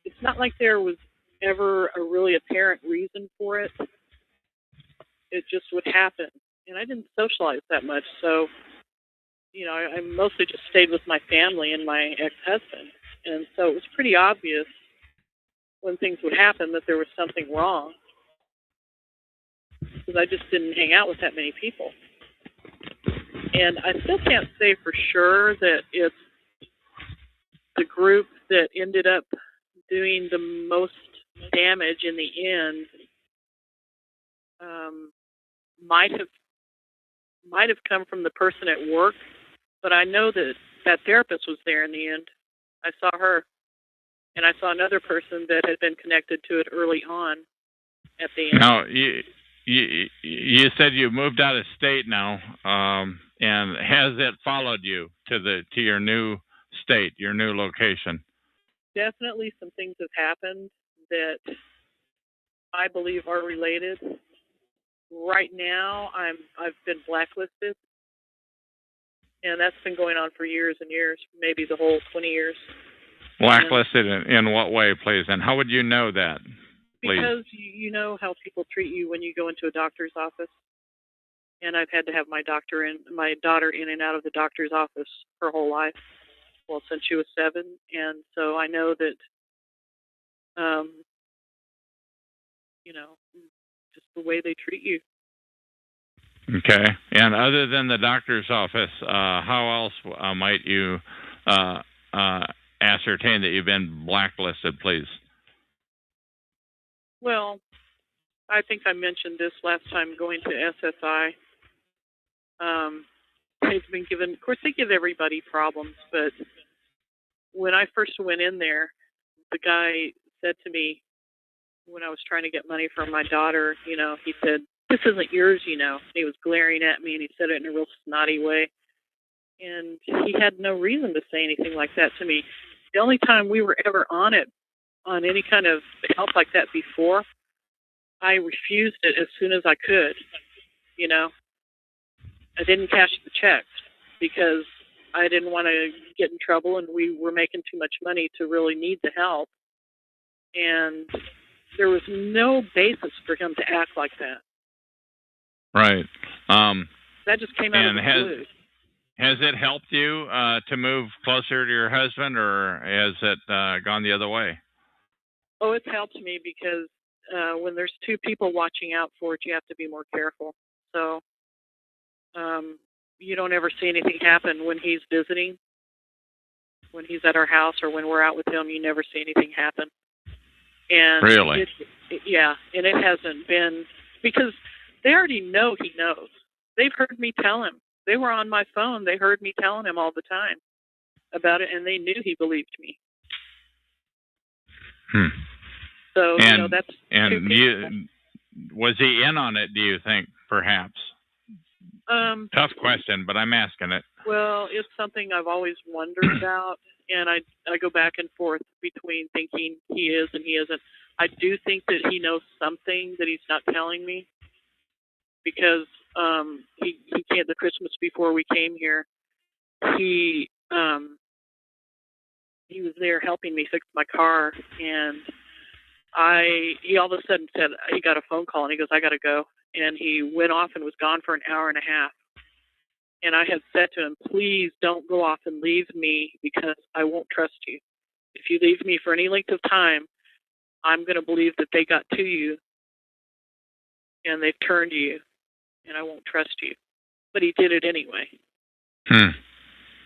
it's not like there was ever a really apparent reason for it. It just would happen. And I didn't socialize that much, so, I mostly just stayed with my family and my ex-husband. And so it was pretty obvious when things would happen that there was something wrong, because I just didn't hang out with that many people. And I still can't say for sure that it's the group that ended up doing the most damage in the end. Might have come from the person at work, but I know that therapist was there in the end. I saw her, and I saw another person that had been connected to it early on at the end. Now, you said you moved out of state now, and has it followed you to your new state, your new location? Definitely some things have happened that I believe are related. Right now, I've been blacklisted, and that's been going on for years and years, maybe the whole 20 years. Blacklisted in what way, please? And how would you know that, please? Because you know how people treat you when you go into a doctor's office. And I've had to have my daughter in and out of the doctor's office her whole life, well, since she was 7. And so I know that, just the way they treat you. Okay. And other than the doctor's office, how else might you ascertain that you've been blacklisted, please? Well, I think I mentioned this last time going to SSI. They've been given, of course, they give everybody problems, but when I first went in there, the guy said to me, when I was trying to get money from my daughter, he said, "This isn't yours, And he was glaring at me, and he said it in a real snotty way. And he had no reason to say anything like that to me. The only time we were ever on any kind of help like that before, I refused it as soon as I could, I didn't cash the checks because I didn't want to get in trouble, and we were making too much money to really need the help. And there was no basis for him to act like that. Right. That just came out of the blue. Has it helped you to move closer to your husband, or has it gone the other way? Oh, it's helped me because when there's two people watching out for it, you have to be more careful. So you don't ever see anything happen when he's visiting. When he's at our house or when we're out with him, you never see anything happen. And really? Yeah, and it hasn't been, because they already know he knows. They've heard me tell him. They were on my phone. They heard me telling him all the time about it, and they knew he believed me. So, that's was he in on it, do you think, perhaps? Tough question, but I'm asking it. Well, it's something I've always wondered about, and I go back and forth between thinking he is and he isn't. I do think that he knows something that he's not telling me, because he came the Christmas before we came here. He was there helping me fix my car, and he all of a sudden said he got a phone call, and he goes, "I got to go." And he went off and was gone for an hour and a half. And I had said to him, "Please don't go off and leave me, because I won't trust you. If you leave me for any length of time, I'm going to believe that they got to you and they've turned you, and I won't trust you. But he did it anyway.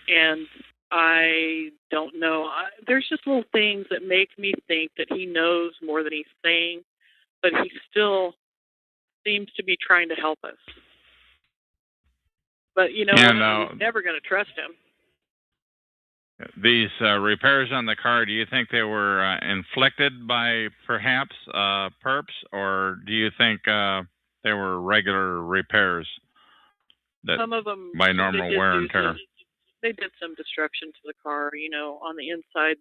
And I don't know. There's just little things that make me think that he knows more than he's saying, but he still seems to be trying to help us. But you know, I'm never going to trust him. These repairs on the car, do you think they were inflicted by perhaps perps, or do you think they were regular repairs? Some of them by normal wear and tear. They did some destruction to the car. You know, on the inside,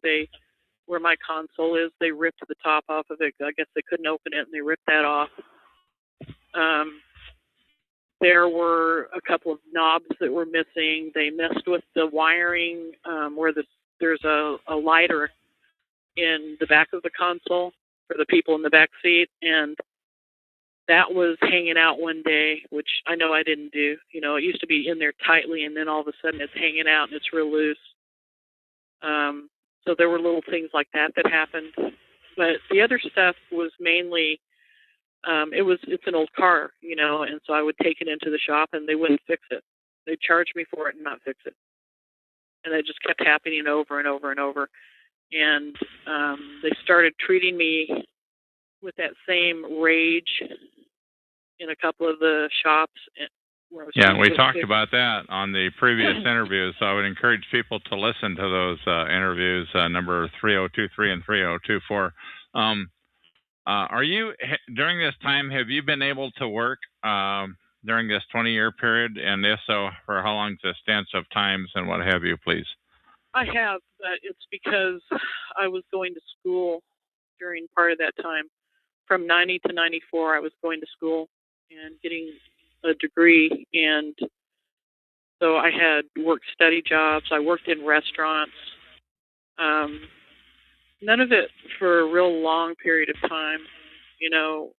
where my console is, they ripped the top off of it. I guess they couldn't open it, and they ripped that off. There were a couple of knobs that were missing. They messed with the wiring where there's a lighter in the back of the console for the people in the back seat, and that was hanging out one day, which I know I didn't do. You know, it used to be in there tightly, and then all of a sudden it's hanging out and it's real loose. So there were little things like that happened. But the other stuff was mainly, it's an old car, you know, and so I would take it into the shop and they wouldn't fix it. They'd charge me for it and not fix it. And it just kept happening over and over and over. And they started treating me with that same rage in a couple of the shops. Yeah, we talked about that on the previous interviews, so I would encourage people to listen to those interviews, number 3023 and 3024. Are you, during this time, have you been able to work during this 20-year period? And if so, for how long extents of times and what have you, please? I have, but it's because I was going to school during part of that time. From 90 to 94, I was going to school and getting a degree, and so I had work-study jobs. I worked in restaurants. None of it for a real long period of time. You know,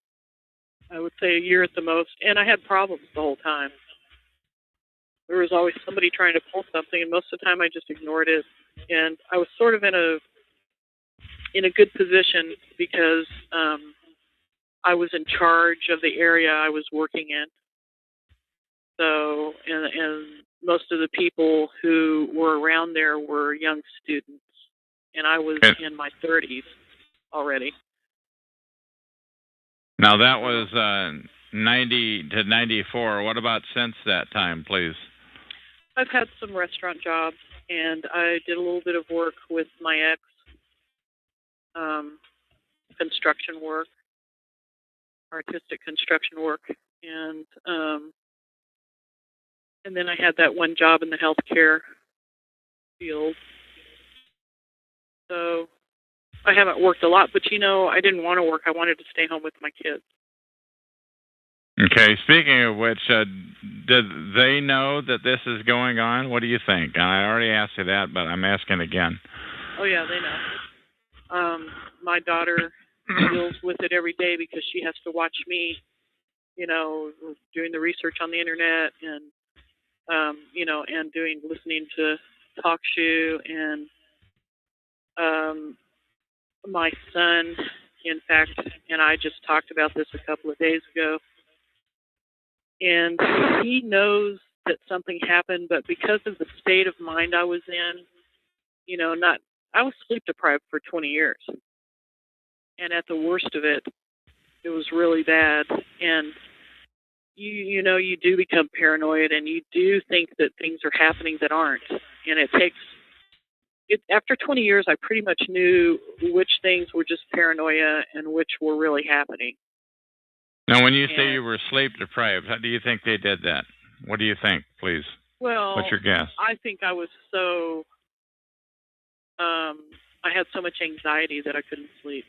I would say a year at the most, and I had problems the whole time. There was always somebody trying to pull something, and most of the time I just ignored it. And I was sort of in a good position because I was in charge of the area I was working in. So, and most of the people who were around there were young students, and I was in my 30s already. Now that was 90 to 94. What about since that time, please? I've had some restaurant jobs, and I did a little bit of work with my ex, construction work, artistic construction work, and then I had that one job in the healthcare field. So I haven't worked a lot, but you know, I didn't want to work. I wanted to stay home with my kids. Okay, speaking of which, did they know that this is going on? What do you think? And I already asked you that, but I'm asking again. Oh, yeah, they know. My daughter deals with it every day because she has to watch me, you know, doing the research on the internet and, you know, and listening to Talk Shoe. And my son, in fact, and I just talked about this a couple of days ago, and he knows that something happened, but because of the state of mind I was in, you know, I was sleep deprived for 20 years. And at the worst of it, it was really bad. And you know, you do become paranoid and you do think that things are happening that aren't. And after 20 years, I pretty much knew which things were just paranoia and which were really happening. Now, when you say you were sleep deprived, how do you think they did that? What do you think, please? Well, what's your guess? I think I was so, I had so much anxiety that I couldn't sleep.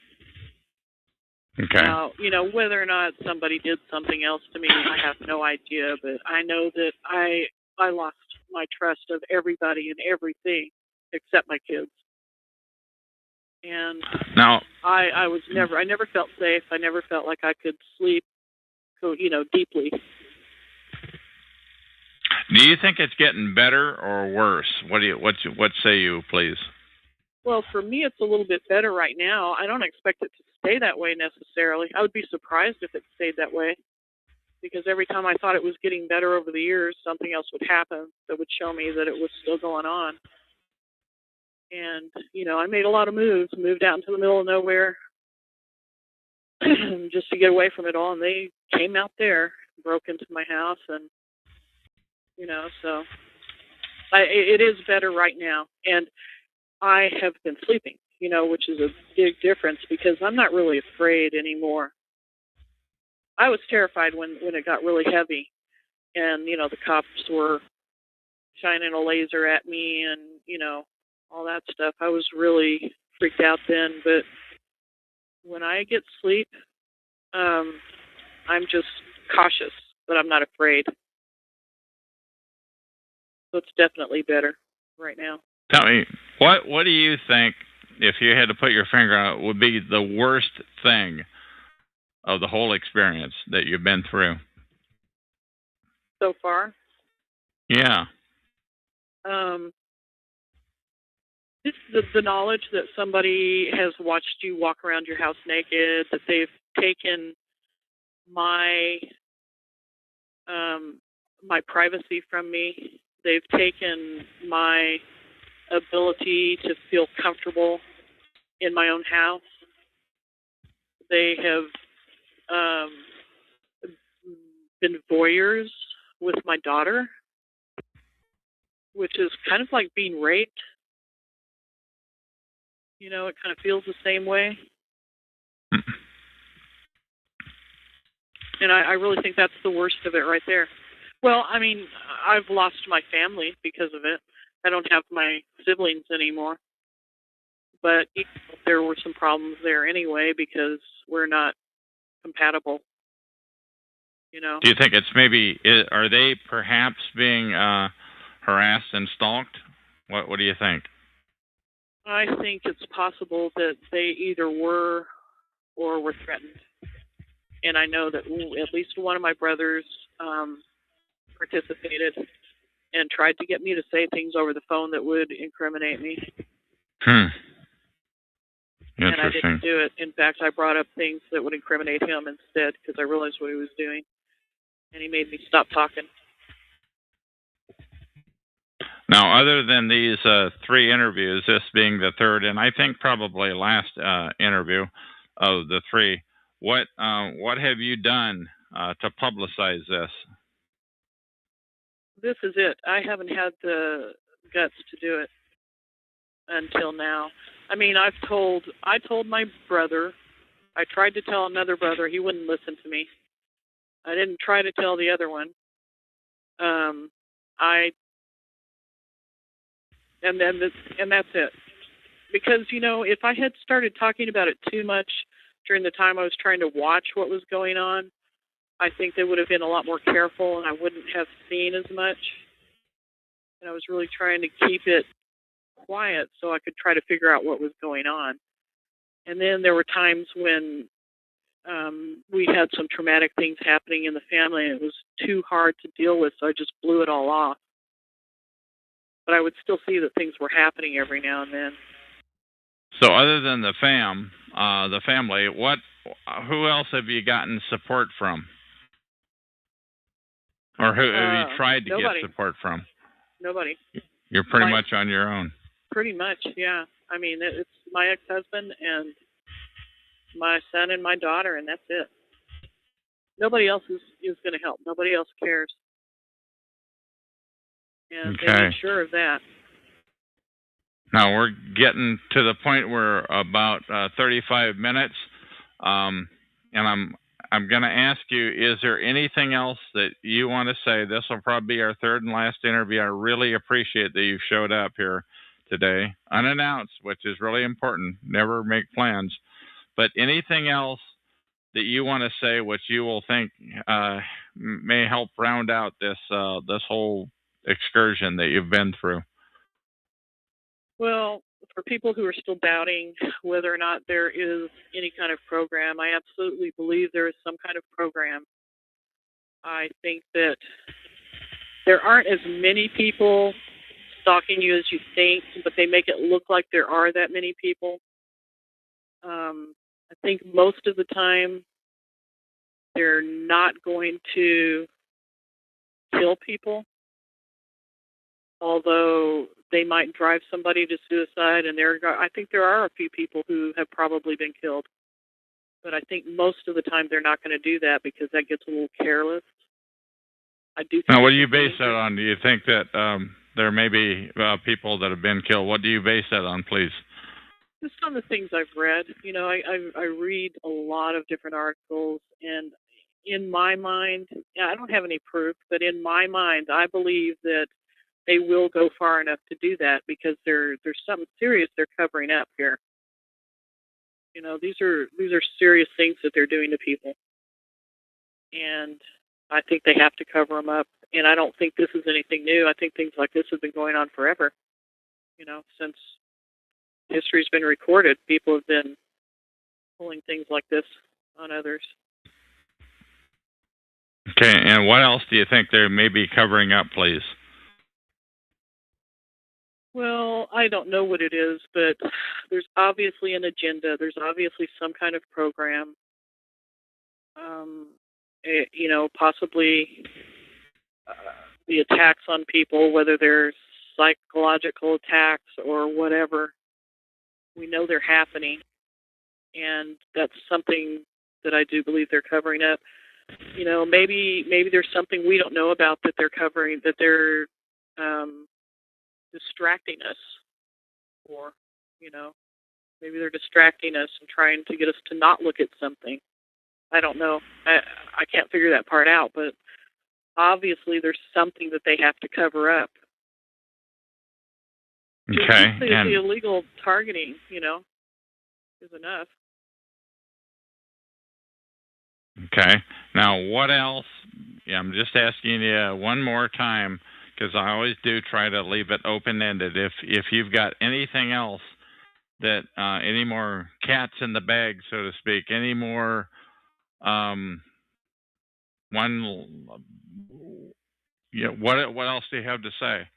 Okay. Now, you know, whether or not somebody did something else to me, I have no idea, but I know that I lost my trust of everybody and everything except my kids. And now, I never felt safe. I never felt like I could sleep, you know, deeply. Do you think it's getting better or worse? What say you, please? Well, for me, it's a little bit better right now. I don't expect it to stay that way necessarily. I would be surprised if it stayed that way, because every time I thought it was getting better over the years, something else would happen that would show me that it was still going on. And, I made a lot of moves, moved out into the middle of nowhere just to get away from it all. And they came out there, broke into my house, and, so it is better right now. And I have been sleeping, which is a big difference because I'm not really afraid anymore. I was terrified when it got really heavy and, the cops were shining a laser at me and, all that stuff. I was really freaked out then, but when I get sleep, I'm just cautious, but I'm not afraid. So it's definitely better right now. Tell me, what do you think, if you had to put your finger on it, would be the worst thing of the whole experience that you've been through? So far? Yeah. Just the knowledge that somebody has watched you walk around your house naked, that they've taken my my privacy from me. They've taken my ability to feel comfortable in my own house. They have been voyeurs with my daughter, which is kind of like being raped. It kind of feels the same way. And I really think that's the worst of it right there. Well, I mean, I've lost my family because of it. I don't have my siblings anymore. But there were some problems there anyway because we're not compatible. Do you think it's are they perhaps being harassed and stalked? What do you think? I think it's possible that they either were or were threatened. And I know that at least one of my brothers participated and tried to get me to say things over the phone that would incriminate me. And I didn't do it. In fact, I brought up things that would incriminate him instead because I realized what he was doing. And he made me stop talking. Now, other than these 3 interviews, this being the third, and I think probably last interview of the 3, what have you done to publicize this? This is it. I haven't had the guts to do it until now. I mean, I told my brother. I tried to tell another brother. He wouldn't listen to me. I didn't try to tell the other one. And that's it. Because, if I had started talking about it too much during the time I was trying to watch what was going on, I think they would have been a lot more careful and I wouldn't have seen as much. And I was really trying to keep it quiet so I could try to figure out what was going on. And then there were times when we had some traumatic things happening in the family and it was too hard to deal with, so I just blew it all off. But I would still see that things were happening every now and then. So other than the family, who else have you gotten support from? Or who have you tried to nobody. get support from? Nobody. You're pretty much on your own. Pretty much, yeah. I mean, it's my ex-husband and my son and my daughter, and that's it. Nobody else is going to help. Nobody else cares. And they made sure of that. Now we're getting to the point where about 35 minutes, and I'm going to ask you: is there anything else that you want to say? This will probably be our third and last interview. I really appreciate that you showed up here today, unannounced, which is really important. Never make plans, but anything else that you want to say, which you will think may help round out this whole excursion that you've been through? Well, for people who are still doubting whether or not there is any kind of program, I absolutely believe there is some kind of program. I think that there aren't as many people stalking you as you think, but they make it look like there are that many people. I think most of the time they're not going to kill people, although they might drive somebody to suicide, and I think there are a few people who have probably been killed. But I think most of the time they're not going to do that because that gets a little careless. I do think. Now, what do you base that on? Do you think that there may be people that have been killed? What do you base that on, please? Just on the things I've read. You know, I read a lot of different articles, and in my mind, I don't have any proof, but in my mind, I believe that they will go far enough to do that because there's something serious they're covering up here. You know, these are serious things that they're doing to people, and I think they have to cover them up. And I don't think this is anything new. I think things like this have been going on forever. You know, since history's been recorded, people have been pulling things like this on others. Okay, and what else do you think they may be covering up, please? Well, I don't know what it is, but there's obviously an agenda. There's obviously some kind of program. You know, possibly the attacks on people, whether they're psychological attacks or whatever. We know they're happening, and that's something that I do believe they're covering up. You know, maybe there's something we don't know about that they're covering, that they're distracting us, or, you know, maybe they're distracting us and trying to get us to not look at something. I don't know. I can't figure that part out, but obviously there's something that they have to cover up. Okay. Just the illegal targeting, you know, is enough. Okay. Now, what else? Yeah, I'm just asking you one more time, because I always do try to leave it open-ended. If you've got anything else that any more cats in the bag, so to speak, any more what else do you have to say?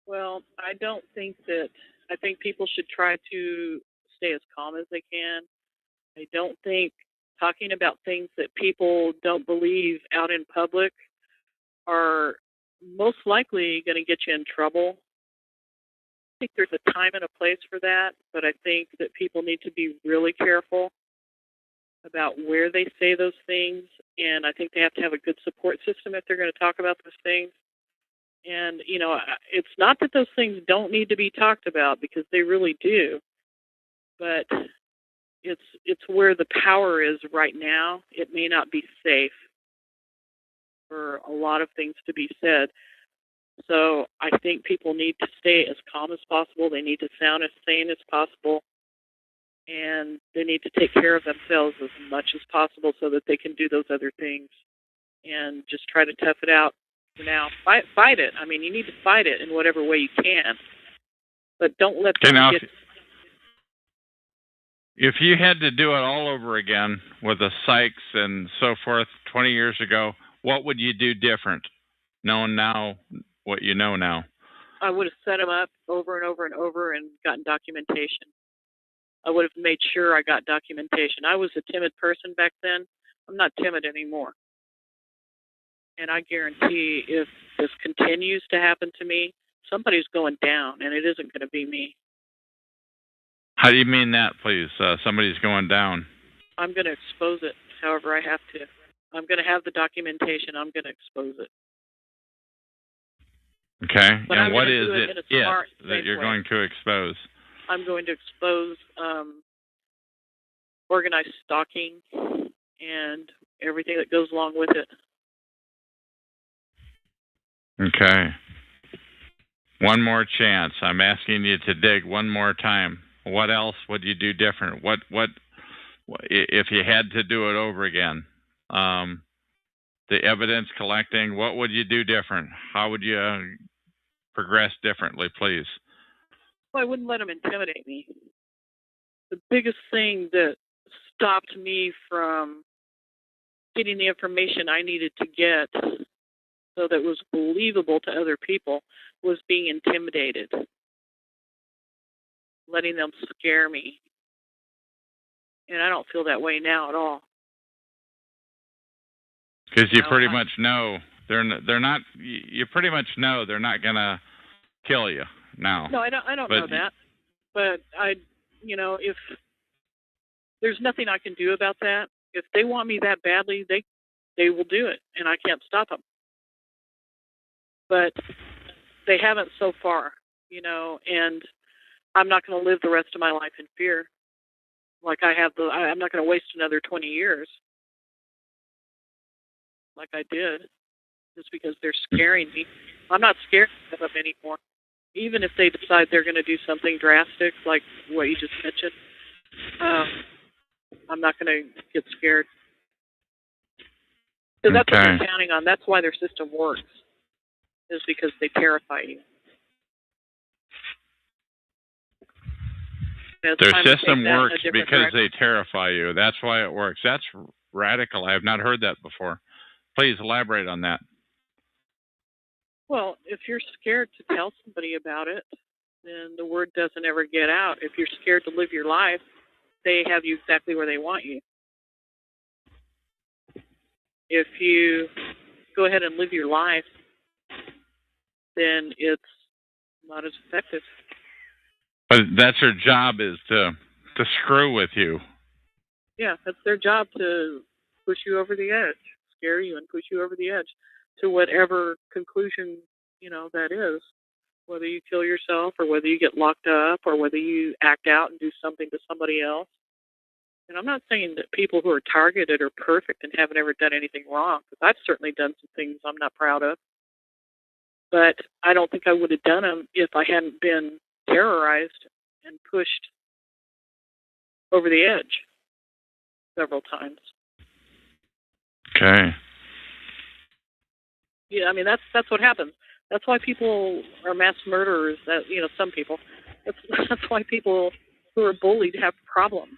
Well, I think people should try to stay as calm as they can. I don't think talking about things that people don't believe out in public are most likely going to get you in trouble. I think there's a time and a place for that, but I think that people need to be really careful about where they say those things, and I think they have to have a good support system if they're going to talk about those things. And, you know, it's not that those things don't need to be talked about, because they really do, but it's where the power is right now. It may not be safe for a lot of things to be said. So I think people need to stay as calm as possible. They need to sound as sane as possible. And they need to take care of themselves as much as possible so that they can do those other things. And just try to tough it out for now. Fight it. I mean, you need to fight it in whatever way you can. But don't let them get... If you had to do it all over again with the Sykes and so forth 20 years ago, what would you do different, knowing now what you know now? I would have set them up over and over and over and gotten documentation. I would have made sure I got documentation. I was a timid person back then. I'm not timid anymore. And I guarantee if this continues to happen to me, somebody's going down, and it isn't going to be me. How do you mean that, please? Somebody's going down. I'm going to expose it however I have to. I'm going to have the documentation. I'm going to expose it. Okay. But and what is it that you're going to expose? I'm going to expose organized stalking and everything that goes along with it. Okay. One more chance. I'm asking you to dig one more time. What else would you do different? What if you had to do it over again? The evidence collecting, what would you do different? How would you progress differently, please? Well, I wouldn't let them intimidate me. The biggest thing that stopped me from getting the information I needed to get so that was believable to other people, was being intimidated, letting them scare me. And I don't feel that way now at all. Because you pretty much know they're not. You pretty much know they're not gonna kill you now. No, I don't know that. But if there's nothing I can do about that. If they want me that badly, they will do it, and I can't stop them. But they haven't so far, and I'm not going to live the rest of my life in fear. Like I'm not going to waste another 20 years like I did just because they're scaring me. I'm not scared of them anymore. Even if they decide they're going to do something drastic like what you just mentioned, I'm not going to get scared. Because that's what they're counting on. That's why their system works, is because they terrify you. Their system works because they terrify you. That's why it works. That's radical. I have not heard that before. Please elaborate on that. Well, if you're scared to tell somebody about it, then the word doesn't ever get out. If you're scared to live your life, they have you exactly where they want you. If you go ahead and live your life, then it's not as effective. But that's their job, is to screw with you. Yeah, that's their job, to push you over the edge, scare you and push you over the edge to whatever conclusion, that is. Whether you kill yourself or whether you get locked up or whether you act out and do something to somebody else. And I'm not saying that people who are targeted are perfect and haven't ever done anything wrong, because I've certainly done some things I'm not proud of. But I don't think I would have done them if I hadn't been terrorized and pushed over the edge several times. Okay. Yeah, I mean that's what happens. That's why people are mass murderers. That some people. That's why people who are bullied have problems,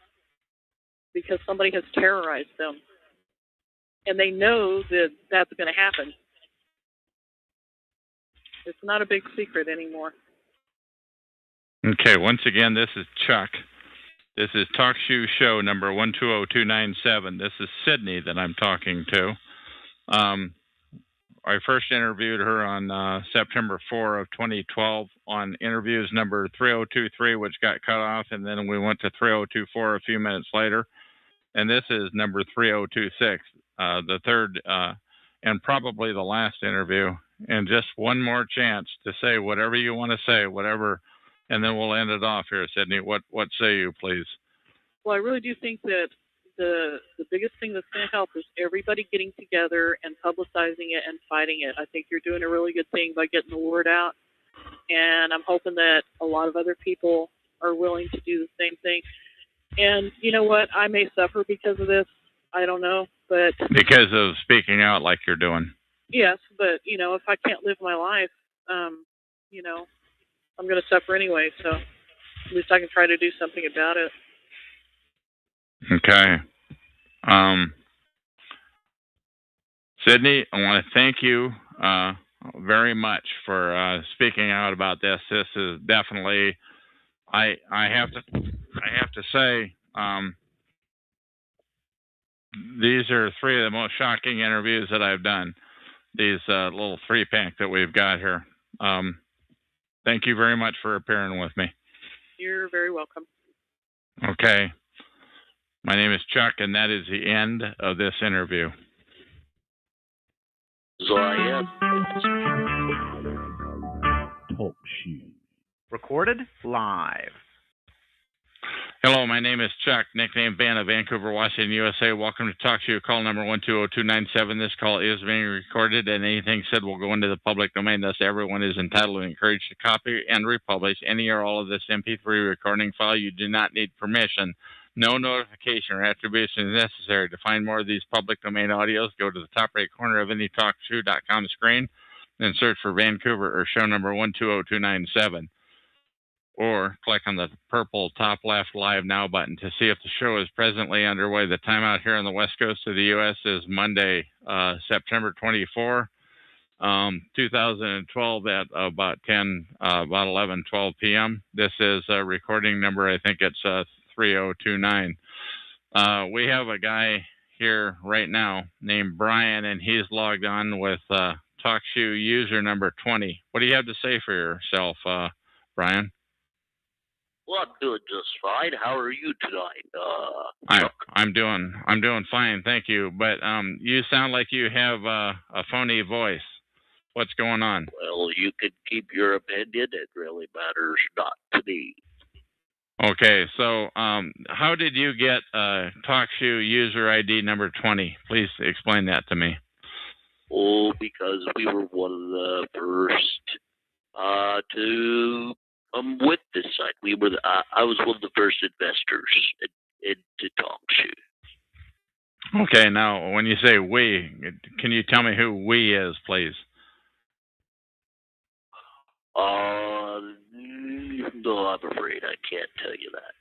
because somebody has terrorized them, and they know that that's going to happen. It's not a big secret anymore. Okay, once again, this is Chuck. This is Talk Show number 120297. This is Sydney that I'm talking to. I first interviewed her on September 4 of 2012 on interviews number 3023, which got cut off, and then we went to 3024 a few minutes later. And this is number 3026, the third and probably the last interview. And just one more chance to say whatever you want to say, whatever, and then we'll end it off here, Sydney. What say you, please? Well, I really do think that the biggest thing that's going to help is everybody getting together and publicizing it and fighting it. I think you're doing a really good thing by getting the word out, and I'm hoping that a lot of other people are willing to do the same thing. And you know what? I may suffer because of this. I don't know, but because of speaking out like you're doing. Yes, but if I can't live my life, I'm going to suffer anyway. So at least I can try to do something about it. Okay. Sydney, I want to thank you very much for speaking out about this. This is definitely, I have to say, these are three of the most shocking interviews that I've done. These little 3-pack that we've got here. Thank you very much for appearing with me. You're very welcome. Okay. My name is Chuck, and that is the end of this interview. Talk show. Recorded live. Hello, my name is Chuck, nickname Van of Vancouver, Washington, USA. Welcome to Talk Show. Call number 120297. This call is being recorded, and anything said will go into the public domain. Thus, everyone is entitled and encouraged to copy and republish any or all of this MP3 recording file. You do not need permission. No notification or attribution is necessary. To find more of these public domain audios, go to the top right corner of any TalkShoe.com screen and search for Vancouver or show number 120297. Or click on the purple top left Live Now button to see if the show is presently underway. The time out here on the west coast of the U.S. is Monday, September 24, 2012 at about 11, 12 p.m. This is recording number, I think it's 3029. We have a guy here right now named Brian, and he's logged on with TalkShoe user number 20. What do you have to say for yourself, Brian? Well, I'm doing just fine. How are you tonight? I'm doing fine, thank you. But you sound like you have a phony voice. What's going on? Well, you can keep your opinion. It really matters not to me. Okay, so how did you get TalkShoe user ID number 20? Please explain that to me. Oh, because we were one of the first to with this site. I was one of the first investors into TalkShoe. Okay, now when you say we, can you tell me who we is, please? No, I'm afraid I can't tell you that.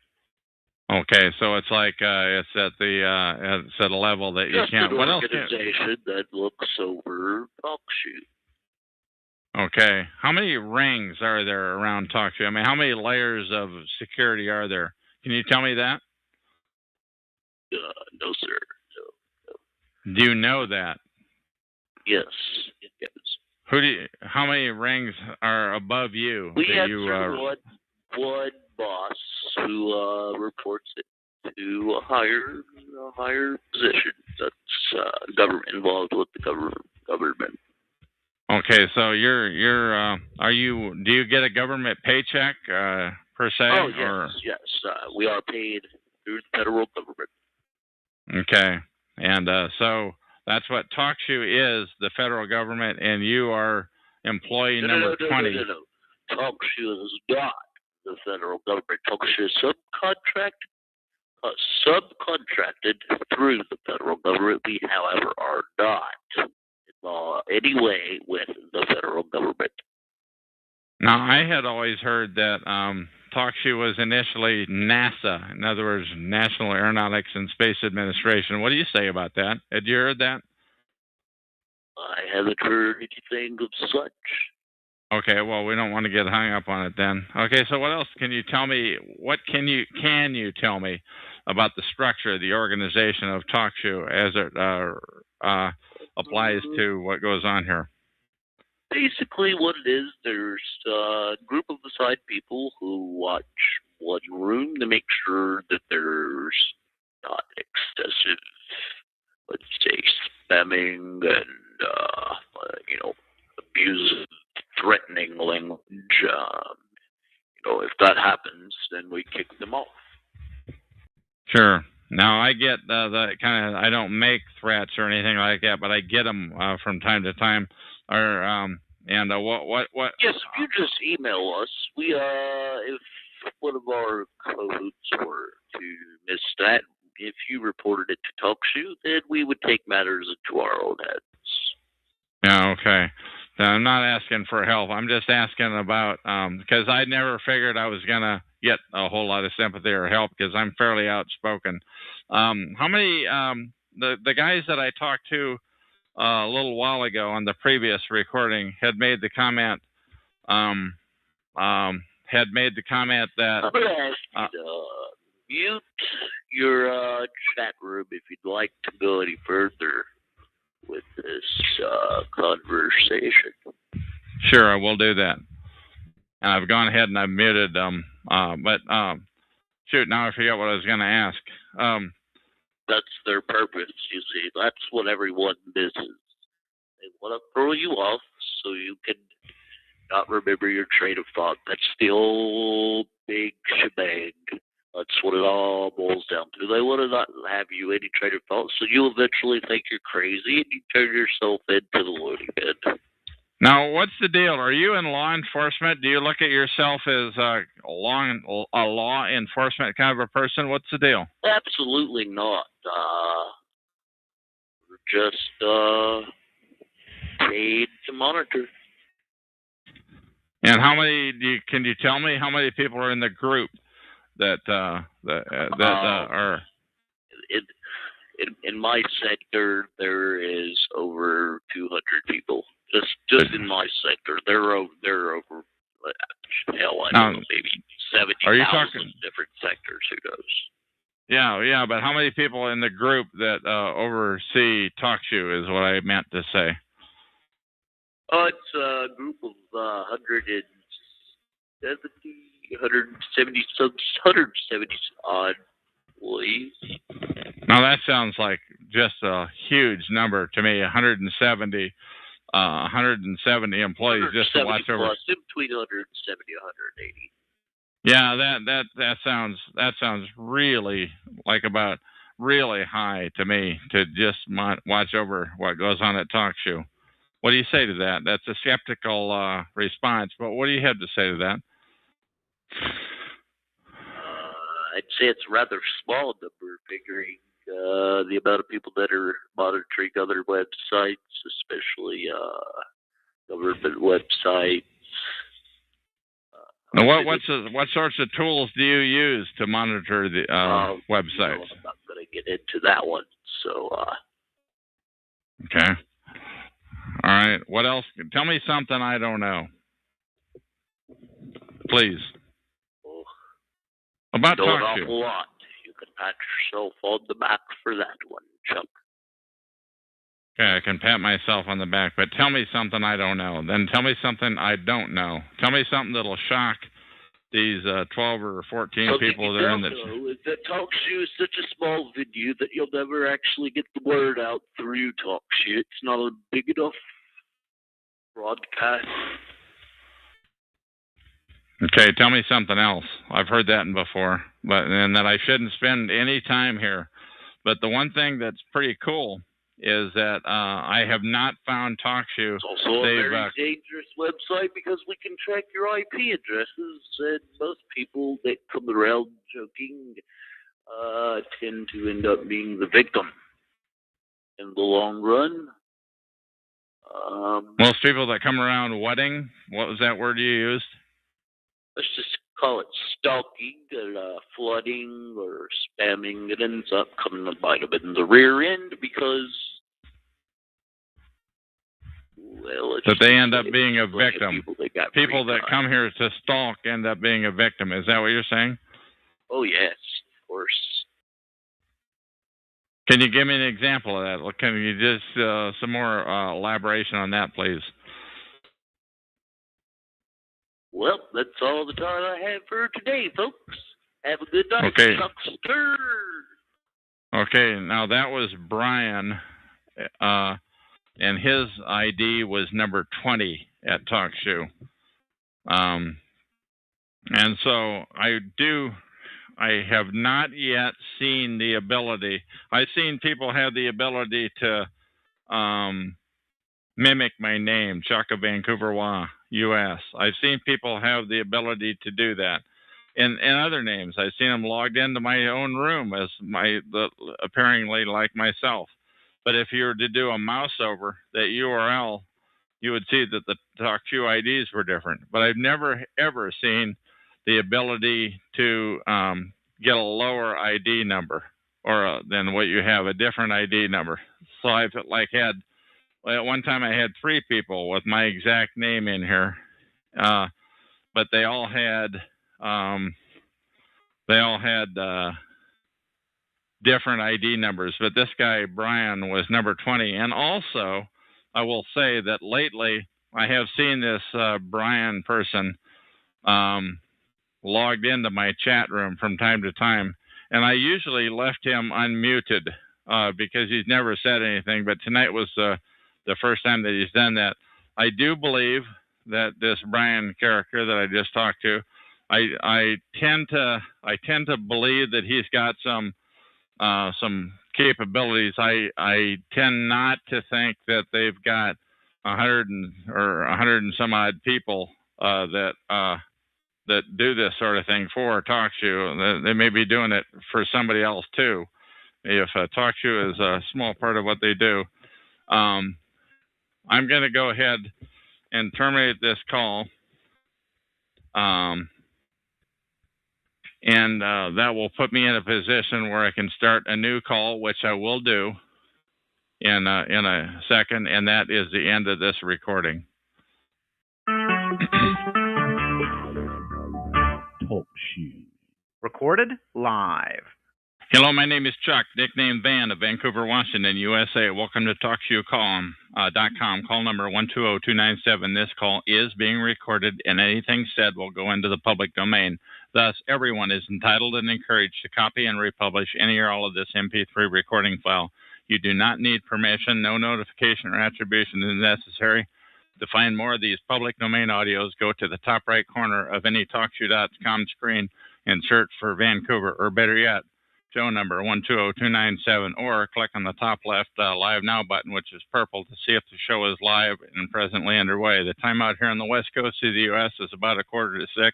Okay, so it's like it's at a level that you Just can't. an What else? organization that looks over TalkShoe. Okay, how many rings are there around TalkShoe? I mean, how many layers of security are there? Can you tell me that? No, sir. No. Do you know that? Yes. How many rings are above you? We answer one boss who reports it to a higher position. That's government involved with the government. Okay, so do you get a government paycheck per se? Oh yes. We are paid through the federal government. Okay, and so that's what TalkShoe is, the federal government, and you are employee number 20. No. TalkShoe is not the federal government. TalkShoe is subcontracted through the federal government. We, however, are not in any way with the federal government. Now, I had always heard that TalkShoe was initially NASA, in other words, National Aeronautics and Space Administration. What do you say about that? Had you heard that? I haven't heard anything of such. Okay, well, we don't want to get hung up on it then. Okay, so what else can you tell me? What can you tell me about the structure of the organization of TalkShoe as it applies to what goes on here? Basically, what it is, there's a group of assigned people who watch one room to make sure that there's not excessive, let's say, spamming and abusive, threatening language. If that happens, then we kick them off. Sure. Now, I get the kind of, I don't make threats or anything like that, but I get them from time to time. Or what? Yes, if you just email us, we if one of our co-hosts were to miss that, if you reported it to TalkShoe, then we would take matters into our own heads. Yeah, okay. Now, I'm not asking for help. I'm just asking about because I never figured I was gonna get a whole lot of sympathy or help because I'm fairly outspoken. How many the guys that I talked to a little while ago on the previous recording had made the comment that I'm gonna ask you to mute your chat room if you'd like to go any further with this conversation. Sure, I will do that. And I've gone ahead and I've muted them. Shoot, now I forget what I was going to ask. That's their purpose, you see. That's what everyone misses. They want to throw you off so you can not remember your train of thought. That's the old big shebang. That's what it all boils down to. They want to not have you any train of thought, so you eventually think you're crazy and you turn yourself into the loony bin. Now, what's the deal? Are you in law enforcement? Do you look at yourself as a law enforcement kind of a person? What's the deal? Absolutely not. We're just paid to monitor. And how many can you tell me how many people are in the group that are? In my sector, there is over 200 people. Just my sector. They're over hell, I don't know, maybe 70,000 different sectors. Who knows? Yeah, but how many people in the group that oversee TalkShoe is what I meant to say. It's a group of 170 odd employees. Now that sounds like just a huge number to me. 170 employees just to watch over. Plus, in between 170 and 180. Yeah, that sounds really like about really high to me to just watch over what goes on at TalkShoe. What do you say to that? That's a skeptical response, but what do you have to say to that? I'd say it's a rather small number, figuring the amount of people that are monitoring other websites, especially government websites. And what sorts of tools do you use to monitor the websites? I'm not going to get into that one. So. Okay. All right. What else? Tell me something I don't know. Please. About know an TalkShoe. awful lot. You can pat yourself on the back for that one, Chuck. Okay, I can pat myself on the back, but tell me something I don't know. Then tell me something I don't know. Tell me something that'll shock these 12 or 14 people that are in the... Know is that TalkShoe is such a small venue that you'll never actually get the word out through TalkShoe. It's not a big enough broadcast. Okay, tell me something else. I've heard that before, and that I shouldn't spend any time here. But the one thing that's pretty cool is that I have not found TalkShoe. It's also a very dangerous website because we can track your IP addresses, and most people that come around joking tend to end up being the victim in the long run. Most people that come around wedding, what was that word you used? Let's just call it stalking, flooding, or spamming. It ends up coming to bite them in the rear end because, well, that they end up being a victim. People that time. come here to stalk end up being a victim. Is that what you're saying? Oh, yes, of course. Can you give me an example of that? Can you just some more elaboration on that, please? Well, that's all the time I have for today, folks. Have a good night, Okay. Chuckster. Okay, now that was Brian, and his ID was number 20 at TalkShoe. And so I have not yet seen the ability. I've seen people have the ability to mimic my name, Chuck of Vancouver, U.S. I've seen people have the ability to do that. And other names, I've seen them logged into my own room as apparently like myself. But if you were to do a mouse over that URL, you would see that the TalkShoe IDs were different. But I've never, ever seen the ability to get a lower ID number or than what you have, a different ID number. So I've at one time I had 3 people with my exact name in here, but they all had different ID numbers. But this guy Brian was number 20, and also I will say that lately I have seen this Brian person logged into my chat room from time to time, and I usually left him unmuted because he's never said anything. But tonight was the first time that he's done that. I do believe that this Brian character that I just talked to, I tend to believe that he's got some capabilities. I tend not to think that they've got 100 and some odd people that do this sort of thing for TalkShoe. They may be doing it for somebody else too. If TalkShoe is a small part of what they do. I'm going to go ahead and terminate this call. And that will put me in a position where I can start a new call, which I will do in a second, and that is the end of this recording. Talk Show. Recorded live. Hello, my name is Chuck, nickname Van of Vancouver, Washington, USA. Welcome to TalkShoe.com. Call number 120-297. This call is being recorded, and anything said will go into the public domain. Thus, everyone is entitled and encouraged to copy and republish any or all of this MP3 recording file. You do not need permission. No notification or attribution is necessary. To find more of these public domain audios, go to the top right corner of any TalkShoe.com screen and search for Vancouver, or better yet, show number 120-297, or click on the top left Live Now button, which is purple, to see if the show is live and presently underway. The time out here on the west coast of the U.S. is about 5:45,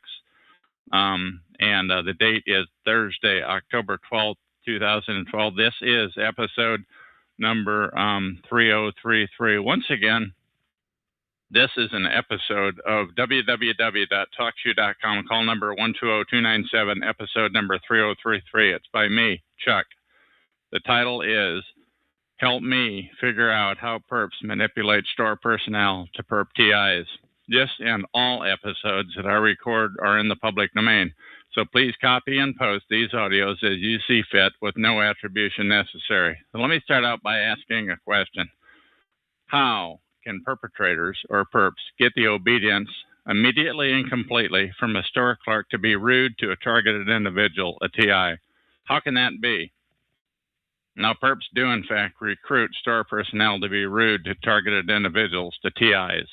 and the date is Thursday, October 12th, 2012. This is episode number 3033. Once again, this is an episode of www.talkshoe.com. Call number 120-297, episode number 3033. It's by me, Chuck. The title is Help Me Figure Out How Perps Manipulate Store Personnel to Perp TIs. This and all episodes that I record are in the public domain. So please copy and post these audios as you see fit with no attribution necessary. So let me start out by asking a question. How can perpetrators or perps get the obedience immediately and completely from a store clerk to be rude to a targeted individual, a TI? How can that be? Now, perps do, in fact, recruit store personnel to be rude to targeted individuals, to TIs.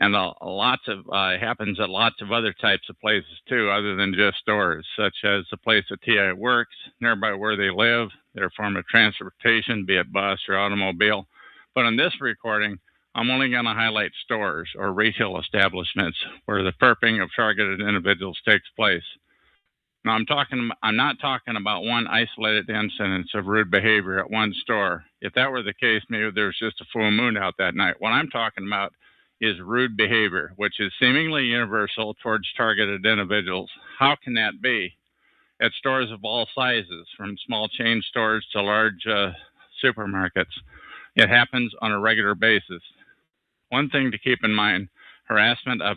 And happens at lots of other types of places, too, other than just stores, such as the place a TI works, nearby where they live, their form of transportation, be it bus or automobile. But in this recording, I'm only going to highlight stores or retail establishments where the perping of targeted individuals takes place. Now, I'm not talking about one isolated incidence of rude behavior at one store. If that were the case, maybe there's just a full moon out that night. What I'm talking about is rude behavior, which is seemingly universal towards targeted individuals. How can that be? At stores of all sizes, from small chain stores to large supermarkets. It happens on a regular basis. One thing to keep in mind, harassment of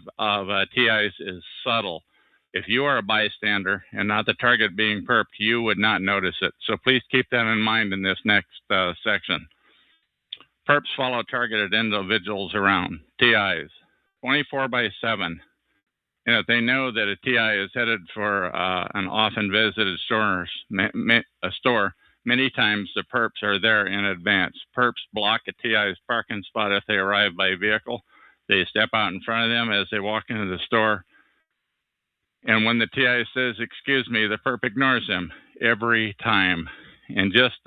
TIs is subtle. If you are a bystander and not the target being perped, you would not notice it. So please keep that in mind in this next section. Perps follow targeted individuals around, TIs, 24/7. And if they know that a TI is headed for an often visited store, many times the perps are there in advance. Perps block a TI's parking spot if they arrive by vehicle. They step out in front of them as they walk into the store. And when the TI says, "Excuse me," the perp ignores them every time. And just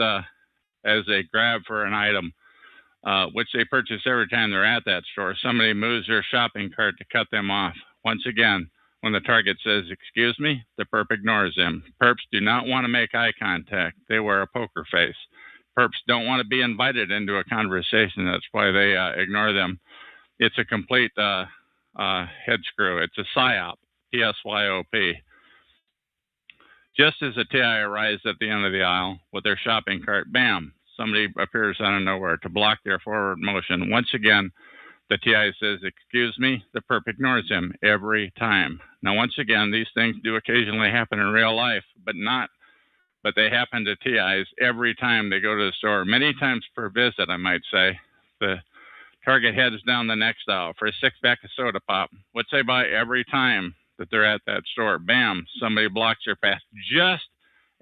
as they grab for an item, which they purchase every time they're at that store, somebody moves their shopping cart to cut them off. Once again, when the target says, "Excuse me," the perp ignores them. Perps do not want to make eye contact. They wear a poker face. Perps don't want to be invited into a conversation. That's why they ignore them. It's a complete head screw. It's a PSYOP, PSYOP. Just as a TI arrives at the end of the aisle with their shopping cart, bam, somebody appears out of nowhere to block their forward motion. Once again, the TI says, "Excuse me," the perp ignores him every time. Now, once again, these things do occasionally happen in real life, but they happen to TIs every time they go to the store, many times per visit, I might say. The target heads down the next aisle for a 6-pack of soda pop, which they buy every time that they're at that store. Bam, somebody blocks their path just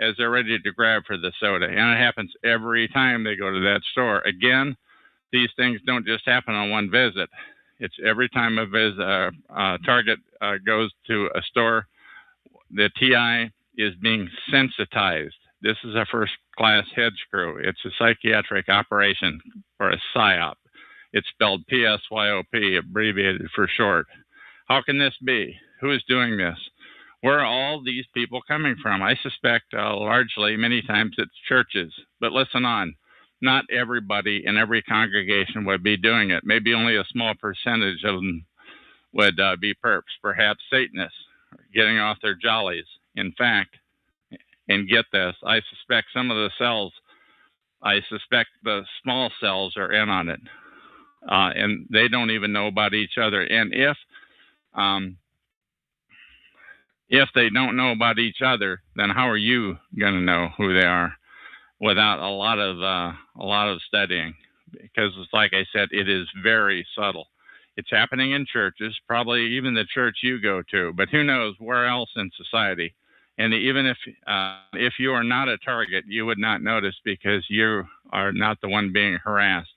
as they're ready to grab for the soda. And it happens every time they go to that store. Again, these things don't just happen on one visit. It's every time a target goes to a store, the TI is being sensitized. This is a first-class head screw. It's a psychiatric operation, or a PSYOP. It's spelled PSYOP, abbreviated for short. How can this be? Who is doing this? Where are all these people coming from? I suspect largely, many times, it's churches. But listen on. Not everybody in every congregation would be doing it. Maybe only a small percentage of them would be perps, perhaps Satanists, getting off their jollies. In fact, and get this, I suspect the small cells are in on it. And they don't even know about each other. And if they don't know about each other, then how are you going to know who they are without a lot of studying? Because it's like I said, it is very subtle. It's happening in churches, probably even the church you go to, but who knows where else in society. And even if you are not a target, you would not notice because you are not the one being harassed.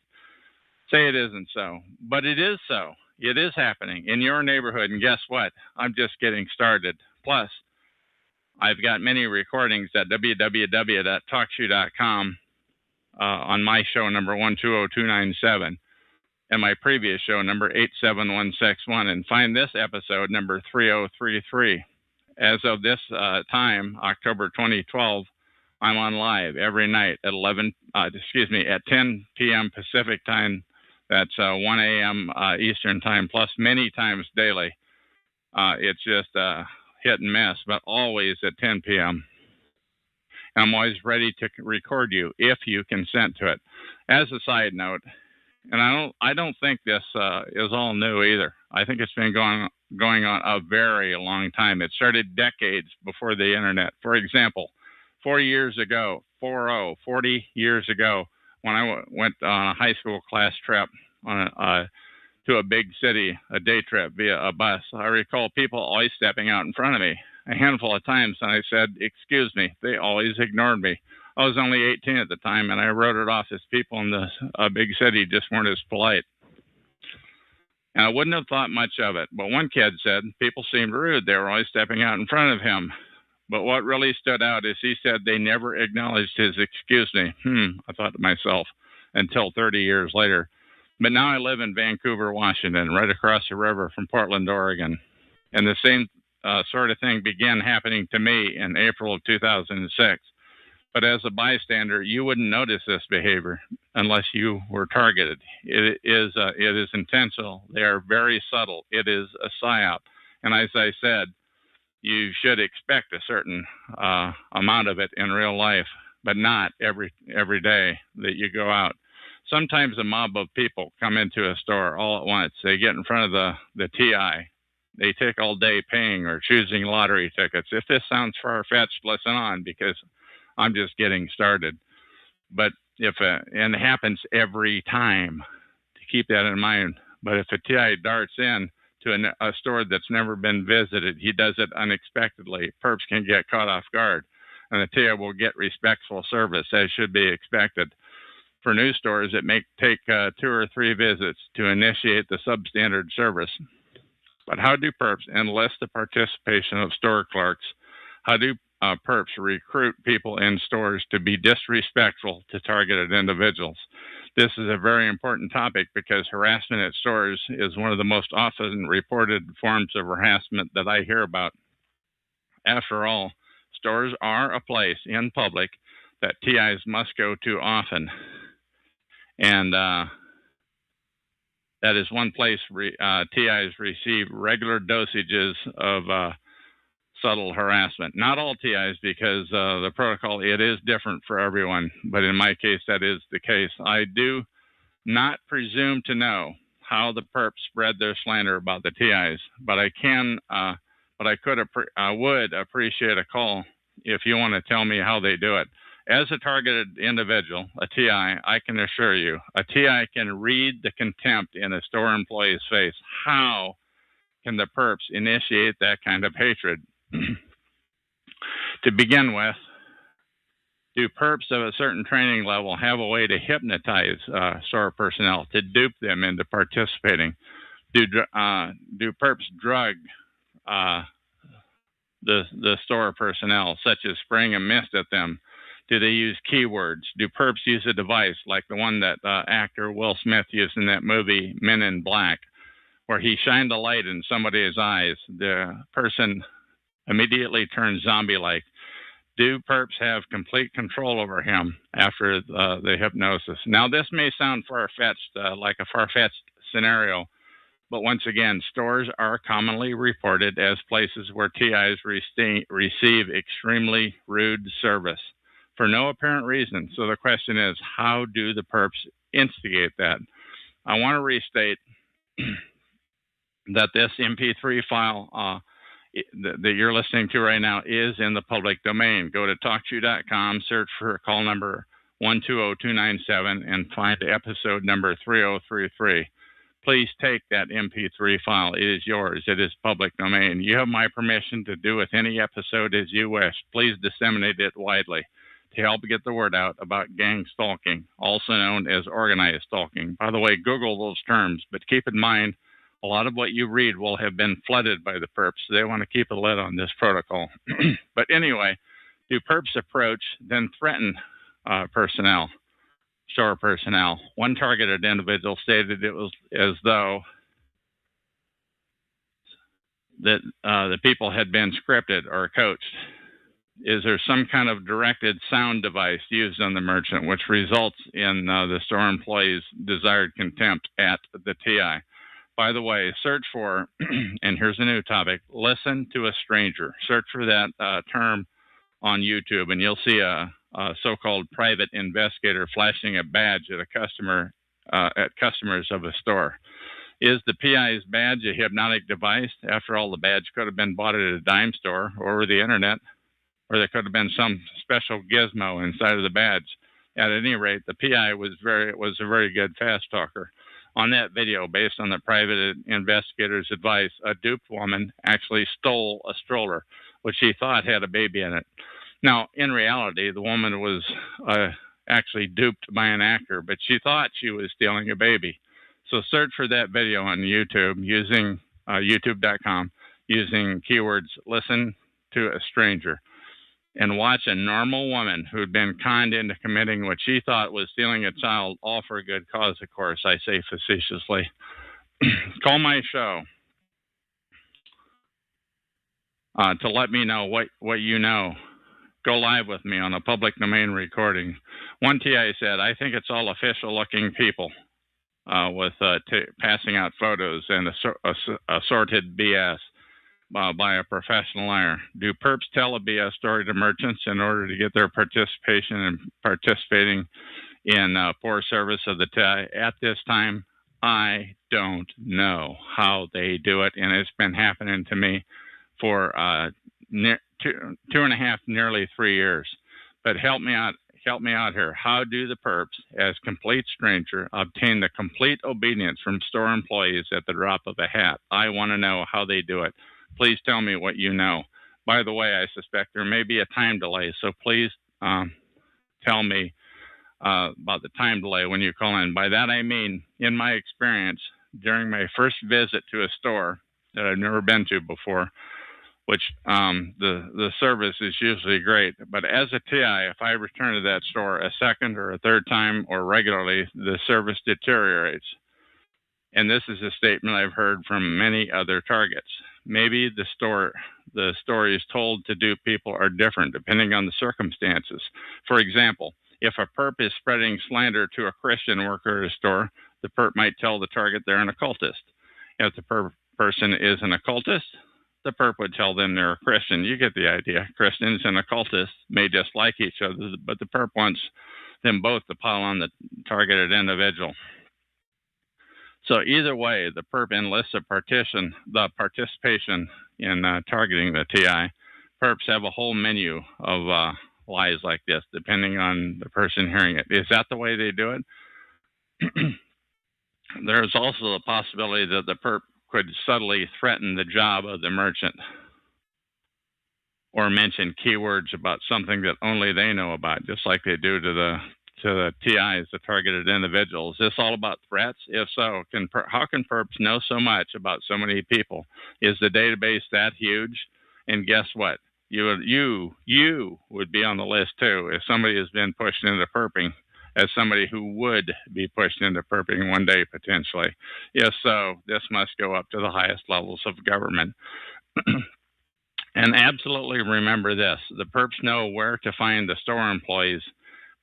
Say it isn't so, but it is so. It is happening in your neighborhood, and guess what? I'm just getting started. Plus, I've got many recordings at www.talkshoe.com on my show number 120297 and my previous show number 87161, and find this episode number 3033. As of this time, October 2012, I'm on live every night at 10 p.m. Pacific time. That's 1 a.m. Eastern time, plus many times daily. It's just hit and miss, but always at 10 p.m. I'm always ready to record you if you consent to it. As a side note, and I don't think this is all new either. I think it's been going on a very long time. It started decades before the internet. For example, 40 years ago, when I went on a high school class trip to a big city, a day trip via a bus, I recall people always stepping out in front of me a handful of times, and I said, "Excuse me." They always ignored me. I was only 18 at the time, and I wrote it off as people in the big city just weren't as polite. And I wouldn't have thought much of it, but one kid said people seemed rude. They were always stepping out in front of him. But what really stood out is he said they never acknowledged his "excuse me." I thought to myself, until 30 years later. But now I live in Vancouver, Washington, right across the river from Portland, Oregon. And the same sort of thing began happening to me in April of 2006. But as a bystander, you wouldn't notice this behavior unless you were targeted. It is intentional. They are very subtle. It is a psyop. And as I said, you should expect a certain amount of it in real life, but not every day that you go out. Sometimes a mob of people come into a store all at once. They get in front of the TI. They take all day paying or choosing lottery tickets. If this sounds far-fetched, listen on, because I'm just getting started. But and it happens every time, to keep that in mind. But if a TI darts in to a store that's never been visited, he does it unexpectedly. Perps can get caught off guard, and the TI will get respectful service, as should be expected. For new stores, it may take 2 or 3 visits to initiate the substandard service. But how do perps enlist the participation of store clerks? How do perps recruit people in stores to be disrespectful to targeted individuals? This is a very important topic because harassment at stores is one of the most often reported forms of harassment that I hear about. After all, stores are a place in public that TIs must go to often. And that is one place TIs receive regular dosages of subtle harassment. Not all TIs, because the protocol, it is different for everyone. But in my case, that is the case. I do not presume to know how the perps spread their slander about the TIs, but I would appreciate a call if you want to tell me how they do it. As a targeted individual, a TI, I can assure you, a TI can read the contempt in a store employee's face. How can the perps initiate that kind of hatred? To begin with, do perps of a certain training level have a way to hypnotize store personnel, to dupe them into participating? Do perps drug the store personnel, such as spraying a mist at them? Do they use keywords? Do perps use a device like the one that actor Will Smith used in that movie Men in Black, where he shined a light in somebody's eyes? The person immediately turns zombie-like. Do perps have complete control over him after the hypnosis? Now, this may sound far-fetched, like a far-fetched scenario, but once again, stores are commonly reported as places where TIs receive extremely rude service for no apparent reason. So the question is, how do the perps instigate that? I want to restate that this MP3 file that you're listening to right now is in the public domain. Go to talkshoe.com, search for call number 120297, and find episode number 3033. Please take that MP3 file. It is yours. It is public domain. You have my permission to do with any episode as you wish. Please disseminate it widely to help get the word out about gang stalking, also known as organized stalking. By the way, Google those terms, but keep in mind, a lot of what you read will have been flooded by the perps. So they want to keep a lid on this protocol. But anyway, do perps approach, then threaten personnel, store personnel? One targeted individual stated it was as though that the people had been scripted or coached. Is there some kind of directed sound device used on the merchant, which results in the store employee's desired contempt at the TI? By the way, search for, and here's a new topic, listen to a stranger. Search for that term on YouTube, and you'll see a so-called private investigator flashing a badge at a customer, at customers of a store. Is the PI's badge a hypnotic device? After all, the badge could have been bought at a dime store or over the internet, or there could have been some special gizmo inside of the badge. At any rate, the PI was a very good fast talker. On that video, based on the private investigator's advice, a duped woman actually stole a stroller, which she thought had a baby in it. Now, in reality, the woman was actually duped by an actor, but she thought she was stealing a baby. So search for that video on YouTube using youtube.com, using keywords listen to a stranger, and watch a normal woman who'd been conned into committing what she thought was stealing a child, all for a good cause, of course, I say facetiously. Call my show to let me know what you know. Go live with me on a public domain recording. One TI said, I think it's all official-looking people with passing out photos and assorted BS. By a professional liar. Do perps tell a BS story to merchants in order to get their participation and participating in poor service of the TI? At this time, I don't know how they do it, and it's been happening to me for 2.5, nearly 3 years. But help me out here. How do the perps, as complete stranger, obtain the complete obedience from store employees at the drop of a hat? I want to know how they do it. Please tell me what you know. By the way, I suspect there may be a time delay, so please tell me about the time delay when you call in. By that I mean, in my experience, during my first visit to a store that I've never been to before, which the service is usually great, but as a TI, if I return to that store a second or a third time or regularly, the service deteriorates. And this is a statement I've heard from many other targets. Maybe the stories told to dupe people are different depending on the circumstances. For example, if a perp is spreading slander to a Christian worker at a store, the perp might tell the target they're an occultist. If the person is an occultist, the perp would tell them they're a Christian. You get the idea. Christians and occultists may dislike each other, but the perp wants them both to pile on the targeted individual. So either way, the perp enlists the participation in targeting the TI. Perps have a whole menu of lies like this, depending on the person hearing it. Is that the way they do it? There's also the possibility that the perp could subtly threaten the job of the merchant or mention keywords about something that only they know about, just like they do to the TIs, the targeted individuals. Is this all about threats? If so, how can perps know so much about so many people? Is the database that huge? And guess what? You would be on the list too if somebody has been pushed into perping, as somebody who would be pushed into perping one day potentially. If so, this must go up to the highest levels of government. And absolutely remember this: the perps know where to find the store employees,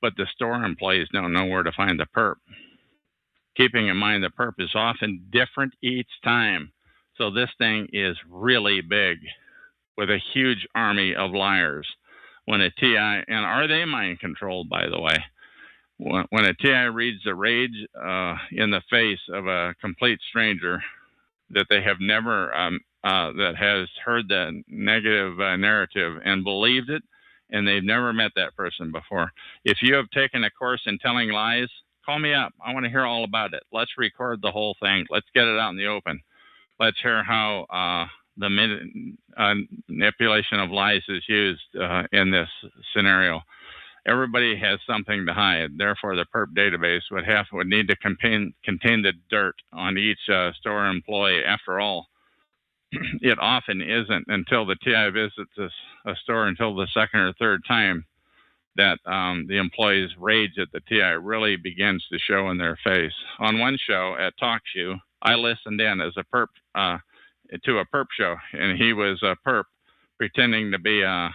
but the store employees don't know where to find the perp. Keeping in mind the perp is often different each time. So this thing is really big with a huge army of liars. When a TI, and are they mind controlled, by the way? When a TI reads the rage in the face of a complete stranger that they have never that has heard the negative narrative and believed it, and they've never met that person before. If you have taken a course in telling lies, call me up. I want to hear all about it. Let's record the whole thing. Let's get it out in the open. Let's hear how the manipulation of lies is used in this scenario. Everybody has something to hide. Therefore, the PERP database would need to contain the dirt on each store employee. After all, it often isn't until the TI visits a store until the second or third time that the employee's rage at the TI really begins to show in their face. On one show at TalkShoe, I listened in as a PERP to a PERP show, and he was a PERP pretending to be a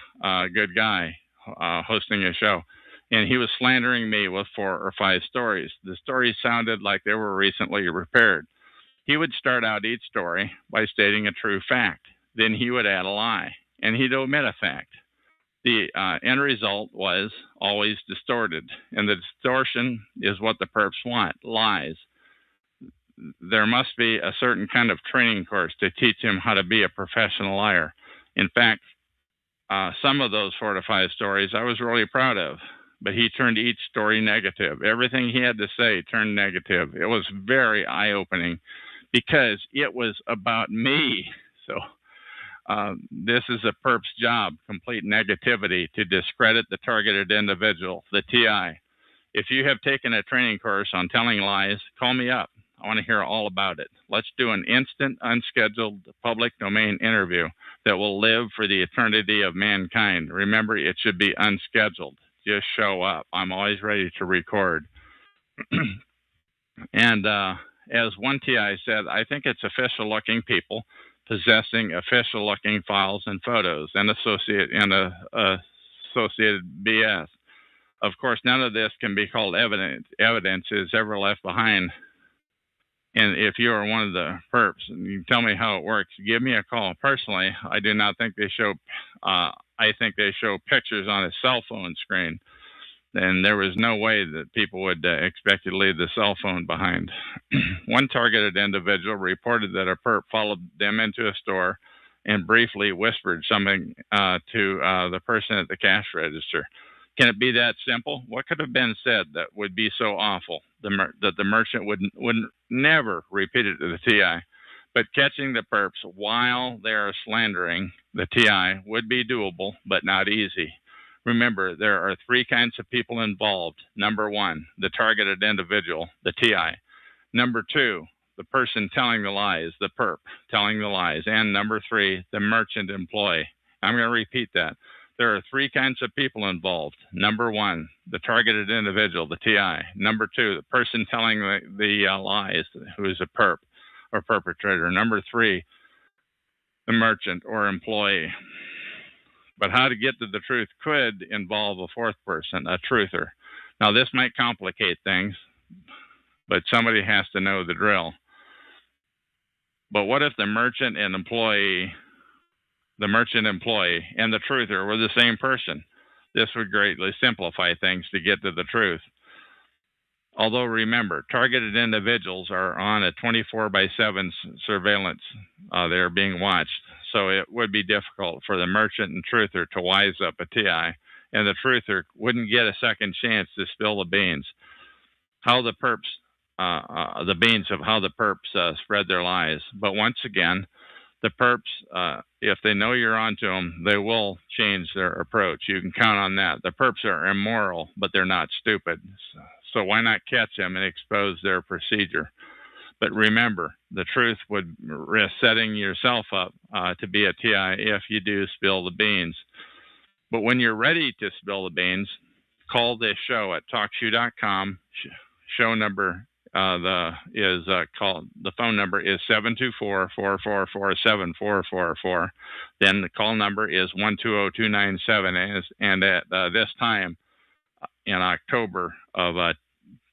good guy hosting a show. And he was slandering me with 4 or 5 stories. The stories sounded like they were recently repaired. He would start out each story by stating a true fact. Then he would add a lie, and he'd omit a fact. The end result was always distorted, and the distortion is what the perps want, lies. There must be a certain kind of training course to teach him how to be a professional liar. In fact, some of those 4 to 5 stories I was really proud of, but he turned each story negative. Everything he had to say turned negative. It was very eye-opening because it was about me. So this is a perp's job, complete negativity, to discredit the targeted individual, the TI. If you have taken a training course on telling lies, call me up. I want to hear all about it. Let's do an instant, unscheduled, public domain interview that will live for the eternity of mankind. Remember, it should be unscheduled. Just show up. I'm always ready to record. And as one TI said, I think it's official-looking people possessing official-looking files and photos and associated BS. Of course, none of this can be called evidence. Evidence is ever left behind. And if you are one of the perps and you tell me how it works, give me a call. Personally, I do not think they show. I think they show pictures on a cell phone screen, and there was no way that people would expect you to leave the cell phone behind. One targeted individual reported that a perp followed them into a store and briefly whispered something to the person at the cash register. Can it be that simple? What could have been said that would be so awful that the merchant would never repeat it to the TI? But catching the perps while they are slandering the TI would be doable, but not easy. Remember, there are 3 kinds of people involved. Number 1, the targeted individual, the TI. Number 2, the person telling the lies, the perp telling the lies. And number 3, the merchant employee. I'm going to repeat that. There are 3 kinds of people involved. Number 1, the targeted individual, the TI. Number 2, the person telling the lies, who is a perp or perpetrator. Number 3, the merchant or employee. But how to get to the truth could involve a 4th person, a truther. Now, this might complicate things, but somebody has to know the drill. But what if the merchant employee and the truther were the same person? This would greatly simplify things to get to the truth. Although remember, targeted individuals are on a 24/7 surveillance. They're being watched. So it would be difficult for the merchant and truther to wise up a TI, and the truther wouldn't get a second chance to spill the beans. The beans of how the perps spread their lies. But once again, the perps, if they know you're onto them, they will change their approach. You can count on that. The perps are immoral, but they're not stupid. So why not catch them and expose their procedure? But remember, the truth would risk setting yourself up to be a TI if you do spill the beans. But when you're ready to spill the beans, call this show at talkshoe.com. Show number the phone number is 724-444-7444. Then the call number is 120-297. And at this time in October of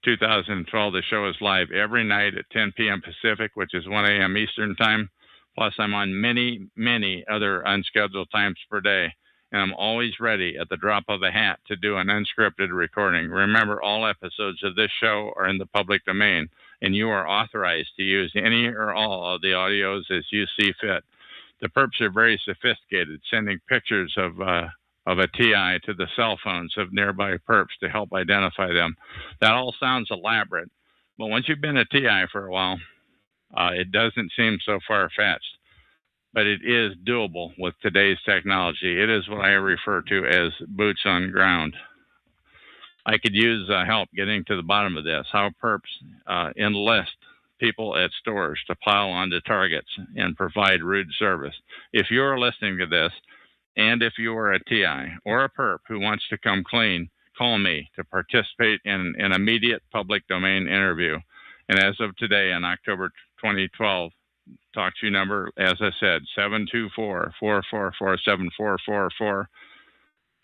2012, the show is live every night at 10 p.m. Pacific, which is 1 a.m. Eastern time. Plus, I'm on many, many other unscheduled times per day. And I'm always ready at the drop of a hat to do an unscripted recording. Remember, all episodes of this show are in the public domain, and you are authorized to use any or all of the audios as you see fit. The perps are very sophisticated, sending pictures of a TI to the cell phones of nearby perps to help identify them. That all sounds elaborate, but once you've been a TI for a while, it doesn't seem so far-fetched. But it is doable with today's technology. It is what I refer to as boots on ground. I could use help getting to the bottom of this, how perps enlist people at stores to pile onto targets and provide rude service. If you're listening to this, and if you are a TI or a perp who wants to come clean, call me to participate in an immediate public domain interview. And as of today, in October 2012, talk to you number, as I said, 724-444-7444.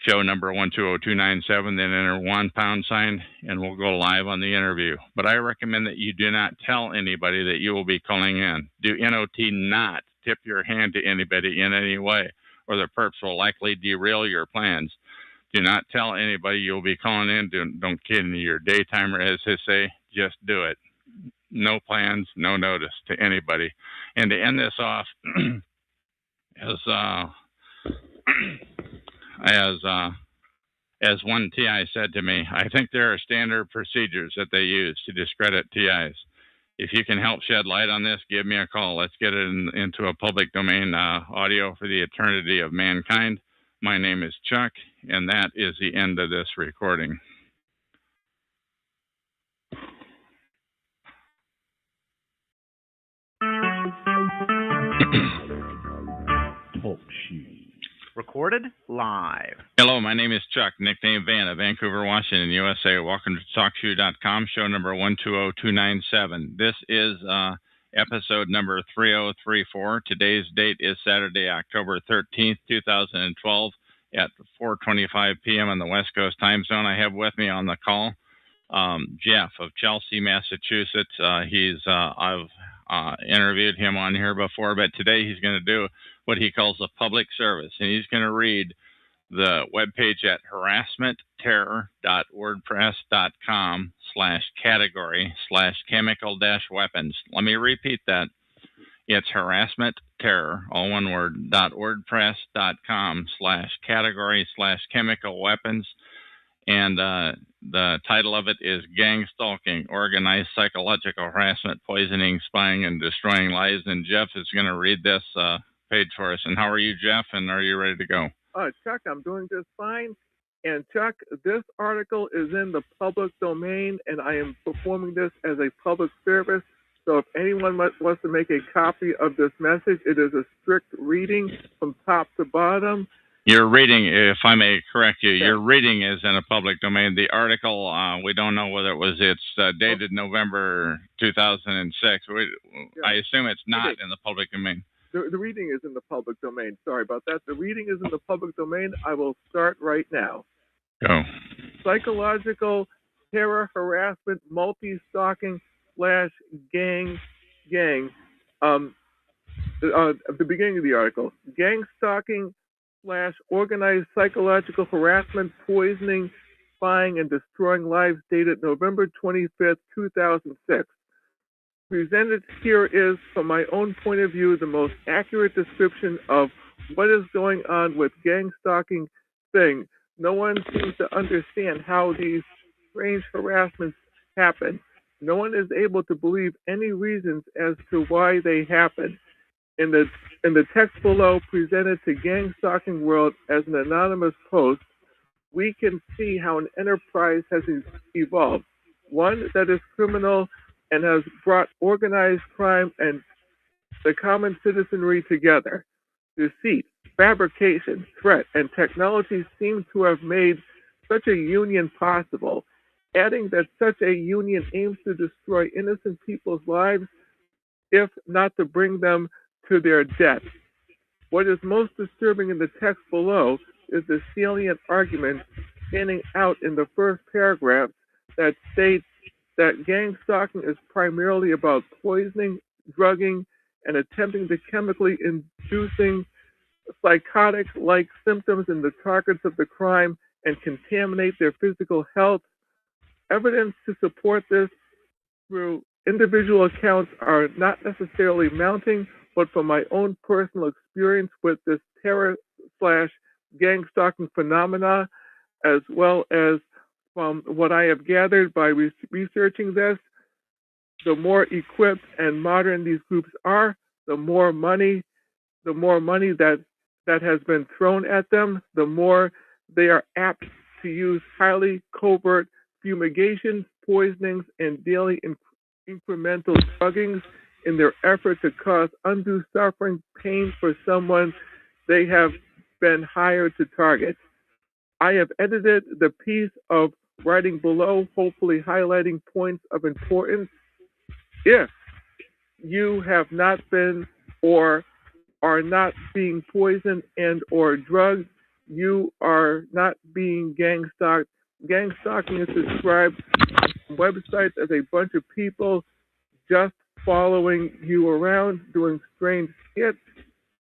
Show number 120297, then enter £1 and we'll go live on the interview. But I recommend that you do not tell anybody that you will be calling in. Do NOT not tip your hand to anybody in any way, or the perps will likely derail your plans. Do not tell anybody you'll be calling in. Don't get into your daytimer, as they say. Just do it. No plans, no notice to anybody. And to end this off, as one TI said to me, I think there are standard procedures that they use to discredit TIs. If you can help shed light on this, give me a call. Let's get it into a public domain audio for the eternity of mankind. My name is Chuck, and that is the end of this recording. Talk show. Recorded live. Hello, my name is Chuck, nickname Van of Vancouver, Washington, USA. Welcome to TalkShoe.com, show number 120297. This is episode number 3034. Today's date is Saturday, October 13th, 2012 at 4:25 p.m. on the West Coast time zone. I have with me on the call Jeff of Chelsea, Massachusetts. I've interviewed him on here before, but today he's going to do what he calls a public service, and he's going to read the webpage at harassmentterror.wordpress.com/category/chemical-weapons. Let me repeat that. It's harassmentterror, all one word, .wordpress.com/category/chemical-weapons. And the title of it is Gangstalking, Organized Psychological Harassment, Poisoning, Spying, and Destroying Lives. And Jeff is going to read this page for us. And how are you, Jeff? And are you ready to go? Chuck, I'm doing just fine. And Chuck, this article is in the public domain, and I am performing this as a public service. So if anyone wants to make a copy of this message, it is a strict reading from top to bottom. Your reading, if I may correct you, your reading is in a public domain. The article, we don't know whether it's dated November 2006. I assume it's not in the public domain. The reading is in the public domain. Sorry about that. The reading is in the public domain. I will start right now. Go. Psychological terror, harassment, multi-stalking /gang. At the beginning of the article, gang stalking / organized psychological harassment, poisoning, spying, and destroying lives, dated November 25th, 2006. Presented here is, from my own point of view, the most accurate description of what is going on with gang stalking thing. No one seems to understand how these strange harassments happen. No one is able to believe any reasons as to why they happen. In the text below, presented to Gang Stalking World as an anonymous post, we can see how an enterprise has evolved. One that is criminal and has brought organized crime and the common citizenry together. Deceit, fabrication, threat, and technology seem to have made such a union possible. Adding that such a union aims to destroy innocent people's lives, if not to bring them to their death. What is most disturbing in the text below is the salient argument standing out in the first paragraph that states that gang stalking is primarily about poisoning, drugging, and attempting to chemically inducing psychotic-like symptoms in the targets of the crime and contaminate their physical health. Evidence to support this through individual accounts are not necessarily mounting, but from my own personal experience with this terror/gang-stalking phenomena, as well as from what I have gathered by researching this, the more equipped and modern these groups are, the more money that has been thrown at them, the more they are apt to use highly covert fumigations, poisonings, and daily incremental druggings in their effort to cause undue suffering, pain for someone they have been hired to target. I have edited the piece of writing below, hopefully highlighting points of importance. If you have not been or are not being poisoned and or drugged, you are not being gang stalked. Gang stalking is described on websites as a bunch of people just following you around, doing strange skits.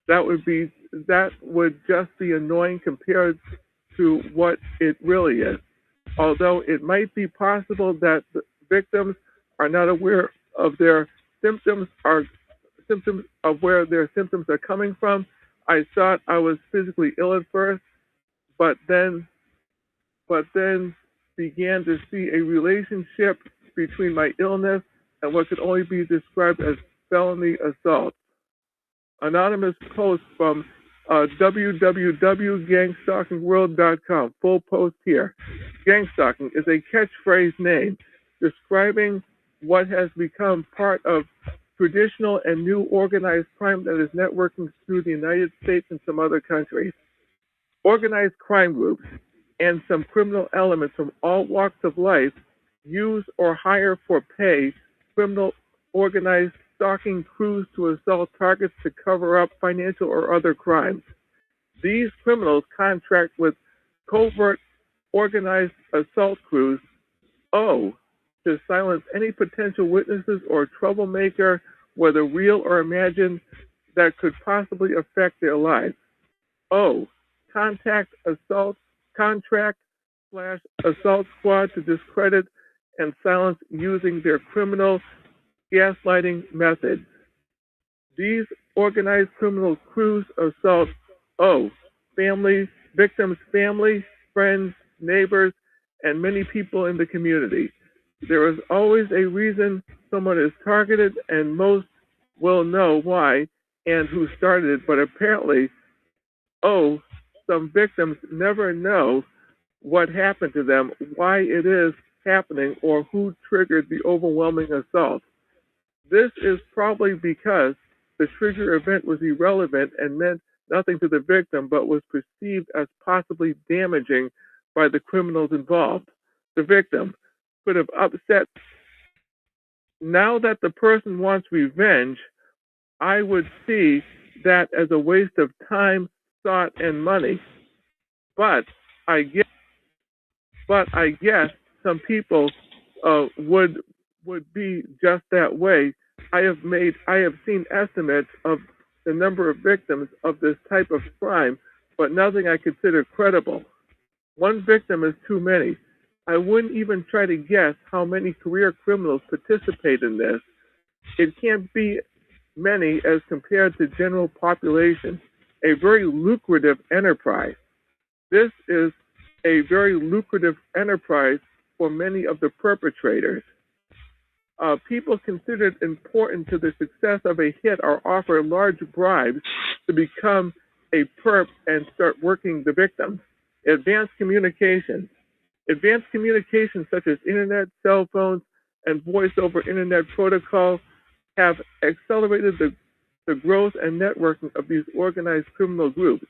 That would just be annoying compared to what it really is. Although it might be possible that the victims are not aware of their symptoms of where their symptoms are coming from. I thought I was physically ill at first, but then began to see a relationship between my illness and what could only be described as felony assault. Anonymous post from www.gangstalkingworld.com. Full post here. Gangstalking is a catchphrase name describing what has become part of traditional and new organized crime that is networking through the United States and some other countries. Organized crime groups and some criminal elements from all walks of life use or hire for pay criminal organized stalking crews to assault targets to cover up financial or other crimes. These criminals contract with covert organized assault crews, to silence any potential witnesses or troublemaker, whether real or imagined, that could possibly affect their lives. Contract/assault squad to discredit and silence using their criminal gaslighting methods. These organized criminal crews assault victims' family, friends, neighbors, and many people in the community. There is always a reason someone is targeted, and most will know why and who started it, but apparently, some victims never know what happened to them, why it is happening, or who triggered the overwhelming assault. This is probably because the trigger event was irrelevant and meant nothing to the victim, but was perceived as possibly damaging by the criminals involved. The victim could have upset. Now that the person wants revenge, I would see that as a waste of time, thought, and money. But I guess some people would be just that way. I have seen estimates of the number of victims of this type of crime, but nothing I consider credible. One victim is too many. I wouldn't even try to guess how many career criminals participate in this. It can't be many as compared to general population. A very lucrative enterprise. This is a very lucrative enterprise for many of the perpetrators. People considered important to the success of a hit are offered large bribes to become a perp and start working the victim. Advanced communications such as internet, cell phones, and voice over internet protocols have accelerated the growth and networking of these organized criminal groups.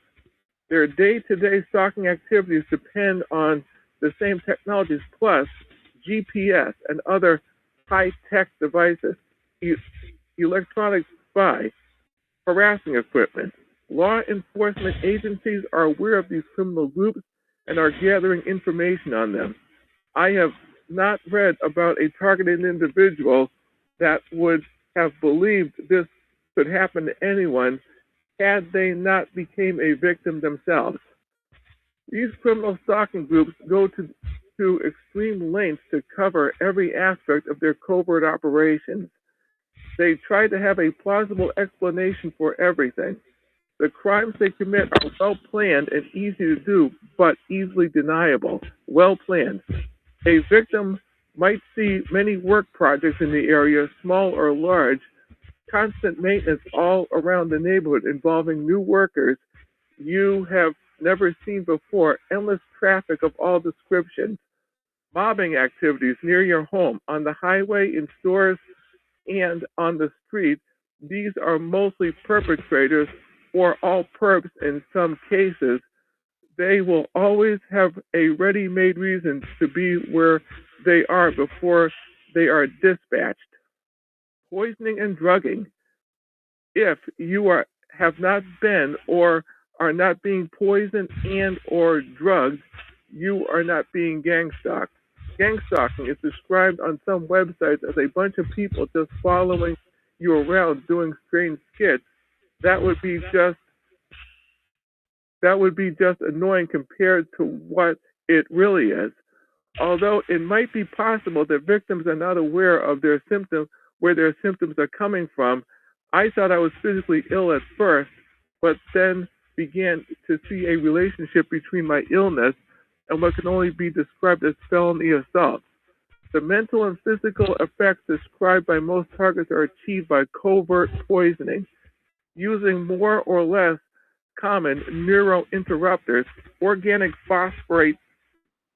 Their day-to-day stalking activities depend on the same technologies plus GPS and other high-tech devices, electronic spy, harassing equipment. Law enforcement agencies are aware of these criminal groups and are gathering information on them. I have not read about a targeted individual that would have believed this could happen to anyone had they not become a victim themselves. These criminal stalking groups go to extreme lengths to cover every aspect of their covert operations. They try to have a plausible explanation for everything. The crimes they commit are well planned and easy to do, but easily deniable. Well planned. A victim might see many work projects in the area, small or large, constant maintenance all around the neighborhood involving new workers you have never seen before, endless traffic of all descriptions, mobbing activities near your home, on the highway, in stores, and on the street. These are mostly perpetrators or all perps in some cases. They will always have a ready-made reason to be where they are before they are dispatched. Poisoning and drugging. If you have not been or are not being poisoned and or drugged, you are not being gang-stalked. Gangstalking is described on some websites as a bunch of people just following you around doing strange skits. That would be just annoying compared to what it really is. Although it might be possible that victims are not aware of their symptoms, where their symptoms are coming from, I thought I was physically ill at first, but then began to see a relationship between my illness and what can only be described as felony assault. The mental and physical effects described by most targets are achieved by covert poisoning, using more or less common neurointerrupters, organic phosphorate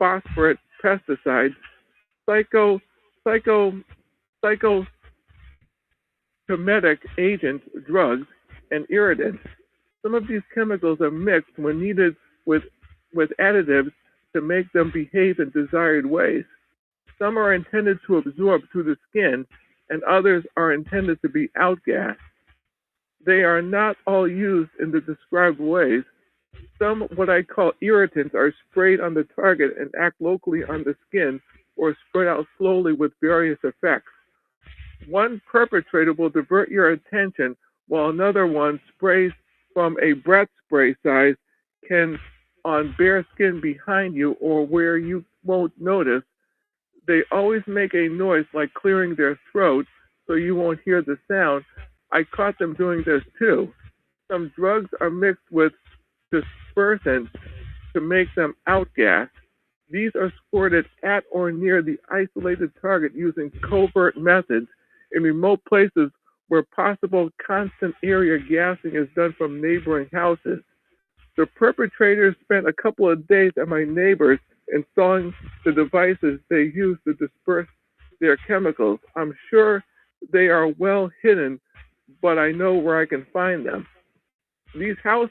pesticides, psychotomimetic agents, drugs, and irritants. Some of these chemicals are mixed when needed with additives to make them behave in desired ways. Some are intended to absorb through the skin, and others are intended to be outgassed. They are not all used in the described ways. Some, what I call irritants, are sprayed on the target and act locally on the skin or spread out slowly with various effects. One perpetrator will divert your attention while another one sprays from a breath spray size can on bare skin behind you or where you won't notice. They always make a noise like clearing their throat so you won't hear the sound. I caught them doing this too. Some drugs are mixed with dispersants to make them outgassed. These are squirted at or near the isolated target using covert methods in remote places where possible constant area gassing is done from neighboring houses. The perpetrators spent a couple of days at my neighbor's installing the devices they use to disperse their chemicals. I'm sure they are well hidden, but I know where I can find them. These house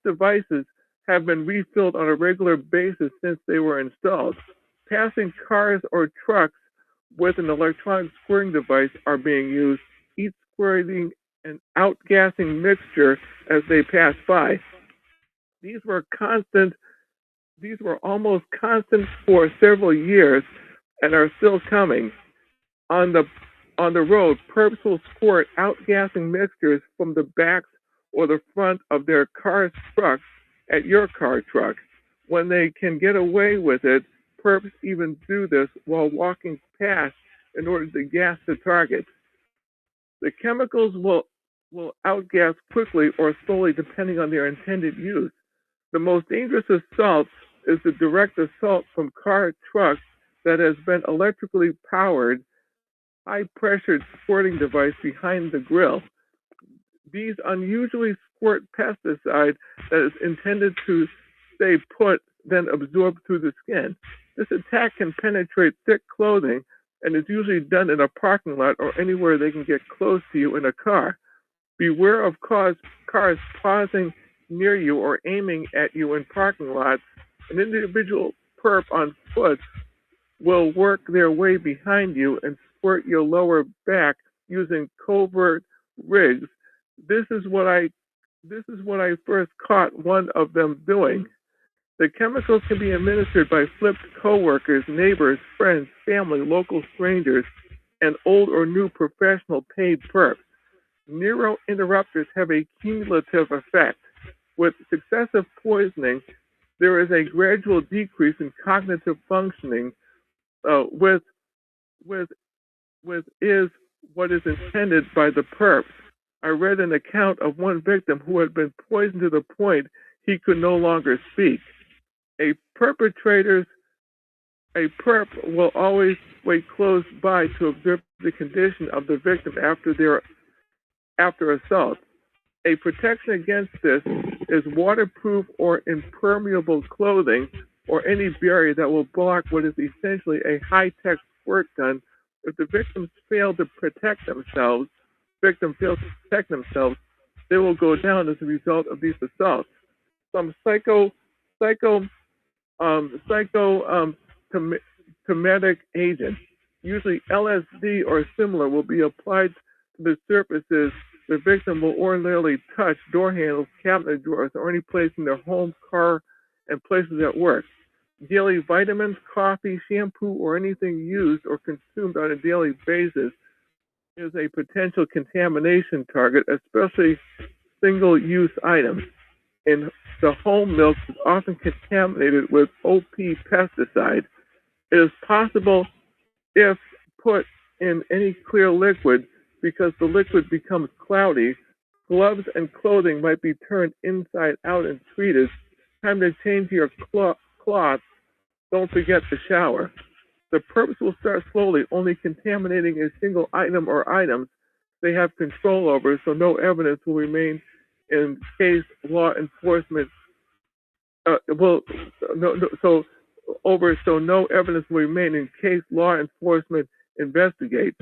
devices have been refilled on a regular basis since they were installed. Passing cars or trucks with an electronic squirting device are being used, each squirting an outgassing mixture as they pass by. These were almost constant for several years and are still coming. On the road, perps will squirt outgassing mixtures from the backs or the front of their car's trucks at your car truck. When they can get away with it, perps even do this while walking past in order to gas the target. The chemicals will outgas quickly or slowly depending on their intended use. The most dangerous assault is the direct assault from car trucks that has been electrically powered, high-pressured squirting device behind the grill. These unusually squirt pesticide that is intended to stay put, then absorb through the skin. This attack can penetrate thick clothing and is usually done in a parking lot or anywhere they can get close to you in a car. Beware of cars pausing near you or aiming at you in parking lots. An individual perp on foot will work their way behind you and squirt your lower back using covert rigs. This is what I first caught one of them doing. The chemicals can be administered by flipped coworkers, neighbors, friends, family, local strangers, and old or new professional paid perps. Neurointerrupters have a cumulative effect. With successive poisoning, there is a gradual decrease in cognitive functioning, with what is intended by the perps. I read an account of one victim who had been poisoned to the point he could no longer speak. A perp will always wait close by to observe the condition of the victim after assault. A protection against this is waterproof or impermeable clothing or any barrier that will block what is essentially a high-tech squirt gun. If the victim fails to protect themselves, they will go down as a result of these assaults. Some psychotomimetic agents, usually LSD or similar, will be applied to the surfaces the victim will ordinarily touch: door handles, cabinet drawers, or any place in their home, car, and places at work. Daily vitamins, coffee, shampoo, or anything used or consumed on a daily basis is a potential contamination target, especially single-use items. And the home milk is often contaminated with OP pesticide. It is possible, if put in any clear liquid, because the liquid becomes cloudy, gloves and clothing might be turned inside out and treated. Time to change your cloth. Don't forget the shower. The perps will start slowly, only contaminating a single item or items they have control over, so no evidence will remain in case law enforcement so no evidence will remain in case law enforcement investigates.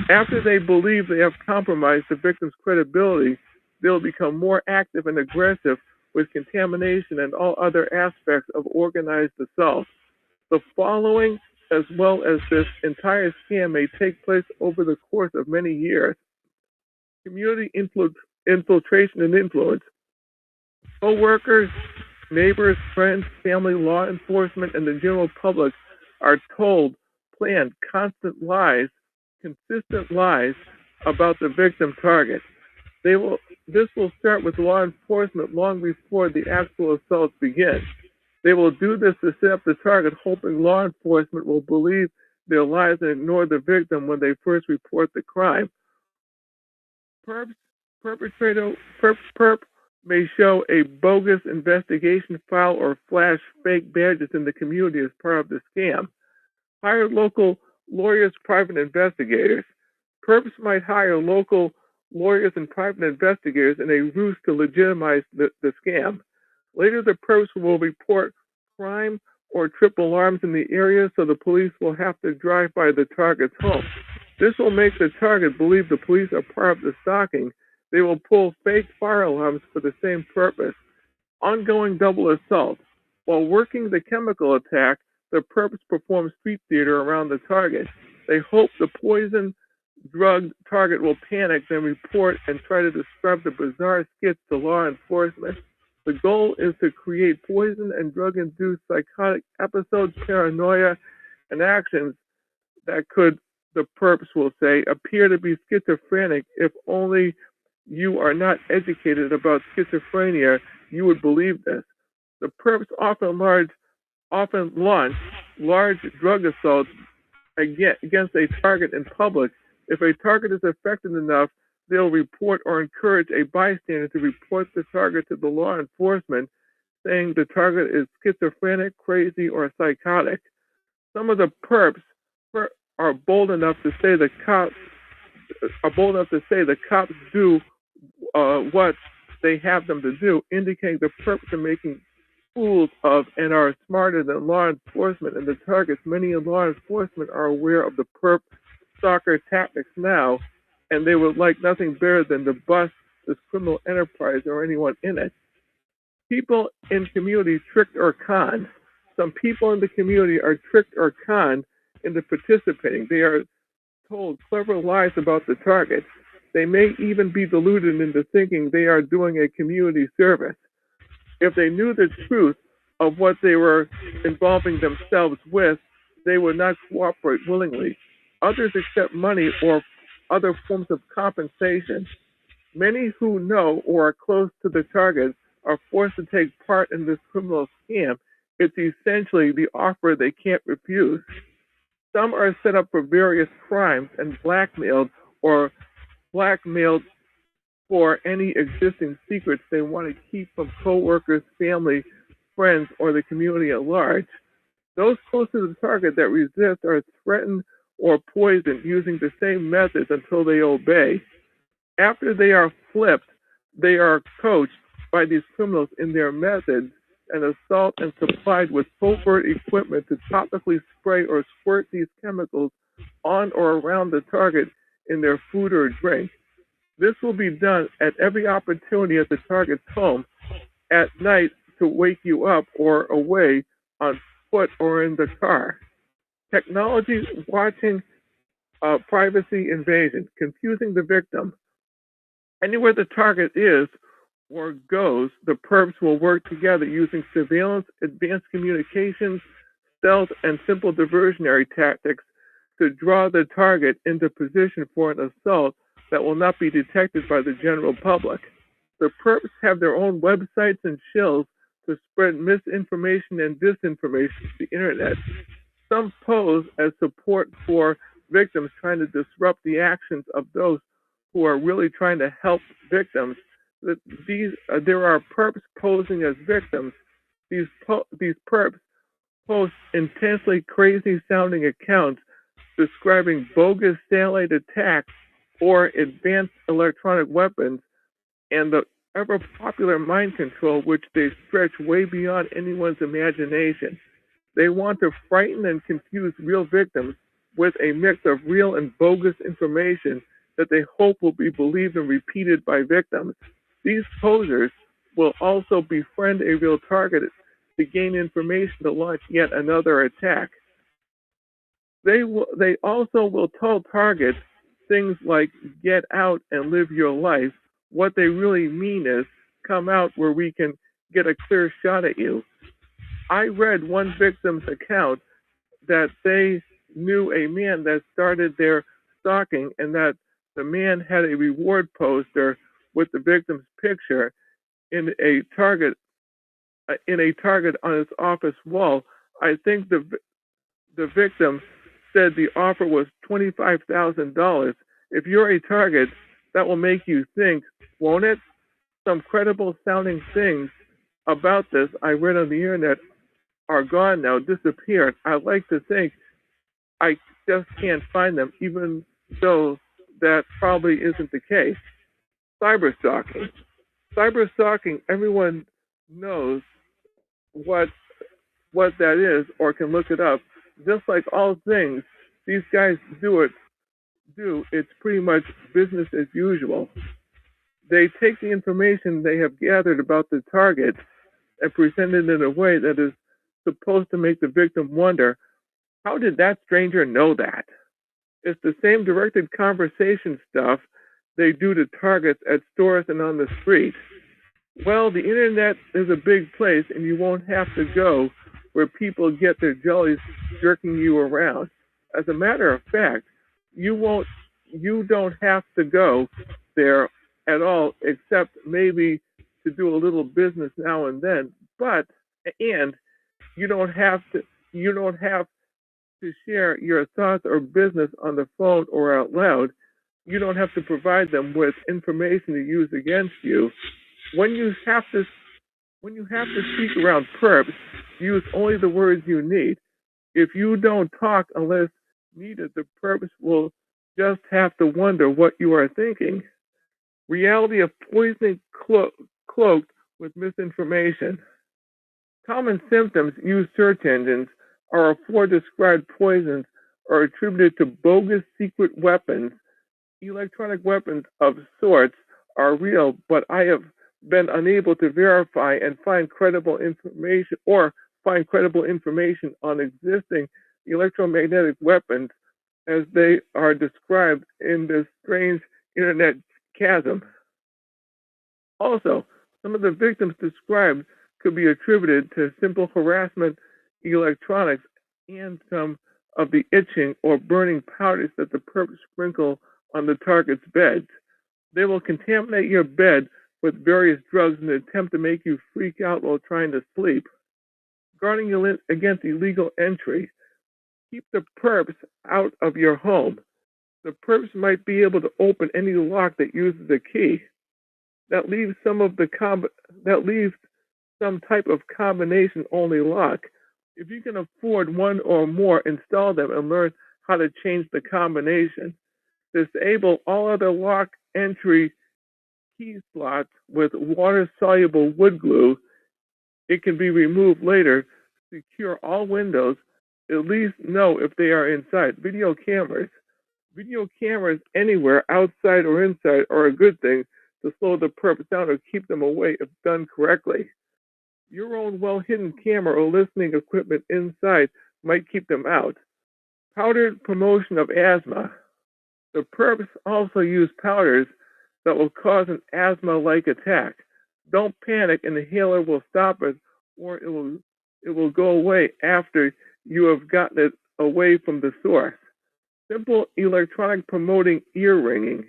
After they believe they have compromised the victim's credibility, they'll become more active and aggressive with contamination and all other aspects of organized assault. The following, as well as this entire scam, may take place over the course of many years. Community infiltration and influence. Co-workers, neighbors, friends, family, law enforcement, and the general public are told, planned, consistent lies about the victim target. This will start with law enforcement long before the actual assaults begin. They will do this to set up the target, hoping law enforcement will believe their lies and ignore the victim when they first report the crime. Perp may show a bogus investigation file or flash fake badges in the community as part of the scam. Hire local lawyers, private investigators. Perps might hire local lawyers and private investigators in a ruse to legitimize the scam. Later, the perps will report crime or trip alarms in the area, so the police will have to drive by the target's home. This will make the target believe the police are part of the stalking. They will pull fake fire alarms for the same purpose. Ongoing double assault. While working the chemical attack, the perps perform street theater around the target. They hope the poison drugged target will panic, then report and try to describe the bizarre skits to law enforcement. The goal is to create poison and drug-induced psychotic episodes, paranoia, and actions that could, the perps will say, appear to be schizophrenic. If only you are not educated about schizophrenia, you would believe this. The perps often launch large drug assaults against a target in public. If a target is affected enough, they'll report or encourage a bystander to report the target to the law enforcement, saying the target is schizophrenic, crazy, or psychotic. Some of the perps are bold enough to say the cops do what they have them to do, indicating the perps are making fools of and are smarter than law enforcement and the targets. Many in law enforcement are aware of the perp stalker tactics now, and they would like nothing better than to bust this criminal enterprise or anyone in it. People in community tricked or conned. Some people in the community are tricked or conned into participating. They are told clever lies about the target. They may even be deluded into thinking they are doing a community service. If they knew the truth of what they were involving themselves with, they would not cooperate willingly. Others accept money or other forms of compensation. Many who know or are close to the target are forced to take part in this criminal scam. It's essentially the offer they can't refuse. Some are set up for various crimes and blackmailed or blackmailed for any existing secrets they want to keep from coworkers, family, friends, or the community at large. Those close to the target that resist are threatened or poisoned using the same methods until they obey. After they are flipped, they are coached by these criminals in their methods and assault and supplied with covert equipment to topically spray or squirt these chemicals on or around the target in their food or drink. This will be done at every opportunity at the target's home, at night to wake you up or away on foot or in the car. Technology watching privacy invasion, confusing the victim. Anywhere the target is or goes, the perps will work together using surveillance, advanced communications, stealth, and simple diversionary tactics to draw the target into position for an assault that will not be detected by the general public. The perps have their own websites and shills to spread misinformation and disinformation to the internet. Some pose as support for victims trying to disrupt the actions of those who are really trying to help victims. There are perps posing as victims. These perps post intensely crazy sounding accounts describing bogus satellite attacks or advanced electronic weapons and the ever popular mind control, which they stretch way beyond anyone's imagination. They want to frighten and confuse real victims with a mix of real and bogus information that they hope will be believed and repeated by victims. These posers will also befriend a real target to gain information to launch yet another attack. They also will tell targets things like get out and live your life. What they really mean is come out where we can get a clear shot at you. I read one victim's account that they knew a man that started their stalking and that the man had a reward poster with the victim's picture in a target on his office wall. I think the victim said the offer was $25,000. If you're a target, that will make you think, won't it? Some credible sounding things about this I read on the internet are gone now, disappeared. I like to think I just can't find them, even though that probably isn't the case. Cyberstalking. Cyberstalking, everyone knows what that is or can look it up. Just like all things, these guys it's pretty much business as usual. They take the information they have gathered about the target and present it in a way that is supposed to make the victim wonder, how did that stranger know that? It's the same directed conversation stuff they do to targets at stores and on the street. Well, the internet is a big place and you won't have to go where people get their jellies jerking you around. As a matter of fact, you don't have to go there at all, except maybe to do a little business now and then. And you don't have to share your thoughts or business on the phone or out loud. You don't have to provide them with information to use against you. When you have to speak around perps, use only the words you need. If you don't talk unless needed, the perps will just have to wonder what you are thinking. Reality of poisoning cloaked with misinformation. Common symptoms used search engines are four described poisons are attributed to bogus secret weapons. Electronic weapons of sorts are real, but I have been unable to verify and find credible information on existing electromagnetic weapons as they are described in this strange internet chasm. Also, some of the victims described could be attributed to simple harassment electronics and some of the itching or burning powders that the perps sprinkle on the target's beds. They will contaminate your bed with various drugs in an attempt to make you freak out while trying to sleep. Guarding against illegal entry. Keep the perps out of your home. the perps might be able to open any lock that uses a key. That leaves some type of combination-only lock. If you can afford one or more, install them and learn how to change the combination. Disable all other lock entry key slots with water-soluble wood glue. It can be removed later. Secure all windows. At least know if they are inside. Video cameras. Video cameras anywhere, outside or inside, are a good thing to slow the perps down or keep them away if done correctly. Your own well-hidden camera or listening equipment inside might keep them out. Powdered promotion of asthma. The perps also use powders that will cause an asthma-like attack. Don't panic, an inhaler will stop it, or it will go away after you have gotten it away from the source. Simple electronic promoting ear ringing.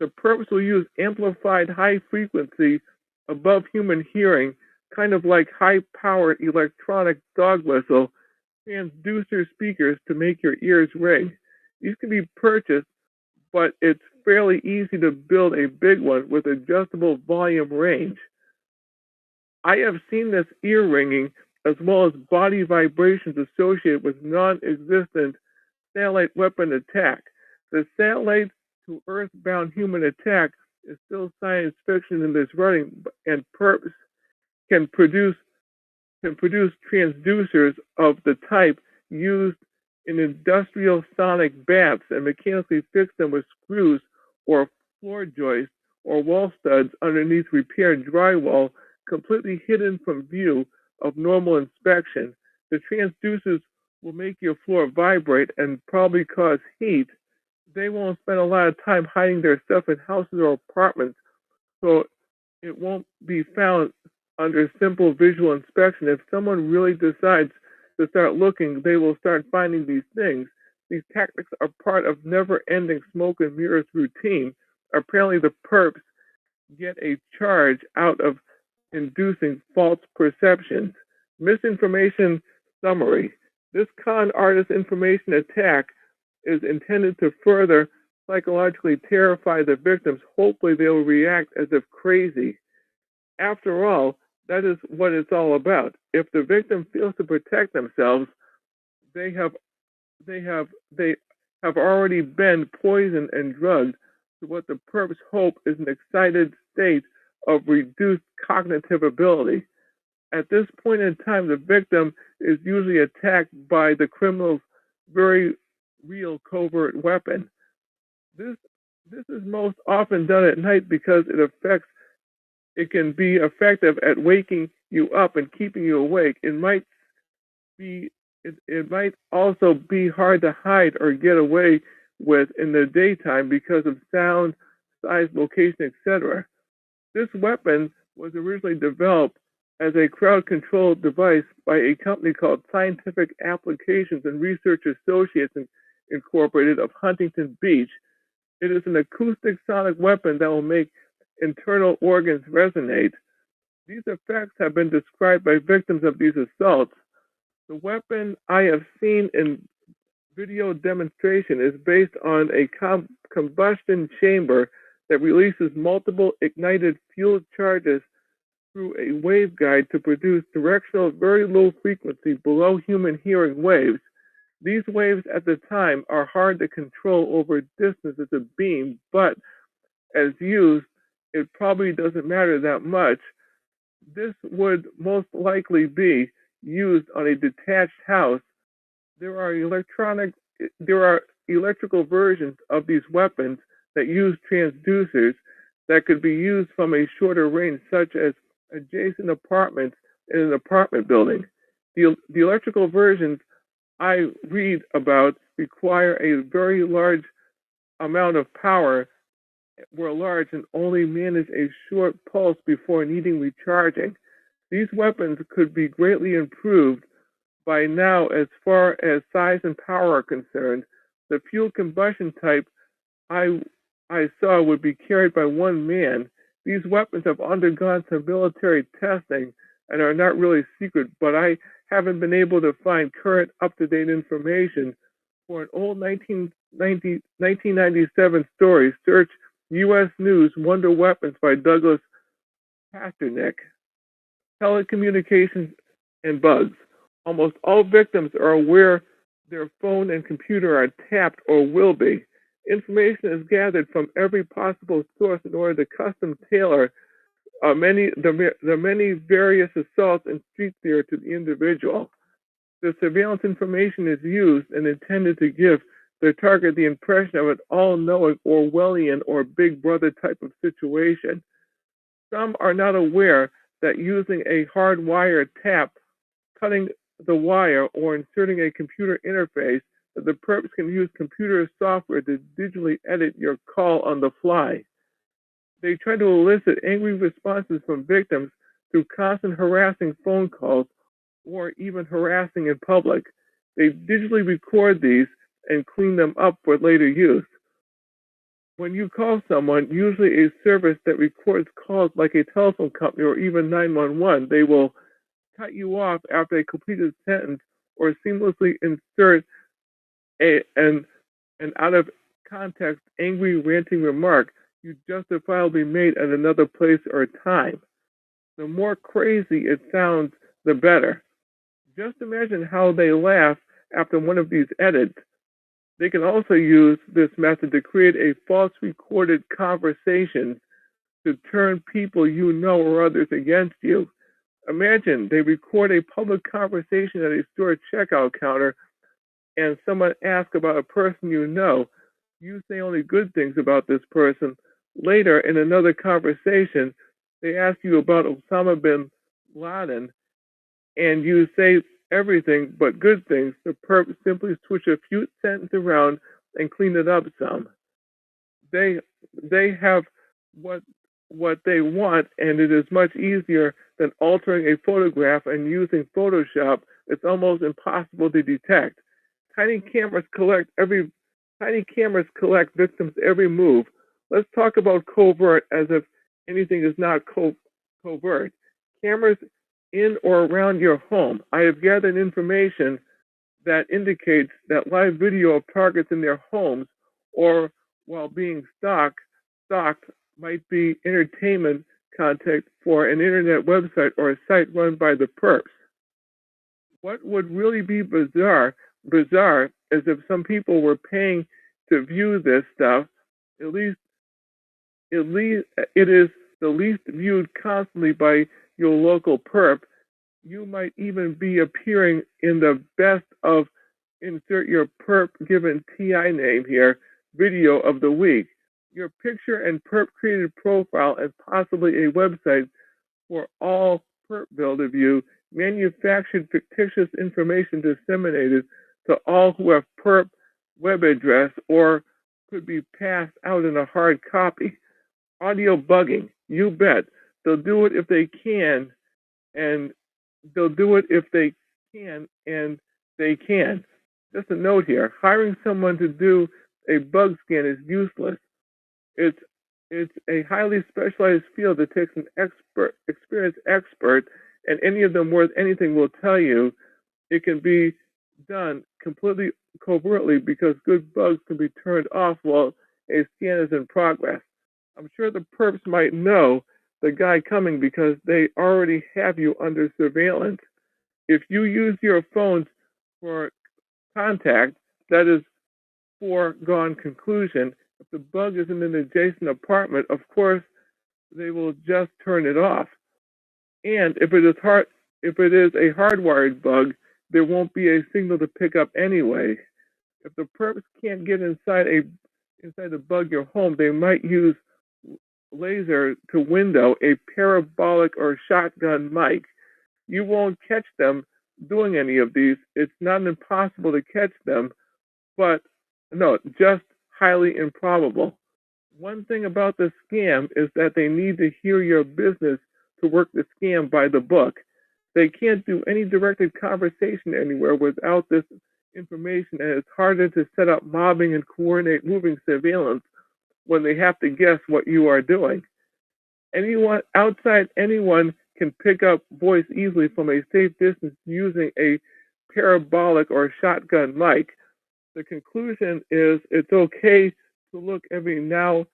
The perps will use amplified high frequency above human hearing, kind of like high-powered electronic dog whistle, transducer speakers to make your ears ring. These can be purchased, but it's fairly easy to build a big one with adjustable volume range. I have seen this ear ringing as well as body vibrations associated with non-existent satellite weapon attack. The satellite to earthbound human attack is still science fiction in this writing, and perps can produce transducers of the type used in industrial sonic baths and mechanically fix them with screws or floor joists or wall studs underneath repaired drywall, completely hidden from view of normal inspection. The transducers will make your floor vibrate and probably cause heat. They won't spend a lot of time hiding their stuff in houses or apartments, so it won't be found under simple visual inspection. If someone really decides to start looking, they will start finding these things. These tactics are part of never-ending smoke and mirrors routine. Apparently, the perps get a charge out of inducing false perceptions. Misinformation summary. This con artist information attack is intended to further psychologically terrify the victims. Hopefully, they will react as if crazy. After all, that is what it's all about. If the victim feels to protect themselves, they have already been poisoned and drugged to what the perps hope is an excited state of reduced cognitive ability. At this point in time, the victim is usually attacked by the criminal's very real covert weapon. This is most often done at night because it can be effective at waking you up and keeping you awake. It might also be hard to hide or get away with in the daytime because of sound, size, location, etc. This weapon was originally developed as a crowd-controlled device by a company called Scientific Applications and Research Associates Incorporated of Huntington Beach. It is an acoustic sonic weapon that will make internal organs resonate. These effects have been described by victims of these assaults. The weapon I have seen in video demonstration is based on a combustion chamber that releases multiple ignited fuel charges through a waveguide to produce directional, very low frequency, below human hearing waves. These waves at the time are hard to control over distance as a beam, but as used, it probably doesn't matter that much. This would most likely be used on a detached house. There are electrical versions of these weapons that use transducers that could be used from a shorter range, such as adjacent apartments in an apartment building. The electrical versions I read about require a very large amount of power, were large and only manage a short pulse before needing recharging. These weapons could be greatly improved by now as far as size and power are concerned. The fuel combustion type I saw would be carried by one man. These weapons have undergone some military testing and are not really secret, but I haven't been able to find current up-to-date information For an old 1997 story, search U.S. News Wonder Weapons by Douglas Pasternak. Telecommunications and bugs. Almost all victims are aware their phone and computer are tapped or will be. Information is gathered from every possible source in order to custom tailor the many various assaults and street fear to the individual. The surveillance information is used and intended to give the target the impression of an all-knowing Orwellian or Big Brother type of situation. Some are not aware that using a hardwired tap, cutting the wire, or inserting a computer interface, that the perps can use computer software to digitally edit your call on the fly. They try to elicit angry responses from victims through constant harassing phone calls or even harassing in public. They digitally record these and clean them up for later use. When you call someone, usually a service that records calls like a telephone company or even 911, they will cut you off after a completed sentence or seamlessly insert an out of context, angry, ranting remark you justifiably made at another place or time. The more crazy it sounds, the better. Just imagine how they laugh after one of these edits. They can also use this method to create a false recorded conversation to turn people you know or others against you. Imagine they record a public conversation at a store checkout counter and someone asks about a person you know. You say only good things about this person. Later, in another conversation, they ask you about Osama bin Laden, and you say everything but good things. The perp simply switch a few sentences around and clean it up some. They have what they want, and it is much easier than altering a photograph and using Photoshop. It's almost impossible to detect. Tiny cameras collect victims' every move. Let's talk about covert as if anything is not covert. Cameras in or around your home. I have gathered information that indicates that live video of targets in their homes or while being stalked might be entertainment content for an internet website or a site run by the perps. What would really be bizarre is if some people were paying to view this stuff. At least it is the least viewed constantly by your local perp. You might even be appearing in the best of, insert your perp given TI name here, video of the week. Your picture and perp created profile and possibly a website for all perpville to view, manufactured fictitious information disseminated to all who have perp web address or could be passed out in a hard copy. Audio bugging, you bet. They'll do it if they can, and they'll do it if they can, and they can. Just a note here, hiring someone to do a bug scan is useless. It's a highly specialized field that takes an experienced expert, and any of them worth anything will tell you it can be done completely covertly because good bugs can be turned off while a scan is in progress. I'm sure the perps might know the guy coming because they already have you under surveillance. If you use your phones for contact, that is foregone conclusion. If the bug is in an adjacent apartment, of course, they will just turn it off. And if it is a hardwired bug, there won't be a signal to pick up anyway. If the perps can't get inside the bug your home, they might use laser to window, a parabolic or shotgun mic. You won't catch them doing any of these. It's not impossible to catch them, but no, just highly improbable. One thing about the scam is that they need to hear your business to work the scam by the book. They can't do any directed conversation anywhere without this information, and it's harder to set up mobbing and coordinate moving surveillance when they have to guess what you are doing. Anyone can pick up voice easily from a safe distance using a parabolic or shotgun mic. The conclusion is it's okay to look every now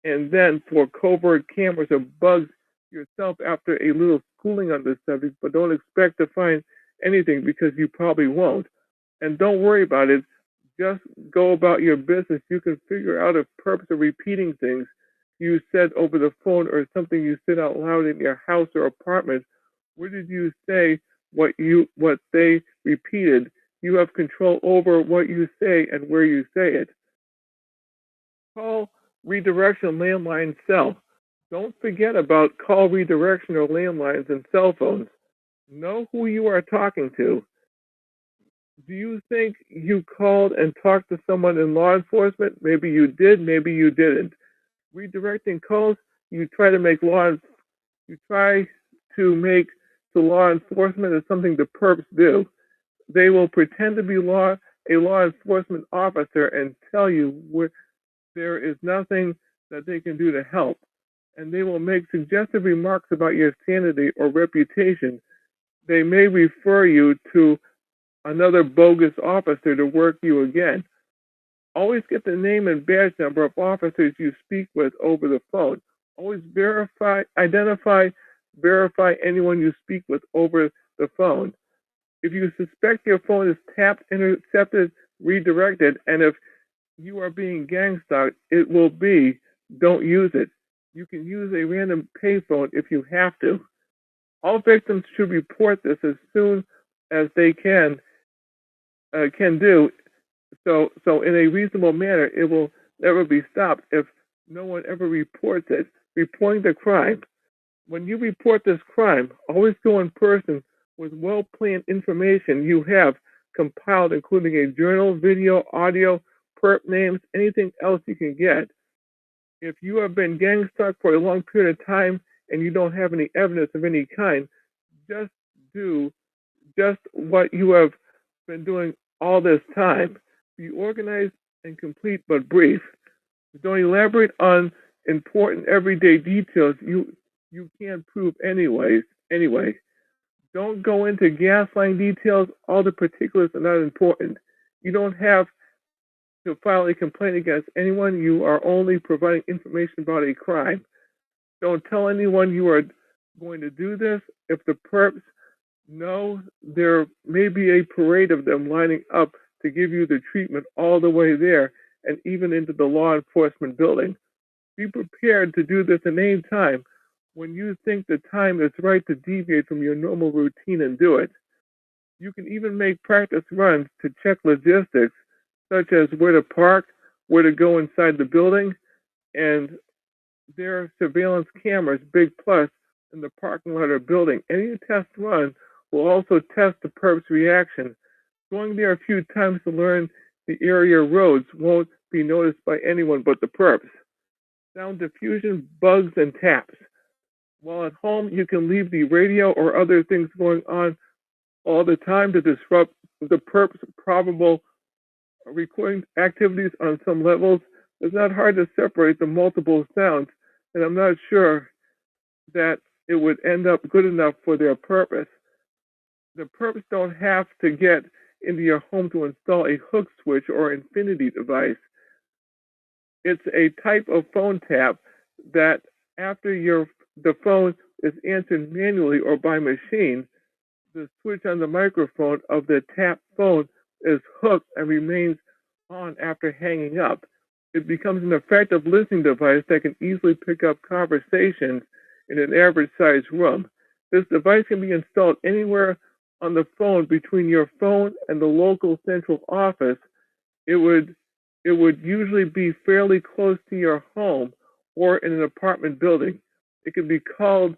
and then for covert cameras or bugs yourself after a little schooling on this subject, but don't expect to find anything because you probably won't. And don't worry about it. Just go about your business. You can figure out if perps are repeating things you said over the phone or something you said out loud in your house or apartment. Where did you say what they repeated? You have control over what you say and where you say it. Call redirection landline cell. Don't forget about call redirection or landlines and cell phones. Know who you are talking to. Do you think you called and talked to someone in law enforcement? Maybe you did, maybe you didn't. Redirecting calls, you try to make to law enforcement is something the perps do. They will pretend to be a law enforcement officer and tell you there is nothing that they can do to help. And they will make suggestive remarks about your sanity or reputation. They may refer you to another bogus officer to work you again. Always get the name and badge number of officers you speak with over the phone. Always verify anyone you speak with over the phone. If you suspect your phone is tapped, intercepted, redirected, and if you are being gangstalked, it will be, don't use it. You can use a random payphone if you have to. All victims should report this as soon as they can do. So in a reasonable manner, it will never be stopped if no one ever reports it. Reporting the crime. When you report this crime, always go in person with well-planned information you have compiled, including a journal, video, audio, perp names, anything else you can get. If you have been gang-stalked for a long period of time and you don't have any evidence of any kind, just do just what you have been doing all this time. Be organized and complete but brief. Don't elaborate on important everyday details you can't prove anyway. Don't go into gaslighting details. All the particulars are not important. You don't have to file a complaint against anyone. You are only providing information about a crime. Don't tell anyone you are going to do this. If the perps know, there may be a parade of them lining up to give you the treatment all the way there and even into the law enforcement building. Be prepared to do this at any time when you think the time is right to deviate from your normal routine and do it. You can even make practice runs to check logistics, such as where to park, where to go inside the building, and there are surveillance cameras, big plus, in the parking lot or building. Any test run will also test the perp's reaction. Going there a few times to learn the area roads won't be noticed by anyone but the perps. Sound diffusion, bugs, and taps. While at home, you can leave the radio or other things going on all the time to disrupt the perp's probable recording activities on some levels. It's not hard to separate the multiple sounds, and I'm not sure that it would end up good enough for their purpose. The perps don't have to get into your home to install a hook switch or infinity device. It's a type of phone tap that after the phone is answered manually or by machine, the switch on the microphone of the tapped phone is hooked and remains on after hanging up. It becomes an effective listening device that can easily pick up conversations in an average-sized room. This device can be installed anywhere on the phone between your phone and the local central office. It would usually be fairly close to your home or in an apartment building. It can be called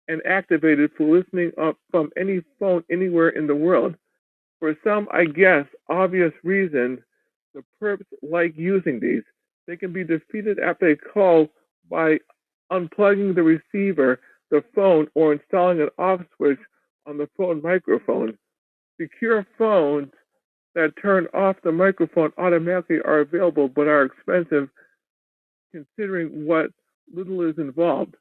and activated for listening up from any phone anywhere in the world. For some, I guess, obvious reason, the perps like using these. They can be defeated after a call by unplugging the receiver, the phone, or installing an off switch on the phone microphone. Secure phones that turn off the microphone automatically are available but are expensive considering what little is involved.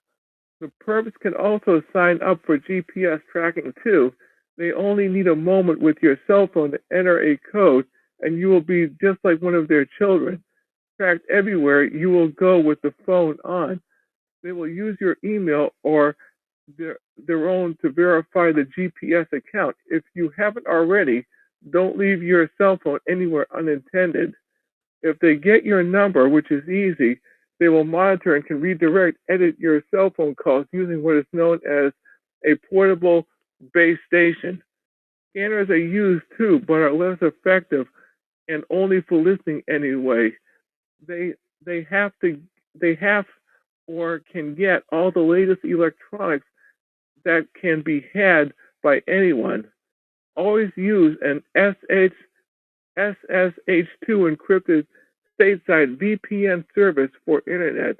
The perps can also sign up for GPS tracking too. They only need a moment with your cell phone to enter a code and you will be just like one of their children. Tracked everywhere, you will go with the phone on. They will use your email or their own to verify the GPS account. If you haven't already, don't leave your cell phone anywhere unintended. If they get your number, which is easy, they will monitor and can redirect, edit your cell phone calls using what is known as a portable base station. Scanners are used too, but are less effective and only for listening anyway. They have or can get all the latest electronics that can be had by anyone. Always use an SSH2 encrypted stateside VPN service for internet.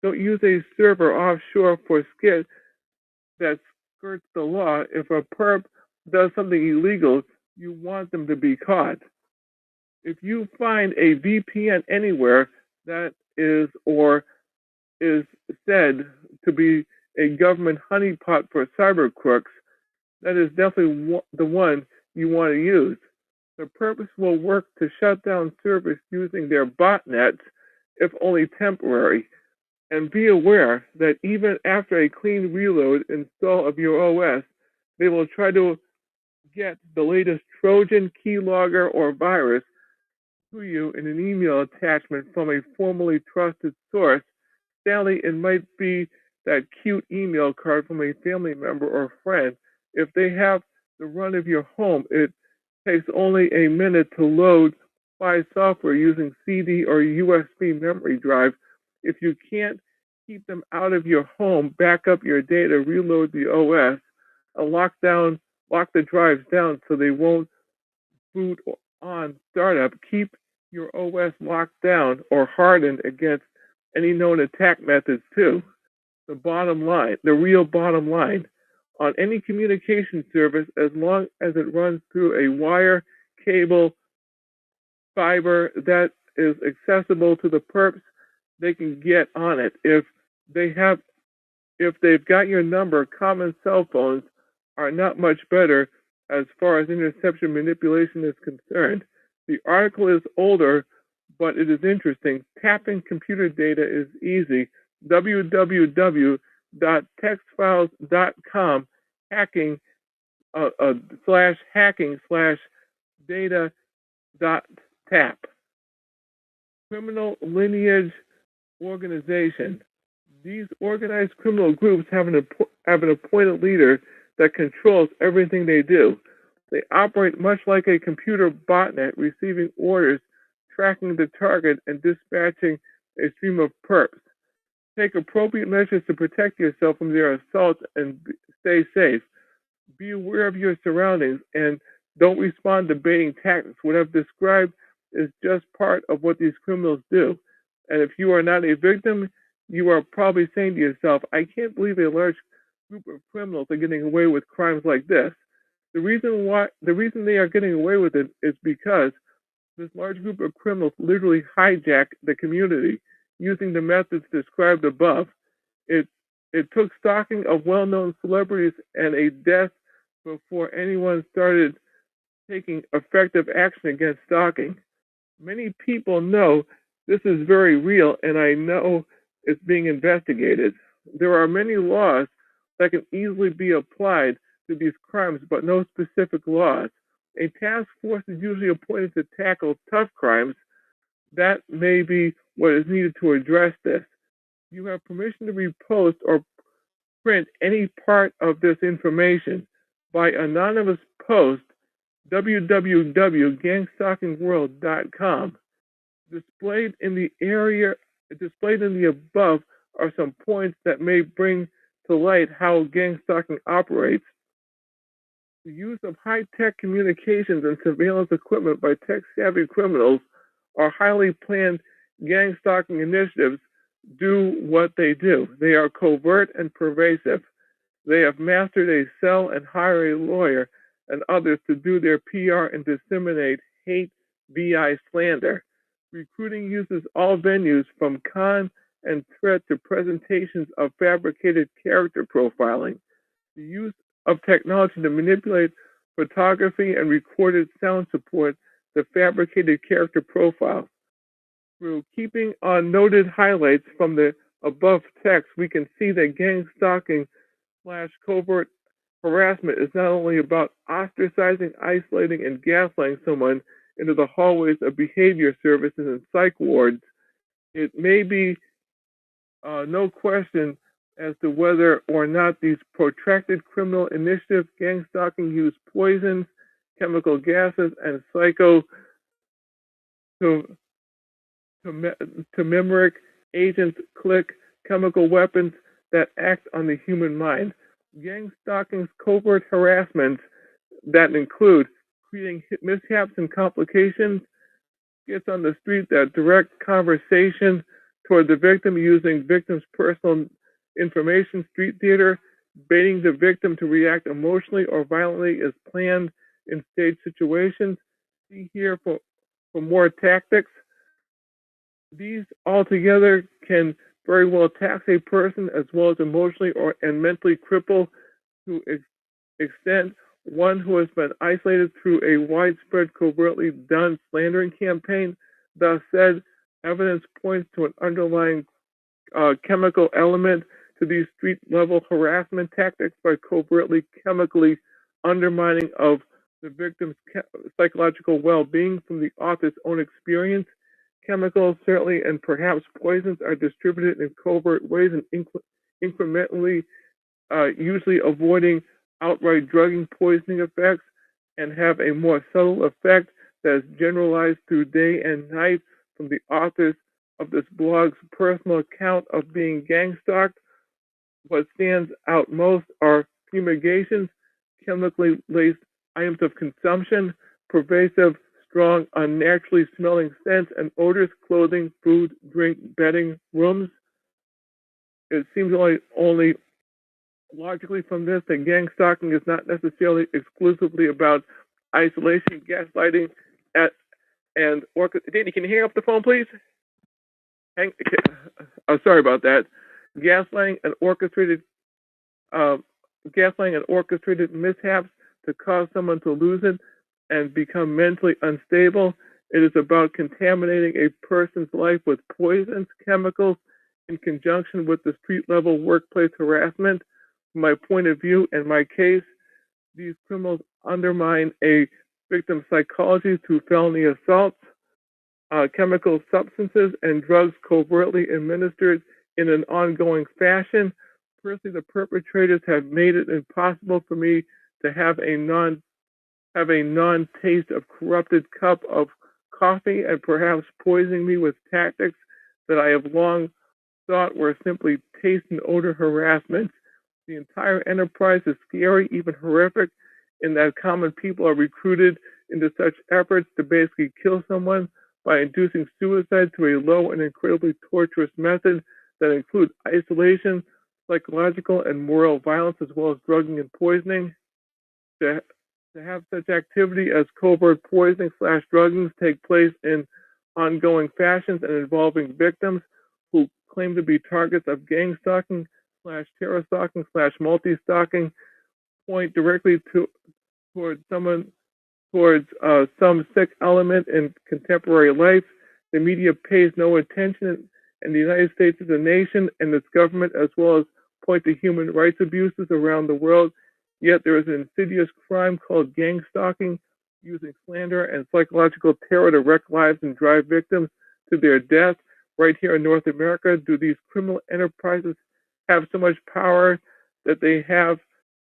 Don't use a server offshore for skit that skirts the law. If a perp does something illegal, you want them to be caught. If you find a VPN anywhere that is or is said to be a government honeypot for cyber crooks, that is definitely the one you want to use. The purpose will work to shut down service using their botnets, if only temporary. And be aware that even after a clean reload install of your OS, they will try to get the latest Trojan, keylogger, or virus to you in an email attachment from a formerly trusted source. Sadly, it might be that cute email card from a family member or friend. If they have the run of your home, it takes only a minute to load spy software using CD or USB memory drive. If you can't keep them out of your home, back up your data, reload the OS, and lock the drives down so they won't boot on startup. Keep your OS locked down or hardened against any known attack methods too. The real bottom line, on any communication service, as long as it runs through a wire, cable, fiber that is accessible to the perps, they can get on it. If they've got your number, common cell phones are not much better as far as interception manipulation is concerned. The article is older, but it is interesting. Tapping computer data is easy. www.textfiles.com hacking /hacking/data.tap. Criminal lineage organization. These organized criminal groups have an appointed leader that controls everything they do. They operate much like a computer botnet, receiving orders, tracking the target, and dispatching a stream of perps. Take appropriate measures to protect yourself from their assaults and stay safe. Be aware of your surroundings and don't respond to baiting tactics. What I've described is just part of what these criminals do. And if you are not a victim, you are probably saying to yourself, I can't believe a large group of criminals are getting away with crimes like this. The reason they are getting away with it is because this large group of criminals literally hijack the community using the methods described above. It took stalking of well-known celebrities and a death before anyone started taking effective action against stalking. Many people know this is very real, and I know it's being investigated. There are many laws that can easily be applied to these crimes, but no specific laws. A task force is usually appointed to tackle tough crimes. That may be what is needed to address this. You have permission to repost or print any part of this information by anonymous post www.gangstalkingworld.com. Displayed in the above are some points that may bring to light how gang stalking operates. The use of high-tech communications and surveillance equipment by tech-savvy criminals or highly planned gang stalking initiatives do what they do. They are covert and pervasive. They have mastered a cell and hire a lawyer and others to do their PR and disseminate hate, VI slander. Recruiting uses all venues from con and threat to presentations of fabricated character profiling. The use of technology to manipulate photography and recorded sound support the fabricated character profiles. Through keeping on noted highlights from the above text, we can see that gang stalking / covert harassment is not only about ostracizing, isolating, and gaslighting someone into the hallways of behavior services and psych wards. It may be no question as to whether or not these protracted criminal initiatives, gang stalking, use poisons, chemical gases, and psychotomimetic agents, click chemical weapons that act on the human mind. Gang stalking's covert harassments that include creating mishaps and complications, gets on the street that direct conversation toward the victim using victim's personal information, street theater, baiting the victim to react emotionally or violently is planned in staged situations. See here for more tactics. These altogether can very well tax a person as well as emotionally and mentally cripple to extent one who has been isolated through a widespread covertly done slandering campaign. Thus said, evidence points to an underlying chemical element to these street-level harassment tactics by covertly chemically undermining of the victim's psychological well-being from the author's own experience. Chemicals, certainly, and perhaps poisons are distributed in covert ways and incrementally, usually avoiding outright drugging poisoning effects, and have a more subtle effect that is generalized through day and night from the authors of this blog's personal account of being gang stalked. What stands out most are fumigations, chemically laced items of consumption, pervasive, strong, unnaturally smelling scents and odors, clothing, food, drink, bedding, rooms. It seems only logically from this that gang stalking is not necessarily exclusively about isolation, gaslighting, and Danny, can you hang up the phone, please? Sorry about that. Gaslighting and orchestrated mishaps to cause someone to lose it and become mentally unstable. It is about contaminating a person's life with poisons, chemicals, in conjunction with the street-level workplace harassment. From my point of view and my case, these criminals undermine a victim's psychology through felony assaults, chemical substances, and drugs covertly administered in an ongoing fashion. Personally, the perpetrators have made it impossible for me to have a non-taste of corrupted cup of coffee and perhaps poisoning me with tactics that I have long thought were simply taste and odor harassment. The entire enterprise is scary, even horrific, in that common people are recruited into such efforts to basically kill someone by inducing suicide through a low and incredibly torturous method that includes isolation, psychological and moral violence, as well as drugging and poisoning. To have such activity as covert poisoning / drugging take place in ongoing fashions and involving victims who claim to be targets of gang stalking / terror stalking / multi-stalking point directly towards some sick element in contemporary life. The media pays no attention, and the United States is a nation and its government, as well as point to human rights abuses around the world. Yet there is an insidious crime called gang stalking, using slander and psychological terror to wreck lives and drive victims to their death. Right here in North America, do these criminal enterprises have so much power that they have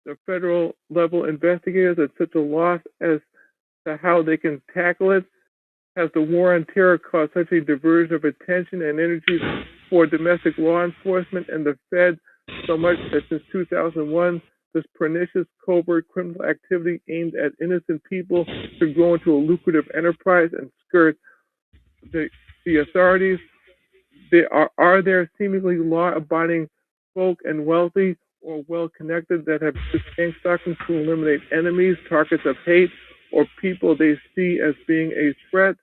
the federal level investigators at such a loss as to how they can tackle it? Has the war on terror caused such a diversion of attention and energy for domestic law enforcement and the Fed so much that since 2001, this pernicious covert criminal activity aimed at innocent people to grow into a lucrative enterprise and skirt the authorities? Are there seemingly law-abiding folk and wealthy or well-connected that have used gang stalking to eliminate enemies, targets of hate, or people they see as being a threat?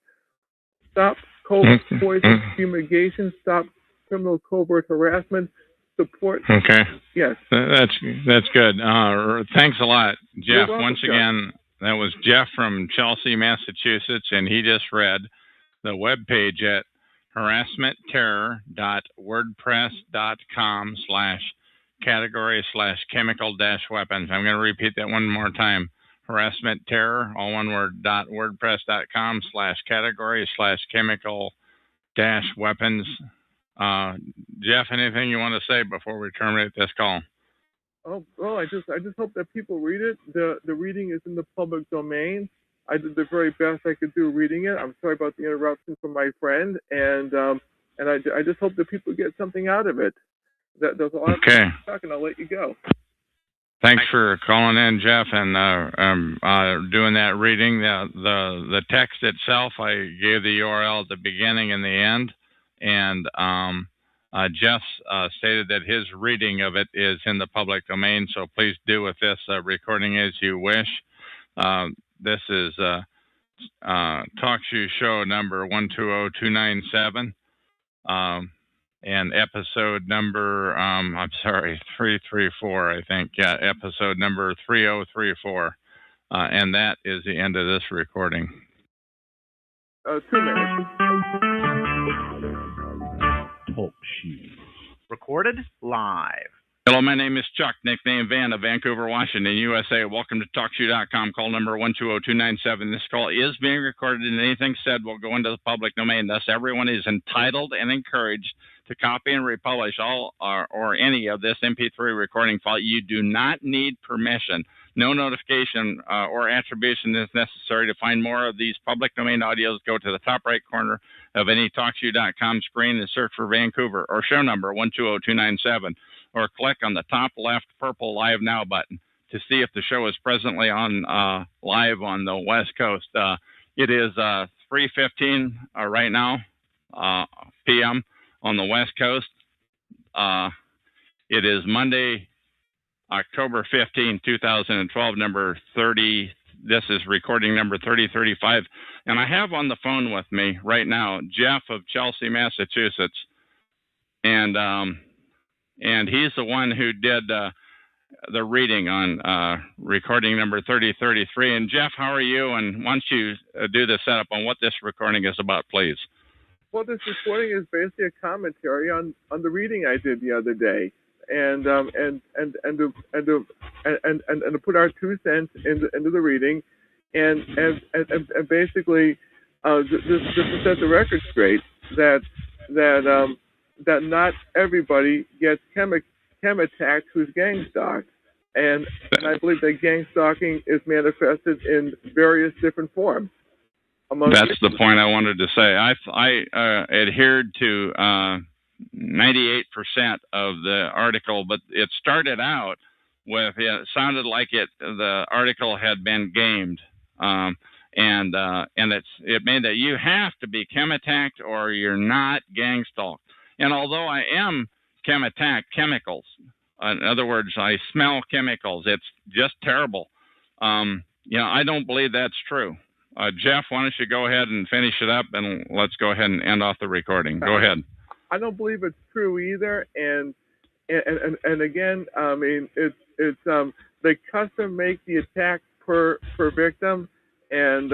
Stop covert poison fumigation. Stop criminal covert harassment. Support. Okay. Yes. That's good. Thanks a lot, Jeff. Welcome, Once again, That was Jeff from Chelsea, Massachusetts, and he just read the webpage at harassmentterror.wordpress.com/category/chemical-weapons. I'm going to repeat that one more time. Harassment terror, all one word, .wordpress.com/category/chemical-weapons. Jeff, anything you want to say before we terminate this call? Oh, well, I just hope that people read it. The reading is in the public domain. I did the very best I could do reading it. I'm sorry about the interruption from my friend, and I just hope that people get something out of it. That's all I'm talking. I'll let you go. Thanks for calling in, Jeff, and doing that reading. The text itself, I gave the URL at the beginning and the end, and Jeff stated that his reading of it is in the public domain, so please do with this recording as you wish. This is Talk Show number 120297, and episode number, 334, I think. Yeah, episode number 3034. And that is the end of this recording. 2 minutes. Talk Show. Recorded live. Hello, my name is Chuck, nickname Van of Vancouver, Washington, USA. Welcome to TalkShoe.com, call number 120297. This call is being recorded, and anything said will go into the public domain. Thus, everyone is entitled and encouraged to copy and republish all or any of this MP3 recording file. You do not need permission. No notification or attribution is necessary. To find more of these public domain audios, go to the top right corner of any TalkShoe.com screen and search for Vancouver or show number 120297. Or click on the top left purple Live Now button to see if the show is presently on live on the West Coast. It is 3:15 right now, p.m. on the West Coast. It is Monday, October 15, 2012, number 30. This is recording number 3035. And I have on the phone with me right now Jeff of Chelsea, Massachusetts. And he's the one who did the reading on recording number 3033. And Jeff, how are you? And why don't you do the setup on what this recording is about, please? Well, this recording is basically a commentary on the reading I did the other day, and to put our 2 cents into the reading, and basically just to set the record straight that not everybody gets chem-attacked who's gang-stalked. And I believe that gang-stalking is manifested in various different forms. That's the point I wanted to say. I adhered to 98% of the article, but it started out with, it sounded like the article had been gamed. And it made that you have to be chem-attacked or you're not gang-stalked. And although I am chem-attacked, chemicals, in other words, I smell chemicals. It's just terrible. I don't believe that's true. Jeff, why don't you go ahead and finish it up, and let's go ahead and end off the recording. Go ahead. I don't believe it's true either. And again, I mean, it's they custom make the attack per victim. And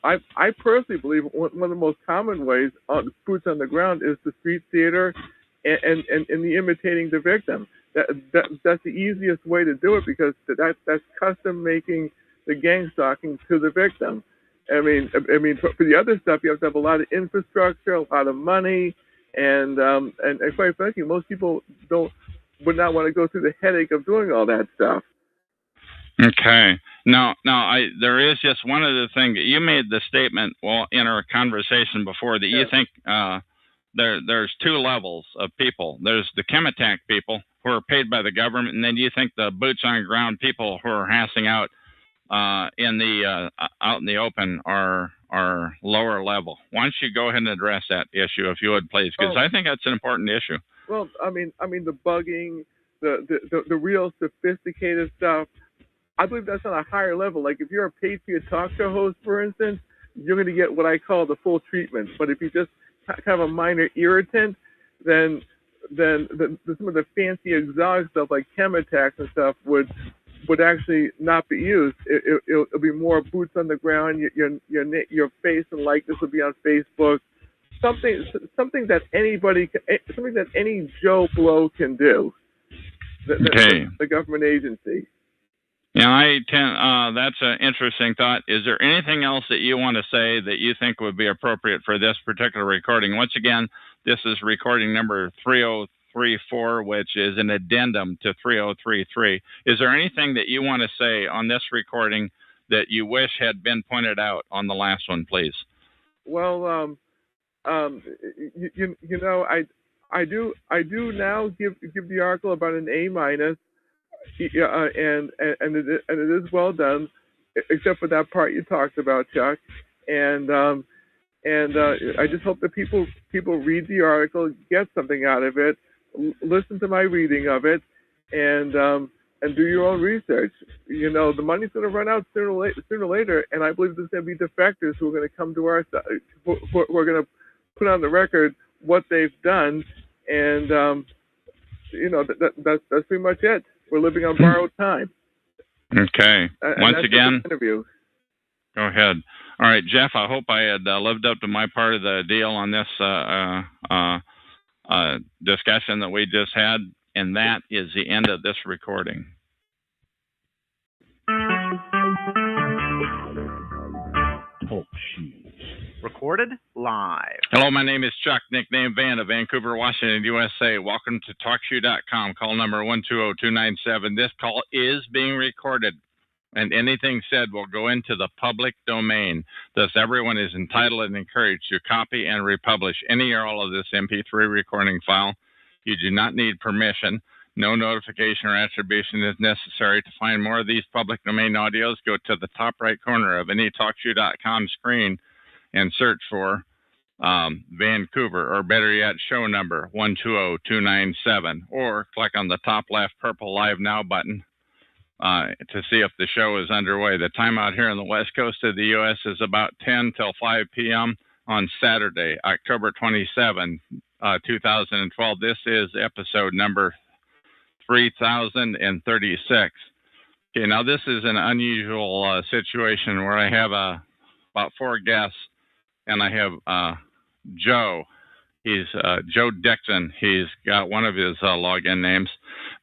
I personally believe one of the most common ways, boots on the ground, is the street theater and the imitating the victim. That's the easiest way to do it, because that's custom making the gang stalking to the victim. I mean, for the other stuff, you have to have a lot of infrastructure, a lot of money, and quite frankly, most people would not want to go through the headache of doing all that stuff. Okay. Now, there is just one other thing that you made the statement, well, in our conversation before, that you think there's 2 levels of people. There's the chem-attack people who are paid by the government, and then you think the boots on ground people who are harassing out out in the open are lower level. Why don't you go ahead and address that issue, if you would, please, because I think that's an important issue. Well, I mean the bugging, the real sophisticated stuff, I believe that's on a higher level. Like if you're a Patriot talk show host, for instance, you're going to get what I call the full treatment. But if you just have a minor irritant, then some of the fancy exotic stuff like chem attacks and stuff would would actually not be used. It'll be more boots on the ground. Your face and likeness will be on Facebook. Something that something that any Joe Blow can do. The government agency. Yeah, that's an interesting thought. Is there anything else that you want to say that you think would be appropriate for this particular recording? Once again, this is recording number 3034, which is an addendum to 3033. Is there anything that you want to say on this recording that you wish had been pointed out on the last one, please? Well, I do now give the article about an A-, and it is well done, except for that part you talked about, Chuck. And I just hope that people read the article, get something out of it, listen to my reading of it, and do your own research. The money's going to run out sooner or later, and I believe there's going to be defectors who are going to come to our side, who are going to put on the record what they've done, and that's pretty much it. We're living on borrowed time. Okay. Once again, interview. Go ahead. All right, Jeff, I hope I had lived up to my part of the deal on this discussion that we just had, and that is the end of this recording. Talk shoes. Recorded live. Hello, my name is Chuck, nickname Van of Vancouver, Washington, USA. Welcome to TalkShoe.com. Call number 120-297. This call is being recorded, and anything said will go into the public domain. Thus, everyone is entitled and encouraged to copy and republish any or all of this MP3 recording file. You do not need permission. No notification or attribution is necessary. To find more of these public domain audios, go to the top right corner of any TalkShoe.com screen and search for Vancouver, or better yet, show number 120-297, or click on the top left purple Live Now button to see if the show is underway. The time out here on the west coast of the U.S. is about 10 till 5 p.m. on Saturday, October 27, 2012. This is episode number 3036. Okay, now this is an unusual situation where I have about 4 guests, and I have Joe. He's Joe Dixon. He's got one of his login names,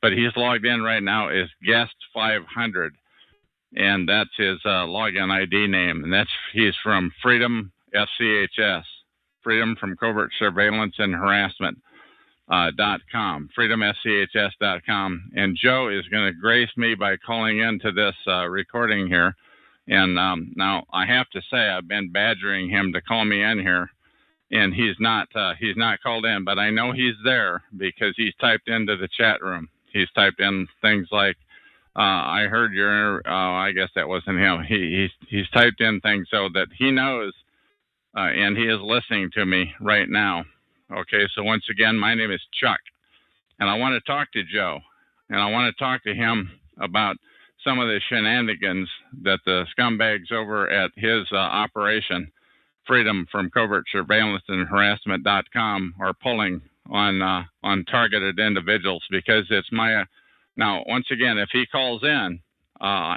but he's logged in right now as Guest 500, and that's his login ID name. And he's from Freedom FCHS, Freedom from Covert Surveillance and Harassment .com, freedomschs.com. And Joe is going to grace me by calling into this recording here. And now I have to say I've been badgering him to call me in here, and he's not called in, but I know he's there because he's typed into the chat room. He's typed in things like, I heard your, I guess that wasn't him. He's typed in things so that he knows, and he is listening to me right now. Okay, so once again, my name is Chuck, and I want to talk to Joe, and I want to talk to him about some of the shenanigans that the scumbags over at his operation, Freedom from Covert Surveillance and Harassment.com, are pulling on targeted individuals, because it's now, once again, if he calls in,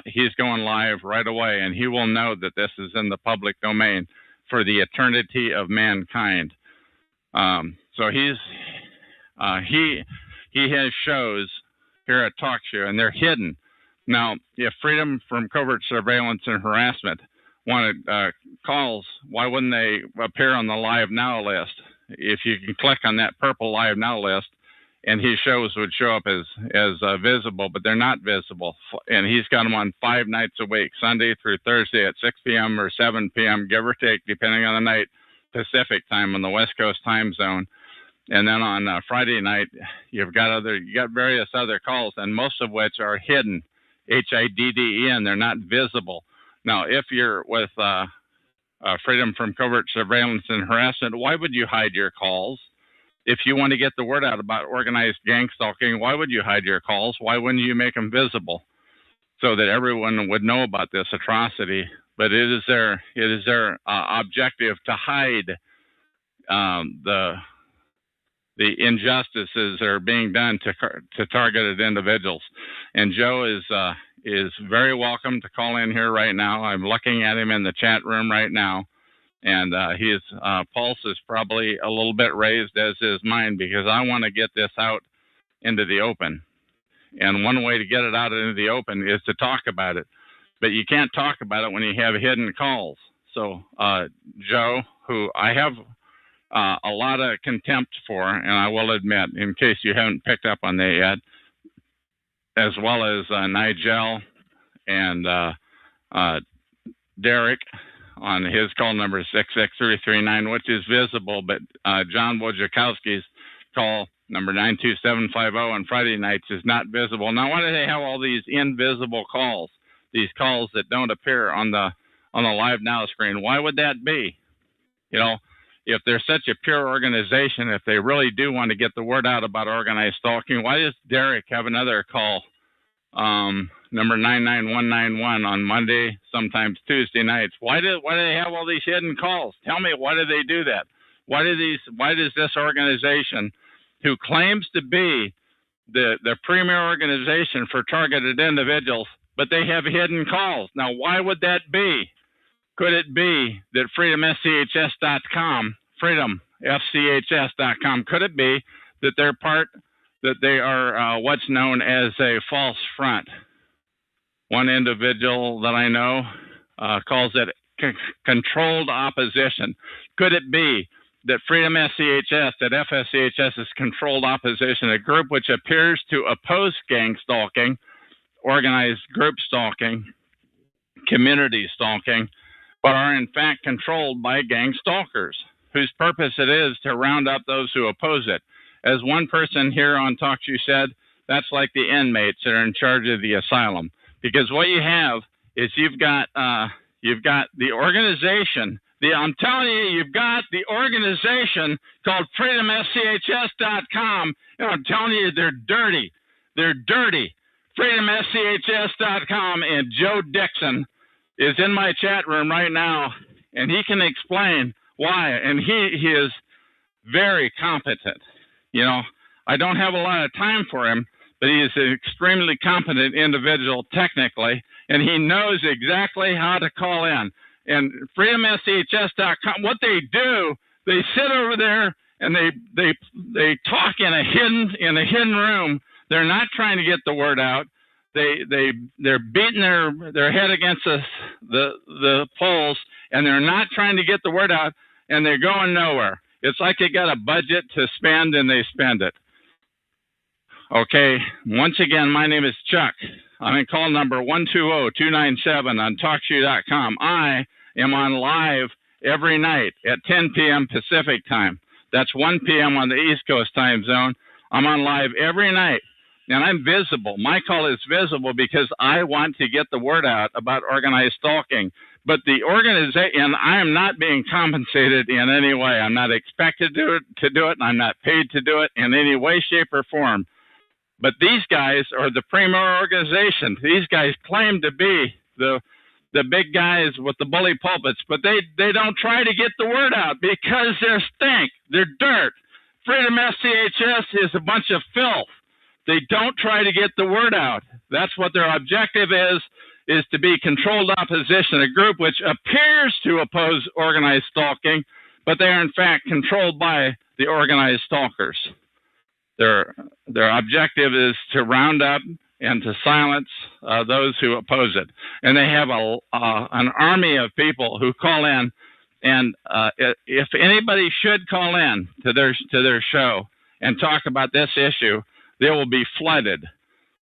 he's going live right away, and he will know that this is in the public domain for the eternity of mankind. So he has shows here at TalkShoe, and they're hidden. Now, if Freedom from Covert Surveillance and Harassment wanted calls, why wouldn't they appear on the Live Now list? If you can click on that purple Live Now list, and his shows would show up as visible, but they're not visible. And he's got them on 5 nights a week, Sunday through Thursday at 6 p.m. or 7 p.m., give or take, depending on the night, Pacific time on the West Coast time zone. And then on Friday night, you got various other calls, and most of which are hidden, HIDDEN. They're not visible. Now, if you're with Freedom from Covert Surveillance and Harassment, why would you hide your calls? If you want to get the word out about organized gangstalking, why would you hide your calls? Why wouldn't you make them visible so that everyone would know about this atrocity? But it is their objective to hide the injustices that are being done to targeted individuals. And Joe is very welcome to call in here right now. I'm looking at him in the chat room right now, and his pulse is probably a little bit raised, as is mine, because I want to get this out into the open. And one way to get it out into the open is to talk about it. But you can't talk about it when you have hidden calls. So, Joe, who I have a lot of contempt for, and I will admit, in case you haven't picked up on that yet, as well as Nigel and Derek on his call number 66339, which is visible, but John Wojciechowski's call number 92750 on Friday nights is not visible. Now, why do they have all these invisible calls? These calls that don't appear on the Live Now screen? Why would that be? You know, if they're such a pure organization, if they really do want to get the word out about organized stalking, why does Derek have another call, number 99191 on Monday, sometimes Tuesday nights? Why do they have all these hidden calls? Tell me, why do they do that? Why does this organization, who claims to be the premier organization for targeted individuals, but they have hidden calls? Now, why would that be? Could it be that freedomschs.com, freedomfchs.com, could it be that they are what's known as a false front? One individual that I know calls it controlled opposition. Could it be that Freedom SCHS, that FSCHS is controlled opposition, a group which appears to oppose gang stalking, organized group stalking, community stalking, but are in fact controlled by gang stalkers, whose purpose it is to round up those who oppose it? As one person here on TalkShoe said, that's like the inmates that are in charge of the asylum. Because what you have is you've got the organization. I'm telling you, you've got the organization called freedomschs.com, and I'm telling you, they're dirty. They're dirty. freedomschs.com, and Joe Dixon is in my chat room right now, and he can explain why. And he is very competent. You know, I don't have a lot of time for him, but he is an extremely competent individual technically, and he knows exactly how to call in. And freedomschs.com, what they do, they sit over there and they talk in a hidden room. They're not trying to get the word out. They're beating their head against the poles, and they're not trying to get the word out, and they're going nowhere. It's like they got a budget to spend and they spend it. Okay, once again, my name is Chuck. I'm in call number 120297 on TalkShoe.com. I am on live every night at 10 p.m. Pacific time. That's 1 p.m. on the East Coast time zone. I'm on live every night, and I'm visible. My call is visible because I want to get the word out about organized stalking. But the organization, and I am not being compensated in any way. I'm not expected to do it, and I'm not paid to do it in any way, shape, or form. But these guys are the premier organization. These guys claim to be the big guys with the bully pulpits, but they don't try to get the word out because they're stink. They're dirt. Freedom SCHS is a bunch of filth. They don't try to get the word out. That's what their objective is to be controlled opposition, a group which appears to oppose organized stalking, but they are in fact controlled by the organized stalkers. Their objective is to round up and to silence those who oppose it. And they have an army of people who call in. And if anybody should call in to their show and talk about this issue, they will be flooded.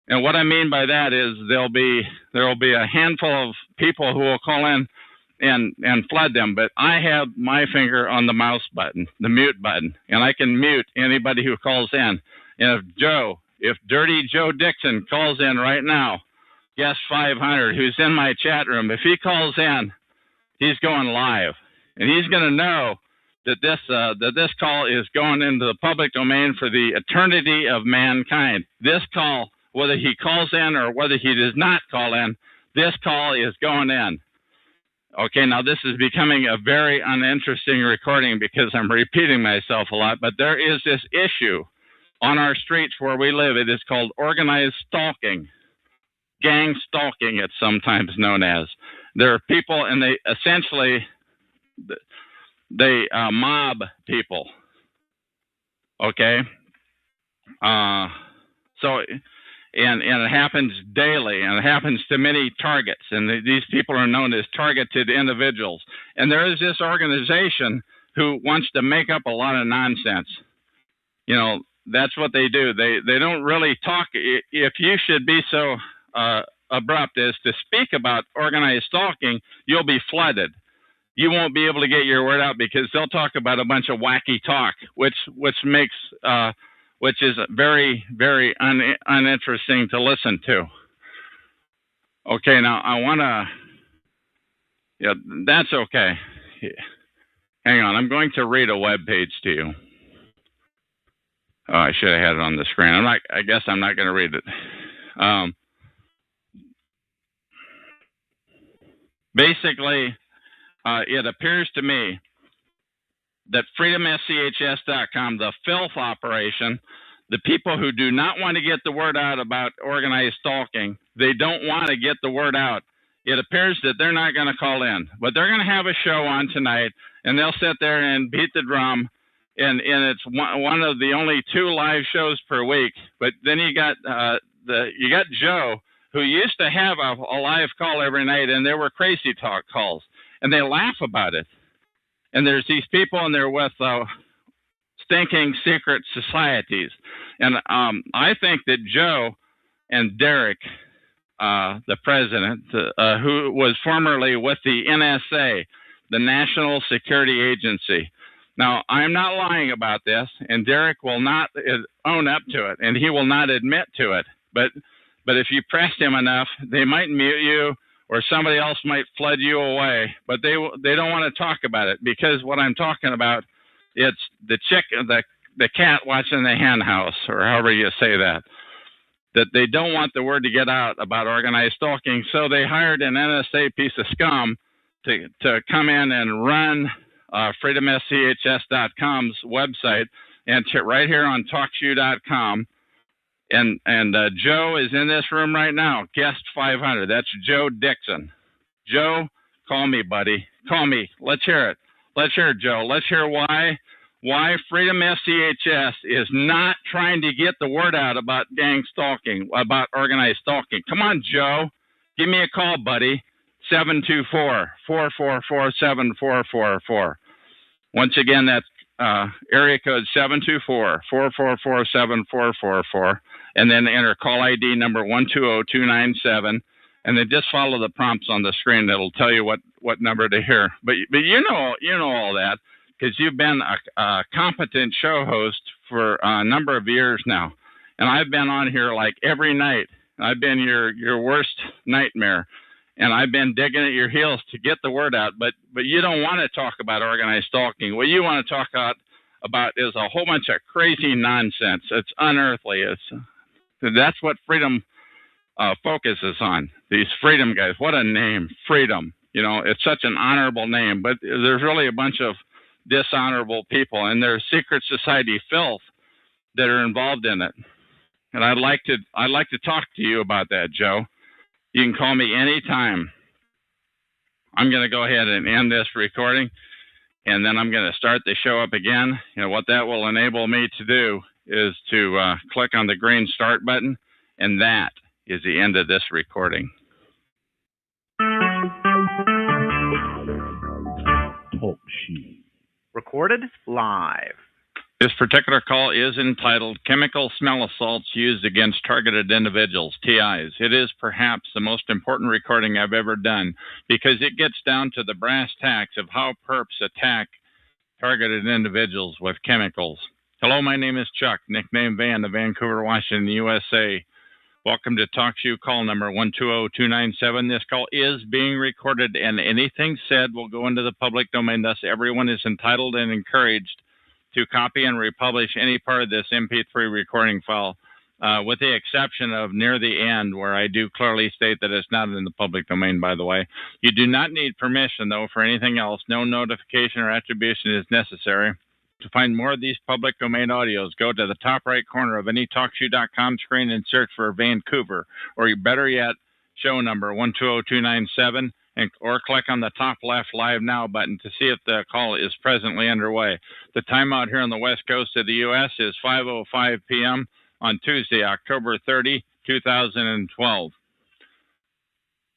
And what I mean by that is there will be a handful of people who will call in and flood them. But I have my finger on the mouse button, the mute button, and I can mute anybody who calls in. And if Dirty Joe Dixon calls in right now, guest 500, who's in my chat room, if he calls in, he's going live, and he's going to know that this call is going into the public domain for the eternity of mankind. This call, whether he calls in or whether he does not call in, this call is going in. Okay, now this is becoming a very uninteresting recording because I'm repeating myself a lot, but there is this issue on our streets where we live. It is called organized stalking. gang stalking, it's sometimes known as. There are people, and they essentially mob people. Okay, so and it happens daily, and it happens to many targets, and these people are known as targeted individuals. And there is this organization who wants to make up a lot of nonsense. You know, that's what they do. They don't really talk. If you should be so abrupt as to speak about organized stalking, you'll be flooded. You won't be able to get your word out because they'll talk about a bunch of wacky talk, which is very, very uninteresting to listen to. Okay, now I want to, yeah, that's okay. Hang on, I'm going to read a web page to you. Oh, I should have had it on the screen. I guess I'm not going to read it. Basically, it appears to me that freedomschs.com, the filth operation, the people who do not want to get the word out about organized stalking, they don't want to get the word out. It appears that they're not going to call in, but they're going to have a show on tonight, and they'll sit there and beat the drum, and it's one of the only 2 live shows per week. But then you got Joe, who used to have a live call every night, and there were crazy talk calls, and they laugh about it. And there's these people, and they're with stinking secret societies. And I think that Joe and Derek, the president, who was formerly with the NSA, the National Security Agency. Now, I'm not lying about this, and Derek will not own up to it, and he will not admit to it. But if you pressed him enough, they might mute you, or somebody else might flood you away. But they don't want to talk about it, because what I'm talking about, it's the cat watching the hen house, or however you say that. That they don't want the word to get out about organized stalking, so they hired an NSA piece of scum to come in and run freedomschs.com's website, and right here on talkshoe.com. And Joe is in this room right now, guest 500. That's Joe Dixon. Joe, call me, buddy. Call me. Let's hear it. Let's hear it, Joe. Let's hear why Freedom SCHS is not trying to get the word out about gang stalking, about organized stalking. Come on, Joe. Give me a call, buddy. 724-444-7444. Once again, that's area code 724-444-7444. And then enter call ID number 120297. And then just follow the prompts on the screen. That'll tell you what number to hear. But you know all that, because you've been a competent show host for a number of years now. And I've been on here like every night. I've been your worst nightmare. And I've been digging at your heels to get the word out. But you don't want to talk about organized stalking. What you want to talk about is a whole bunch of crazy nonsense. It's unearthly. That's what Freedom focuses on. These Freedom guys. What a name, Freedom. You know, it's such an honorable name. But there's really a bunch of dishonorable people, and there's secret society filth that are involved in it. And I'd like to talk to you about that, Joe. You can call me anytime. I'm going to go ahead and end this recording, and then I'm going to start the show up again. You know, what that will enable me to do is to click on the green start button, and that is the end of this recording. Talk show. Recorded live. This particular call is entitled Chemical Smell Assaults Used Against Targeted Individuals, TIs. It is perhaps the most important recording I've ever done, because it gets down to the brass tacks of how perps attack targeted individuals with chemicals. Hello, my name is Chuck, nickname Van of Vancouver, Washington, USA. Welcome to TalkShoe call number 120297. This call is being recorded, and anything said will go into the public domain. Thus, everyone is entitled and encouraged to copy and republish any part of this MP3 recording file, with the exception of near the end, where I do clearly state that it's not in the public domain, by the way. You do not need permission, though, for anything else. No notification or attribution is necessary. To find more of these public domain audios, go to the top right corner of any TalkShoe.com screen and search for Vancouver, or better yet, show number 120297, or click on the top left Live Now button to see if the call is presently underway. The time out here on the west coast of the U.S. is 5:05 p.m. on Tuesday, October 30, 2012.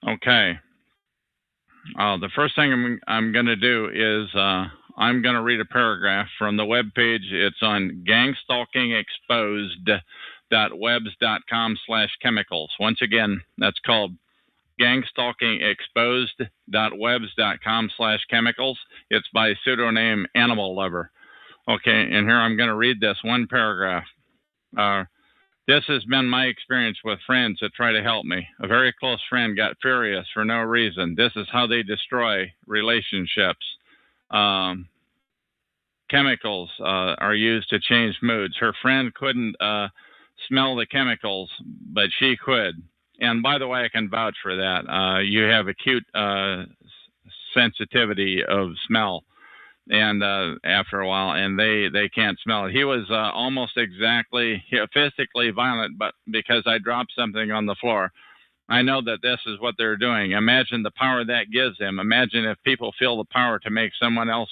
Okay. The first thing I'm going to do is I'm going to read a paragraph from the webpage. It's on gangstalkingexposed.webs.com/chemicals. Once again, that's called gangstalkingexposed.webs.com/chemicals. It's by pseudonym Animal Lover. Okay, and here I'm going to read this one paragraph. This has been my experience with friends that try to help me. A very close friend got furious for no reason. This is how they destroy relationships. Chemicals are used to change moods. Her friend couldn't smell the chemicals, but she could. And by the way, I can vouch for that. You have acute sensitivity of smell, and after a while, and they can't smell it. He was almost exactly physically violent, but because I dropped something on the floor. I know that this is what they're doing. Imagine the power that gives them. Imagine if people feel the power to make someone else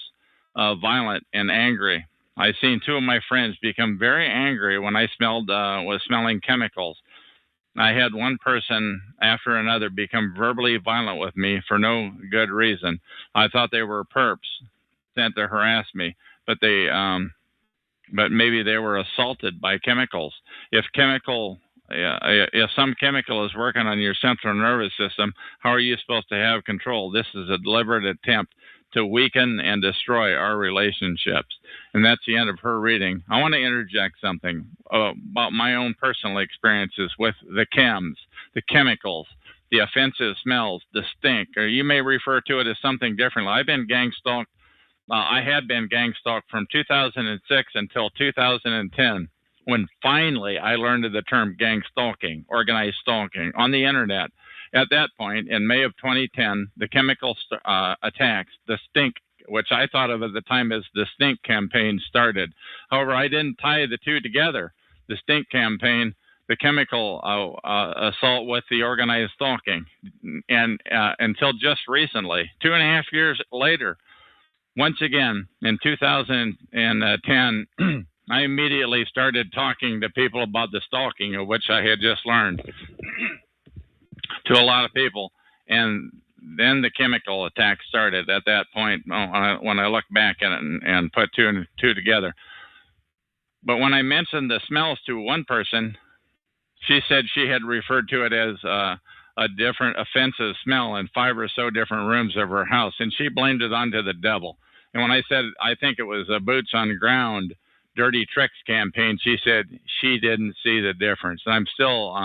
violent and angry. I've seen two of my friends become very angry when I was smelling chemicals. I had one person after another become verbally violent with me for no good reason. I thought they were perps sent to harass me, but maybe they were assaulted by chemicals. If some chemical is working on your central nervous system, how are you supposed to have control? This is a deliberate attempt to weaken and destroy our relationships. And that's the end of her reading. I want to interject something about my own personal experiences with the chems, the chemicals, the offensive smells, the stink, or you may refer to it as something different. I've been gang-stalked. I had been gang-stalked from 2006 until 2010, when finally I learned of the term gang-stalking, organized stalking, on the internet. At that point, in May of 2010, the chemical attacks, the stink, which I thought of at the time as the stink campaign, started. However, I didn't tie the two together, the stink campaign, the chemical assault with the organized stalking, and until just recently, 2.5 years later. Once again, in 2010, I immediately started talking to people about the stalking, of which I had just learned, to a lot of people. And then the chemical attack started at that point, when I look back at it and put two and two together. But when I mentioned the smells to one person, she said she had referred to it as a different offensive smell in 5 or so different rooms of her house, and she blamed it onto the devil. And when I said I think it was a boots on the ground, dirty tricks campaign, she said she didn't see the difference. And I'm still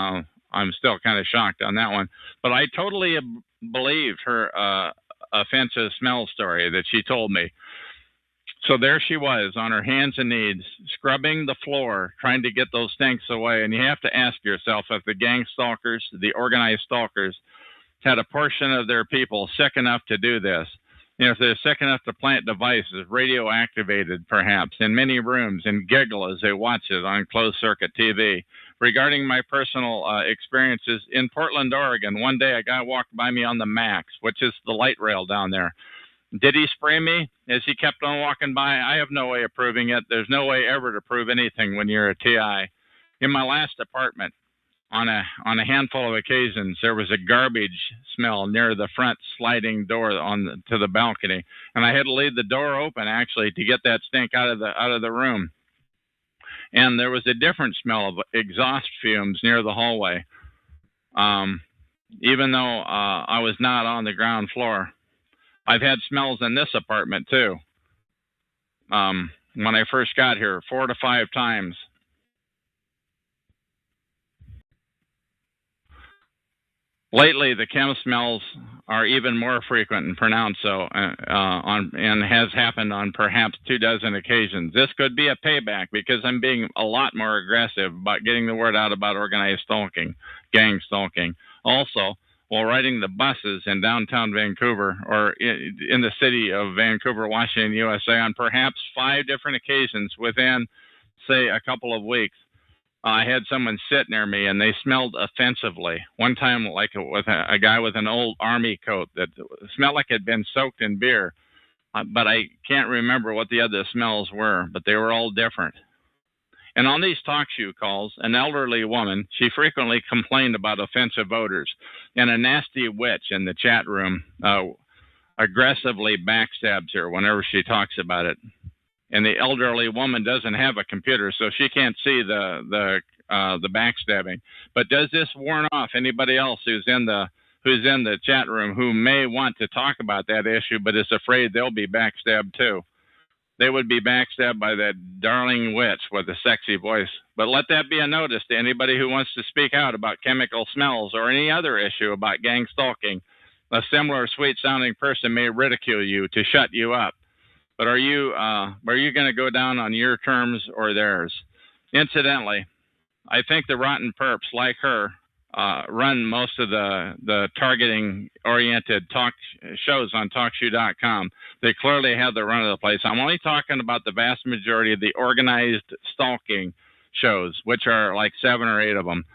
kind of shocked on that one. But I totally believed her offensive smell story that she told me. So there she was on her hands and knees, scrubbing the floor, trying to get those stinks away. And you have to ask yourself if the gang stalkers, the organized stalkers, had a portion of their people sick enough to do this. You know, if they're sick enough to plant devices, radio activated perhaps, in many rooms and giggle as they watch it on closed circuit TV. Regarding my personal experiences in Portland, Oregon, one day a guy walked by me on the Max, which is the light rail down there. Did he spray me as he kept on walking by? I have no way of proving it. There's no way ever to prove anything when you're a TI. In my last apartment, on a handful of occasions, there was a garbage smell near the front sliding door to the balcony, and I had to leave the door open actually to get that stink out of the room. And there was a different smell of exhaust fumes near the hallway, even though I was not on the ground floor. I've had smells in this apartment too. When I first got here, 4 to 5 times. Lately, the chem smells are even more frequent and pronounced and has happened on perhaps 24 occasions. This could be a payback because I'm being a lot more aggressive about getting the word out about organized stalking, gang stalking. Also, while riding the buses in downtown Vancouver or in the city of Vancouver, Washington, USA, on perhaps 5 different occasions within, say, a couple of weeks, I had someone sit near me, and they smelled offensively. One time, like with a guy with an old army coat that smelled like it had been soaked in beer, but I can't remember what the other smells were, but they were all different. And on these talk show calls, an elderly woman, she frequently complained about offensive odors, and a nasty witch in the chat room aggressively backstabs her whenever she talks about it. And the elderly woman doesn't have a computer, so she can't see the backstabbing. But does this warn off anybody else who's in the chat room who may want to talk about that issue, but is afraid they'll be backstabbed too? They would be backstabbed by that darling witch with a sexy voice. But let that be a notice to anybody who wants to speak out about chemical smells or any other issue about gang stalking. A similar sweet-sounding person may ridicule you to shut you up. But are you going to go down on your terms or theirs? Incidentally, I think the rotten perps like her run most of the targeting-oriented talk shows on TalkShoe.com. They clearly have the run of the place. I'm only talking about the vast majority of the organized stalking shows, which are like 7 or 8 of them.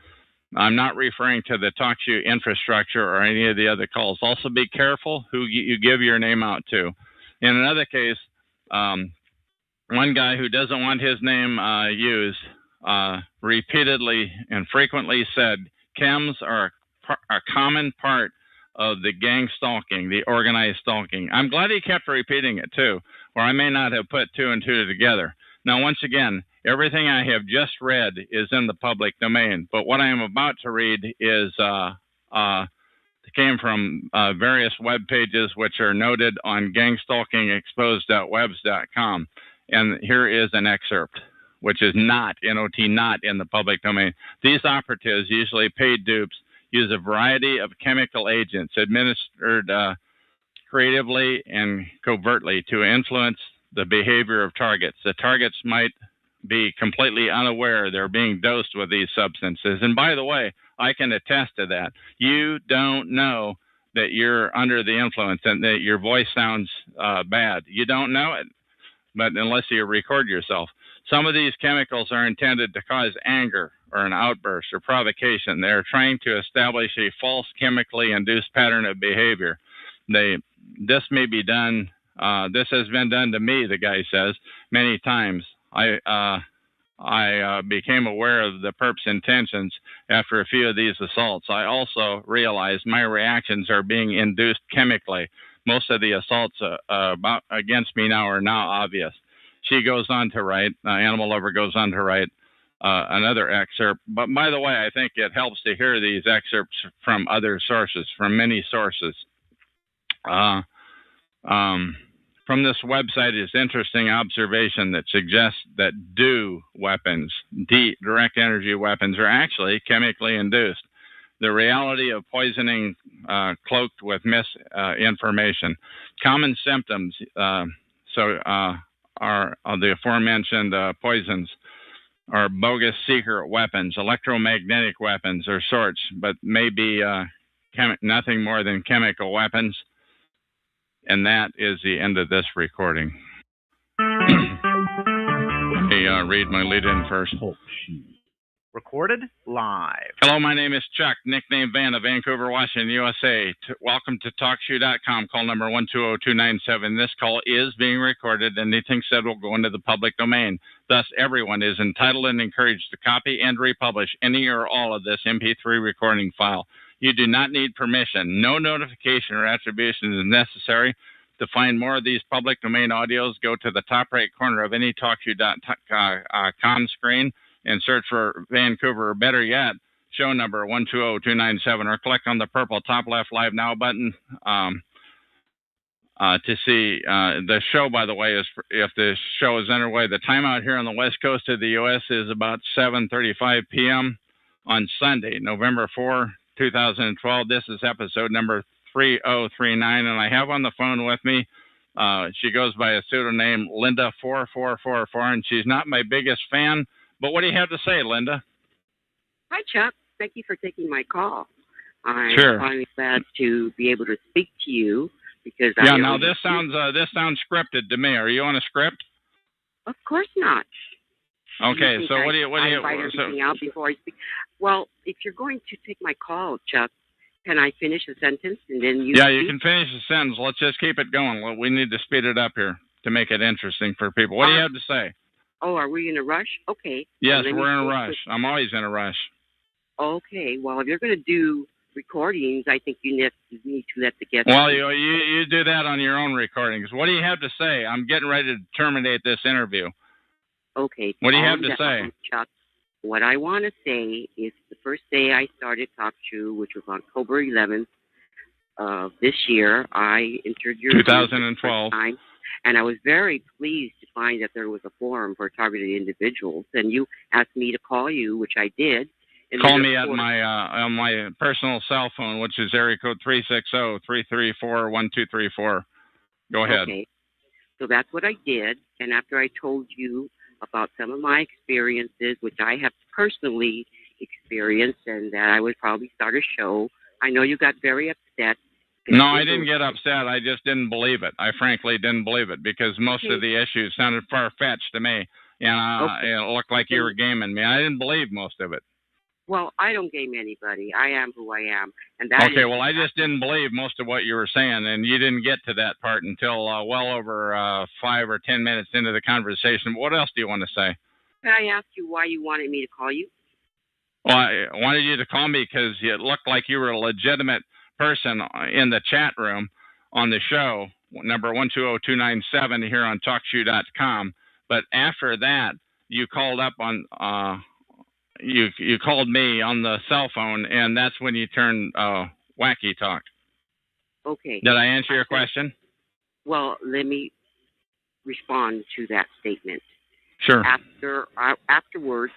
I'm not referring to the TalkShoe infrastructure or any of the other calls. Also, be careful who you give your name out to. In another case, one guy who doesn't want his name used repeatedly and frequently said chems are a common part of the gang stalking, the organized stalking. I'm glad he kept repeating it too, or I may not have put 2 and 2 together. Now, once again, everything I have just read is in the public domain, but what I am about to read is came from various web pages which are noted on gangstalkingexposed.webs.com. And here is an excerpt, which is not, N-O-T, not in the public domain. These operatives, usually paid dupes, use a variety of chemical agents administered creatively and covertly to influence the behavior of targets. The targets might be completely unaware they're being dosed with these substances. And by the way, I can attest to that. You don't know that you're under the influence and that your voice sounds bad. You don't know it, but unless you record yourself. Some of these chemicals are intended to cause anger or an outburst or provocation. They're trying to establish a false chemically induced pattern of behavior. This may be done, this has been done to me, the guy says, many times. I became aware of the perp's intentions after a few of these assaults. I also realized my reactions are being induced chemically. Most of the assaults against me now are now obvious. She goes on to write, Animal Lover goes on to write another excerpt. But by the way, I think it helps to hear these excerpts from other sources, from many sources. From this website is interesting observation that suggests that DEW weapons, direct energy weapons, are actually chemically induced. The reality of poisoning cloaked with misinformation. Common symptoms are the aforementioned poisons are bogus secret weapons, electromagnetic weapons or sorts, but may be nothing more than chemical weapons. And that is the end of this recording. Let me read my lead-in first. Recorded live. Hello, my name is Chuck, nickname Van of Vancouver, Washington, USA. Welcome to TalkShoe.com, call number 120297. This call is being recorded, and anything said will go into the public domain. Thus, everyone is entitled and encouraged to copy and republish any or all of this MP3 recording file. You do not need permission. No notification or attribution is necessary. To find more of these public domain audios, go to the top right corner of any TalkShoe.com screen and search for Vancouver, or better yet, show number 120297, or click on the purple top left Live Now button to see the show. By the way, is if the show is underway. The time out here on the west coast of the U.S. is about 7:35 p.m. on Sunday, November 4, 2012. This is episode number 3039, and I have on the phone with me, she goes by a pseudonym Linda4444, and she's not my biggest fan, but what do you have to say, Linda? Hi, Chuck. Thank you for taking my call. I'm sure. finally glad to be able to speak to you because now this sounds scripted to me. Are you on a script? Of course not. Okay, think so what do you invite everything out before I speak? Well, if you're going to take my call, Chuck, can I finish a sentence and then you? Yeah, speak? you can finish the sentence. Let's just keep it going. We need to speed it up here to make it interesting for people. What do you have to say? Oh, are we in a rush? Okay. Yes, we're in a rush. I'm always in a rush. Okay. Well, if you're going to do recordings, I think you need to let the guests. Well, you do that on your own recordings. What do you have to say? I'm getting ready to terminate this interview. Okay. What do you have to say? Chuck, what I want to say is the first day I started Talk Show, which was October 11th of this year, I entered your 2012. time, and I was very pleased to find that there was a forum for targeted individuals, and you asked me to call you, which I did. Call me at my on my personal cell phone, which is area code 360-334-1234. Go ahead. Okay. So that's what I did, and after I told you about some of my experiences, which I have personally experienced, and that I would probably start a show, I know you got very upset. No, I didn't get upset. I just didn't believe it. I frankly didn't believe it because most of the issues sounded far-fetched to me, and it looked like you were gaming me. I didn't believe most of it. Well, I don't game anybody. I am who I am, and that. Okay, well, I just didn't believe most of what you were saying, and you didn't get to that part until well over 5 or 10 minutes into the conversation. What else do you want to say? Can I ask you why you wanted me to call you? Well, I wanted you to call me because it looked like you were a legitimate person in the chat room on the show, number 120297 here on TalkShoe.com. But after that, you called up on you called me on the cell phone, and that's when you turned wacky talk. Okay. Did I answer your question? Well, let me respond to that statement. Sure. Afterwards,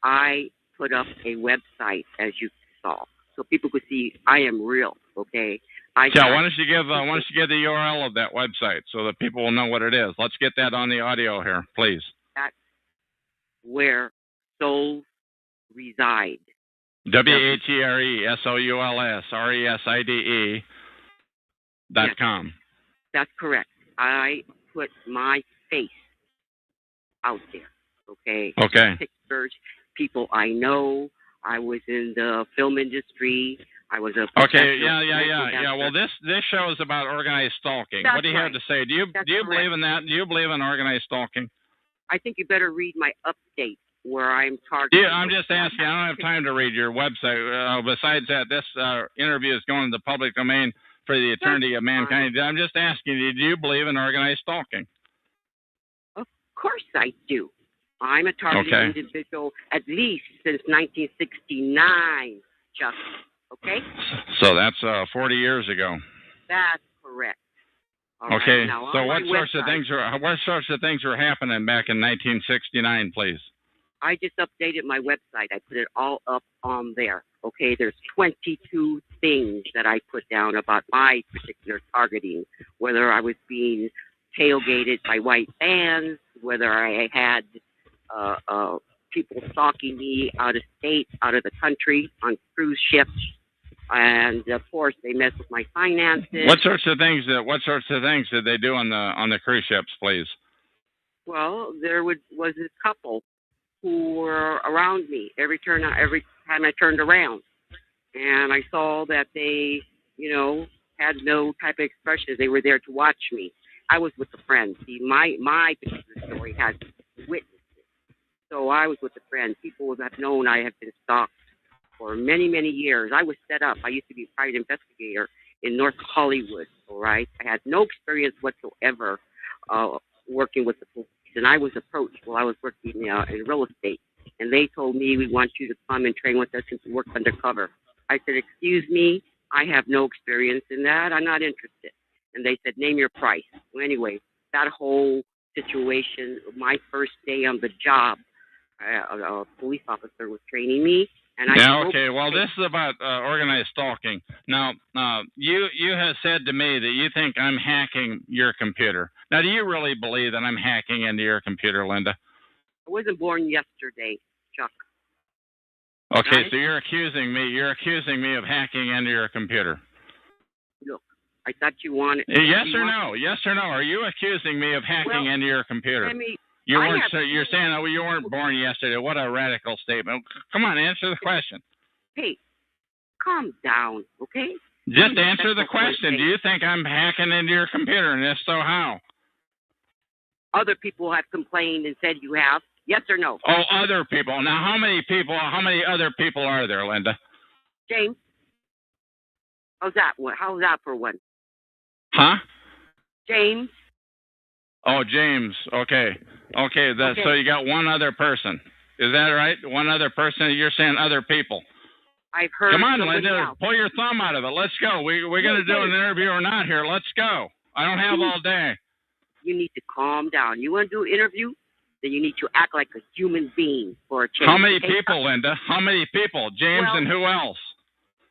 I put up a website, as you saw, so people could see I am real. Okay. Why don't you give the URL of that website so that people will know what it is? Let's get that on the audio here, please. That's where souls reside. WHERESOULSRESIDE.com. That's correct. I put my face out there. Okay. Okay. Pictures, people I know. I was in the film industry. I was a okay. Yeah. Well, this show is about organized stalking. That's what do you have to say? Do you believe in that? Do you believe in organized stalking? I think you better read my update where I'm targeting. Yeah, I'm just asking. I don't have time to read your website. Besides that, this interview is going to the public domain for the eternity of mankind. I'm just asking you, do you believe in organized stalking? Of course I do. I'm a targeted individual at least since 1969, Chuck. Okay? So that's 40 years ago. That's correct. All okay. Right, now, so what sorts of things were happening back in 1969, please? I just updated my website. I put it all up on there. Okay, there's 22 things that I put down about my particular targeting, whether I was being tailgated by white vans, whether I had people stalking me out of state, out of the country, on cruise ships, and of course they mess with my finances. What sorts of things did they do on the cruise ships, please? Well, there was a couple who were around me every time I turned around, and I saw that they, had no type of expression. They were there to watch me. I was with a friend. See, my particular story has witnesses. So I was with a friend. People have known I have been stalked for many, many years. I was set up. I used to be a private investigator in North Hollywood, all right? I had no experience whatsoever working with the police. And I was approached while I was working in real estate. And they told me, we want you to come and train with us and to work undercover. I said, excuse me, I have no experience in that. I'm not interested. And they said, name your price. Well, anyway, that whole situation, my first day on the job, a police officer was training me. And well, this is about organized stalking. Now, you have said to me that you think I'm hacking your computer. Now, do you really believe that I'm hacking into your computer, Linda? I wasn't born yesterday, Chuck. Okay, so you're accusing me of hacking into your computer. Look, I thought you wanted... Yes or no? Yes or no? Are you accusing me of hacking into your computer? You weren't. You're saying, oh, you weren't born yesterday. What a radical statement. Come on, answer the question. Hey, calm down, okay? Just answer the question. Do you think I'm hacking into your computer, and if so, how? Other people have complained and said you have. Yes or no? Oh, other people. Now, how many other people are there, Linda? James, how's that for one? Huh? James. Oh, James. Okay. So you got one other person. Is that right? One other person? You're saying other people. I've heard. Come on, Linda. Else. Pull your thumb out of it. Let's go. We're going to do an interview or not here. Let's go. I don't have all day. You need to calm down. You want to do an interview? Then you need to act like a human being for a change. How many people, Linda? How many people? James and who else?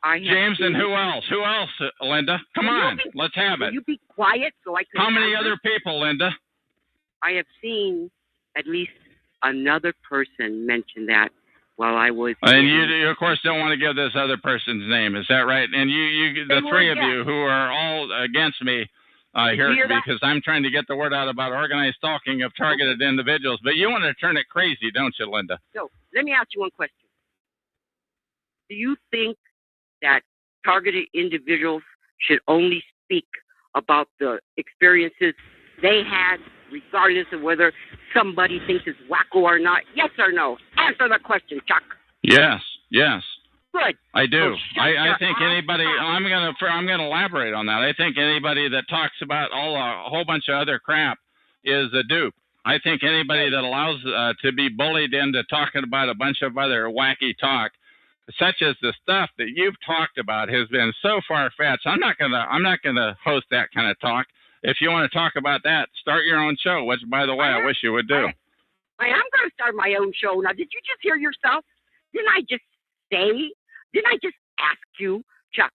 James and who else? Who else, Linda? Come on, let's have it. Will you be quiet so I can... How many other people, Linda? I have seen at least another person mention that while I was... And you of course, don't want to give this other person's name. Is that right? And you the three of you who are all against me here because I'm trying to get the word out about organized stalking of targeted individuals. But you want to turn it crazy, don't you, Linda? So, let me ask you one question. Do you think that targeted individuals should only speak about the experiences they had, regardless of whether somebody thinks it's wacko or not? Yes or no? Answer the question, Chuck. Yes. Good. I do. I think anybody. I'm gonna elaborate on that. I think anybody that talks about a whole bunch of other crap is a dupe. I think anybody that allows to be bullied into talking about a bunch of other wacky talk, such as the stuff that you've talked about, has been so far-fetched. I'm not gonna host that kind of talk. If you want to talk about that, start your own show, which, by the way, I wish you would do. I am going to start my own show. Now, did you just hear yourself? Didn't I just ask you, Chuck,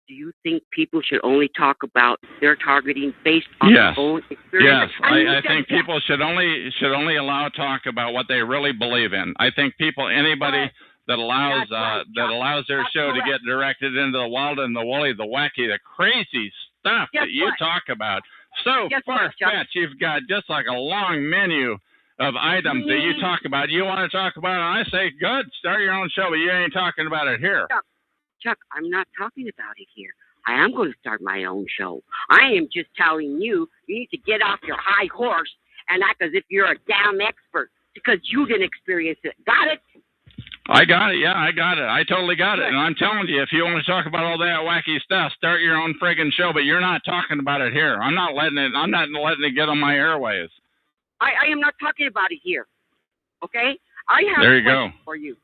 do you think people should only talk about their targeting based on their own experience? Yes, I think people should only allow talk about what they really believe in. I think anybody that allows their show to get directed into the wild and the woolly, the wacky, the crazy stuff that you talk about. So far-fetched, you've got just like a long menu of items that you talk about. You want to talk about it, and I say, good, start your own show, but you ain't talking about it here. Chuck, I'm not talking about it here. I am going to start my own show. I am just telling you, you need to get off your high horse and act as if you're a damn expert because you didn't experience it. Got it? I got it. Yeah, I got it. I totally got it. And I'm telling you, if you want to talk about all that wacky stuff, start your own friggin' show, but you're not talking about it here. I'm not letting it get on my airwaves. I am not talking about it here. Okay? I have a question for you.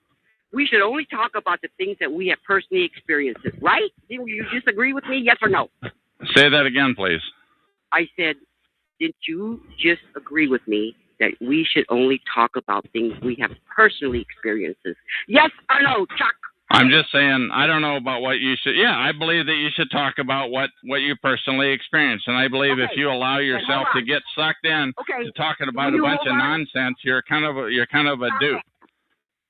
We should only talk about the things that we have personally experienced, right? Do you disagree with me? Yes or no? Say that again, please. I said, did you just agree with me that we should only talk about things we have personally experienced? Yes or no, Chuck? I'm just saying, I don't know about what you should... Yeah, I believe that you should talk about what you personally experienced. And I believe if you allow yourself to get sucked in to talking about a bunch of nonsense, you're kind of a dupe.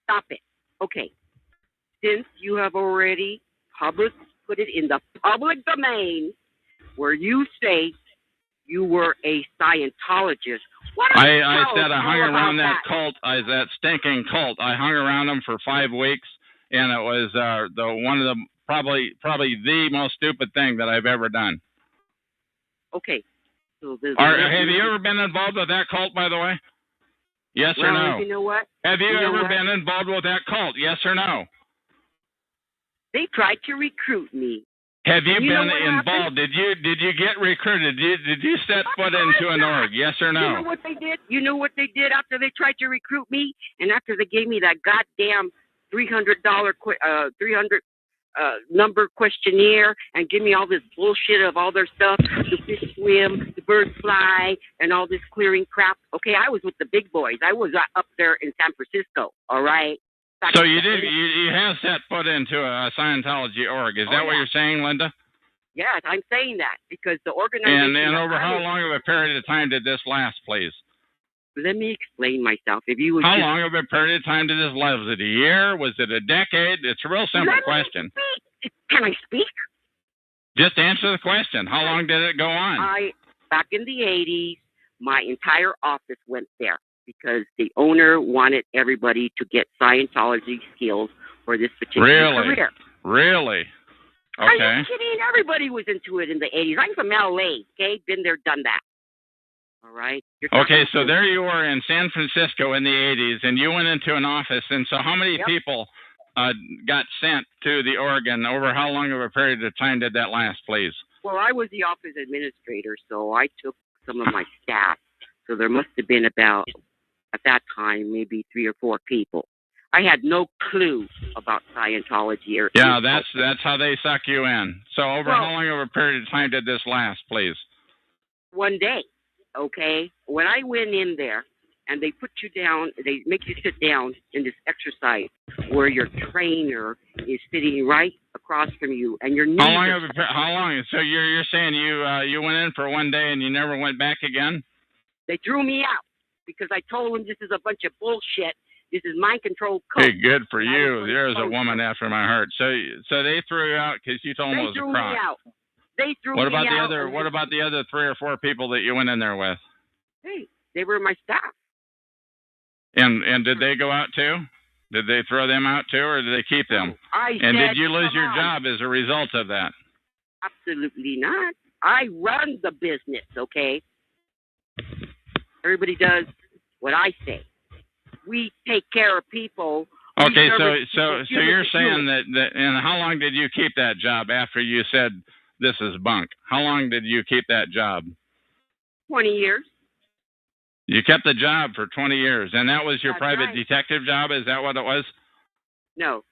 Stop it. Okay. Since you have already put it in the public domain where you say you were a Scientologist, I said I hung around that cult, that stinking cult. I hung around them for 5 weeks, and it was one of the probably the most stupid thing that I've ever done. Okay. So have you ever been involved with that cult, by the way? Yes or no? You know what? Have you ever been involved with that cult? Yes or no? They tried to recruit me. Have you been involved? Did you get recruited? Did you set foot into an org? Yes or no? You know what they did? You know what they did after they tried to recruit me, and after they gave me that goddamn $300 number questionnaire and give me all this bullshit of all their stuff, the fish swim, the birds fly, and all this clearing crap. Okay, I was with the big boys. I was up there in San Francisco. All right. So you have set foot into a Scientology org. Is that what you're saying, Linda? Yes, I'm saying that because the organization... And over how long of a period of time did this last, please? Let me explain myself. If you would How long of a period of time did this last? Was it a year? Was it a decade? It's a real simple question. Can I speak? Just answer the question. How long did it go on? Back in the 80s, my entire office went there. because the owner wanted everybody to get Scientology skills for this particular career. Really? Okay. Are you kidding? Everybody was into it in the 80s. I'm from LA, okay? Been there, done that. All right? Okay, so there you were in San Francisco in the 80s, and you went into an office, and so how many people got sent to the Oregon? Over how long of a period of time did that last, please? Well, I was the office administrator, so I took some of my staff. So there must have been about, at that time, maybe 3 or 4 people. I had no clue about Scientology. Yeah, that's how they suck you in. So over how long of a period of time did this last, please? One day, okay? When I went in there, and they put you down, they make you sit down in this exercise where your trainer is sitting right across from you, and your knees. How long? So you're saying you went in for one day and you never went back again? They threw me out because I told them this is a bunch of bullshit. This is mind control code. Hey, good for you. There's a woman after my heart. So they threw you out because you told them it was a crock. They threw me out. What about the other 3 or 4 people that you went in there with? Hey, they were my staff. And did they go out too? Did they throw them out too, or did they keep them? Did you lose your job as a result of that? Absolutely not. I run the business, okay? Everybody does what I say. We take care of people. Okay, so you're saying that, and how long did you keep that job after you said this is bunk? How long did you keep that job? 20 years. You kept the job for 20 years, and that was your private detective job? Is that what it was? No.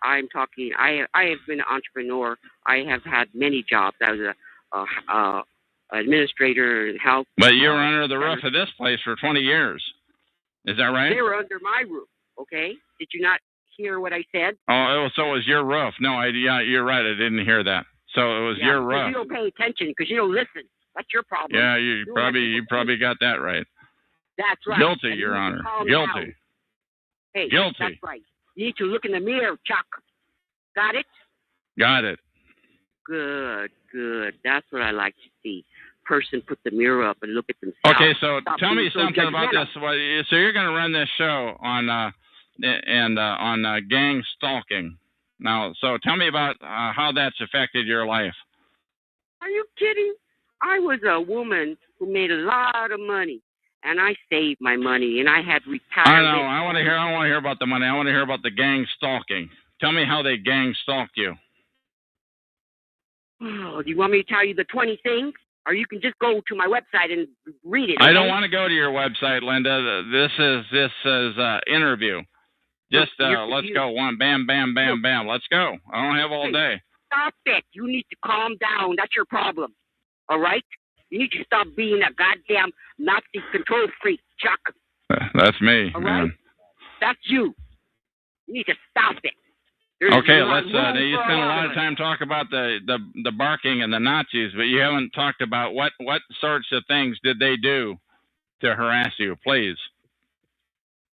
I'm talking, I have been an entrepreneur. I have had many jobs. I was a administrator in health. But you were under the roof of this place for 20 years. Is that right? They were under my roof, okay? Did you not hear what I said? Oh, so it was your roof. No, yeah, you're right. I didn't hear that. So it was your roof. You don't pay attention because you don't listen. That's your problem. Yeah, you probably got that right. That's right. Guilty, Your Honor. Guilty. Hey, guilty. That's right. You need to look in the mirror, Chuck. Got it? Got it. Good. That's what I like to see. Person put the mirror up and look at themselves. Okay, so tell me something about this. So you're going to run this show on Gangstalking. Now, so tell me about how that's affected your life. Are you kidding? I was a woman who made a lot of money, and I saved my money, and I had retired. I know. I want to hear about the money. I want to hear about the gang stalking. Tell me how they gang stalked you. Oh, do you want me to tell you the 20 things? Or you can just go to my website and read it. Okay? I don't want to go to your website, Linda. This is interview. Just let's go. One, bam, bam, bam, bam. Let's go. I don't have all day. Stop it. You need to calm down. That's your problem. All right? You need to stop being a goddamn Nazi control freak, Chuck. That's me, all man. Right? That's you. You need to stop it. Okay, let's. You spent a lot of time talking about the barking and the Nazis, but you haven't talked about what sorts of things did they do to harass you, please.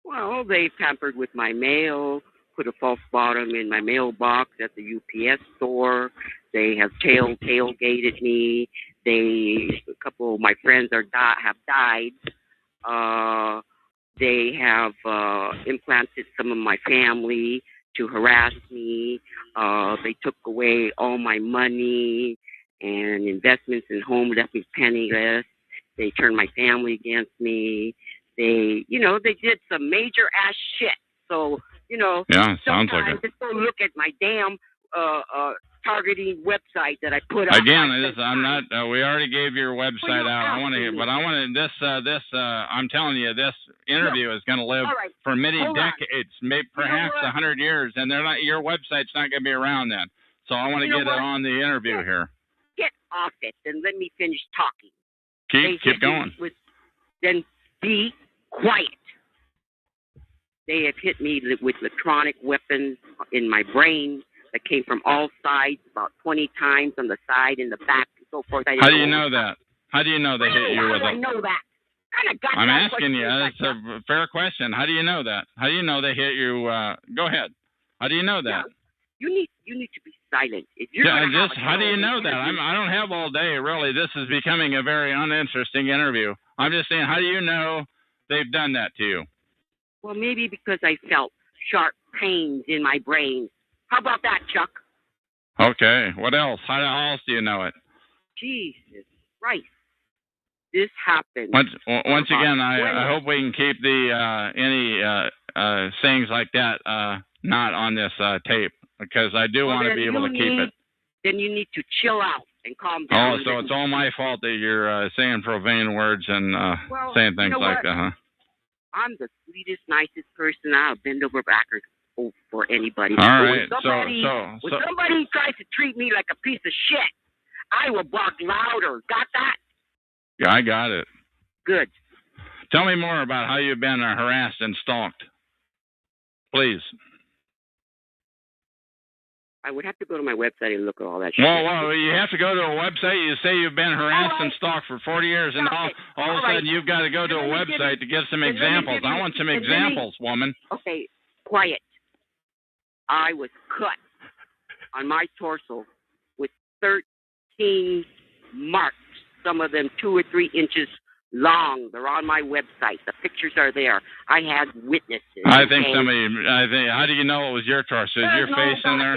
Well, they tampered with my mail, put a false bottom in my mailbox at the UPS store. They have tailgated me. A couple of my friends have died. They have implanted some of my family to harass me. They took away all my money and investments in home, left me penniless. They turned my family against me. They did some major ass shit. So, yeah, sounds like it. Just go look at my damn targeting website that I put up. Again, I'm not. We already gave your website out. I want to hear, but I want to. This. I'm telling you, this interview is going to live for many decades, maybe perhaps 100 years, and they're not. Your website's not going to be around then. So I want to get it on the interview here. Get off it and let me finish talking. Keep going. Then be quiet. They have hit me with electronic weapons in my brain that came from all sides, about 20 times on the side and the back and so forth. How do you know that? How do you know they hit you with it? I know that. I'm asking you. It's a fair question. How do you know that? How do you know they hit you? Go ahead. How do you know that? Yeah, you need to be silent. If you're how do you know that? I don't have all day, really. This is becoming a very uninteresting interview. I'm just saying, how do you know they've done that to you? Well, maybe because I felt sharp pains in my brain. How about that, Chuck? Okay. What else? How else do you know it? Jesus Christ. This happened. Once again, I hope we can keep the any things like that not on this tape, because I do want to be able to keep it. Then you need to chill out and calm down. Oh, so it's all my fault that you're saying profane words and saying things like that, huh? I'm the sweetest, nicest person. I'll bend over backwards for anybody. All right. When somebody tries to treat me like a piece of shit, I will bark louder. Got that? Yeah, I got it. Good. Tell me more about how you've been harassed and stalked, please. I would have to go to my website and look at all that shit. Well, you have to go to a website. You say you've been harassed and stalked for 40 years, and all of a sudden you've got to go to a website to get some examples. I want some examples, woman. Okay, quiet. I was cut on my torso with 13 marks, some of them 2 or 3 inches long. They're on my website. The pictures are there. I had witnesses. I think how do you know it was your torso? Is your face in there?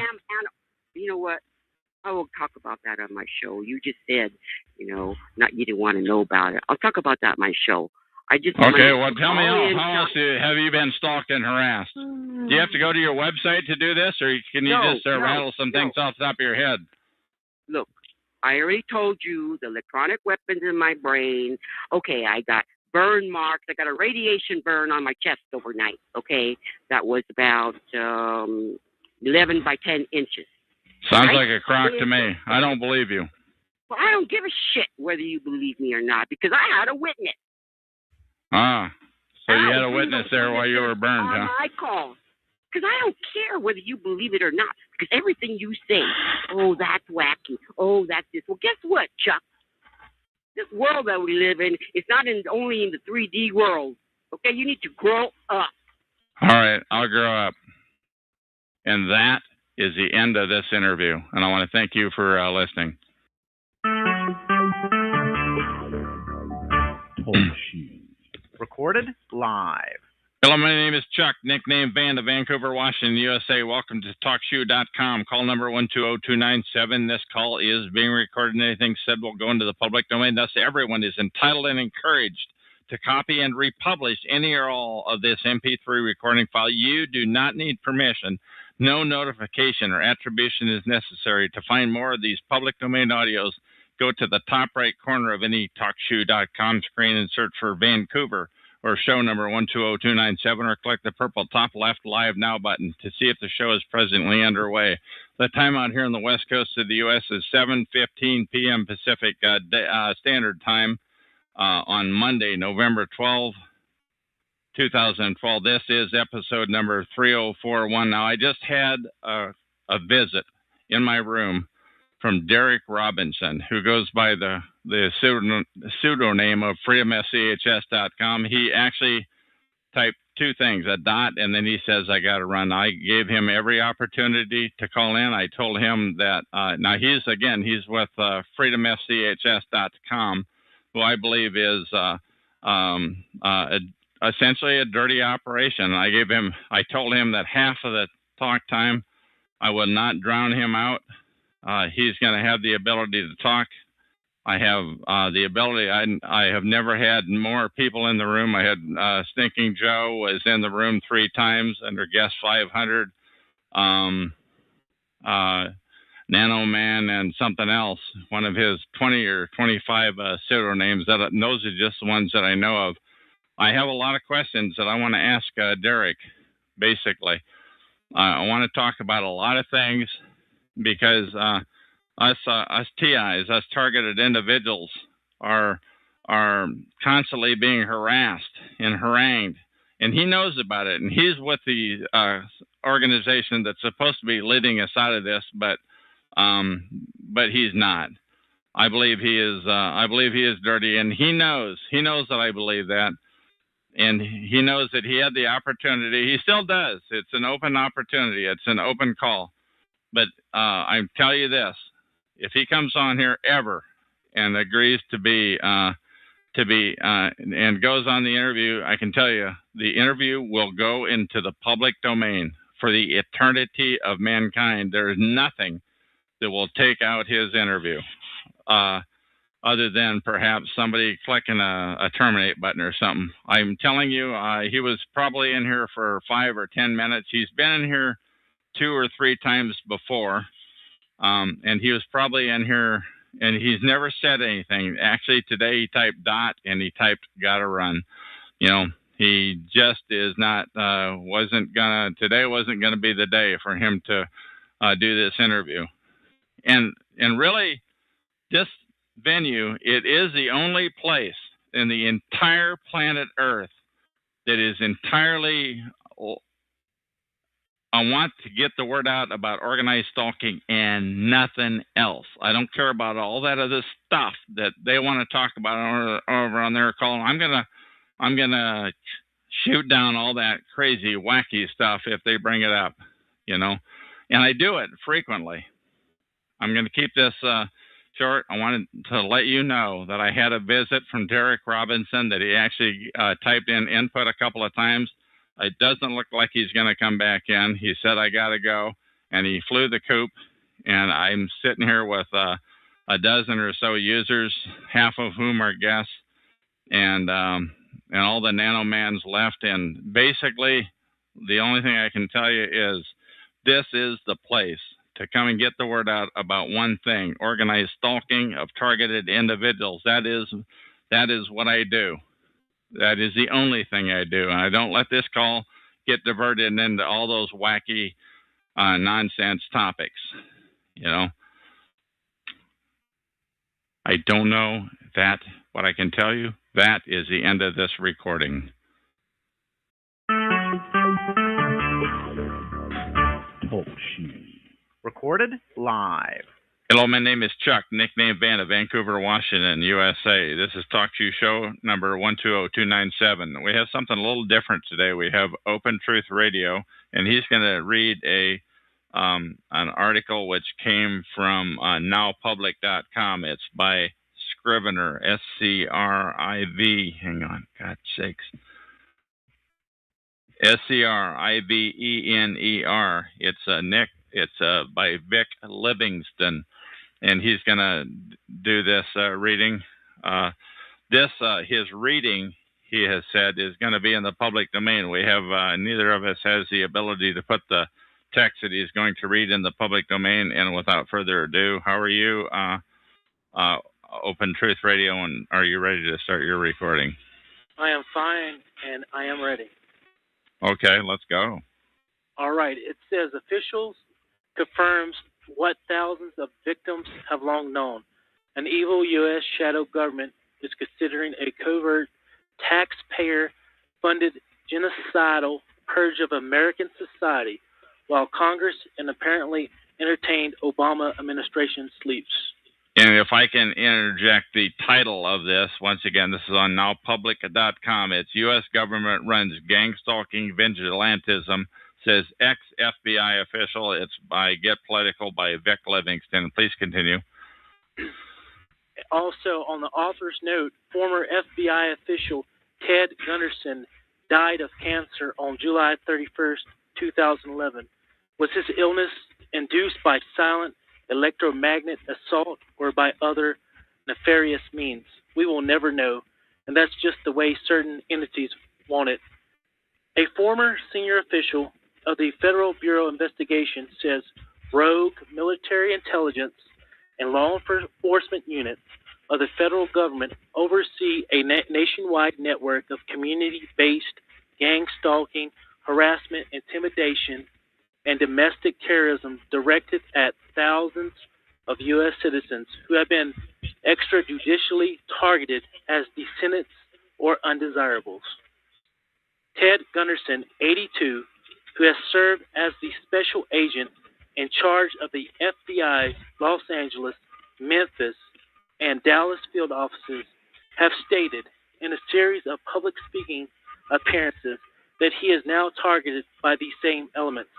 You know what? I will talk about that on my show. You just said, you didn't want to know about it. I'll talk about that on my show. Okay, well, tell me how else have you been stalked and harassed? Do you have to go to your website to do this, or can you just rattle some things off the top of your head? Look, I already told you the electronic weapons in my brain. Okay, I got burn marks. I got a radiation burn on my chest overnight. Okay, that was about 11 by 10 inches. Sounds like a crock to me. I don't believe you. Well, I don't give a shit whether you believe me or not, because I had a witness. Ah, so you had a witness there while you were burned, huh? I call. Because I don't care whether you believe it or not. Because everything you say, oh, that's wacky. Oh, that's this. Well, guess what, Chuck? This world that we live in is not only in the 3D world. Okay, you need to grow up. All right, I'll grow up. And that is the end of this interview. And I want to thank you for listening. Recorded live. Hello, my name is Chuck, nickname Van of Vancouver, Washington, USA. Welcome to TalkShoe.com. Call number 120-297. This call is being recorded, and anything said will go into the public domain. Thus, everyone is entitled and encouraged to copy and republish any or all of this MP3 recording file. You do not need permission. No notification or attribution is necessary. To find more of these public domain audios, go to the top right corner of any TalkShoe.com screen and search for Vancouver or show number 120297, or click the purple top left Live Now button to see if the show is presently underway. The time out here on the west coast of the U.S. is 7:15 p.m. Pacific Standard Time on Monday, November 12, 2012. This is episode number 3041. Now, I just had a visit in my room from Derek Robinson, who goes by the pseudonym of freedomschs.com. He actually typed 2 things, a dot, and then he says, I got to run. I gave him every opportunity to call in. I told him that, now he's with freedomschs.com, who I believe is essentially a dirty operation. I told him that half of the talk time I would not drown him out. He's going to have the ability to talk. I have the ability. I have never had more people in the room. I had Stinking Joe was in the room 3 times under guest 500. Nano Man and something else, one of his 20 or 25 pseudonames. Those are just the ones that I know of. I have a lot of questions that I want to ask Derek, basically. I want to talk about a lot of things, because us TIs, us targeted individuals, are constantly being harassed and harangued, and he knows about it. And he's with the organization that's supposed to be leading us out of this, but he's not. I believe he is. I believe he is dirty, and he knows. He knows that I believe that, and he knows that he had the opportunity. He still does. It's an open opportunity. It's an open call. But I tell you this, if he comes on here ever and agrees to be to be and goes on the interview, I can tell you the interview will go into the public domain for the eternity of mankind. There is nothing that will take out his interview, other than perhaps somebody clicking a terminate button or something. I'm telling you, he was probably in here for 5 or 10 minutes. He's been in here 2 or 3 times before, and he was probably in here. And he's never said anything. Actually, today he typed dot and he typed gotta run. You know, he just is not, today wasn't gonna be the day for him to do this interview. And really, this venue, it is the only place in the entire planet Earth that is entirely, I want to get the word out about organized stalking and nothing else. I don't care about all that other stuff that they want to talk about over on their call. I'm gonna shoot down all that crazy, wacky stuff if they bring it up, you know. And I do it frequently. I'm going to keep this short. I wanted to let you know that I had a visit from Derek Robinson that he actually typed in input a couple of times. It doesn't look like he's going to come back in. He said, I got to go. And he flew the coop. And I'm sitting here with a dozen or so users, half of whom are guests, and all the nanomans left. And basically, the only thing I can tell you is this is the place to come and get the word out about one thing: organized stalking of targeted individuals. That is what I do. That is the only thing I do. And I don't let this call get diverted into all those wacky nonsense topics. You know, I don't know that. What I can tell you, that is the end of this recording. Talk show. Recorded live. Hello, my name is Chuck, nickname Van of Vancouver, Washington, USA. This is Talk to You Show number 120297. We have something a little different today. We have Open Truth Radio, and he's going to read an article which came from nowpublic.com. It's by Scrivener, S-C-R-I-V. Hang on, God's sakes. S-C-R-I-V-E-N-E-R. It's by Vic Livingston, and he's going to do this reading. His reading, he has said, is going to be in the public domain. We have neither of us has the ability to put the text that he's going to read in the public domain. And without further ado, how are you, Open Truth Radio, and are you ready to start your recording? I am fine, and I am ready. Okay, let's go. All right. It says officials confirms what thousands of victims have long known. An evil U.S. shadow government is considering a covert, taxpayer-funded genocidal purge of American society while Congress and apparently entertained Obama administration sleeps. And if I can interject the title of this, once again, this is on nowpublic.com. It's U.S. government runs gangstalking vigilantism, says ex-FBI official. It's by Get Political by Vic Livingston. Please continue. Also, on the author's note, former FBI official Ted Gunderson died of cancer on July 31st, 2011. Was his illness induced by silent electromagnet assault or by other nefarious means? We will never know, and that's just the way certain entities want it. A former senior official of the Federal Bureau of Investigation says rogue military intelligence and law enforcement units of the federal government oversee a nationwide network of community-based gang stalking, harassment, intimidation, and domestic terrorism directed at thousands of U.S. citizens who have been extrajudicially targeted as descendants or undesirables. Ted Gunderson, 82, who has served as the special agent in charge of the FBI's Los Angeles, Memphis, and Dallas field offices, have stated in a series of public speaking appearances that he is now targeted by these same elements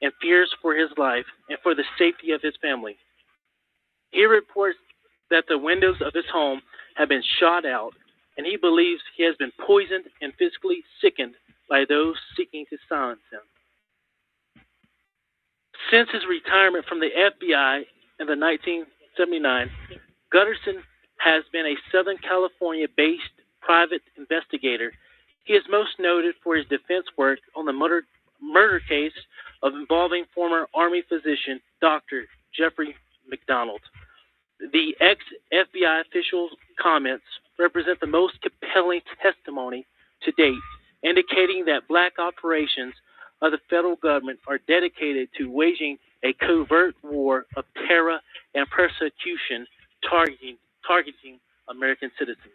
and fears for his life and for the safety of his family. He reports that the windows of his home have been shot out, and he believes he has been poisoned and physically sickened by those seeking to silence him. Since his retirement from the FBI in the 1979, Gutterson has been a Southern California-based private investigator. He is most noted for his defense work on the murder case involving former Army physician Dr. Jeffrey McDonald. The ex-FBI official's comments represent the most compelling testimony to date, indicating that black operations of the federal government are dedicated to waging a covert war of terror and persecution targeting American citizens.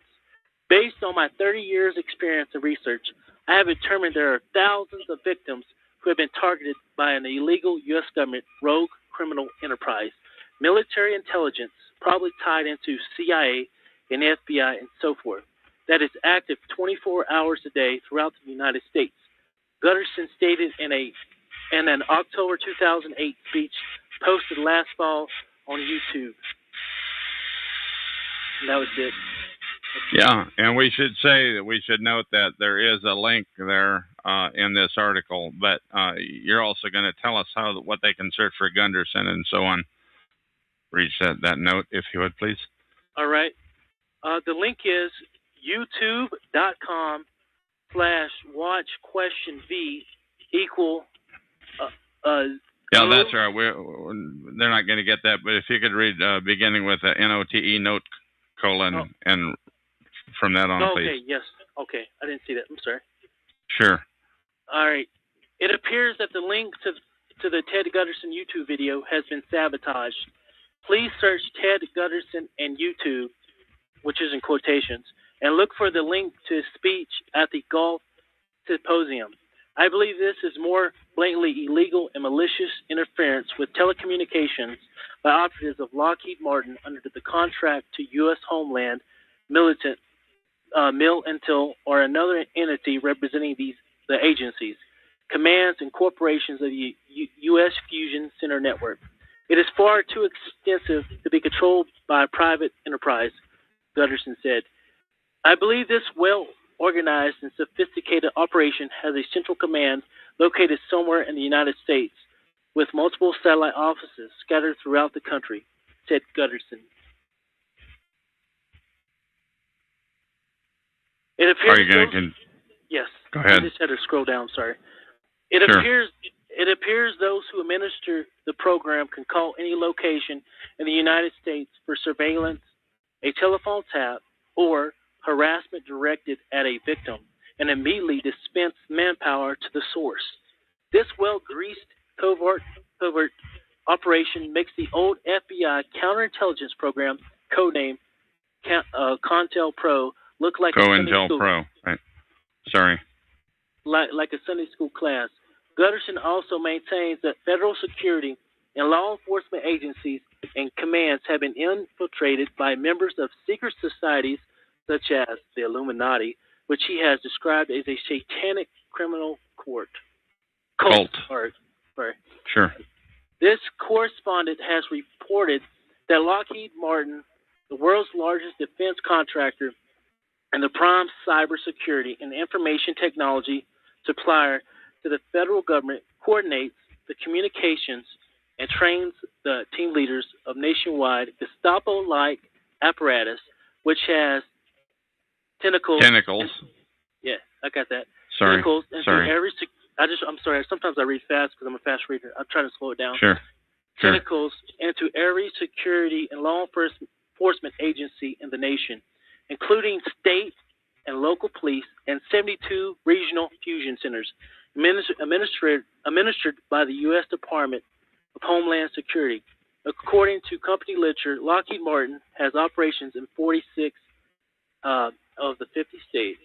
Based on my 30 years experience and research, I have determined there are thousands of victims who have been targeted by an illegal U.S. government rogue criminal enterprise, military intelligence, probably tied into CIA and FBI and so forth, that is active 24 hours a day throughout the United States. Gutterson stated in an October 2008 speech posted last fall on YouTube. And that was it. Yeah, and we should note that there is a link there in this article, but you're also going to tell us what they can search for Gunderson and so on. Reach that note, if you would, please. All right. The link is youtube.com/watch?v equal. Yeah, that's right. They're not going to get that, but if you could read beginning with a NOTE note colon and from that on, please. Okay, yes. Okay, I didn't see that. I'm sorry. Sure. All right. It appears that the link to the Ted Gutterson YouTube video has been sabotaged. Please search Ted Gutterson and YouTube, which is in quotations, and look for the link to his speech at the Gulf Symposium. I believe this is more blatantly illegal and malicious interference with telecommunications by operatives of Lockheed Martin under the contract to U.S. Homeland Militant Mil-Intel or another entity representing the agencies, commands, and corporations of the U.S. Fusion Center Network. It is far too extensive to be controlled by a private enterprise, Gutterson said. I believe this well-organized and sophisticated operation has a central command located somewhere in the United States with multiple satellite offices scattered throughout the country, said Gutterson. It appears Are you going to... Yes. Go ahead. I just had to scroll down, sorry. It appears those who administer the program can call any location in the United States for surveillance, a telephone tap, or harassment directed at a victim, and immediately dispense manpower to the source. This well-greased covert operation makes the old FBI counterintelligence program, codenamed COINTEL Pro, look like COINTEL Pro. Right. Sorry. Like a Sunday school class. Gutterson also maintains that federal security and law enforcement agencies and commands have been infiltrated by members of secret societies such as the Illuminati, which he has described as a satanic criminal cult. Sure. This correspondent has reported that Lockheed Martin, the world's largest defense contractor and the prime cybersecurity and information technology supplier to the federal government, coordinates the communications and trains the team leaders of nationwide Gestapo-like apparatus, which has tentacles. Yeah, I got that. Sorry. Tentacles into every. I'm sorry. Sometimes I read fast because I'm a fast reader. I'm trying to slow it down. Sure. Tentacles into every security and law enforcement agency in the nation, including state and local police and 72 regional fusion centers administered by the U.S. Department of Homeland Security. According to company literature, Lockheed Martin has operations in 46 of the 50 states.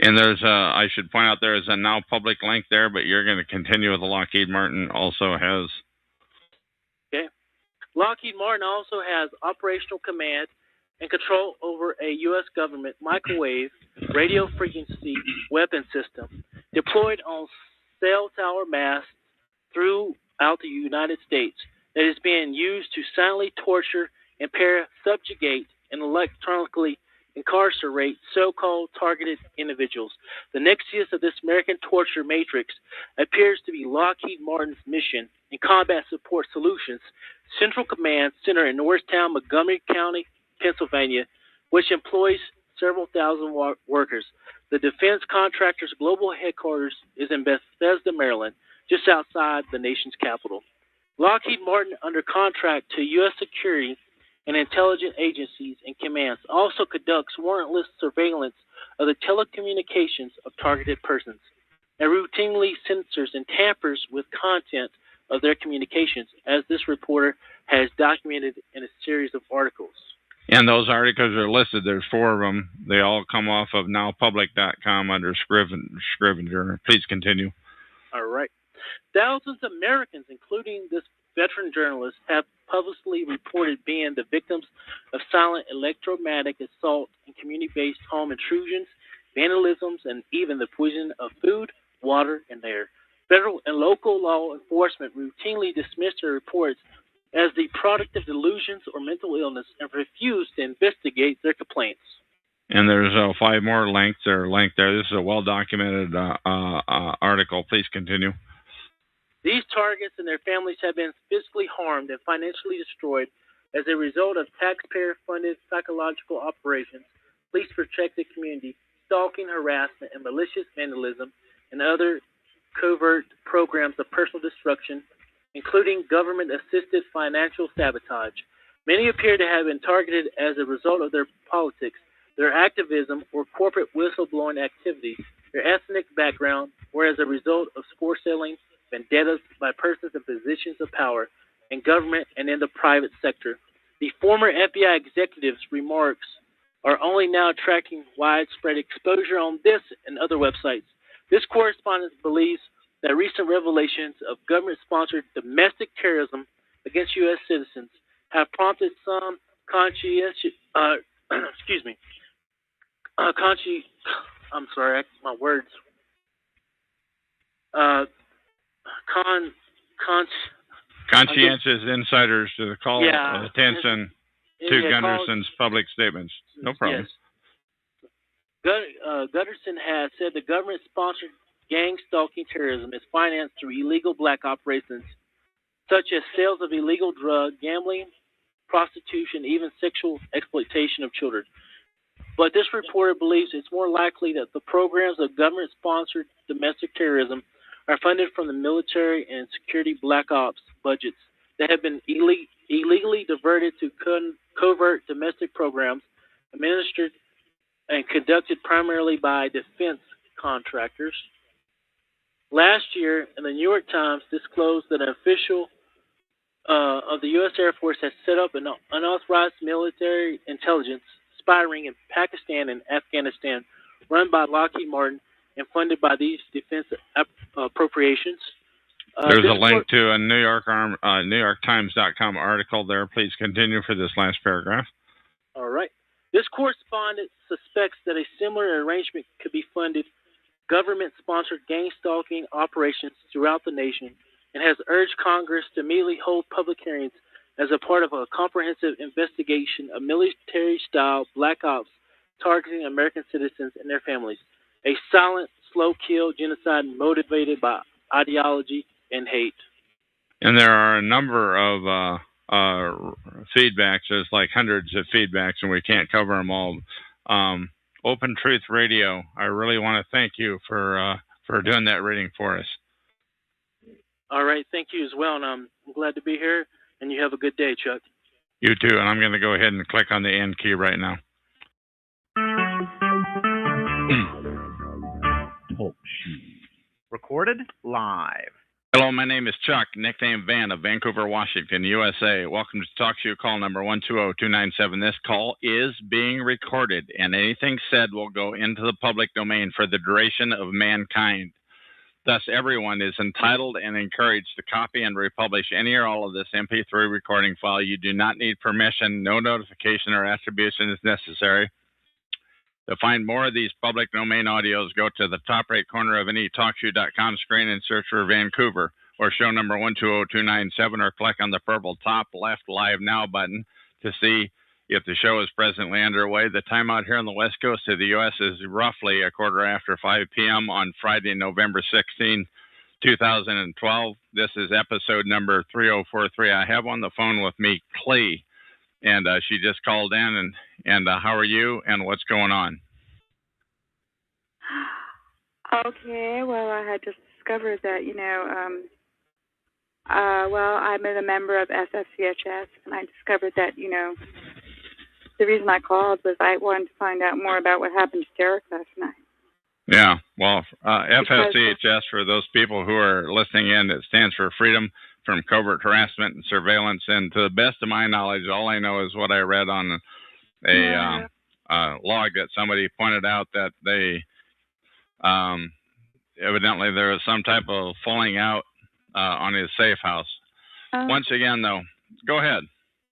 And I should point out there is a now public link there, but you're going to continue with the Lockheed Martin also has. Okay. Lockheed Martin also has operational command and control over a U.S. government microwave radio frequency weapon system deployed on cell tower masts throughout the United States that is being used to silently torture, impair, subjugate, and electronically incarcerate so-called targeted individuals. The nexus of this American torture matrix appears to be Lockheed Martin's mission in combat support solutions, Central Command Center in Norristown, Montgomery County, Pennsylvania, which employs several thousand workers. The defense contractor's global headquarters is in Bethesda, Maryland, just outside the nation's capital. Lockheed Martin, under contract to U.S. security and intelligence agencies and commands, also conducts warrantless surveillance of the telecommunications of targeted persons and routinely censors and tampers with content of their communications, as this reporter has documented in a series of articles. And those articles are listed. There's 4 of them. They all come off of nowpublic.com under Scrivener. Please continue. All right. Thousands of Americans, including this veteran journalist, have publicly reported being the victims of silent electromagnetic assault and community-based home intrusions, vandalisms, and even the poisoning of food, water, and air. Federal and local law enforcement routinely dismiss their reports as the product of delusions or mental illness and refuse to investigate their complaints. And there's 5 more links that are linked there. This is a well-documented article. Please continue. These targets and their families have been physically harmed and financially destroyed as a result of taxpayer-funded psychological operations, police protect the community, stalking, harassment, and malicious vandalism, and other covert programs of personal destruction, including government-assisted financial sabotage. Many appear to have been targeted as a result of their politics, their activism, or corporate whistleblowing activities, their ethnic background, or as a result of score-selling vendettas by persons in positions of power in government and in the private sector. The former FBI executive's remarks are only now attracting widespread exposure on this and other websites. This correspondent believes that recent revelations of government-sponsored domestic terrorism against U.S. citizens have prompted some conscientious, conscientious insiders to the call attention to Gunderson's public statements. No problem. Yes. Gunderson has said the government-sponsored gang-stalking terrorism is financed through illegal black operations, such as sales of illegal drug, gambling, prostitution, even sexual exploitation of children. But this reporter believes it's more likely that the programs of government-sponsored domestic terrorism are funded from the military and security black ops budgets that have been illegally diverted to covert domestic programs administered and conducted primarily by defense contractors. Last year, the New York Times disclosed that an official of the U.S. Air Force has set up an unauthorized military intelligence spy ring in Pakistan and Afghanistan, run by Lockheed Martin and funded by these defense appropriations. There's a link to a NewYorkTimes.com article there. Please continue for this last paragraph. All right. This correspondent suspects that a similar arrangement could be funded government-sponsored gang-stalking operations throughout the nation and has urged Congress to immediately hold public hearings as a part of a comprehensive investigation of military-style black ops targeting American citizens and their families. A silent, slow-kill genocide motivated by ideology and hate. And there are a number of feedbacks. There's like hundreds of feedbacks, and we can't cover them all. Open Truth Radio, I really want to thank you for doing that reading for us. All right, thank you as well, and I'm glad to be here, and you have a good day, Chuck. You too, and I'm going to go ahead and click on the end key right now. Talk show. Recorded live. Hello, my name is Chuck, nickname Van of Vancouver, Washington, USA. Welcome to Talk Show call number 120297. This call is being recorded, and anything said will go into the public domain for the duration of mankind. Thus, everyone is entitled and encouraged to copy and republish any or all of this MP3 recording file. You do not need permission. No notification or attribution is necessary. To find more of these public domain audios, go to the top right corner of any TalkShoe.com screen and search for Vancouver or show number 120297, or click on the purple top left Live Now button to see if the show is presently underway. The time out here on the west coast of the U.S. is roughly a quarter after 5 p.m. on Friday, November 16, 2012. This is episode number 3043. I have on the phone with me Clee, and she just called in. And how are you, and what's going on? Okay, well, I had just discovered that, well, I'm a member of SFCHS, and I discovered that, the reason I called was I wanted to find out more about what happened to Derek last night. Yeah, well, FSCHS, for those people who are listening in, it stands for Freedom from Covert Harassment and Surveillance. And to the best of my knowledge, all I know is what I read on a log that somebody pointed out that they evidently there was some type of falling out on his safe house. Once again, though, go ahead.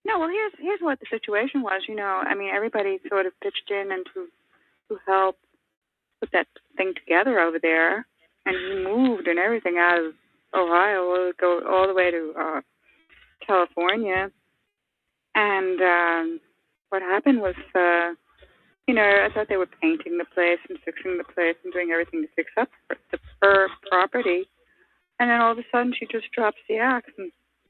No, well, here's what the situation was. Everybody sort of pitched in and to help put that thing together over there, and he moved and everything out of Ohio, go all the way to California. And what happened was, I thought they were painting the place and fixing the place and doing everything to fix up her property, and then all of a sudden she just drops the axe.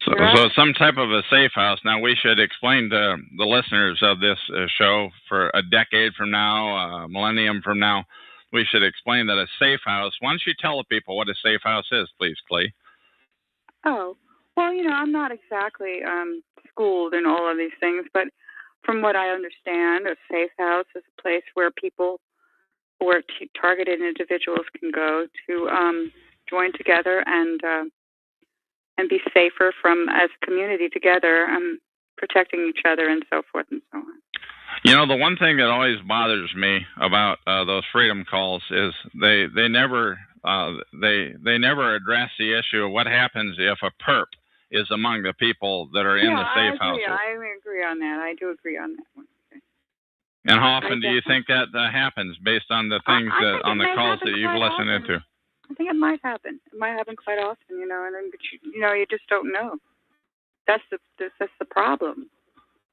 So some type of a safe house. Now, we should explain to the listeners of this show, for a decade from now, a millennium from now, we should explain that a safe house. Why don't you tell the people what a safe house is, please, Clee? Oh, well, I'm not exactly schooled in all of these things, but from what I understand, a safe house is a place where people, where targeted individuals can go to join together and be safer as a community together, protecting each other and so forth and so on. The one thing that always bothers me about those freedom calls is they never address the issue of what happens if a perp is among the people that are in the safe house. I agree on that. I do agree on that one. Okay. And how often do you think that happens, based on the things on the calls that you've listened into? I think it might happen. It might happen quite often, and then, but you just don't know. That's the problem.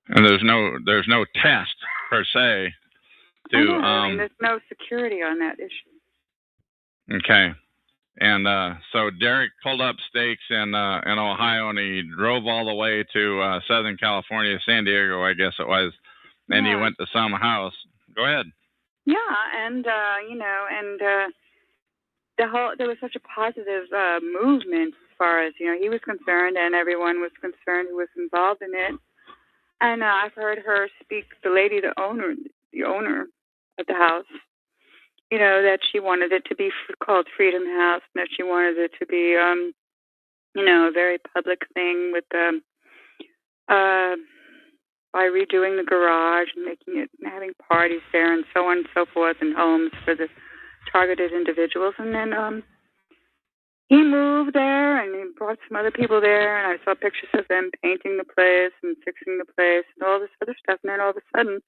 And there's no test per se to. There's no security on that issue. Okay, and so Derek pulled up stakes in Ohio, and he drove all the way to Southern California, San Diego, I guess it was, and he went to some house. Go ahead. Yeah, and there was such a positive movement as far as he was concerned, and everyone was concerned who was involved in it. And I've heard her speak, the lady, the owner of the house, that she wanted it to be called Freedom House, and that she wanted it to be, a very public thing with by redoing the garage and making it, and having parties there and so on and so forth, and homes for the targeted individuals. And then he moved there, and he brought some other people there, and I saw pictures of them painting the place and fixing the place and all this other stuff. And then all of a sudden,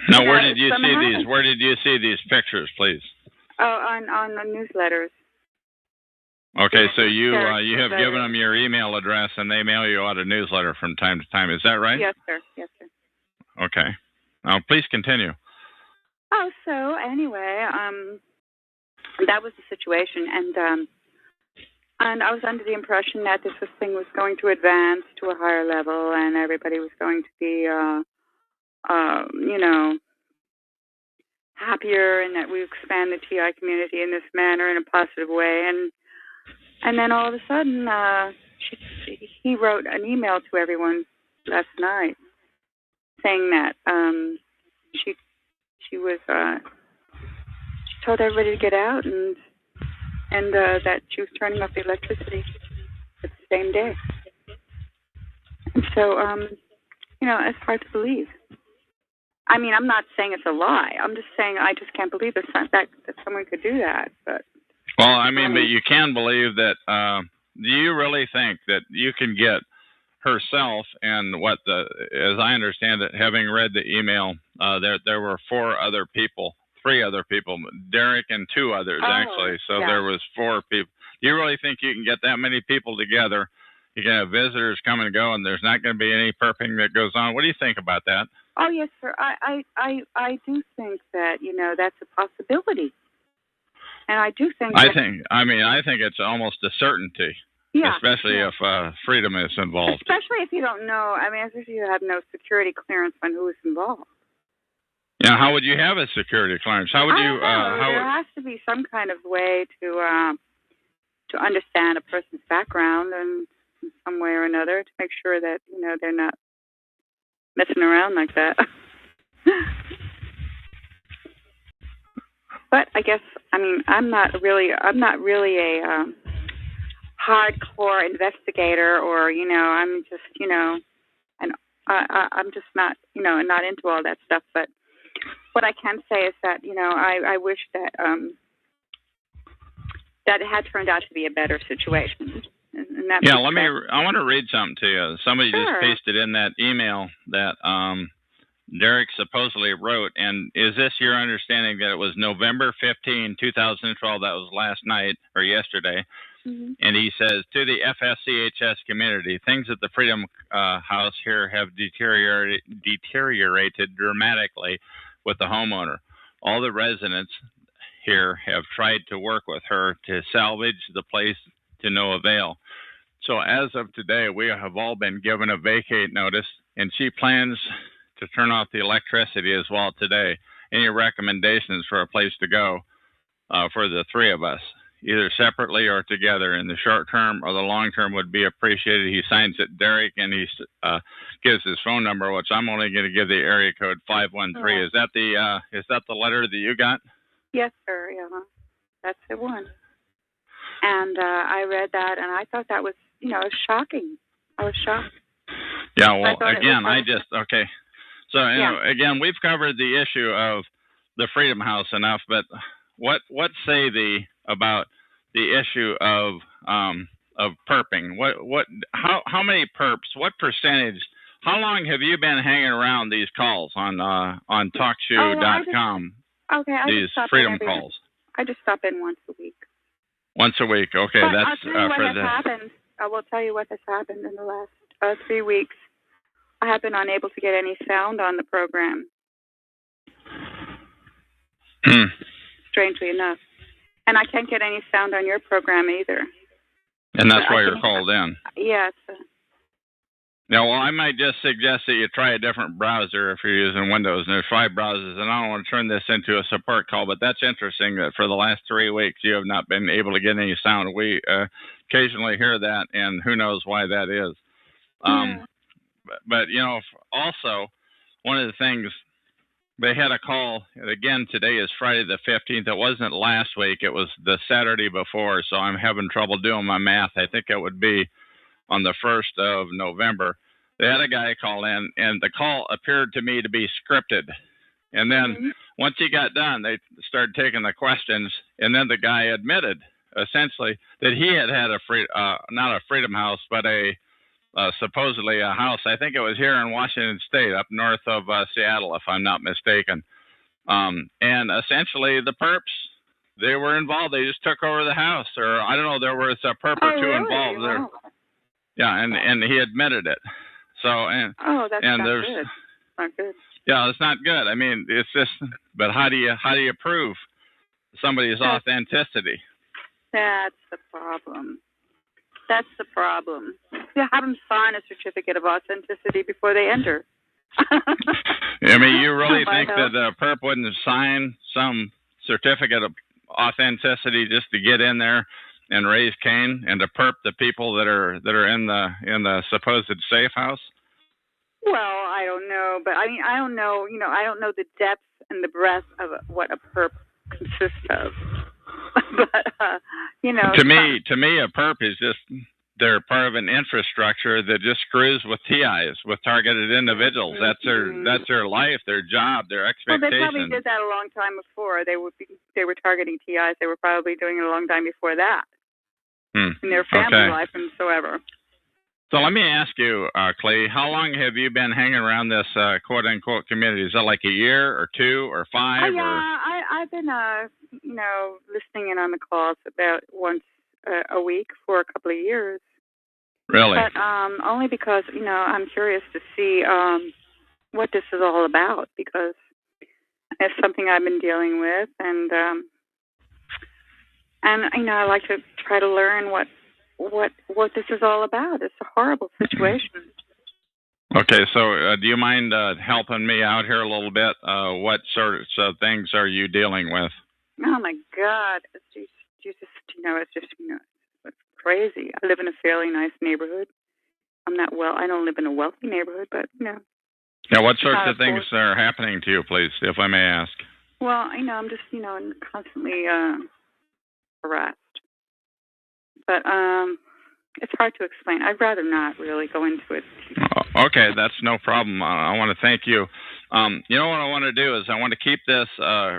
now, where did you see these? Where did you see these pictures, please? Oh, on the newsletters. Okay, so you have given them your email address, and they mail you out a newsletter from time to time. Is that right? Yes, sir. Yes, sir. Okay. Now, please continue. Oh, so anyway, that was the situation, and I was under the impression that this thing was going to advance to a higher level, and everybody was going to be, happier, and that we expand the TI community in this manner in a positive way. And then all of a sudden, he wrote an email to everyone last night saying that she told everybody to get out, and that she was turning off the electricity the same day. And so, it's hard to believe. I mean, I'm not saying it's a lie. I'm just saying I just can't believe that someone could do that. But well, I mean, but you can believe that. Do you really think that you can get herself and as I understand it, having read the email, there were three other people, Derek and two others actually. So there was four people. Do you really think you can get that many people together you can have visitors come and go, and there's not going to be any perping that goes on. What do you think about that? Oh yes, sir. I do think that that's a possibility, and I do think. I think it's almost a certainty. Yeah. Especially if freedom is involved. Especially if you don't know. I mean, especially if you have no security clearance on who is involved. Yeah. How would you have a security clearance? How would you? There has to be some kind of way to understand a person's background in some way or another to make sure that they're not messing around like that. But I guess I'm not really a hardcore investigator, or I'm just and I'm just not not into all that stuff. But what I can say is that I wish that that it had turned out to be a better situation. And that I want to read something to you. Somebody just pasted in that email that Derek supposedly wrote. And is this your understanding that it was November 15, 2012? That was last night or yesterday. Mm-hmm. And he says, to the FSCHS community, things at the Freedom House here have deteriorated dramatically with the homeowner. All the residents here have tried to work with her to salvage the place to no avail. So as of today, we have all been given a vacate notice, and she plans to turn off the electricity as well today. Any recommendations for a place to go for the three of us, either separately or together, in the short term or the long term, would be appreciated. He signs it Derek, and he gives his phone number, which I'm only going to give the area code 513. Oh. Is that the letter that you got? Yes, sir. Yeah, that's the one. And I read that, and I thought that was shocking. I was shocked. Yeah. Well, again, okay. So again, we've covered the issue of the Freedom House enough, but what say about the issue of perping? How many perps? What percentage? How long have you been hanging around these calls on TalkShoe.com? These freedom calls. I just stop in once a week. Once a week, okay. But That's I'll tell you what has happened. I will tell you what has happened in the last 3 weeks. I have been unable to get any sound on the program. Strangely enough. And I can't get any sound on your program either. And that's why you're called in. Yes. Yeah, well, I might just suggest that you try a different browser if you're using Windows. And there's 5 browsers, and I don't want to turn this into a support call, but that's interesting that for the last 3 weeks you have not been able to get any sound. We occasionally hear that, and who knows why that is. But also, one of the things, they had a call, again, today is Friday the 15th. It wasn't last week. It was the Saturday before, so I'm having trouble doing my math. I think it would be on the 1st of November. They had a guy call in, and the call appeared to me to be scripted. And then once he got done, they started taking the questions, and then the guy admitted, essentially, that he had not a Freedom House, but supposedly a house. I think it was here in Washington State, up north of Seattle, if I'm not mistaken. And essentially, the perps, they were involved. They just took over the house, or I don't know, there was a perp or two involved there. Yeah, and he admitted it. So that's not good. Not good. Yeah, it's not good. I mean, it's just. But how do you prove somebody's authenticity? That's the problem. That's the problem. You have them sign a certificate of authenticity before they enter. I mean, you really think that the perp wouldn't sign some certificate of authenticity just to get in there and raise Cain and to perp the people that are in the supposed safe house? Well, I don't know, but I mean, I don't know. I don't know the depth and the breadth of what a perp consists of. But to me, a perp is just they're part of an infrastructure that just screws with TIs, with targeted individuals. That's their life, their job, their expectations. Well, they probably did that a long time before. They were targeting TIs. They were probably doing it a long time before that. In their family life and so ever. So let me ask you, Clay, how long have you been hanging around this quote-unquote community? Is that like a year or 2 or 5? I've been, listening in on the calls about once a week for a couple of years. Really? But only because, I'm curious to see what this is all about, because it's something I've been dealing with, and I like to try to learn what this is all about. It's a horrible situation. Okay, so do you mind helping me out here a little bit? What sorts of things are you dealing with? Oh my God! It's just, it's crazy. I live in a fairly nice neighborhood. I don't live in a wealthy neighborhood, but Yeah, what sorts of things are happening to you, please, if I may ask? Well, I'm just, constantly harassed. But it's hard to explain. I'd rather not really go into it. Okay, that's no problem. I want to thank you. You know what I want to do is I want to keep this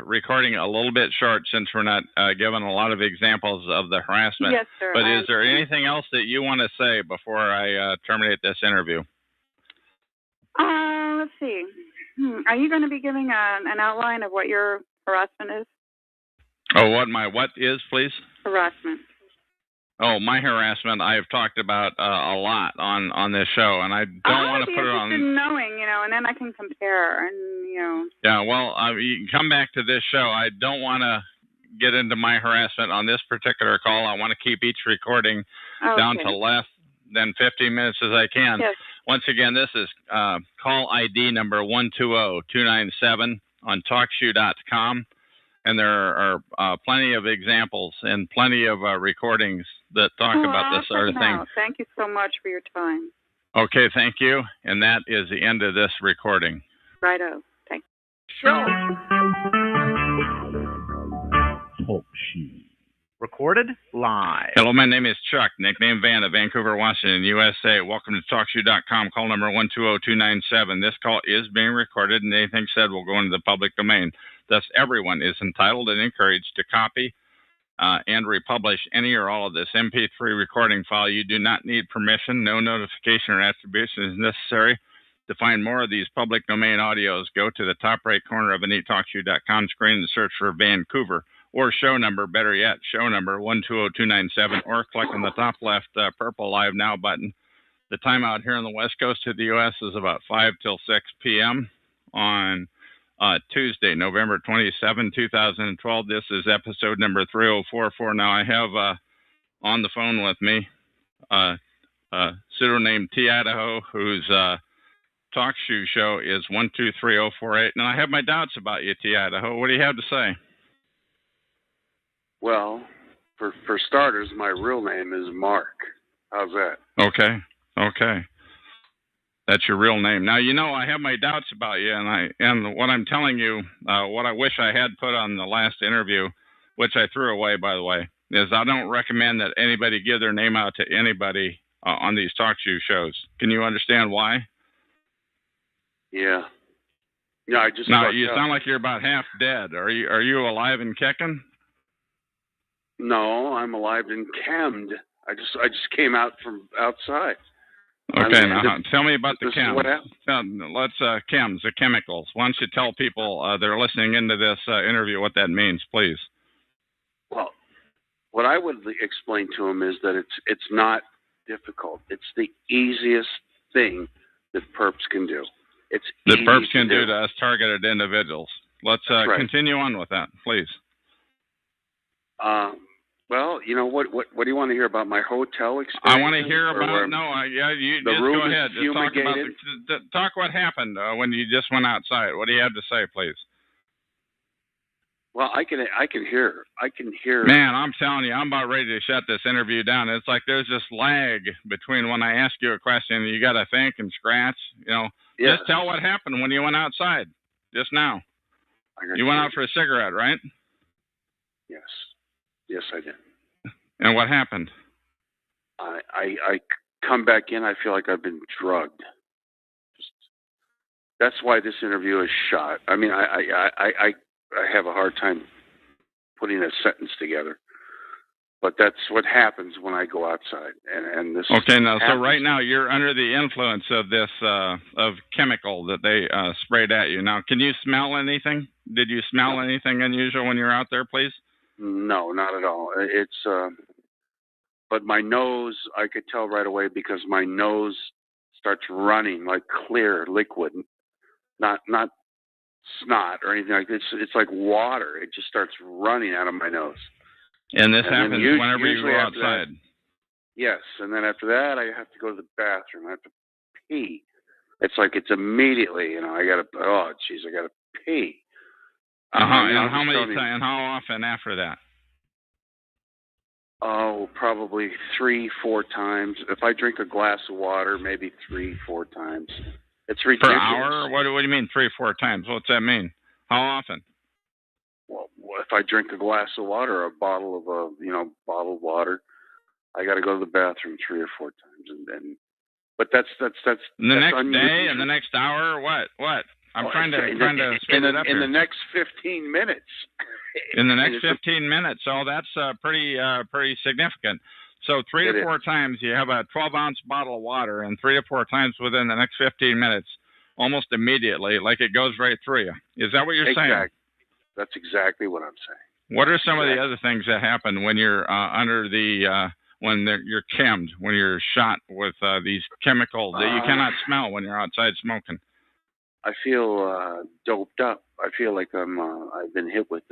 recording a little bit short, since we're not given a lot of examples of the harassment. Yes, sir. But is there anything else that you want to say before I terminate this interview? Let's see. Are you going to be giving an outline of what your harassment is? Oh, what is, please? Harassment. Oh, my harassment, I've talked about a lot on this show, and I don't want to put it on. I'm interested in knowing, and then I can compare, and, Yeah, well, you can come back to this show. I don't want to get into my harassment on this particular call. I want to keep each recording down to less than 15 minutes as I can. Yes. Once again, this is call ID number 120297 on TalkShoe.com. And there are plenty of examples and plenty of recordings that talk about this sort of thing. Thank you so much for your time. Okay, thank you. And that is the end of this recording. Righto. Thanks. Show. Talk Shoe. Recorded live. Hello, my name is Chuck, nickname Van of Vancouver, Washington, USA. Welcome to TalkShoe.com, call number 120297. This call is being recorded, and anything said will go into the public domain. Thus, everyone is entitled and encouraged to copy and republish any or all of this MP3 recording file. You do not need permission. No notification or attribution is necessary. To find more of these public domain audios, go to the top right corner of any TalkShoe.com screen and search for Vancouver, or show number, better yet, show number 120297, or click on the top left purple Live Now button. The time out here on the west coast of the U.S. is about 5 till 6 p.m. on Tuesday, November 27, 2012. This is episode number 3044. Now, I have on the phone with me pseudonym T. Idaho, whose talk show is 123048. And I have my doubts about you, T. Idaho. What do you have to say? Well, for starters, my real name is Mark. How's that? Okay. That's your real name. Now, I have my doubts about you, and what I'm telling you, what I wish I had put on the last interview, which I threw away, by the way, is I don't recommend that anybody give their name out to anybody on these talk shows. Can you understand why? Yeah. Yeah, I just. Now, you sound like you're about half dead. Are you alive and kicking? No, I'm alive and chemmed. I just came out from outside. Okay, now tell me about the chems. What happened? Let's chems, the chemicals. Why don't you tell people that are listening into this interview what that means, please? Well, what I would explain to them is that it's not difficult. It's the easiest thing that perps can do. It's that perps can do to us targeted individuals. Let's continue on with that, please. Well, what do you want to hear about my hotel experience? I want to hear about you just go ahead. Just talk about talk what happened when you just went outside. What do you have to say, please? Well, I can hear. Man, I'm telling you, I'm about ready to shut this interview down. It's like there's this lag between when I ask you a question and you got to think and scratch. Yes. Just tell what happened when you went outside just now. You went out for a cigarette, right? Yes. Yes, I did. And what happened? I come back in. I feel like I've been drugged. That's why this interview is shot. I mean, I have a hard time putting a sentence together, but that's what happens when I go outside. And this. Okay, now so right now you're under the influence of this of chemical that they sprayed at you. Now, can you smell anything? Did you smell anything unusual when you were out there, please? No, not at all. It's but my nose, I could tell right away because my nose starts running like clear liquid, not snot or anything like this. It's like water. It just starts running out of my nose. And this happens whenever you go outside. Yes, and then after that, I have to go to the bathroom. I have to pee. It's like it's immediately, I gotta. Oh, geez, I gotta pee. And how many times? And how often after that? Oh, probably 3-4 times. If I drink a glass of water, maybe 3-4 times. It's ridiculous. Per hour? What do you mean 3-4 times? What's that mean? How often? Well, if I drink a glass of water, a bottle of bottled water, I got to go to the bathroom 3 or 4 times, but that's And the next unusual. day and the next hour. What? I'm trying to speed it up in here. the next 15 minutes. In the next 15 minutes. So that's pretty significant. So 3 to 4 times you have a 12-ounce bottle of water, and 3 to 4 times within the next 15 minutes, almost immediately, like it goes right through you. Is that what you're saying? That's exactly what I'm saying. What are some of the other things that happen when you're under the when you're chemmed, when you're shot with these chemicals that you cannot smell when you're outside smoking? I feel doped up. I feel like I've been hit with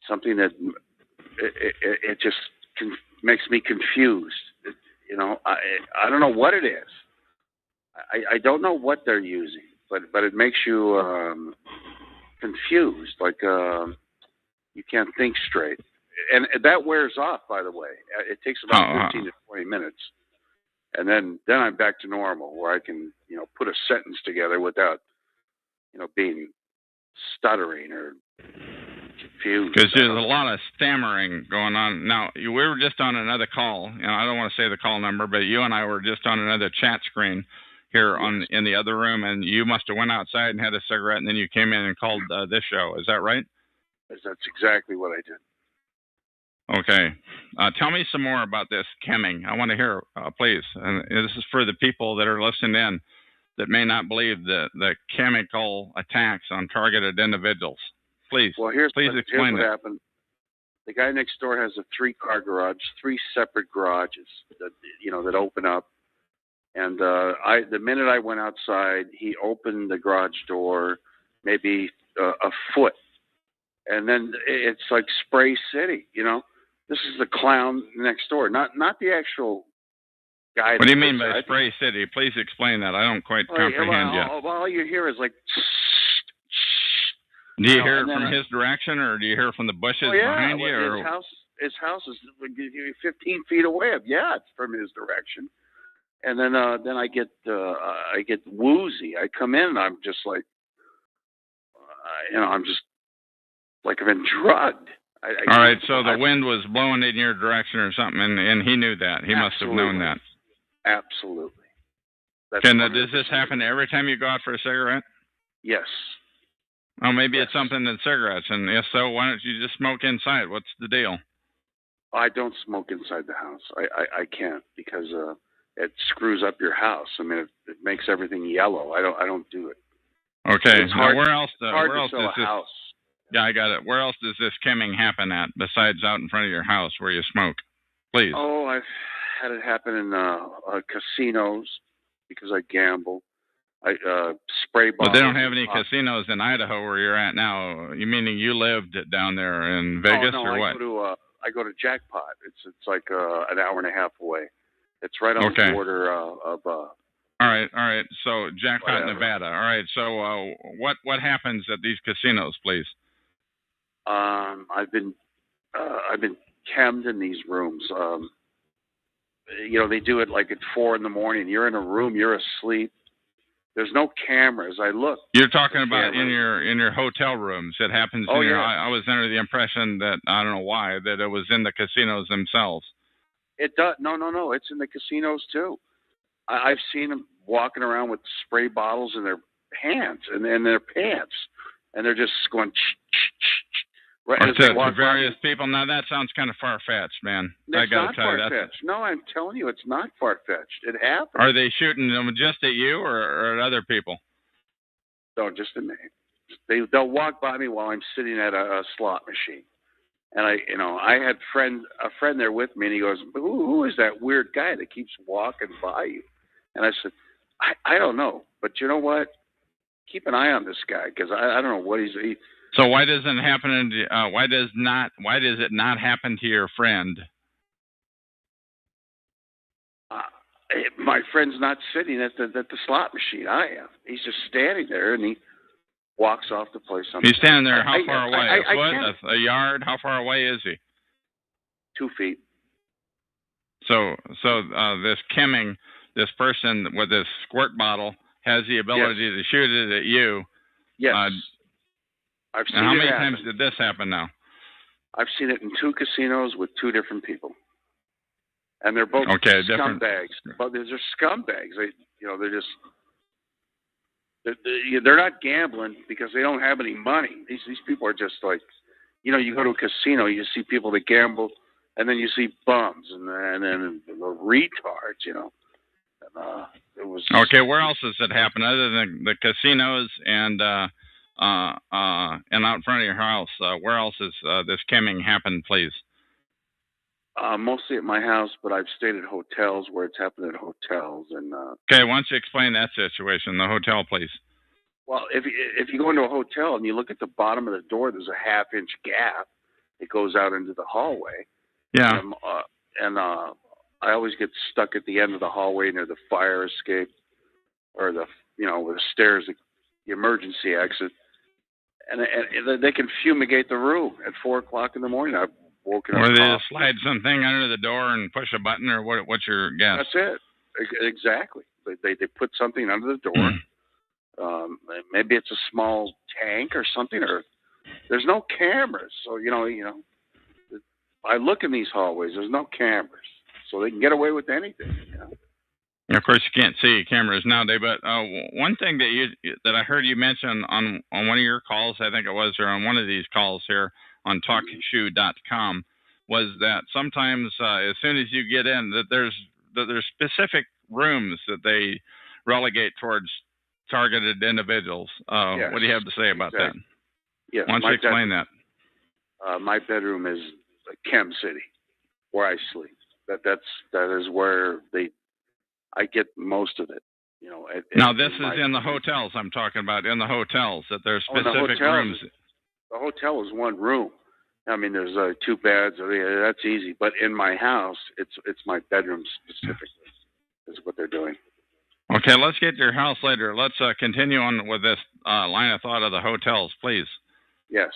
something that it just makes me confused. I don't know what it is. I don't know what they're using, but it makes you confused, like you can't think straight. And that wears off, by the way. It takes about 15 to 20 minutes. And then I'm back to normal, where I can, put a sentence together without, being stuttering or confused. Because there's a lot of stammering going on. Now, we were just on another call. I don't want to say the call number, but you and I were just on another chat screen here in the other room, and you must have went outside and had a cigarette, and then you came in and called this show. Is that right? That's exactly what I did. Okay. Tell me some more about this chemming. I want to hear, please. And this is for the people that are listening in that may not believe the chemical attacks on targeted individuals. Please, please explain what it. Happened. The guy next door has a 3-car garage, 3 separate garages that open up. And the minute I went outside, he opened the garage door maybe a foot. And then it's like Spray City, This is the clown next door, not the actual guy. What do you mean by Spray City? Please explain that. I don't quite comprehend yet. All you hear is like. Do you hear it from his direction, or do you hear it from the bushes behind you? Or? His house is 15 feet away. Yeah, it's from his direction. And then I get woozy. I come in and I'm just like, I'm just like I've been drugged. All right, so the wind was blowing in your direction or something, and he knew that. He must have known that. Absolutely. Does this happen every time you go out for a cigarette? Yes. Oh, maybe it's something in cigarettes, and if so, why don't you just smoke inside? What's the deal? I don't smoke inside the house. I can't because it screws up your house. I mean, it makes everything yellow. I don't do it. Okay. Now, where else does this? House. Yeah, I got it. Where else does this chemming happen at besides out in front of your house where you smoke? Please. Oh, I've had it happen in casinos because I gamble. I spray bottles. But they don't have any casinos in Idaho where you're at now. You meaning you lived down there in Vegas or what? I go to Jackpot. It's like an hour and a half away. It's right on the border of. All right. So Jackpot, Nevada. All right. So what happens at these casinos, please? I've been chemmed in these rooms. They do it like at 4 a.m. You're in a room. You're asleep. There's no cameras. I look. You're talking about in your hotel rooms. It happens in your. I was under the impression that I don't know why that it was in the casinos themselves. It does. No. It's in the casinos too. I've seen them walking around with spray bottles in their hands and in their pants, and they're just going. Right, to various people. Now that sounds kind of far-fetched, man. I got to tell you that. No, I'm telling you, it's not far-fetched. It happens. Are they shooting them just at you or at other people? No, just at me. They'll walk by me while I'm sitting at a slot machine, And I had a friend there with me, and he goes, who is that weird guy that keeps walking by you? And I said, I don't know, but you know what? Keep an eye on this guy, because I don't know what he. So why doesn't it happen? Why does it not happen to your friend? My friend's not sitting at the slot machine. I am. He's just standing there, and he walks off to play something. He's standing there. How far away? A foot? A yard? How far away is he? 2 feet. So this Kimming, this person with this squirt bottle, has the ability to shoot it at you. Yes. I've seen it. How many times did this happen now? I've seen it in 2 casinos with 2 different people. And they're both scumbags. But they're scumbags. They're just they're not gambling because they don't have any money. These people are just like, you go to a casino, you see people that gamble, and then you see bums and then retards. It was okay. Where else has it happened other than the casinos and out front of your house? Where else has this Kimming happened, please? Mostly at my house, but I've stayed at hotels where it's happened at hotels. And okay, why don't you explain that situation, the hotel, please? Well, if you go into a hotel and you look at the bottom of the door, there's a half-inch gap. It goes out into the hallway. Yeah. And I always get stuck at the end of the hallway near the fire escape, or where the stairs, the emergency exit, and they can fumigate the room at 4:00 in the morning. I've woken up. Or they slide something under the door and push a button, or what's your guess? That's it. Exactly. They put something under the door. Maybe it's a small tank or something, or there's no cameras. So I look in these hallways. There's no cameras, so they can get away with anything. Of course, you can't see cameras nowadays. But one thing that I heard you mention on one of your calls, I think it was, or on one of these calls here on TalkShoe.com, was that sometimes as soon as you get in, that there's specific rooms that they relegate towards targeted individuals. Yes, what do you have to say about that? Yes, why don't you explain that? My bedroom is Chem City, where I sleep. That is where I get most of it. Now this is in the hotels. I'm talking about in the hotels, that there's specific rooms. The hotel is one room. I mean, there's 2 beds. That's easy. But in my house, it's my bedroom specifically. Is what they're doing. Okay, let's get to your house later. Let's continue on with this line of thought of the hotels, please. Yes.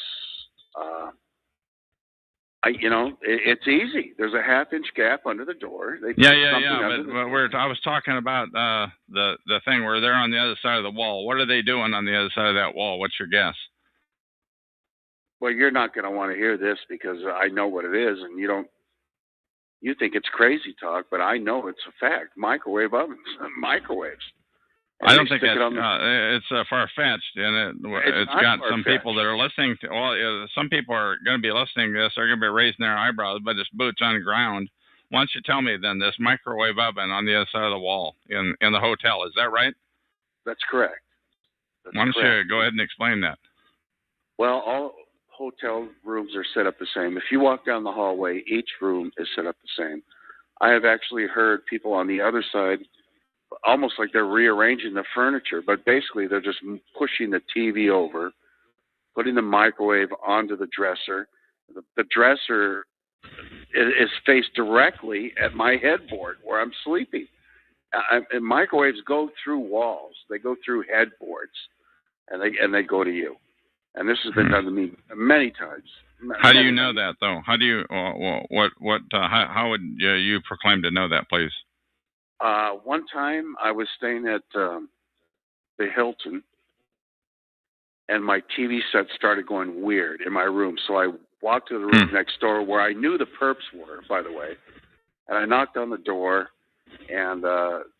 It's easy. There's a half-inch gap under the door. But I was talking about the thing where they're on the other side of the wall. What are they doing on the other side of that wall? What's your guess? Well, you're not going to want to hear this because I know what it is, and you think it's crazy talk, but I know it's a fact. Microwave ovens, microwaves. I don't think it's far-fetched, and it's got some people that are listening to. Well, some people are going to be listening to this. They're going to be raising their eyebrows, but it's boots on the ground. Why don't you tell me then this microwave oven on the other side of the wall in the hotel? Is that right? That's correct. Why don't you go ahead and explain that? Well, all hotel rooms are set up the same. If you walk down the hallway, each room is set up the same. I have actually heard people on the other side almost like they're rearranging the furniture, but basically they're just pushing the TV over, putting the microwave onto the dresser. The dresser is faced directly at my headboard where I'm sleeping. And microwaves go through walls. They go through headboards, and they go to you. And this has been done to me many times. How do you know that, though? How do you how would you proclaim to know that, please? One time I was staying at the Hilton, and my TV set started going weird in my room. So I walked to the room next door where I knew the perps were, by the way, and I knocked on the door, and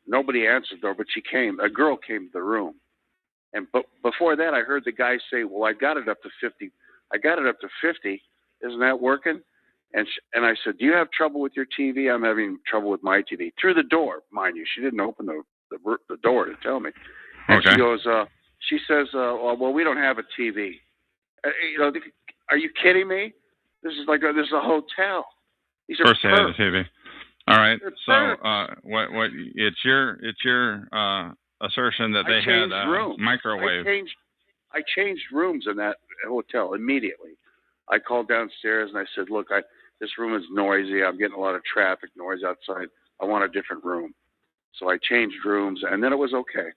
nobody answered the door, but she came. A girl came to the room. And before that, I heard the guy say, well, I got it up to 50. I got it up to 50. Isn't that working? And I said, do you have trouble with your TV? I'm having trouble with my TV. Through the door, mind you. She didn't open the door to tell me. And okay. She goes, she says, well, we don't have a TV. Are you kidding me? This is a hotel. These are First they had perks. a TV. All right. They're So perks. what? It's your assertion that they had microwave. I changed rooms in that hotel immediately. I called downstairs and I said, "Look, this room is noisy. I'm getting a lot of traffic noise outside. I want a different room." So I changed rooms, and then it was okay.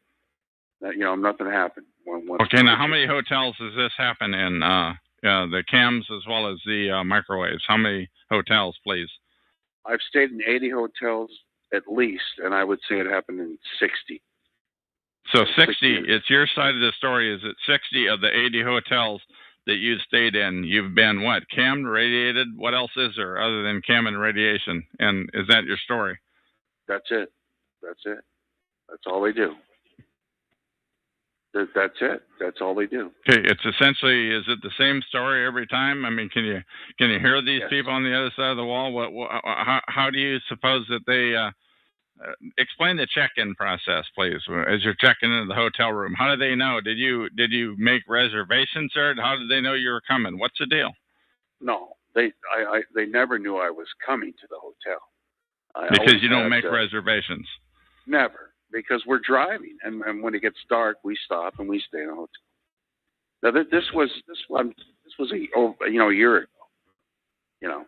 Nothing happened. Okay, now how many hotels does this happen in? The cams as well as the microwaves. How many hotels, please? I've stayed in 80 hotels at least, and I would say it happened in 60. So 60, it's your side of the story, is that 60 of the 80 hotels that you stayed in, you've been what? Cammed, radiated? What else is there other than cam and radiation? And is that your story? That's it. That's all they do. That's it. That's all they do. Okay, it's essentially, is it the same story every time? I mean, can you hear these people on the other side of the wall? How do you suppose that they explain the check-in process, please? As you're checking into the hotel room, how do they know? Did you make reservations, sir? How did they know you were coming? What's the deal? No, they never knew I was coming to the hotel. Because you don't make reservations. Never. Because we're driving, and when it gets dark, we stop and we stay in a hotel. Now this was a year ago,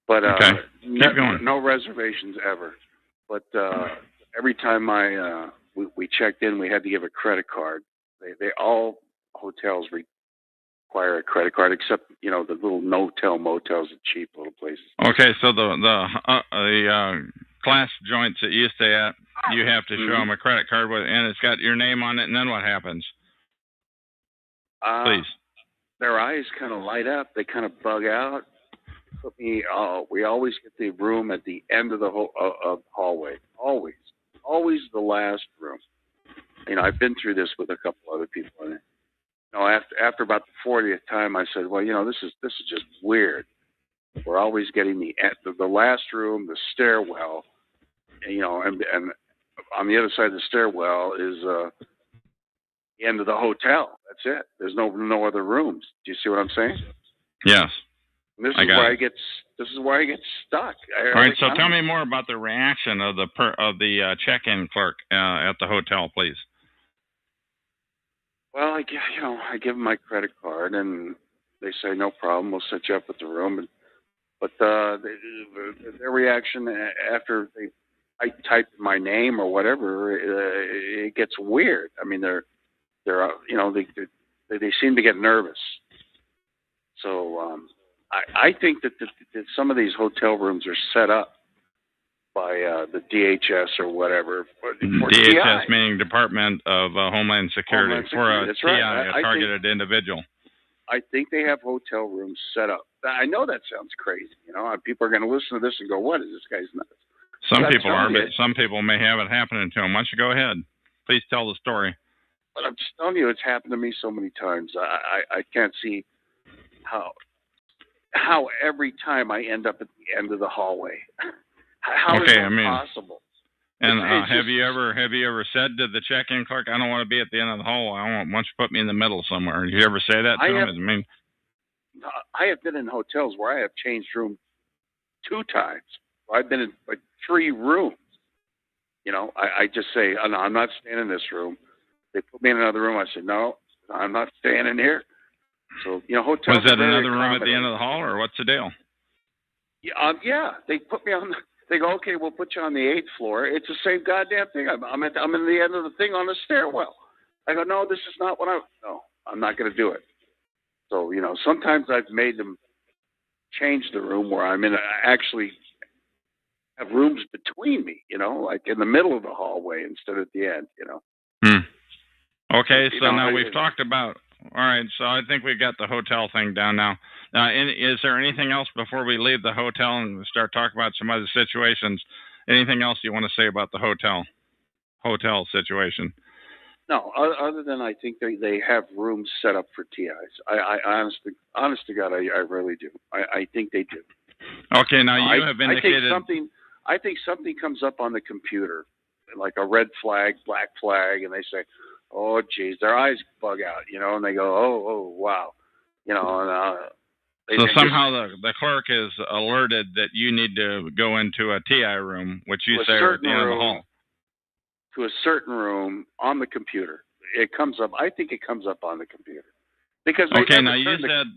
but okay. Keep going. No reservations ever. But every time we checked in, we had to give a credit card. They all hotels require a credit card, except the little no-tell motels, the cheap little places. Okay, so the class joints that you stay at, you have to show them a credit card and it's got your name on it, and then what happens? Please. Their eyes kind of light up. They kind of bug out. We always get the room at the end of the hallway. Always the last room. I've been through this with a couple other people. And, after about the 40th time, I said, well, this is just weird. We're always getting the last room, the stairwell, and on the other side of the stairwell is the end of the hotel. That's it. There's no other rooms. Do you see what I'm saying? Yes. And this is where I get stuck. All right. So tell me more about the reaction of the check-in clerk at the hotel, please. Well, I give them my credit card, and they say no problem. We'll set you up with the room. But their reaction after I type my name or whatever, it gets weird. I mean, they seem to get nervous. So I think that some of these hotel rooms are set up by the DHS or whatever. For DHS TI. meaning Department of Homeland Security, for a That's TI, right. a targeted individual. I think they have hotel rooms set up. I know that sounds crazy. People are going to listen to this and go, "What is this guy's nuts?" Some people are, but some people may have it happening to them. Why don't you go ahead? Please tell the story. But I'm just telling you, it's happened to me so many times. I can't see how every time I end up at the end of the hallway. How is that possible? And have you ever said to the check-in clerk, "I don't want to be at the end of the hallway. Why don't you put me in the middle somewhere"? Did you ever say that to them? I have been in hotels where I have changed rooms 2 times. I've been in 3 rooms. I just say, "Oh, no, I'm not staying in this room." They put me in another room. I said, "No, I'm not staying in here." So, hotels. Was that another room at the end of the hall, or what's the deal? Yeah, they put me on. They go, "Okay, we'll put you on the 8th floor." It's the same goddamn thing. I'm in the end of the thing on the stairwell. I go, "No, this is not what No, I'm not going to do it." So, sometimes I've made them change the room where I'm in. Actually have rooms between me, like in the middle of the hallway instead of at the end, Okay, so now we've talked about. All right, so I think we got the hotel thing down now. Is there anything else before we leave the hotel and start talking about some other situations? Anything else you want to say about the hotel situation? No, other than I think they have rooms set up for TIs. I honest to God, I really do. I think they do. Okay, now you have indicated. I think something comes up on the computer, like a red flag, black flag, and they say, "Oh, geez," their eyes bug out, and they go, "Oh, wow," and So somehow the clerk is alerted that you need to go into a TI room, which you say are at the end of the hall. To a certain room on the computer. It comes up. I think it comes up on the computer because they okay. never Now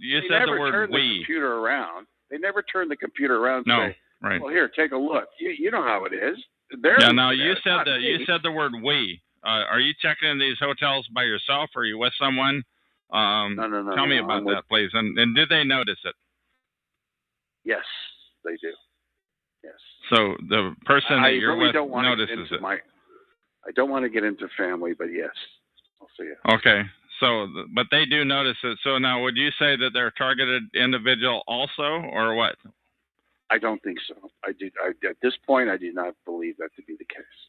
you said the word turn "we." The computer around. They never turn the computer around. And say, right. Well, here, take a look. You know how it is. Yeah. Now you said the word "we." Are you checking in these hotels by yourself, or are you with someone? No. Tell me about that, please. And did they notice it? Yes, they do. Yes. So the person that you're with notices it. I don't want to get into family, but yes, I'll see it. Okay. So, but they do notice it. So now, would you say that they're a targeted individual also, or what? I don't think so. At this point, I do not believe that to be the case.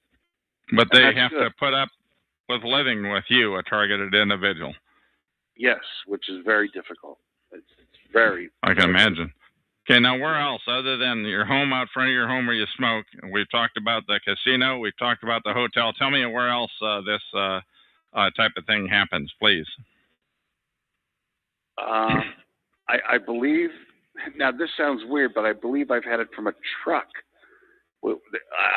But they have to put up with living with you, a targeted individual. Yes, which is very difficult. It's very. I can imagine. Okay, now where else other than your home, out front of your home where you smoke? We've talked about the casino. We've talked about the hotel. Tell me where else this type of thing happens, please. I believe, now this sounds weird, but I believe I've had it from a truck.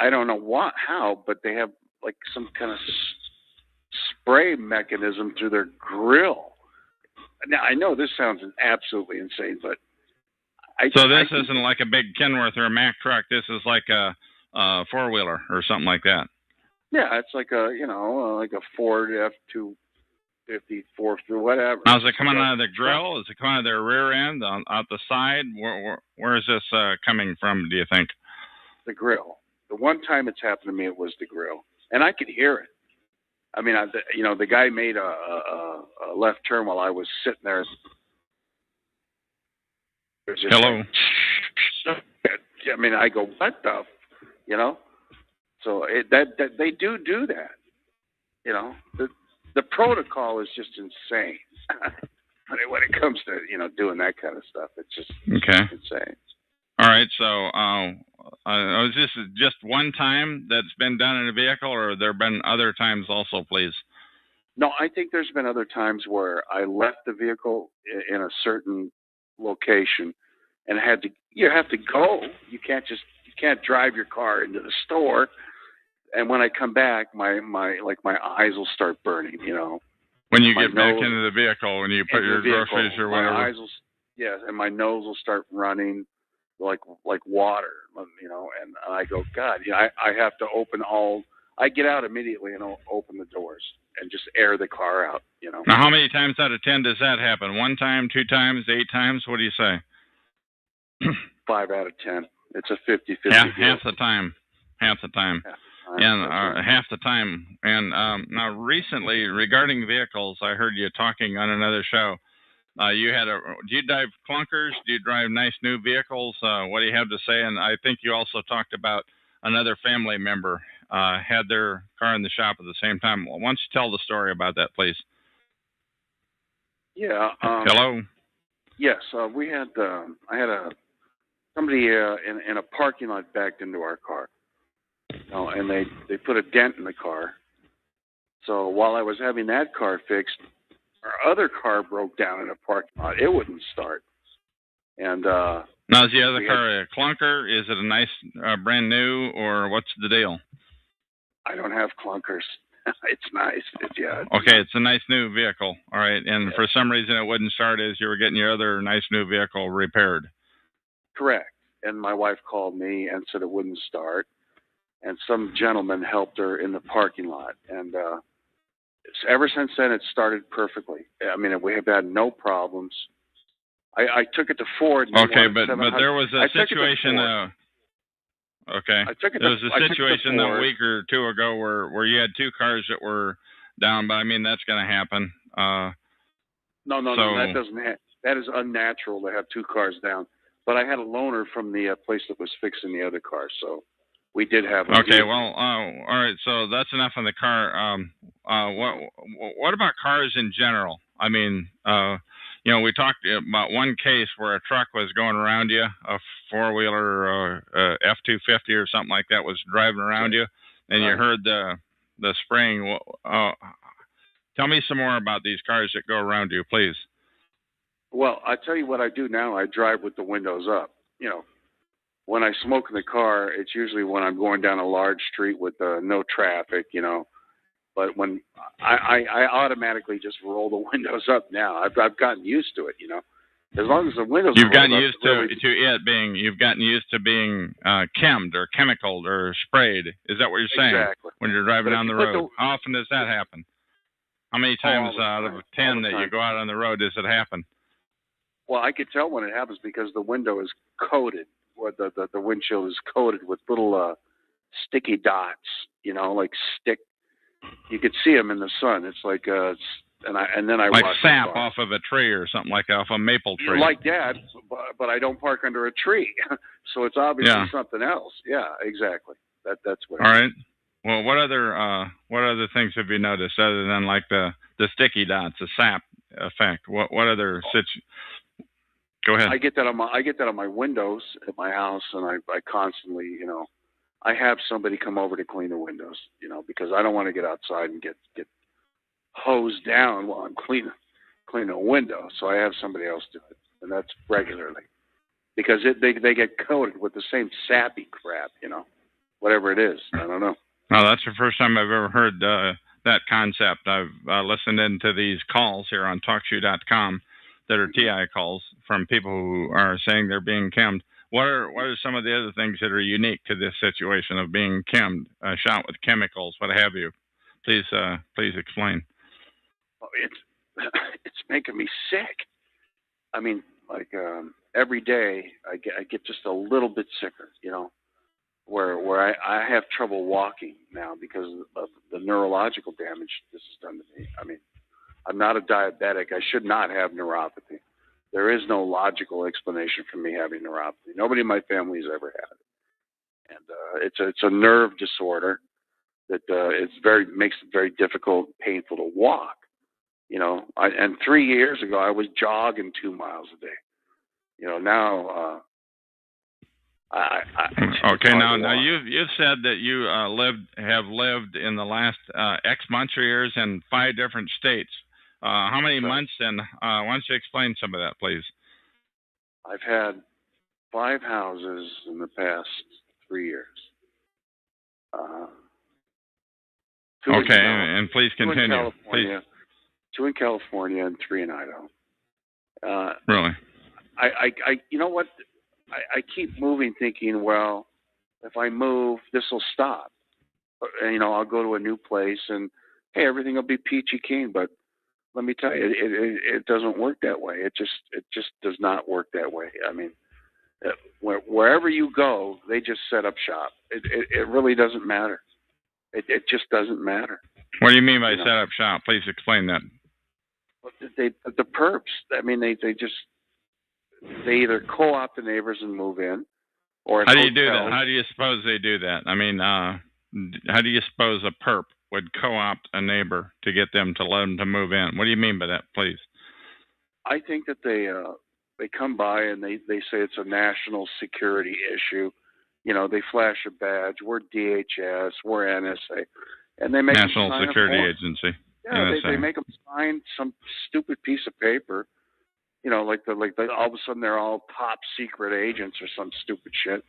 I don't know how, but they have like some kind of spray mechanism through their grill. Now, I know this sounds absolutely insane, but So this isn't like a big Kenworth or a Mack truck. This is like a four-wheeler or something like that. Yeah, it's like a Ford F-250, 4-through, whatever. Now, is it coming out of the grill? Is it coming out of their rear end, out the side? Where is this coming from, do you think? The grill. The one time it's happened to me, it was the grill. And I could hear it. I mean, the guy made a left turn while I was sitting there. Hello. I mean, I go, what the, So that they do that. The protocol is just insane. When it comes to doing that kind of stuff, it's just insane. All right. So, is this just one time that's been done in a vehicle, or have there been other times also, please? No, I think there's been other times where I left the vehicle in a certain location and you have to go. You can't drive your car into the store. And when I come back, my eyes will start burning, When you get back into the vehicle, when you put your groceries or whatever. My eyes will, and my nose will start running like water, and I go, God, I have to I get out immediately and I'll open the doors and just air the car out, Now, how many times out of 10 does that happen? 1 time, 2 times, 8 times? What do you say? 5 out of 10. It's a 50-50. Half the time. Half the time. And half the time. And now, recently, regarding vehicles, I heard you talking on another show. Do you drive clunkers? Do you drive nice new vehicles? What do you have to say? And I think you also talked about another family member had their car in the shop at the same time. Why don't you tell the story about that, please? Yeah. Hello? Yes. We had, I had somebody in a parking lot backed into our car. And they put a dent in the car. So while I was having that car fixed, our other car broke down in a parking lot. It wouldn't start. And now, is the other car a clunker? Is it a nice brand new, or what's the deal? I don't have clunkers. It's nice. Okay, it's a nice new vehicle. All right. And for some reason it wouldn't start as you were getting your other nice new vehicle repaired. Correct. And my wife called me and said it wouldn't start. And some gentleman helped her in the parking lot. And ever since then, it started perfectly. I mean, we have had no problems. I took it to Ford. Okay, but there was a situation. Okay. There was a situation a week or two ago where you had 2 cars that were down, but I mean that's going to happen. No, that doesn't. That is unnatural to have 2 cars down. But I had a loaner from the place that was fixing the other car, so we did have. Okay, well, all right. So that's enough on the car. What about cars in general? I mean, we talked about one case where a truck was going around you, a 4-wheeler, F-250 or something like that was driving around you, and you heard the spraying. Tell me some more about these cars that go around you, please. Well, I tell you what I do now. I drive with the windows up. When I smoke in the car, it's usually when I'm going down a large street with no traffic. But when I automatically just roll the windows up now. I've gotten used to it. As long as the windows. You've gotten up, used you've gotten used to being chemmed or chemicaled or sprayed. Is that what you're saying? Exactly. When you're driving down the road, how often does that happen? How many times out of 10 that you go out on the road does it happen? Well, I could tell when it happens because the window is coated, or the windshield is coated with little sticky dots. Like stick. You could see them in the sun. It's like and then I like watch sap off of a tree or something like that, off a maple tree. Like that, but I don't park under a tree, so it's obviously something else. Yeah, exactly. That's what. All right. Well, what other things have you noticed other than like the sticky dots, the sap effect? What other Go ahead. I get that on my windows at my house, and I constantly, I have somebody come over to clean the windows, because I don't want to get outside and get hosed down while I'm cleaning a window. So I have somebody else do it, and that's regularly, because they get coated with the same sappy crap, whatever it is. I don't know. Well, that's the first time I've ever heard that concept. I've listened into these calls here on TalkShoe.com that are TI calls from people who are saying they're being chemmed. What are some of the other things that are unique to this situation of being chemmed, shot with chemicals, what have you? Please explain. It's making me sick. I mean, like every day I get just a little bit sicker, where I have trouble walking now because of the neurological damage this has done to me. I mean, I'm not a diabetic. I should not have neuropathy. There is no logical explanation for me having neuropathy. Nobody in my family has ever had it, and it's a nerve disorder that makes it very difficult, painful to walk. And 3 years ago I was jogging 2 miles a day. Now. Okay. Now you've said that you have lived in the last X months or years in 5 different states. How many months? And why don't you explain some of that, please? I've had 5 houses in the past 3 years. Okay, and please continue. 2 in California and 3 in Idaho. Really? I you know what? I keep moving, thinking, well, if I move, this will stop. I'll go to a new place, and hey, everything will be peachy keen. But let me tell you, it doesn't work that way. It just does not work that way. I mean, wherever you go, they just set up shop. It really doesn't matter. It just doesn't matter. What do you mean by set up shop? Please explain that. The perps. I mean, they either co-opt the neighbors and move in, or how do you do that? How do you suppose they do that? I mean, how do you suppose a perp would co-opt a neighbor to get them to let them to move in? What do you mean by that, please? I think that they come by and they say it's a national security issue. They flash a badge. We're DHS. We're NSA, and they make National Security Agency. Yeah, they make them sign some stupid piece of paper. Like all of a sudden they're all top secret agents or some stupid shit.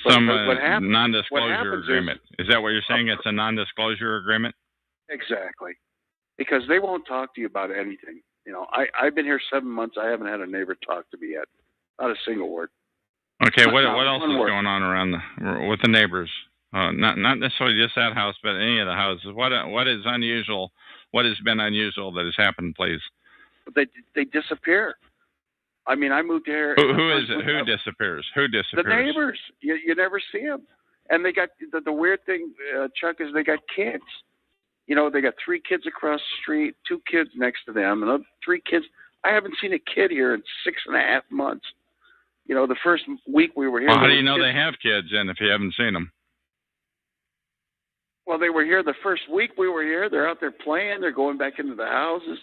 But what happens, non-disclosure agreement. Is that what you're saying? It's a non-disclosure agreement? Exactly. Because they won't talk to you about anything. I've been here 7 months. I haven't had a neighbor talk to me yet. Not a single word. Okay, what else is going on around with the neighbors? Not necessarily just that house, but any of the houses. What is unusual? What has been unusual that has happened, please? They disappear. I mean, I moved here. Who disappears? Who disappears? The neighbors. You never see them. And they got the weird thing, Chuck, is they got kids. They got 3 kids across the street, 2 kids next to them, and 3 kids. I haven't seen a kid here in 6.5 months. The first week we were here. Well, how do you know they have kids then if you haven't seen them? Well, they were here the first week we were here. They're out there playing. They're going back into the houses.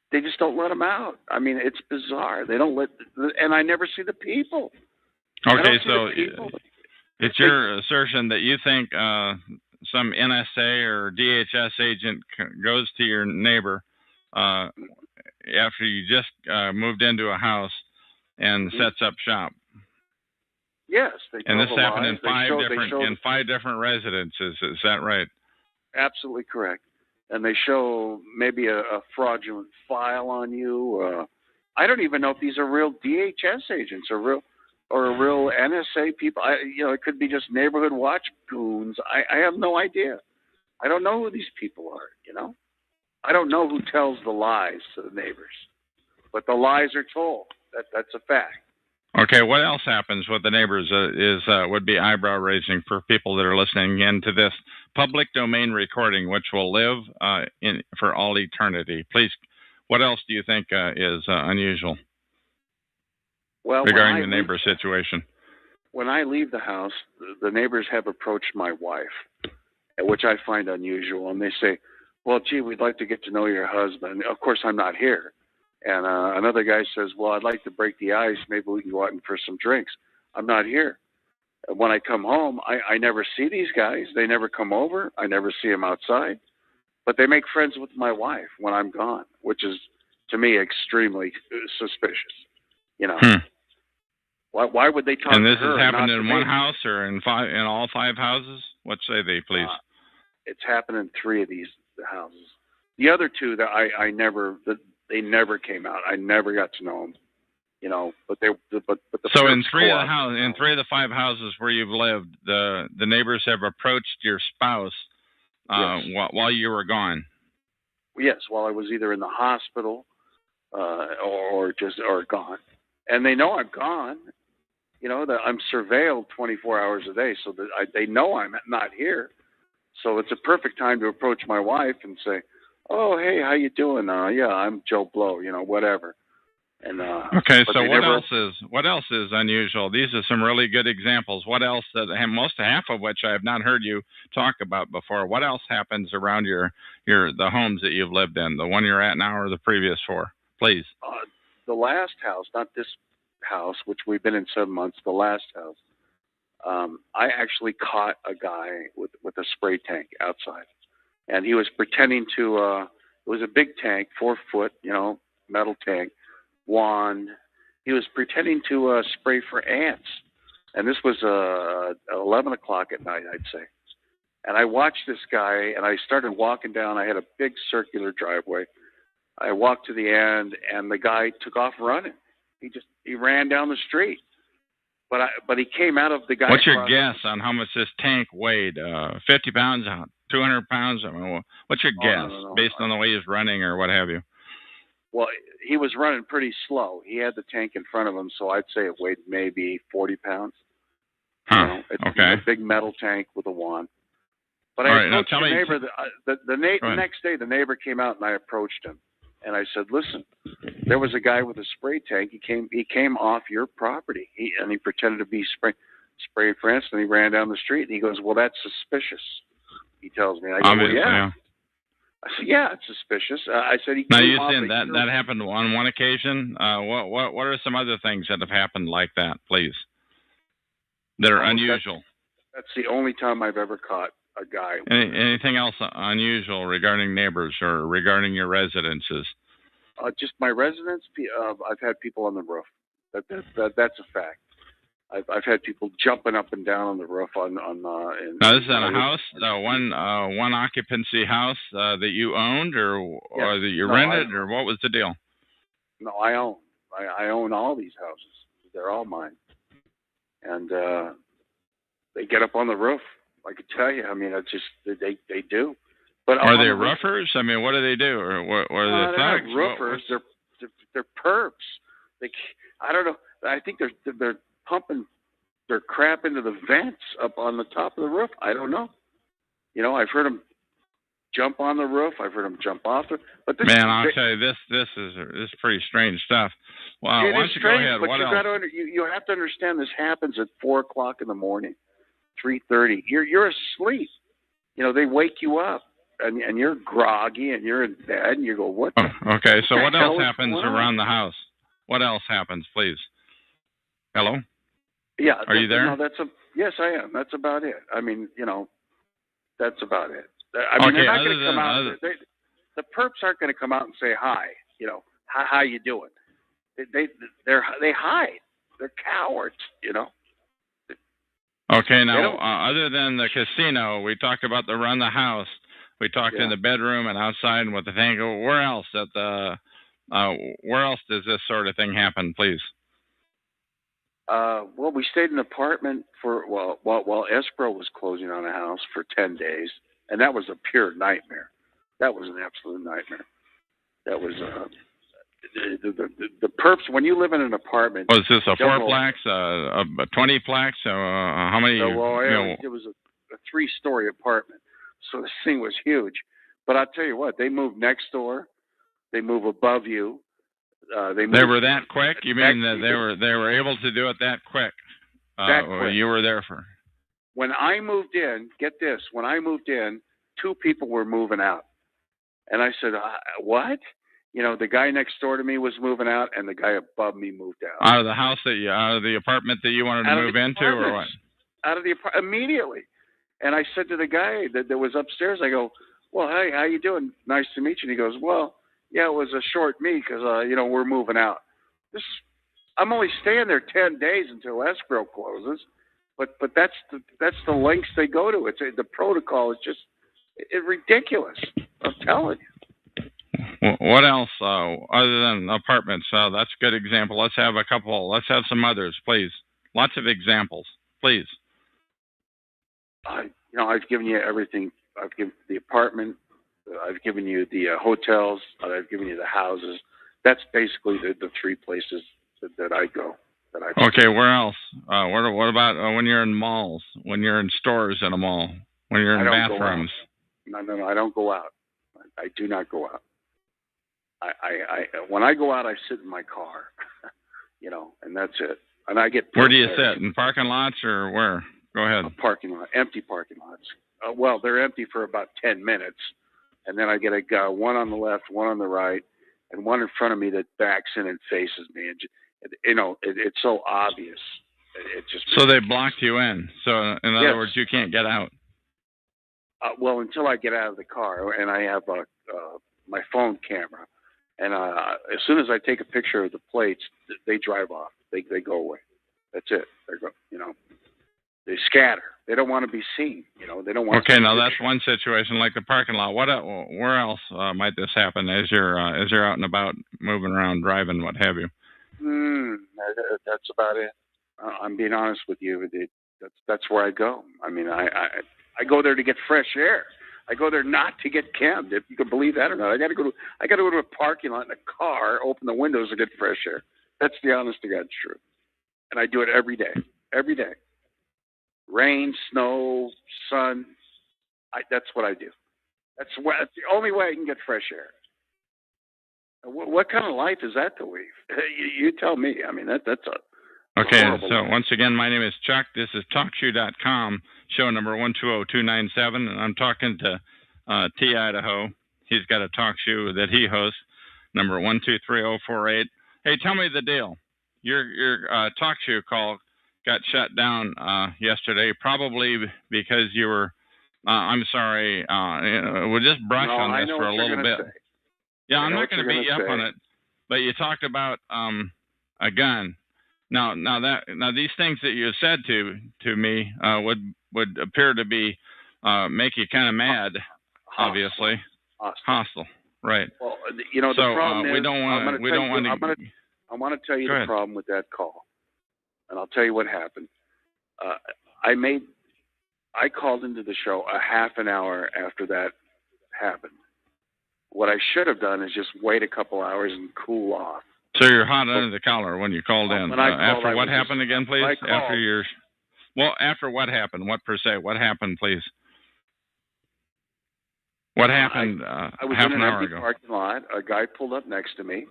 They just don't let them out. I mean, it's bizarre. They don't let, and I never see the people. Okay, so it's your assertion that you think some NSA or DHS agent goes to your neighbor after you just moved into a house and sets up shop. Yes, they And tell this the happened lies. in five different residences. Is that right? Absolutely correct. And they show maybe a fraudulent file on you. I don't even know if these are real DHS agents or real NSA people. It could be just neighborhood watch goons. I have no idea. I don't know who these people are. I don't know who tells the lies to the neighbors, but the lies are told. That's a fact. Okay, what else happens with the neighbors would be eyebrow raising for people that are listening into this public domain recording, which will live for all eternity. Please, what else do you think is unusual regarding the neighbor situation? When I leave the house, the neighbors have approached my wife, which I find unusual, and they say, "Well, gee, we'd like to get to know your husband." Of course, I'm not here. And another guy says, "Well, I'd like to break the ice. Maybe we can go out for some drinks." I'm not here. When I come home, I never see these guys. They never come over. I never see them outside. But they make friends with my wife when I'm gone, which is, to me, extremely suspicious. Why would they talk to her? And this has happened in one me? house or in all five houses? What say they, please? It's happened in 3 of these houses. The other 2 that I never... They never came out. I never got to know them, But the so in 3 of the 5 houses where you've lived, the neighbors have approached your spouse while you were gone. Yes, while I was either in the hospital or gone, and they know I'm gone. That I'm surveilled 24 hours a day, so that they know I'm not here. So it's a perfect time to approach my wife and say, "Oh, hey, how you doing? Yeah, I'm Joe Blow, whatever." And okay, so what else is unusual? These are some really good examples. What else? Half of which I have not heard you talk about before. What else happens around the homes that you've lived in? The one you're at now, or the previous 4? Please. The last house, not this house, which we've been in 7 months. The last house, I actually caught a guy with a spray tank outside. And he was pretending to, it was a big tank, 4 foot, metal tank, wand. He was pretending to spray for ants. And this was 11 o'clock at night, I'd say. And I watched this guy, and I started walking down. I had a big circular driveway. I walked to the end, and the guy took off running. He ran down the street. But he came out of the guy. What's your guess on how much this tank weighed? 50 pounds? 200 pounds? I mean, what's your guess based on the way he's running or what have you? Well, he was running pretty slow. He had the tank in front of him, so I'd say it weighed maybe 40 pounds. Huh. It's okay. a big metal tank with a wand. But All I right, approached the neighbor. The next day, the neighbor came out, and I approached him. And I said, "Listen, there was a guy with a spray tank. He came off your property. He pretended to be spraying for ants, and he ran down the street. And he goes, 'Well, that's suspicious.' He tells me. I go, Obviously, "Well, yeah." yeah. I said, "Yeah, it's suspicious." I said, Now you said that happened on one occasion. What are some other things that have happened like that, please? That are unusual. That's the only time I've ever caught a guy. Anything else unusual regarding neighbors or regarding your residences? Just my residence. I've had people on the roof. That's a fact. I've had people jumping up and down on the roof now this is in a house, one occupancy house that you owned or that you rented, or what was the deal? No, I own. I own all these houses. They're all mine. And they get up on the roof. I could tell you. I mean, it's just they do. But are they roofers? I mean, what do they do? Or what are they thugs? They're not roofers. They're perps. I don't know. I think they're pumping their crap into the vents up on the top of the roof. I don't know. I've heard them jump on the roof. I've heard them jump off it. But I'll tell you, this is pretty strange stuff. Wow. Why don't you go ahead? But what else? You have to understand this happens at 4 o'clock in the morning, 3:30. You're asleep. They wake you up. And you're groggy and you're in bed and you go, what? Okay, so what else happens around the house? What else happens, please? Hello? Yeah. Are you there? No, yes, I am. That's about it. I mean, that's about it. I mean, they're not going to come out. the perps aren't going to come out and say hi. You know, how you doing? They hide. They're cowards. You know. Okay, now other than the casino, we talked about the run the house. We talked in the bedroom and outside and with the thing. Where else where else does this sort of thing happen, please? Well, we stayed in an apartment while escrow was closing on a house for 10 days, and that was a pure nightmare. That was an absolute nightmare. That was the perps. When you live in an apartment, Was this a 4-plex, a 20-plex? How many? It was a 3-story apartment, so this thing was huge. But I'll tell you what, they move next door, they move above you. They were that quick? You mean that they were able to do it that quick? That quick. You were there for. When I moved in, get this. When I moved in, 2 people were moving out, and I said, "What?" You know, the guy next door to me was moving out, and the guy above me moved out. Out of the house out of the apartment that you wanted to move into, or what? Out of the apartment immediately. And I said to the guy that was upstairs, I go, "Well, hey, how you doing? Nice to meet you." And he goes, "Well, yeah, it was a short meet because we're moving out." I'm only staying there 10 days until escrow closes, but that's the lengths they go to. The protocol is just ridiculous. I'm telling you. What else other than apartments? That's a good example. Let's have a couple. Let's have some others, please. Lots of examples, please. I've given you everything. I've given the apartment. I've given you the hotels. I've given you the houses. That's basically the 3 places that I go. Okay, where else? What about when you're in malls? When you're in stores in a mall? When you're in bathrooms? No, I don't go out. I do not go out. When I go out, I sit in my car, and that's it. And I get. Where do you sit? In parking lots or where? Go ahead. A parking lot, empty parking lots. Well, they're empty for about 10 minutes, and then I get one on the left, one on the right, and one in front of me that backs in and faces me. And it's so obvious. It just. So they blocked you in. So in other words, you can't get out. Well, until I get out of the car, and I have my phone camera. And as soon as I take a picture of the plates, they drive off. They go away. That's it. They scatter. They don't want to be seen. They don't want. Okay, now that's one situation, like the parking lot. Where else might this happen as you're out and about, moving around, driving, what have you? That's about it. I'm being honest with you. That's where I go. I mean, I go there to get fresh air. I go there not to get cammed, if you can believe that or not. I got to go to a parking lot in a car, open the windows, and get fresh air. That's the honest to God truth. And I do it every day. Every day. Rain, snow, sun. That's what I do. That's the only way I can get fresh air. What kind of life is that to lead? You tell me. I mean, that's a Okay, horrible so life. once again, my name is Chuck. This is TalkShoe.com, show number 120297, and I'm talking to T. Idaho. He's got a talk show that he hosts, number 123048. Hey, tell me the deal. Your talk show call got shut down yesterday, probably because you were. I'm sorry. We'll just brush on this for a little bit. Say. Yeah, I'm not going to beat you up on it, but you talked about a gun. Now these things that you said to me would appear to be make you kind of mad. Obviously, hostile, right? Well, the problem is we don't want to. I want to tell you the problem with that call, and I'll tell you what happened. I called into the show a half an hour after that happened. What I should have done is just wait a couple hours and cool off. So you're hot under the collar when you called in. After what happened again, please? After what happened? What per se? What happened, please? What happened I was half in an hour ago? Parking lot. A guy pulled up next to me,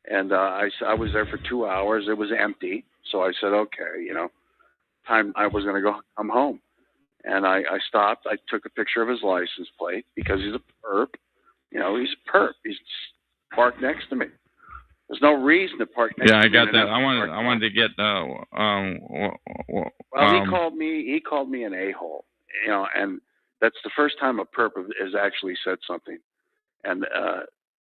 and I was there for 2 hours. It was empty, so I said, okay, time I was going to come home. And I stopped. I took a picture of his license plate because he's a perp. He's a perp. He's parked next to me. There's no reason to park next to me. Yeah, I got that. I wanted to get. He called me an a-hole. And that's the first time a perp has actually said something. and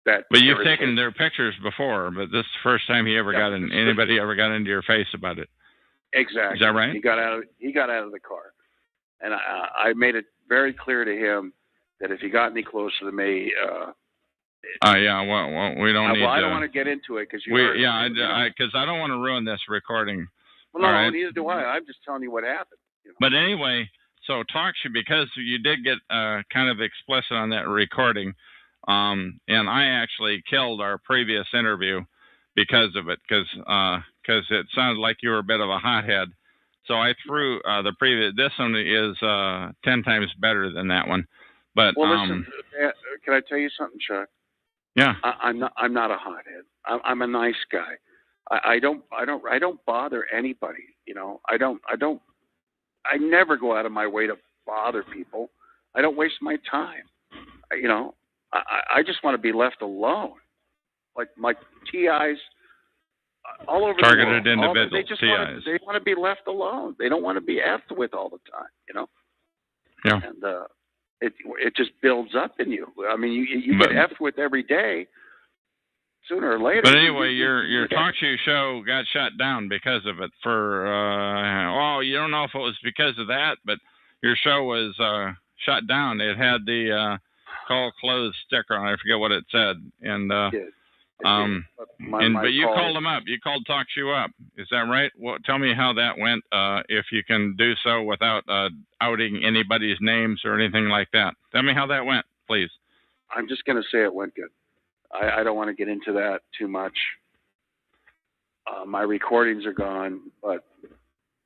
that. But you've irritates taken their pictures before, but this is the first time anybody ever got into your face about it. Exactly. Is that right? He got out of the car, and I made it very clear to him that if he got any closer to me, yeah. Well, we don't need. I don't want to get into it because because I don't want to ruin this recording. Well, no, right? Neither do I. I'm just telling you what happened. You know? But anyway, so because you did get kind of explicit on that recording, and I actually killed our previous interview because of it, because it sounded like you were a bit of a hothead. So I threw the previous. This one is 10 times better than that one. But listen, can I tell you something, Chuck? Yeah. I'm not a hothead. I'm a nice guy. I don't bother anybody. You know, I never go out of my way to bother people. I don't waste my time. You know, I just want to be left alone. Like my TIs all over targeted the world. individuals. They want to be left alone. They don't want to be effed with all the time. You know. Yeah. And it just builds up in you. I mean, you get effed with every day. Sooner or later. But anyway, your talk show got shut down because of it. You don't know if it was because of that, but your show was shut down. It had the call closed sticker on it. I forget what it said. And but you called them up. You called Talk Show up. Is that right? Well, tell me how that went. If you can do so without outing anybody's names or anything like that. Tell me how that went, please. I'm just going to say it went good. I don't want to get into that too much. My recordings are gone, but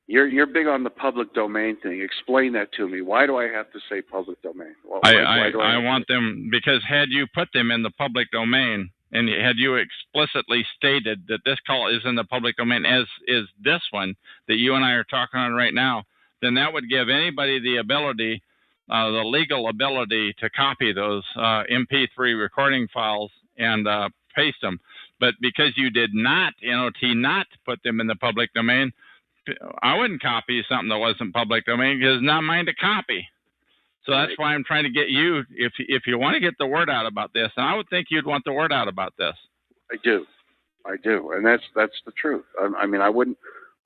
you're big on the public domain thing. Explain that to me. Why do I have to say public domain? I want them, because had you put them in the public domain and had you explicitly stated that this call is in the public domain, as is this one that you and I are talking on right now, then that would give anybody the ability, the legal ability to copy those MP3 recording files and paste them. But because you did not, not put them in the public domain, I wouldn't copy something that wasn't public domain because it's not mine to copy. So that's why I'm trying to get you, if you want to get the word out about this, and I would think you'd want the word out about this. I do, and that's the truth. I mean, I wouldn't.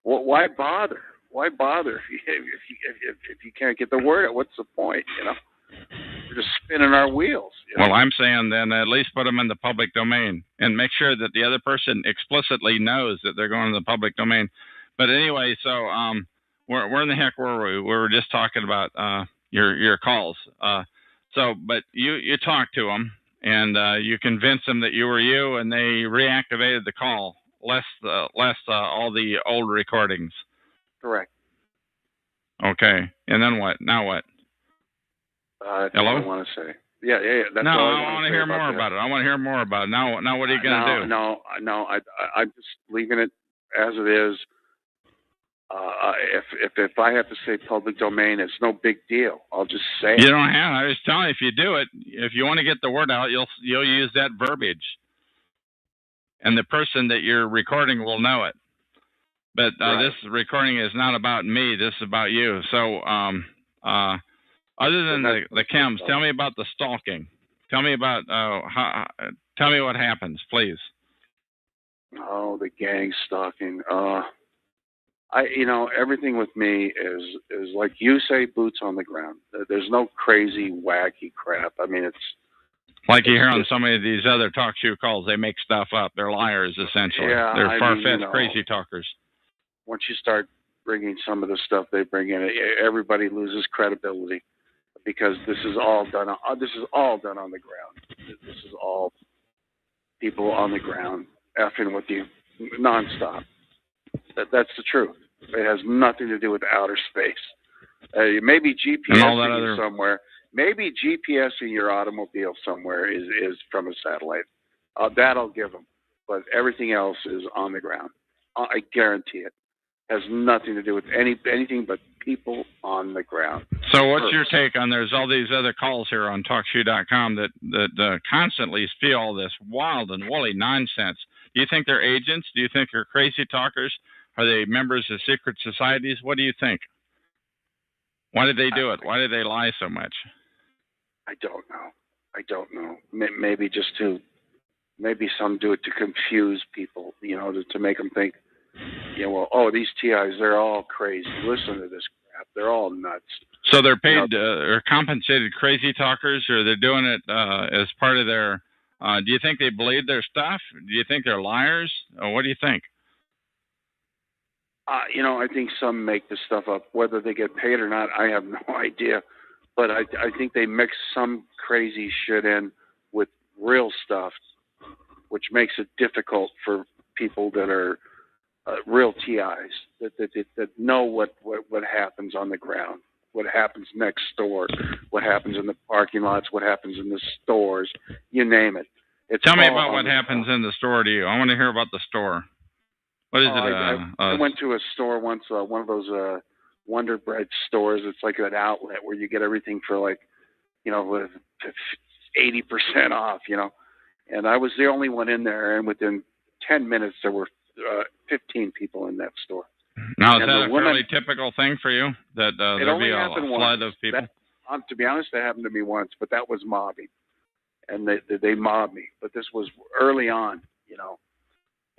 Why bother? Why bother if you can't get the word out? What's the point? You know, we're just spinning our wheels. You know? Well, I'm saying then at least put them in the public domain and make sure that the other person explicitly knows that they're going to the public domain. But anyway, so where in the heck were we? We were just talking about your calls. But you talked to them and you convinced them that you were you, and they reactivated the call, less all the old recordings. Correct. Okay, and then what? Now what? That's Hello? what I want to say. Yeah. That's no, all I want to hear more about it. I want to hear more about it. Now what are you going to do? No. I'm just leaving it as it is. If I have to say public domain, it's no big deal. I'll just say you don't have. I was telling you, if you do it, if you want to get the word out, you'll use that verbiage, and the person that you're recording will know it. But this recording is not about me. This is about you. So other than the chems, tell me about the stalking. Tell me about tell me what happens, please. Oh, the gang stalking. Everything with me is like you say, boots on the ground. There's no crazy, wacky crap. I mean, it's like you hear on some of these other talk show calls. They make stuff up. They're liars, essentially. Yeah, they're far-fetched, crazy talkers. Once you start bringing some of the stuff they bring in, everybody loses credibility because this is all done on the ground. This is all people on the ground effing with you nonstop. That's the truth. It has nothing to do with outer space. Maybe GPSing you somewhere. Maybe GPSing your automobile somewhere is from a satellite. That I'll give them. But everything else is on the ground. I guarantee it. Has nothing to do with anything but people on the ground. So what's your take on there's all these other calls here on TalkShoe.com that constantly spew all this wild and woolly nonsense? Do you think they're agents? Do you think they're crazy talkers? Are they members of secret societies? What do you think? Why did they do it? Why did they lie so much? I don't know. I don't know. Maybe just to, maybe some do it to confuse people, you know, to make them think, you know, well, oh, these TIs, they're all crazy. Listen to this crap. They're all nuts. So they're paid or compensated crazy talkers, or they're doing it as part of their. Do you think they believe their stuff? Do you think they're liars? Or what do you think? You know, I think some make this stuff up. Whether they get paid or not, I have no idea. But I think they mix some crazy shit in with real stuff, which makes it difficult for people that are real TIs that know what happens on the ground, what happens next door, what happens in the parking lots, what happens in the stores, you name it. Tell me about what happens in the store to you. I want to hear about the store. What is it? I went to a store once, one of those Wonder Bread stores. It's like an outlet where you get everything for like, you know, with 80% off, you know. And I was the only one in there, and within 10 minutes there were 15 people in that store. Now, is that a fairly typical thing for you, that there'll be a flood of people? To be honest, that happened to me once, but that was mobbing. And they mobbed me. But this was early on, you know.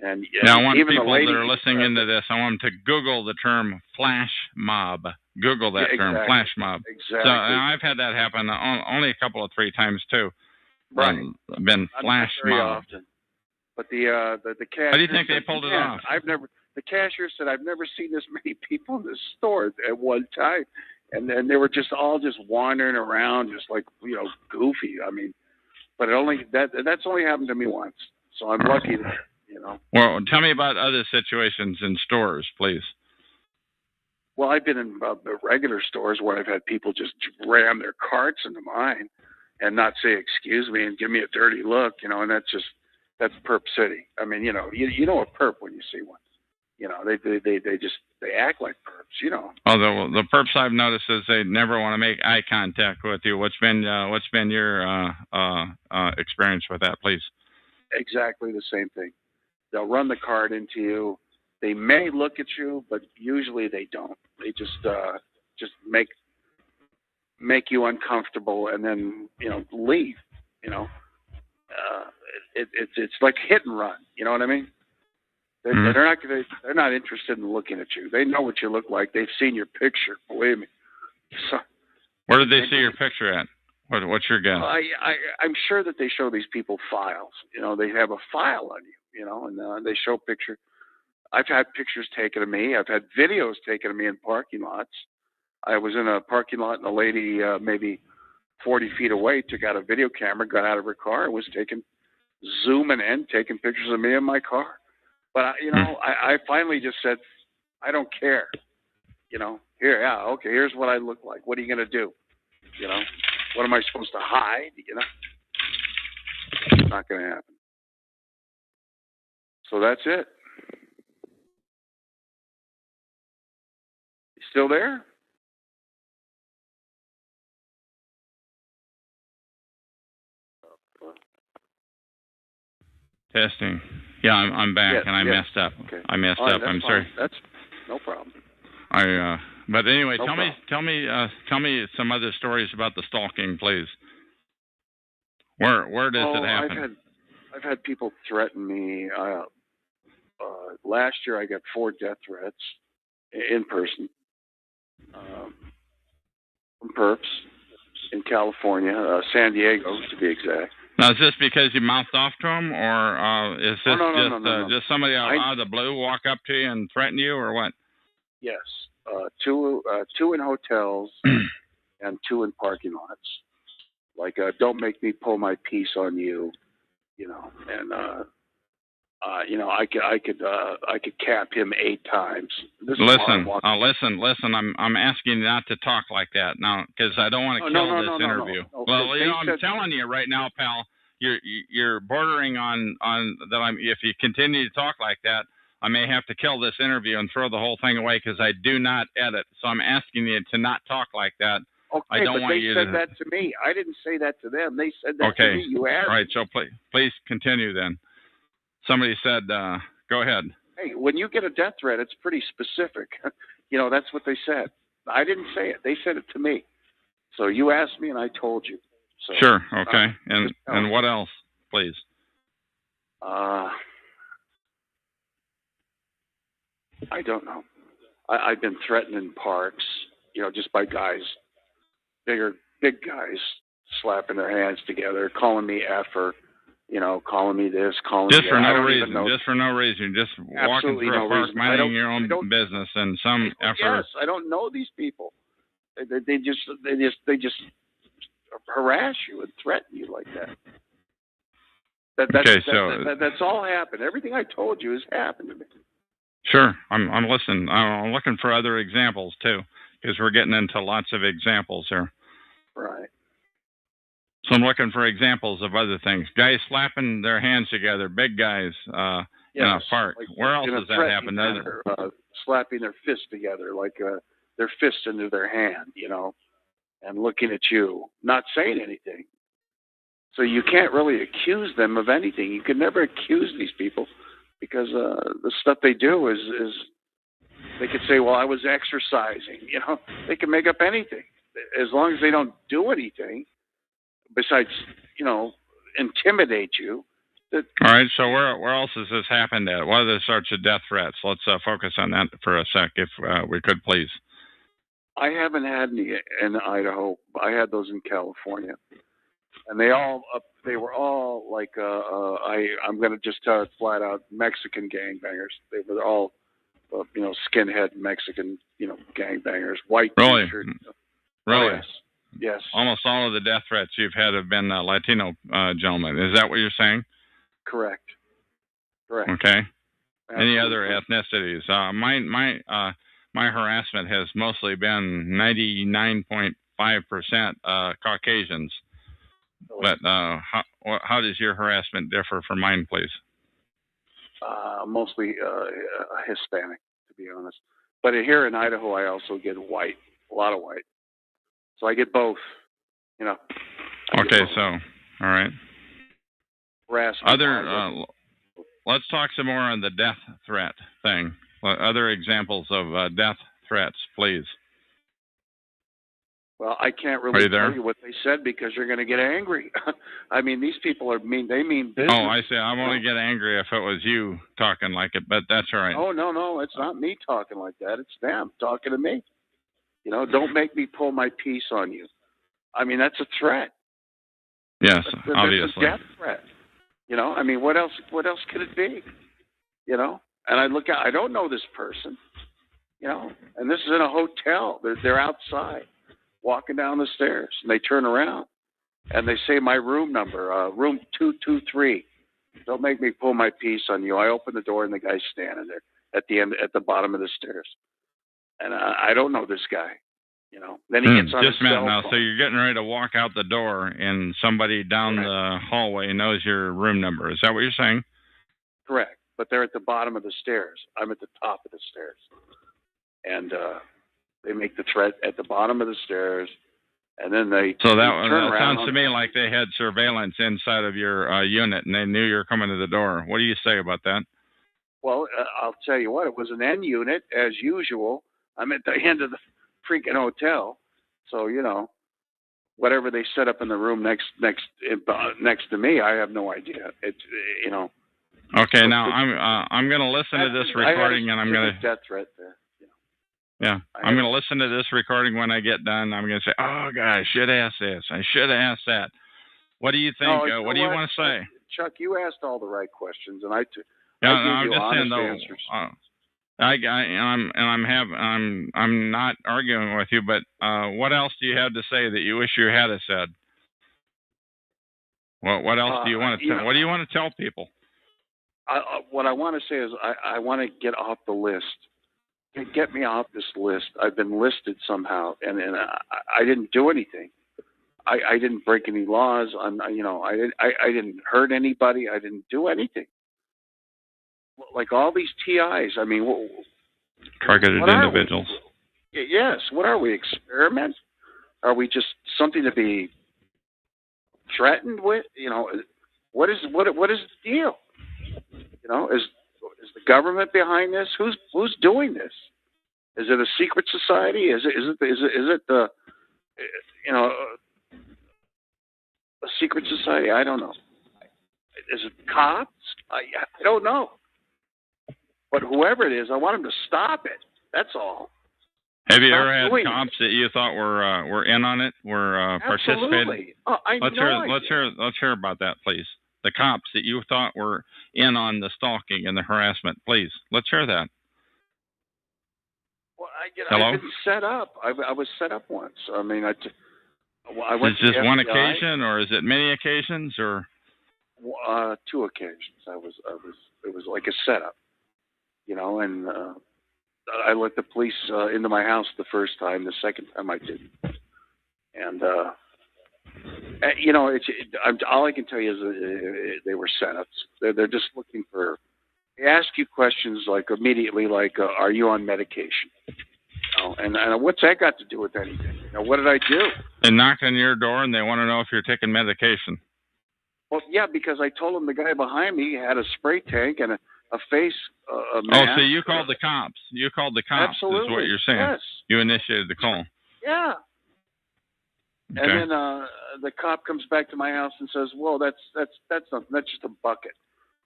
And now, I want even people the lady, that are listening into this, I want them to Google the term flash mob. Google that term, flash mob. Exactly. So I've had that happen only a couple of 3 times, too. Right. Been flash mobbed. Often. But the cashier. How do you think they pulled it off? The cashier said, I've never seen this many people in this store at one time. And then they were just all wandering around, just like, you know, goofy. I mean, but that's only happened to me once. So I'm lucky that, you know. Well, tell me about other situations in stores, please. Well, I've been in regular stores where I've had people just ram their carts into mine and not say excuse me and give me a dirty look, you know, and that's Perp City. I mean, you know a perp when you see one. You know, they act like perps, you know. Oh, the perps I've noticed is they never want to make eye contact with you. What's been your experience with that, please? Exactly the same thing. They'll run the card into you. They may look at you, but usually they don't. They just make you uncomfortable and then, you know, leave. You know, it's like hit and run. You know what I mean? They're not interested in looking at you. They know what you look like. They've seen your picture. Believe me. So, where did they see your picture at? What's your guess? I'm sure that they show these people files. You know, they have a file on you. You know, and they show picture. I've had pictures taken of me. I've had videos taken of me in parking lots. I was in a parking lot, and a lady maybe 40 feet away took out a video camera, got out of her car, and was zooming in, taking pictures of me in my car. But, you know, I finally just said, I don't care. You know, here's what I look like. What are you going to do? You know, what am I supposed to hide? You know, it's not going to happen. So that's it. You still there? Testing. Yeah, I'm back, and I messed up. Okay. I messed up. I'm sorry. That's no problem. But anyway, No tell me some other stories about the stalking, please. Where does it happen? I've had people threaten me. Last year, I got 4 death threats in person from perps in California, San Diego, to be exact. Now, is this because you mouthed off to them, or is this no. just somebody out of the blue walk up to you and threaten you, or what? Yes, 2 in hotels and 2 in parking lots. Like, don't make me pull my piece on you, you know. And you know, I could cap him 8 times. Listen. I'm asking you not to talk like that now, because I don't want to kill this interview. No. Well, you know, I'm telling you right now, pal. You're bordering on that. If you continue to talk like that, I may have to kill this interview and throw the whole thing away, because I do not edit. So I'm asking you to not talk like that. Okay, I don't want you to. They said that to me. I didn't say that to them. They said that to me. You asked. All right. So please continue then. Somebody said, go ahead. Hey, when you get a death threat, it's pretty specific. You know, that's what they said. I didn't say it. They said it to me. So you asked me, and I told you. So, sure. Okay. And what else, please? I don't know. I've been threatened in parks, just by guys, big guys, slapping their hands together, calling me effer, calling me this, calling me that. Just for no reason. Just walking through a park, minding your own business, and some effort. Yes, I don't know these people. They just harass you and threaten you like that. That's all happened. Everything I told you has happened to me. Sure, I'm listening. I'm looking for other examples too, because we're getting into lots of examples here. Right. So I'm looking for examples of other things. Guys slapping their hands together, big guys in a park. Like where else does that happen? Slapping their fists together, like their fists into their hand, and looking at you, not saying anything. So you can't really accuse them of anything. You can never accuse these people because the stuff they do is they could say, well, I was exercising. They can make up anything as long as they don't do anything besides, intimidate you. All right, so where else has this happened at? What are the sorts of death threats? Let's focus on that for a sec, if we could, please. I haven't had any in Idaho. I had those in California, and they were all like I'm going to just tell it flat out, Mexican gangbangers. They were all skinhead Mexican gangbangers, white t-shirt. Really? Oh, yes. Almost all of the death threats you've had have been Latino gentlemen. Is that what you're saying? Correct. Okay. Absolutely. Any other ethnicities? My harassment has mostly been 99.5% Caucasians. But how does your harassment differ from mine, please? Mostly Hispanic, to be honest. But here in Idaho, I also get white, a lot of white. So I get both. Okay, so all right. Harassment. Let's talk some more on the death threat thing. Other examples of death threats, please. Well, I can't really tell you what they said because you're going to get angry. I mean, these people are mean. They mean business. Oh, I see. I won't get angry if it was you talking like it, but that's all right. Oh, no. It's not me talking like that. It's them talking to me. Don't make me pull my piece on you. I mean, that's a threat. Yes, obviously. That's a death threat. I mean, what else could it be? And I look out, I don't know this person, and this is in a hotel. They're outside walking down the stairs, and they turn around and they say my room number, room 223. Don't make me pull my piece on you. I open the door and the guy's standing there at the bottom of the stairs. And I don't know this guy, Then he gets on his cell phone. Now, so you're getting ready to walk out the door, and somebody down the hallway knows your room number. Is that what you're saying? Correct. But they're at the bottom of the stairs. I'm at the top of the stairs. And they make the threat at the bottom of the stairs, and then they turn around. That sounds to me like they had surveillance inside of your unit, and they knew you were coming to the door. What do you say about that? Well, I'll tell you what. It was an N unit, as usual. I'm at the end of the freaking hotel, so whatever they set up in the room next to me, I have no idea. It's Okay, now I'm going to listen to this recording, and I'm going to death threat there. Yeah, I'm going to listen to this recording when I get done. I'm going to say, "Oh, God, I should ask this. I should ask that." What do you think? What do you want to say? Chuck, you asked all the right questions, and I gave you honest answers. I'm not arguing with you, but what else do you have to say that you wish you had said? What else do you want to tell? What do you want to tell people? What I want to say is I want to get off the list. Get me off this list. I've been listed somehow, and I didn't do anything. I didn't break any laws. I didn't hurt anybody. I didn't do anything. Like all these TIs. I mean, targeted individuals. Yes. What are we? Experiments? Are we just something to be threatened with? What is the deal? Is the government behind this? Who's doing this? Is it a secret society? Is it the a secret society? I don't know. Is it cops? I don't know. But whoever it is, I want them to stop it. That's all. Have you ever Stop had doing cops that you thought were in on it, were participating? Absolutely. Oh, Let's hear about that, please. The cops that you thought were in on the stalking and the harassment, please. Let's hear that. Well, Hello? I've been set up. I was set up once. I mean, I Is went to this the one FBI. occasion, or is it many occasions, or? 2 occasions. It was like a setup, and I let the police into my house the first time. The second time I didn't. And all I can tell you is they were setups. They're just looking for. They ask you questions like immediately, like, "Are you on medication?" And what's that got to do with anything? What did I do? They knock on your door and they want to know if you're taking medication. Well, yeah, because I told him the guy behind me had a spray tank and a face mask. Oh, so you called the cops. You called the cops. Absolutely. Is what you're saying. Yes. You initiated the call. Yeah. Okay. And then the cop comes back to my house and says, "Whoa, that's nothing. That's just a bucket."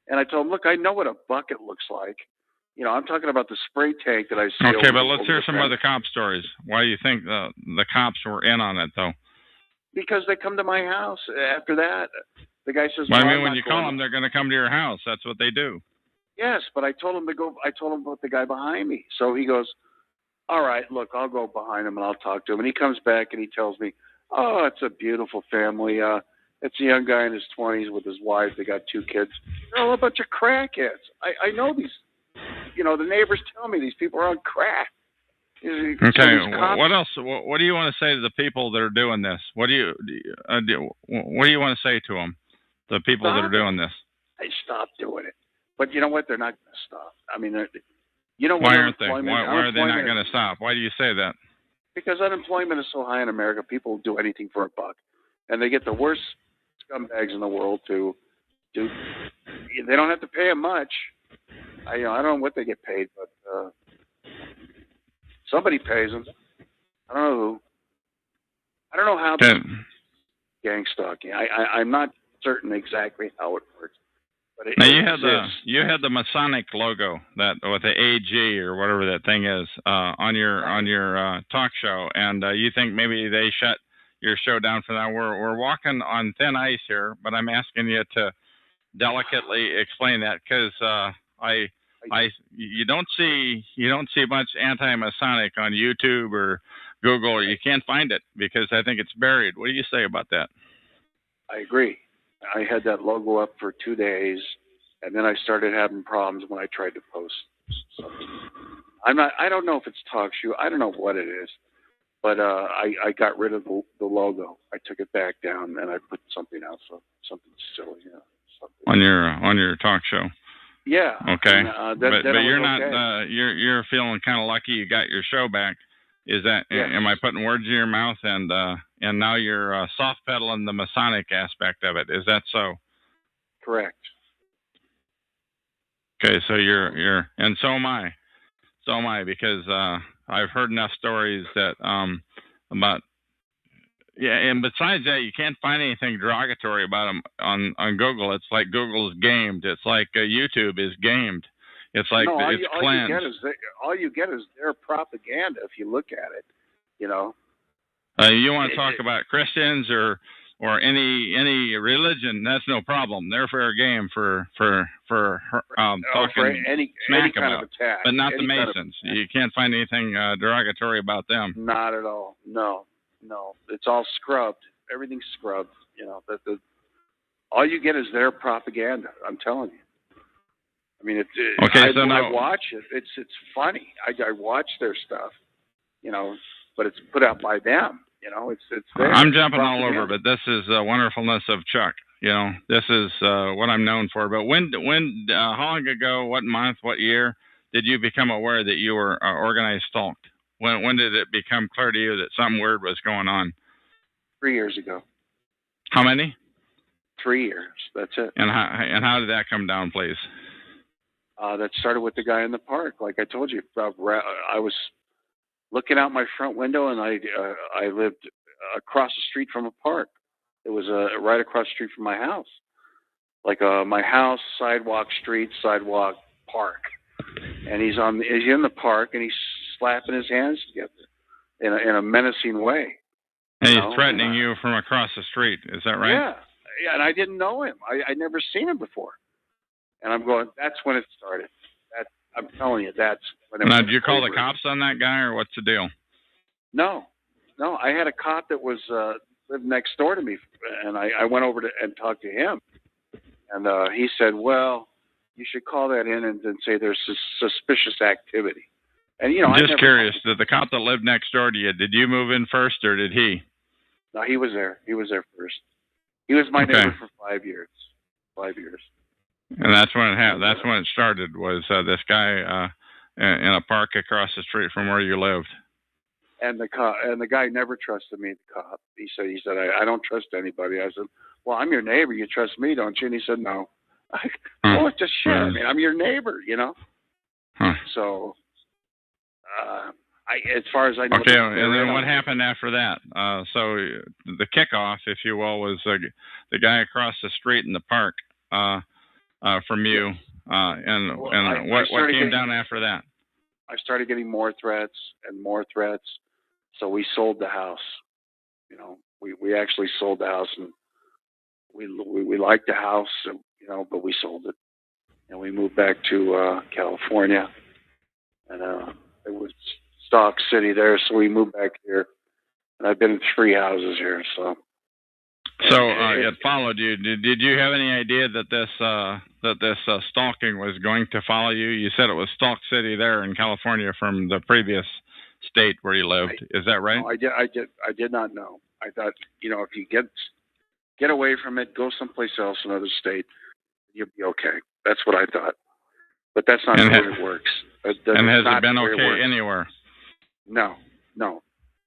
And I told him, "Look, I know what a bucket looks like. I'm talking about the spray tank that I see." Okay, but let's hear some other cop stories. Why do you think the cops were in on it, though? Because they come to my house after that. The guy says, Well, "Well, I mean, I'm when not you call going." them, they're going to come to your house. That's what they do. Yes, but I told him to go. I told him about the guy behind me. So he goes, "All right, look, I'll go behind him and I'll talk to him." And he comes back and he tells me, "Oh, it's a beautiful family. It's a young guy in his 20s with his wife. They got 2 kids. They're all a bunch of crackheads. I know these. The neighbors tell me these people are on crack." Okay. What else? What do you want to say to the people that are doing this? What do you want to say to them? The people that are doing this. They stop doing it. But you know what? They're not going to stop. I mean, why aren't they? Why are they not going to stop? Why do you say that? Because unemployment is so high in America, people will do anything for a buck, and they get the worst scumbags in the world to do. They don't have to pay them much. I don't know what they get paid, but somebody pays them. I don't know who. I don't know how. Gangstalking. I'm not certain exactly how it works. But now you had the Masonic logo that with the AG or whatever that thing is on your talk show, and you think maybe they shut your show down for that. We're walking on thin ice here, but I'm asking you to delicately explain that because you don't see much anti-Masonic on YouTube or Google. Or you can't find it because I think it's buried. What do you say about that? I agree. I had that logo up for 2 days, and then I started having problems when I tried to post something. I don't know if it's TalkShoe. I don't know what it is, but I got rid of the logo. I took it back down, and I put something else up, something silly, something. On your talk show. Yeah. Okay. And, but you're not. Okay. You're feeling kind of lucky you got your show back. Is that? Yes. Am I putting words in your mouth? And now you're soft pedaling the Masonic aspect of it. Is that so? Correct. Okay, so you're, and so am I. So am I, because I've heard enough stories that about. Yeah, and besides that, you can't find anything derogatory about them on Google. It's like Google's gamed. It's like YouTube is gamed. It's like it's cleansed. All you get is their propaganda if you look at it. You want to talk about Christians or any religion? That's no problem. They're fair game for talking any smack kind about, of attack. but not the Masons. You can't find anything derogatory about them. Not at all. No. It's all scrubbed. Everything's scrubbed. All you get is their propaganda. I'm telling you. I mean, I watch it. It's funny. I watch their stuff, but it's put out by them. It's there. I'm jumping all over, but this is the wonderfulness of Chuck. This is what I'm known for. But when, how long ago, what month, what year did you become aware that you were organized stalked? When did it become clear to you that something weird was going on? 3 years ago. How many? 3 years. That's it. And how did that come down, please? That started with the guy in the park. Like I told you, I was looking out my front window, and I lived across the street from a park. It was right across the street from my house. Like my house, sidewalk, street, sidewalk, park. And he's in the park, and he's slapping his hands together in a menacing way. And he's threatening you from across the street. Is that right? Yeah, and I didn't know him. I'd never seen him before. And I'm going, that's when it started. I'm telling you, that's when it Now, went did you call over. the cops on that guy, or what's the deal? No. I had a cop that was lived next door to me, and I went over and talked to him. And he said, well, you should call that in and say there's suspicious activity. And, I'm just curious, did the cop that lived next door to you, did you move in first, or did he? No, he was there. He was there first. He was my neighbor for 5 years. 5 years. And that's when that's when it started, was this guy in a park across the street from where you lived. And the guy never trusted me, the cop. He said, I don't trust anybody. I said, well, I'm your neighbor. You trust me, don't you? And he said, no. Oh, it's just shit. I mean, I'm your neighbor, So, as far as I know. Okay, and then what happened after that? So the kickoff, if you will, was the guy across the street in the park from you. And what came down after that? I started getting more threats and more threats. So we sold the house. We actually sold the house, and we liked the house, but we sold it, and we moved back to California, and it was Stock City there, so we moved back here, and I've been in 3 houses here. So it followed you. Did you have any idea that this stalking was going to follow you? You said it was Stock City there in California from the previous state where you lived. Is that right? No, I did not know. I thought, if you get away from it, go someplace else, another state, you'll be okay. That's what I thought. But that's not the way it works. And has it been okay anywhere? No,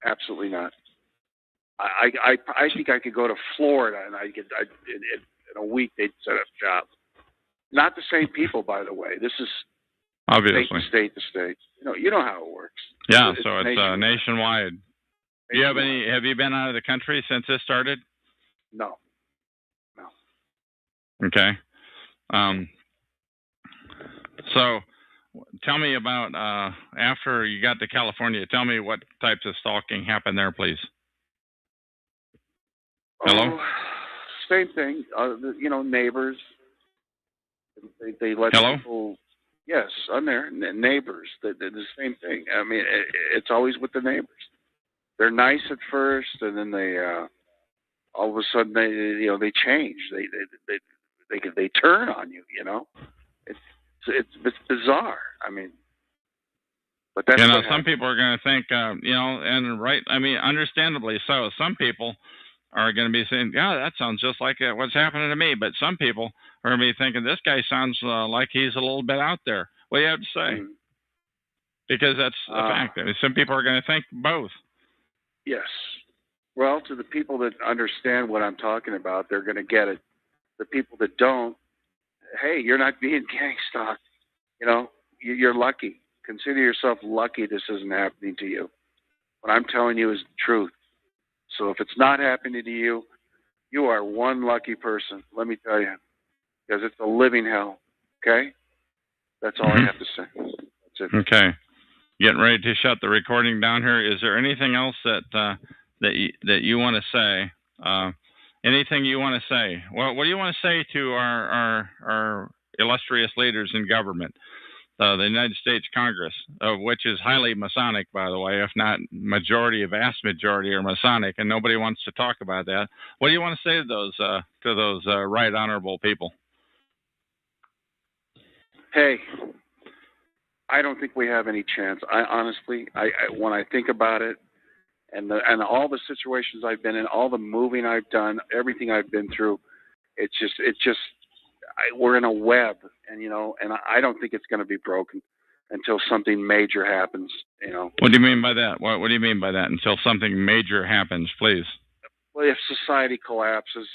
absolutely not. I think I could go to Florida, and in a week they'd set up shop. Not the same people, by the way. This is obviously state to state. You know how it works. Yeah, so it's nationwide. Have you been out of the country since this started? No. Okay. So tell me about after you got to California. Tell me what types of stalking happened there, please. Hello. Same thing. Neighbors. They let people. Yes, I'm there. Neighbors. They're the same thing. I mean, it's always with the neighbors. They're nice at first, and then they all of a sudden they change. They turn on you. It's bizarre. I mean, but that's some people are going to think and right. I mean, understandably so. Some people are going to be saying, "Yeah, that sounds just like what's happening to me." But some people are going to be thinking, "This guy sounds like he's a little bit out there." What do you have to say? Mm-hmm. Because that's a fact. I mean, some people are going to think both. Yes. Well, to the people that understand what I'm talking about, they're going to get it. The people that don't, hey, you're not being gang stalked. You're lucky. Consider yourself lucky this isn't happening to you. What I'm telling you is the truth. So if it's not happening to you, you are one lucky person, let me tell you, because it's a living hell. Okay? That's all I have to say. That's it. Okay. Getting ready to shut the recording down here. Is there anything else that you want to say? Anything you want to say? What do you want to say to our illustrious leaders in government? The United States Congress, which is highly Masonic, by the way, if not vast majority are Masonic, and nobody wants to talk about that. What do you want to say to those right honorable people? Hey, I don't think we have any chance. I honestly, when I think about it, and all the situations I've been in, all the moving I've done, everything I've been through, we're in a web, and I don't think it's going to be broken until something major happens. What do you mean by that? What do you mean by that? Until something major happens, please. Well, if society collapses,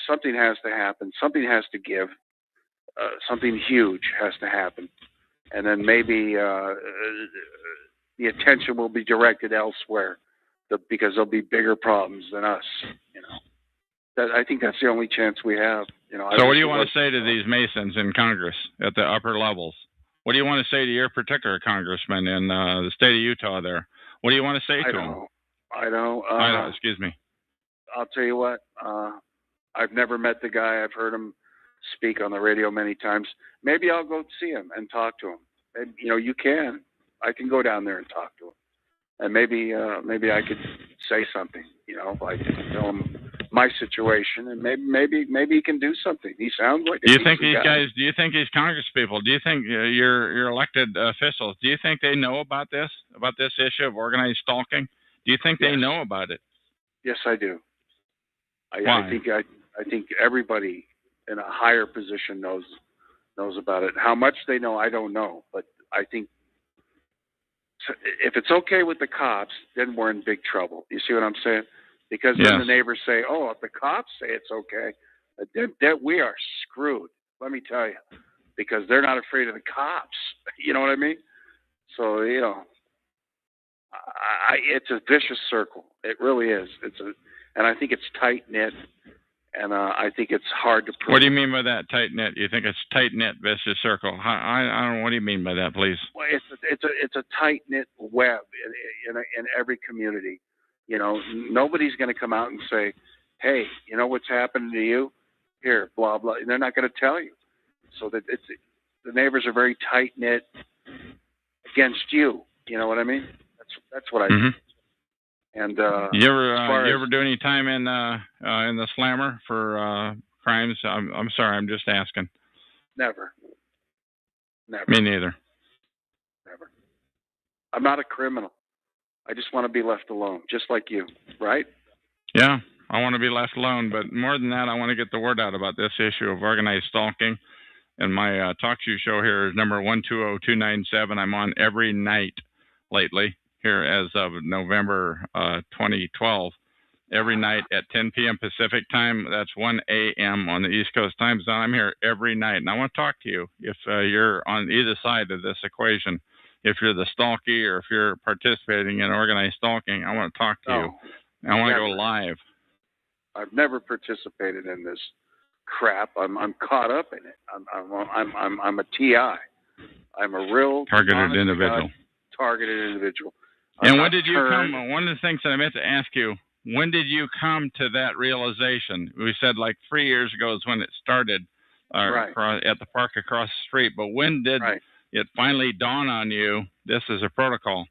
something has to happen. Something has to give. Something huge has to happen, and then maybe the attention will be directed elsewhere. because there'll be bigger problems than us. I think that's the only chance we have. So what do you want to say to these Masons in Congress at the upper levels? What do you want to say to your particular congressman in the state of Utah there? What do you want to say to him? I know. Excuse me. I'll tell you what. I've never met the guy. I've heard him speak on the radio many times. Maybe I'll go see him and talk to him. And, you can. I can go down there and talk to him. And maybe I could say something. I can tell him my situation, and maybe he can do something. He sounds like. Do you think these guys? Do you think these Congress people? Do you think your elected officials? Do you think they know about this issue of organized stalking? Do you think they know about it? Yes, I do. Why? I think everybody in a higher position knows about it. How much they know, I don't know, but I think if it's okay with the cops, then we're in big trouble. You see what I'm saying? Because then the neighbors say, "Oh, if the cops say it's okay, then we are screwed." Let me tell you, because they're not afraid of the cops. You know what I mean? So it's a vicious circle. It really is. And I think it's tight knit, and I think it's hard to prove. What do you mean by that, tight knit? You think it's tight knit, vicious circle? I don't know. What do you mean by that, please? Well, it's a tight knit web in every community. Nobody's going to come out and say, "Hey, you know what's happening to you? Here, blah blah." And they're not going to tell you. So that the neighbors are very tight knit against you. You know what I mean? That's what I think. And you ever do any time in the slammer for crimes? I'm sorry, I'm just asking. Never. Me neither. Never. I'm not a criminal. I just want to be left alone, just like you, right? Yeah, I want to be left alone, but more than that, I want to get the word out about this issue of organized stalking. And my talk show here is number 120297. I'm on every night lately, here as of November 2012, every night at 10 p.m. Pacific time. That's 1 a.m. on the East Coast time zone. I'm here every night, and I want to talk to you if you're on either side of this equation. If you're the stalky or if you're participating in organized stalking, I want to talk to you. I want to go live. I've never participated in this crap. I'm caught up in it. I'm a TI. I'm a real targeted individual. Targeted individual. And when did you come? One of the things that I meant to ask you, when did you come to that realization? We said like 3 years ago is when it started at the park across the street. But when did it finally dawn on you this is a protocol?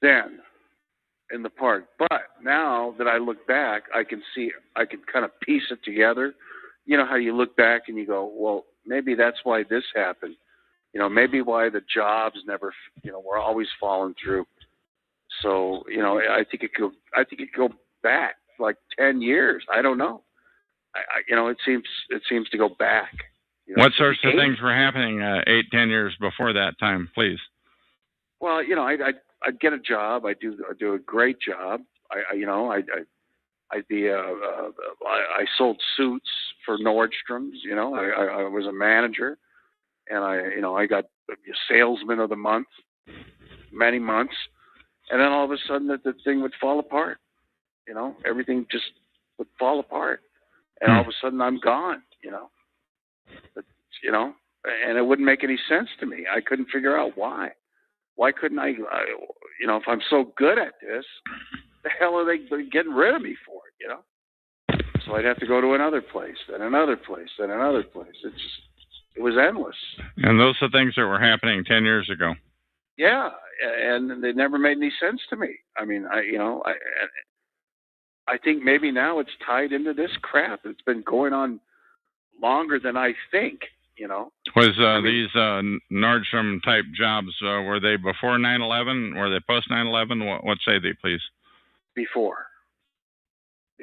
Then, in the park. But now that I look back, I can kind of piece it together. You know how you look back and you go, well, maybe that's why this happened. Maybe why the jobs never, were always falling through. So, I think it could go back like 10 years. I don't know. It seems to go back. What sorts of things were happening 8-10 years before that time, please? Well, I'd get a job. I do a great job. I sold suits for Nordstrom's. I was a manager, and I got salesman of the month, many months, and then all of a sudden the thing would fall apart. Everything just would fall apart, and all of a sudden I'm gone. And it wouldn't make any sense to me. I couldn't figure out why. Why couldn't I? If I'm so good at this, the hell are they getting rid of me for it? So I'd have to go to another place, then another place, then another place. It was endless. And those are things that were happening 10 years ago. Yeah, and they never made any sense to me. I mean, I think maybe now it's tied into this crap. It's been going on longer than I think. Was these Nordstrom type jobs, were they before 9/11? Were they post 9/11? What say they, please? Before.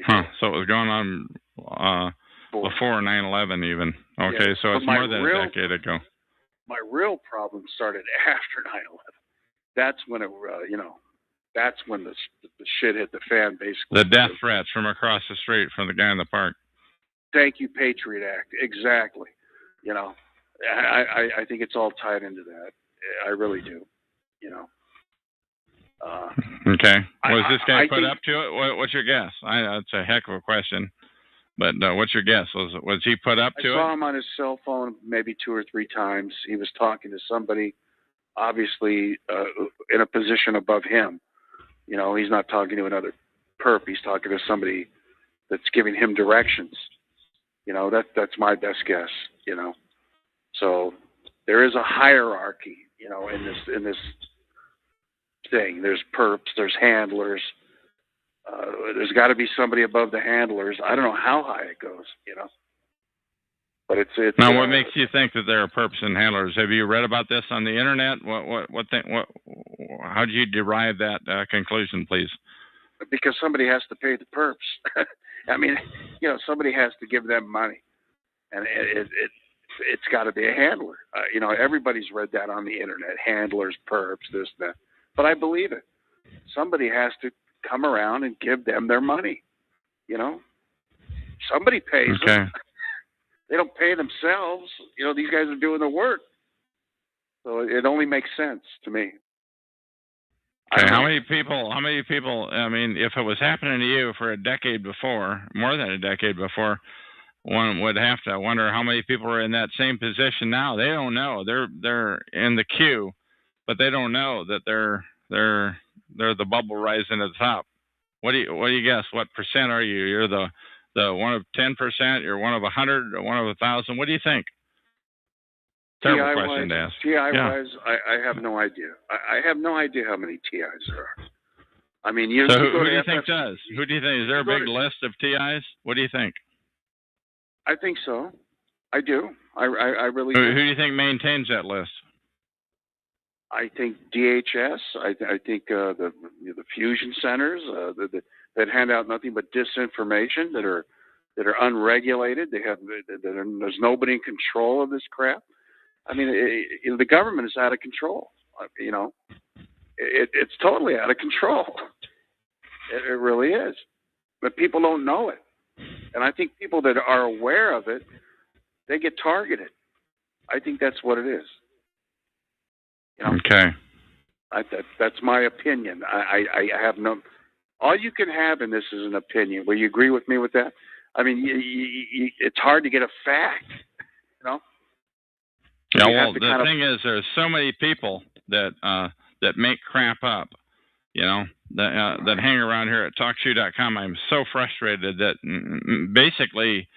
Huh. So it was going on before 9/11 even. Okay, so it's more than a decade ago. My real problem started after 9/11. That's when that's when the shit hit the fan, basically. The death threats from across the street from the guy in the park. Thank you, Patriot Act. Exactly. I think it's all tied into that. I really do. Okay. Was this guy I put up to it? What's your guess? That's a heck of a question. But what's your guess? Was he put up to I saw him on his cell phone maybe 2 or 3 times. He was talking to somebody, obviously in a position above him. You know, he's not talking to another perp. He's talking to somebody that's giving him directions. You know, that's my best guess. You know, so there is a hierarchy. You know, in this thing. There's perps. There's handlers. There's got to be somebody above the handlers. I don't know how high it goes. You know. But it's now. What makes you think that there are perps and handlers? Have you read about this on the internet? How did you derive that conclusion, please? Because somebody has to pay the perps. I mean, you know, somebody has to give them money, and it's got to be a handler. You know, everybody's read that on the internet. Handlers, perps, this, that. But I believe it. Somebody has to come around and give them their money. You know, somebody pays them. They don't pay themselves. You know, these guys are doing the work. So it only makes sense to me. Okay, how many people, I mean, if it was happening to you for a decade before, more than a decade before, one would have to wonder how many people are in that same position now. They don't know. They're in the queue, but they don't know that they're the bubble rising to the top. What do you guess? What percent are you? You're the one of 10%, you're one of 100, or one of 1,000. What do you think? Terrible question to ask. TI-wise, I have no idea. I have no idea how many TIs there are. I mean, who do you think does? Who do you think? Is there a big list of TIs? What do you think? I think so. I do. I really do. Who do you think maintains that list? I think DHS. I think the fusion centers that hand out nothing but disinformation, that are unregulated. There's nobody in control of this crap. I mean, the government is out of control. You know, it's totally out of control. It really is. But people don't know it. And I think people that are aware of it, they get targeted. I think that's what it is. You know? Okay. That's my opinion. I have no. All you can have in this is an opinion. Will you agree with me with that? I mean, it's hard to get a fact. You know. Yeah. Well, the thing is, there's so many people that make crap up. You know, that hang around here at TalkShoe.com. I'm so frustrated that basically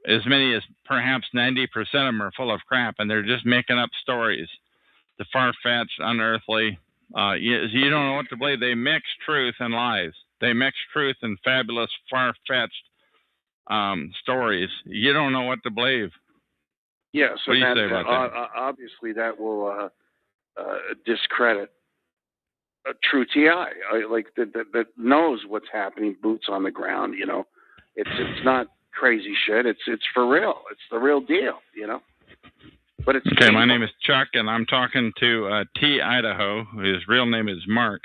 as many as perhaps 90% of them are full of crap, and they're just making up stories. The far-fetched, unearthly. You don't know what to believe. They mix truth and lies. They mix truth and fabulous, far-fetched stories. You don't know what to believe. Yeah, so what do you say about that? Obviously that will discredit a true TI, like that knows what's happening, boots on the ground. You know, it's not crazy shit. It's for real. It's the real deal. You know. But it's okay. My name is Chuck, and I'm talking to T Idaho. His real name is Mark,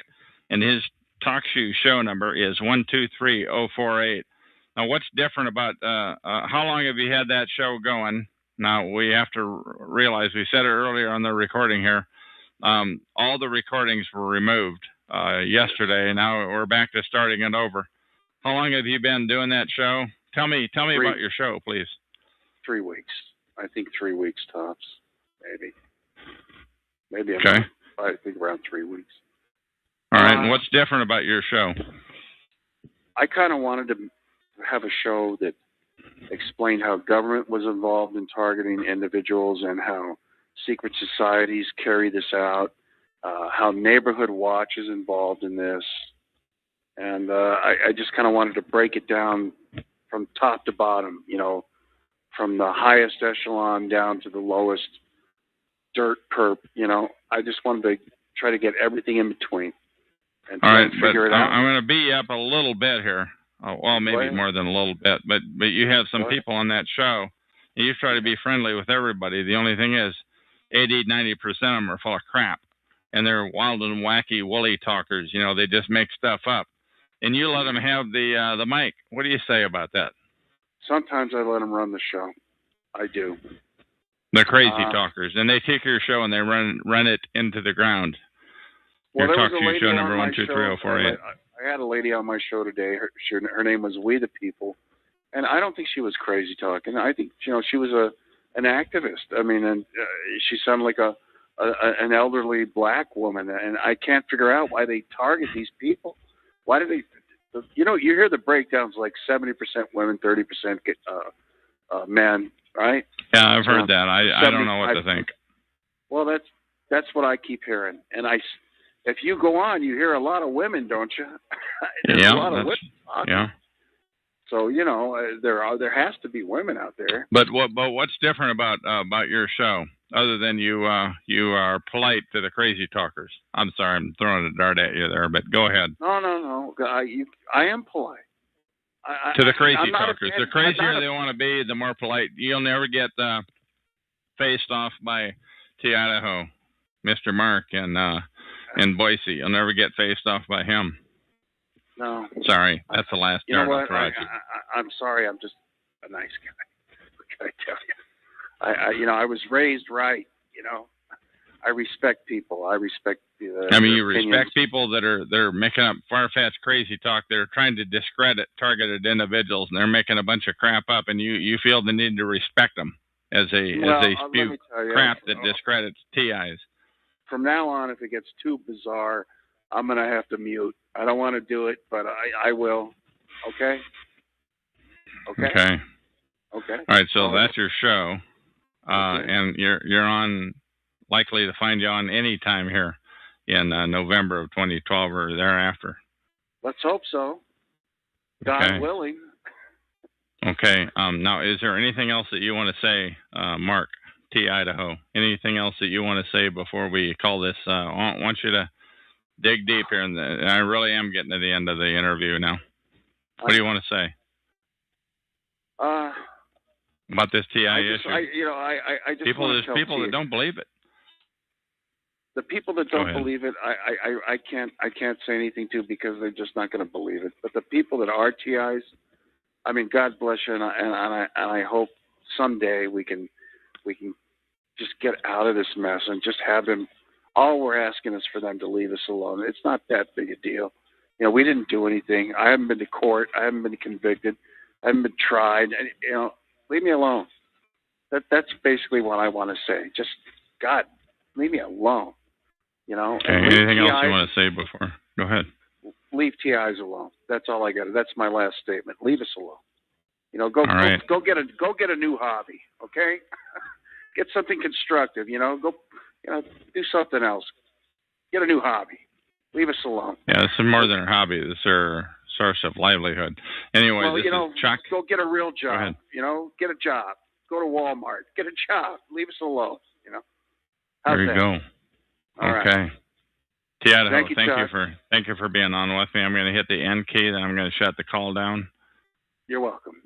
and his TalkShoe show number is 123048. Now, what's different about how long have you had that show going? Now, we have to realize, we said it earlier on the recording here, all the recordings were removed yesterday. Now we're back to starting it over. How long have you been doing that show? Tell me about your show, please. 3 weeks. I think 3 weeks tops, maybe. Okay. I think around 3 weeks. All right. And what's different about your show? I kind of wanted to have a show that explained how government was involved in targeting individuals and how secret societies carry this out, how Neighborhood Watch is involved in this. And I just kind of wanted to break it down from top to bottom, you know, from the highest echelon down to the lowest dirt perp, you know. I just wanted to try to get everything in between and try to figure it out. I'm going to beat you up a little bit here. Well, maybe more than a little bit, but you have some people on that show, and you try to be friendly with everybody. The only thing is 80-90% of them are full of crap, and they're wild and wacky woolly talkers. You know, they just make stuff up. And you let them have the mic. What do you say about that? Sometimes I let them run the show. I do. They're crazy talkers, and they take your show and they run it into the ground. Well, Your there talk was a show lady show on number my 123048. I had a lady on my show today. Her name was We the People, and I don't think she was crazy talking. I think she was an activist. I mean, and she sounded like an elderly black woman, and I can't figure out why they target these people. Why do they? You hear the breakdowns like 70% women, 30% men, right? Yeah, I've heard that. I don't know what to think. Well, that's what I keep hearing, and if you go on, you hear a lot of women, don't you? There's a lot of women talking. Yeah. So there has to be women out there. But what's different about your show, other than you are polite to the crazy talkers? I'm sorry, I'm throwing a dart at you there, but go ahead. No. I am polite. To the crazy talkers, the crazier they want to be, the more polite. You'll never get faced off by Idaho, Mr. Mark, in Boise. You'll never get faced off by him. No. Sorry, that's the last dart I'll throw at you. I'm sorry. I'm just a nice guy. What can I tell you? I was raised right. I respect people. I respect. You respect people that are making up far-fetched crazy talk. They're trying to discredit targeted individuals, and they're making a bunch of crap up. And you feel the need to respect them as they spew crap that discredits TIs. From now on, if it gets too bizarre, I'm gonna have to mute. I don't want to do it, but I will. Okay. Okay. All right. So that's your show, and you're on. Likely to find you on any time here in November of 2012 or thereafter. Let's hope so. God willing. Okay. Now, is there anything else that you want to say, Mark T. Idaho? Anything else that you want to say before we call this? I want you to dig deep here, and I really am getting to the end of the interview now. What do you want to say? About this TI issue? There's people that don't believe it. The people that don't believe it, I can't say anything to because they're just not going to believe it. But the people that are TIs, I mean, God bless you, and I hope someday we can just get out of this mess and just have them. All we're asking is for them to leave us alone. It's not that big a deal. We didn't do anything. I haven't been to court. I haven't been convicted. I haven't been tried. And, leave me alone. That's basically what I want to say. Just God, leave me alone. Okay, anything else you want to say before? Go ahead. Leave TIs alone. That's all I got. That's my last statement. Leave us alone. Go get a new hobby. Okay, get something constructive. Go do something else. Get a new hobby. Leave us alone. Yeah, this is more than a hobby. This is their source of livelihood. Anyway, this is Chuck. Go get a real job. Go ahead. Get a job. Go to Walmart. Get a job. Leave us alone. There you go. All okay. Right. T. Idaho, thank you for being on with me. I'm going to hit the end key, then I'm going to shut the call down. You're welcome.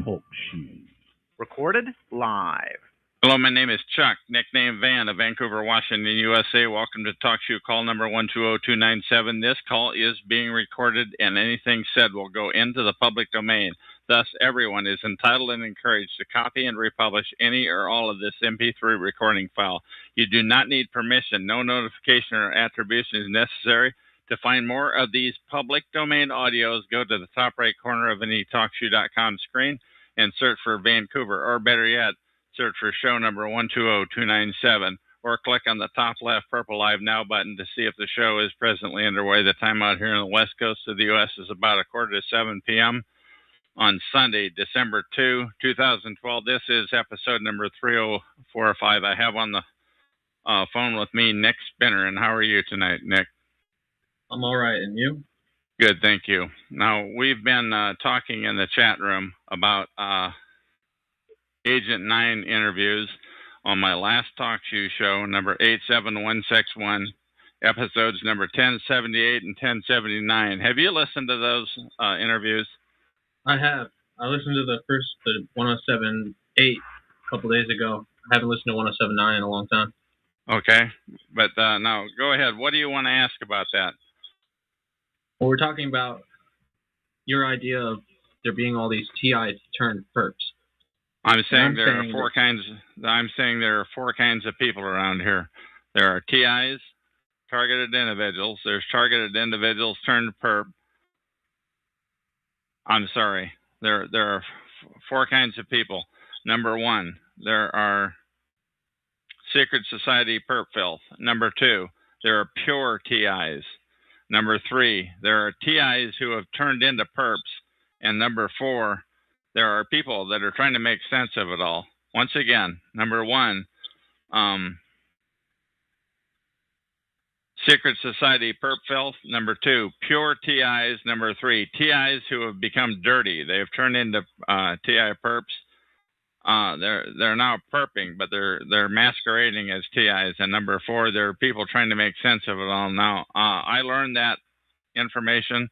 Talk show. Recorded live. Hello, my name is Chuck, nickname Van of Vancouver, Washington, USA. Welcome to Talk Show call number 120297. This call is being recorded, and anything said will go into the public domain. Thus, everyone is entitled and encouraged to copy and republish any or all of this MP3 recording file. You do not need permission. No notification or attribution is necessary. To find more of these public domain audios, go to the top right corner of any TalkShoe.com screen and search for Vancouver, or better yet, search for show number 120297, or click on the top left purple Live Now button to see if the show is presently underway. The time out here on the west coast of the U.S. is about 6:45 p.m. on Sunday, December 2, 2012. This is episode number 3045. I have on the phone with me Nick Spinner. And how are you tonight, Nick? I'm all right. And you? Good, thank you. Now, we've been talking in the chat room about Agent 9 interviews on my last Talk show, number 87161, episodes number 1078 and 1079. Have you listened to those interviews? I have. I listened to the 1078 a couple days ago. I haven't listened to 1079 in a long time. Okay, but now go ahead. What do you want to ask about that? Well, we're talking about your idea of there being all these TIs turned perps. I'm saying there are four kinds. I'm saying there are four kinds of people around here. There are TIs, targeted individuals. There's targeted individuals turned perp. I'm sorry. There are four kinds of people. Number one, there are secret society perp filth. Number two, there are pure TIs. Number three, there are TIs who have turned into perps. And number four, there are people that are trying to make sense of it all. Once again, number one, secret society perp filth. Number two, pure TIs. Number three, TIs who have become dirty. They have turned into TI perps. They're now perping, but they're masquerading as TIs. And number four, there are people trying to make sense of it all now. I learned that information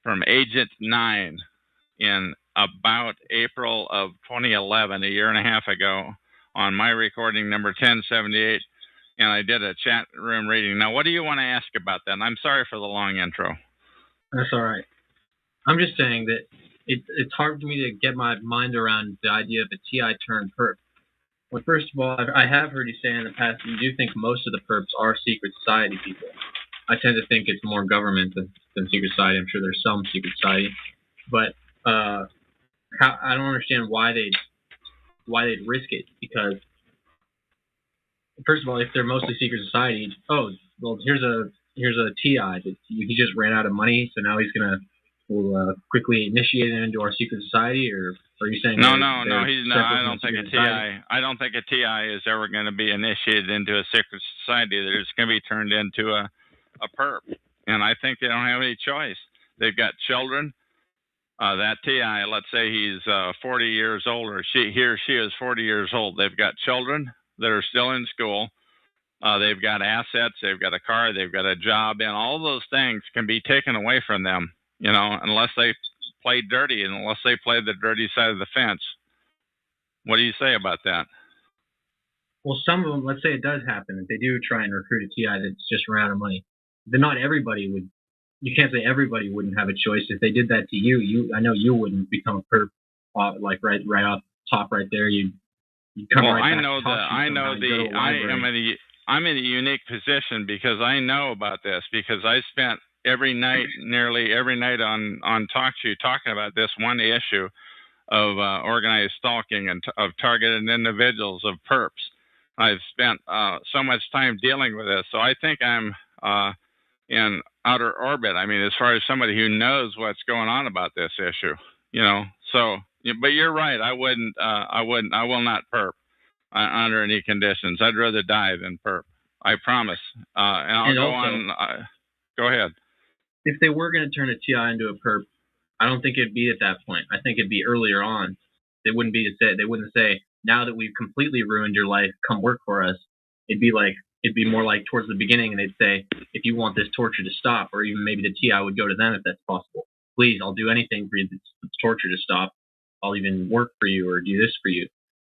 from Agent 9 in about April of 2011, a year and a half ago, on my recording number 1078, and I did a chat room reading. Now, what do you want to ask about that? And I'm sorry for the long intro. That's all right. I'm just saying that it's hard for me to get my mind around the idea of a TI turned perp. Well, first of all, I have heard you say in the past that you do think most of the perps are secret society people. I tend to think it's more government than secret society. I'm sure there's some secret society, but I don't understand why they'd risk it, because first of all, if they're mostly secret society, oh well, here's a TI that he just ran out of money, so now he's gonna quickly initiate it into our secret society, or are you saying no? He's not. I don't think a TI. I don't think a TI is ever going to be initiated into a secret society. They're just going to be turned into a perp, and I think they don't have any choice. They've got children. That TI, let's say he's 40 years old, or he or she is 40 years old. They've got children that are still in school. They've got assets. They've got a car. They've got a job, and all those things can be taken away from them, unless they play dirty and unless they play the dirty side of the fence. What do you say about that? Well, some of them, let's say it does happen, if they do try and recruit a TI that's just ran out of money, then not everybody would. You can't say everybody wouldn't have a choice. If they did that to you, I know you wouldn't become a perp, like right off top right there. You'd come right back. I'm in a unique position because I know about this, because I spent nearly every night on TalkShoe talking about this one issue of organized stalking and of targeted individuals, of perps. I've spent so much time dealing with this, so I think I'm in outer orbit. I mean, as far as somebody who knows what's going on about this issue, So, but you're right. I will not perp under any conditions. I'd rather die than perp. I promise. And I'll go on. Go ahead. If they were going to turn a TI into a perp, I don't think it'd be at that point. I think it'd be earlier on. They wouldn't say, now that we've completely ruined your life, come work for us. It'd be more like towards the beginning, and they'd say, if you want this torture to stop, or even maybe the TI would go to them if that's possible. Please, I'll do anything for you, this torture to stop. I'll even work for you or do this for you.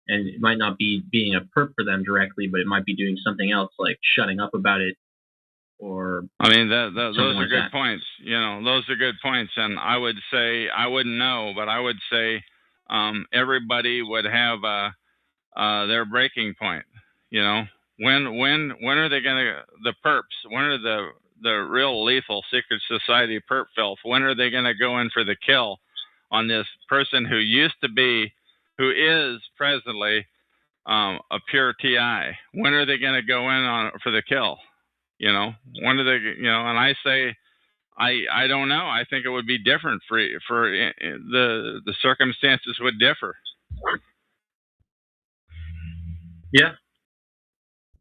And it might not be being a perp for them directly, but it might be doing something else, like shutting up about it. Or I mean, those are good points. Those are good points. And I would say, I wouldn't know, but I would say everybody would have their breaking point. When are they going to, the perps, when are the real lethal secret society perp filth, when are they going to go in for the kill on this person who is presently a pure TI? When are they going to go in for the kill? When are they, and I say, I don't know. I think it would be different for the circumstances would differ. Yeah.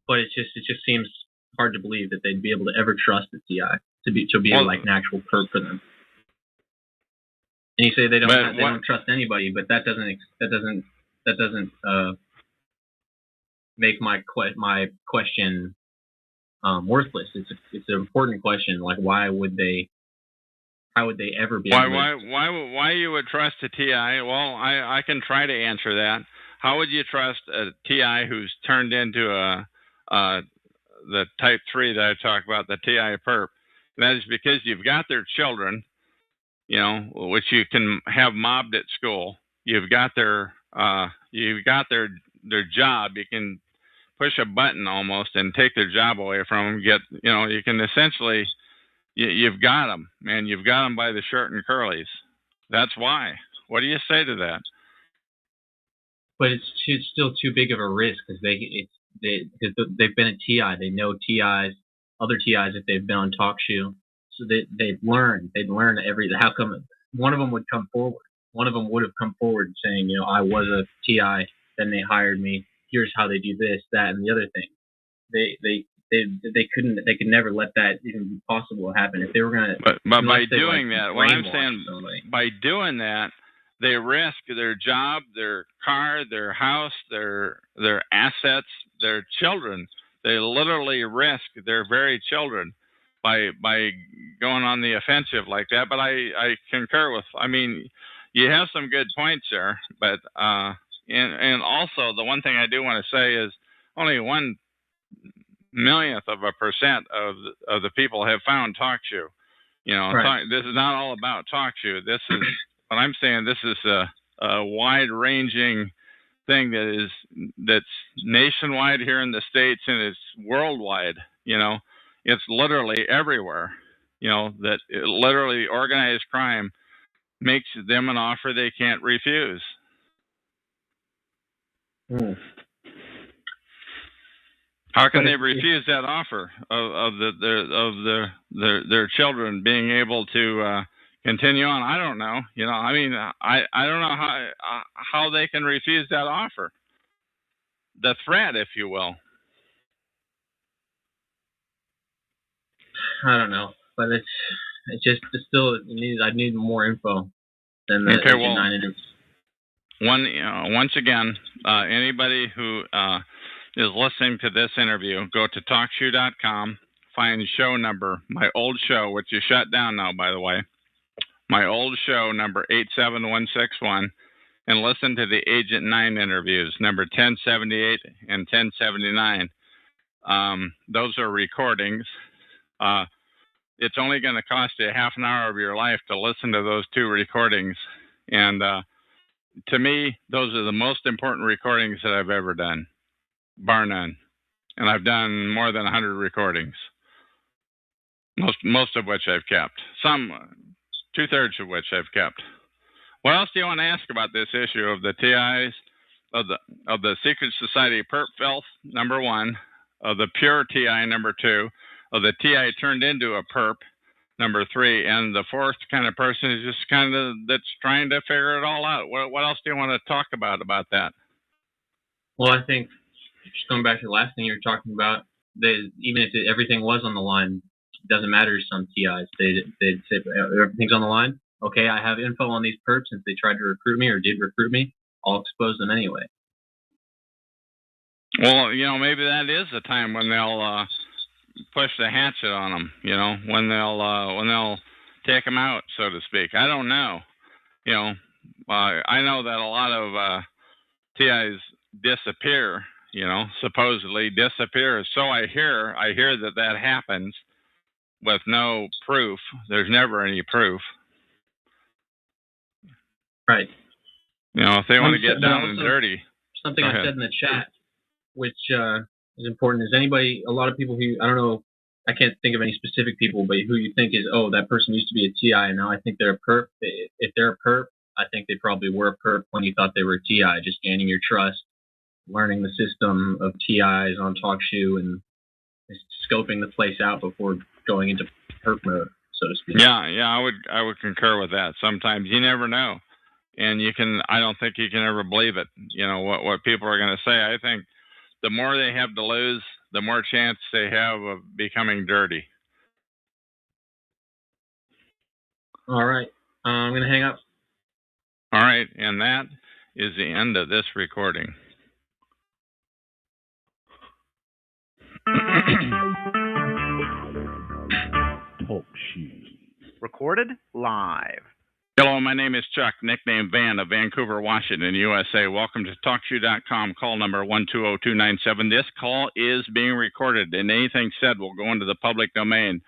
But it just seems hard to believe that they'd be able to ever trust the TI to be like an actual perp for them. And you say they don't trust anybody, but that doesn't make my question worthless. It's an important question. Like, how would they ever be able to... Why you would trust a TI? Well, I can try to answer that. How would you trust a TI who's turned into the type 3 that I talk about, the TI perp? That is because you've got their children, which you can have mobbed at school. You've got their you've got their job. You can push a button almost and take their job away from them. You can essentially, you've got them, man. You've got them by the shirt and curlies. That's why. What do you say to that? But it's still too big of a risk because they've been at TI. They know TIs, other TIs if they've been on TalkShoe. So they'd learn how come one of them would come forward. One of them would have come forward saying, I was a TI, then they hired me. Here's how they do this, that, and the other thing. They could never let that even be possible to happen if they were gonna. But by doing that, what I'm saying, by doing that, they risk their job, their car, their house, their assets, their children. They literally risk their very children by going on the offensive like that. But I concur with. I mean, you have some good points there, but and also the one thing I do want to say is only 1/1,000,000% of the people have found TalkShoe. Right. This is not all about TalkShoe. This is what I'm saying. This is a wide-ranging thing that's nationwide here in the States, and it's worldwide. It's literally everywhere. That literally organized crime makes them an offer they can't refuse. How can they refuse that offer of their children being able to continue on? I don't know. I mean, I don't know how they can refuse that offer. The threat, if you will. I don't know, but it's still I need more info than the okay, well, 9 interviews. Once again, anybody who is listening to this interview, go to TalkShoe.com, find show number, my old show, which is shut down now, by the way, my old show, number 87161, and listen to the Agent 9 interviews, number 1078 and 1079. Those are recordings. It's only going to cost you half an hour of your life to listen to those 2 recordings. And to me, those are the most important recordings that I've ever done, bar none. And I've done more than 100 recordings, most of which I've kept. Some, 2/3 of which I've kept. What else do you want to ask about this issue of the TIs, of the Secret Society perp filth, number 1, of the pure TI, number 2, of the TI turned into a perp, number 3, and the 4th kind of person is just kind of that's trying to figure it all out. What else do you want to talk about that? Well, I think just going back to the last thing you were talking about, even if everything was on the line, it doesn't matter to some TIs. They'd say everything's on the line. Okay, I have info on these perps. If they tried to recruit me or did recruit me, I'll expose them anyway. Well, maybe that is the time when they'll push the hatchet on them. When they'll take them out, so to speak. I don't know. I know that a lot of TIs disappear. Supposedly disappear. So I hear that happens with no proof. There's never any proof. Right. If they want to get down and dirty. Something I said in the chat, which is important, is a lot of people who, I don't know, I can't think of any specific people, but who you think is, that person used to be a TI, and now I think they're a perp. If they're a perp, I think they probably were a perp when you thought they were a TI, just gaining your trust, learning the system of TIs on TalkShoe, and scoping the place out before going into perp mode, so to speak. Yeah, I would concur with that. Sometimes you never know. And I don't think you can ever believe it. What people are going to say. I think the more they have to lose, the more chance they have of becoming dirty. All right. I'm going to hang up. All right. And that is the end of this recording. TalkShoe. Recorded live. Hello, my name is Chuck, nickname Van of Vancouver, Washington, USA. Welcome to TalkShoe.com, call number 120297. This call is being recorded, and anything said will go into the public domain.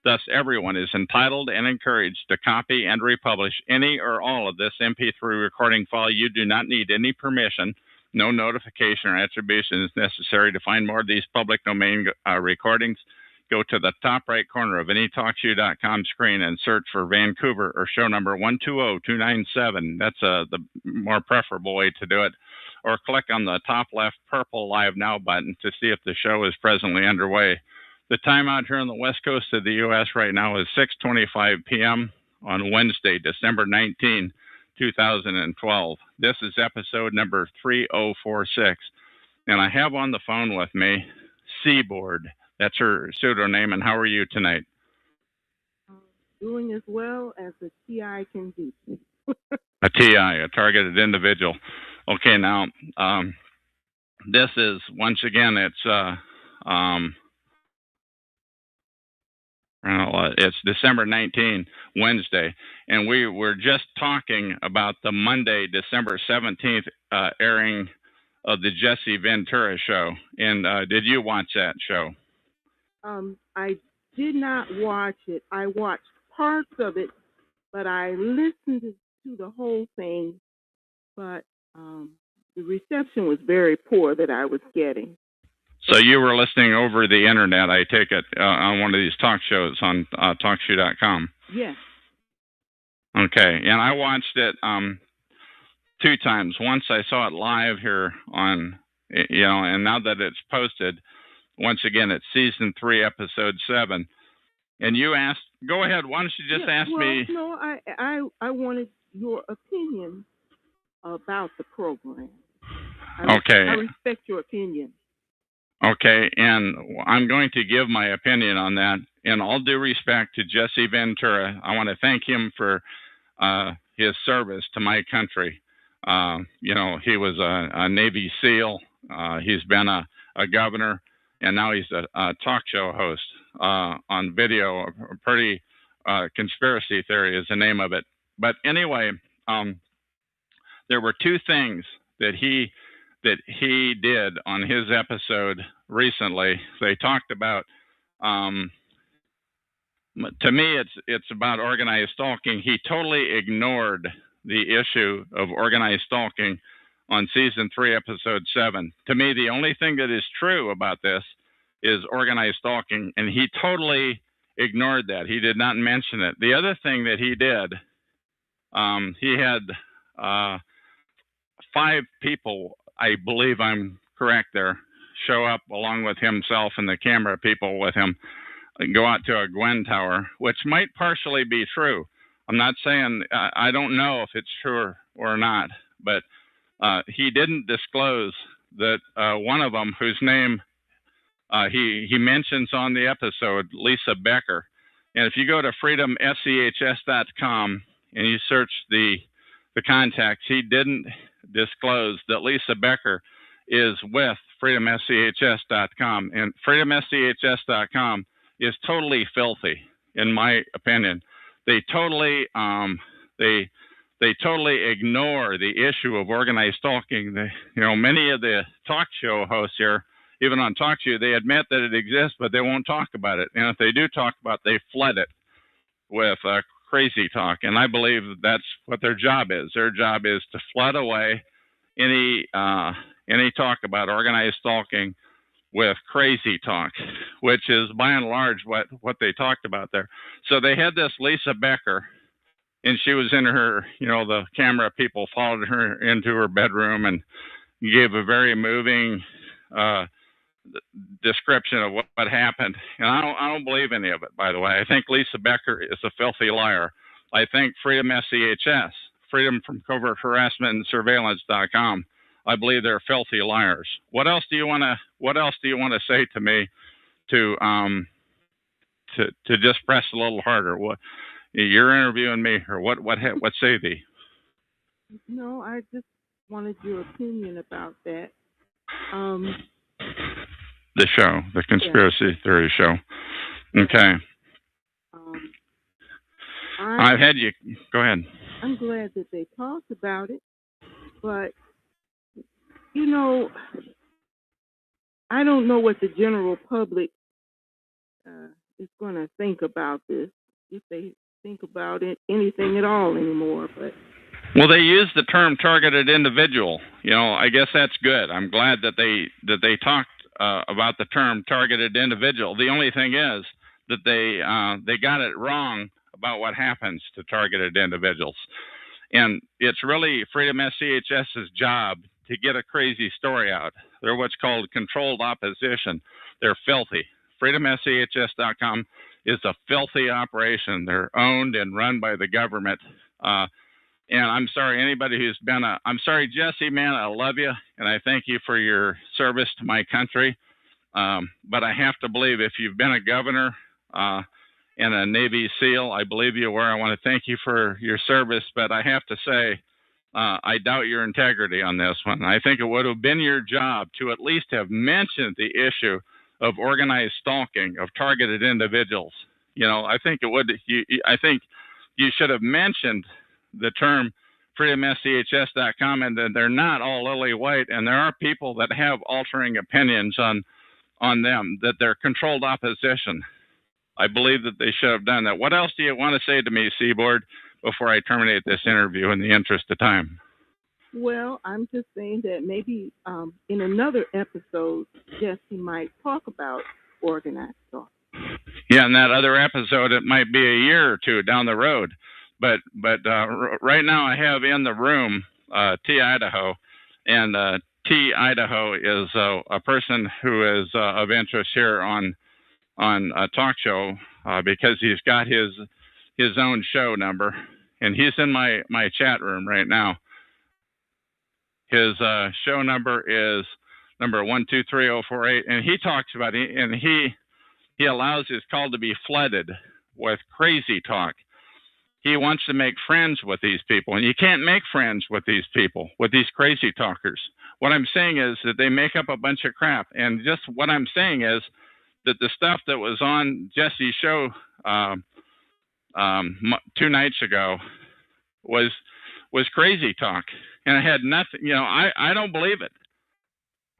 Thus, everyone is entitled and encouraged to copy and republish any or all of this MP3 recording file. You do not need any permission No notification or attribution is necessary. To find more of these public domain recordings, go to the top right corner of any TalkShoe.com screen and search for Vancouver or show number 120297. That's the more preferable way to do it. Or click on the top left purple Live Now button to see if the show is presently underway. The time out here on the west coast of the U.S. right now is 6:25 p.m. on Wednesday, December 19, 2012. This is episode number 3046. And I have on the phone with me Seaboard. That's her pseudonym. And how are you tonight? Doing as well as a TI can do. A TI, a targeted individual. Okay, now, this is, once again, it's December 19, Wednesday, and we were just talking about the Monday, December 17th airing of the Jesse Ventura show. And did you watch that show? I did not watch it. I watched parts of it, but I listened to the whole thing. But the reception was very poor that I was getting. So you were listening over the internet, I take it, on one of these talk shows on TalkShoe.com? Yes. Okay, and I watched it 2 times. Once I saw it live here on, and now that it's posted, once again, it's season 3, episode 7. And you asked, go ahead, why don't you just ask me? No, I wanted your opinion about the program. Okay. I respect your opinion. Okay, and I'm going to give my opinion on that. In all due respect to Jesse Ventura, I want to thank him for his service to my country. He was a Navy SEAL. He's been a governor, and now he's a talk show host on video. A pretty conspiracy theory is the name of it. But anyway, there were 2 things that he did on his episode recently. They talked about, to me, it's about organized stalking. He totally ignored the issue of organized stalking on season 3, episode 7. To me, the only thing that is true about this is organized stalking, and he totally ignored that. He did not mention it. The other thing that he did, he had 5 people, I believe I'm correct there, show up along with himself and the camera people with him, and go out to a Gwen Tower, which might partially be true. I'm not saying, I don't know if it's true or not, but he didn't disclose that one of them, whose name he mentions on the episode, Lisa Becker. And if you go to freedomschs.com and you search the contacts, he didn't disclose that Lisa Becker is with freedomschs.com. And freedomschs.com is totally filthy, in my opinion. They totally they totally ignore the issue of organized stalking. Many of the talk show hosts here, even on TalkShoe, they admit that it exists, but they won't talk about it. And if they do talk about it, they flood it with crazy talk. And I believe that's what their job is. Their job is to flood away any talk about organized stalking with crazy talk, which is by and large what they talked about there. So they had this Lisa Becker, and she was in her, the camera people followed her into her bedroom and gave a very moving description of what happened. And I don't believe any of it, by the way. I think Lisa Becker is a filthy liar. I think Freedom SCHS, Freedom from Covert Harassment and Surveillance.com, I believe they're filthy liars. What else do you want to say to me to just press a little harder? What you're interviewing me, or what say thee? No, I just wanted your opinion about that. The show, the conspiracy theory show. Okay. I've had you. Go ahead. I'm glad that they talked about it, but I don't know what the general public is going to think about this, if they think about it anything at all anymore. But Well, they use the term targeted individual. I guess that's good. I'm glad that they talked about the term targeted individual. The only thing is that they got it wrong about what happens to targeted individuals. And it's really Freedom SCHS's job to get a crazy story out. They're what's called controlled opposition. They're filthy. FreedomSCHS.com is a filthy operation. They're owned and run by the government. And I'm sorry, anybody who's been I'm sorry, Jesse, man, I love you, and I thank you for your service to my country. But I have to believe if you've been a governor and a Navy SEAL, I believe you were. I want to thank you for your service, but I have to say, I doubt your integrity on this one. I think it would have been your job to at least have mentioned the issue of organized stalking of targeted individuals. I think it would. I think you should have mentioned the term freedomschs.com, and that they're not all lily white, and there are people that have altering opinions on them, that they're controlled opposition. I believe that they should have done that. What else do you want to say to me, Seaboard, before I terminate this interview in the interest of time? Well, I'm just saying that maybe in another episode, Jesse might talk about organized stalking. Yeah, in that other episode, it might be a year or two down the road. But right now I have in the room T. Idaho, and T. Idaho is a person who is of interest here on a talk show because he's got his own show number, and he's in my chat room right now. His show number is number 123048, and he talks about it, and he allows his call to be flooded with crazy talk. He wants to make friends with these people, and you can't make friends with these people, with these crazy talkers. What I'm saying is that they make up a bunch of crap, and just what I'm saying is that the stuff that was on Jesse's show 2 nights ago was crazy talk, and it had nothing. I don't believe it.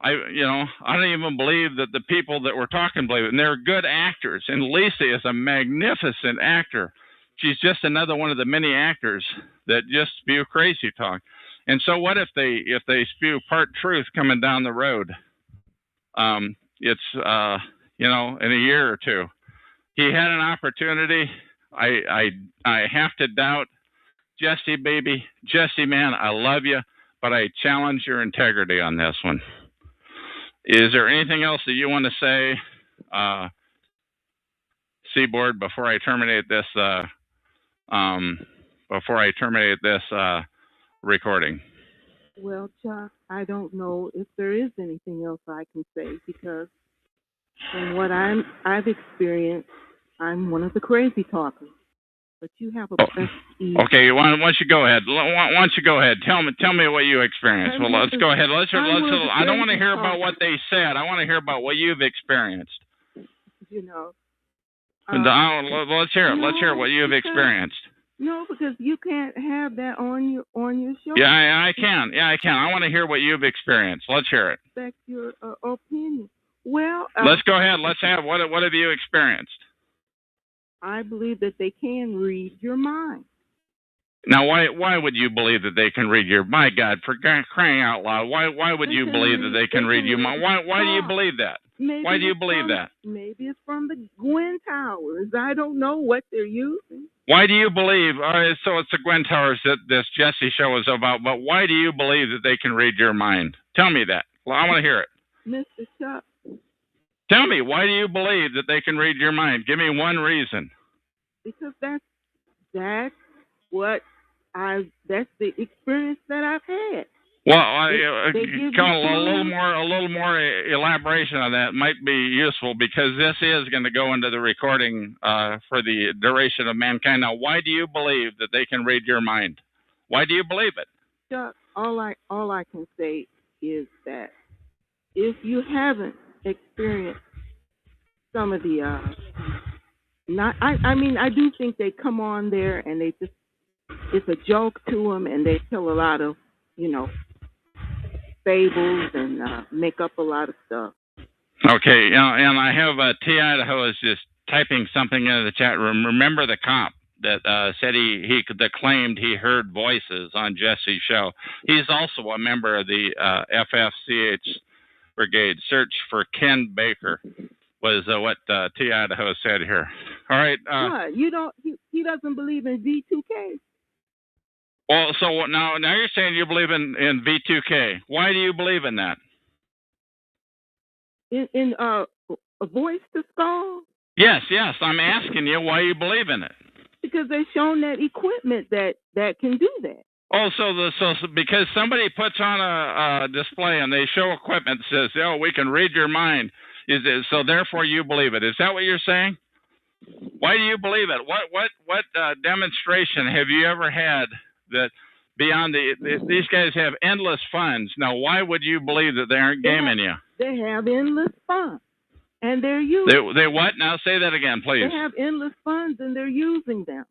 I don't even believe that the people that were talking believe it, and they're good actors. And Lisa is a magnificent actor. She's just another one of the many actors that just spew crazy talk. And so what if they spew part truth coming down the road? It's in a year or two. He had an opportunity. I have to doubt. Jesse, baby, Jesse, man, I love you, but I challenge your integrity on this one. Is there anything else that you want to say, Seaboard, before I terminate this? Recording. Well, Chuck, I don't know if there is anything else I can say, because from what I've experienced, I'm one of the crazy talkers. But you have a okay. Why don't you go ahead? Why don't you go ahead? Tell me what you experienced. Well, let's go ahead. I don't want to hear about what they said. I want to hear about what you've experienced. Let's hear it. Let's hear what you've experienced. No, because you can't have that on your show. Yeah, I can. Yeah, I can. I want to hear what you've experienced. Let's hear it. Respect your opinion. Well, let's go ahead. Let's have what have you experienced? I believe that they can read your mind. Now, why would you believe that they can read your? My God, for crying out loud! Why would you believe that they can read your mind? Why do you believe that? Why do you believe that? Maybe it's from the Gwen Towers. I don't know what they're using. Why do you believe? So it's the Gwen Towers that this Jesse show is about. But why do you believe that they can read your mind? Tell me that. Well, I want to hear it. Mr. Chuck. Tell me, why do you believe that they can read your mind? Give me one reason. Because that's the experience that I've had. Well, come on, a little more elaboration on that might be useful, because this is going to go into the recording for the duration of mankind. Now, why do you believe that they can read your mind? Why do you believe it? Chuck, all I can say is that if you haven't experienced some of the I do think they come on there and they just, it's a joke to them, and they tell a lot of, fables and make up a lot of stuff. Okay, and I have T. Idaho is just typing something into the chat room. Remember the cop. that said that claimed he heard voices on Jesse's show. He's also a member of the FFCH Brigade. Search for Ken Baker was what T. Idaho said here. All right. What? You don't? He doesn't believe in V2K. Well, so now you're saying you believe in V2K. Why do you believe in that? In a voice to skull? Yes. I'm asking you why you believe in it. Because they've shown that equipment that can do that. Oh, so because somebody puts on a display and they show equipment that says, "Oh, we can read your mind," so therefore you believe it. Is that what you're saying? Why do you believe it? What demonstration have you ever had that beyond these guys have endless funds? Now, why would you believe that they aren't gaming you? They have endless funds, and they're using. They what? Now say that again, please. They have endless funds, and they're using them.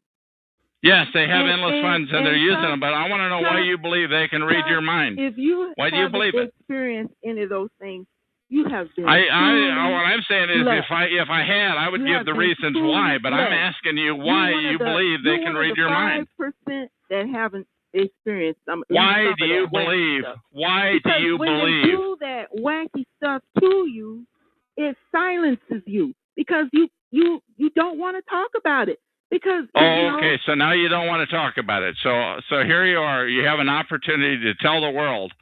Yes, they have endless funds, and they're using them. But I want to know why you believe they can read your mind. If you why do you believe it? Experienced any of those things, you have been. What I'm saying is, if I had, I would give the reasons why. But I'm asking you why you believe they can read your mind. 5% that haven't experienced some. Why do you believe? Why do you believe? When they do that wacky stuff to you, it silences you because you don't want to talk about it. Because okay, so now you don't want to talk about it. So here you are. You have an opportunity to tell the world,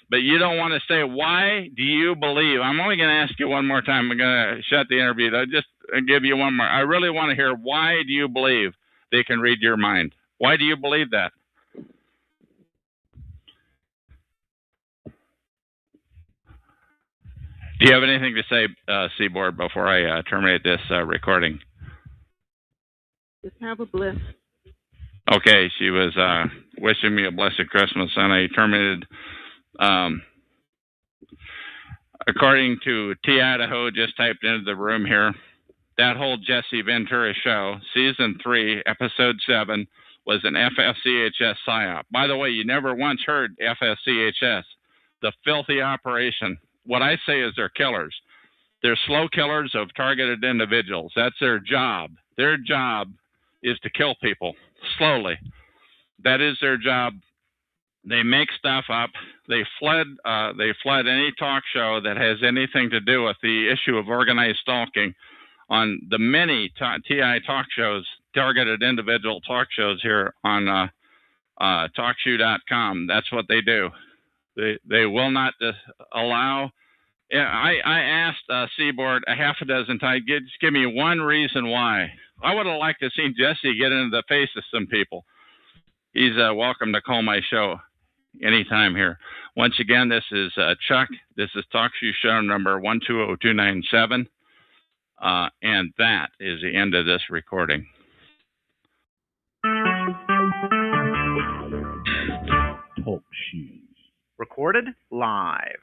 but you don't want to say, why do you believe? I'm only going to ask you one more time. I'm going to shut the interview. I'll just give you one more. I really want to hear, why do you believe they can read your mind? Why do you believe that? Do you have anything to say, Seaboard, before I terminate this recording? Just have a blessed. Okay, she was wishing me a blessed Christmas, and I terminated. According to T. Idaho, just typed into the room here, that whole Jesse Ventura show, season 3, episode 7, was an FFCHS psyop. By the way, you never once heard FFCHS, the filthy operation. What I say is they're killers. They're slow killers of targeted individuals. That's their job. Their job is to kill people slowly. That is their job. They make stuff up. They fled any talk show that has anything to do with the issue of organized stalking on the many TI talk shows, targeted individual talk shows here on TalkShoe.com. That's what they do. They will not allow. I asked Seaboard a half a dozen times, just give me one reason why. I would have liked to see Jesse get into the face of some people. He's welcome to call my show anytime here. Once again, this is Chuck. This is TalkShoe show number 120297. And that is the end of this recording. TalkShoe. Recorded live.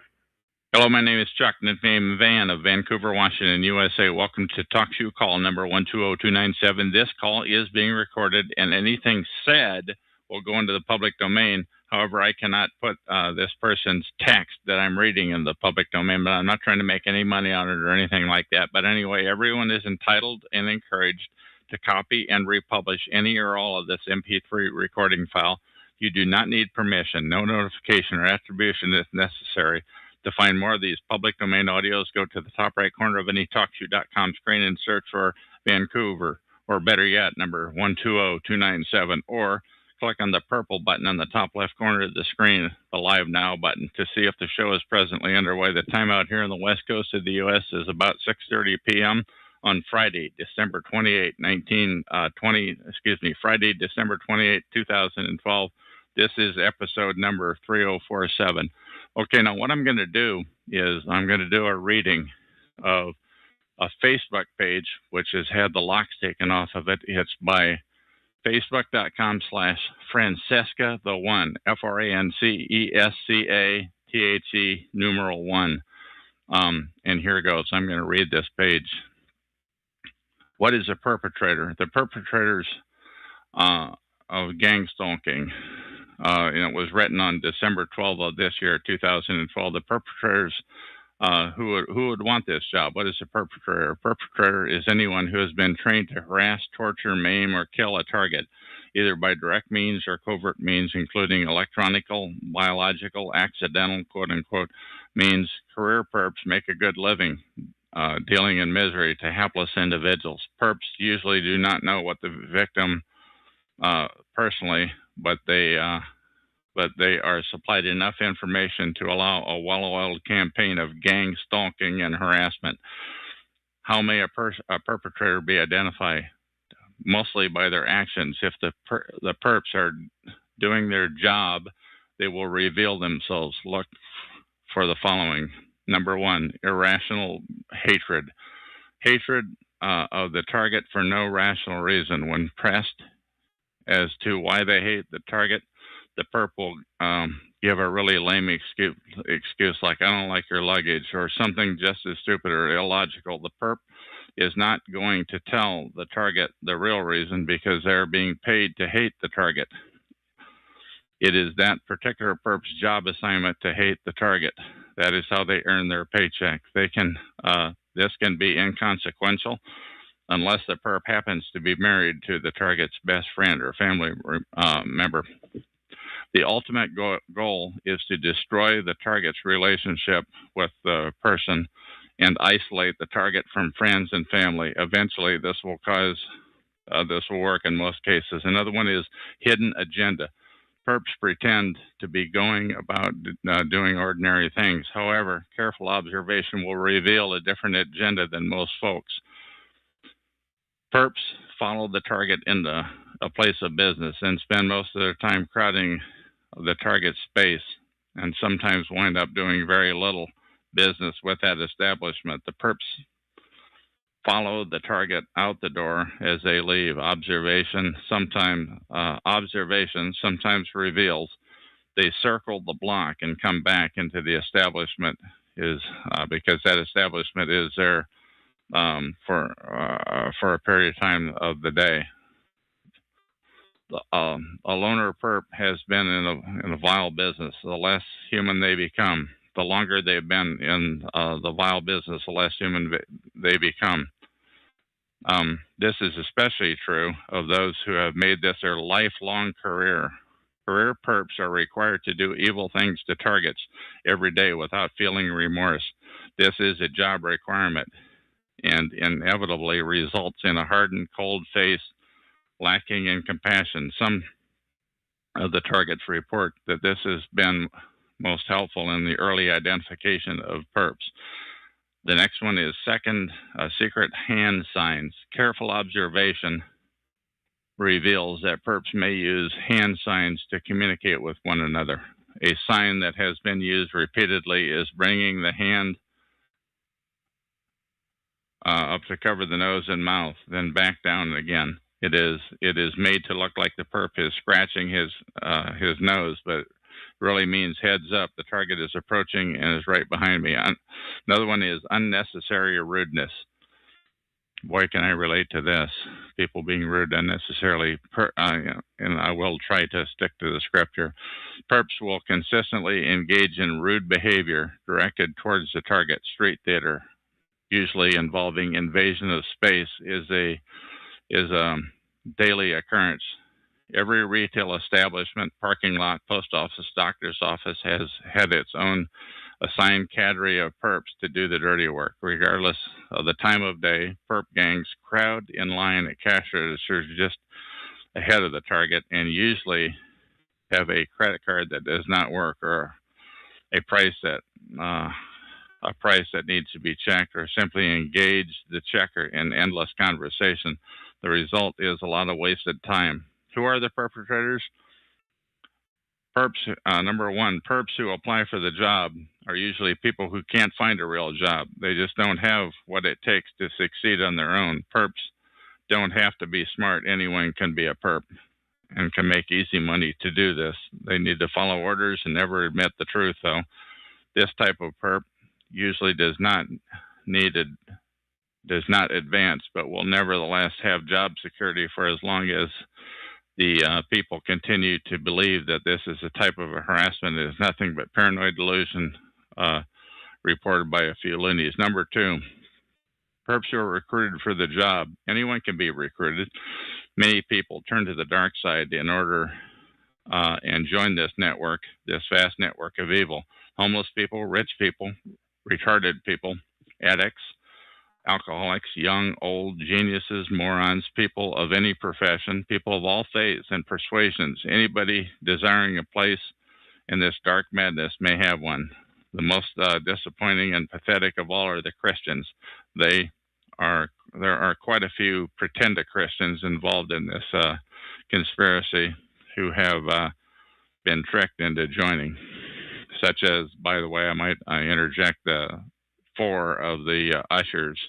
Hello, my name is Chuck, nickname Van of Vancouver, Washington, USA. Welcome to TalkShoe call number 120297. This call is being recorded, and anything said will go into the public domain. However, I cannot put this person's text that I'm reading in the public domain, but I'm not trying to make any money on it or anything like that. But anyway, everyone is entitled and encouraged to copy and republish any or all of this MP3 recording file. You do not need permission. No notification or attribution is necessary. To find more of these public domain audios, go to the top right corner of any TalkShoe.com screen and search for Vancouver, or better yet, number 120297, or click on the purple button on the top left corner of the screen, the Live Now button, to see if the show is presently underway. The time out here on the west coast of the U.S. is about 6:30 p.m. on Friday, December 28, Friday, December 28, 2012. This is episode number 3047. Okay, now what I'm going to do is I'm going to do a reading of a Facebook page, which has had the locks taken off of it. It's by Facebook.com/Francesca the One, FRANCESCATHE numeral 1. And here goes. I'm going to read this page. What is a perpetrator? The perpetrators of Gangstalking. It was written on December 12th of this year, 2012. The perpetrators Who would want this job? What is a perpetrator? A perpetrator is anyone who has been trained to harass, torture, maim, or kill a target, either by direct means or covert means, including electronical, biological, accidental, quote unquote, means. Career perps make a good living dealing in misery to helpless individuals. Perps usually do not know what the victim personally, but they are supplied enough information to allow a well-oiled campaign of gang stalking and harassment. How may a perpetrator be identified? Mostly by their actions. If the perps are doing their job, they will reveal themselves. Look for the following. Number one, irrational hatred. Hatred of the target for no rational reason. When pressed as to why they hate the target, the perp will give a really lame excuse like, I don't like your luggage, or something just as stupid or illogical. The perp is not going to tell the target the real reason because they're being paid to hate the target. It is that particular perp's job assignment to hate the target. That is how they earn their paycheck. This can be inconsequential unless the perp happens to be married to the target's best friend or family member. The ultimate goal is to destroy the target's relationship with the person and isolate the target from friends and family. Eventually, this will work in most cases. Another one is hidden agenda. Perps pretend to be going about doing ordinary things. However, careful observation will reveal a different agenda than most folks. Perps follow the target into a place of business and spend most of their time crowding the target's space, and sometimes wind up doing very little business with that establishment. The perps follow the target out the door as they leave. Observation sometimes reveals they circle the block and come back into the establishment because that establishment is there for a period of time of the day. A loner perp has been in a vile business. The less human they become, the longer they've been in the vile business, the less human they become. This is especially true of those who have made this their lifelong career. Career perps are required to do evil things to targets every day without feeling remorse. This is a job requirement and inevitably results in a hardened, cold face, lacking in compassion. Some of the targets report that this has been most helpful in the early identification of perps. The next one is secret hand signs. Careful observation reveals that perps may use hand signs to communicate with one another. A sign that has been used repeatedly is bringing the hand up to cover the nose and mouth, then back down again. It is made to look like the perp is scratching his nose, but really means heads up. The target is approaching and is right behind me. Another one is unnecessary rudeness. Boy, can I relate to this. People being rude unnecessarily, and I will try to stick to the script here. Perps will consistently engage in rude behavior directed towards the target. Street theater, usually involving invasion of space, is a daily occurrence. Every retail establishment, parking lot, post office, doctor's office has had its own assigned cadre of perps to do the dirty work. Regardless of the time of day, perp gangs crowd in line at cash registers just ahead of the target and usually have a credit card that does not work, or a price that needs to be checked, or simply engage the checker in endless conversation. The result is a lot of wasted time. Who are the perpetrators? Perps, number one, perps who apply for the job are usually people who can't find a real job. They just don't have what it takes to succeed on their own. Perps don't have to be smart. Anyone can be a perp and can make easy money to do this. They need to follow orders and never admit the truth, though. This type of perp usually does not advance, but will nevertheless have job security for as long as the people continue to believe that this is a type of harassment. It is nothing but paranoid delusion reported by a few loonies. Number two, perps who are recruited for the job. Anyone can be recruited. Many people turn to the dark side in order and join this network, this vast network of evil. Homeless people, rich people, retarded people, addicts, alcoholics, young, old, geniuses, morons, people of any profession, people of all faiths and persuasions. Anybody desiring a place in this dark madness may have one. The most disappointing and pathetic of all are the Christians. There are quite a few pretended Christians involved in this conspiracy who have been tricked into joining, such as, by the way, I might interject 4 of the ushers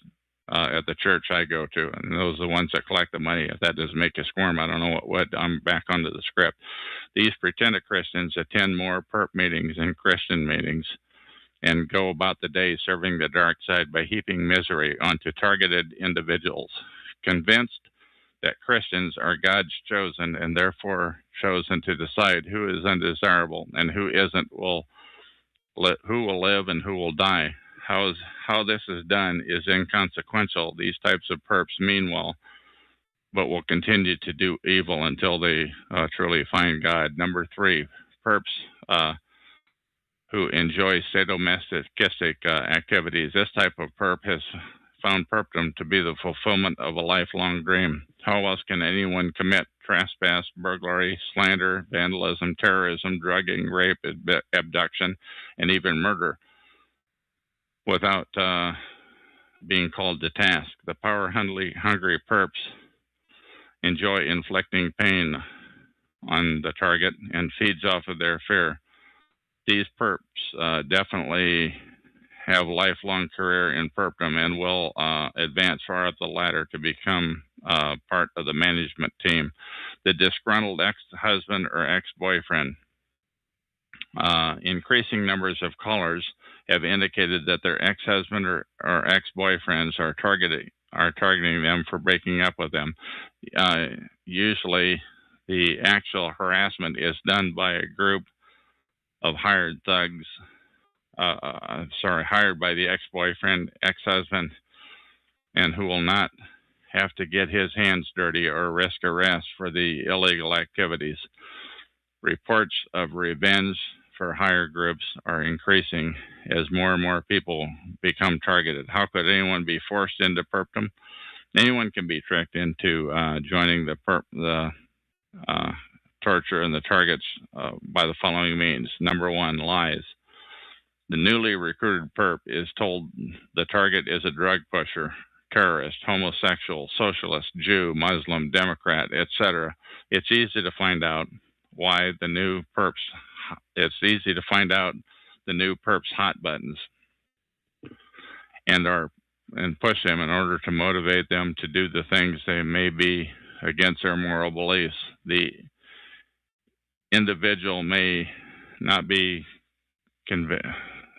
at the church I go to, and those are the ones that collect the money. If that doesn't make you squirm, I don't know what would. I'm back onto the script. These pretended Christians attend more perp meetings and Christian meetings and go about the day serving the dark side by heaping misery onto targeted individuals. Convinced that Christians are God's chosen and therefore chosen to decide who is undesirable and who isn't, who will live and who will die. How this is done is inconsequential. These types of perps mean well, but will continue to do evil until they truly find God. Number 3, perps who enjoy sadomasochistic activities. This type of perp has found perpdom to be the fulfillment of a lifelong dream. How else can anyone commit trespass, burglary, slander, vandalism, terrorism, drugging, rape, abduction, and even murder without being called to task? The power-hungry perps enjoy inflicting pain on the target and feeds off of their fear. These perps definitely have lifelong career in perpdom and will advance far up the ladder to become part of the management team. The disgruntled ex-husband or ex-boyfriend. Increasing numbers of callers have indicated that their ex-husband or ex-boyfriends are targeting them for breaking up with them. Usually, the actual harassment is done by a group of hired thugs, hired by the ex-boyfriend, ex-husband, and who will not have to get his hands dirty or risk arrest for the illegal activities. Reports of revenge for higher groups are increasing as more and more people become targeted. How could anyone be forced into perpdom? Anyone can be tricked into joining the torture and the targets by the following means. Number 1, lies. The newly recruited perp is told the target is a drug pusher, terrorist, homosexual, socialist, Jew, Muslim, Democrat, etc. It's easy to find out why the new perps. It's easy to find out the new perps' hot buttons and push them in order to motivate them to do the things they may be against their moral beliefs. The individual may not be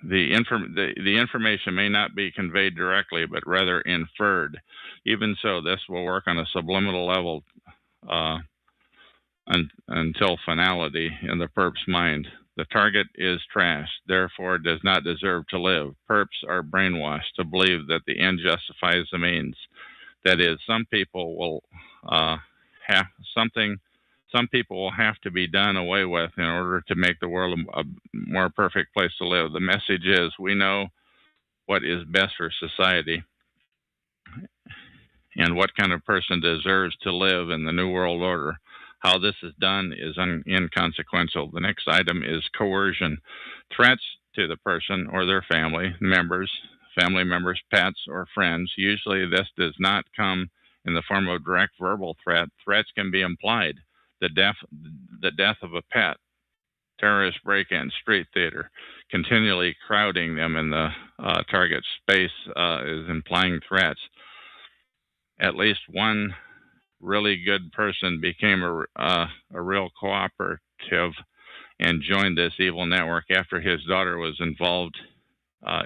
the information may not be conveyed directly, but rather inferred. Even so, this will work on a subliminal level until finality in the perp's mind. The target is trash, therefore does not deserve to live. Perps are brainwashed to believe that the end justifies the means. That is, some people will have to be done away with in order to make the world a more perfect place to live. The message is, we know what is best for society and what kind of person deserves to live in the New World Order. How this is done is inconsequential. The next item is coercion. Threats to the person or their family members, pets, or friends. Usually this does not come in the form of direct verbal threat. Threats can be implied. The death of a pet, terrorist break-in, street theater, continually crowding them in the target space is implying threats. At least one really good person became a real cooperative and joined this evil network after his daughter was involved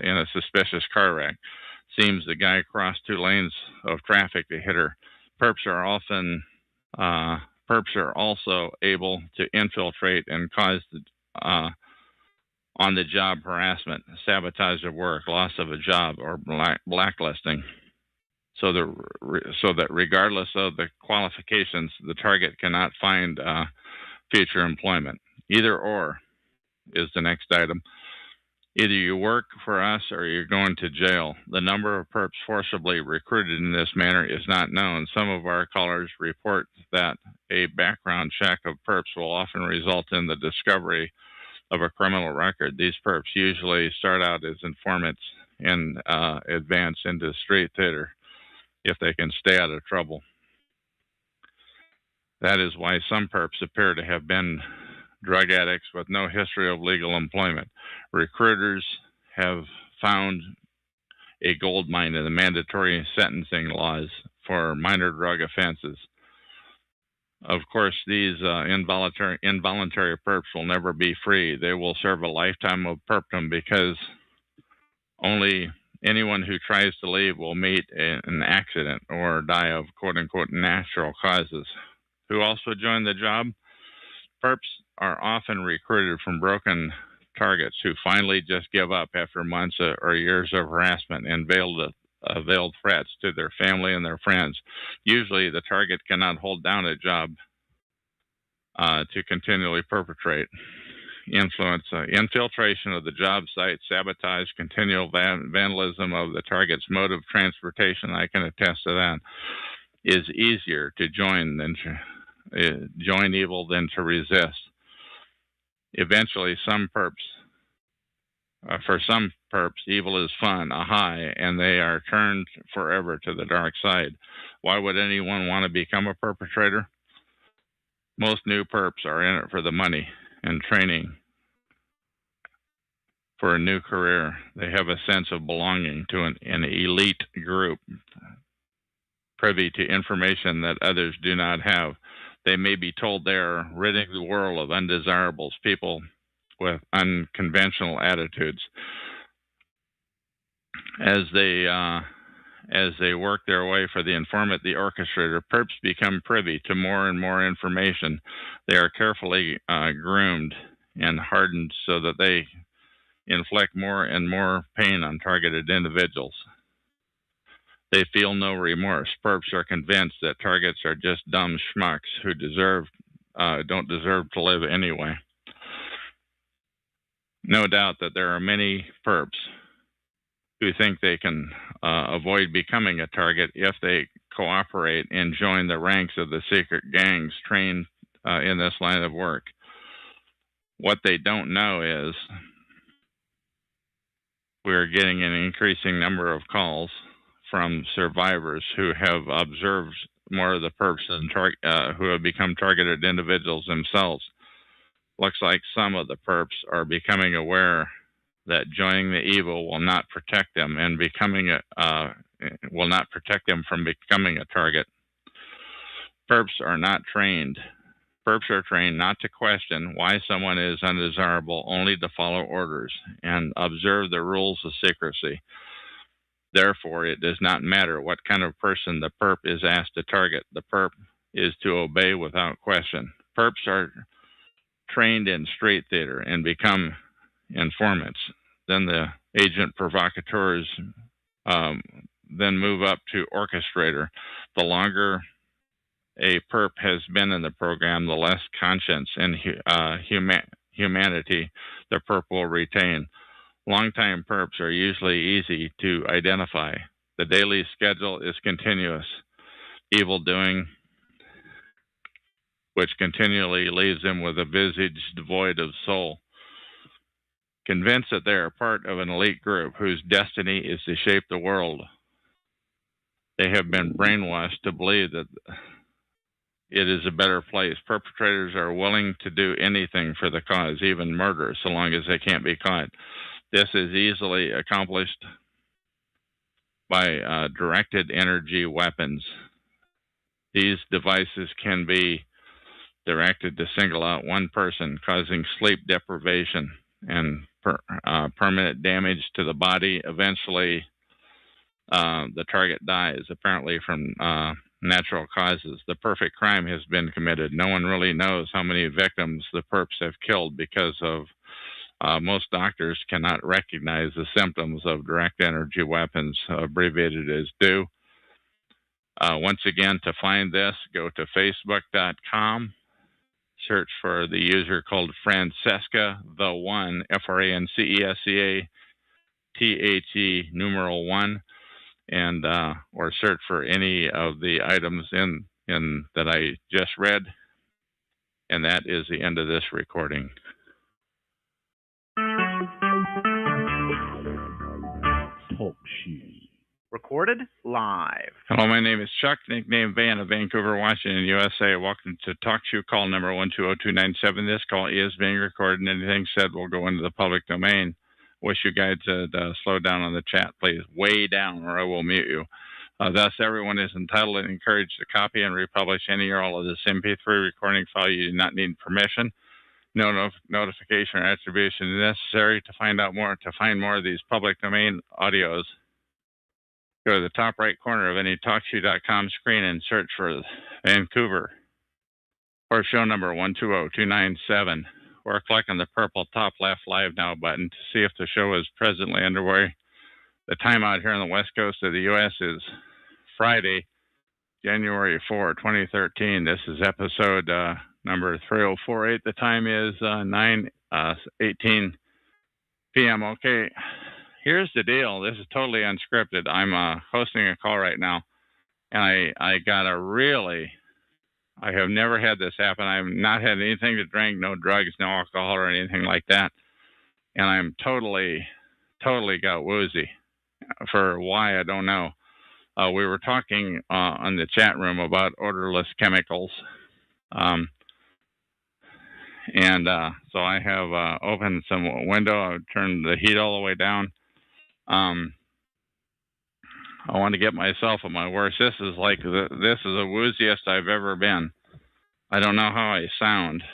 in a suspicious car wreck. Seems the guy crossed 2 lanes of traffic to hit her. Perps are also able to infiltrate and cause on-the-job harassment, sabotage of work, loss of a job, or blacklisting. So that regardless of the qualifications, the target cannot find future employment. Either or is the next item. Either you work for us or you're going to jail. The number of perps forcibly recruited in this manner is not known. Some of our callers report that a background check of perps will often result in the discovery of a criminal record. These perps usually start out as informants and advance into street theater if they can stay out of trouble. That is why some perps appear to have been drug addicts with no history of legal employment. Recruiters have found a gold mine in the mandatory sentencing laws for minor drug offenses. Of course, these involuntary perps will never be free. They will serve a lifetime of perpdom because only anyone who tries to leave will meet an accident or die of quote-unquote natural causes. Who also join the job? Perps are often recruited from broken targets who finally just give up after months or years of harassment and veiled threats to their family and their friends. Usually the target cannot hold down a job to continually perpetrate. Influence, infiltration of the job site, sabotage, continual vandalism of the target's mode of transportation, I can attest to that, is easier to join evil than to resist. Eventually, for some perps, evil is fun, a high, and they are turned forever to the dark side. Why would anyone want to become a perpetrator? Most new perps are in it for the money and training for a new career. They have a sense of belonging to an elite group, privy to information that others do not have. They may be told they are ridding the world of undesirables, people with unconventional attitudes. As they work their way for the informant, the orchestrator, perps become privy to more and more information. They are carefully groomed and hardened so that they inflict more and more pain on targeted individuals. They feel no remorse. Perps are convinced that targets are just dumb schmucks who don't deserve to live anyway. No doubt that there are many perps who think they can avoid becoming a target if they cooperate and join the ranks of the secret gangs trained in this line of work. What they don't know is we're getting an increasing number of calls from survivors who have observed more of the perps who have become targeted individuals themselves. Looks like some of the perps are becoming aware that joining the evil will not protect them and will not protect them from becoming a target. Perps are not trained. Perps are trained not to question why someone is undesirable, only to follow orders and observe the rules of secrecy. Therefore, it does not matter what kind of person the perp is asked to target. The perp is to obey without question. Perps are trained in street theater and become informants. Then the agent provocateurs then move up to orchestrator. The longer a perp has been in the program, the less conscience and humanity the perp will retain. Longtime perps are usually easy to identify. The daily schedule is continuous. Evil doing, which continually leaves them with a visage devoid of soul. Convinced that they are part of an elite group whose destiny is to shape the world, they have been brainwashed to believe that it is a better place. Perpetrators are willing to do anything for the cause, even murder, so long as they can't be caught. This is easily accomplished by directed energy weapons. These devices can be directed to single out one person, causing sleep deprivation and permanent damage to the body. Eventually, the target dies, apparently from natural causes. The perfect crime has been committed. No one really knows how many victims the perps have killed because of Most doctors cannot recognize the symptoms of direct energy weapons, abbreviated as DO. Once again, to find this, go to facebook.com, search for the user called Francesca the One, Francesca THE numeral 1, and or search for any of the items in that I just read. And that is the end of this recording. Talk shoes. Recorded live. Hello, my name is Chuck, nickname Van of Vancouver, Washington, USA. Welcome to Talk Shoe call number 120297. This call is being recorded, and anything said will go into the public domain. Wish you guys to slow down on the chat, please. Way down, or I will mute you. Thus, everyone is entitled and encouraged to copy and republish any or all of this MP3 recording file. You do not need permission. No notification or attribution is necessary. To find more of these public domain audios, go to the top right corner of any TalkShoe.com screen and search for Vancouver or show number 120297, or click on the purple top left Live Now button to see if the show is presently underway. The time out here on the west coast of the U.S. is Friday, January 4, 2013. This is episode number 3048. The time is 9:18 p.m. Okay, here's the deal. This is totally unscripted. I'm hosting a call right now, and I got I have never had this happen. I've not had anything to drink, no drugs, no alcohol, or anything like that. And I'm totally got woozy. For why, I don't know. We were talking on the chat room about odorless chemicals. So I have opened some window. I've turned the heat all the way down. I want to get myself at my worst. This is the wooziest I've ever been. I don't know how I sound.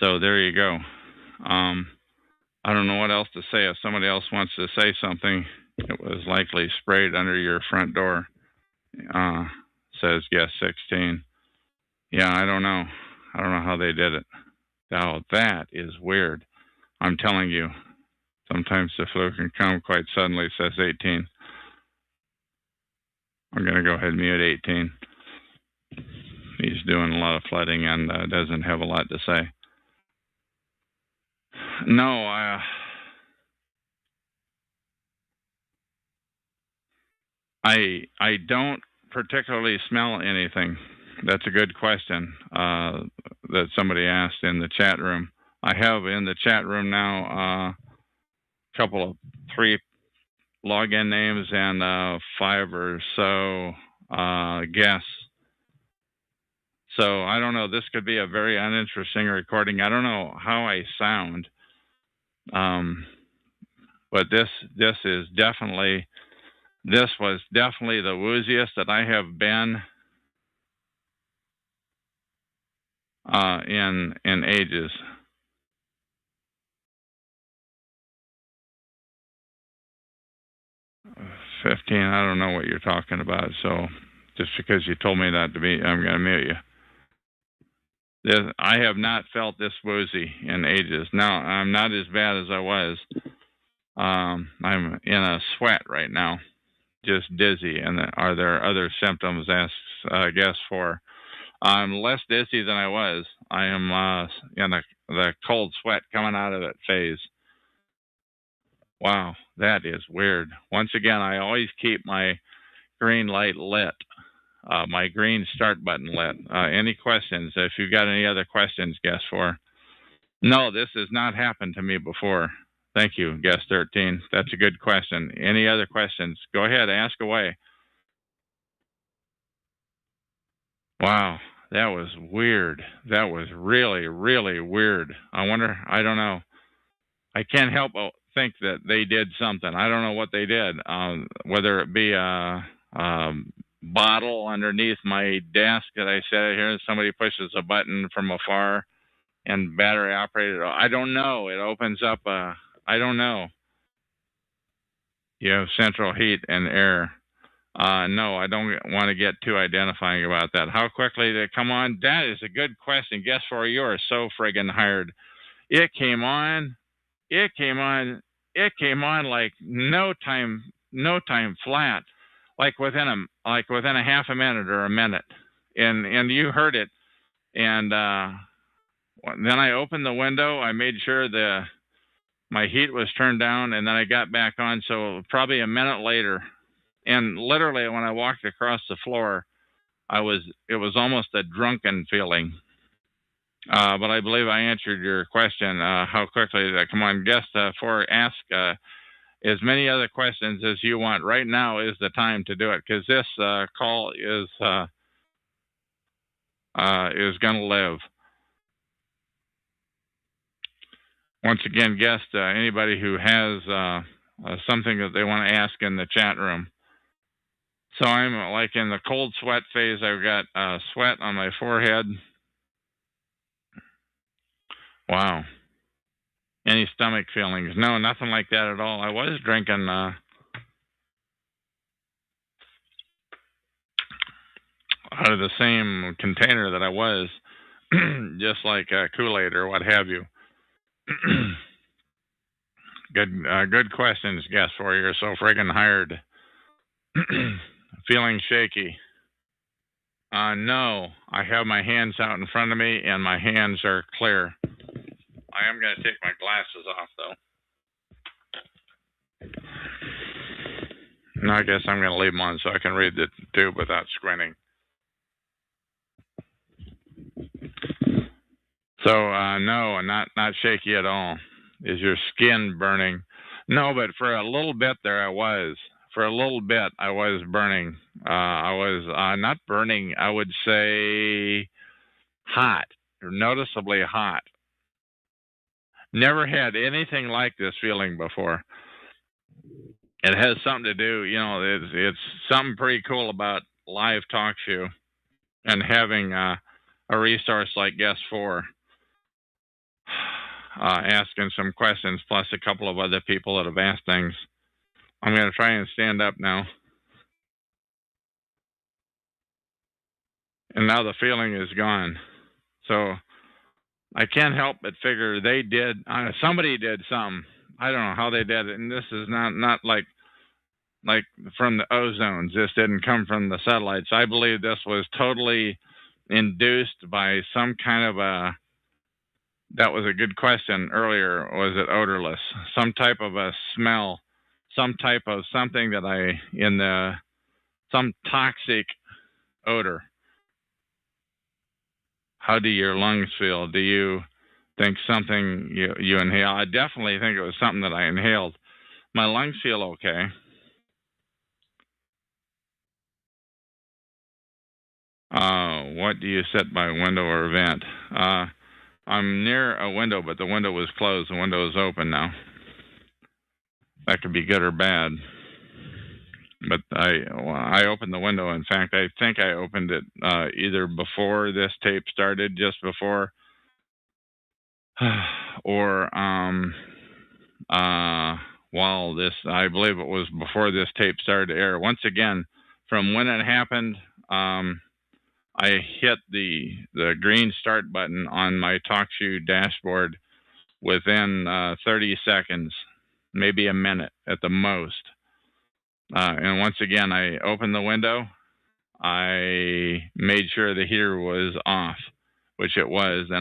So there you go. I don't know what else to say. If somebody else wants to say something, it was likely sprayed under your front door. Says guest 16. Yeah, I don't know. I don't know how they did it. Now that is weird. I'm telling you. Sometimes the flu can come quite suddenly, says 18. I'm going to go ahead and mute 18. He's doing a lot of flooding and doesn't have a lot to say. No, I don't particularly smell anything. That's a good question that somebody asked in the chat room. I have in the chat room now couple of 3 login names and 5 or so guests. So I don't know. This could be a very uninteresting recording. I don't know how I sound, but this was definitely the wooziest that I have been in ages. $15, I don't know what you're talking about. So just because you told me that to me, I'm going to mute you. I have not felt this woozy in ages. Now, I'm not as bad as I was. I'm in a sweat right now, just dizzy. And are there other symptoms? I guess for I'm less dizzy than I was. I am in the cold sweat coming out of it phase. Wow, that is weird. Once again, I always keep my green light lit, my green start button lit. Any questions? If you've got any other questions, guest 4. No, this has not happened to me before. Thank you, guest 13. That's a good question. Any other questions? Go ahead, ask away. Wow, that was weird. That was really, really weird. I don't know. I can't help but think that they did something. I don't know what they did. Whether it be a bottle underneath my desk that I sit here, somebody pushes a button from afar and battery operated. I don't know. It opens up I don't know. You have central heat and air. No, I don't want to get too identifying about that. How quickly did it come on? That is a good question. Guess for you are so friggin' hired. It came on. It came on. It came on like no time flat, like within a half a minute or a minute, and you heard it. And then I opened the window. I made sure my heat was turned down, and then I got back on. So probably a minute later, and literally when I walked across the floor, it was almost a drunken feeling. But I believe I answered your question. How quickly did that come on? Guest 4, ask as many other questions as you want. Right now is the time to do it, because this call is going to live. Once again, guest anybody who has something that they want to ask in the chat room. So I'm like in the cold sweat phase. I've got sweat on my forehead. Wow. Any stomach feelings? No, nothing like that at all. I was drinking out of the same container that I was, just like Kool-Aid or what have you. Good questions, guess for you. You're so friggin' hired. Feeling shaky. No, I have my hands out in front of me and my hands are clear. I am going to take my glasses off though. No, I guess I'm going to leave them on so I can read the tube without squinting. So no, not shaky at all. Is your skin burning? No, but for a little bit there I was. For a little bit I was burning. I was not burning, I would say hot, noticeably hot. Never had anything like this feeling before. It has something to do, it's something pretty cool about live talk show and having a resource like Guest 4. Asking some questions, plus a couple of other people that have asked things. I'm going to try and stand up now. And now the feeling is gone. So I can't help but figure they did, somebody did something. I don't know how they did it. And this is not like from the ozones. This didn't come from the satellites. I believe this was totally induced by some kind of that was a good question earlier. Was it odorless? Some type of a smell, some type of something that some toxic odor. How do your lungs feel? Do you think something you inhale? I definitely think it was something that I inhaled. My lungs feel okay. What do you sit by, window or vent? I'm near a window, but the window was closed. The window is open now. That could be good or bad. But I opened the window. In fact, I think I opened it either before this tape started, just before, or while this, I believe it was before this tape started to air. Once again, from when it happened, I hit the green start button on my TalkShoe dashboard within 30 seconds, maybe a minute at the most. And once again, I opened the window. I made sure the heater was off, which it was. And